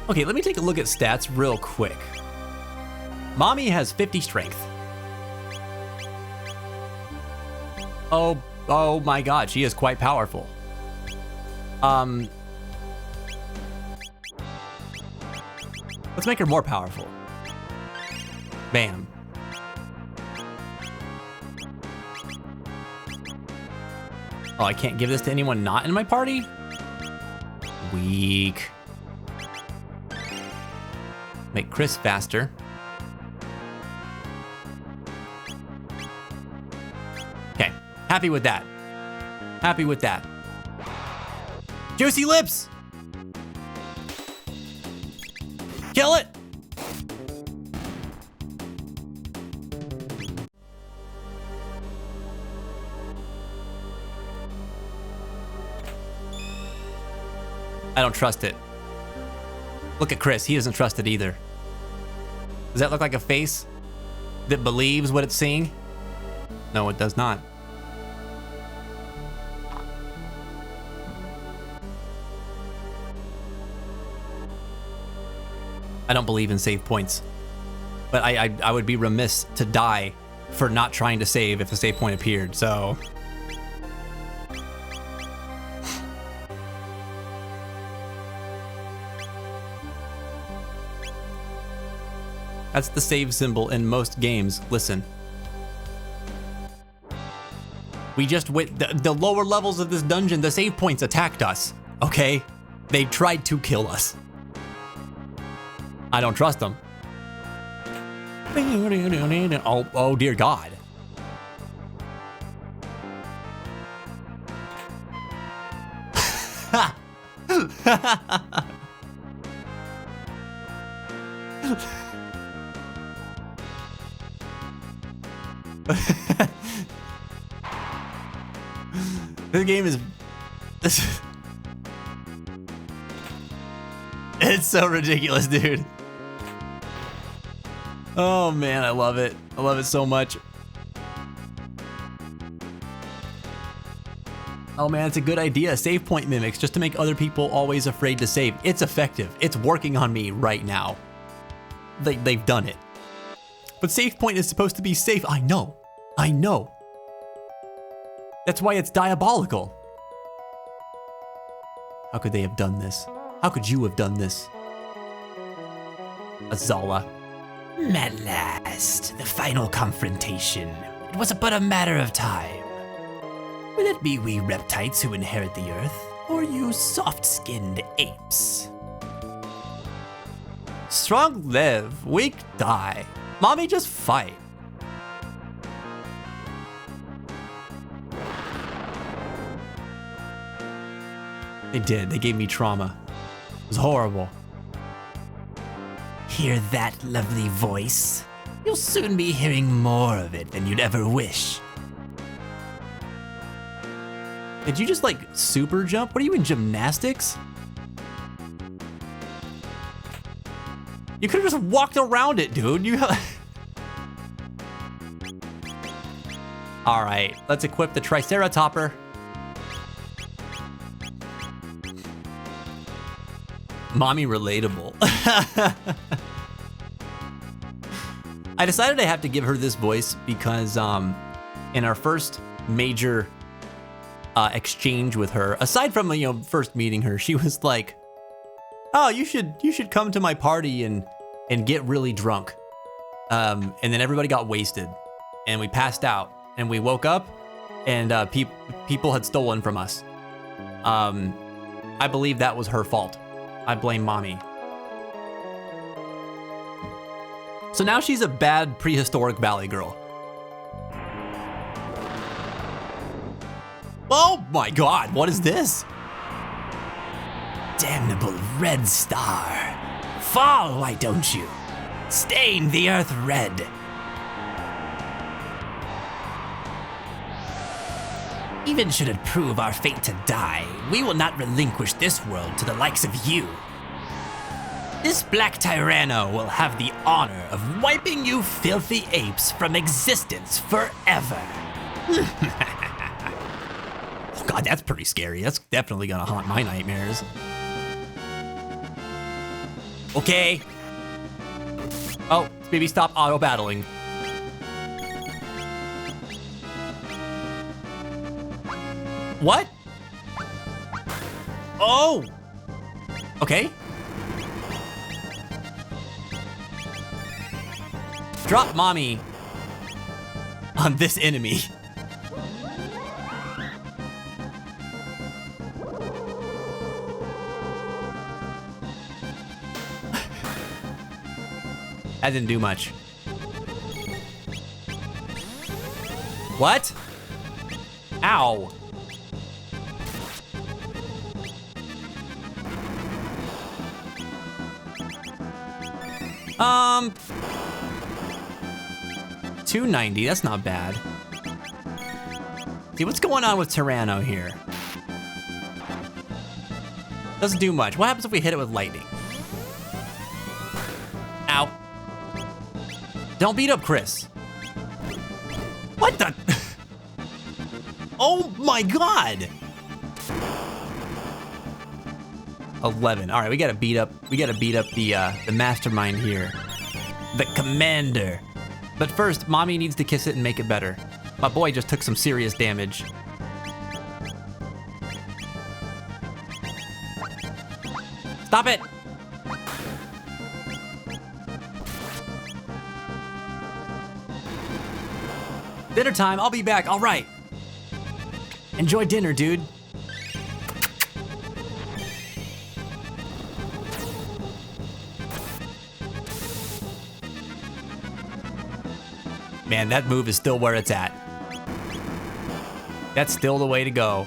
Okay, let me take a look at stats real quick. Mommy has 50 strength. Oh my god, she is quite powerful. Let's make her more powerful. Bam. Oh, I can't give this to anyone not in my party? Weak. Make Chris faster. Okay, happy with that. Happy with that. Juicy lips! Kill it! I don't trust it. Look at Chris, he doesn't trust it either. Does that look like a face that believes what it's seeing? No, it does not. I don't believe in save points, but I would be remiss to die for not trying to save if a save point appeared, so. That's the save symbol in most games. Listen. We just went, the lower levels of this dungeon, the save points attacked us, okay? They tried to kill us. I don't trust him. Oh dear God. This game is... It's so ridiculous, dude. Oh man, I love it. I love it so much. Oh man, it's a good idea. Save point mimics, just to make other people always afraid to save. It's effective. It's working on me right now. They've done it. But save point is supposed to be safe. I know. I know. That's why it's diabolical. How could they have done this? How could you have done this? Azala. At last, the final confrontation. It was but a matter of time. Will it be we reptites who inherit the earth, or you soft-skinned apes? Strong live, weak die. Mommy, just fight. They did. They gave me trauma. It was horrible. Hear that lovely voice? You'll soon be hearing more of it than you'd ever wish. Did you just like super jump? What are you in gymnastics? You could have just walked around it, dude. You. All right, let's equip the Triceratopper. Mommy relatable. I decided I have to give her this voice because in our first major exchange with her, aside from first meeting her, she was like, "Oh, you should come to my party and get really drunk." And then everybody got wasted, and we passed out, and we woke up, and people had stolen from us. I believe that was her fault. I blame Mommy. So now she's a bad prehistoric valley girl. Oh my God, what is this? Damnable red star. Fall, why don't you? Stain the earth red. Even should it prove our fate to die, we will not relinquish this world to the likes of you. This black tyranno will have the honor of wiping you filthy apes from existence forever. Oh God, that's pretty scary. That's definitely gonna haunt my nightmares. Okay. Oh, baby, stop auto battling. What? Oh! Okay. Drop Mommy on this enemy. That didn't do much. What? Ow. $290, that's not bad. See, what's going on with Tyranno here? Doesn't do much. What happens if we hit it with lightning? Ow. Don't beat up Chris. What the? Oh my God. 11. All right, we gotta beat up the mastermind here. The commander. But first, Mommy needs to kiss it and make it better. My boy just took some serious damage. Stop it! Dinner time, I'll be back, all right. Enjoy dinner, dude. Man, that move is still where it's at. That's still the way to go.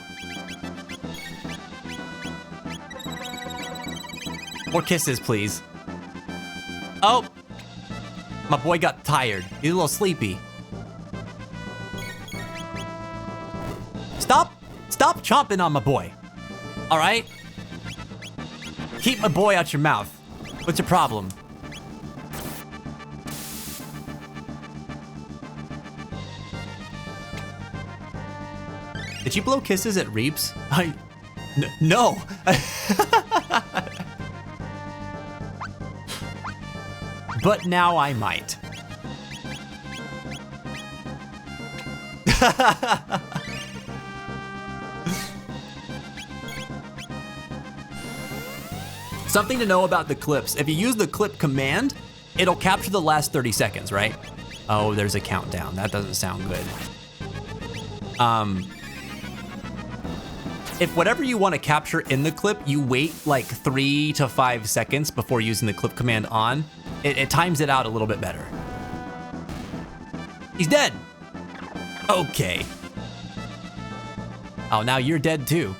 More kisses, please. Oh! My boy got tired. He's a little sleepy. Stop chomping on my boy. All right? Keep my boy out your mouth. What's your problem? Did you blow kisses at Reaps? No. But now I might. Something to know about the clips. If you use the clip command, it'll capture the last 30 seconds, right? Oh, there's a countdown. That doesn't sound good. If whatever you want to capture in the clip, you wait like 3 to 5 seconds before using the clip command on, it times it out a little bit better. He's dead. Okay. Oh, now you're dead too.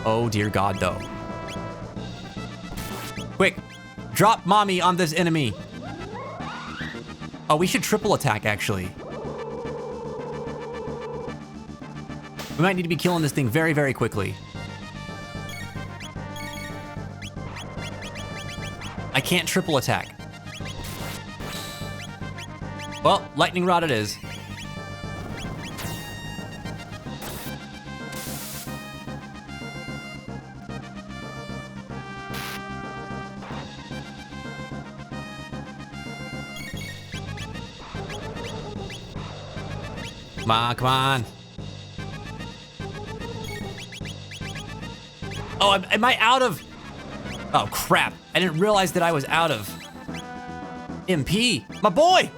Oh dear God, though. Quick, drop mommy on this enemy. Oh, we should triple attack, actually. We might need to be killing this thing very, very quickly. I can't triple attack. Well, lightning rod it is. Come on, come on. Oh, am I out of... Oh, crap. I didn't realize that I was out of... MP. My boy!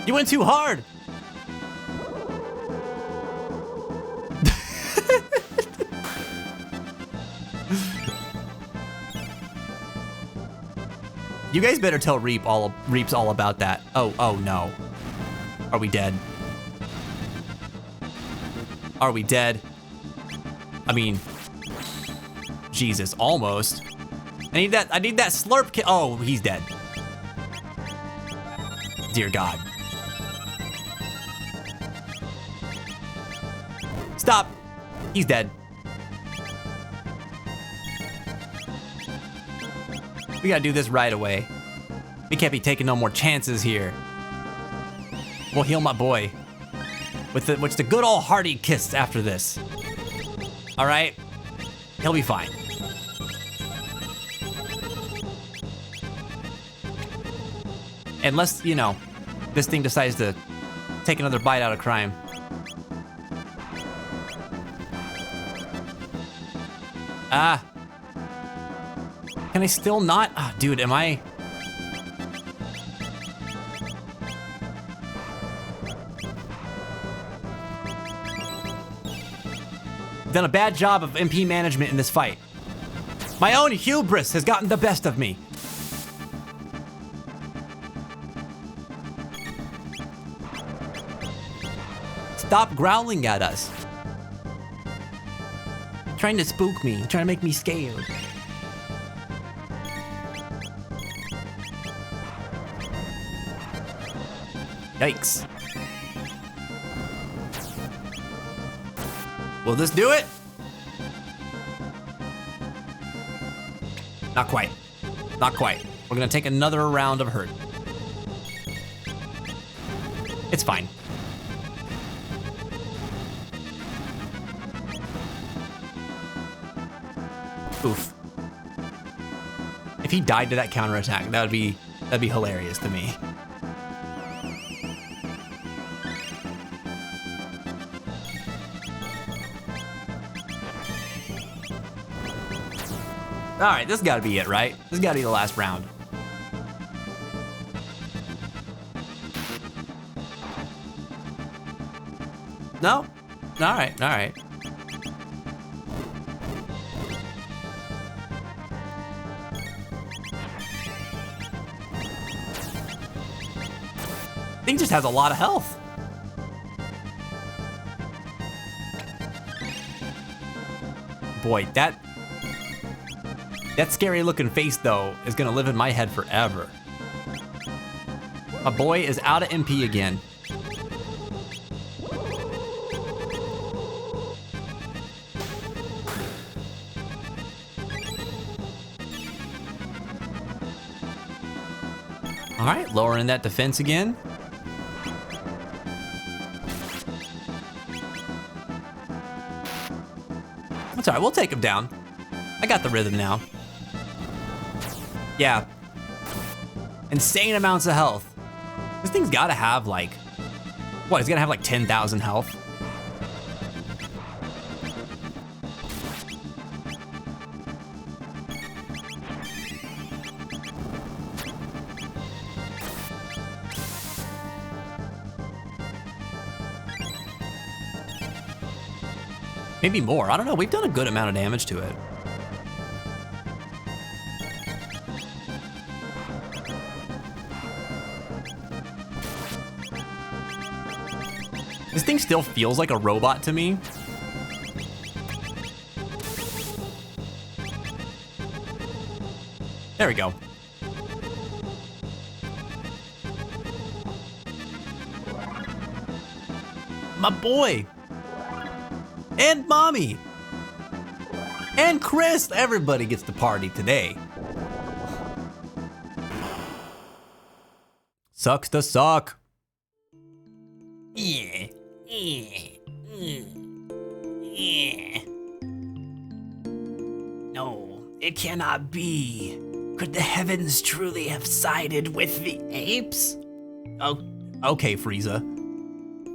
You went too hard. You guys better tell Reaps all about that. Oh no. Are we dead? Are we dead? I mean, Jesus, almost. I need that slurp kit. Oh, he's dead. Dear God. Stop. He's dead. We gotta do this right away. We can't be taking no more chances here. We'll heal my boy with the good old hearty kiss after this. All right, he'll be fine. Unless, you know, this thing decides to take another bite out of crime. Ah. Can I still not? Ah, dude, am I? Done a bad job of MP management in this fight. My own hubris has gotten the best of me. Stop growling at us. Trying to spook me, trying to make me scared. Yikes. Will this do it? Not quite. Not quite. We're gonna take another round of hurt. It's fine. Oof. If he died to that counterattack, that'd be hilarious to me. All right, this gotta be it, right? This gotta be the last round. No? All right, all right. Thing just has a lot of health. Boy, that scary looking face though is gonna live in my head forever. My boy is out of MP again. All right, lowering that defense again. That's all right, we'll take him down. I got the rhythm now. Yeah. Insane amounts of health. This thing's gotta have like, what, it's gonna have like 10,000 health? Maybe more, I don't know, we've done a good amount of damage to it. This thing still feels like a robot to me. There we go. My boy. And mommy. And Chris. Everybody gets to party today. Sucks to suck. Yeah. No, it cannot be. Could the heavens truly have sided with the apes? Oh, okay, Frieza.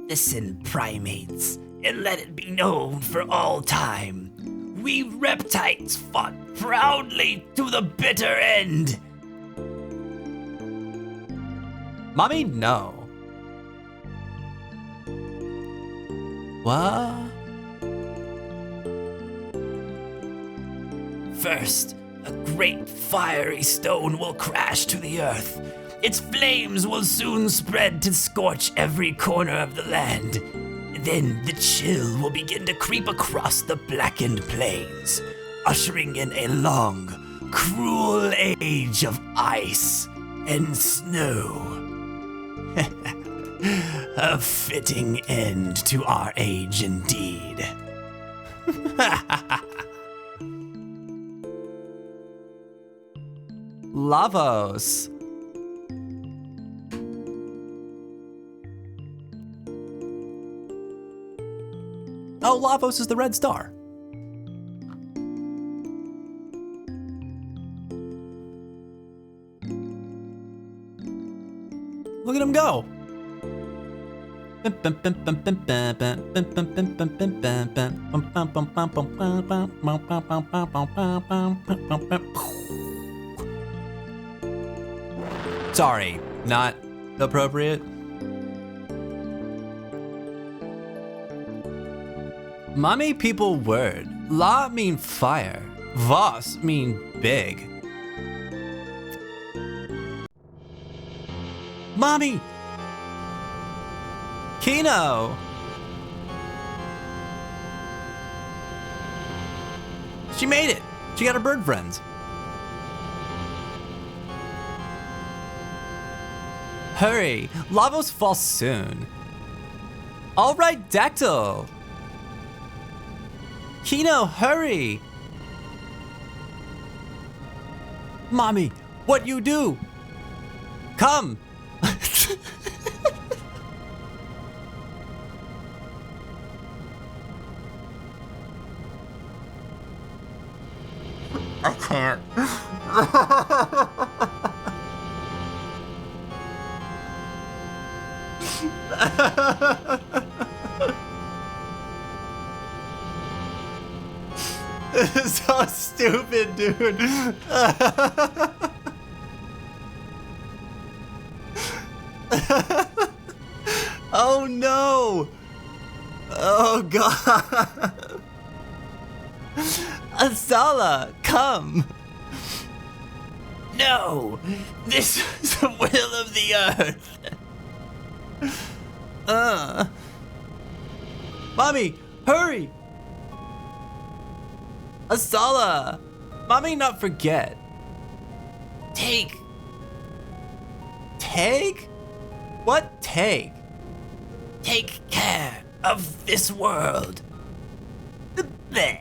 Listen, primates, and let it be known for all time. We reptites fought proudly to the bitter end. Mommy, no. What? First, a great fiery stone will crash to the earth. Its flames will soon spread to scorch every corner of the land. Then the chill will begin to creep across the blackened plains, ushering in a long, cruel age of ice and snow. A fitting end to our age indeed. Lavos. Oh, Lavos is the red star. Look at him go. Sorry, not appropriate. Mommy people word. La mean fire. Vos mean big. Mommy! Kino! She made it! She got her bird friends. Hurry! Lavos falls soon. Alright, Dactyl! Kino, hurry! Mommy, what you do? Come! I can't. This is so stupid, dude. Oh no! Oh god! Asala, come! No! This is the will of the earth! Mommy, hurry! Asala! Mommy not forget. Take. What take? Take care of this world. Bleh.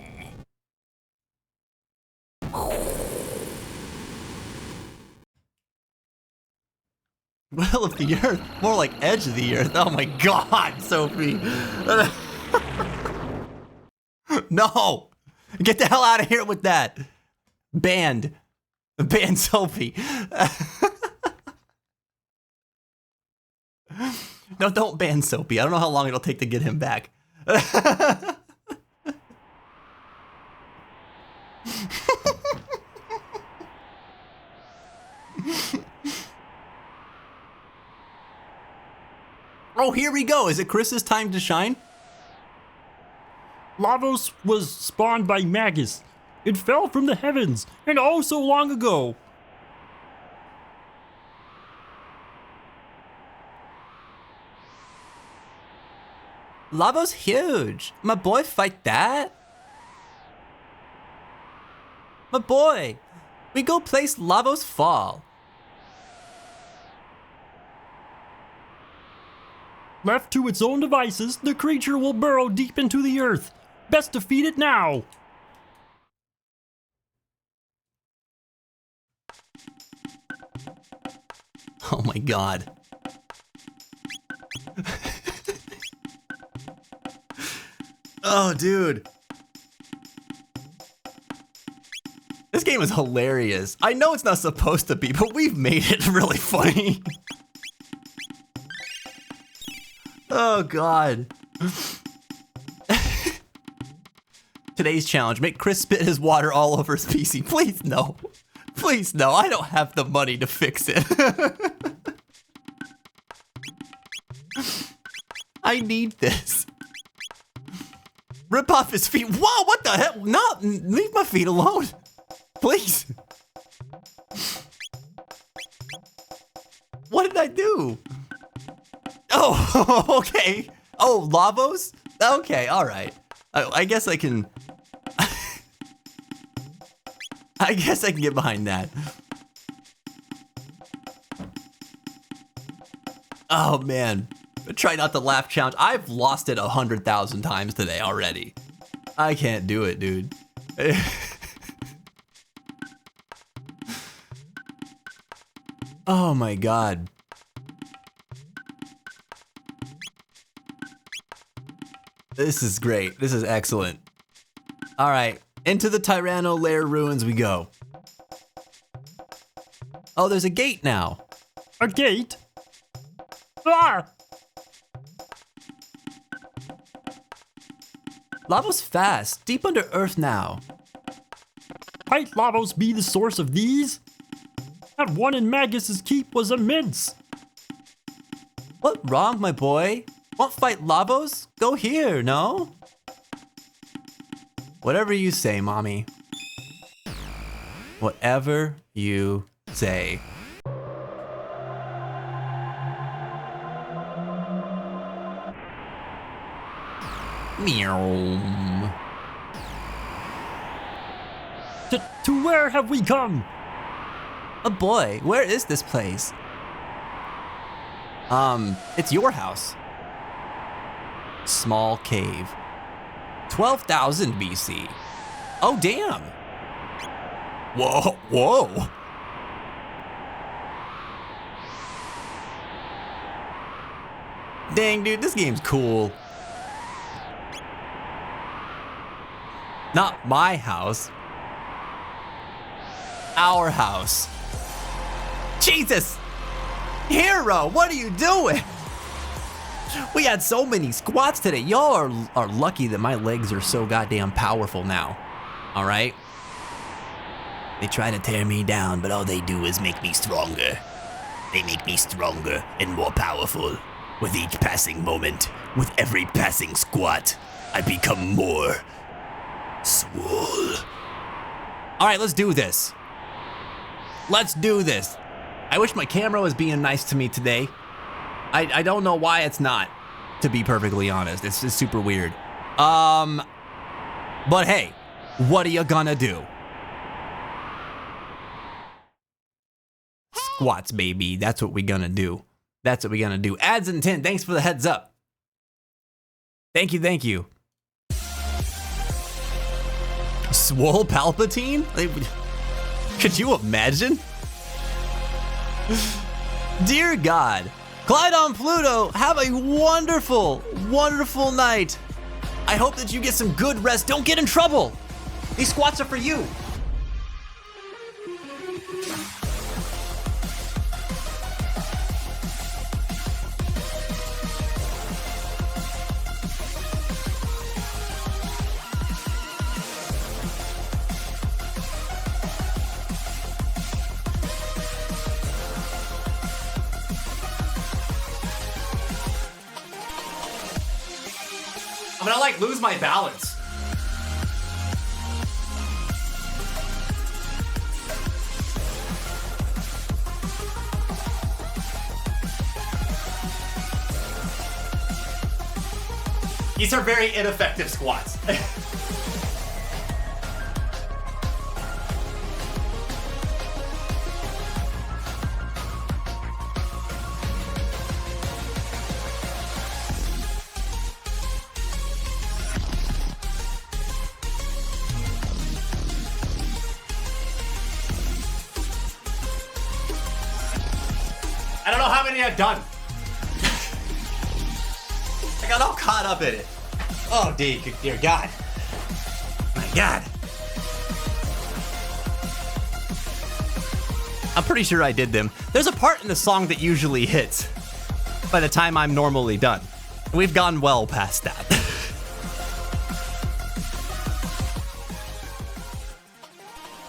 Well of the earth, more like edge of the earth. Oh my god, Sophie. No! Get the hell out of here with that. Banned Sophie. No, don't ban Soapy. I don't know how long it'll take to get him back. Oh, here we go. Is it Chris's time to shine? Lavos was spawned by Magus. It fell from the heavens, and oh so long ago. Lavos huge. My boy fight that? My boy, we go place Lavos fall. Left to its own devices, the creature will burrow deep into the earth. Best defeat it now. Oh my god. Oh, dude. This game is hilarious. I know it's not supposed to be, but we've made it really funny. Oh, God. Today's challenge, make Chris spit his water all over his PC. Please, no. Please, no. I don't have the money to fix it. I need this. Rip off his feet. Whoa, what the hell? No, leave my feet alone. Please. What did I do? Oh, okay. Oh, Lavos? Okay, all right. I guess I can... I guess I can get behind that. Oh, man. Try not to laugh challenge. I've lost it 100,000 times today already. I can't do it, dude. Oh my god. This is great. This is excellent. All right, into the Tyranno Lair ruins we go. Oh, there's a gate now. A gate? Ah! Lavos fast, deep under earth now. Might Lavos be the source of these? That one in Magus's keep was immense. What wrong, my boy? Want fight Lavos? Go here, no? Whatever you say, mommy. Whatever you say. Meow. To where have we come? Oh boy, where is this place? It's your house. Small cave. 12,000 BC. Oh, damn. Whoa, whoa. Dang, dude, this game's cool. Not my house. Our house. Jesus! Hero, what are you doing? We had so many squats today. Y'all are lucky that my legs are so goddamn powerful now. All right? They try to tear me down, but all they do is make me stronger. They make me stronger and more powerful. With each passing moment, with every passing squat, I become more swole. All right, let's do this. Let's do this. I wish my camera was being nice to me today. I don't know why it's not, to be perfectly honest. It's just super weird. But hey, what are you gonna do? Squats, baby. That's what we gonna do. That's what we gonna do. Ads and 10, thanks for the heads up. Thank you, thank you. Swole Palpatine? Could you imagine? Dear God. Clyde on Pluto, have a wonderful, wonderful night. I hope that you get some good rest. Don't get in trouble. These squats are for you. I'm gonna like lose my balance. These are very ineffective squats. I don't know how many I've done. I got all caught up in it. Oh, dear God. My God. I'm pretty sure I did them. There's a part in the song that usually hits by the time I'm normally done. We've gone well past that.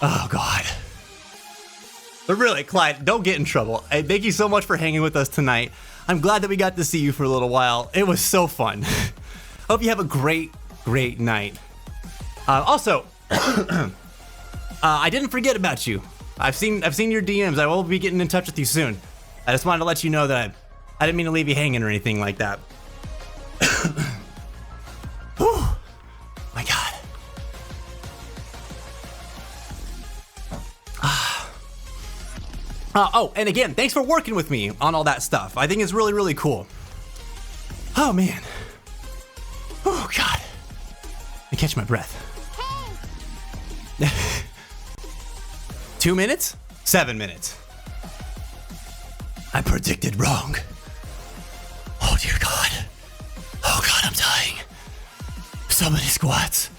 Oh, God. But really, Clyde, don't get in trouble. Thank you so much for hanging with us tonight. I'm glad that we got to see you for a little while. It was so fun. Hope you have a great, great night. Also, I didn't forget about you. I've seen your DMs. I will be getting in touch with you soon. I just wanted to let you know that I didn't mean to leave you hanging or anything like that. Whew. My God. Oh, and again, thanks for working with me on all that stuff. I think it's really, really cool. Oh, man. Oh, God. I catch my breath. 2 minutes? 7 minutes. I predicted wrong. Oh, dear God. Oh, God, I'm dying. So many squats.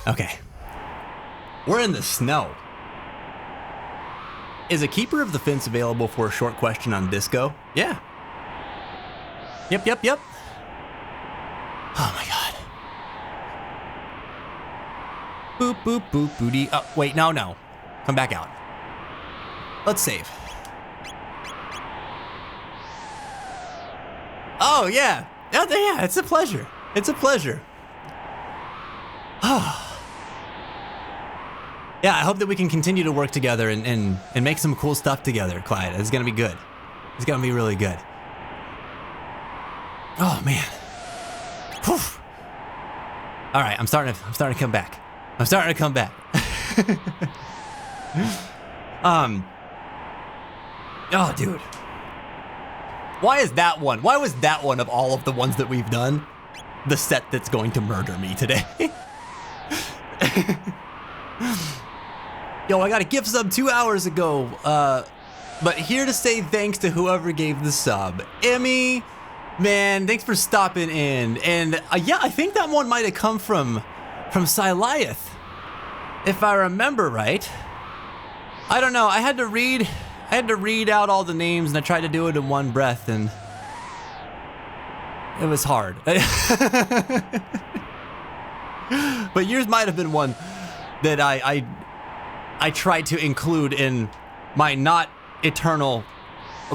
Okay. We're in the snow. Is a keeper of the fence available for a short question on disco? Yeah. Yep. Oh my God. Boop, boop, boop, booty. Oh, wait, no. Come back out. Let's save. Oh, yeah. Yeah, it's a pleasure. It's a pleasure. Yeah, I hope that we can continue to work together and make some cool stuff together, Clyde. It's gonna be good. It's gonna be really good. Oh man. Whew. All right, I'm starting to come back. Oh, dude. Why is that one? Why was that one of all of the ones that we've done the set that's going to murder me today? Yo, I got a gift sub 2 hours ago. But here to say thanks to whoever gave the sub. Emmy, man, thanks for stopping in. And yeah, I think that one might have come from Silaeth, if I remember right. I don't know. I had to read out all the names, and I tried to do it in one breath, and it was hard. But yours might have been one that I tried to include in my not eternal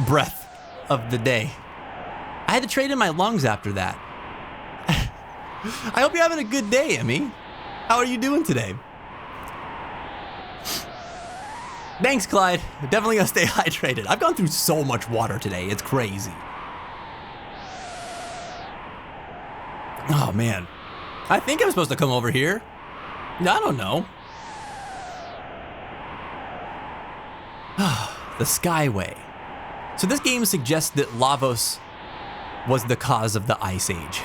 breath of the day. I had to trade in my lungs after that. I hope you're having a good day, Emmy. How are you doing today? Thanks, Clyde. Definitely gonna stay hydrated. I've gone through so much water today. It's crazy. Oh, man. I think I'm supposed to come over here. I don't know. The Skyway. So this game suggests that Lavos was the cause of the Ice Age.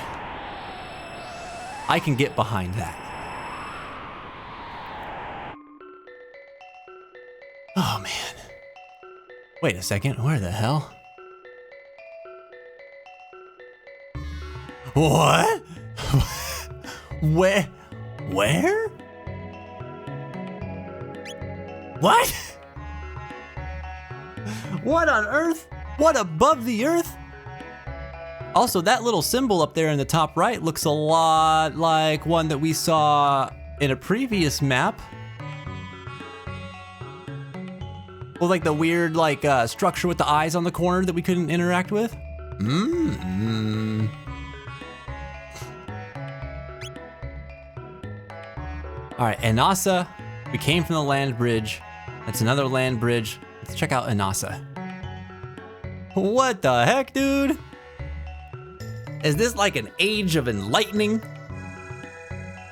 I can get behind that. Oh, man. Wait a second. Where the hell? What? Where? What? What on earth? What above the earth? Also, that little symbol up there in the top right looks a lot like one that we saw in a previous map. Well, like the weird structure with the eyes on the corner that we couldn't interact with. All right, Anasa. We came from the land bridge. That's another land bridge. Let's check out Anasa. What the heck, dude? Is this like an age of enlightening?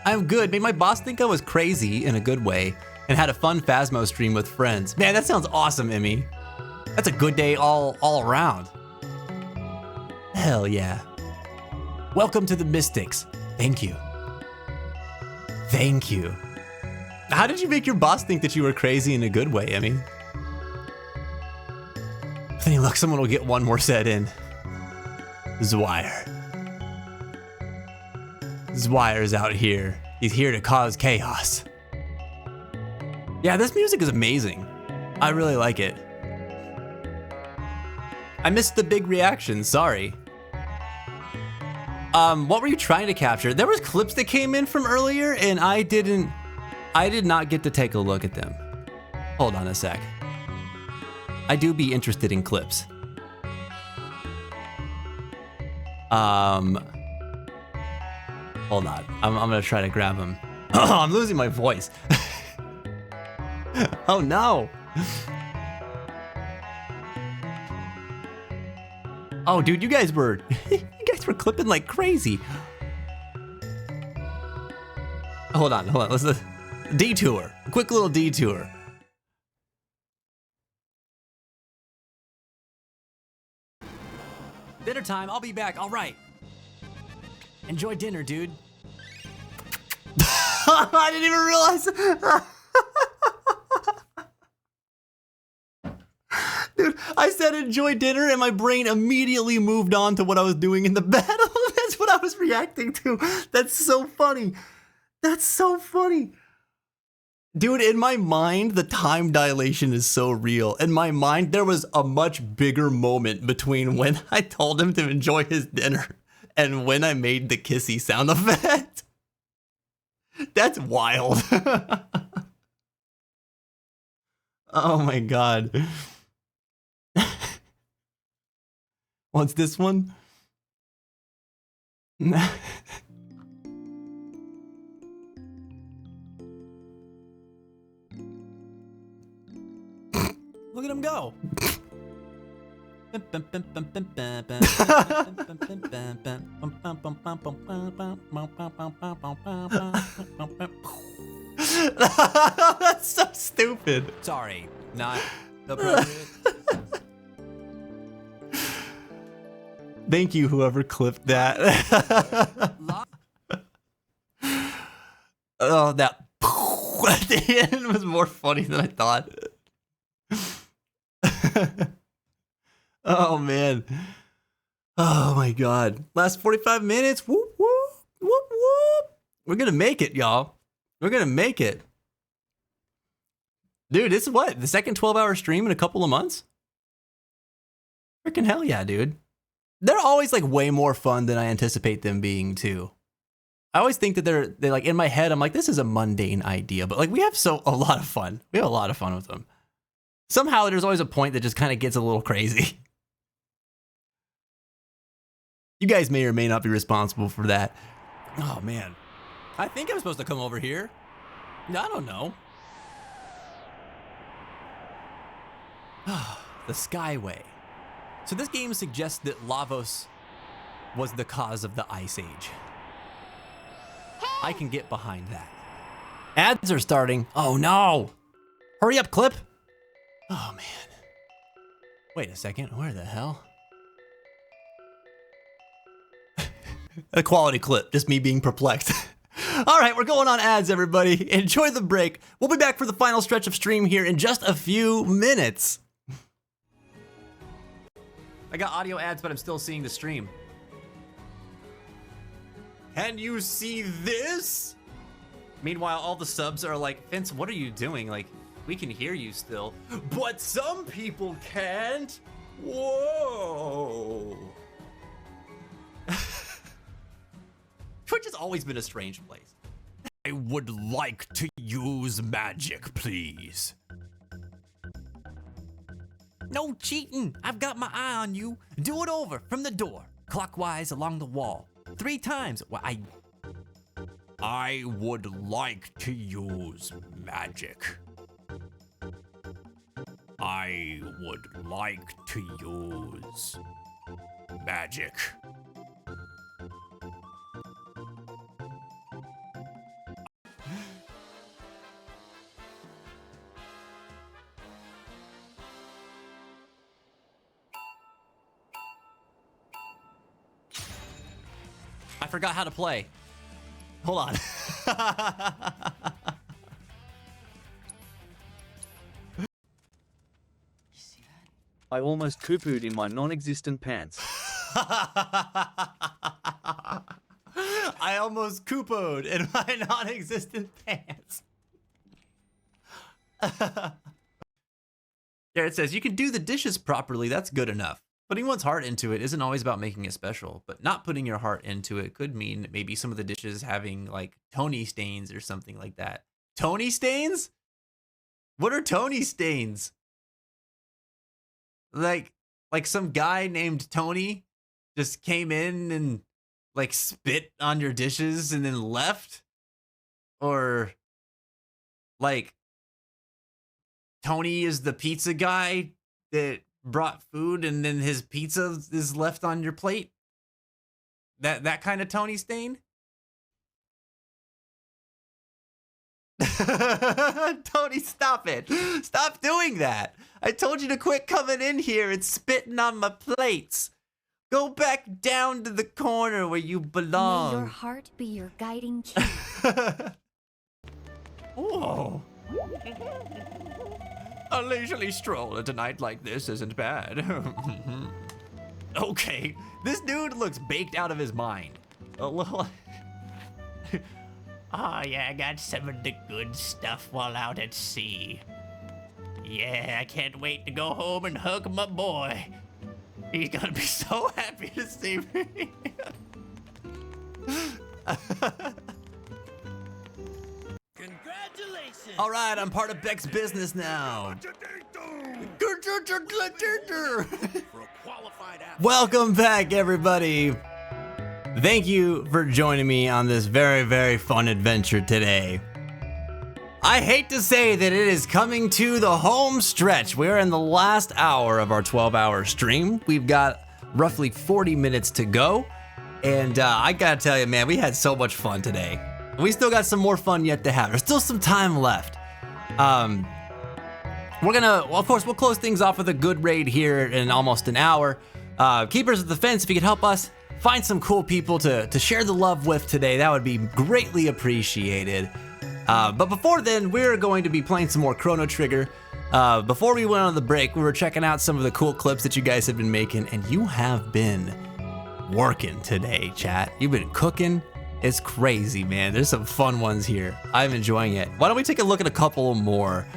I'm good. Made my boss think I was crazy in a good way and had a fun Phasmo stream with friends. Man, that sounds awesome, Emmy. That's a good day all around. Hell yeah. Welcome to the Mystics. Thank you. Thank you. How did you make your boss think that you were crazy in a good way, Emmy? Hey, look, someone will get one more set in. Zwire. Zwire's out here. He's here to cause chaos. Yeah, this music is amazing. I really like it. I missed the big reaction, sorry. What were you trying to capture? There was clips that came in from earlier and I did not get to take a look at them. Hold on a sec. I do be interested in clips. Hold on. I'm gonna try to grab them. Oh, I'm losing my voice. Oh no. Oh, dude, you guys were clipping like crazy. Hold on. Let's detour. A quick little detour. Dinner time. I'll be back. All right. Enjoy dinner, dude. I didn't even realize. Dude, I said enjoy dinner and my brain immediately moved on to what I was doing in the battle. That's what I was reacting to. That's so funny. That's so funny. Dude, in my mind, the time dilation is so real. In my mind, there was a much bigger moment between when I told him to enjoy his dinner and when I made the kissy sound effect. That's wild. Oh my god. What's this one? Look at him go. That's so stupid. Sorry, not appropriate. Thank you, whoever clipped that. Oh, that at the end was more funny than I thought. Oh man. Oh my god. Last 45 minutes. Whoop whoop whoop whoop. We're gonna make it, y'all. We're gonna make it. Dude, this is what? The second 12-hour stream in a couple of months? Freaking hell yeah, dude. They're always like way more fun than I anticipate them being too. I always think that they're like in my head, I'm like, this is a mundane idea, but like we have a lot of fun. We have a lot of fun with them. Somehow there's always a point that just kind of gets a little crazy. You guys may or may not be responsible for that. Oh man. I think I'm supposed to come over here. I don't know. The Skyway. So this game suggests that Lavos was the cause of the Ice Age. I can get behind that. Ads are starting. Oh no! Hurry up, clip! Oh man. Wait a second, where the hell? A quality clip, just me being perplexed. All right, we're going on ads, everybody. Enjoy the break. We'll be back for the final stretch of stream here in just a few minutes. I got audio ads, but I'm still seeing the stream. Can you see this? Meanwhile, all the subs are like, Vince, what are you doing? Like, we can hear you still. But some people can't. Whoa. Twitch has always been a strange place. I would like to use magic, please. No cheating. I've got my eye on you. Do it over from the door, clockwise along the wall. 3 times. Well, I would like to use magic. I would like to use magic. I forgot how to play. Hold on. I almost poo-pooed in my non-existent pants. I almost Koopoed in my non-existent pants. There it says, you can do the dishes properly. That's good enough. Putting one's heart into it isn't always about making it special, but not putting your heart into it could mean maybe some of the dishes having like Tony stains or something like that. Tony stains? What are Tony stains? Like some guy named Tony just came in and like spit on your dishes and then left? Or like Tony is the pizza guy that brought food and then his pizza is left on your plate? That kind of Tony stain? Tony, stop it. Stop doing that. I told you to quit coming in here and spitting on my plates. Go back down to the corner where you belong. May your heart be your guiding key. Whoa. A leisurely stroll at a night like this isn't bad. Okay, this dude looks baked out of his mind. A little. Oh yeah, I got some of the good stuff while out at sea. Yeah, I can't wait to go home and hug my boy. He's gonna be so happy to see me. Congratulations! All right, I'm part of Beck's business now. Welcome back, everybody. Thank you for joining me on this very, very fun adventure today. I hate to say that it is coming to the home stretch. We're in the last hour of our 12-hour stream. We've got roughly 40 minutes to go. And I gotta tell you, man, we had so much fun today. We still got some more fun yet to have. There's still some time left. Of course, we'll close things off with a good raid here in almost an hour. Keepers of the Fence, if you could help us find some cool people to share the love with today, that would be greatly appreciated. But before then, we're going to be playing some more Chrono Trigger. Before we went on the break, we were checking out some of the cool clips that you guys have been making, and you have been working today, chat. You've been cooking. It's crazy, man. There's some fun ones here. I'm enjoying it. Why don't we take a look at a couple more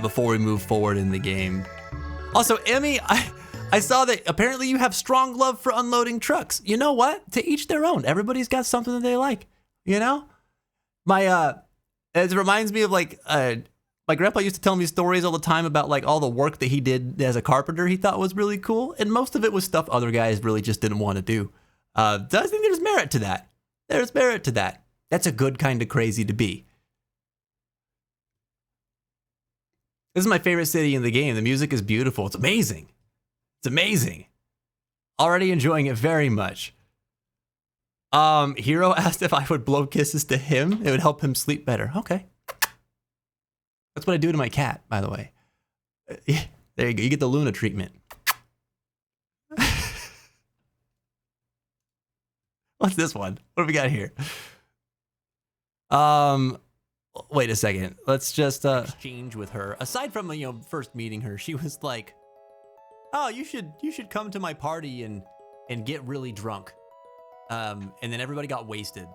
before we move forward in the game? Also, Emmy, I saw that apparently you have strong love for unloading trucks. You know what? To each their own. Everybody's got something that they like, you know? It reminds me of my grandpa used to tell me stories all the time about like all the work that he did as a carpenter he thought was really cool. And most of it was stuff other guys really just didn't want to do. I think there's merit to that. There's merit to that. That's a good kind of crazy to be. This is my favorite city in the game. The music is beautiful. It's amazing. It's amazing. Already enjoying it very much. Hero asked if I would blow kisses to him. It would help him sleep better. Okay. That's what I do to my cat, by the way. There you go. You get the Luna treatment. What's this one? What do we got here? Wait a second. Let's just exchange with her. Aside from first meeting her, she was like, "Oh, you should come to my party and get really drunk." And then everybody got wasted,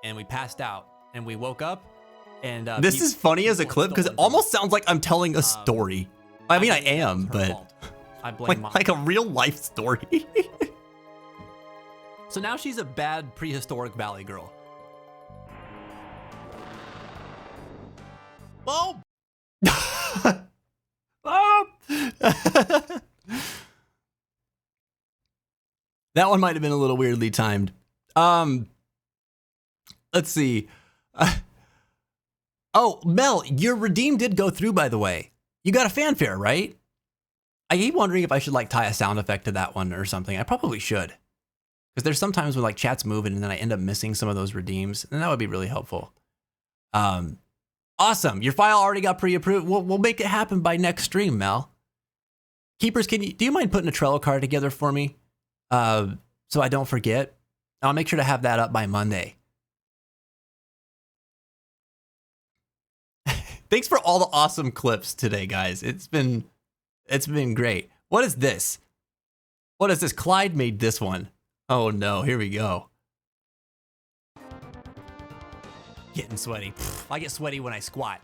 and we passed out, and we woke up, and this is funny as a clip because it almost sounds like I'm telling a story. I mean, I am, but I blame Mom. like a real life story. So now she's a bad prehistoric valley girl. Oh! Oh! That one might have been a little weirdly timed. Let's see. Oh, Mel, your redeem did go through, by the way. You got a fanfare, right? I keep wondering if I should like tie a sound effect to that one or something. I probably should. Because there's sometimes when like chat's moving and then I end up missing some of those redeems, and that would be really helpful. Awesome. Your file already got pre-approved. We'll make it happen by next stream, Mel. Keepers, do you mind putting a Trello card together for me? So I don't forget. I'll make sure to have that up by Monday. Thanks for all the awesome clips today, guys. It's been great. What is this? What is this? Clyde made this one. Oh no, here we go. Getting sweaty. I get sweaty when I squat.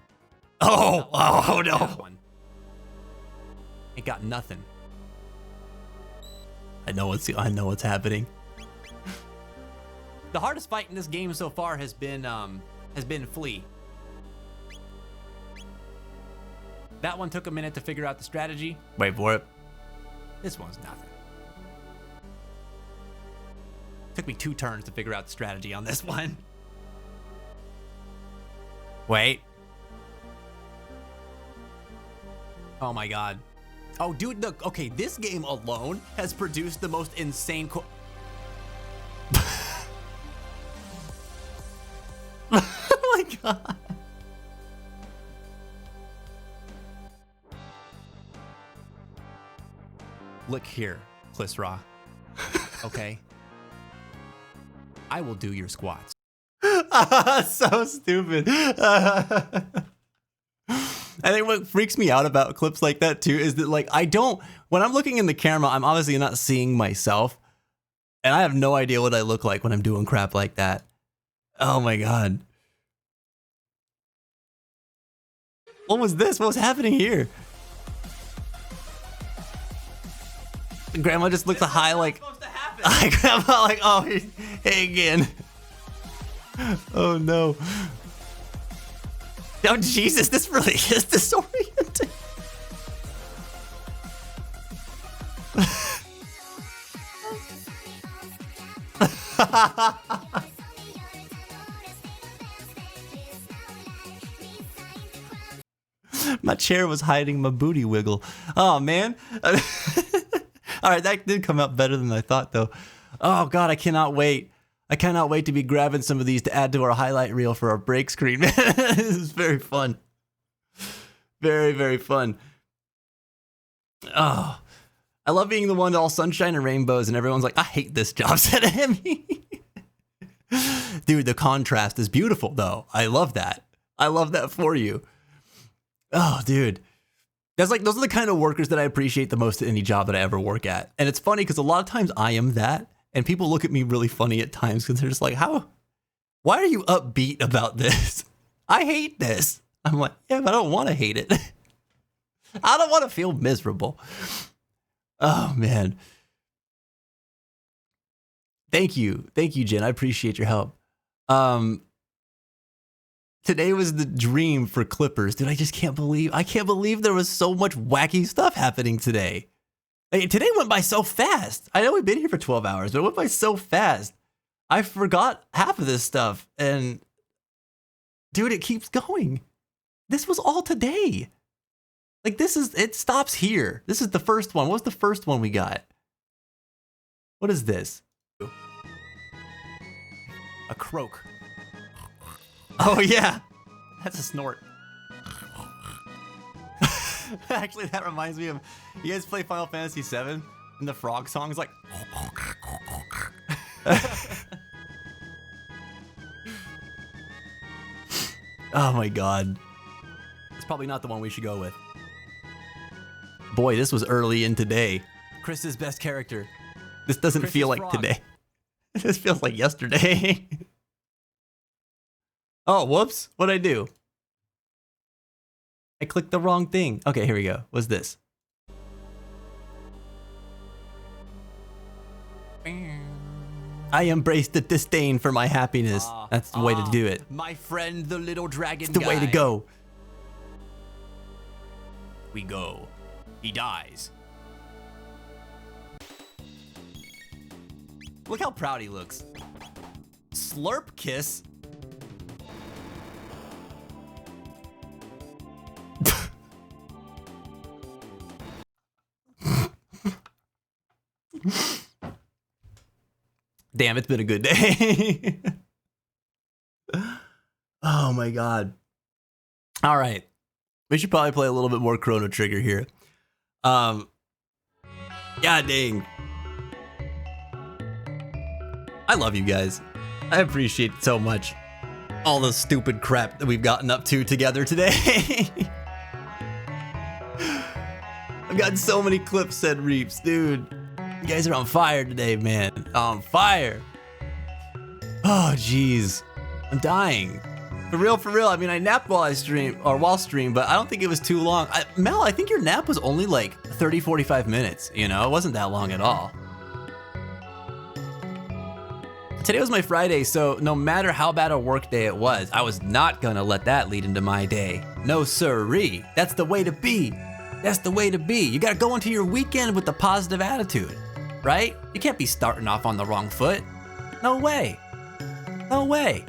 Oh no. It got nothing. I know what's happening. The hardest fight in this game so far has been Flea. That one took a minute to figure out the strategy. Wait for it. This one's nothing. Took me 2 turns to figure out the strategy on this one. Wait. Oh my god. Oh, dude, look. Okay, this game alone has produced the most insane oh my god. Look here, Clisra. Okay? I will do your squats. So stupid. I think what freaks me out about clips like that too is that like when I'm looking in the camera, I'm obviously not seeing myself, and I have no idea what I look like when I'm doing crap like that. Oh my god. What was this? What was happening here? Grandma just looks high like Grandma like, oh, hey again. Oh no. Oh Jesus, this really is disorienting. My chair was hiding my booty wiggle. Oh man. All right, that did come out better than I thought though. Oh god, I cannot wait. I cannot wait to be grabbing some of these to add to our highlight reel for our break screen. This is very fun. Very, very fun. Oh, I love being the one all sunshine and rainbows and everyone's like, I hate this job set of me. Dude, the contrast is beautiful though. I love that. I love that for you. Oh, dude. Those are the kind of workers that I appreciate the most at any job that I ever work at. And it's funny because a lot of times I am that. And people look at me really funny at times because they're just like, why are you upbeat about this? I hate this. I'm like, yeah, but I don't want to hate it. I don't want to feel miserable. Oh, man. Thank you. Thank you, Jen. I appreciate your help. Today was the dream for Clippers. Dude, I can't believe there was so much wacky stuff happening today. Today went by so fast. I know we've been here for 12 hours, but it went by so fast. I forgot half of this stuff. And dude, it keeps going. This was all today. Like it stops here. This is the first one. What was the first one we got? What is this? A croak. Oh yeah, that's a snort. Actually, that reminds me of, you guys play Final Fantasy VII and the frog song's like. Oh my god. It's probably not the one we should go with. Boy, this was early in today. Chris's best character. This doesn't feel like today. This feels like yesterday. Oh, whoops. What'd I do? I clicked the wrong thing. Okay, here we go. What's this? I embrace the disdain for my happiness. That's the way to do it. My friend, the little dragon It's the way to go. We go. He dies. Look how proud he looks. Slurp kiss. Damn, it's been a good day. Oh my god. All right. We should probably play a little bit more Chrono Trigger here. God dang. I love you guys. I appreciate it so much. All the stupid crap that we've gotten up to together today. I've gotten so many clips said reaps, dude. You guys are on fire today, man. On fire. Oh, jeez. I'm dying. For real. I mean, I napped while I stream, or while stream, but I don't think it was too long. Mel, I think your nap was only like 30, 45 minutes. You know, it wasn't that long at all. Today was my Friday, so no matter how bad a work day it was, I was not gonna let that lead into my day. No sirree. That's the way to be. That's the way to be. You gotta go into your weekend with a positive attitude, right? You can't be starting off on the wrong foot. No way. No way.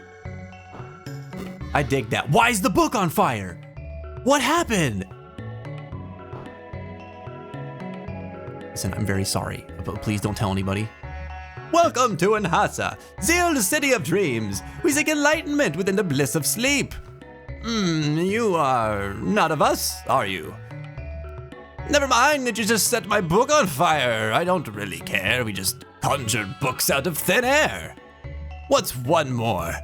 I dig that. Why is the book on fire? What happened? Listen, I'm very sorry, but please don't tell anybody. Welcome to Anhasa, Zeal, the city of dreams. We seek enlightenment within the bliss of sleep. You are not of us, are you? Never mind that you just set my book on fire. I don't really care. We just conjured books out of thin air. What's one more?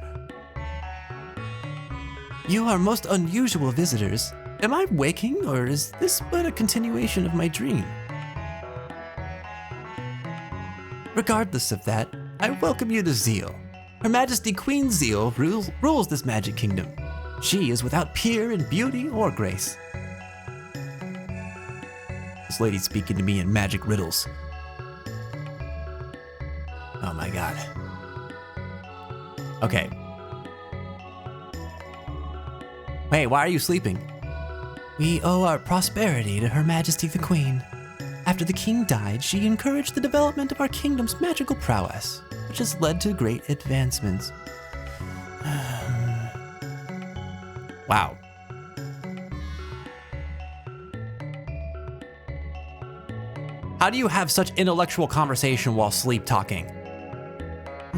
You are most unusual visitors. Am I waking, or is this but a continuation of my dream? Regardless of that, I welcome you to Zeal. Her Majesty Queen Zeal rules this magic kingdom. She is without peer in beauty or grace. This lady's speaking to me in magic riddles. Oh my god. Okay. Hey, why are you sleeping? We owe our prosperity to Her Majesty the Queen. After the king died, she encouraged the development of our kingdom's magical prowess, which has led to great advancements. Wow. How do you have such intellectual conversation while sleep talking?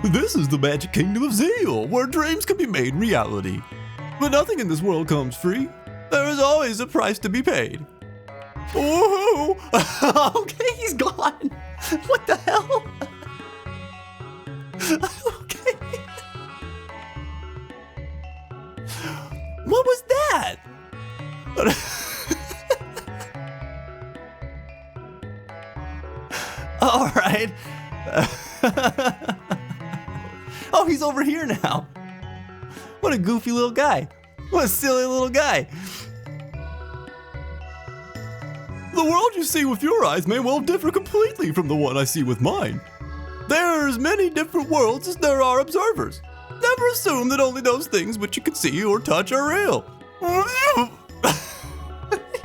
This is the magic kingdom of Zeal, where dreams can be made reality. But nothing in this world comes free. There is always a price to be paid. Oh, okay, he's gone. What the hell? Okay. What was that? All right. Oh, he's over here now. What a goofy little guy. What a silly little guy. The world you see with your eyes may well differ completely from the one I see with mine. There's many different worlds as there are observers. Never assume that only those things which you can see or touch are real.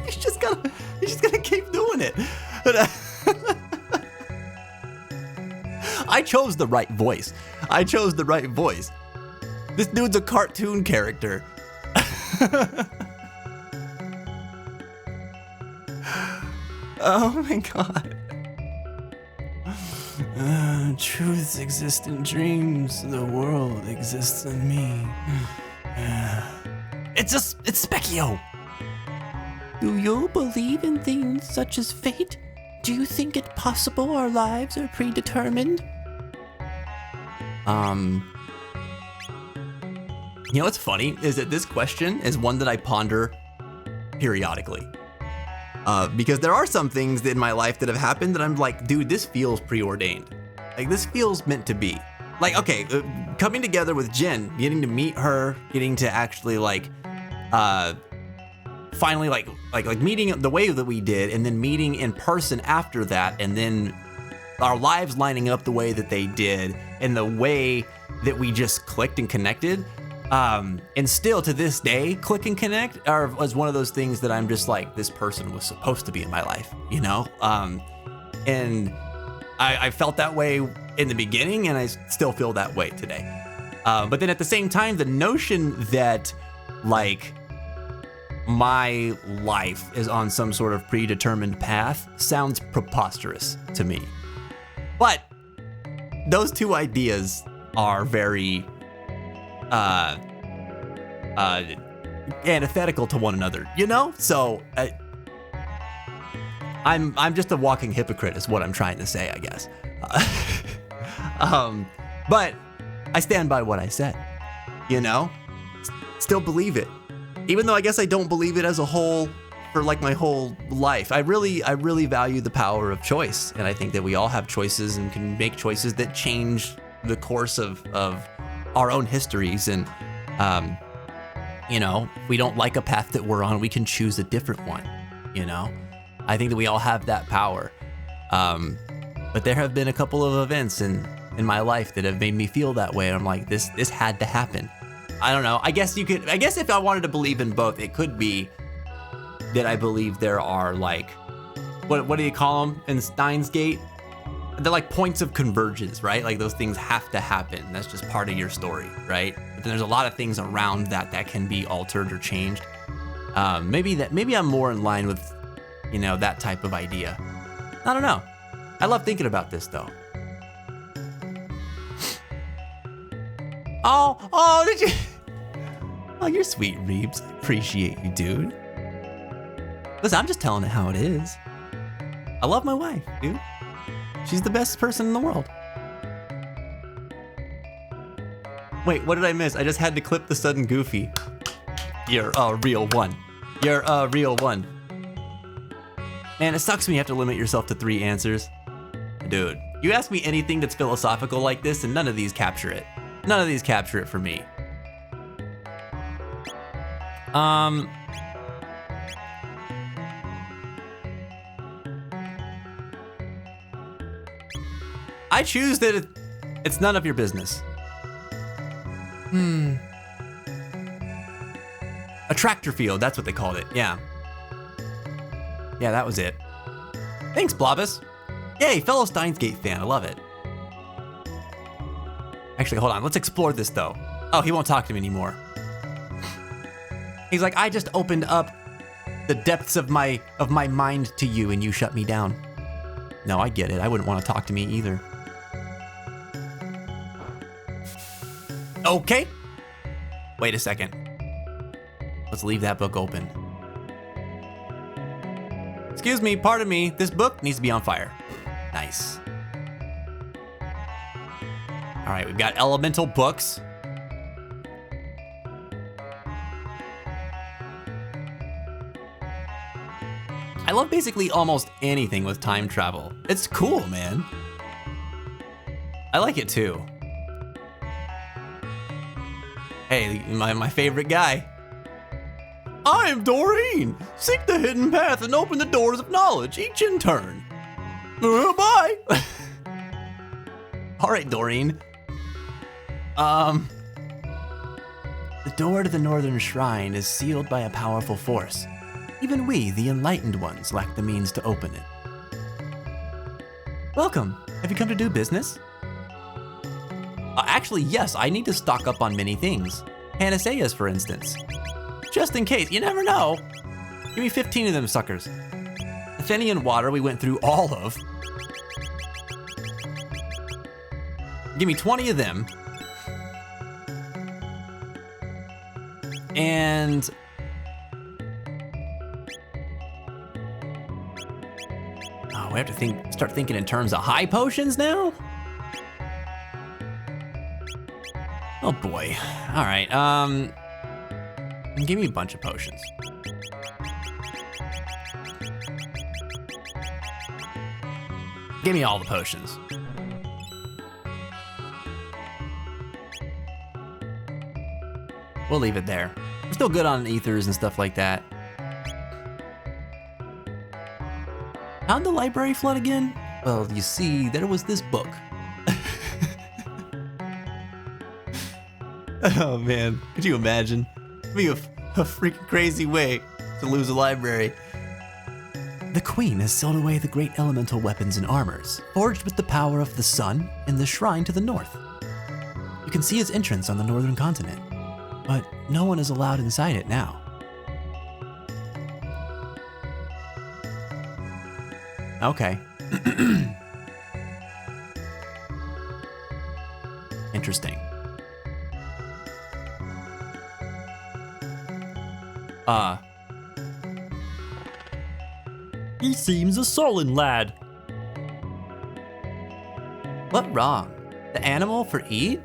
He's just gonna keep doing it. I chose the right voice. This dude's a cartoon character. Oh my god. Truths exist in dreams. The world exists in me. It's Specchio. Do you believe in things such as fate? Do you think it possible our lives are predetermined? You know what's funny is that this question is one that I ponder periodically. Because there are some things in my life that have happened that I'm like, dude, this feels preordained. Like, this feels meant to be. Like, okay, coming together with Jen, getting to meet her, getting to actually finally like meeting the way that we did, and then meeting in person after that, and then our lives lining up the way that they did, and the way that we just clicked and connected. And still to this day, click and connect was one of those things that I'm just like, this person was supposed to be in my life, you know? And I felt that way in the beginning, and I still feel that way today. But then at the same time, the notion that like my life is on some sort of predetermined path sounds preposterous to me. But those two ideas are very antithetical to one another, you know? So I'm just a walking hypocrite is what I'm trying to say, I guess. But I stand by what I said, you know? Still believe it. Even though I guess I don't believe it as a whole for like my whole life. I really value the power of choice. And I think that we all have choices and can make choices that change the course of our own histories. And, you know, if we don't like a path that we're on, we can choose a different one, you know? I think that we all have that power. But there have been a couple of events in my life that have made me feel that way. And I'm like, this had to happen. I don't know. I guess if I wanted to believe in both, it could be that I believe there are like, what do you call them in Steins Gate? They're like points of convergence, right? Like those things have to happen. That's just part of your story, right? But then there's a lot of things around that can be altered or changed. Maybe I'm more in line with, you know, that type of idea. I don't know. I love thinking about this though. Oh, did you? Oh, you're sweet, Reeves. I appreciate you, dude. Listen, I'm just telling it how it is. I love my wife, dude. She's the best person in the world. Wait, what did I miss? I just had to clip the sudden goofy. You're a real one. You're a real one. Man, it sucks when you have to limit yourself to 3 answers. Dude, you ask me anything that's philosophical like this, and none of these capture it. None of these capture it for me. I choose that it's none of your business. A tractor field, that's what they called it, yeah. Yeah, that was it. Thanks, Blobus. Yay, fellow Steins Gate fan, I love it. Actually, hold on, let's explore this though. Oh, he won't talk to me anymore. He's like, I just opened up the depths of my mind to you and you shut me down. No, I get it, I wouldn't want to talk to me either. Okay. Wait a second. Let's leave that book open. Excuse me, pardon me, this book needs to be on fire. Nice. All right, we've got elemental books. I love basically almost anything with time travel. It's cool, man. I like it too. Hey, my favorite guy. I am Doreen. Seek the hidden path and open the doors of knowledge, each in turn. Bye. All right, Doreen. The door to the northern shrine is sealed by a powerful force. Even we, the enlightened ones, lack the means to open it. Welcome. Have you come to do business? Actually, yes, I need to stock up on many things. Panaceas, for instance. Just in case, you never know. Give me 15 of them suckers. Athenian water we went through all of. Give me 20 of them. And oh, we have to start thinking in terms of high potions now? Oh boy. All right. Give me a bunch of potions. Give me all the potions. We'll leave it there. We're still good on ethers and stuff like that. How'd the library flood again? Well, you see, there was this book. Oh man, could you imagine? It'd be a freaking crazy way to lose a library. The queen has sealed away the great elemental weapons and armors, forged with the power of the sun in the shrine to the north. You can see its entrance on the northern continent, but no one is allowed inside it now. Okay. Interesting. He seems a sullen lad. What wrong? The animal for eat?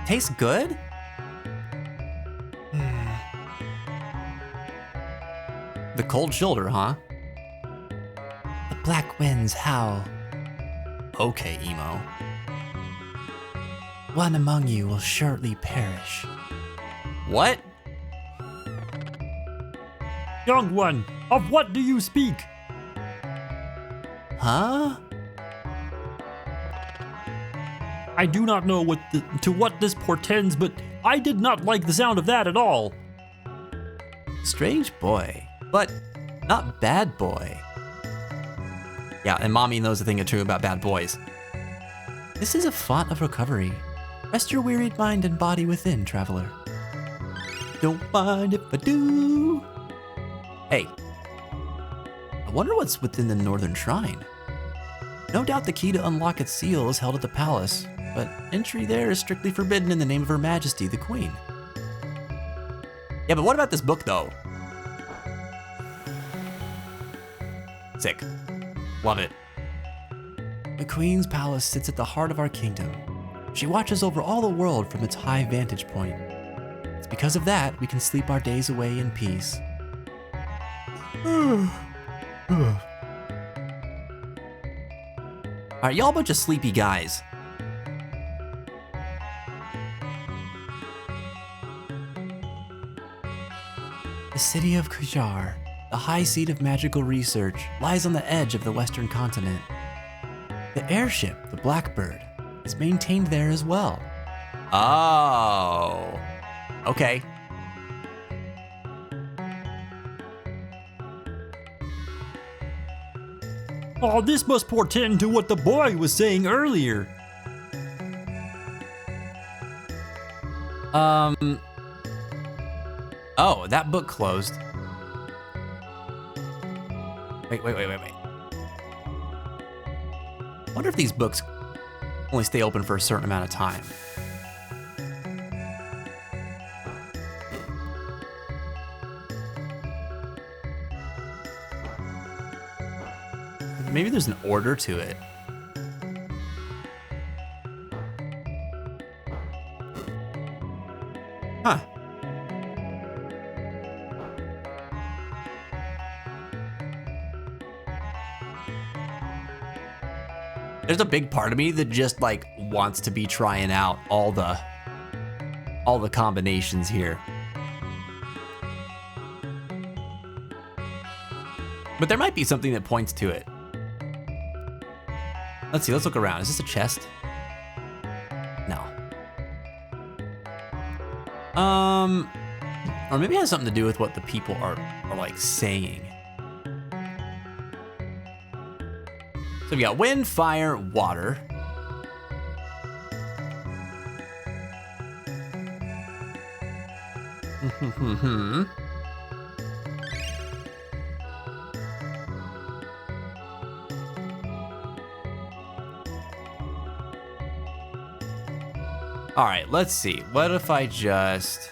Tastes good? The cold shoulder, huh? The black winds howl. Okay, emo. One among you will shortly perish. What? Young one, of what do you speak? Huh? I do not know what this portends, but I did not like the sound of that at all. Strange boy, but not bad boy. Yeah, and mommy knows a thing or two about bad boys. This is a font of recovery. Rest your wearied mind and body within, traveler. Don't mind if I do. Hey, I wonder what's within the northern shrine. No doubt the key to unlock its seal is held at the palace, but entry there is strictly forbidden in the name of Her Majesty, the Queen. Yeah, but what about this book, though? Sick. Love it. The Queen's palace sits at the heart of our kingdom. She watches over all the world from its high vantage point. It's because of that we can sleep our days away in peace. Alright, y'all a bunch of sleepy guys. The city of Kujar, the high seat of magical research, lies on the edge of the western continent. The airship, the Blackbird, is maintained there as well. Oh. Okay. Oh, this must portend to what the boy was saying earlier. Oh, that book closed. Wait. Wonder if these books only stay open for a certain amount of time. Maybe there's an order to it. Huh. There's a big part of me that just like wants to be trying out all the combinations here. But there might be something that points to it. Let's see, let's look around. Is this a chest? No. Or maybe it has something to do with what the people are like saying. So we got wind, fire, water. All right, let's see. What if I just...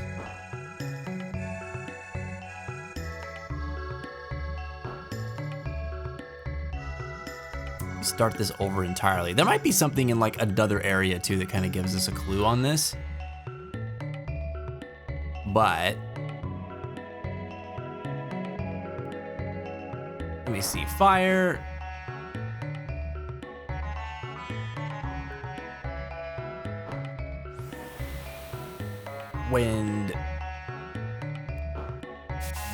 start this over entirely. There might be something in like another area too that kind of gives us a clue on this. But let me see. Fire. Wind.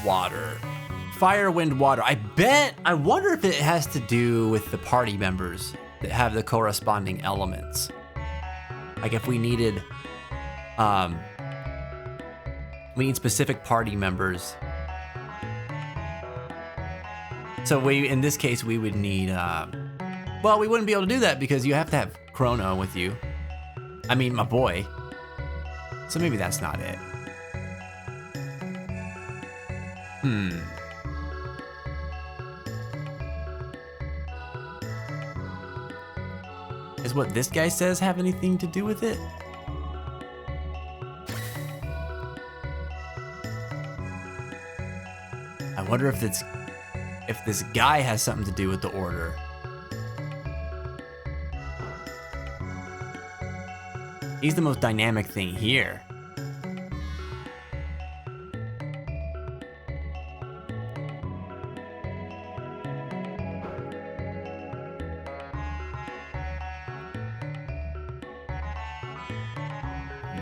Water. Fire, wind, water. I wonder if it has to do with the party members that have the corresponding elements. Like if we needed, we need specific party members. So in this case, we would need, well, we wouldn't be able to do that because you have to have Chrono with you. I mean, my boy. So maybe that's not it. Is what this guy says have anything to do with it? I wonder if this guy has something to do with the order. He's the most dynamic thing here.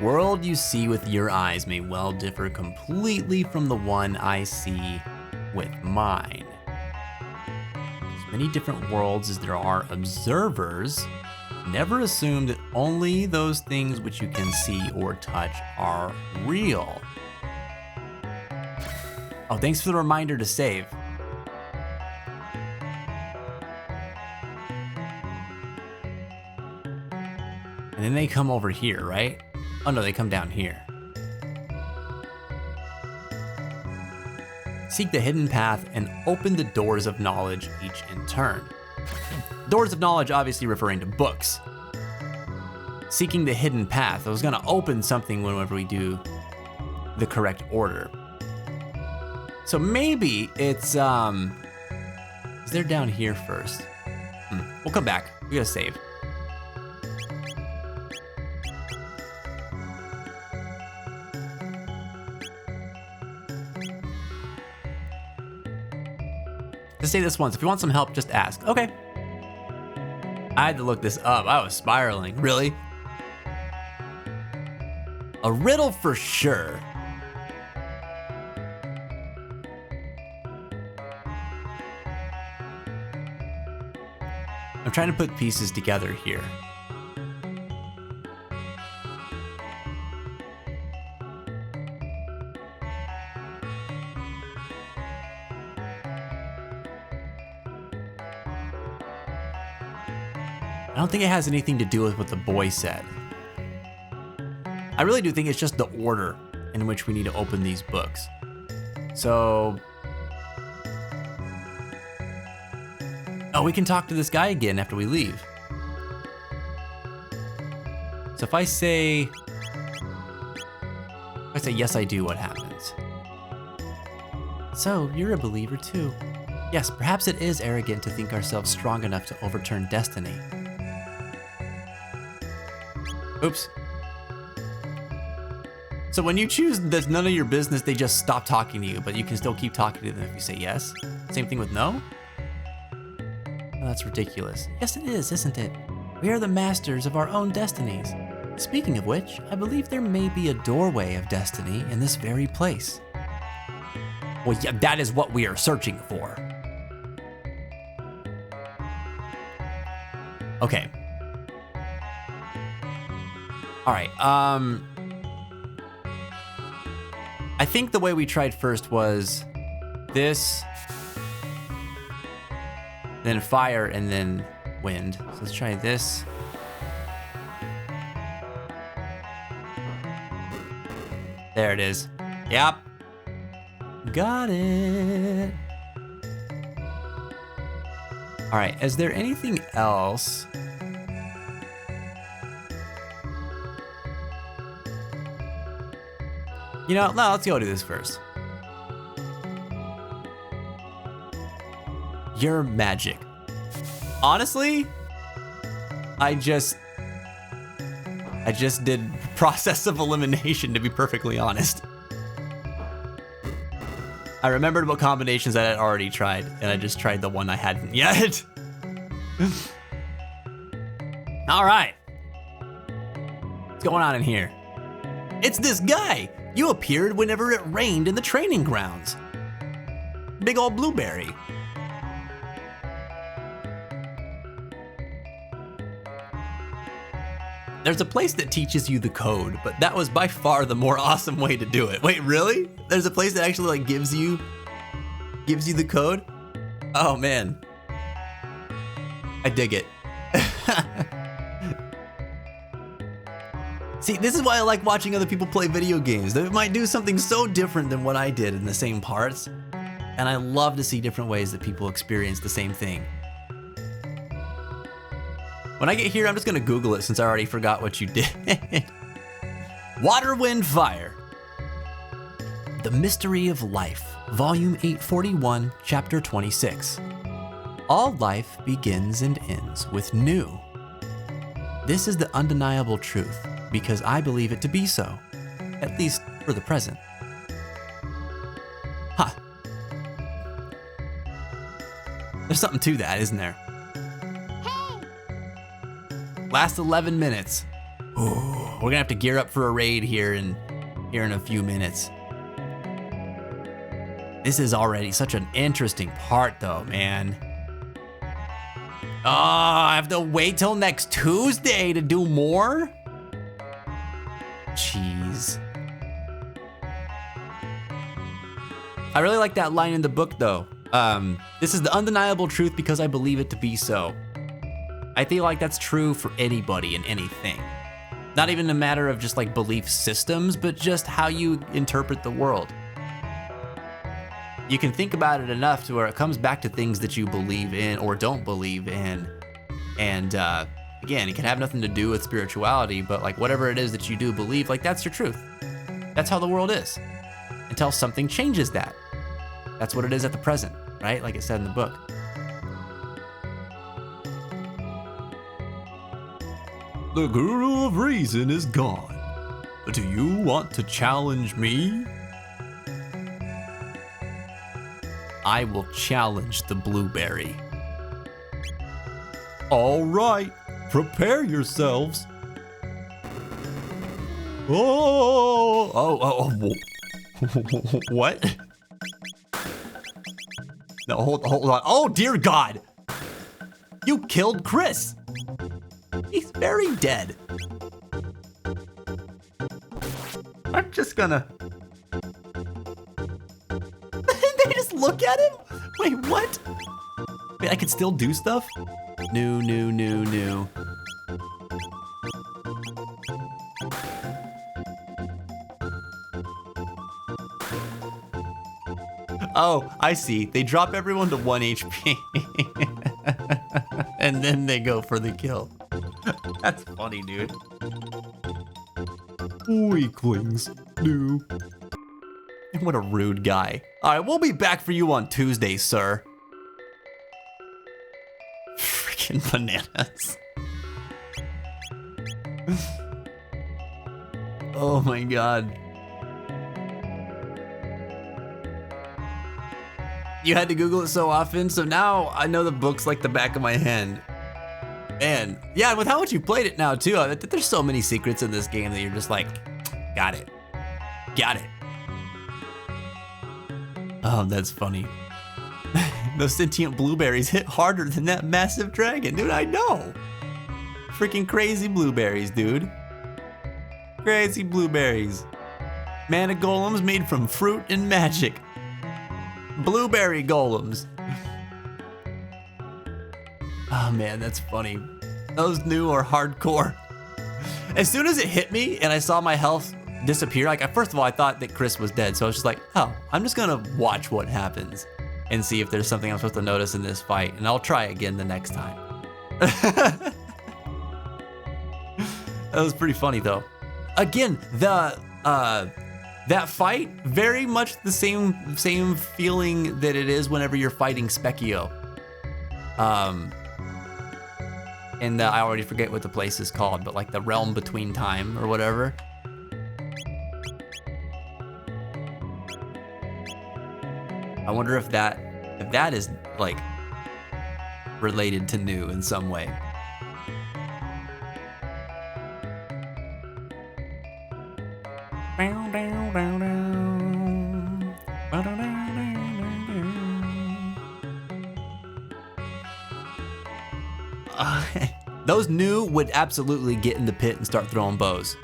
World you see with your eyes may well differ completely from the one I see with mine. As many different worlds as there are observers, never assume that only those things which you can see or touch are real. Oh, thanks for the reminder to save. And then they come over here, right? Oh no, they come down here. Seek the hidden path and open the doors of knowledge, each in turn. Doors of knowledge obviously referring to books. Seeking the hidden path. I was gonna open something whenever we do the correct order. So maybe it's, is there down here first? We'll come back. We gotta save. Just say this once. If you want some help, just ask. Okay. I had to look this up. I was spiraling. Really? A riddle for sure. I'm trying to put pieces together here. I don't think it has anything to do with what the boy said. I really do think it's just the order in which we need to open these books. So, oh, we can talk to this guy again after we leave. So if I say yes I do, what happens? So, you're a believer too. Yes, perhaps it is arrogant to think ourselves strong enough to overturn destiny. Oops. So when you choose that's none of your business, they just stop talking to you, but you can still keep talking to them if you say yes? Same thing with no? Oh, that's ridiculous. Yes, it is, isn't it? We are the masters of our own destinies. Speaking of which, I believe there may be a doorway of destiny in this very place. Well, yeah, that is what we are searching for. Okay. All right, I think the way we tried first was this, then fire, and then wind. So let's try this. There it is. Yep. Got it. All right, is there anything else? You know, no, let's go do this first. You're magic. Honestly, I just did process of elimination, to be perfectly honest. I remembered what combinations I had already tried, and I just tried the one I hadn't yet. All right. What's going on in here? It's this guy. You appeared whenever it rained in the training grounds. Big old blueberry. There's a place that teaches you the code, but that was by far the more awesome way to do it. Wait, really? There's a place that actually like gives you the code? Oh man. I dig it. See, this is why I like watching other people play video games. They might do something so different than what I did in the same parts. And I love to see different ways that people experience the same thing. When I get here, I'm just gonna Google it since I already forgot what you did. Water, Wind, Fire. The Mystery of Life, Volume 841, Chapter 26. All life begins and ends with new. This is the undeniable truth, because I believe it to be so, at least for the present. Huh. There's something to that, isn't there? Last 11 minutes. Ooh, we're gonna have to gear up for a raid here in a few minutes. This is already such an interesting part though, man. Oh, I have to wait till next Tuesday to do more? Jeez. I really like that line in the book though. This is the undeniable truth because I believe it to be so. I feel like that's true for anybody and anything. Not even a matter of just like belief systems, but just how you interpret the world. You can think about it enough to where it comes back to things that you believe in or don't believe in. And again, it can have nothing to do with spirituality, but like whatever it is that you do believe, like that's your truth. That's how the world is. Until something changes that. That's what it is at the present, right? Like it said in the book. The Guru of Reason is gone. Do you want to challenge me? I will challenge the blueberry. All right, prepare yourselves. Oh, what? No, hold on. Oh, dear God. You killed Chris. He's very dead. I'm just gonna... They just look at him? Wait, what? Wait, I can still do stuff? New. Oh, I see. They drop everyone to 1 HP. And then they go for the kill. That's funny, dude. Weaklings. New. What a rude guy. All right, we'll be back for you on Tuesday, sir. Freaking bananas. Oh my God. You had to Google it so often, so now I know the book's like the back of my hand. Man, yeah, with how much you played it now too, there's so many secrets in this game that you're just like, got it. Oh, that's funny. Those sentient blueberries hit harder than that massive dragon, dude, I know. Freaking crazy blueberries, dude. Crazy blueberries. Mana golems made from fruit and magic. Blueberry golems. Oh man, that's funny. Those new are hardcore. As soon as it hit me and I saw my health disappear, like first of all, I thought that Chris was dead. So I was just like, oh, I'm just gonna watch what happens and see if there's something I'm supposed to notice in this fight. And I'll try again the next time. That was pretty funny though. Again, That fight, very much the same feeling that it is whenever you're fighting Specchio. And I already forget what the place is called, but like the realm between time or whatever. I wonder if that is like related to New in some way. Those New would absolutely get in the pit and start throwing bows.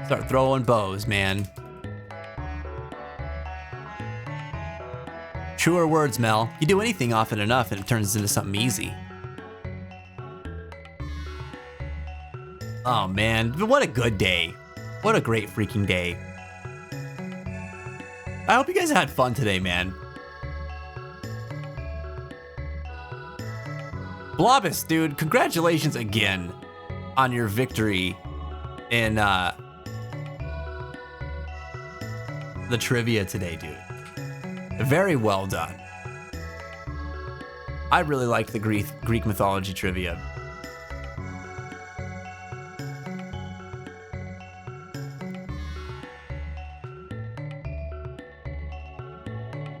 Start throwing bows, man. Truer words, Mel. You do anything often enough and it turns into something easy. Oh man, what a good day. What a great freaking day. I hope you guys had fun today, man. Blobus, dude, congratulations again on your victory in the trivia today, dude. Very well done. I really liked the Greek mythology trivia.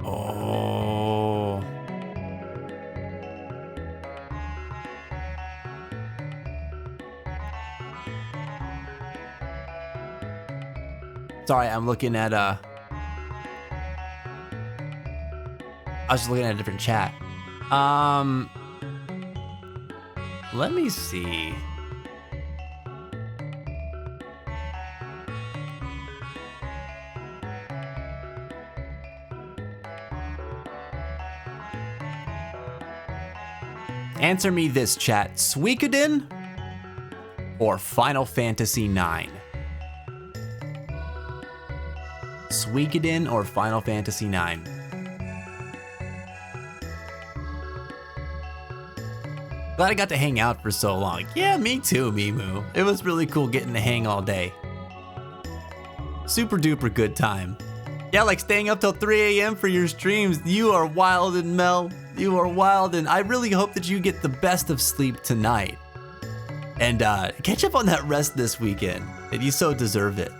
Oh. Sorry, I'm looking at I was just looking at a different chat. Let me see. Answer me this, chat. Suikoden or Final Fantasy IX? Suikoden or Final Fantasy IX? Glad I got to hang out for so long. Yeah, me too, Mimu. It was really cool getting to hang all day. Super duper good time. Yeah, like staying up till 3 a.m. for your streams. You are wild and Mel. You are wild, and I really hope that you get the best of sleep tonight. And catch up on that rest this weekend. And you so deserve it.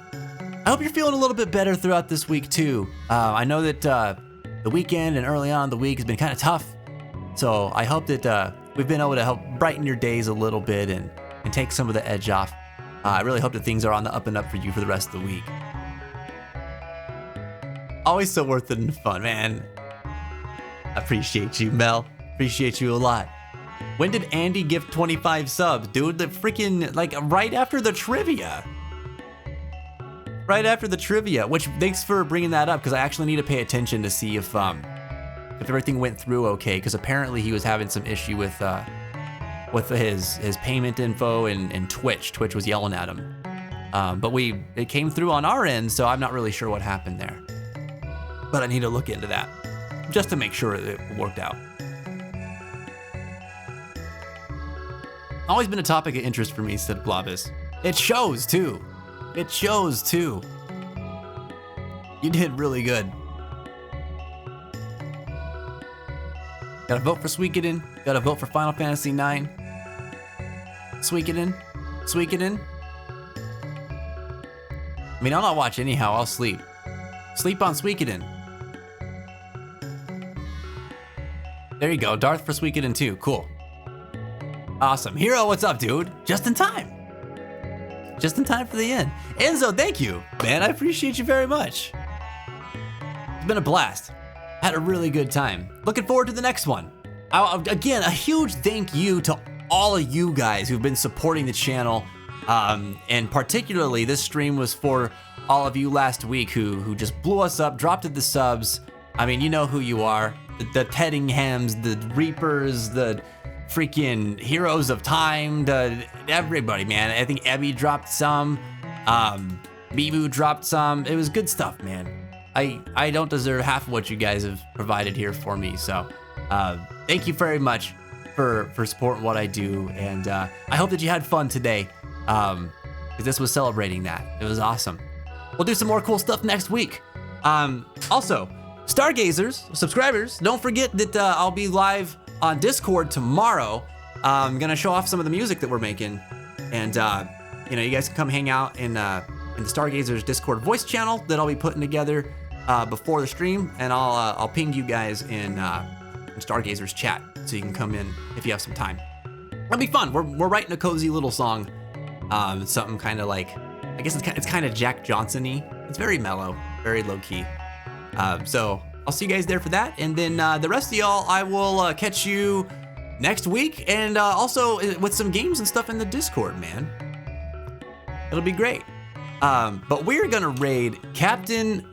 I hope you're feeling a little bit better throughout this week too. I know that the weekend and early on in the week has been kind of tough. So I hope that we've been able to help brighten your days a little bit and take some of the edge off. I really hope that things are on the up and up for you for the rest of the week. Always so worth it and fun, man. I appreciate you, Mel. Appreciate you a lot. When did Andy give 25 subs? Dude, the freaking, like, right after the trivia. Right after the trivia, which thanks for bringing that up, because I actually need to pay attention to see if everything went through okay, because apparently he was having some issue with his payment info and Twitch. Twitch was yelling at him. But it came through on our end, so I'm not really sure what happened there. But I need to look into that, just to make sure it worked out. Always been a topic of interest for me, said Blobus. It shows too. It shows too. You did really good. Gotta vote for Suikoden. Gotta vote for Final Fantasy IX. Suikoden. Suikoden. I mean, I'll not watch anyhow. I'll sleep. Sleep on Suikoden. There you go. Darth for Suikoden too. Cool. Awesome. Hero, what's up, dude? Just in time. Just in time for the end. Enzo, thank you. Man, I appreciate you very much. It's been a blast. Had a really good time. Looking forward to the next one. Again, a huge thank you to all of you guys who've been supporting the channel. And particularly, this stream was for all of you last week who just blew us up, dropped the subs. I mean, you know who you are. The Teddinghams, the Reapers, the freaking Heroes of Time, everybody, man. I think Ebby dropped some. Bibu dropped some. It was good stuff, man. I don't deserve half of what you guys have provided here for me. So thank you very much for supporting what I do. And I hope that you had fun today. Because this was celebrating that. It was awesome. we'll do some more cool stuff next week. Also, Stargazers, subscribers, don't forget that I'll be live on Discord tomorrow. I'm gonna show off some of the music that we're making, and you guys can come hang out in the Stargazers Discord voice channel that I'll be putting together before the stream, and I'll ping you guys in Stargazers chat so you can come in if you have some time. It'll be fun. We're writing a cozy little song, something kind of like, I guess it's kind of Jack Johnson-y. It's very mellow, very low key. So I'll see you guys there for that, and then the rest of y'all, I will catch you next week, and also with some games and stuff in the Discord, man. It'll be great. But we're gonna raid Captain